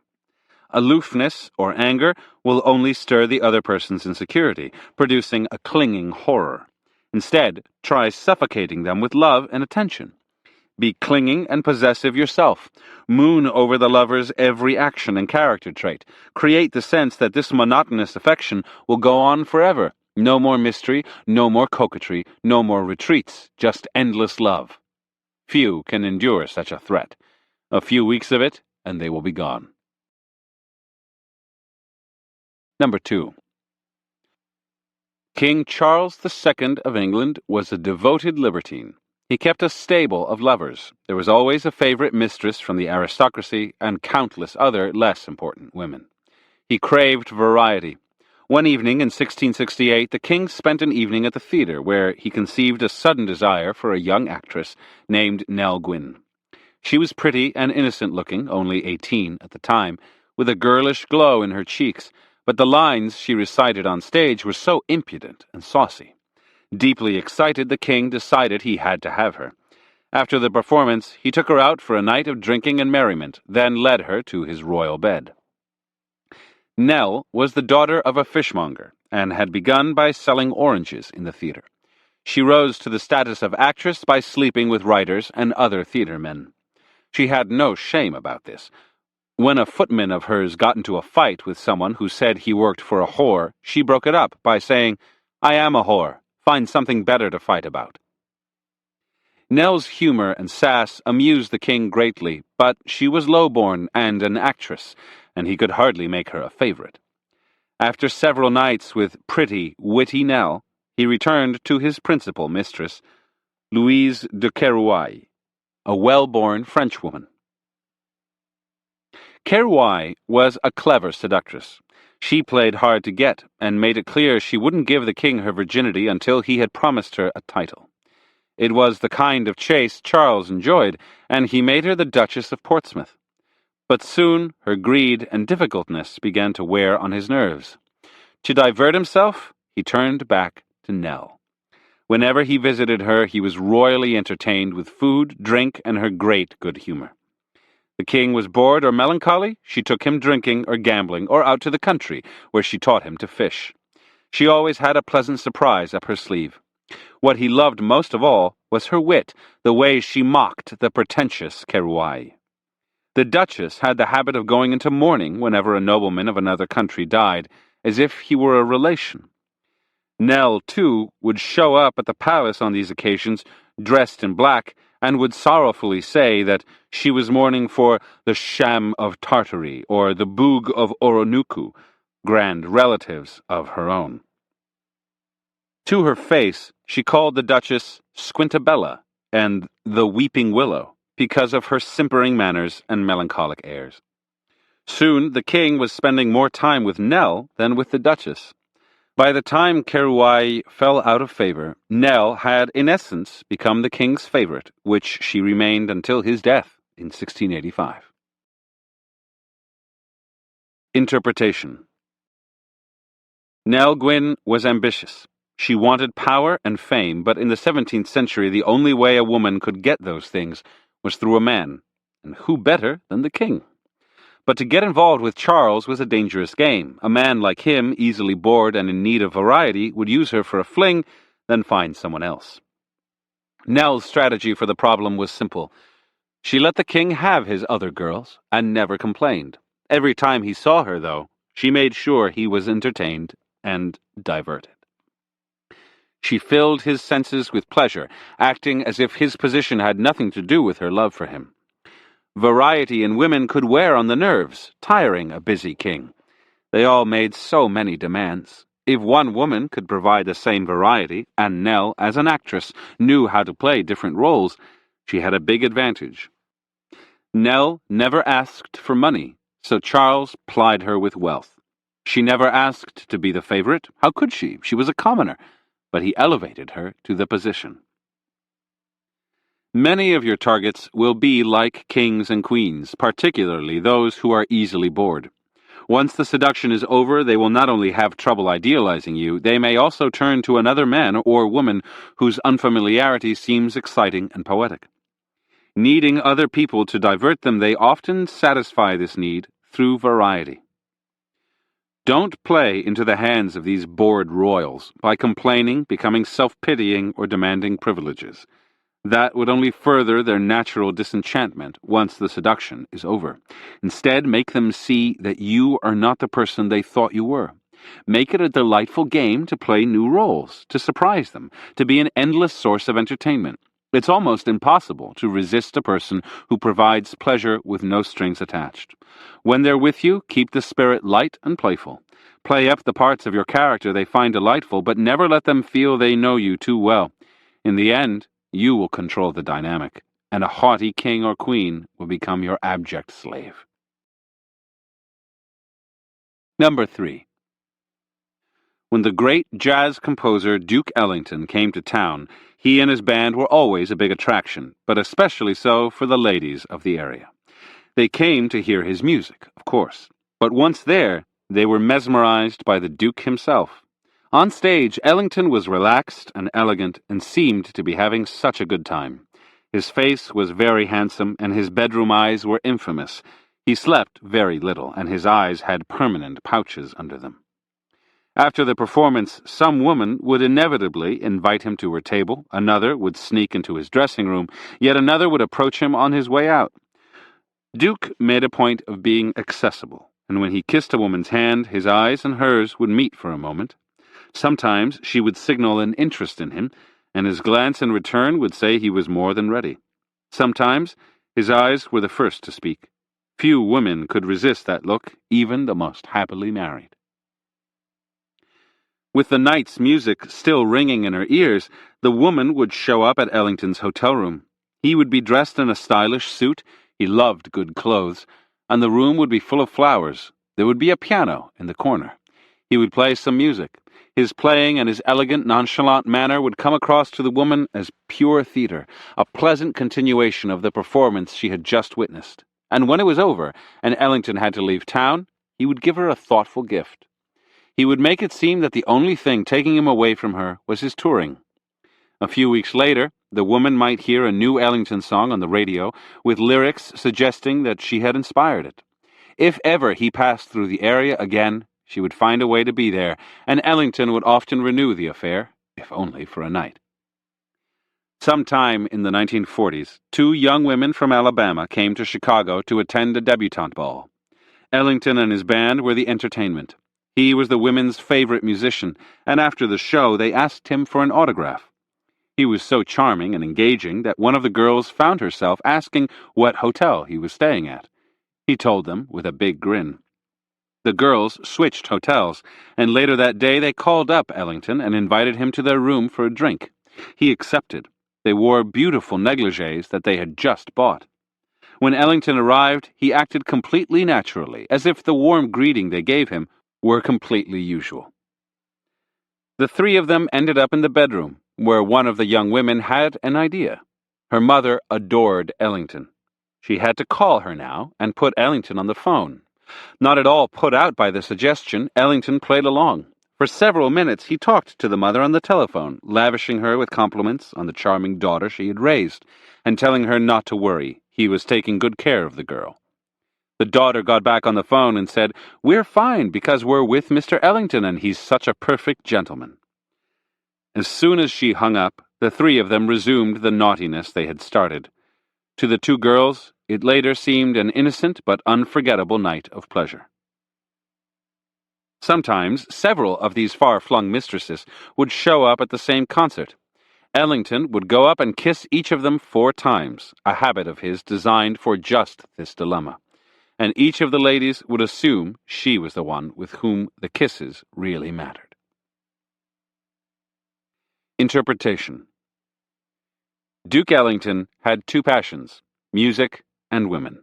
Aloofness or anger will only stir the other person's insecurity, producing a clinging horror. Instead, try suffocating them with love and attention. Be clinging and possessive yourself. Moon over the lover's every action and character trait. Create the sense that this monotonous affection will go on forever. No more mystery, no more coquetry, no more retreats, just endless love. Few can endure such a threat. A few weeks of it, and they will be gone. Number 2. King Charles II of England was a devoted libertine. He kept a stable of lovers. There was always a favorite mistress from the aristocracy and countless other less important women. He craved variety. One evening in 1668, the king spent an evening at the theatre where he conceived a sudden desire for a young actress named Nell Gwynn. She was pretty and innocent-looking, only 18 at the time, with a girlish glow in her cheeks, but the lines she recited on stage were so impudent and saucy. Deeply excited, the king decided he had to have her. After the performance, he took her out for a night of drinking and merriment, then led her to his royal bed. Nell was the daughter of a fishmonger, and had begun by selling oranges in the theatre. She rose to the status of actress by sleeping with writers and other theatre men. She had no shame about this. When a footman of hers got into a fight with someone who said he worked for a whore, she broke it up by saying, "I am a whore. Find something better to fight about." Nell's humor and sass amused the king greatly, but she was low-born and an actress, and he could hardly make her a favorite. After several nights with pretty, witty Nell, he returned to his principal mistress, Louise de Kerouaille, a well-born Frenchwoman. Kerouaille was a clever seductress. She played hard to get, and made it clear she wouldn't give the king her virginity until he had promised her a title. It was the kind of chase Charles enjoyed, and he made her the Duchess of Portsmouth. But soon her greed and difficultness began to wear on his nerves. To divert himself, he turned back to Nell. Whenever he visited her, he was royally entertained with food, drink, and her great good humor. The king was bored or melancholy, she took him drinking or gambling or out to the country, where she taught him to fish. She always had a pleasant surprise up her sleeve. What he loved most of all was her wit, the way she mocked the pretentious Kerouaille. The Duchess had the habit of going into mourning whenever a nobleman of another country died, as if he were a relation. Nell, too, would show up at the palace on these occasions, dressed in black, and would sorrowfully say that she was mourning for the Sham of Tartary or the Boog of Oronuku, grand relatives of her own. To her face, she called the Duchess Squintabella and the Weeping Willow because of her simpering manners and melancholic airs. Soon the king was spending more time with Nell than with the Duchess. By the time Keruai fell out of favor, Nell had, in essence, become the king's favorite, which she remained until his death in 1685. Interpretation. Nell Gwyn was ambitious. She wanted power and fame, but in the 17th century the only way a woman could get those things was through a man, and who better than the king? But to get involved with Charles was a dangerous game. A man like him, easily bored and in need of variety, would use her for a fling, then find someone else. Nell's strategy for the problem was simple. She let the king have his other girls, and never complained. Every time he saw her, though, she made sure he was entertained and diverted. She filled his senses with pleasure, acting as if his position had nothing to do with her love for him. Variety in women could wear on the nerves, tiring a busy king. They all made so many demands. If one woman could provide the same variety, and Nell, as an actress, knew how to play different roles, she had a big advantage. Nell never asked for money, so Charles plied her with wealth. She never asked to be the favorite. How could she? She was a commoner. But he elevated her to the position. Many of your targets will be like kings and queens, particularly those who are easily bored. Once the seduction is over, they will not only have trouble idealizing you, they may also turn to another man or woman whose unfamiliarity seems exciting and poetic. Needing other people to divert them, they often satisfy this need through variety. Don't play into the hands of these bored royals by complaining, becoming self-pitying, or demanding privileges. That would only further their natural disenchantment once the seduction is over. Instead, make them see that you are not the person they thought you were. Make it a delightful game to play new roles, to surprise them, to be an endless source of entertainment. It's almost impossible to resist a person who provides pleasure with no strings attached. When they're with you, keep the spirit light and playful. Play up the parts of your character they find delightful, but never let them feel they know you too well. In the end, you will control the dynamic, and a haughty king or queen will become your abject slave. Number 3. When the great jazz composer Duke Ellington came to town, he and his band were always a big attraction, but especially so for the ladies of the area. They came to hear his music, of course, but once there, they were mesmerized by the Duke himself. On stage, Ellington was relaxed and elegant and seemed to be having such a good time. His face was very handsome, and his bedroom eyes were infamous. He slept very little, and his eyes had permanent pouches under them. After the performance, some woman would inevitably invite him to her table, another would sneak into his dressing room, yet another would approach him on his way out. Duke made a point of being accessible, and when he kissed a woman's hand, his eyes and hers would meet for a moment. Sometimes she would signal an interest in him, and his glance in return would say he was more than ready. Sometimes his eyes were the first to speak. Few women could resist that look, even the most happily married. With the night's music still ringing in her ears, the woman would show up at Ellington's hotel room. He would be dressed in a stylish suit, he loved good clothes, and the room would be full of flowers. There would be a piano in the corner. He would play some music. His playing and his elegant, nonchalant manner would come across to the woman as pure theater, a pleasant continuation of the performance she had just witnessed. And when it was over, and Ellington had to leave town, he would give her a thoughtful gift. He would make it seem that the only thing taking him away from her was his touring. A few weeks later, the woman might hear a new Ellington song on the radio, with lyrics suggesting that she had inspired it. If ever he passed through the area again, she would find a way to be there, and Ellington would often renew the affair, if only for a night. Sometime in the 1940s, 2 young women from Alabama came to Chicago to attend a debutante ball. Ellington and his band were the entertainment. He was the women's favorite musician, and after the show they asked him for an autograph. He was so charming and engaging that one of the girls found herself asking what hotel he was staying at. He told them with a big grin. The girls switched hotels, and later that day they called up Ellington and invited him to their room for a drink. He accepted. They wore beautiful negligées that they had just bought. When Ellington arrived, he acted completely naturally, as if the warm greeting they gave him were completely usual. The three of them ended up in the bedroom, where one of the young women had an idea. Her mother adored Ellington. She had to call her now and put Ellington on the phone. Not at all put out by the suggestion, Ellington played along. For several minutes he talked to the mother on the telephone, lavishing her with compliments on the charming daughter she had raised, and telling her not to worry, he was taking good care of the girl. The daughter got back on the phone and said, "We're fine because we're with Mr. Ellington and he's such a perfect gentleman." As soon as she hung up, the three of them resumed the naughtiness they had started. To the two girls, it later seemed an innocent but unforgettable night of pleasure. Sometimes several of these far-flung mistresses would show up at the same concert. Ellington would go up and kiss each of them 4 times, a habit of his designed for just this dilemma. And each of the ladies would assume she was the one with whom the kisses really mattered. Interpretation. Duke Ellington had 2 passions, music and women.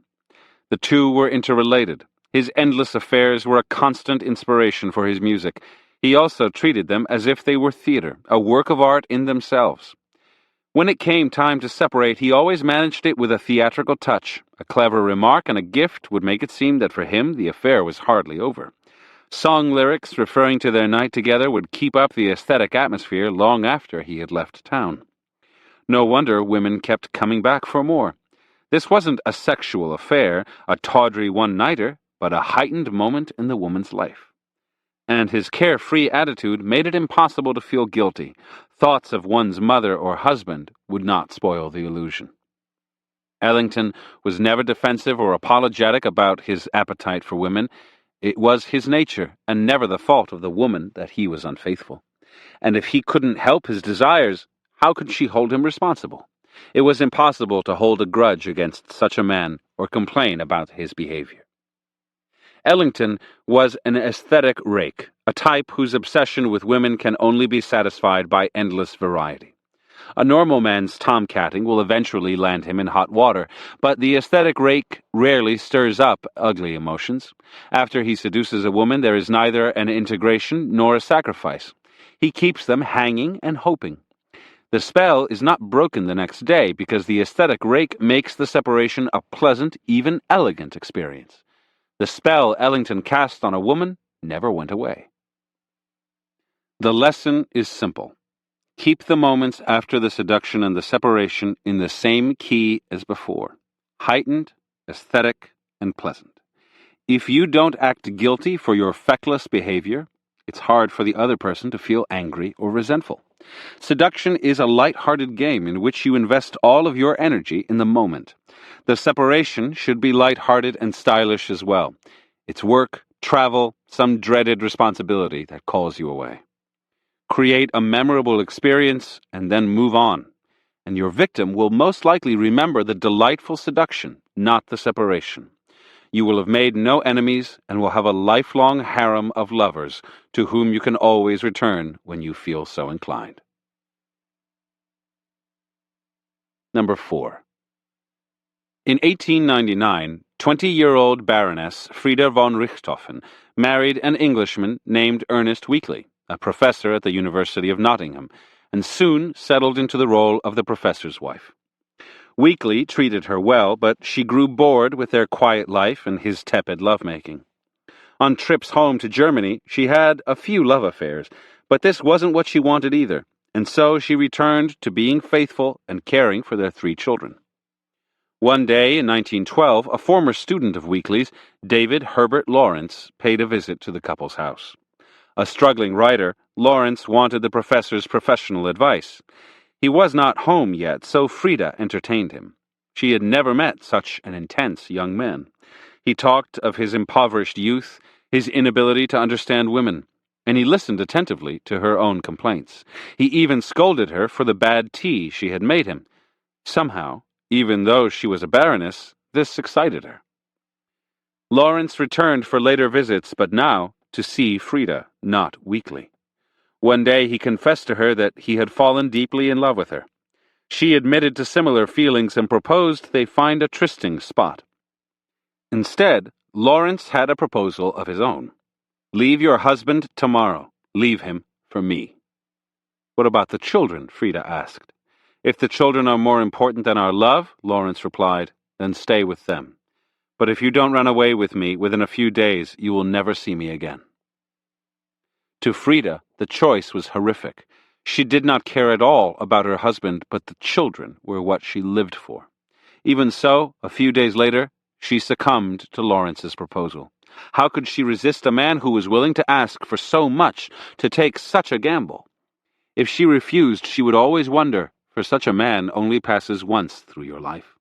The two were interrelated. His endless affairs were a constant inspiration for his music. He also treated them as if they were theater, a work of art in themselves. When it came time to separate, he always managed it with a theatrical touch. A clever remark and a gift would make it seem that for him the affair was hardly over. Song lyrics referring to their night together would keep up the aesthetic atmosphere long after he had left town. No wonder women kept coming back for more. This wasn't a sexual affair, a tawdry one-nighter, but a heightened moment in the woman's life. And his carefree attitude made it impossible to feel guilty. Thoughts of one's mother or husband would not spoil the illusion. Ellington was never defensive or apologetic about his appetite for women. It was his nature, and never the fault of the woman that he was unfaithful. And if he couldn't help his desires, how could she hold him responsible? It was impossible to hold a grudge against such a man or complain about his behavior. Ellington was an aesthetic rake, a type whose obsession with women can only be satisfied by endless variety. A normal man's tomcatting will eventually land him in hot water, but the aesthetic rake rarely stirs up ugly emotions. After he seduces a woman, there is neither an integration nor a sacrifice. He keeps them hanging and hoping. The spell is not broken the next day because the aesthetic rake makes the separation a pleasant, even elegant experience. The spell Ellington cast on a woman never went away. The lesson is simple. Keep the moments after the seduction and the separation in the same key as before, heightened, aesthetic, and pleasant. If you don't act guilty for your feckless behavior, it's hard for the other person to feel angry or resentful. Seduction is a light-hearted game in which you invest all of your energy in the moment. The separation should be light-hearted and stylish as well. It's work, travel, some dreaded responsibility that calls you away. Create a memorable experience and then move on. And your victim will most likely remember the delightful seduction, not the separation. You will have made no enemies and will have a lifelong harem of lovers to whom you can always return when you feel so inclined. Number 4. In 1899, 20-year-old Baroness Frieda von Richthofen married an Englishman named Ernest Weekly, a professor at the University of Nottingham, and soon settled into the role of the professor's wife. Weekly treated her well, but she grew bored with their quiet life and his tepid lovemaking. On trips home to Germany, she had a few love affairs, but this wasn't what she wanted either, and so she returned to being faithful and caring for their 3 children. One day in 1912, a former student of Weekly's, David Herbert Lawrence, paid a visit to the couple's house. A struggling writer, Lawrence wanted the professor's professional advice. He was not home yet, so Frieda entertained him. She had never met such an intense young man. He talked of his impoverished youth, his inability to understand women, and he listened attentively to her own complaints. He even scolded her for the bad tea she had made him. Somehow, even though she was a baroness, this excited her. Lawrence returned for later visits, but now to see Frida, not weekly. One day he confessed to her that he had fallen deeply in love with her. She admitted to similar feelings and proposed they find a trysting spot. Instead, Lawrence had a proposal of his own. "Leave your husband tomorrow. Leave him for me." "What about the children?" Frida asked. "If the children are more important than our love," Lawrence replied, "then stay with them. But if you don't run away with me within a few days, you will never see me again." To Frida, the choice was horrific. She did not care at all about her husband, but the children were what she lived for. Even so, a few days later, she succumbed to Lawrence's proposal. How could she resist a man who was willing to ask for so much, to take such a gamble? If she refused, she would always wonder, for such a man only passes once through your life.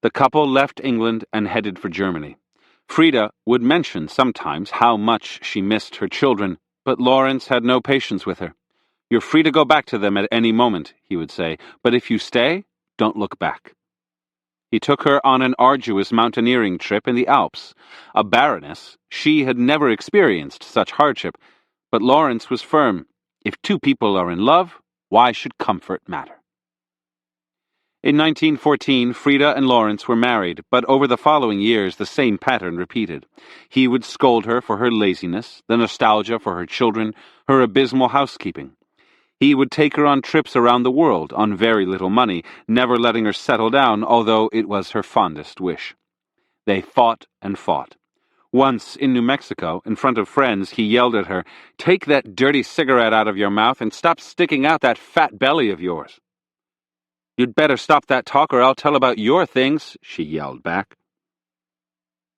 The couple left England and headed for Germany. Frida would mention sometimes how much she missed her children, but Lawrence had no patience with her. "You're free to go back to them at any moment," he would say, "but if you stay, don't look back." He took her on an arduous mountaineering trip in the Alps. A baroness, she had never experienced such hardship, but Lawrence was firm. If two people are in love, why should comfort matter? In 1914, Frida and Lawrence were married, but over the following years the same pattern repeated. He would scold her for her laziness, the nostalgia for her children, her abysmal housekeeping. He would take her on trips around the world on very little money, never letting her settle down, although it was her fondest wish. They fought and fought. Once, in New Mexico, in front of friends, he yelled at her, "Take that dirty cigarette out of your mouth and stop sticking out that fat belly of yours." "You'd better stop that talk or I'll tell about your things," she yelled back.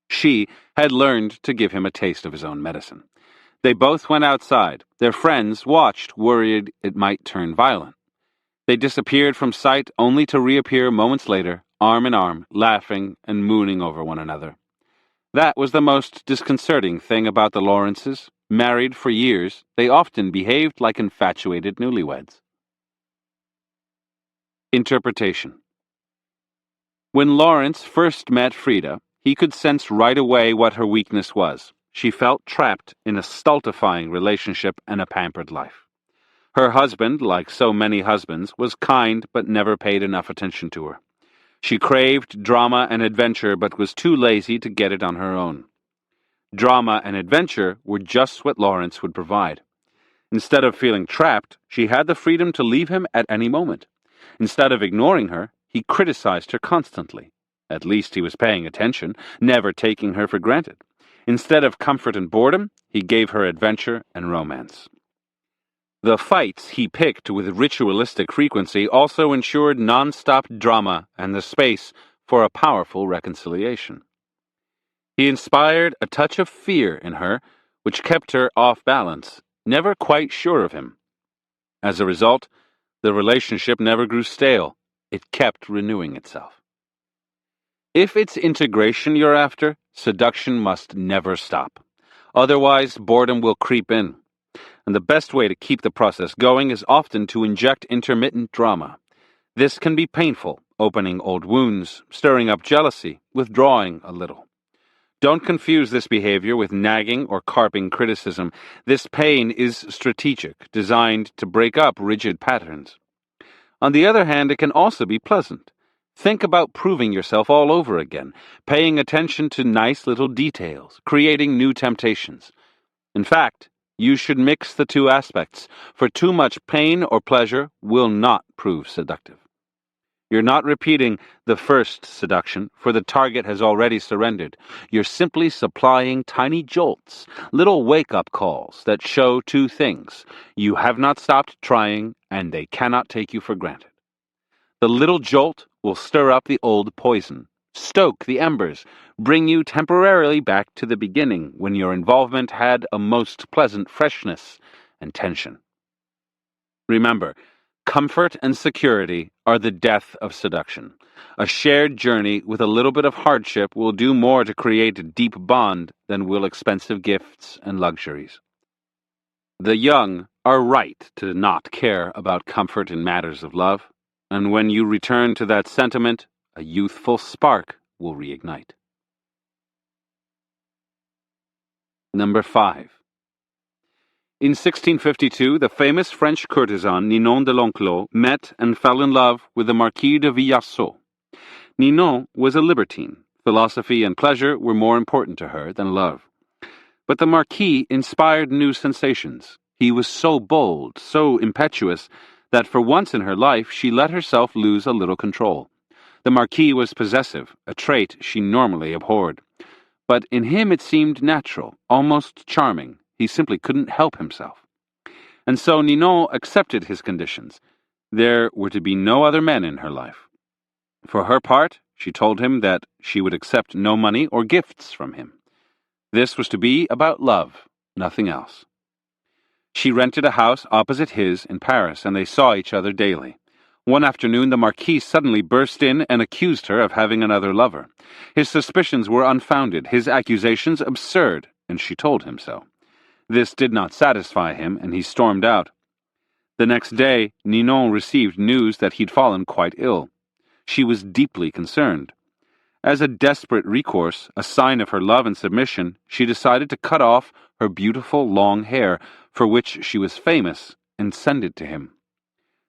She had learned to give him a taste of his own medicine. They both went outside. Their friends watched, worried it might turn violent. They disappeared from sight only to reappear moments later, arm in arm, laughing and mooning over one another. That was the most disconcerting thing about the Lawrences. Married for years, they often behaved like infatuated newlyweds. Interpretation. When Lawrence first met Frida, he could sense right away what her weakness was. She felt trapped in a stultifying relationship and a pampered life. Her husband, like so many husbands, was kind but never paid enough attention to her. She craved drama and adventure but was too lazy to get it on her own. Drama and adventure were just what Lawrence would provide. Instead of feeling trapped, she had the freedom to leave him at any moment. Instead of ignoring her, he criticized her constantly. At least he was paying attention, never taking her for granted. Instead of comfort and boredom, he gave her adventure and romance. The fights he picked with ritualistic frequency also ensured non-stop drama and the space for a powerful reconciliation. He inspired a touch of fear in her, which kept her off balance, never quite sure of him. As a result, the relationship never grew stale. It kept renewing itself. If it's integration you're after, seduction must never stop. Otherwise, boredom will creep in. And the best way to keep the process going is often to inject intermittent drama. This can be painful, opening old wounds, stirring up jealousy, withdrawing a little. Don't confuse this behavior with nagging or carping criticism. This pain is strategic, designed to break up rigid patterns. On the other hand, it can also be pleasant. Think about proving yourself all over again, paying attention to nice little details, creating new temptations. In fact, you should mix the two aspects, for too much pain or pleasure will not prove seductive. You're not repeating the first seduction, for the target has already surrendered. You're simply supplying tiny jolts, little wake-up calls that show two things. You have not stopped trying, and they cannot take you for granted. The little jolt will stir up the old poison, stoke the embers, bring you temporarily back to the beginning when your involvement had a most pleasant freshness and tension. Remember, Comfort and security are the death of seduction. A shared journey with a little bit of hardship will do more to create a deep bond than will expensive gifts and luxuries. The young are right to not care about comfort in matters of love, and when you return to that sentiment, a youthful spark will reignite. Number 5. In 1652, the famous French courtesan Ninon de L'Enclos met and fell in love with the Marquis de Villarceau. Ninon was a libertine. Philosophy and pleasure were more important to her than love. But the Marquis inspired new sensations. He was so bold, so impetuous, that for once in her life she let herself lose a little control. The Marquis was possessive, a trait she normally abhorred. But in him it seemed natural, almost charming. He simply couldn't help himself. And so Ninon accepted his conditions. There were to be no other men in her life. For her part, she told him that she would accept no money or gifts from him. This was to be about love, nothing else. She rented a house opposite his in Paris, and they saw each other daily. One afternoon, the Marquis suddenly burst in and accused her of having another lover. His suspicions were unfounded, his accusations absurd, and she told him so. This did not satisfy him, and he stormed out. The next day, Ninon received news that he'd fallen quite ill. She was deeply concerned. As a desperate recourse, a sign of her love and submission, she decided to cut off her beautiful long hair, for which she was famous, and send it to him.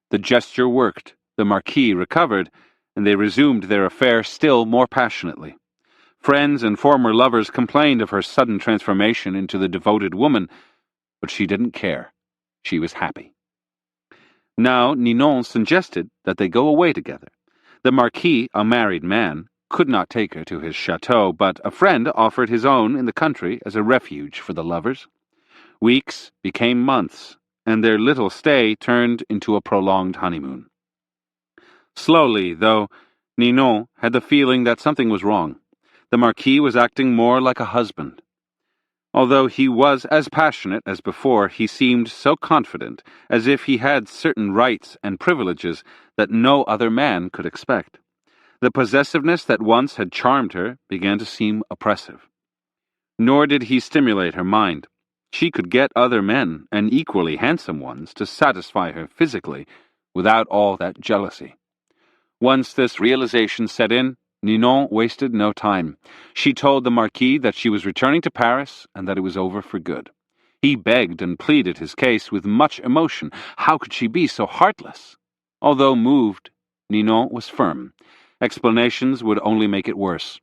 The gesture worked, the Marquis recovered, and they resumed their affair still more passionately. Friends and former lovers complained of her sudden transformation into the devoted woman, but she didn't care. She was happy. Now Ninon suggested that they go away together. The Marquis, a married man, could not take her to his chateau, but a friend offered his own in the country as a refuge for the lovers. Weeks became months, and their little stay turned into a prolonged honeymoon. Slowly, though, Ninon had the feeling that something was wrong. The Marquis was acting more like a husband. Although he was as passionate as before, he seemed so confident, as if he had certain rights and privileges that no other man could expect. The possessiveness that once had charmed her began to seem oppressive. Nor did he stimulate her mind. She could get other men, and equally handsome ones, to satisfy her physically, without all that jealousy. Once this realization set in, Ninon wasted no time. She told the Marquis that she was returning to Paris and that it was over for good. He begged and pleaded his case with much emotion. How could she be so heartless? Although moved, Ninon was firm. Explanations would only make it worse.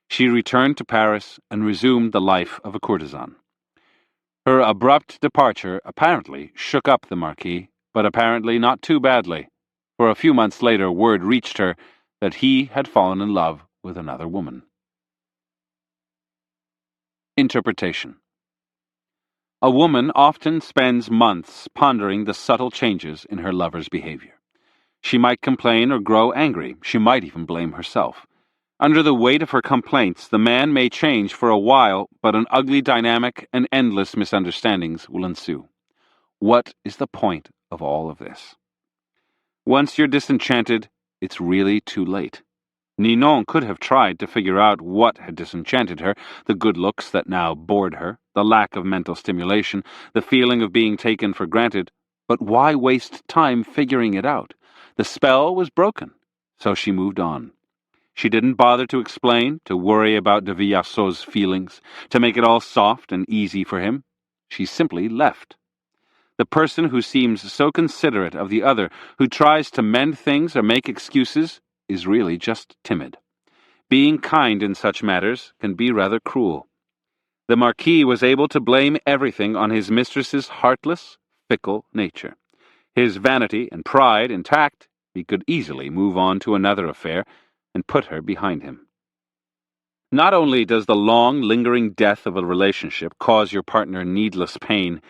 She returned to Paris and resumed the life of a courtesan. Her abrupt departure apparently shook up the Marquis, but apparently not too badly, for a few months later word reached her that he had fallen in love with another woman. Interpretation. A woman often spends months pondering the subtle changes in her lover's behavior. She might complain or grow angry. She might even blame herself. Under the weight of her complaints, the man may change for a while, but an ugly dynamic and endless misunderstandings will ensue. What is the point of all of this? Once you're disenchanted, it's really too late. Ninon could have tried to figure out what had disenchanted her, the good looks that now bored her, the lack of mental stimulation, the feeling of being taken for granted, but why waste time figuring it out? The spell was broken, so she moved on. She didn't bother to explain, to worry about de Villarceau's feelings, to make it all soft and easy for him. She simply left. The person who seems so considerate of the other, who tries to mend things or make excuses, is really just timid. Being kind in such matters can be rather cruel. The Marquis was able to blame everything on his mistress's heartless, fickle nature. His vanity and pride intact, he could easily move on to another affair and put her behind him. Not only does the long, lingering death of a relationship cause your partner needless pain,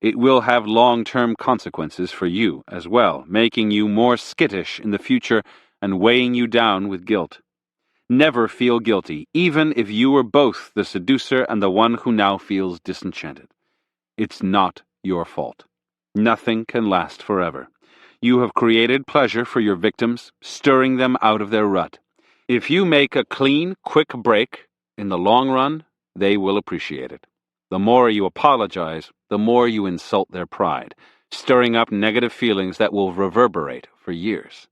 it will have long-term consequences for you as well, making you more skittish in the future and weighing you down with guilt. Never feel guilty, even if you were both the seducer and the one who now feels disenchanted. It's not your fault. Nothing can last forever. You have created pleasure for your victims, stirring them out of their rut. If you make a clean, quick break, in the long run, they will appreciate it. The more you apologize, the more you insult their pride, stirring up negative feelings that will reverberate for years.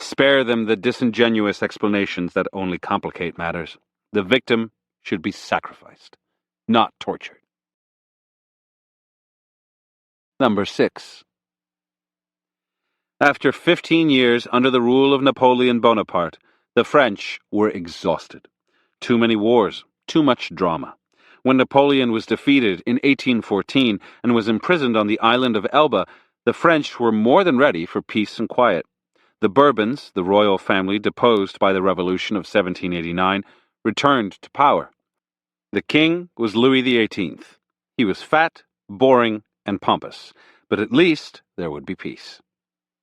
Spare them the disingenuous explanations that only complicate matters. The victim should be sacrificed, not tortured. Number 6. After 15 years under the rule of Napoleon Bonaparte, the French were exhausted. Too many wars, too much drama. When Napoleon was defeated in 1814 and was imprisoned on the island of Elba, the French were more than ready for peace and quiet. The Bourbons, the royal family deposed by the Revolution of 1789, returned to power. The king was Louis XVIII. He was fat, boring, and pompous, but at least there would be peace.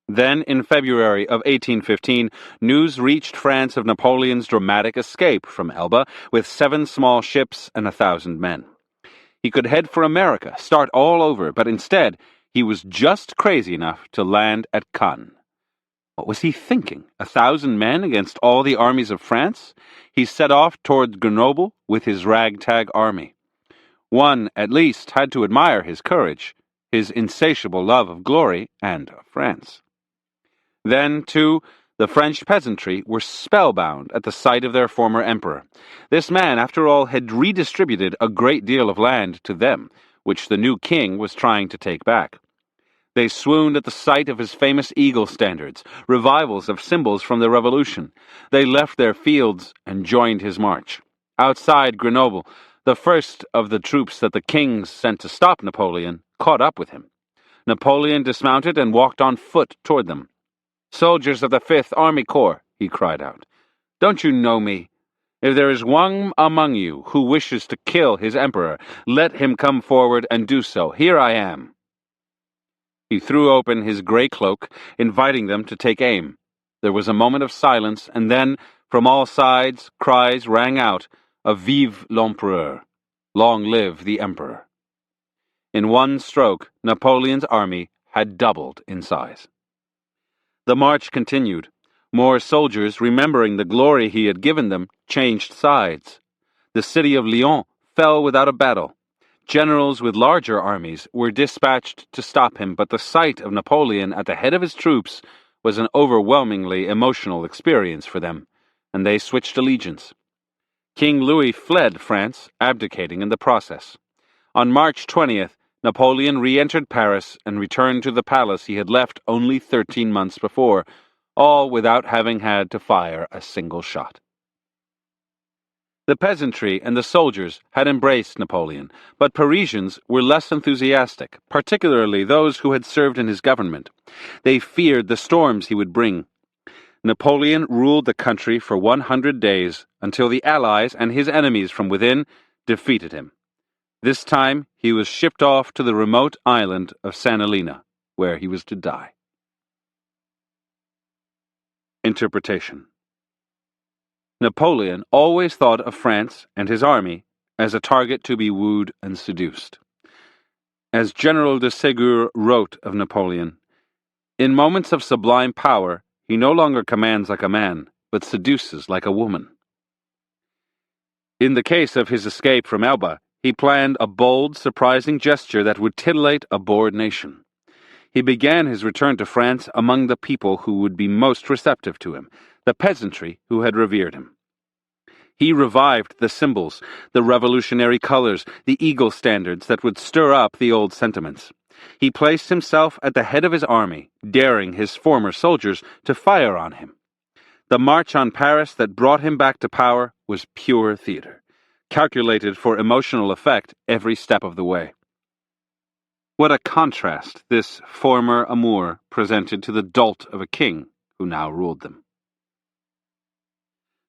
Then, in February of 1815, news reached France of Napoleon's dramatic escape from Elba with 7 small ships and 1,000 men. He could head for America, start all over, but instead, he was just crazy enough to land at Cannes. What was he thinking? 1,000 men against all the armies of France? He set off toward Grenoble with his ragtag army. One, at least, had to admire his courage, his insatiable love of glory and of France. Then, too, the French peasantry were spellbound at the sight of their former emperor. This man, after all, had redistributed a great deal of land to them, which the new king was trying to take back. They swooned at the sight of his famous eagle standards, revivals of symbols from the Revolution. They left their fields and joined his march. Outside Grenoble, the first of the troops that the king sent to stop Napoleon caught up with him. Napoleon dismounted and walked on foot toward them. "Soldiers of the 5th Army Corps," he cried out, "don't you know me? If there is one among you who wishes to kill his emperor, let him come forward and do so. Here I am." He threw open his gray cloak, inviting them to take aim. There was a moment of silence, and then, from all sides, cries rang out of "Vive l'Empereur!" Long live the Emperor! In one stroke, Napoleon's army had doubled in size. The march continued. More soldiers, remembering the glory he had given them, changed sides. The city of Lyon fell without a battle. Generals with larger armies were dispatched to stop him, but the sight of Napoleon at the head of his troops was an overwhelmingly emotional experience for them, and they switched allegiance. King Louis fled France, abdicating in the process. On March 20th, Napoleon re-entered Paris and returned to the palace he had left only 13 months before, all without having had to fire a single shot. The peasantry and the soldiers had embraced Napoleon, but Parisians were less enthusiastic, particularly those who had served in his government. They feared the storms he would bring. Napoleon ruled the country for 100 days until the Allies and his enemies from within defeated him. This time he was shipped off to the remote island of St. Helena, where he was to die. Interpretation. Napoleon always thought of France and his army as a target to be wooed and seduced. As General de Ségur wrote of Napoleon, "In moments of sublime power, he no longer commands like a man, but seduces like a woman." In the case of his escape from Elba, he planned a bold, surprising gesture that would titillate a bored nation. He began his return to France among the people who would be most receptive to him, the peasantry who had revered him. He revived the symbols, the revolutionary colors, the eagle standards that would stir up the old sentiments. He placed himself at the head of his army, daring his former soldiers to fire on him. The march on Paris that brought him back to power was pure theater, calculated for emotional effect every step of the way. What a contrast this former amour presented to the dolt of a king who now ruled them.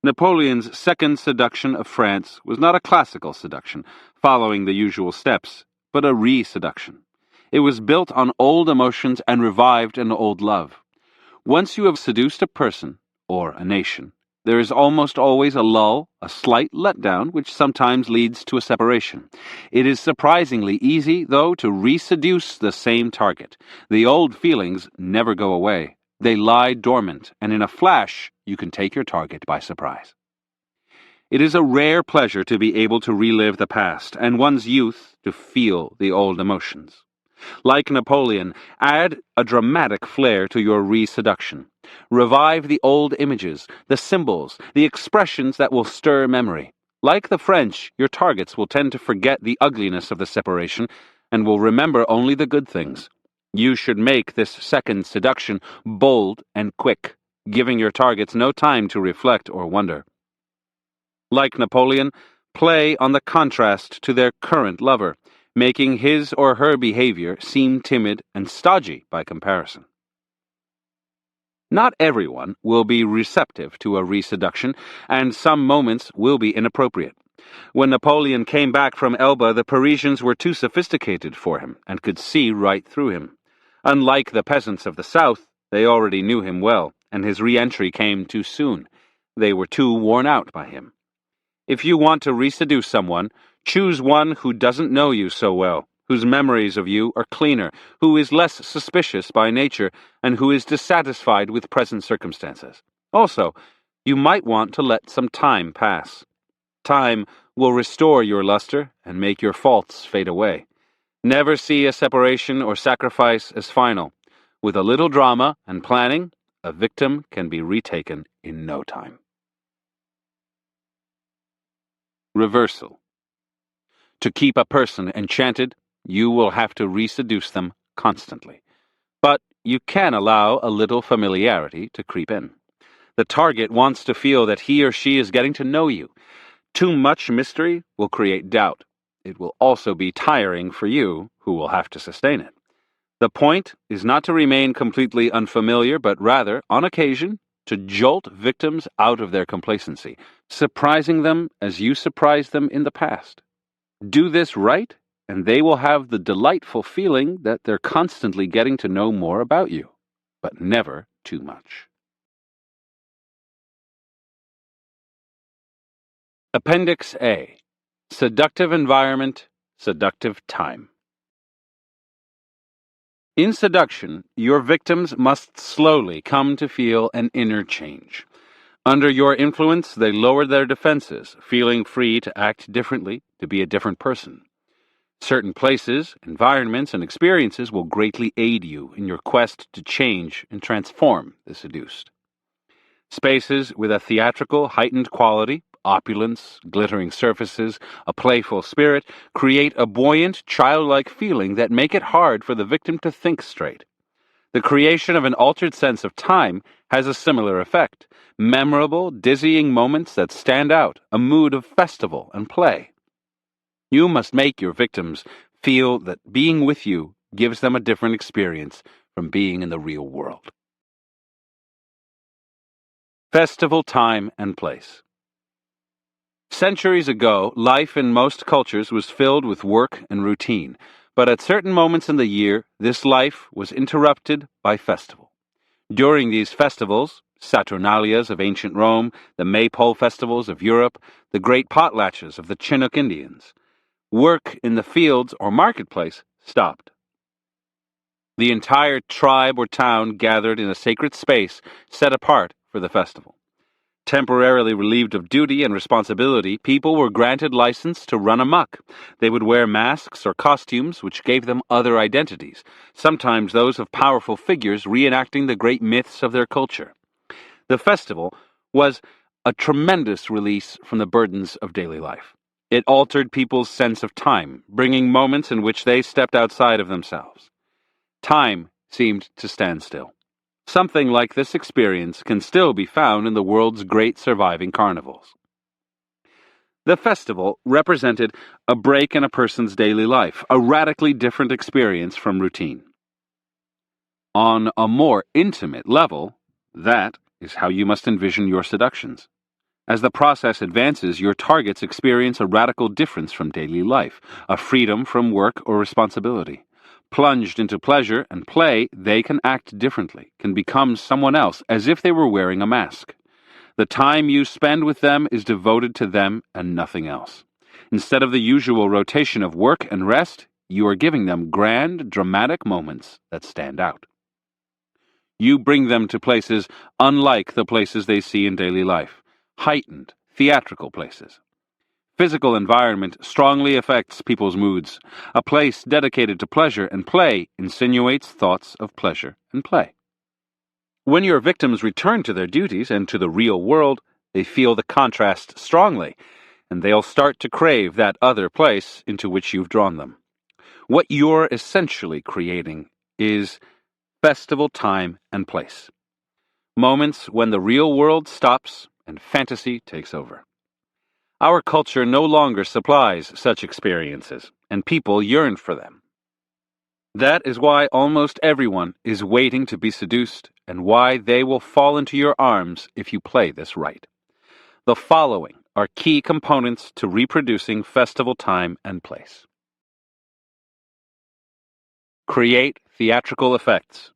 Napoleon's second seduction of France was not a classical seduction, following the usual steps, but a re-seduction. It was built on old emotions and revived an old love. Once you have seduced a person, or a nation, There is almost always a lull, a slight letdown, which sometimes leads to a separation. It is surprisingly easy, though, to reseduce the same target. The old feelings never go away. They lie dormant, and in a flash, you can take your target by surprise. It is a rare pleasure to be able to relive the past, and one's youth to feel the old emotions. Like Napoleon, add a dramatic flair to your re-seduction. Revive the old images, the symbols, the expressions that will stir memory. Like the French, your targets will tend to forget the ugliness of the separation and will remember only the good things. You should make this second seduction bold and quick, giving your targets no time to reflect or wonder. Like Napoleon, play on the contrast to their current lover, making his or her behavior seem timid and stodgy by comparison. Not everyone will be receptive to a reseduction, and some moments will be inappropriate. When Napoleon came back from Elba, the Parisians were too sophisticated for him and could see right through him. Unlike the peasants of the south, they already knew him well, and his re-entry came too soon. They were too worn out by him. If you want to reseduce someone, choose one who doesn't know you so well, whose memories of you are cleaner, who is less suspicious by nature, and who is dissatisfied with present circumstances. Also, you might want to let some time pass. Time will restore your luster and make your faults fade away. Never see a separation or sacrifice as final. With a little drama and planning, a victim can be retaken in no time. Reversal. To keep a person enchanted, you will have to reseduce them constantly. But you can allow a little familiarity to creep in. The target wants to feel that he or she is getting to know you. Too much mystery will create doubt. It will also be tiring for you, who will have to sustain it. The point is not to remain completely unfamiliar, but rather, on occasion, to jolt victims out of their complacency, surprising them as you surprised them in the past. Do this right, and they will have the delightful feeling that they're constantly getting to know more about you, but never too much. Appendix A. Seductive environment, seductive time. In seduction, your victims must slowly come to feel an inner change. Under your influence, they lower their defenses, feeling free to act differently, to be a different person. Certain places, environments, and experiences will greatly aid you in your quest to change and transform the seduced. Spaces with a theatrical, heightened quality, opulence, glittering surfaces, a playful spirit, create a buoyant, childlike feeling that make it hard for the victim to think straight. The creation of an altered sense of time has a similar effect. Memorable, dizzying moments that stand out, a mood of festival and play. You must make your victims feel that being with you gives them a different experience from being in the real world. Festival time and place. Centuries ago, life in most cultures was filled with work and routine, but at certain moments in the year, this life was interrupted by festival. During these festivals, Saturnalias of ancient Rome, the Maypole festivals of Europe, the great potlatches of the Chinook Indians, work in the fields or marketplace stopped. The entire tribe or town gathered in a sacred space set apart for the festival. Temporarily relieved of duty and responsibility, people were granted license to run amok. They would wear masks or costumes which gave them other identities, sometimes those of powerful figures reenacting the great myths of their culture. The festival was a tremendous release from the burdens of daily life. It altered people's sense of time, bringing moments in which they stepped outside of themselves. Time seemed to stand still. Something like this experience can still be found in the world's great surviving carnivals. The festival represented a break in a person's daily life, a radically different experience from routine. On a more intimate level, that is how you must envision your seductions. As the process advances, your targets experience a radical difference from daily life, a freedom from work or responsibility. Plunged into pleasure and play, they can act differently, can become someone else, as if they were wearing a mask. The time you spend with them is devoted to them and nothing else. Instead of the usual rotation of work and rest, you are giving them grand, dramatic moments that stand out. You bring them to places unlike the places they see in daily life, heightened, theatrical places. Physical environment strongly affects people's moods. A place dedicated to pleasure and play insinuates thoughts of pleasure and play. When your victims return to their duties and to the real world, they feel the contrast strongly, and they'll start to crave that other place into which you've drawn them. What you're essentially creating is festival time and place. Moments when the real world stops and fantasy takes over. Our culture no longer supplies such experiences, and people yearn for them. That is why almost everyone is waiting to be seduced, and why they will fall into your arms if you play this right. The following are key components to reproducing festival time and place. Create theatrical effects.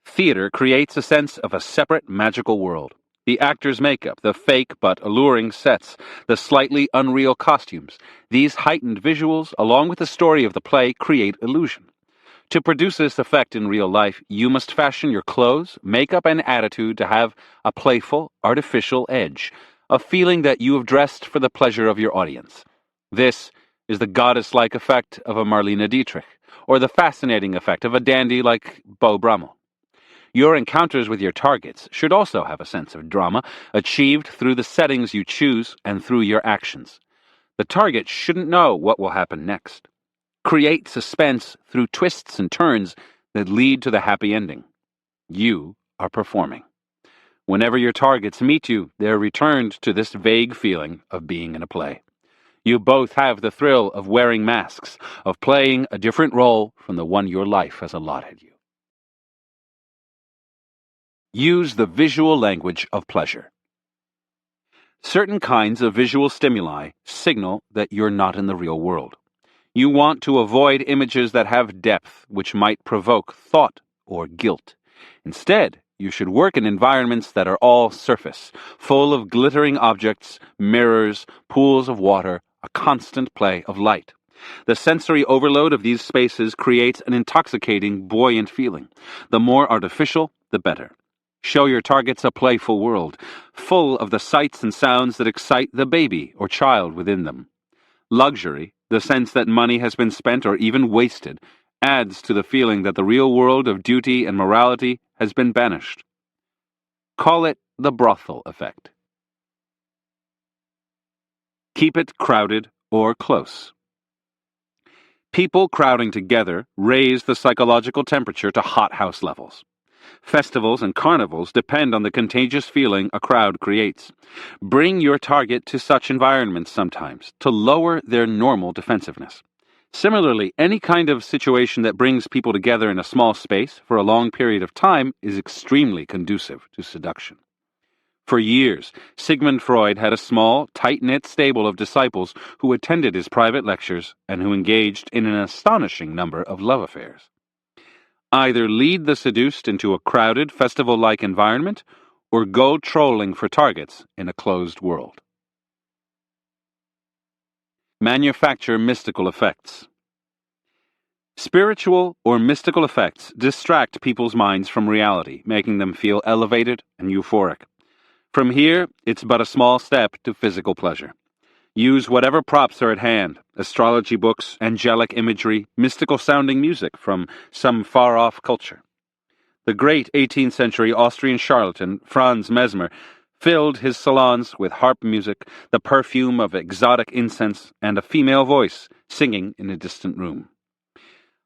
Theater creates a sense of a separate magical world. The actors' makeup, the fake but alluring sets, the slightly unreal costumes, these heightened visuals, along with the story of the play, create illusion. To produce this effect in real life, you must fashion your clothes, makeup, and attitude to have a playful, artificial edge, a feeling that you have dressed for the pleasure of your audience. This is the goddess-like effect of a Marlene Dietrich, or the fascinating effect of a dandy like Beau Brummel. Your encounters with your targets should also have a sense of drama, achieved through the settings you choose and through your actions. The target shouldn't know what will happen next. Create suspense through twists and turns that lead to the happy ending. You are performing. Whenever your targets meet you, they're returned to this vague feeling of being in a play. You both have the thrill of wearing masks, of playing a different role from the one your life has allotted you. Use the visual language of pleasure. Certain kinds of visual stimuli signal that you're not in the real world. You want to avoid images that have depth, which might provoke thought or guilt. Instead, you should work in environments that are all surface, full of glittering objects, mirrors, pools of water, a constant play of light. The sensory overload of these spaces creates an intoxicating, buoyant feeling. The more artificial, the better. Show your targets a playful world, full of the sights and sounds that excite the baby or child within them. Luxury, the sense that money has been spent or even wasted, adds to the feeling that the real world of duty and morality has been banished. Call it the brothel effect. Keep it crowded or close. People crowding together raise the psychological temperature to hothouse levels. Festivals and carnivals depend on the contagious feeling a crowd creates. Bring your target to such environments sometimes to lower their normal defensiveness. Similarly, any kind of situation that brings people together in a small space for a long period of time is extremely conducive to seduction. For years, Sigmund Freud had a small, tight-knit stable of disciples who attended his private lectures and who engaged in an astonishing number of love affairs. Either lead the seduced into a crowded, festival-like environment, or go trolling for targets in a closed world. Manufacture mystical effects. Spiritual or mystical effects distract people's minds from reality, making them feel elevated and euphoric. From here, it's but a small step to physical pleasure. Use whatever props are at hand: astrology books, angelic imagery, mystical-sounding music from some far-off culture. The great 18th century Austrian charlatan Franz Mesmer filled his salons with harp music, the perfume of exotic incense, and a female voice singing in a distant room.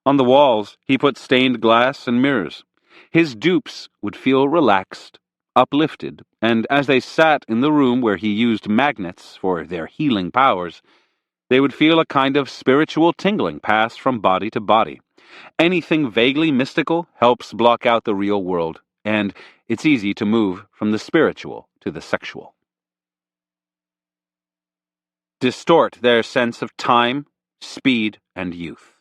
On the walls, he put stained glass and mirrors. His dupes would feel relaxed, uplifted, and as they sat in the room where he used magnets for their healing powers, they would feel a kind of spiritual tingling pass from body to body. Anything vaguely mystical helps block out the real world, and it's easy to move from the spiritual to the sexual. Distort their sense of time, speed, and youth.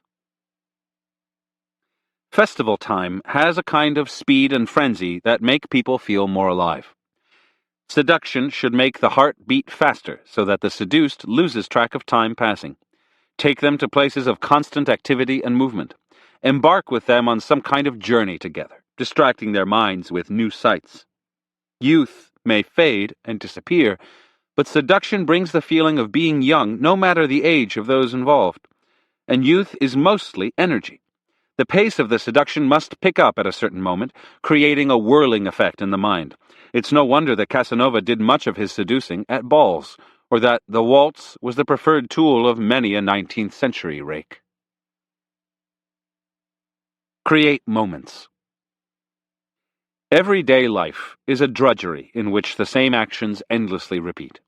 Festival time has a kind of speed and frenzy that make people feel more alive. Seduction should make the heart beat faster so that the seduced loses track of time passing. Take them to places of constant activity and movement. Embark with them on some kind of journey together, distracting their minds with new sights. Youth may fade and disappear, but seduction brings the feeling of being young no matter the age of those involved. And youth is mostly energy. The pace of the seduction must pick up at a certain moment, creating a whirling effect in the mind. It's no wonder that Casanova did much of his seducing at balls, or that the waltz was the preferred tool of many a 19th century rake. Create moments. Everyday life is a drudgery in which the same actions endlessly repeat.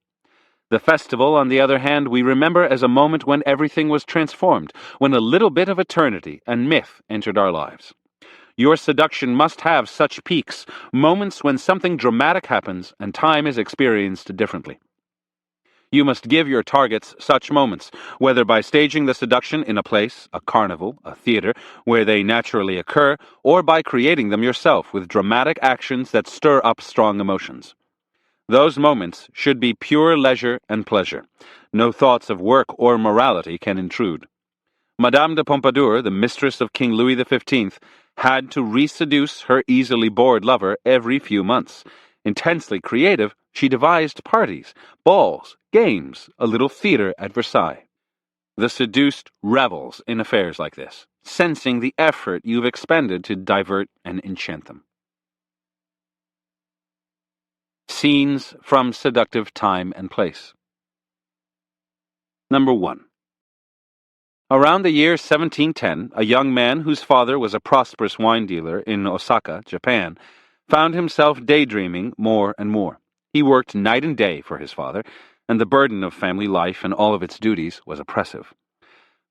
The festival, on the other hand, we remember as a moment when everything was transformed, when a little bit of eternity and myth entered our lives. Your seduction must have such peaks, moments when something dramatic happens and time is experienced differently. You must give your targets such moments, whether by staging the seduction in a place, a carnival, a theater, where they naturally occur, or by creating them yourself with dramatic actions that stir up strong emotions. Those moments should be pure leisure and pleasure. No thoughts of work or morality can intrude. Madame de Pompadour, the mistress of King Louis XV, had to reseduce her easily bored lover every few months. Intensely creative, she devised parties, balls, games, a little theater at Versailles. The seduced revels in affairs like this, sensing the effort you've expended to divert and enchant them. Scenes from seductive time and place. Number 1. Around the year 1710, a young man whose father was a prosperous wine dealer in Osaka, Japan, found himself daydreaming more and more. He worked night and day for his father, and the burden of family life and all of its duties was oppressive.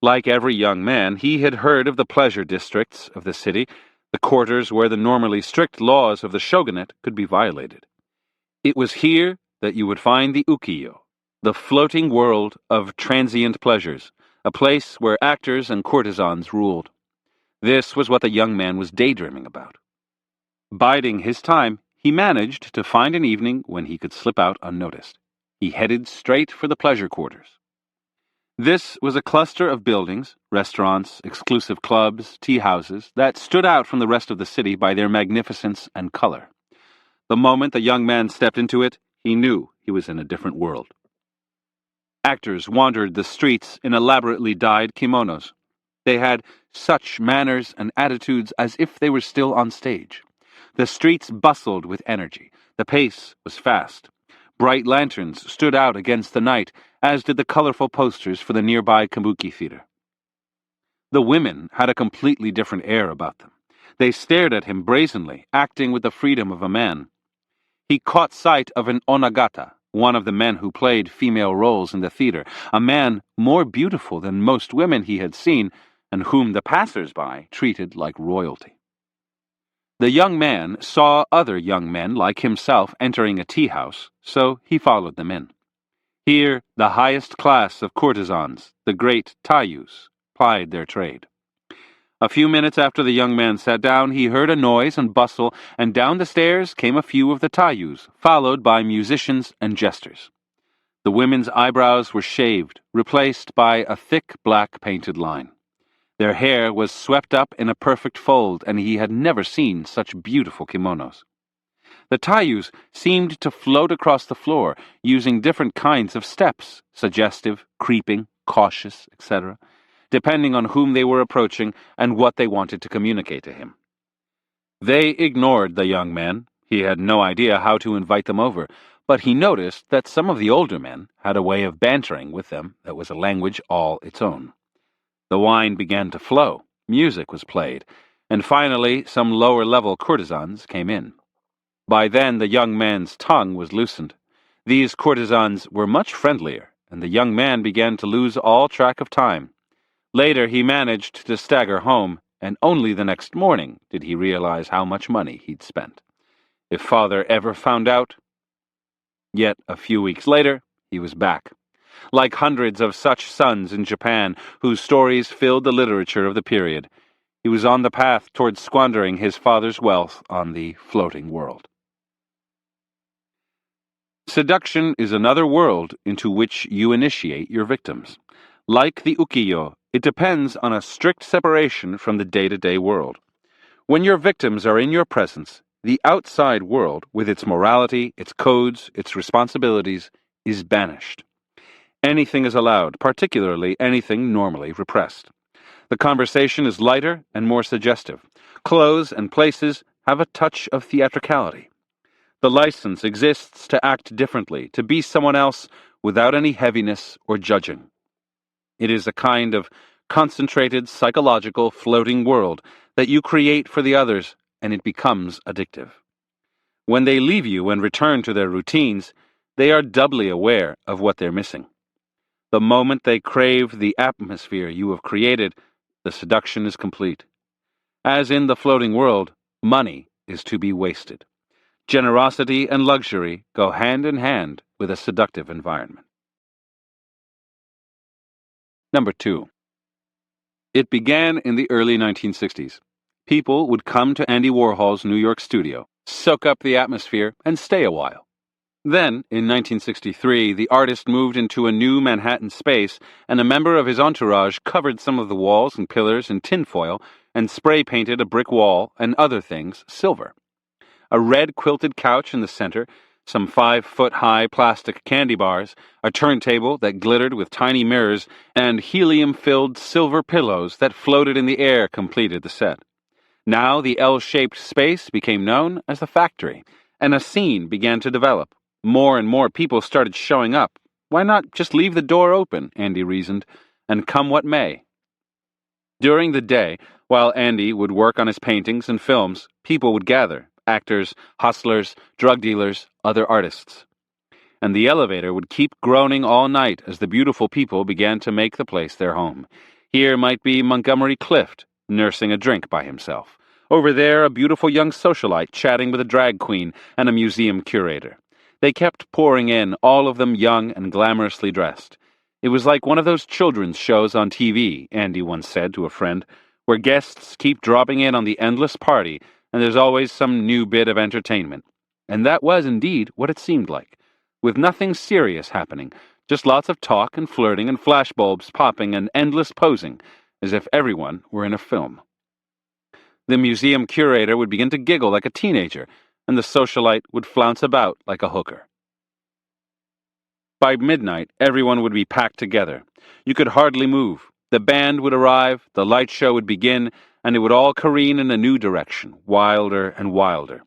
Like every young man, he had heard of the pleasure districts of the city, the quarters where the normally strict laws of the shogunate could be violated. It was here that you would find the ukiyo, the floating world of transient pleasures, a place where actors and courtesans ruled. This was what the young man was daydreaming about. Biding his time, he managed to find an evening when he could slip out unnoticed. He headed straight for the pleasure quarters. This was a cluster of buildings, restaurants, exclusive clubs, tea houses, that stood out from the rest of the city by their magnificence and color. The moment the young man stepped into it, he knew he was in a different world. Actors wandered the streets in elaborately dyed kimonos. They had such manners and attitudes as if they were still on stage. The streets bustled with energy. The pace was fast. Bright lanterns stood out against the night, as did the colorful posters for the nearby kabuki theater. The women had a completely different air about them. They stared at him brazenly, acting with the freedom of a man. He caught sight of an onagata, one of the men who played female roles in the theater, a man more beautiful than most women he had seen, and whom the passers-by treated like royalty. The young man saw other young men like himself entering a tea-house, so he followed them in. Here, the highest class of courtesans, the great taiyus, plied their trade. A few minutes after the young man sat down, he heard a noise and bustle, and down the stairs came a few of the taiyus, followed by musicians and jesters. The women's eyebrows were shaved, replaced by a thick black painted line. Their hair was swept up in a perfect fold, and he had never seen such beautiful kimonos. The taiyus seemed to float across the floor, using different kinds of steps, suggestive, creeping, cautious, etc., depending on whom they were approaching and what they wanted to communicate to him. They ignored the young man. He had no idea how to invite them over, but he noticed that some of the older men had a way of bantering with them that was a language all its own. The wine began to flow, music was played, and finally some lower-level courtesans came in. By then the young man's tongue was loosened. These courtesans were much friendlier, and the young man began to lose all track of time. Later he managed to stagger home, and only the next morning did he realize how much money he'd spent. If father ever found out... Yet a few weeks later, he was back. Like hundreds of such sons in Japan, whose stories filled the literature of the period, he was on the path towards squandering his father's wealth on the floating world. Seduction is another world into which you initiate your victims. Like the ukiyo, it depends on a strict separation from the day-to-day world. When your victims are in your presence, the outside world, with its morality, its codes, its responsibilities, is banished. Anything is allowed, particularly anything normally repressed. The conversation is lighter and more suggestive. Clothes and places have a touch of theatricality. The license exists to act differently, to be someone else without any heaviness or judging. It is a kind of concentrated, psychological, floating world that you create for the others, and it becomes addictive. When they leave you and return to their routines, they are doubly aware of what they're missing. The moment they crave the atmosphere you have created, the seduction is complete. As in the floating world, money is to be wasted. Generosity and luxury go hand in hand with a seductive environment. Number 2. It began in the early 1960s. People would come to Andy Warhol's New York studio, soak up the atmosphere, and stay a while. Then, in 1963, the artist moved into a new Manhattan space, and a member of his entourage covered some of the walls and pillars in tinfoil and spray-painted a brick wall and other things silver. A red quilted couch in the center, some 5-foot-high plastic candy bars, a turntable that glittered with tiny mirrors, and helium-filled silver pillows that floated in the air completed the set. Now the L-shaped space became known as the factory, and a scene began to develop. More and more people started showing up. Why not just leave the door open, Andy reasoned, and come what may? During the day, while Andy would work on his paintings and films, people would gather, actors, hustlers, drug dealers, other artists. And the elevator would keep groaning all night as the beautiful people began to make the place their home. Here might be Montgomery Clift, nursing a drink by himself. Over there, a beautiful young socialite chatting with a drag queen and a museum curator. They kept pouring in, all of them young and glamorously dressed. It was like one of those children's shows on TV, Andy once said to a friend, where guests keep dropping in on the endless party, and there's always some new bit of entertainment. And that was indeed what it seemed like, with nothing serious happening, just lots of talk and flirting and flashbulbs popping and endless posing, as if everyone were in a film. The museum curator would begin to giggle like a teenager, and the socialite would flounce about like a hooker. By midnight, everyone would be packed together. You could hardly move. The band would arrive, the light show would begin, and it would all careen in a new direction, wilder and wilder.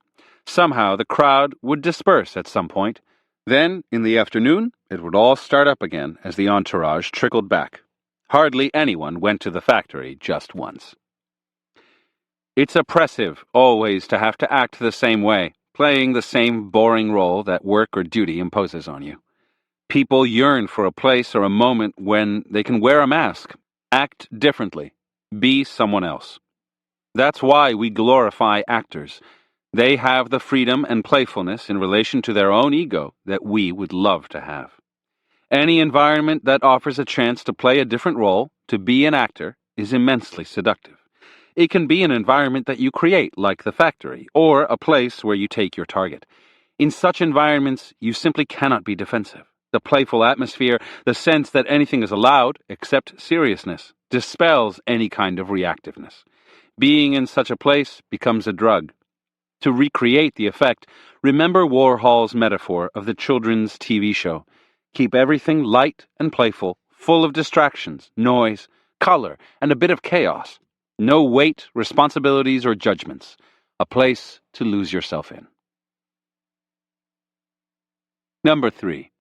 Somehow the crowd would disperse at some point. Then, in the afternoon, it would all start up again as the entourage trickled back. Hardly anyone went to the factory just once. It's oppressive, always, to have to act the same way, playing the same boring role that work or duty imposes on you. People yearn for a place or a moment when they can wear a mask, act differently, be someone else. That's why we glorify actors. They have the freedom and playfulness in relation to their own ego that we would love to have. Any environment that offers a chance to play a different role, to be an actor, is immensely seductive. It can be an environment that you create, like the factory, or a place where you take your target. In such environments, you simply cannot be defensive. The playful atmosphere, the sense that anything is allowed, except seriousness, dispels any kind of reactiveness. Being in such a place becomes a drug. To recreate the effect, remember Warhol's metaphor of the children's TV show. Keep everything light and playful, full of distractions, noise, color, and a bit of chaos. No weight, responsibilities, or judgments. A place to lose yourself in. Number 3.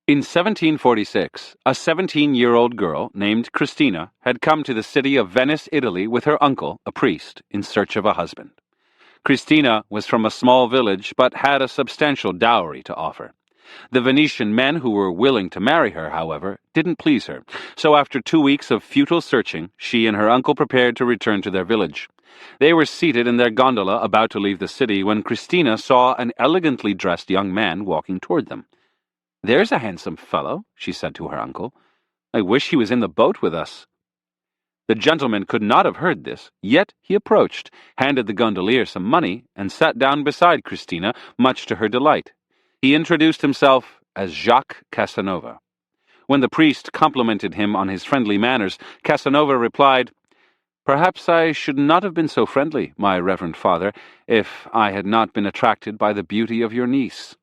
In 1746, a 17-year-old girl named Christina had come to the city of Venice, Italy, with her uncle, a priest, in search of a husband. Christina was from a small village, but had a substantial dowry to offer. The Venetian men who were willing to marry her, however, didn't please her, so after 2 weeks of futile searching, she and her uncle prepared to return to their village. They were seated in their gondola about to leave the city when Christina saw an elegantly dressed young man walking toward them. "There's a handsome fellow," she said to her uncle. "I wish he was in the boat with us." The gentleman could not have heard this, yet he approached, handed the gondolier some money, and sat down beside Christina, much to her delight. He introduced himself as Jacques Casanova. When the priest complimented him on his friendly manners, Casanova replied, "Perhaps I should not have been so friendly, my reverend father, if I had not been attracted by the beauty of your niece."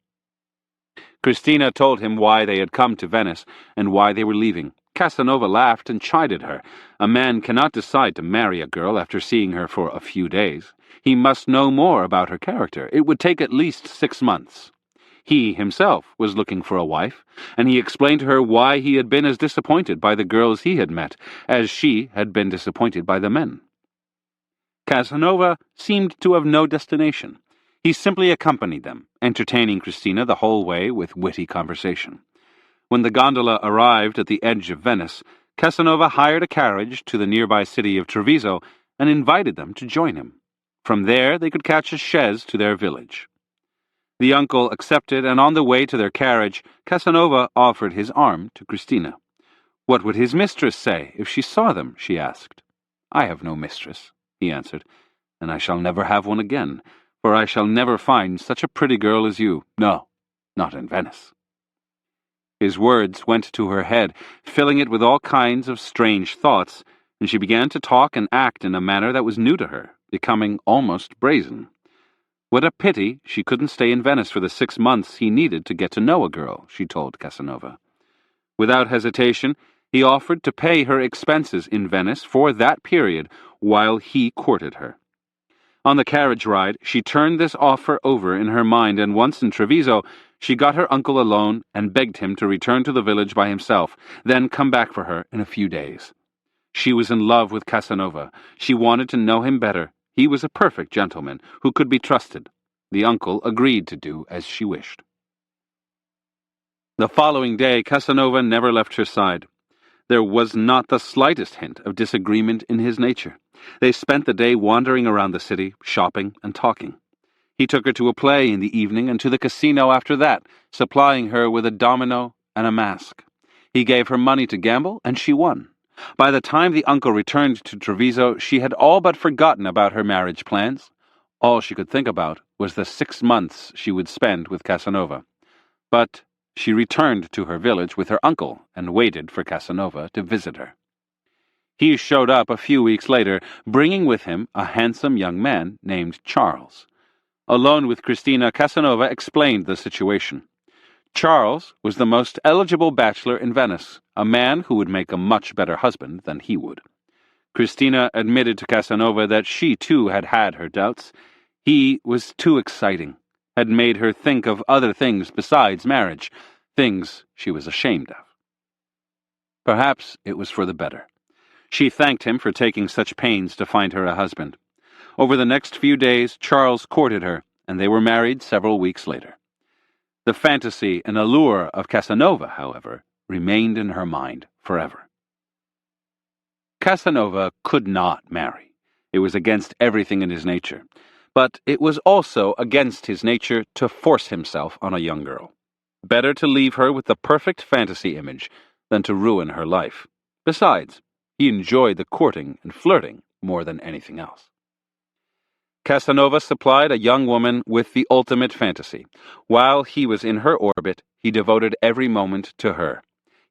Christina told him why they had come to Venice and why they were leaving. Casanova laughed and chided her. A man cannot decide to marry a girl after seeing her for a few days. He must know more about her character. It would take at least 6 months. He himself was looking for a wife, and he explained to her why he had been as disappointed by the girls he had met as she had been disappointed by the men. Casanova seemed to have no destination. He simply accompanied them, entertaining Christina the whole way with witty conversation. When the gondola arrived at the edge of Venice, Casanova hired a carriage to the nearby city of Treviso and invited them to join him. From there they could catch a chaise to their village. The uncle accepted, and on the way to their carriage, Casanova offered his arm to Christina. "What would his mistress say if she saw them?" she asked. "I have no mistress," he answered, "and I shall never have one again, for I shall never find such a pretty girl as you. No, not in Venice." His words went to her head, filling it with all kinds of strange thoughts, and she began to talk and act in a manner that was new to her, becoming almost brazen. What a pity she couldn't stay in Venice for the 6 months he needed to get to know a girl, she told Casanova. Without hesitation, he offered to pay her expenses in Venice for that period while he courted her. On the carriage ride, she turned this offer over in her mind, and once in Treviso, she got her uncle alone and begged him to return to the village by himself, then come back for her in a few days. She was in love with Casanova. She wanted to know him better. He was a perfect gentleman who could be trusted. The uncle agreed to do as she wished. The following day, Casanova never left her side. There was not the slightest hint of disagreement in his nature. They spent the day wandering around the city, shopping and talking. He took her to a play in the evening and to the casino after that, supplying her with a domino and a mask. He gave her money to gamble, and she won. By the time the uncle returned to Treviso, she had all but forgotten about her marriage plans. All she could think about was the 6 months she would spend with Casanova. But she returned to her village with her uncle and waited for Casanova to visit her. He showed up a few weeks later, bringing with him a handsome young man named Charles. Alone with Christina, Casanova explained the situation. Charles was the most eligible bachelor in Venice, a man who would make a much better husband than he would. Christina admitted to Casanova that she too had had her doubts. He was too exciting, had made her think of other things besides marriage, things she was ashamed of. Perhaps it was for the better. She thanked him for taking such pains to find her a husband. Over the next few days, Charles courted her, and they were married several weeks later. The fantasy and allure of Casanova, however, remained in her mind forever. Casanova could not marry. It was against everything in his nature. But it was also against his nature to force himself on a young girl. Better to leave her with the perfect fantasy image than to ruin her life. Besides, he enjoyed the courting and flirting more than anything else. Casanova supplied a young woman with the ultimate fantasy. While he was in her orbit, he devoted every moment to her.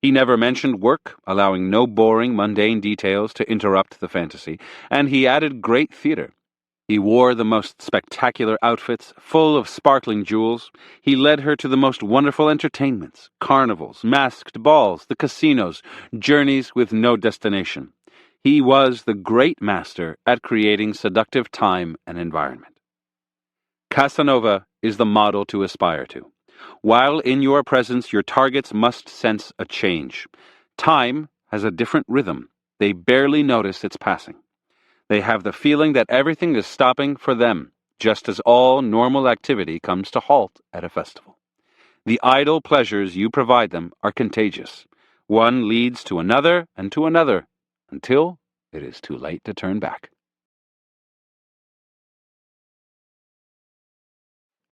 He never mentioned work, allowing no boring, mundane details to interrupt the fantasy, and he added great theater. He wore the most spectacular outfits, full of sparkling jewels. He led her to the most wonderful entertainments, carnivals, masked balls, the casinos, journeys with no destination. He was the great master at creating seductive time and environment. Casanova is the model to aspire to. While in your presence, your targets must sense a change. Time has a different rhythm. They barely notice its passing. They have the feeling that everything is stopping for them, just as all normal activity comes to halt at a festival. The idle pleasures you provide them are contagious. One leads to another and to another, until it is too late to turn back.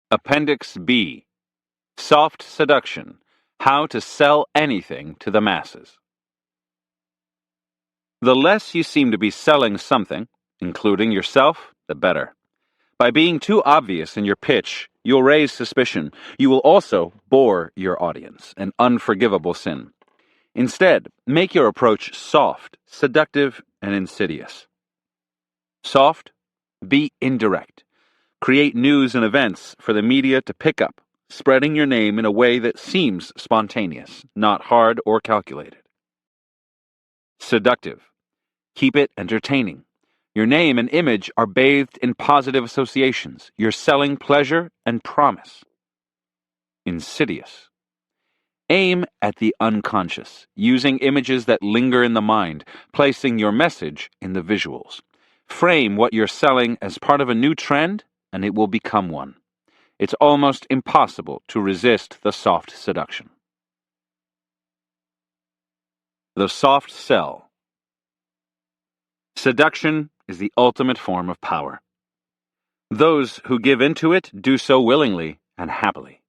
Appendix B. Soft Seduction. How to Sell Anything to the Masses. The less you seem to be selling something, including yourself, the better. By being too obvious in your pitch, You'll raise suspicion. You will also bore your audience, an unforgivable sin. Instead, make your approach soft, seductive, and insidious. Soft, be indirect. Create news and events for the media to pick up, spreading your name in a way that seems spontaneous, not hard or calculated. Seductive. Keep it entertaining. Your name and image are bathed in positive associations. You're selling pleasure and promise. Insidious. Aim at the unconscious, using images that linger in the mind, placing your message in the visuals. Frame what you're selling as part of a new trend, and it will become one. It's almost impossible to resist the soft seduction. The soft sell. Seduction is the ultimate form of power. Those who give into it do so willingly and happily.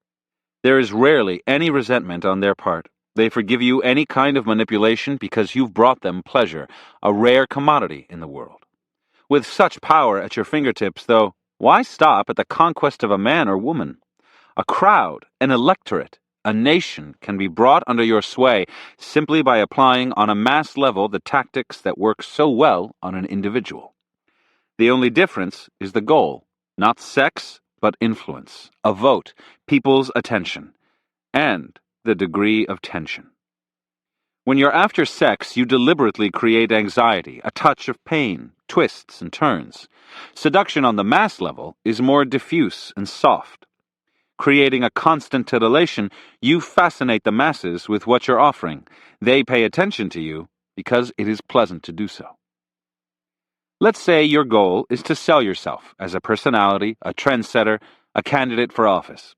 There is rarely any resentment on their part. They forgive you any kind of manipulation because you've brought them pleasure, a rare commodity in the world. With such power at your fingertips, though, why stop at the conquest of a man or woman? A crowd, an electorate, a nation can be brought under your sway simply by applying on a mass level the tactics that work so well on an individual. The only difference is the goal, not sex, but influence, a vote, people's attention, and the degree of tension. When you're after sex, you deliberately create anxiety, a touch of pain, twists and turns. Seduction on the mass level is more diffuse and soft. Creating a constant titillation, you fascinate the masses with what you're offering. They pay attention to you because it is pleasant to do so. Let's say your goal is to sell yourself as a personality, a trendsetter, a candidate for office.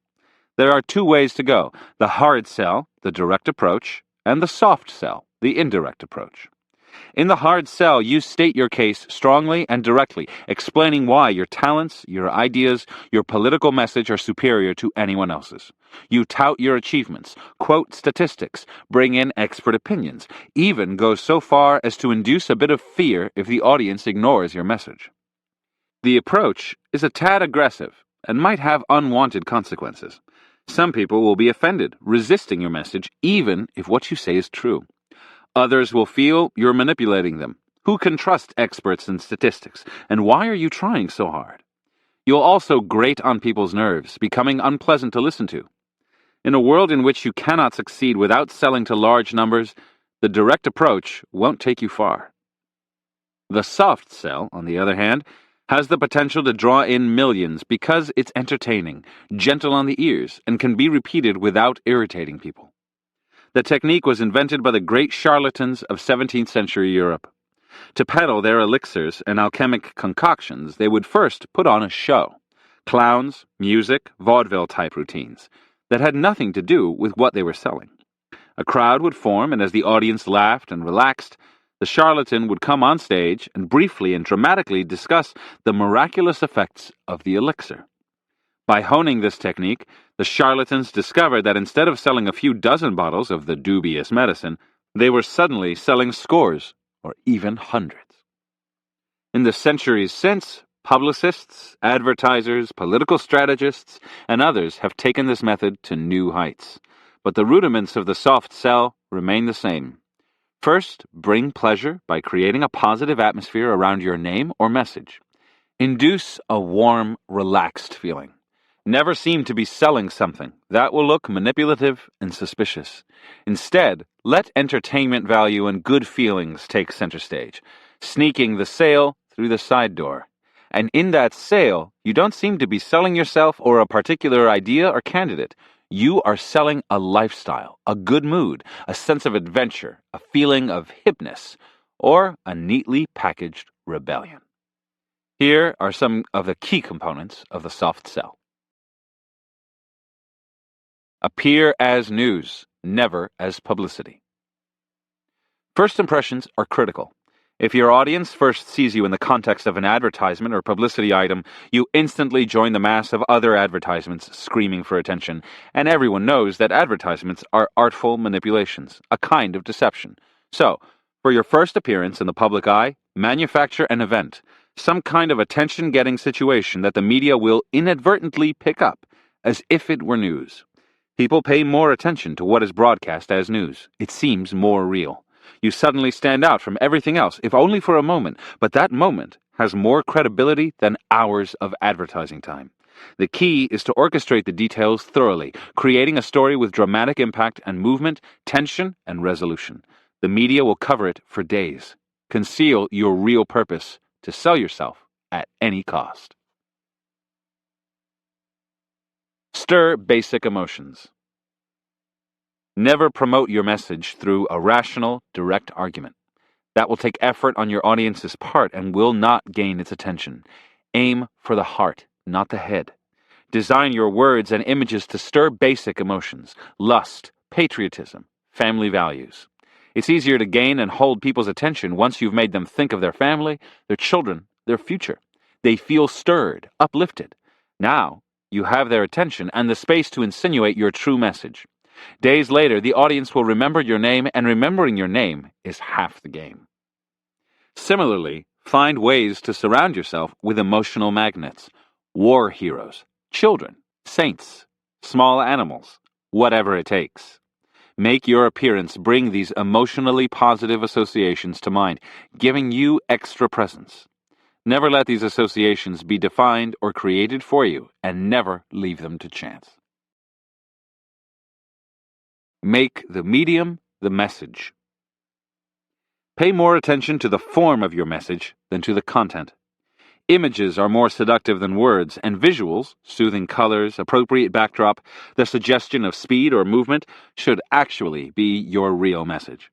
There are two ways to go: the hard sell, the direct approach, and the soft sell, the indirect approach. In the hard sell, you state your case strongly and directly, explaining why your talents, your ideas, your political message are superior to anyone else's. You tout your achievements, quote statistics, bring in expert opinions, even go so far as to induce a bit of fear if the audience ignores your message. The approach is a tad aggressive and might have unwanted consequences. Some people will be offended, resisting your message, even if what you say is true. Others will feel you're manipulating them. Who can trust experts in statistics? And why are you trying so hard? You'll also grate on people's nerves, becoming unpleasant to listen to. In a world in which you cannot succeed without selling to large numbers, the direct approach won't take you far. The soft sell, on the other hand, has the potential to draw in millions because it's entertaining, gentle on the ears, and can be repeated without irritating people. The technique was invented by the great charlatans of 17th century Europe. To peddle their elixirs and alchemic concoctions, they would first put on a show. Clowns, music, vaudeville-type routines that had nothing to do with what they were selling. A crowd would form, and as the audience laughed and relaxed, the charlatan would come on stage and briefly and dramatically discuss the miraculous effects of the elixir. By honing this technique, the charlatans discovered that instead of selling a few dozen bottles of the dubious medicine, they were suddenly selling scores or even hundreds. In the centuries since, publicists, advertisers, political strategists, and others have taken this method to new heights. But the rudiments of the soft sell remain the same. First, bring pleasure by creating a positive atmosphere around your name or message. Induce a warm, relaxed feeling. Never seem to be selling something. That will look manipulative and suspicious. Instead, let entertainment value and good feelings take center stage, sneaking the sale through the side door. And in that sale, you don't seem to be selling yourself or a particular idea or candidate. You are selling a lifestyle, a good mood, a sense of adventure, a feeling of hipness, or a neatly packaged rebellion. Here are some of the key components of the soft sell. Appear as news, never as publicity. First impressions are critical. If your audience first sees you in the context of an advertisement or publicity item, you instantly join the mass of other advertisements screaming for attention, and everyone knows that advertisements are artful manipulations, a kind of deception. So, for your first appearance in the public eye, manufacture an event, some kind of attention-getting situation that the media will inadvertently pick up, as if it were news. People pay more attention to what is broadcast as news. It seems more real. You suddenly stand out from everything else, if only for a moment, but that moment has more credibility than hours of advertising time. The key is to orchestrate the details thoroughly, creating a story with dramatic impact and movement, tension and resolution. The media will cover it for days. Conceal your real purpose to sell yourself at any cost. Stir basic emotions. Never promote your message through a rational, direct argument. That will take effort on your audience's part and will not gain its attention. Aim for the heart, not the head. Design your words and images to stir basic emotions: lust, patriotism, family values. It's easier to gain and hold people's attention once you've made them think of their family, their children, their future. They feel stirred, uplifted. Now, you have their attention and the space to insinuate your true message. Days later, the audience will remember your name, and remembering your name is half the game. Similarly, find ways to surround yourself with emotional magnets: war heroes, children, saints, small animals, whatever it takes. Make your appearance bring these emotionally positive associations to mind, giving you extra presence. Never let these associations be defined or created for you, and never leave them to chance. Make the medium the message. Pay more attention to the form of your message than to the content. Images are more seductive than words, and visuals, soothing colors, appropriate backdrop, the suggestion of speed or movement, should actually be your real message.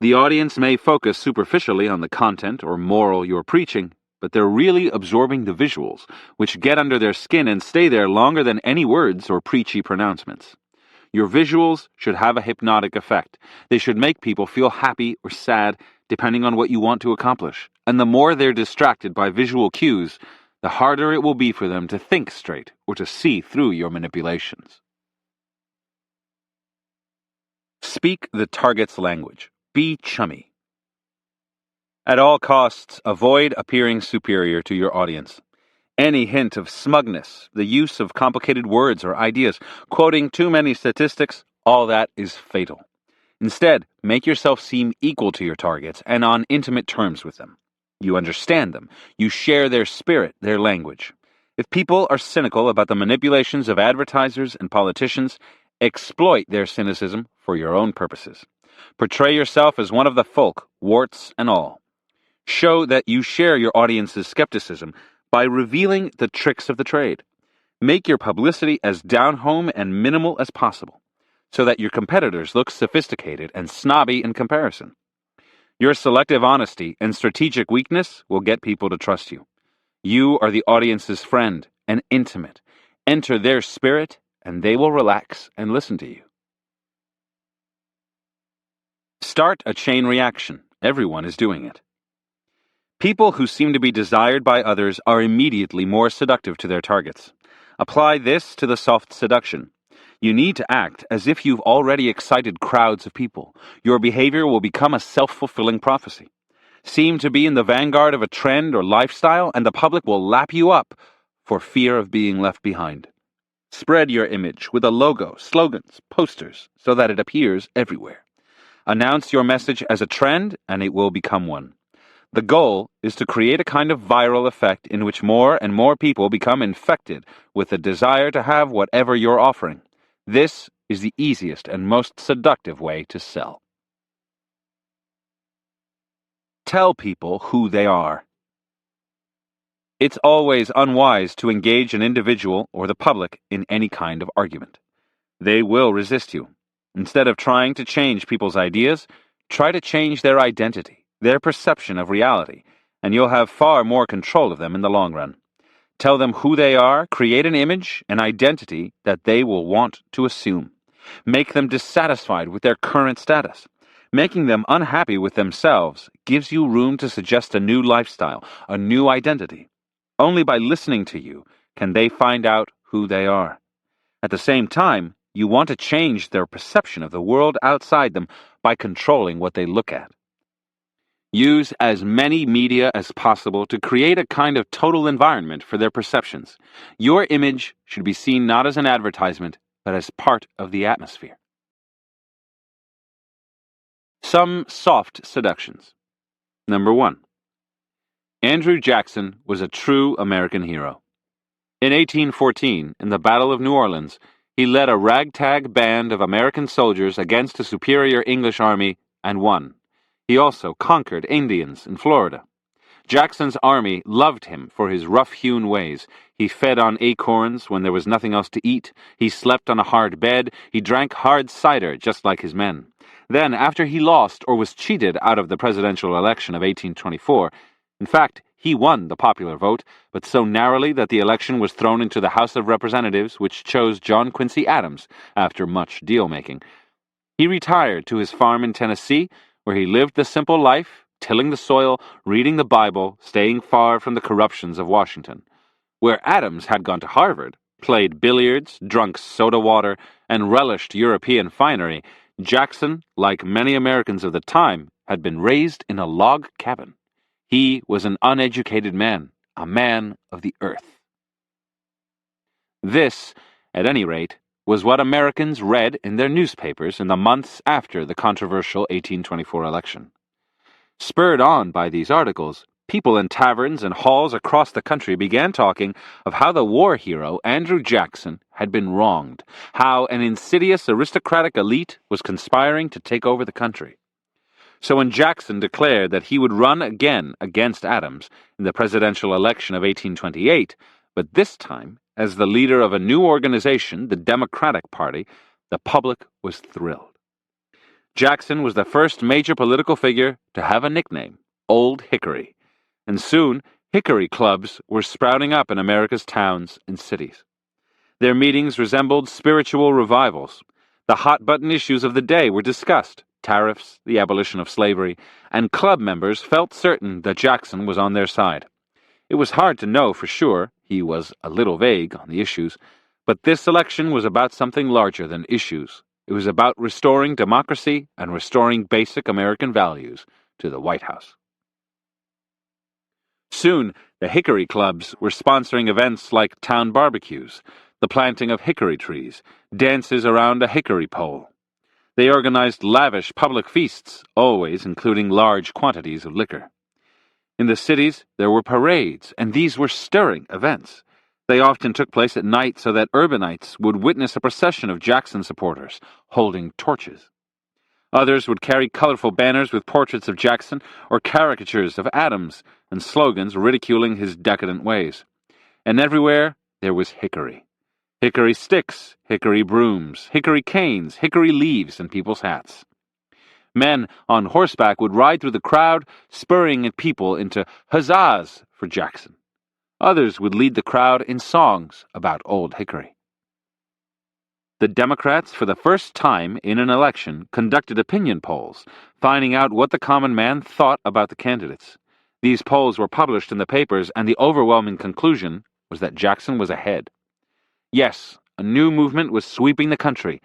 The audience may focus superficially on the content or moral you're preaching, but they're really absorbing the visuals, which get under their skin and stay there longer than any words or preachy pronouncements. Your visuals should have a hypnotic effect. They should make people feel happy or sad, depending on what you want to accomplish. And the more they're distracted by visual cues, the harder it will be for them to think straight or to see through your manipulations. Speak the target's language. Be chummy. At all costs, avoid appearing superior to your audience. Any hint of smugness, the use of complicated words or ideas, quoting too many statistics, all that is fatal. Instead, make yourself seem equal to your targets and on intimate terms with them. You understand them. You share their spirit, their language. If people are cynical about the manipulations of advertisers and politicians, exploit their cynicism for your own purposes. Portray yourself as one of the folk, warts and all. Show that you share your audience's skepticism by revealing the tricks of the trade. Make your publicity as down-home and minimal as possible, so that your competitors look sophisticated and snobby in comparison. Your selective honesty and strategic weakness will get people to trust you. You are the audience's friend and intimate. Enter their spirit, and they will relax and listen to you. Start a chain reaction. Everyone is doing it. People who seem to be desired by others are immediately more seductive to their targets. Apply this to the soft seduction. You need to act as if you've already excited crowds of people. Your behavior will become a self-fulfilling prophecy. Seem to be in the vanguard of a trend or lifestyle, and the public will lap you up for fear of being left behind. Spread your image with a logo, slogans, posters, so that it appears everywhere. Announce your message as a trend, and it will become one. The goal is to create a kind of viral effect in which more and more people become infected with the desire to have whatever you're offering. This is the easiest and most seductive way to sell. Tell people who they are. It's always unwise to engage an individual or the public in any kind of argument. They will resist you. Instead of trying to change people's ideas, try to change their identity, their perception of reality, and you'll have far more control of them in the long run. Tell them who they are, create an image, an identity that they will want to assume. Make them dissatisfied with their current status. Making them unhappy with themselves gives you room to suggest a new lifestyle, a new identity. Only by listening to you can they find out who they are. At the same time, you want to change their perception of the world outside them by controlling what they look at. Use as many media as possible to create a kind of total environment for their perceptions. Your image should be seen not as an advertisement, but as part of the atmosphere. Some soft seductions. Number 1. Andrew Jackson was a true American hero. In 1814, in the Battle of New Orleans, he led a ragtag band of American soldiers against a superior English army and won. He also conquered Indians in Florida. Jackson's army loved him for his rough-hewn ways. He fed on acorns when there was nothing else to eat. He slept on a hard bed. He drank hard cider, just like his men. Then, after he lost or was cheated out of the presidential election of 1824, in fact, he won the popular vote, but so narrowly that the election was thrown into the House of Representatives, which chose John Quincy Adams after much deal-making. He retired to his farm in Tennessee, where he lived the simple life, tilling the soil, reading the Bible, staying far from the corruptions of Washington. Where Adams had gone to Harvard, played billiards, drunk soda water, and relished European finery, Jackson, like many Americans of the time, had been raised in a log cabin. He was an uneducated man, a man of the earth. This, at any rate, was what Americans read in their newspapers in the months after the controversial 1824 election. Spurred on by these articles, people in taverns and halls across the country began talking of how the war hero, Andrew Jackson, had been wronged, how an insidious aristocratic elite was conspiring to take over the country. So when Jackson declared that he would run again against Adams in the presidential election of 1828, but this time as the leader of a new organization, the Democratic Party, the public was thrilled. Jackson was the first major political figure to have a nickname, Old Hickory, and soon Hickory clubs were sprouting up in America's towns and cities. Their meetings resembled spiritual revivals. The hot-button issues of the day were discussed, tariffs, the abolition of slavery, and club members felt certain that Jackson was on their side. It was hard to know for sure, he was a little vague on the issues, but this election was about something larger than issues. It was about restoring democracy and restoring basic American values to the White House. Soon, the Hickory clubs were sponsoring events like town barbecues, the planting of hickory trees, dances around a hickory pole. They organized lavish public feasts, always including large quantities of liquor. In the cities, there were parades, and these were stirring events. They often took place at night so that urbanites would witness a procession of Jackson supporters holding torches. Others would carry colorful banners with portraits of Jackson or caricatures of Adams and slogans ridiculing his decadent ways. And everywhere there was hickory. Hickory sticks, hickory brooms, hickory canes, hickory leaves in people's hats. Men on horseback would ride through the crowd, spurring people into huzzas for Jackson. Others would lead the crowd in songs about Old Hickory. The Democrats, for the first time in an election, conducted opinion polls, finding out what the common man thought about the candidates. These polls were published in the papers, and the overwhelming conclusion was that Jackson was ahead. Yes, a new movement was sweeping the country.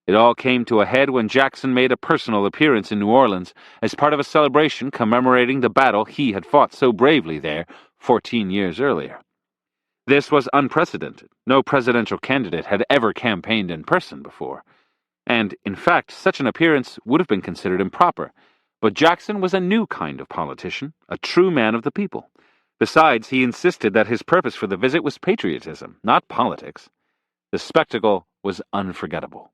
It all came to a head when Jackson made a personal appearance in New Orleans as part of a celebration commemorating the battle he had fought so bravely there 14 years earlier. This was unprecedented. No presidential candidate had ever campaigned in person before. And, in fact, such an appearance would have been considered improper. But Jackson was a new kind of politician, a true man of the people. Besides, he insisted that his purpose for the visit was patriotism, not politics. The spectacle was unforgettable.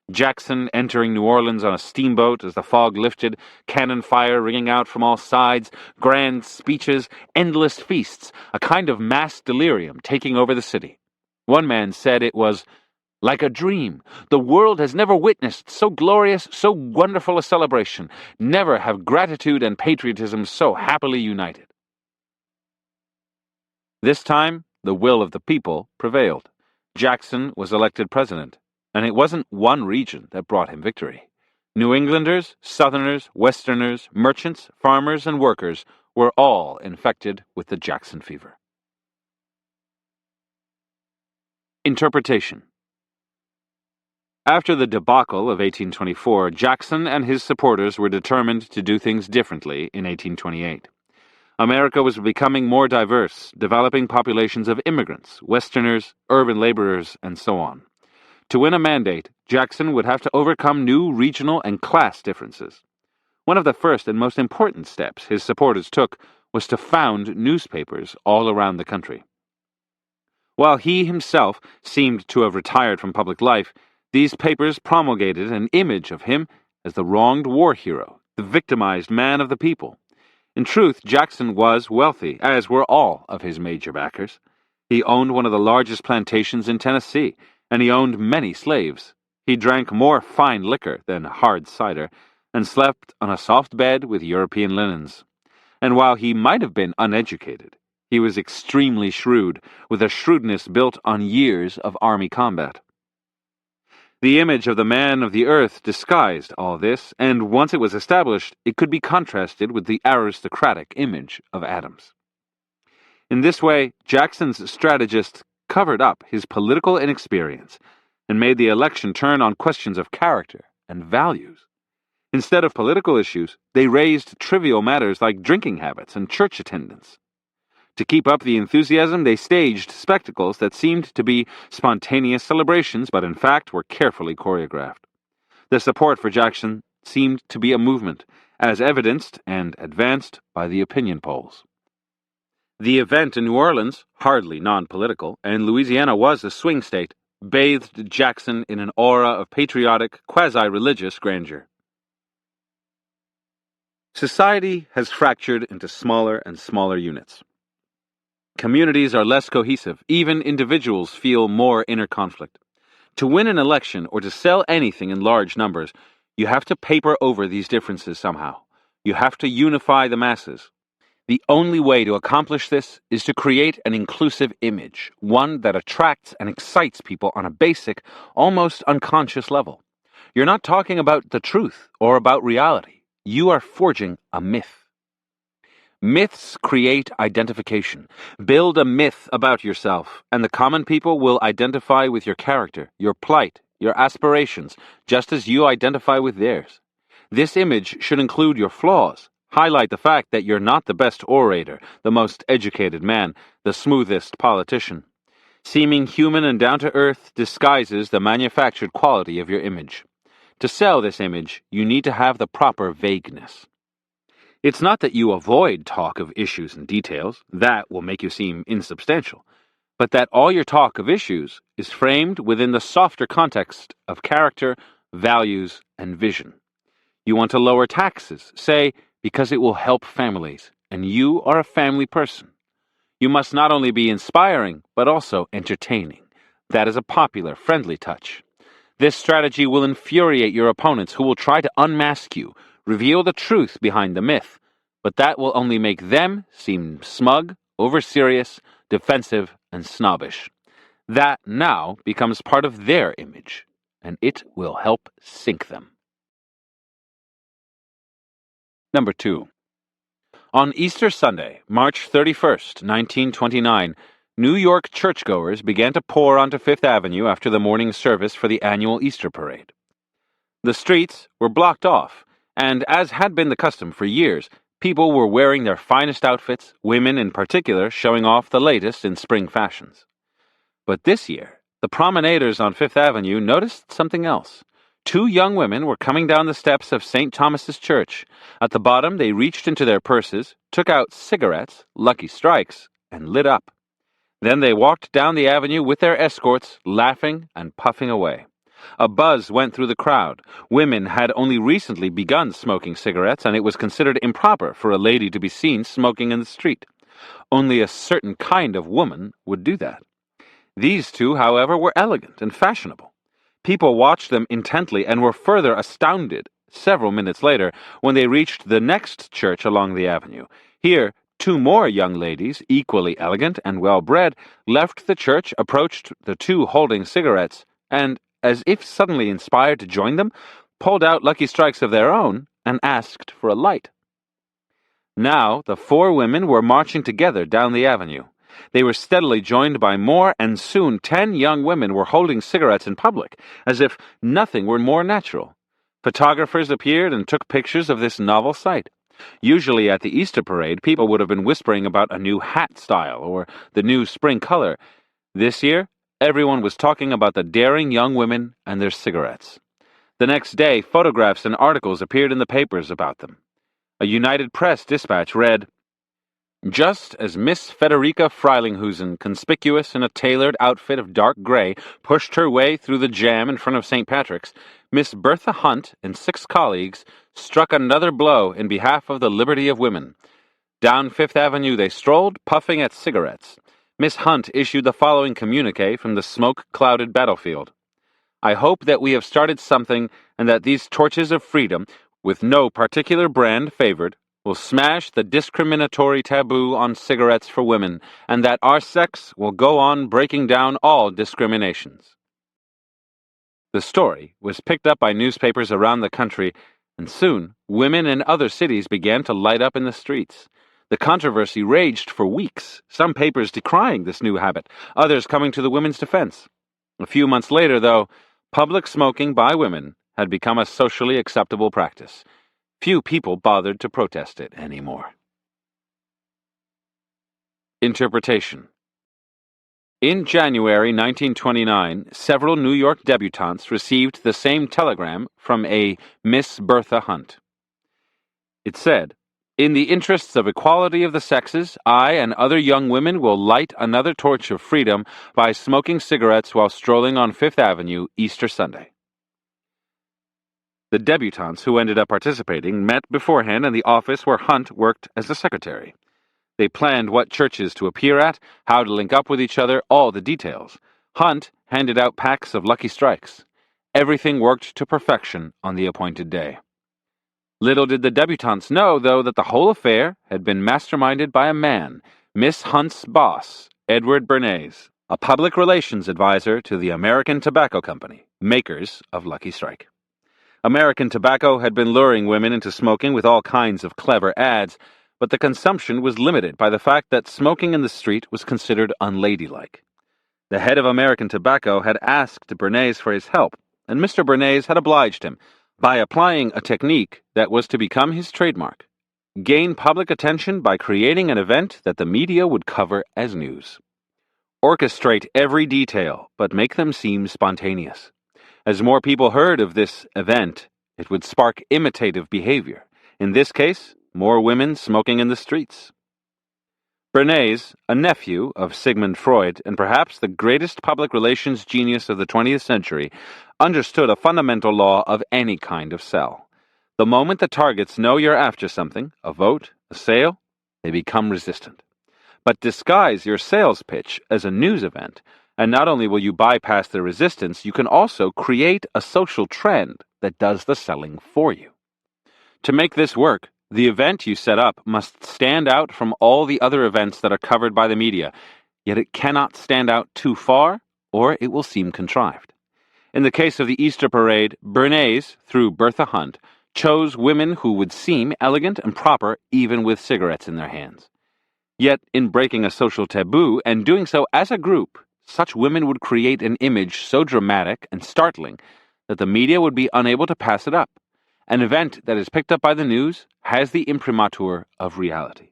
Jackson entering New Orleans on a steamboat as the fog lifted, cannon fire ringing out from all sides, grand speeches, endless feasts, a kind of mass delirium taking over the city. One man said it was like a dream. The world has never witnessed so glorious, so wonderful a celebration. Never have gratitude and patriotism so happily united. This time, the will of the people prevailed. Jackson was elected president. And it wasn't one region that brought him victory. New Englanders, Southerners, Westerners, merchants, farmers, and workers were all infected with the Jackson fever. Interpretation. After the debacle of 1824, Jackson and his supporters were determined to do things differently in 1828. America was becoming more diverse, developing populations of immigrants, Westerners, urban laborers, and so on. To win a mandate, Jackson would have to overcome new regional and class differences. One of the first and most important steps his supporters took was to found newspapers all around the country. While he himself seemed to have retired from public life, these papers promulgated an image of him as the wronged war hero, the victimized man of the people. In truth, Jackson was wealthy, as were all of his major backers. He owned one of the largest plantations in Tennessee, and he owned many slaves. He drank more fine liquor than hard cider, and slept on a soft bed with European linens. And while he might have been uneducated, he was extremely shrewd, with a shrewdness built on years of army combat. The image of the man of the earth disguised all this, and once it was established, it could be contrasted with the aristocratic image of Adams. In this way, Jackson's strategists covered up his political inexperience and made the election turn on questions of character and values. Instead of political issues, they raised trivial matters like drinking habits and church attendance. To keep up the enthusiasm, they staged spectacles that seemed to be spontaneous celebrations, but in fact were carefully choreographed. The support for Jackson seemed to be a movement, as evidenced and advanced by the opinion polls. The event in New Orleans, hardly non-political, and Louisiana was a swing state, bathed Jackson in an aura of patriotic, quasi-religious grandeur. Society has fractured into smaller and smaller units. Communities are less cohesive. Even individuals feel more inner conflict. To win an election or to sell anything in large numbers, you have to paper over these differences somehow. You have to unify the masses. The only way to accomplish this is to create an inclusive image, one that attracts and excites people on a basic, almost unconscious level. You're not talking about the truth or about reality. You are forging a myth. Myths create identification. Build a myth about yourself, and the common people will identify with your character, your plight, your aspirations, just as you identify with theirs. This image should include your flaws, highlight the fact that you're not the best orator, the most educated man, the smoothest politician. Seeming human and down-to-earth disguises the manufactured quality of your image. To sell this image, you need to have the proper vagueness. It's not that you avoid talk of issues and details, that will make you seem insubstantial, but that all your talk of issues is framed within the softer context of character, values, and vision. You want to lower taxes, say, because it will help families, and you are a family person. You must not only be inspiring, but also entertaining. That is a popular, friendly touch. This strategy will infuriate your opponents who will try to unmask you, reveal the truth behind the myth, but that will only make them seem smug, over-serious, defensive, and snobbish. That now becomes part of their image, and it will help sink them. Number 2. On Easter Sunday, March 31st, 1929, New York churchgoers began to pour onto Fifth Avenue after the morning service for the annual Easter parade. The streets were blocked off, and as had been the custom for years, people were wearing their finest outfits, women in particular showing off the latest in spring fashions. But this year, the promenaders on Fifth Avenue noticed something else. 2 young women were coming down the steps of St. Thomas's Church. At the bottom, they reached into their purses, took out cigarettes, Lucky Strikes, and lit up. Then they walked down the avenue with their escorts, laughing and puffing away. A buzz went through the crowd. Women had only recently begun smoking cigarettes, and it was considered improper for a lady to be seen smoking in the street. Only a certain kind of woman would do that. These 2, however, were elegant and fashionable. People watched them intently and were further astounded several minutes later when they reached the next church along the avenue. Here, 2 more young ladies, equally elegant and well-bred, left the church, approached the 2 holding cigarettes, and, as if suddenly inspired to join them, pulled out Lucky Strikes of their own and asked for a light. Now the 4 women were marching together down the avenue. They were steadily joined by more, and soon 10 young women were holding cigarettes in public, as if nothing were more natural. Photographers appeared and took pictures of this novel sight. Usually at the Easter parade, people would have been whispering about a new hat style or the new spring color. This year, everyone was talking about the daring young women and their cigarettes. The next day, photographs and articles appeared in the papers about them. A United Press dispatch read, "Just as Miss Frederica Freilinghusen, conspicuous in a tailored outfit of dark gray, pushed her way through the jam in front of St. Patrick's, Miss Bertha Hunt and 6 colleagues struck another blow in behalf of the liberty of women. Down Fifth Avenue they strolled, puffing at cigarettes. Miss Hunt issued the following communique from the smoke-clouded battlefield. I hope that we have started something and that these torches of freedom, with no particular brand favored, will smash the discriminatory taboo on cigarettes for women, and that our sex will go on breaking down all discriminations." The story was picked up by newspapers around the country, and soon women in other cities began to light up in the streets. The controversy raged for weeks, some papers decrying this new habit, others coming to the women's defense. A few months later, though, public smoking by women had become a socially acceptable practice. Few people bothered to protest it anymore. Interpretation. In January 1929, several New York debutantes received the same telegram from a Miss Bertha Hunt. It said, "In the interests of equality of the sexes, I and other young women will light another torch of freedom by smoking cigarettes while strolling on Fifth Avenue Easter Sunday." The debutantes who ended up participating met beforehand in the office where Hunt worked as a secretary. They planned what churches to appear at, how to link up with each other, all the details. Hunt handed out packs of Lucky Strikes. Everything worked to perfection on the appointed day. Little did the debutantes know, though, that the whole affair had been masterminded by a man, Miss Hunt's boss, Edward Bernays, a public relations advisor to the American Tobacco Company, makers of Lucky Strike. American Tobacco had been luring women into smoking with all kinds of clever ads, but the consumption was limited by the fact that smoking in the street was considered unladylike. The head of American Tobacco had asked Bernays for his help, and Mr. Bernays had obliged him by applying a technique that was to become his trademark: gain public attention by creating an event that the media would cover as news. Orchestrate every detail, but make them seem spontaneous. As more people heard of this event, it would spark imitative behavior. In this case, more women smoking in the streets. Bernays, a nephew of Sigmund Freud and perhaps the greatest public relations genius of the 20th century, understood a fundamental law of any kind of sell. The moment the targets know you're after something, a vote, a sale, they become resistant. But disguise your sales pitch as a news event, and not only will you bypass the resistance, you can also create a social trend that does the selling for you. To make this work, the event you set up must stand out from all the other events that are covered by the media, yet it cannot stand out too far, or it will seem contrived. In the case of the Easter parade, Bernays, through Bertha Hunt, chose women who would seem elegant and proper even with cigarettes in their hands. Yet, in breaking a social taboo, and doing so as a group, such women would create an image so dramatic and startling that the media would be unable to pass it up. An event that is picked up by the news has the imprimatur of reality.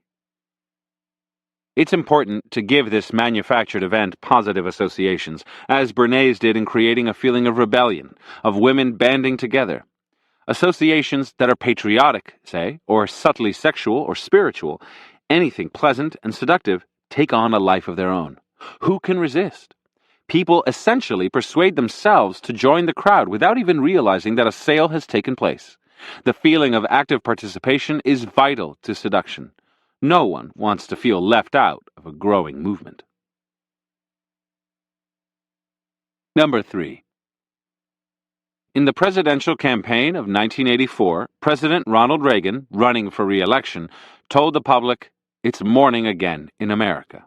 It's important to give this manufactured event positive associations, as Bernays did in creating a feeling of rebellion, of women banding together. Associations that are patriotic, say, or subtly sexual or spiritual, anything pleasant and seductive, take on a life of their own. Who can resist? People essentially persuade themselves to join the crowd without even realizing that a sale has taken place. The feeling of active participation is vital to seduction. No one wants to feel left out of a growing movement. Number 3. In the presidential campaign of 1984, President Ronald Reagan, running for re-election, told the public, "It's morning again in America."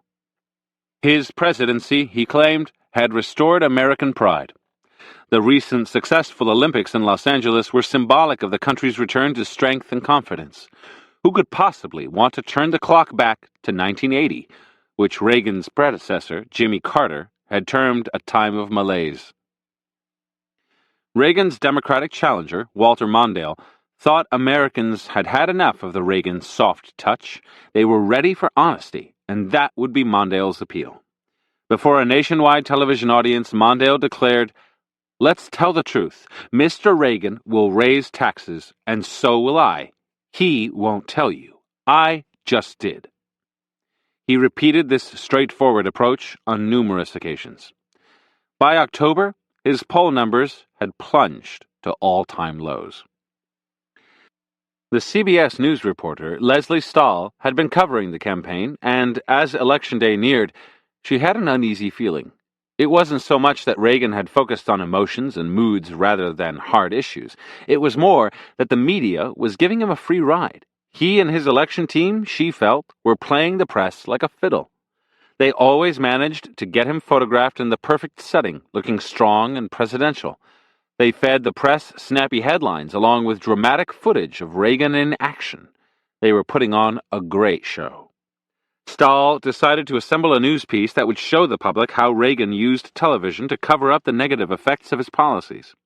His presidency, he claimed, had restored American pride. The recent successful Olympics in Los Angeles were symbolic of the country's return to strength and confidence. Who could possibly want to turn the clock back to 1980, which Reagan's predecessor, Jimmy Carter, had termed a time of malaise. Reagan's Democratic challenger, Walter Mondale, thought Americans had had enough of the Reagan soft touch. They were ready for honesty, and that would be Mondale's appeal. Before a nationwide television audience, Mondale declared, "Let's tell the truth. Mr. Reagan will raise taxes, and so will I. He won't tell you. I just did." He repeated this straightforward approach on numerous occasions. By October, his poll numbers had plunged to all-time lows. The CBS News reporter, Leslie Stahl, had been covering the campaign, and as Election Day neared, she had an uneasy feeling. It wasn't so much that Reagan had focused on emotions and moods rather than hard issues. It was more that the media was giving him a free ride. He and his election team, she felt, were playing the press like a fiddle. They always managed to get him photographed in the perfect setting, looking strong and presidential. They fed the press snappy headlines along with dramatic footage of Reagan in action. They were putting on a great show. Stahl decided to assemble a news piece that would show the public how Reagan used television to cover up the negative effects of his policies.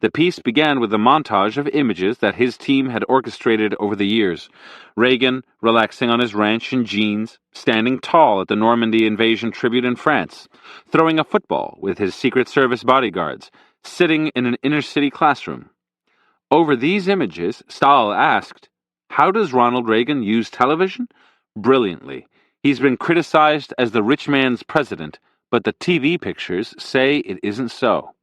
The piece began with a montage of images that his team had orchestrated over the years. Reagan relaxing on his ranch in jeans, standing tall at the Normandy invasion tribute in France, throwing a football with his Secret Service bodyguards, sitting in an inner-city classroom. Over these images, Stahl asked, "How does Ronald Reagan use television?" Brilliantly. He's been criticized as the rich man's president, but the TV pictures say it isn't so.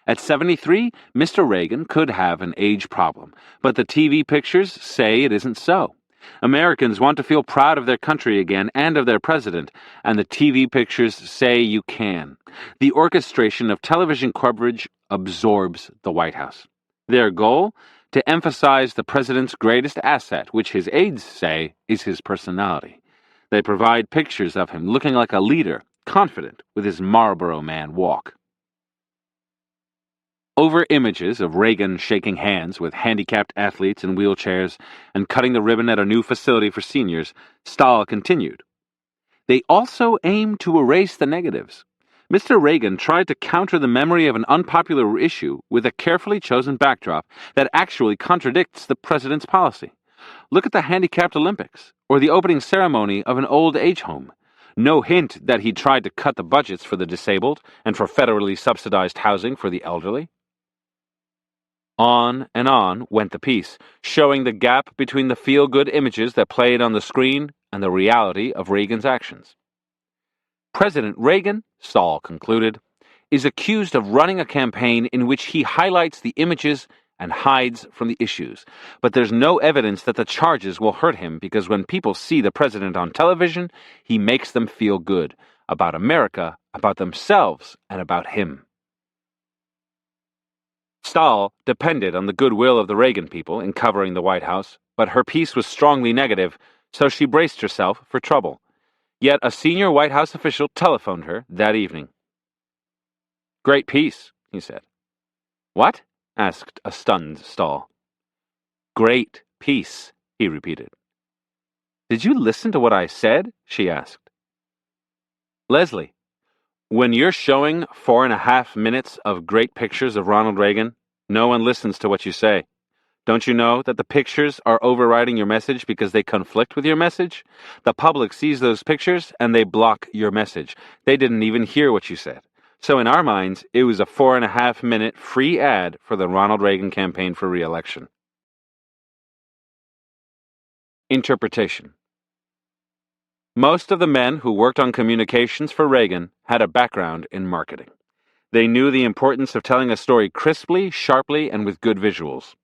At 73, Mr. Reagan could have an age problem, but the TV pictures say it isn't so. Americans want to feel proud of their country again and of their president, and the TV pictures say you can. The orchestration of television coverage absorbs the White House. Their goal? To emphasize the president's greatest asset, which his aides say is his personality. They provide pictures of him looking like a leader, confident with his Marlboro Man walk. Over images of Reagan shaking hands with handicapped athletes in wheelchairs and cutting the ribbon at a new facility for seniors, Stahl continued. They also aim to erase the negatives. Mr. Reagan tried to counter the memory of an unpopular issue with a carefully chosen backdrop that actually contradicts the president's policy. Look at the handicapped Olympics or the opening ceremony of an old age home. No hint that he tried to cut the budgets for the disabled and for federally subsidized housing for the elderly. On and on went the piece, showing the gap between the feel-good images that played on the screen and the reality of Reagan's actions. President Reagan, Stahl concluded, is accused of running a campaign in which he highlights the images and hides from the issues. But there's no evidence that the charges will hurt him because when people see the president on television, he makes them feel good about America, about themselves, and about him. Stahl depended on the goodwill of the Reagan people in covering the White House, but her piece was strongly negative, so she braced herself for trouble. Yet a senior White House official telephoned her that evening. "Great piece," he said. "What?" asked a stunned Stahl. "Great piece," he repeated. "Did you listen to what I said?" she asked. "Leslie, when you're showing 4.5 minutes of great pictures of Ronald Reagan, no one listens to what you say. Don't you know that the pictures are overriding your message because they conflict with your message? The public sees those pictures and they block your message. They didn't even hear what you said. So in our minds, it was a 4.5-minute free ad for the Ronald Reagan campaign for re-election." Interpretation. Most of the men who worked on communications for Reagan had a background in marketing. They knew the importance of telling a story crisply, sharply, and with good visuals.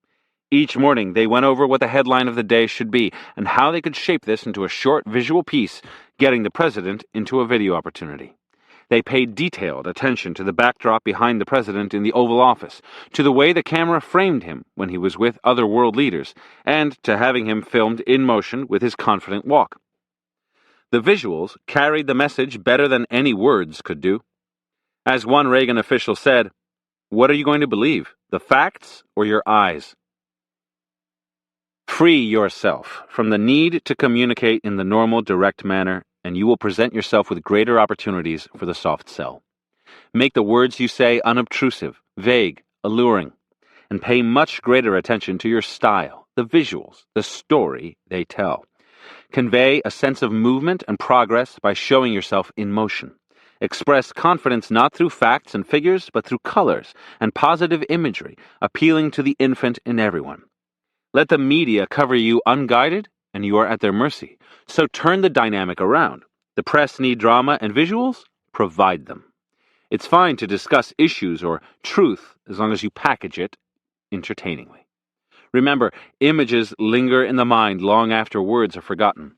Each morning, they went over what the headline of the day should be and how they could shape this into a short visual piece, getting the president into a video opportunity. They paid detailed attention to the backdrop behind the president in the Oval Office, to the way the camera framed him when he was with other world leaders, and to having him filmed in motion with his confident walk. The visuals carried the message better than any words could do. As one Reagan official said, "What are you going to believe, the facts or your eyes?" Free yourself from the need to communicate in the normal, direct manner and you will present yourself with greater opportunities for the soft sell. Make the words you say unobtrusive, vague, alluring, and pay much greater attention to your style, the visuals, the story they tell. Convey a sense of movement and progress by showing yourself in motion. Express confidence not through facts and figures, but through colors and positive imagery, appealing to the infant in everyone. Let the media cover you unguided, and you are at their mercy. So turn the dynamic around. The press need drama and visuals? Provide them. It's fine to discuss issues or truth as long as you package it entertainingly. Remember, images linger in the mind long after words are forgotten.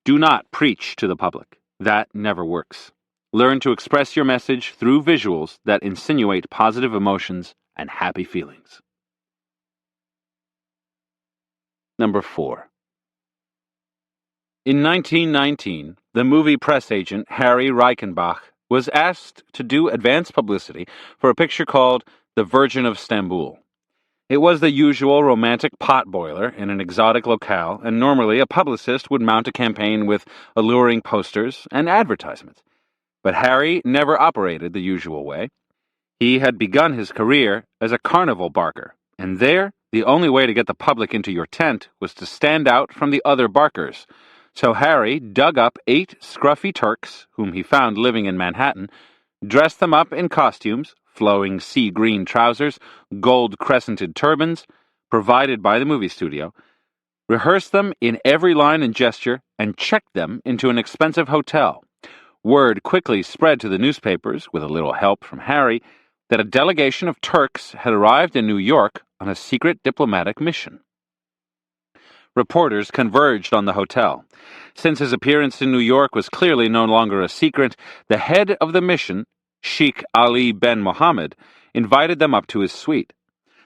Do not preach to the public. That never works. Learn to express your message through visuals that insinuate positive emotions and happy feelings. Number 4. In 1919, the movie press agent Harry Reichenbach was asked to do advance publicity for a picture called The Virgin of Stamboul. It was the usual romantic potboiler in an exotic locale, and normally a publicist would mount a campaign with alluring posters and advertisements. But Harry never operated the usual way. He had begun his career as a carnival barker, and there, the only way to get the public into your tent was to stand out from the other barkers. So Harry dug up 8 scruffy Turks, whom he found living in Manhattan, dressed them up in costumes, flowing sea green trousers, gold-crescented turbans, provided by the movie studio, rehearsed them in every line and gesture, and checked them into an expensive hotel. Word quickly spread to the newspapers, with a little help from Harry, that a delegation of Turks had arrived in New York on a secret diplomatic mission. Reporters converged on the hotel. Since his appearance in New York was clearly no longer a secret, the head of the mission, Sheikh Ali Ben Mohammed, invited them up to his suite.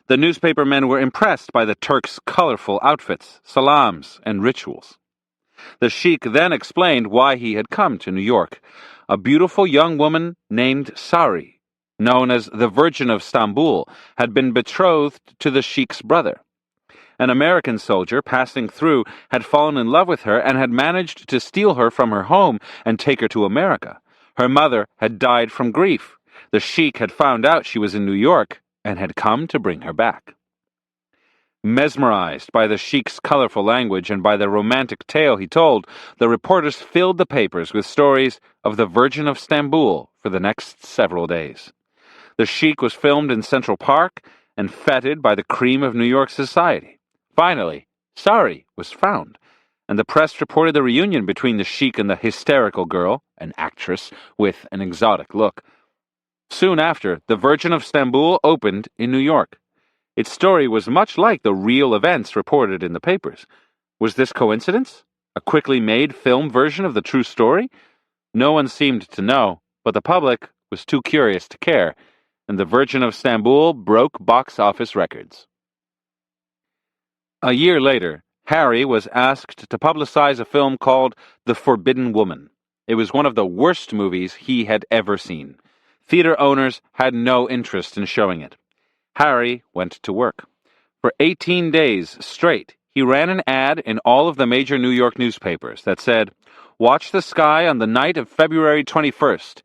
The newspapermen were impressed by the Turks' colorful outfits, salams, and rituals. The Sheikh then explained why he had come to New York. A beautiful young woman named Sari, known as the Virgin of Stamboul, had been betrothed to the Sheikh's brother. An American soldier passing through had fallen in love with her and had managed to steal her from her home and take her to America. Her mother had died from grief. The Sheikh had found out she was in New York and had come to bring her back. Mesmerized by the Sheikh's colorful language and by the romantic tale he told, the reporters filled the papers with stories of the Virgin of Stamboul for the next several days. The Sheikh was filmed in Central Park and feted by the cream of New York society. Finally, Sari was found, and the press reported the reunion between the Sheikh and the hysterical girl, an actress with an exotic look. Soon after, the Virgin of Stamboul opened in New York. Its story was much like the real events reported in the papers. Was this coincidence? A quickly made film version of the true story? No one seemed to know, but the public was too curious to care, and the Virgin of Stamboul broke box office records. A year later, Harry was asked to publicize a film called The Forbidden Woman. It was one of the worst movies he had ever seen. Theater owners had no interest in showing it. Harry went to work. For 18 days straight, he ran an ad in all of the major New York newspapers that said, "Watch the sky on the night of February 21st.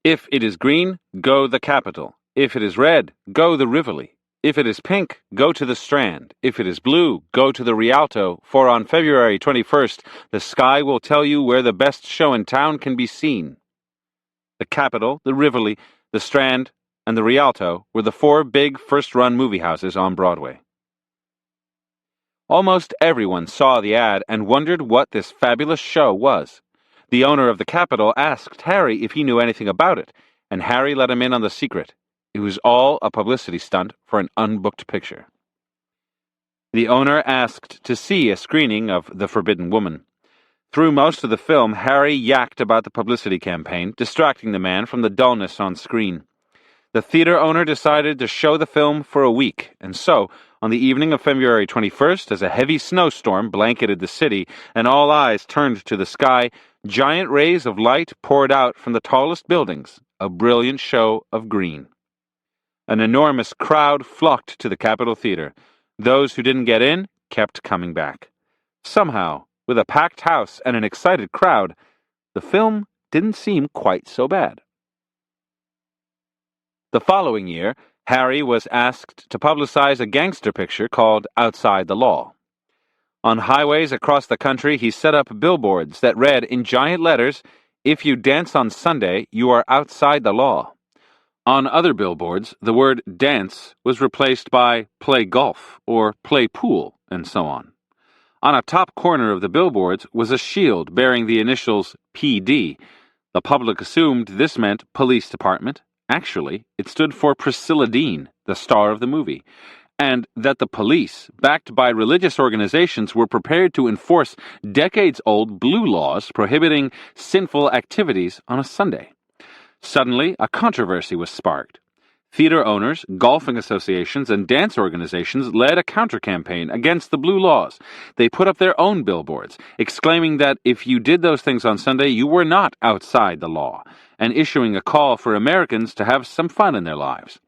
If it is green, go the Capitol. If it is red, go the Rivoli. If it is pink, go to the Strand. If it is blue, go to the Rialto, for on February 21st, the sky will tell you where the best show in town can be seen." The Capitol, the Rivoli, the Strand, and the Rialto were the 4 big first-run movie houses on Broadway. Almost everyone saw the ad and wondered what this fabulous show was. The owner of the Capitol asked Harry if he knew anything about it, and Harry let him in on the secret. It was all a publicity stunt for an unbooked picture. The owner asked to see a screening of The Forbidden Woman. Through most of the film, Harry yacked about the publicity campaign, distracting the man from the dullness on screen. The theater owner decided to show the film for a week, and so, on the evening of February 21st, as a heavy snowstorm blanketed the city and all eyes turned to the sky, giant rays of light poured out from the tallest buildings, a brilliant show of green. An enormous crowd flocked to the Capitol Theater. Those who didn't get in kept coming back. Somehow, with a packed house and an excited crowd, the film didn't seem quite so bad. The following year, Harry was asked to publicize a gangster picture called Outside the Law. On highways across the country, he set up billboards that read in giant letters, "If you dance on Sunday, you are outside the law." On other billboards, the word dance was replaced by play golf or play pool, and so on. On a top corner of the billboards was a shield bearing the initials PD. The public assumed this meant police department. Actually, it stood for Priscilla Dean, the star of the movie, and that the police, backed by religious organizations, were prepared to enforce decades-old blue laws prohibiting sinful activities on a Sunday. Suddenly, a controversy was sparked. Theater owners, golfing associations, and dance organizations led a counter-campaign against the blue laws. They put up their own billboards, exclaiming that if you did those things on Sunday, you were not outside the law, and issuing a call for Americans to have some fun in their lives.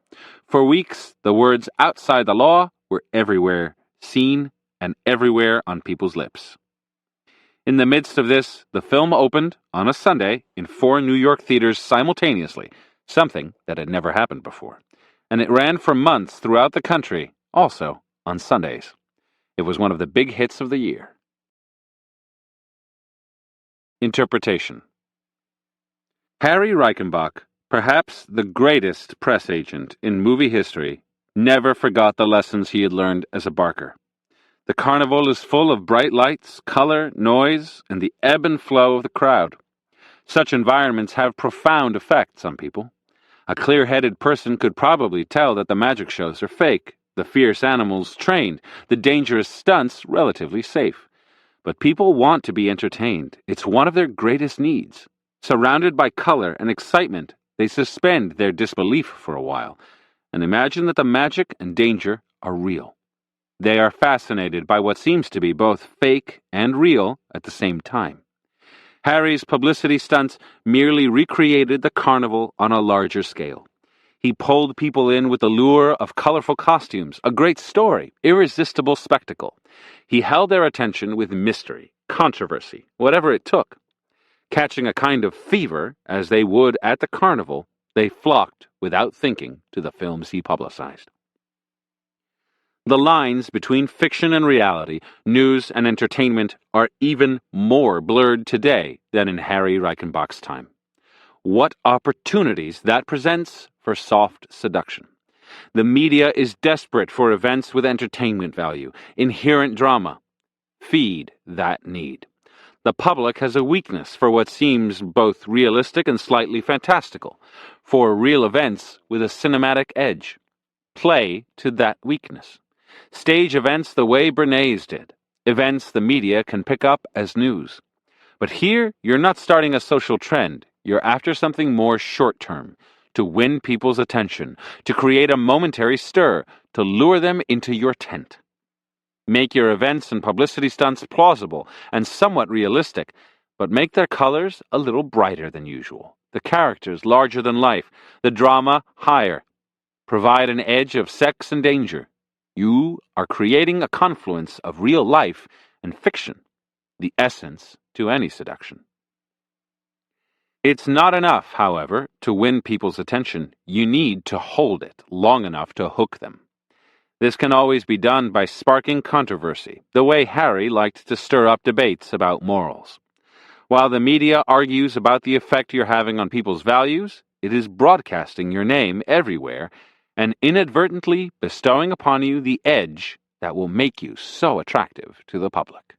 For weeks, the words outside the law were everywhere, seen and everywhere on people's lips. In the midst of this, the film opened on a Sunday in 4 New York theaters simultaneously, something that had never happened before. And it ran for months throughout the country, also on Sundays. It was one of the big hits of the year. Interpretation. Harry Reichenbach, perhaps the greatest press agent in movie history, never forgot the lessons he had learned as a barker. The carnival is full of bright lights, color, noise, and the ebb and flow of the crowd. Such environments have profound effects on people. A clear-headed person could probably tell that the magic shows are fake, the fierce animals trained, the dangerous stunts relatively safe. But people want to be entertained. It's one of their greatest needs. Surrounded by color and excitement, they suspend their disbelief for a while and imagine that the magic and danger are real. They are fascinated by what seems to be both fake and real at the same time. Harry's publicity stunts merely recreated the carnival on a larger scale. He pulled people in with the lure of colorful costumes, a great story, irresistible spectacle. He held their attention with mystery, controversy, whatever it took. Catching a kind of fever, as they would at the carnival, they flocked without thinking to the films he publicized. The lines between fiction and reality, news and entertainment, are even more blurred today than in Harry Reichenbach's time. What opportunities that presents for soft seduction. The media is desperate for events with entertainment value, inherent drama. Feed that need. The public has a weakness for what seems both realistic and slightly fantastical, for real events with a cinematic edge. Play to that weakness. Stage events the way Bernays did, events the media can pick up as news. But here, you're not starting a social trend. You're after something more short-term, to win people's attention, to create a momentary stir, to lure them into your tent. Make your events and publicity stunts plausible and somewhat realistic, but make their colors a little brighter than usual, the characters larger than life, the drama higher. Provide an edge of sex and danger. You are creating a confluence of real life and fiction, the essence to any seduction. It's not enough, however, to win people's attention. You need to hold it long enough to hook them. This can always be done by sparking controversy, the way Harry liked to stir up debates about morals. While the media argues about the effect you're having on people's values, it is broadcasting your name everywhere and inadvertently bestowing upon you the edge that will make you so attractive to the public.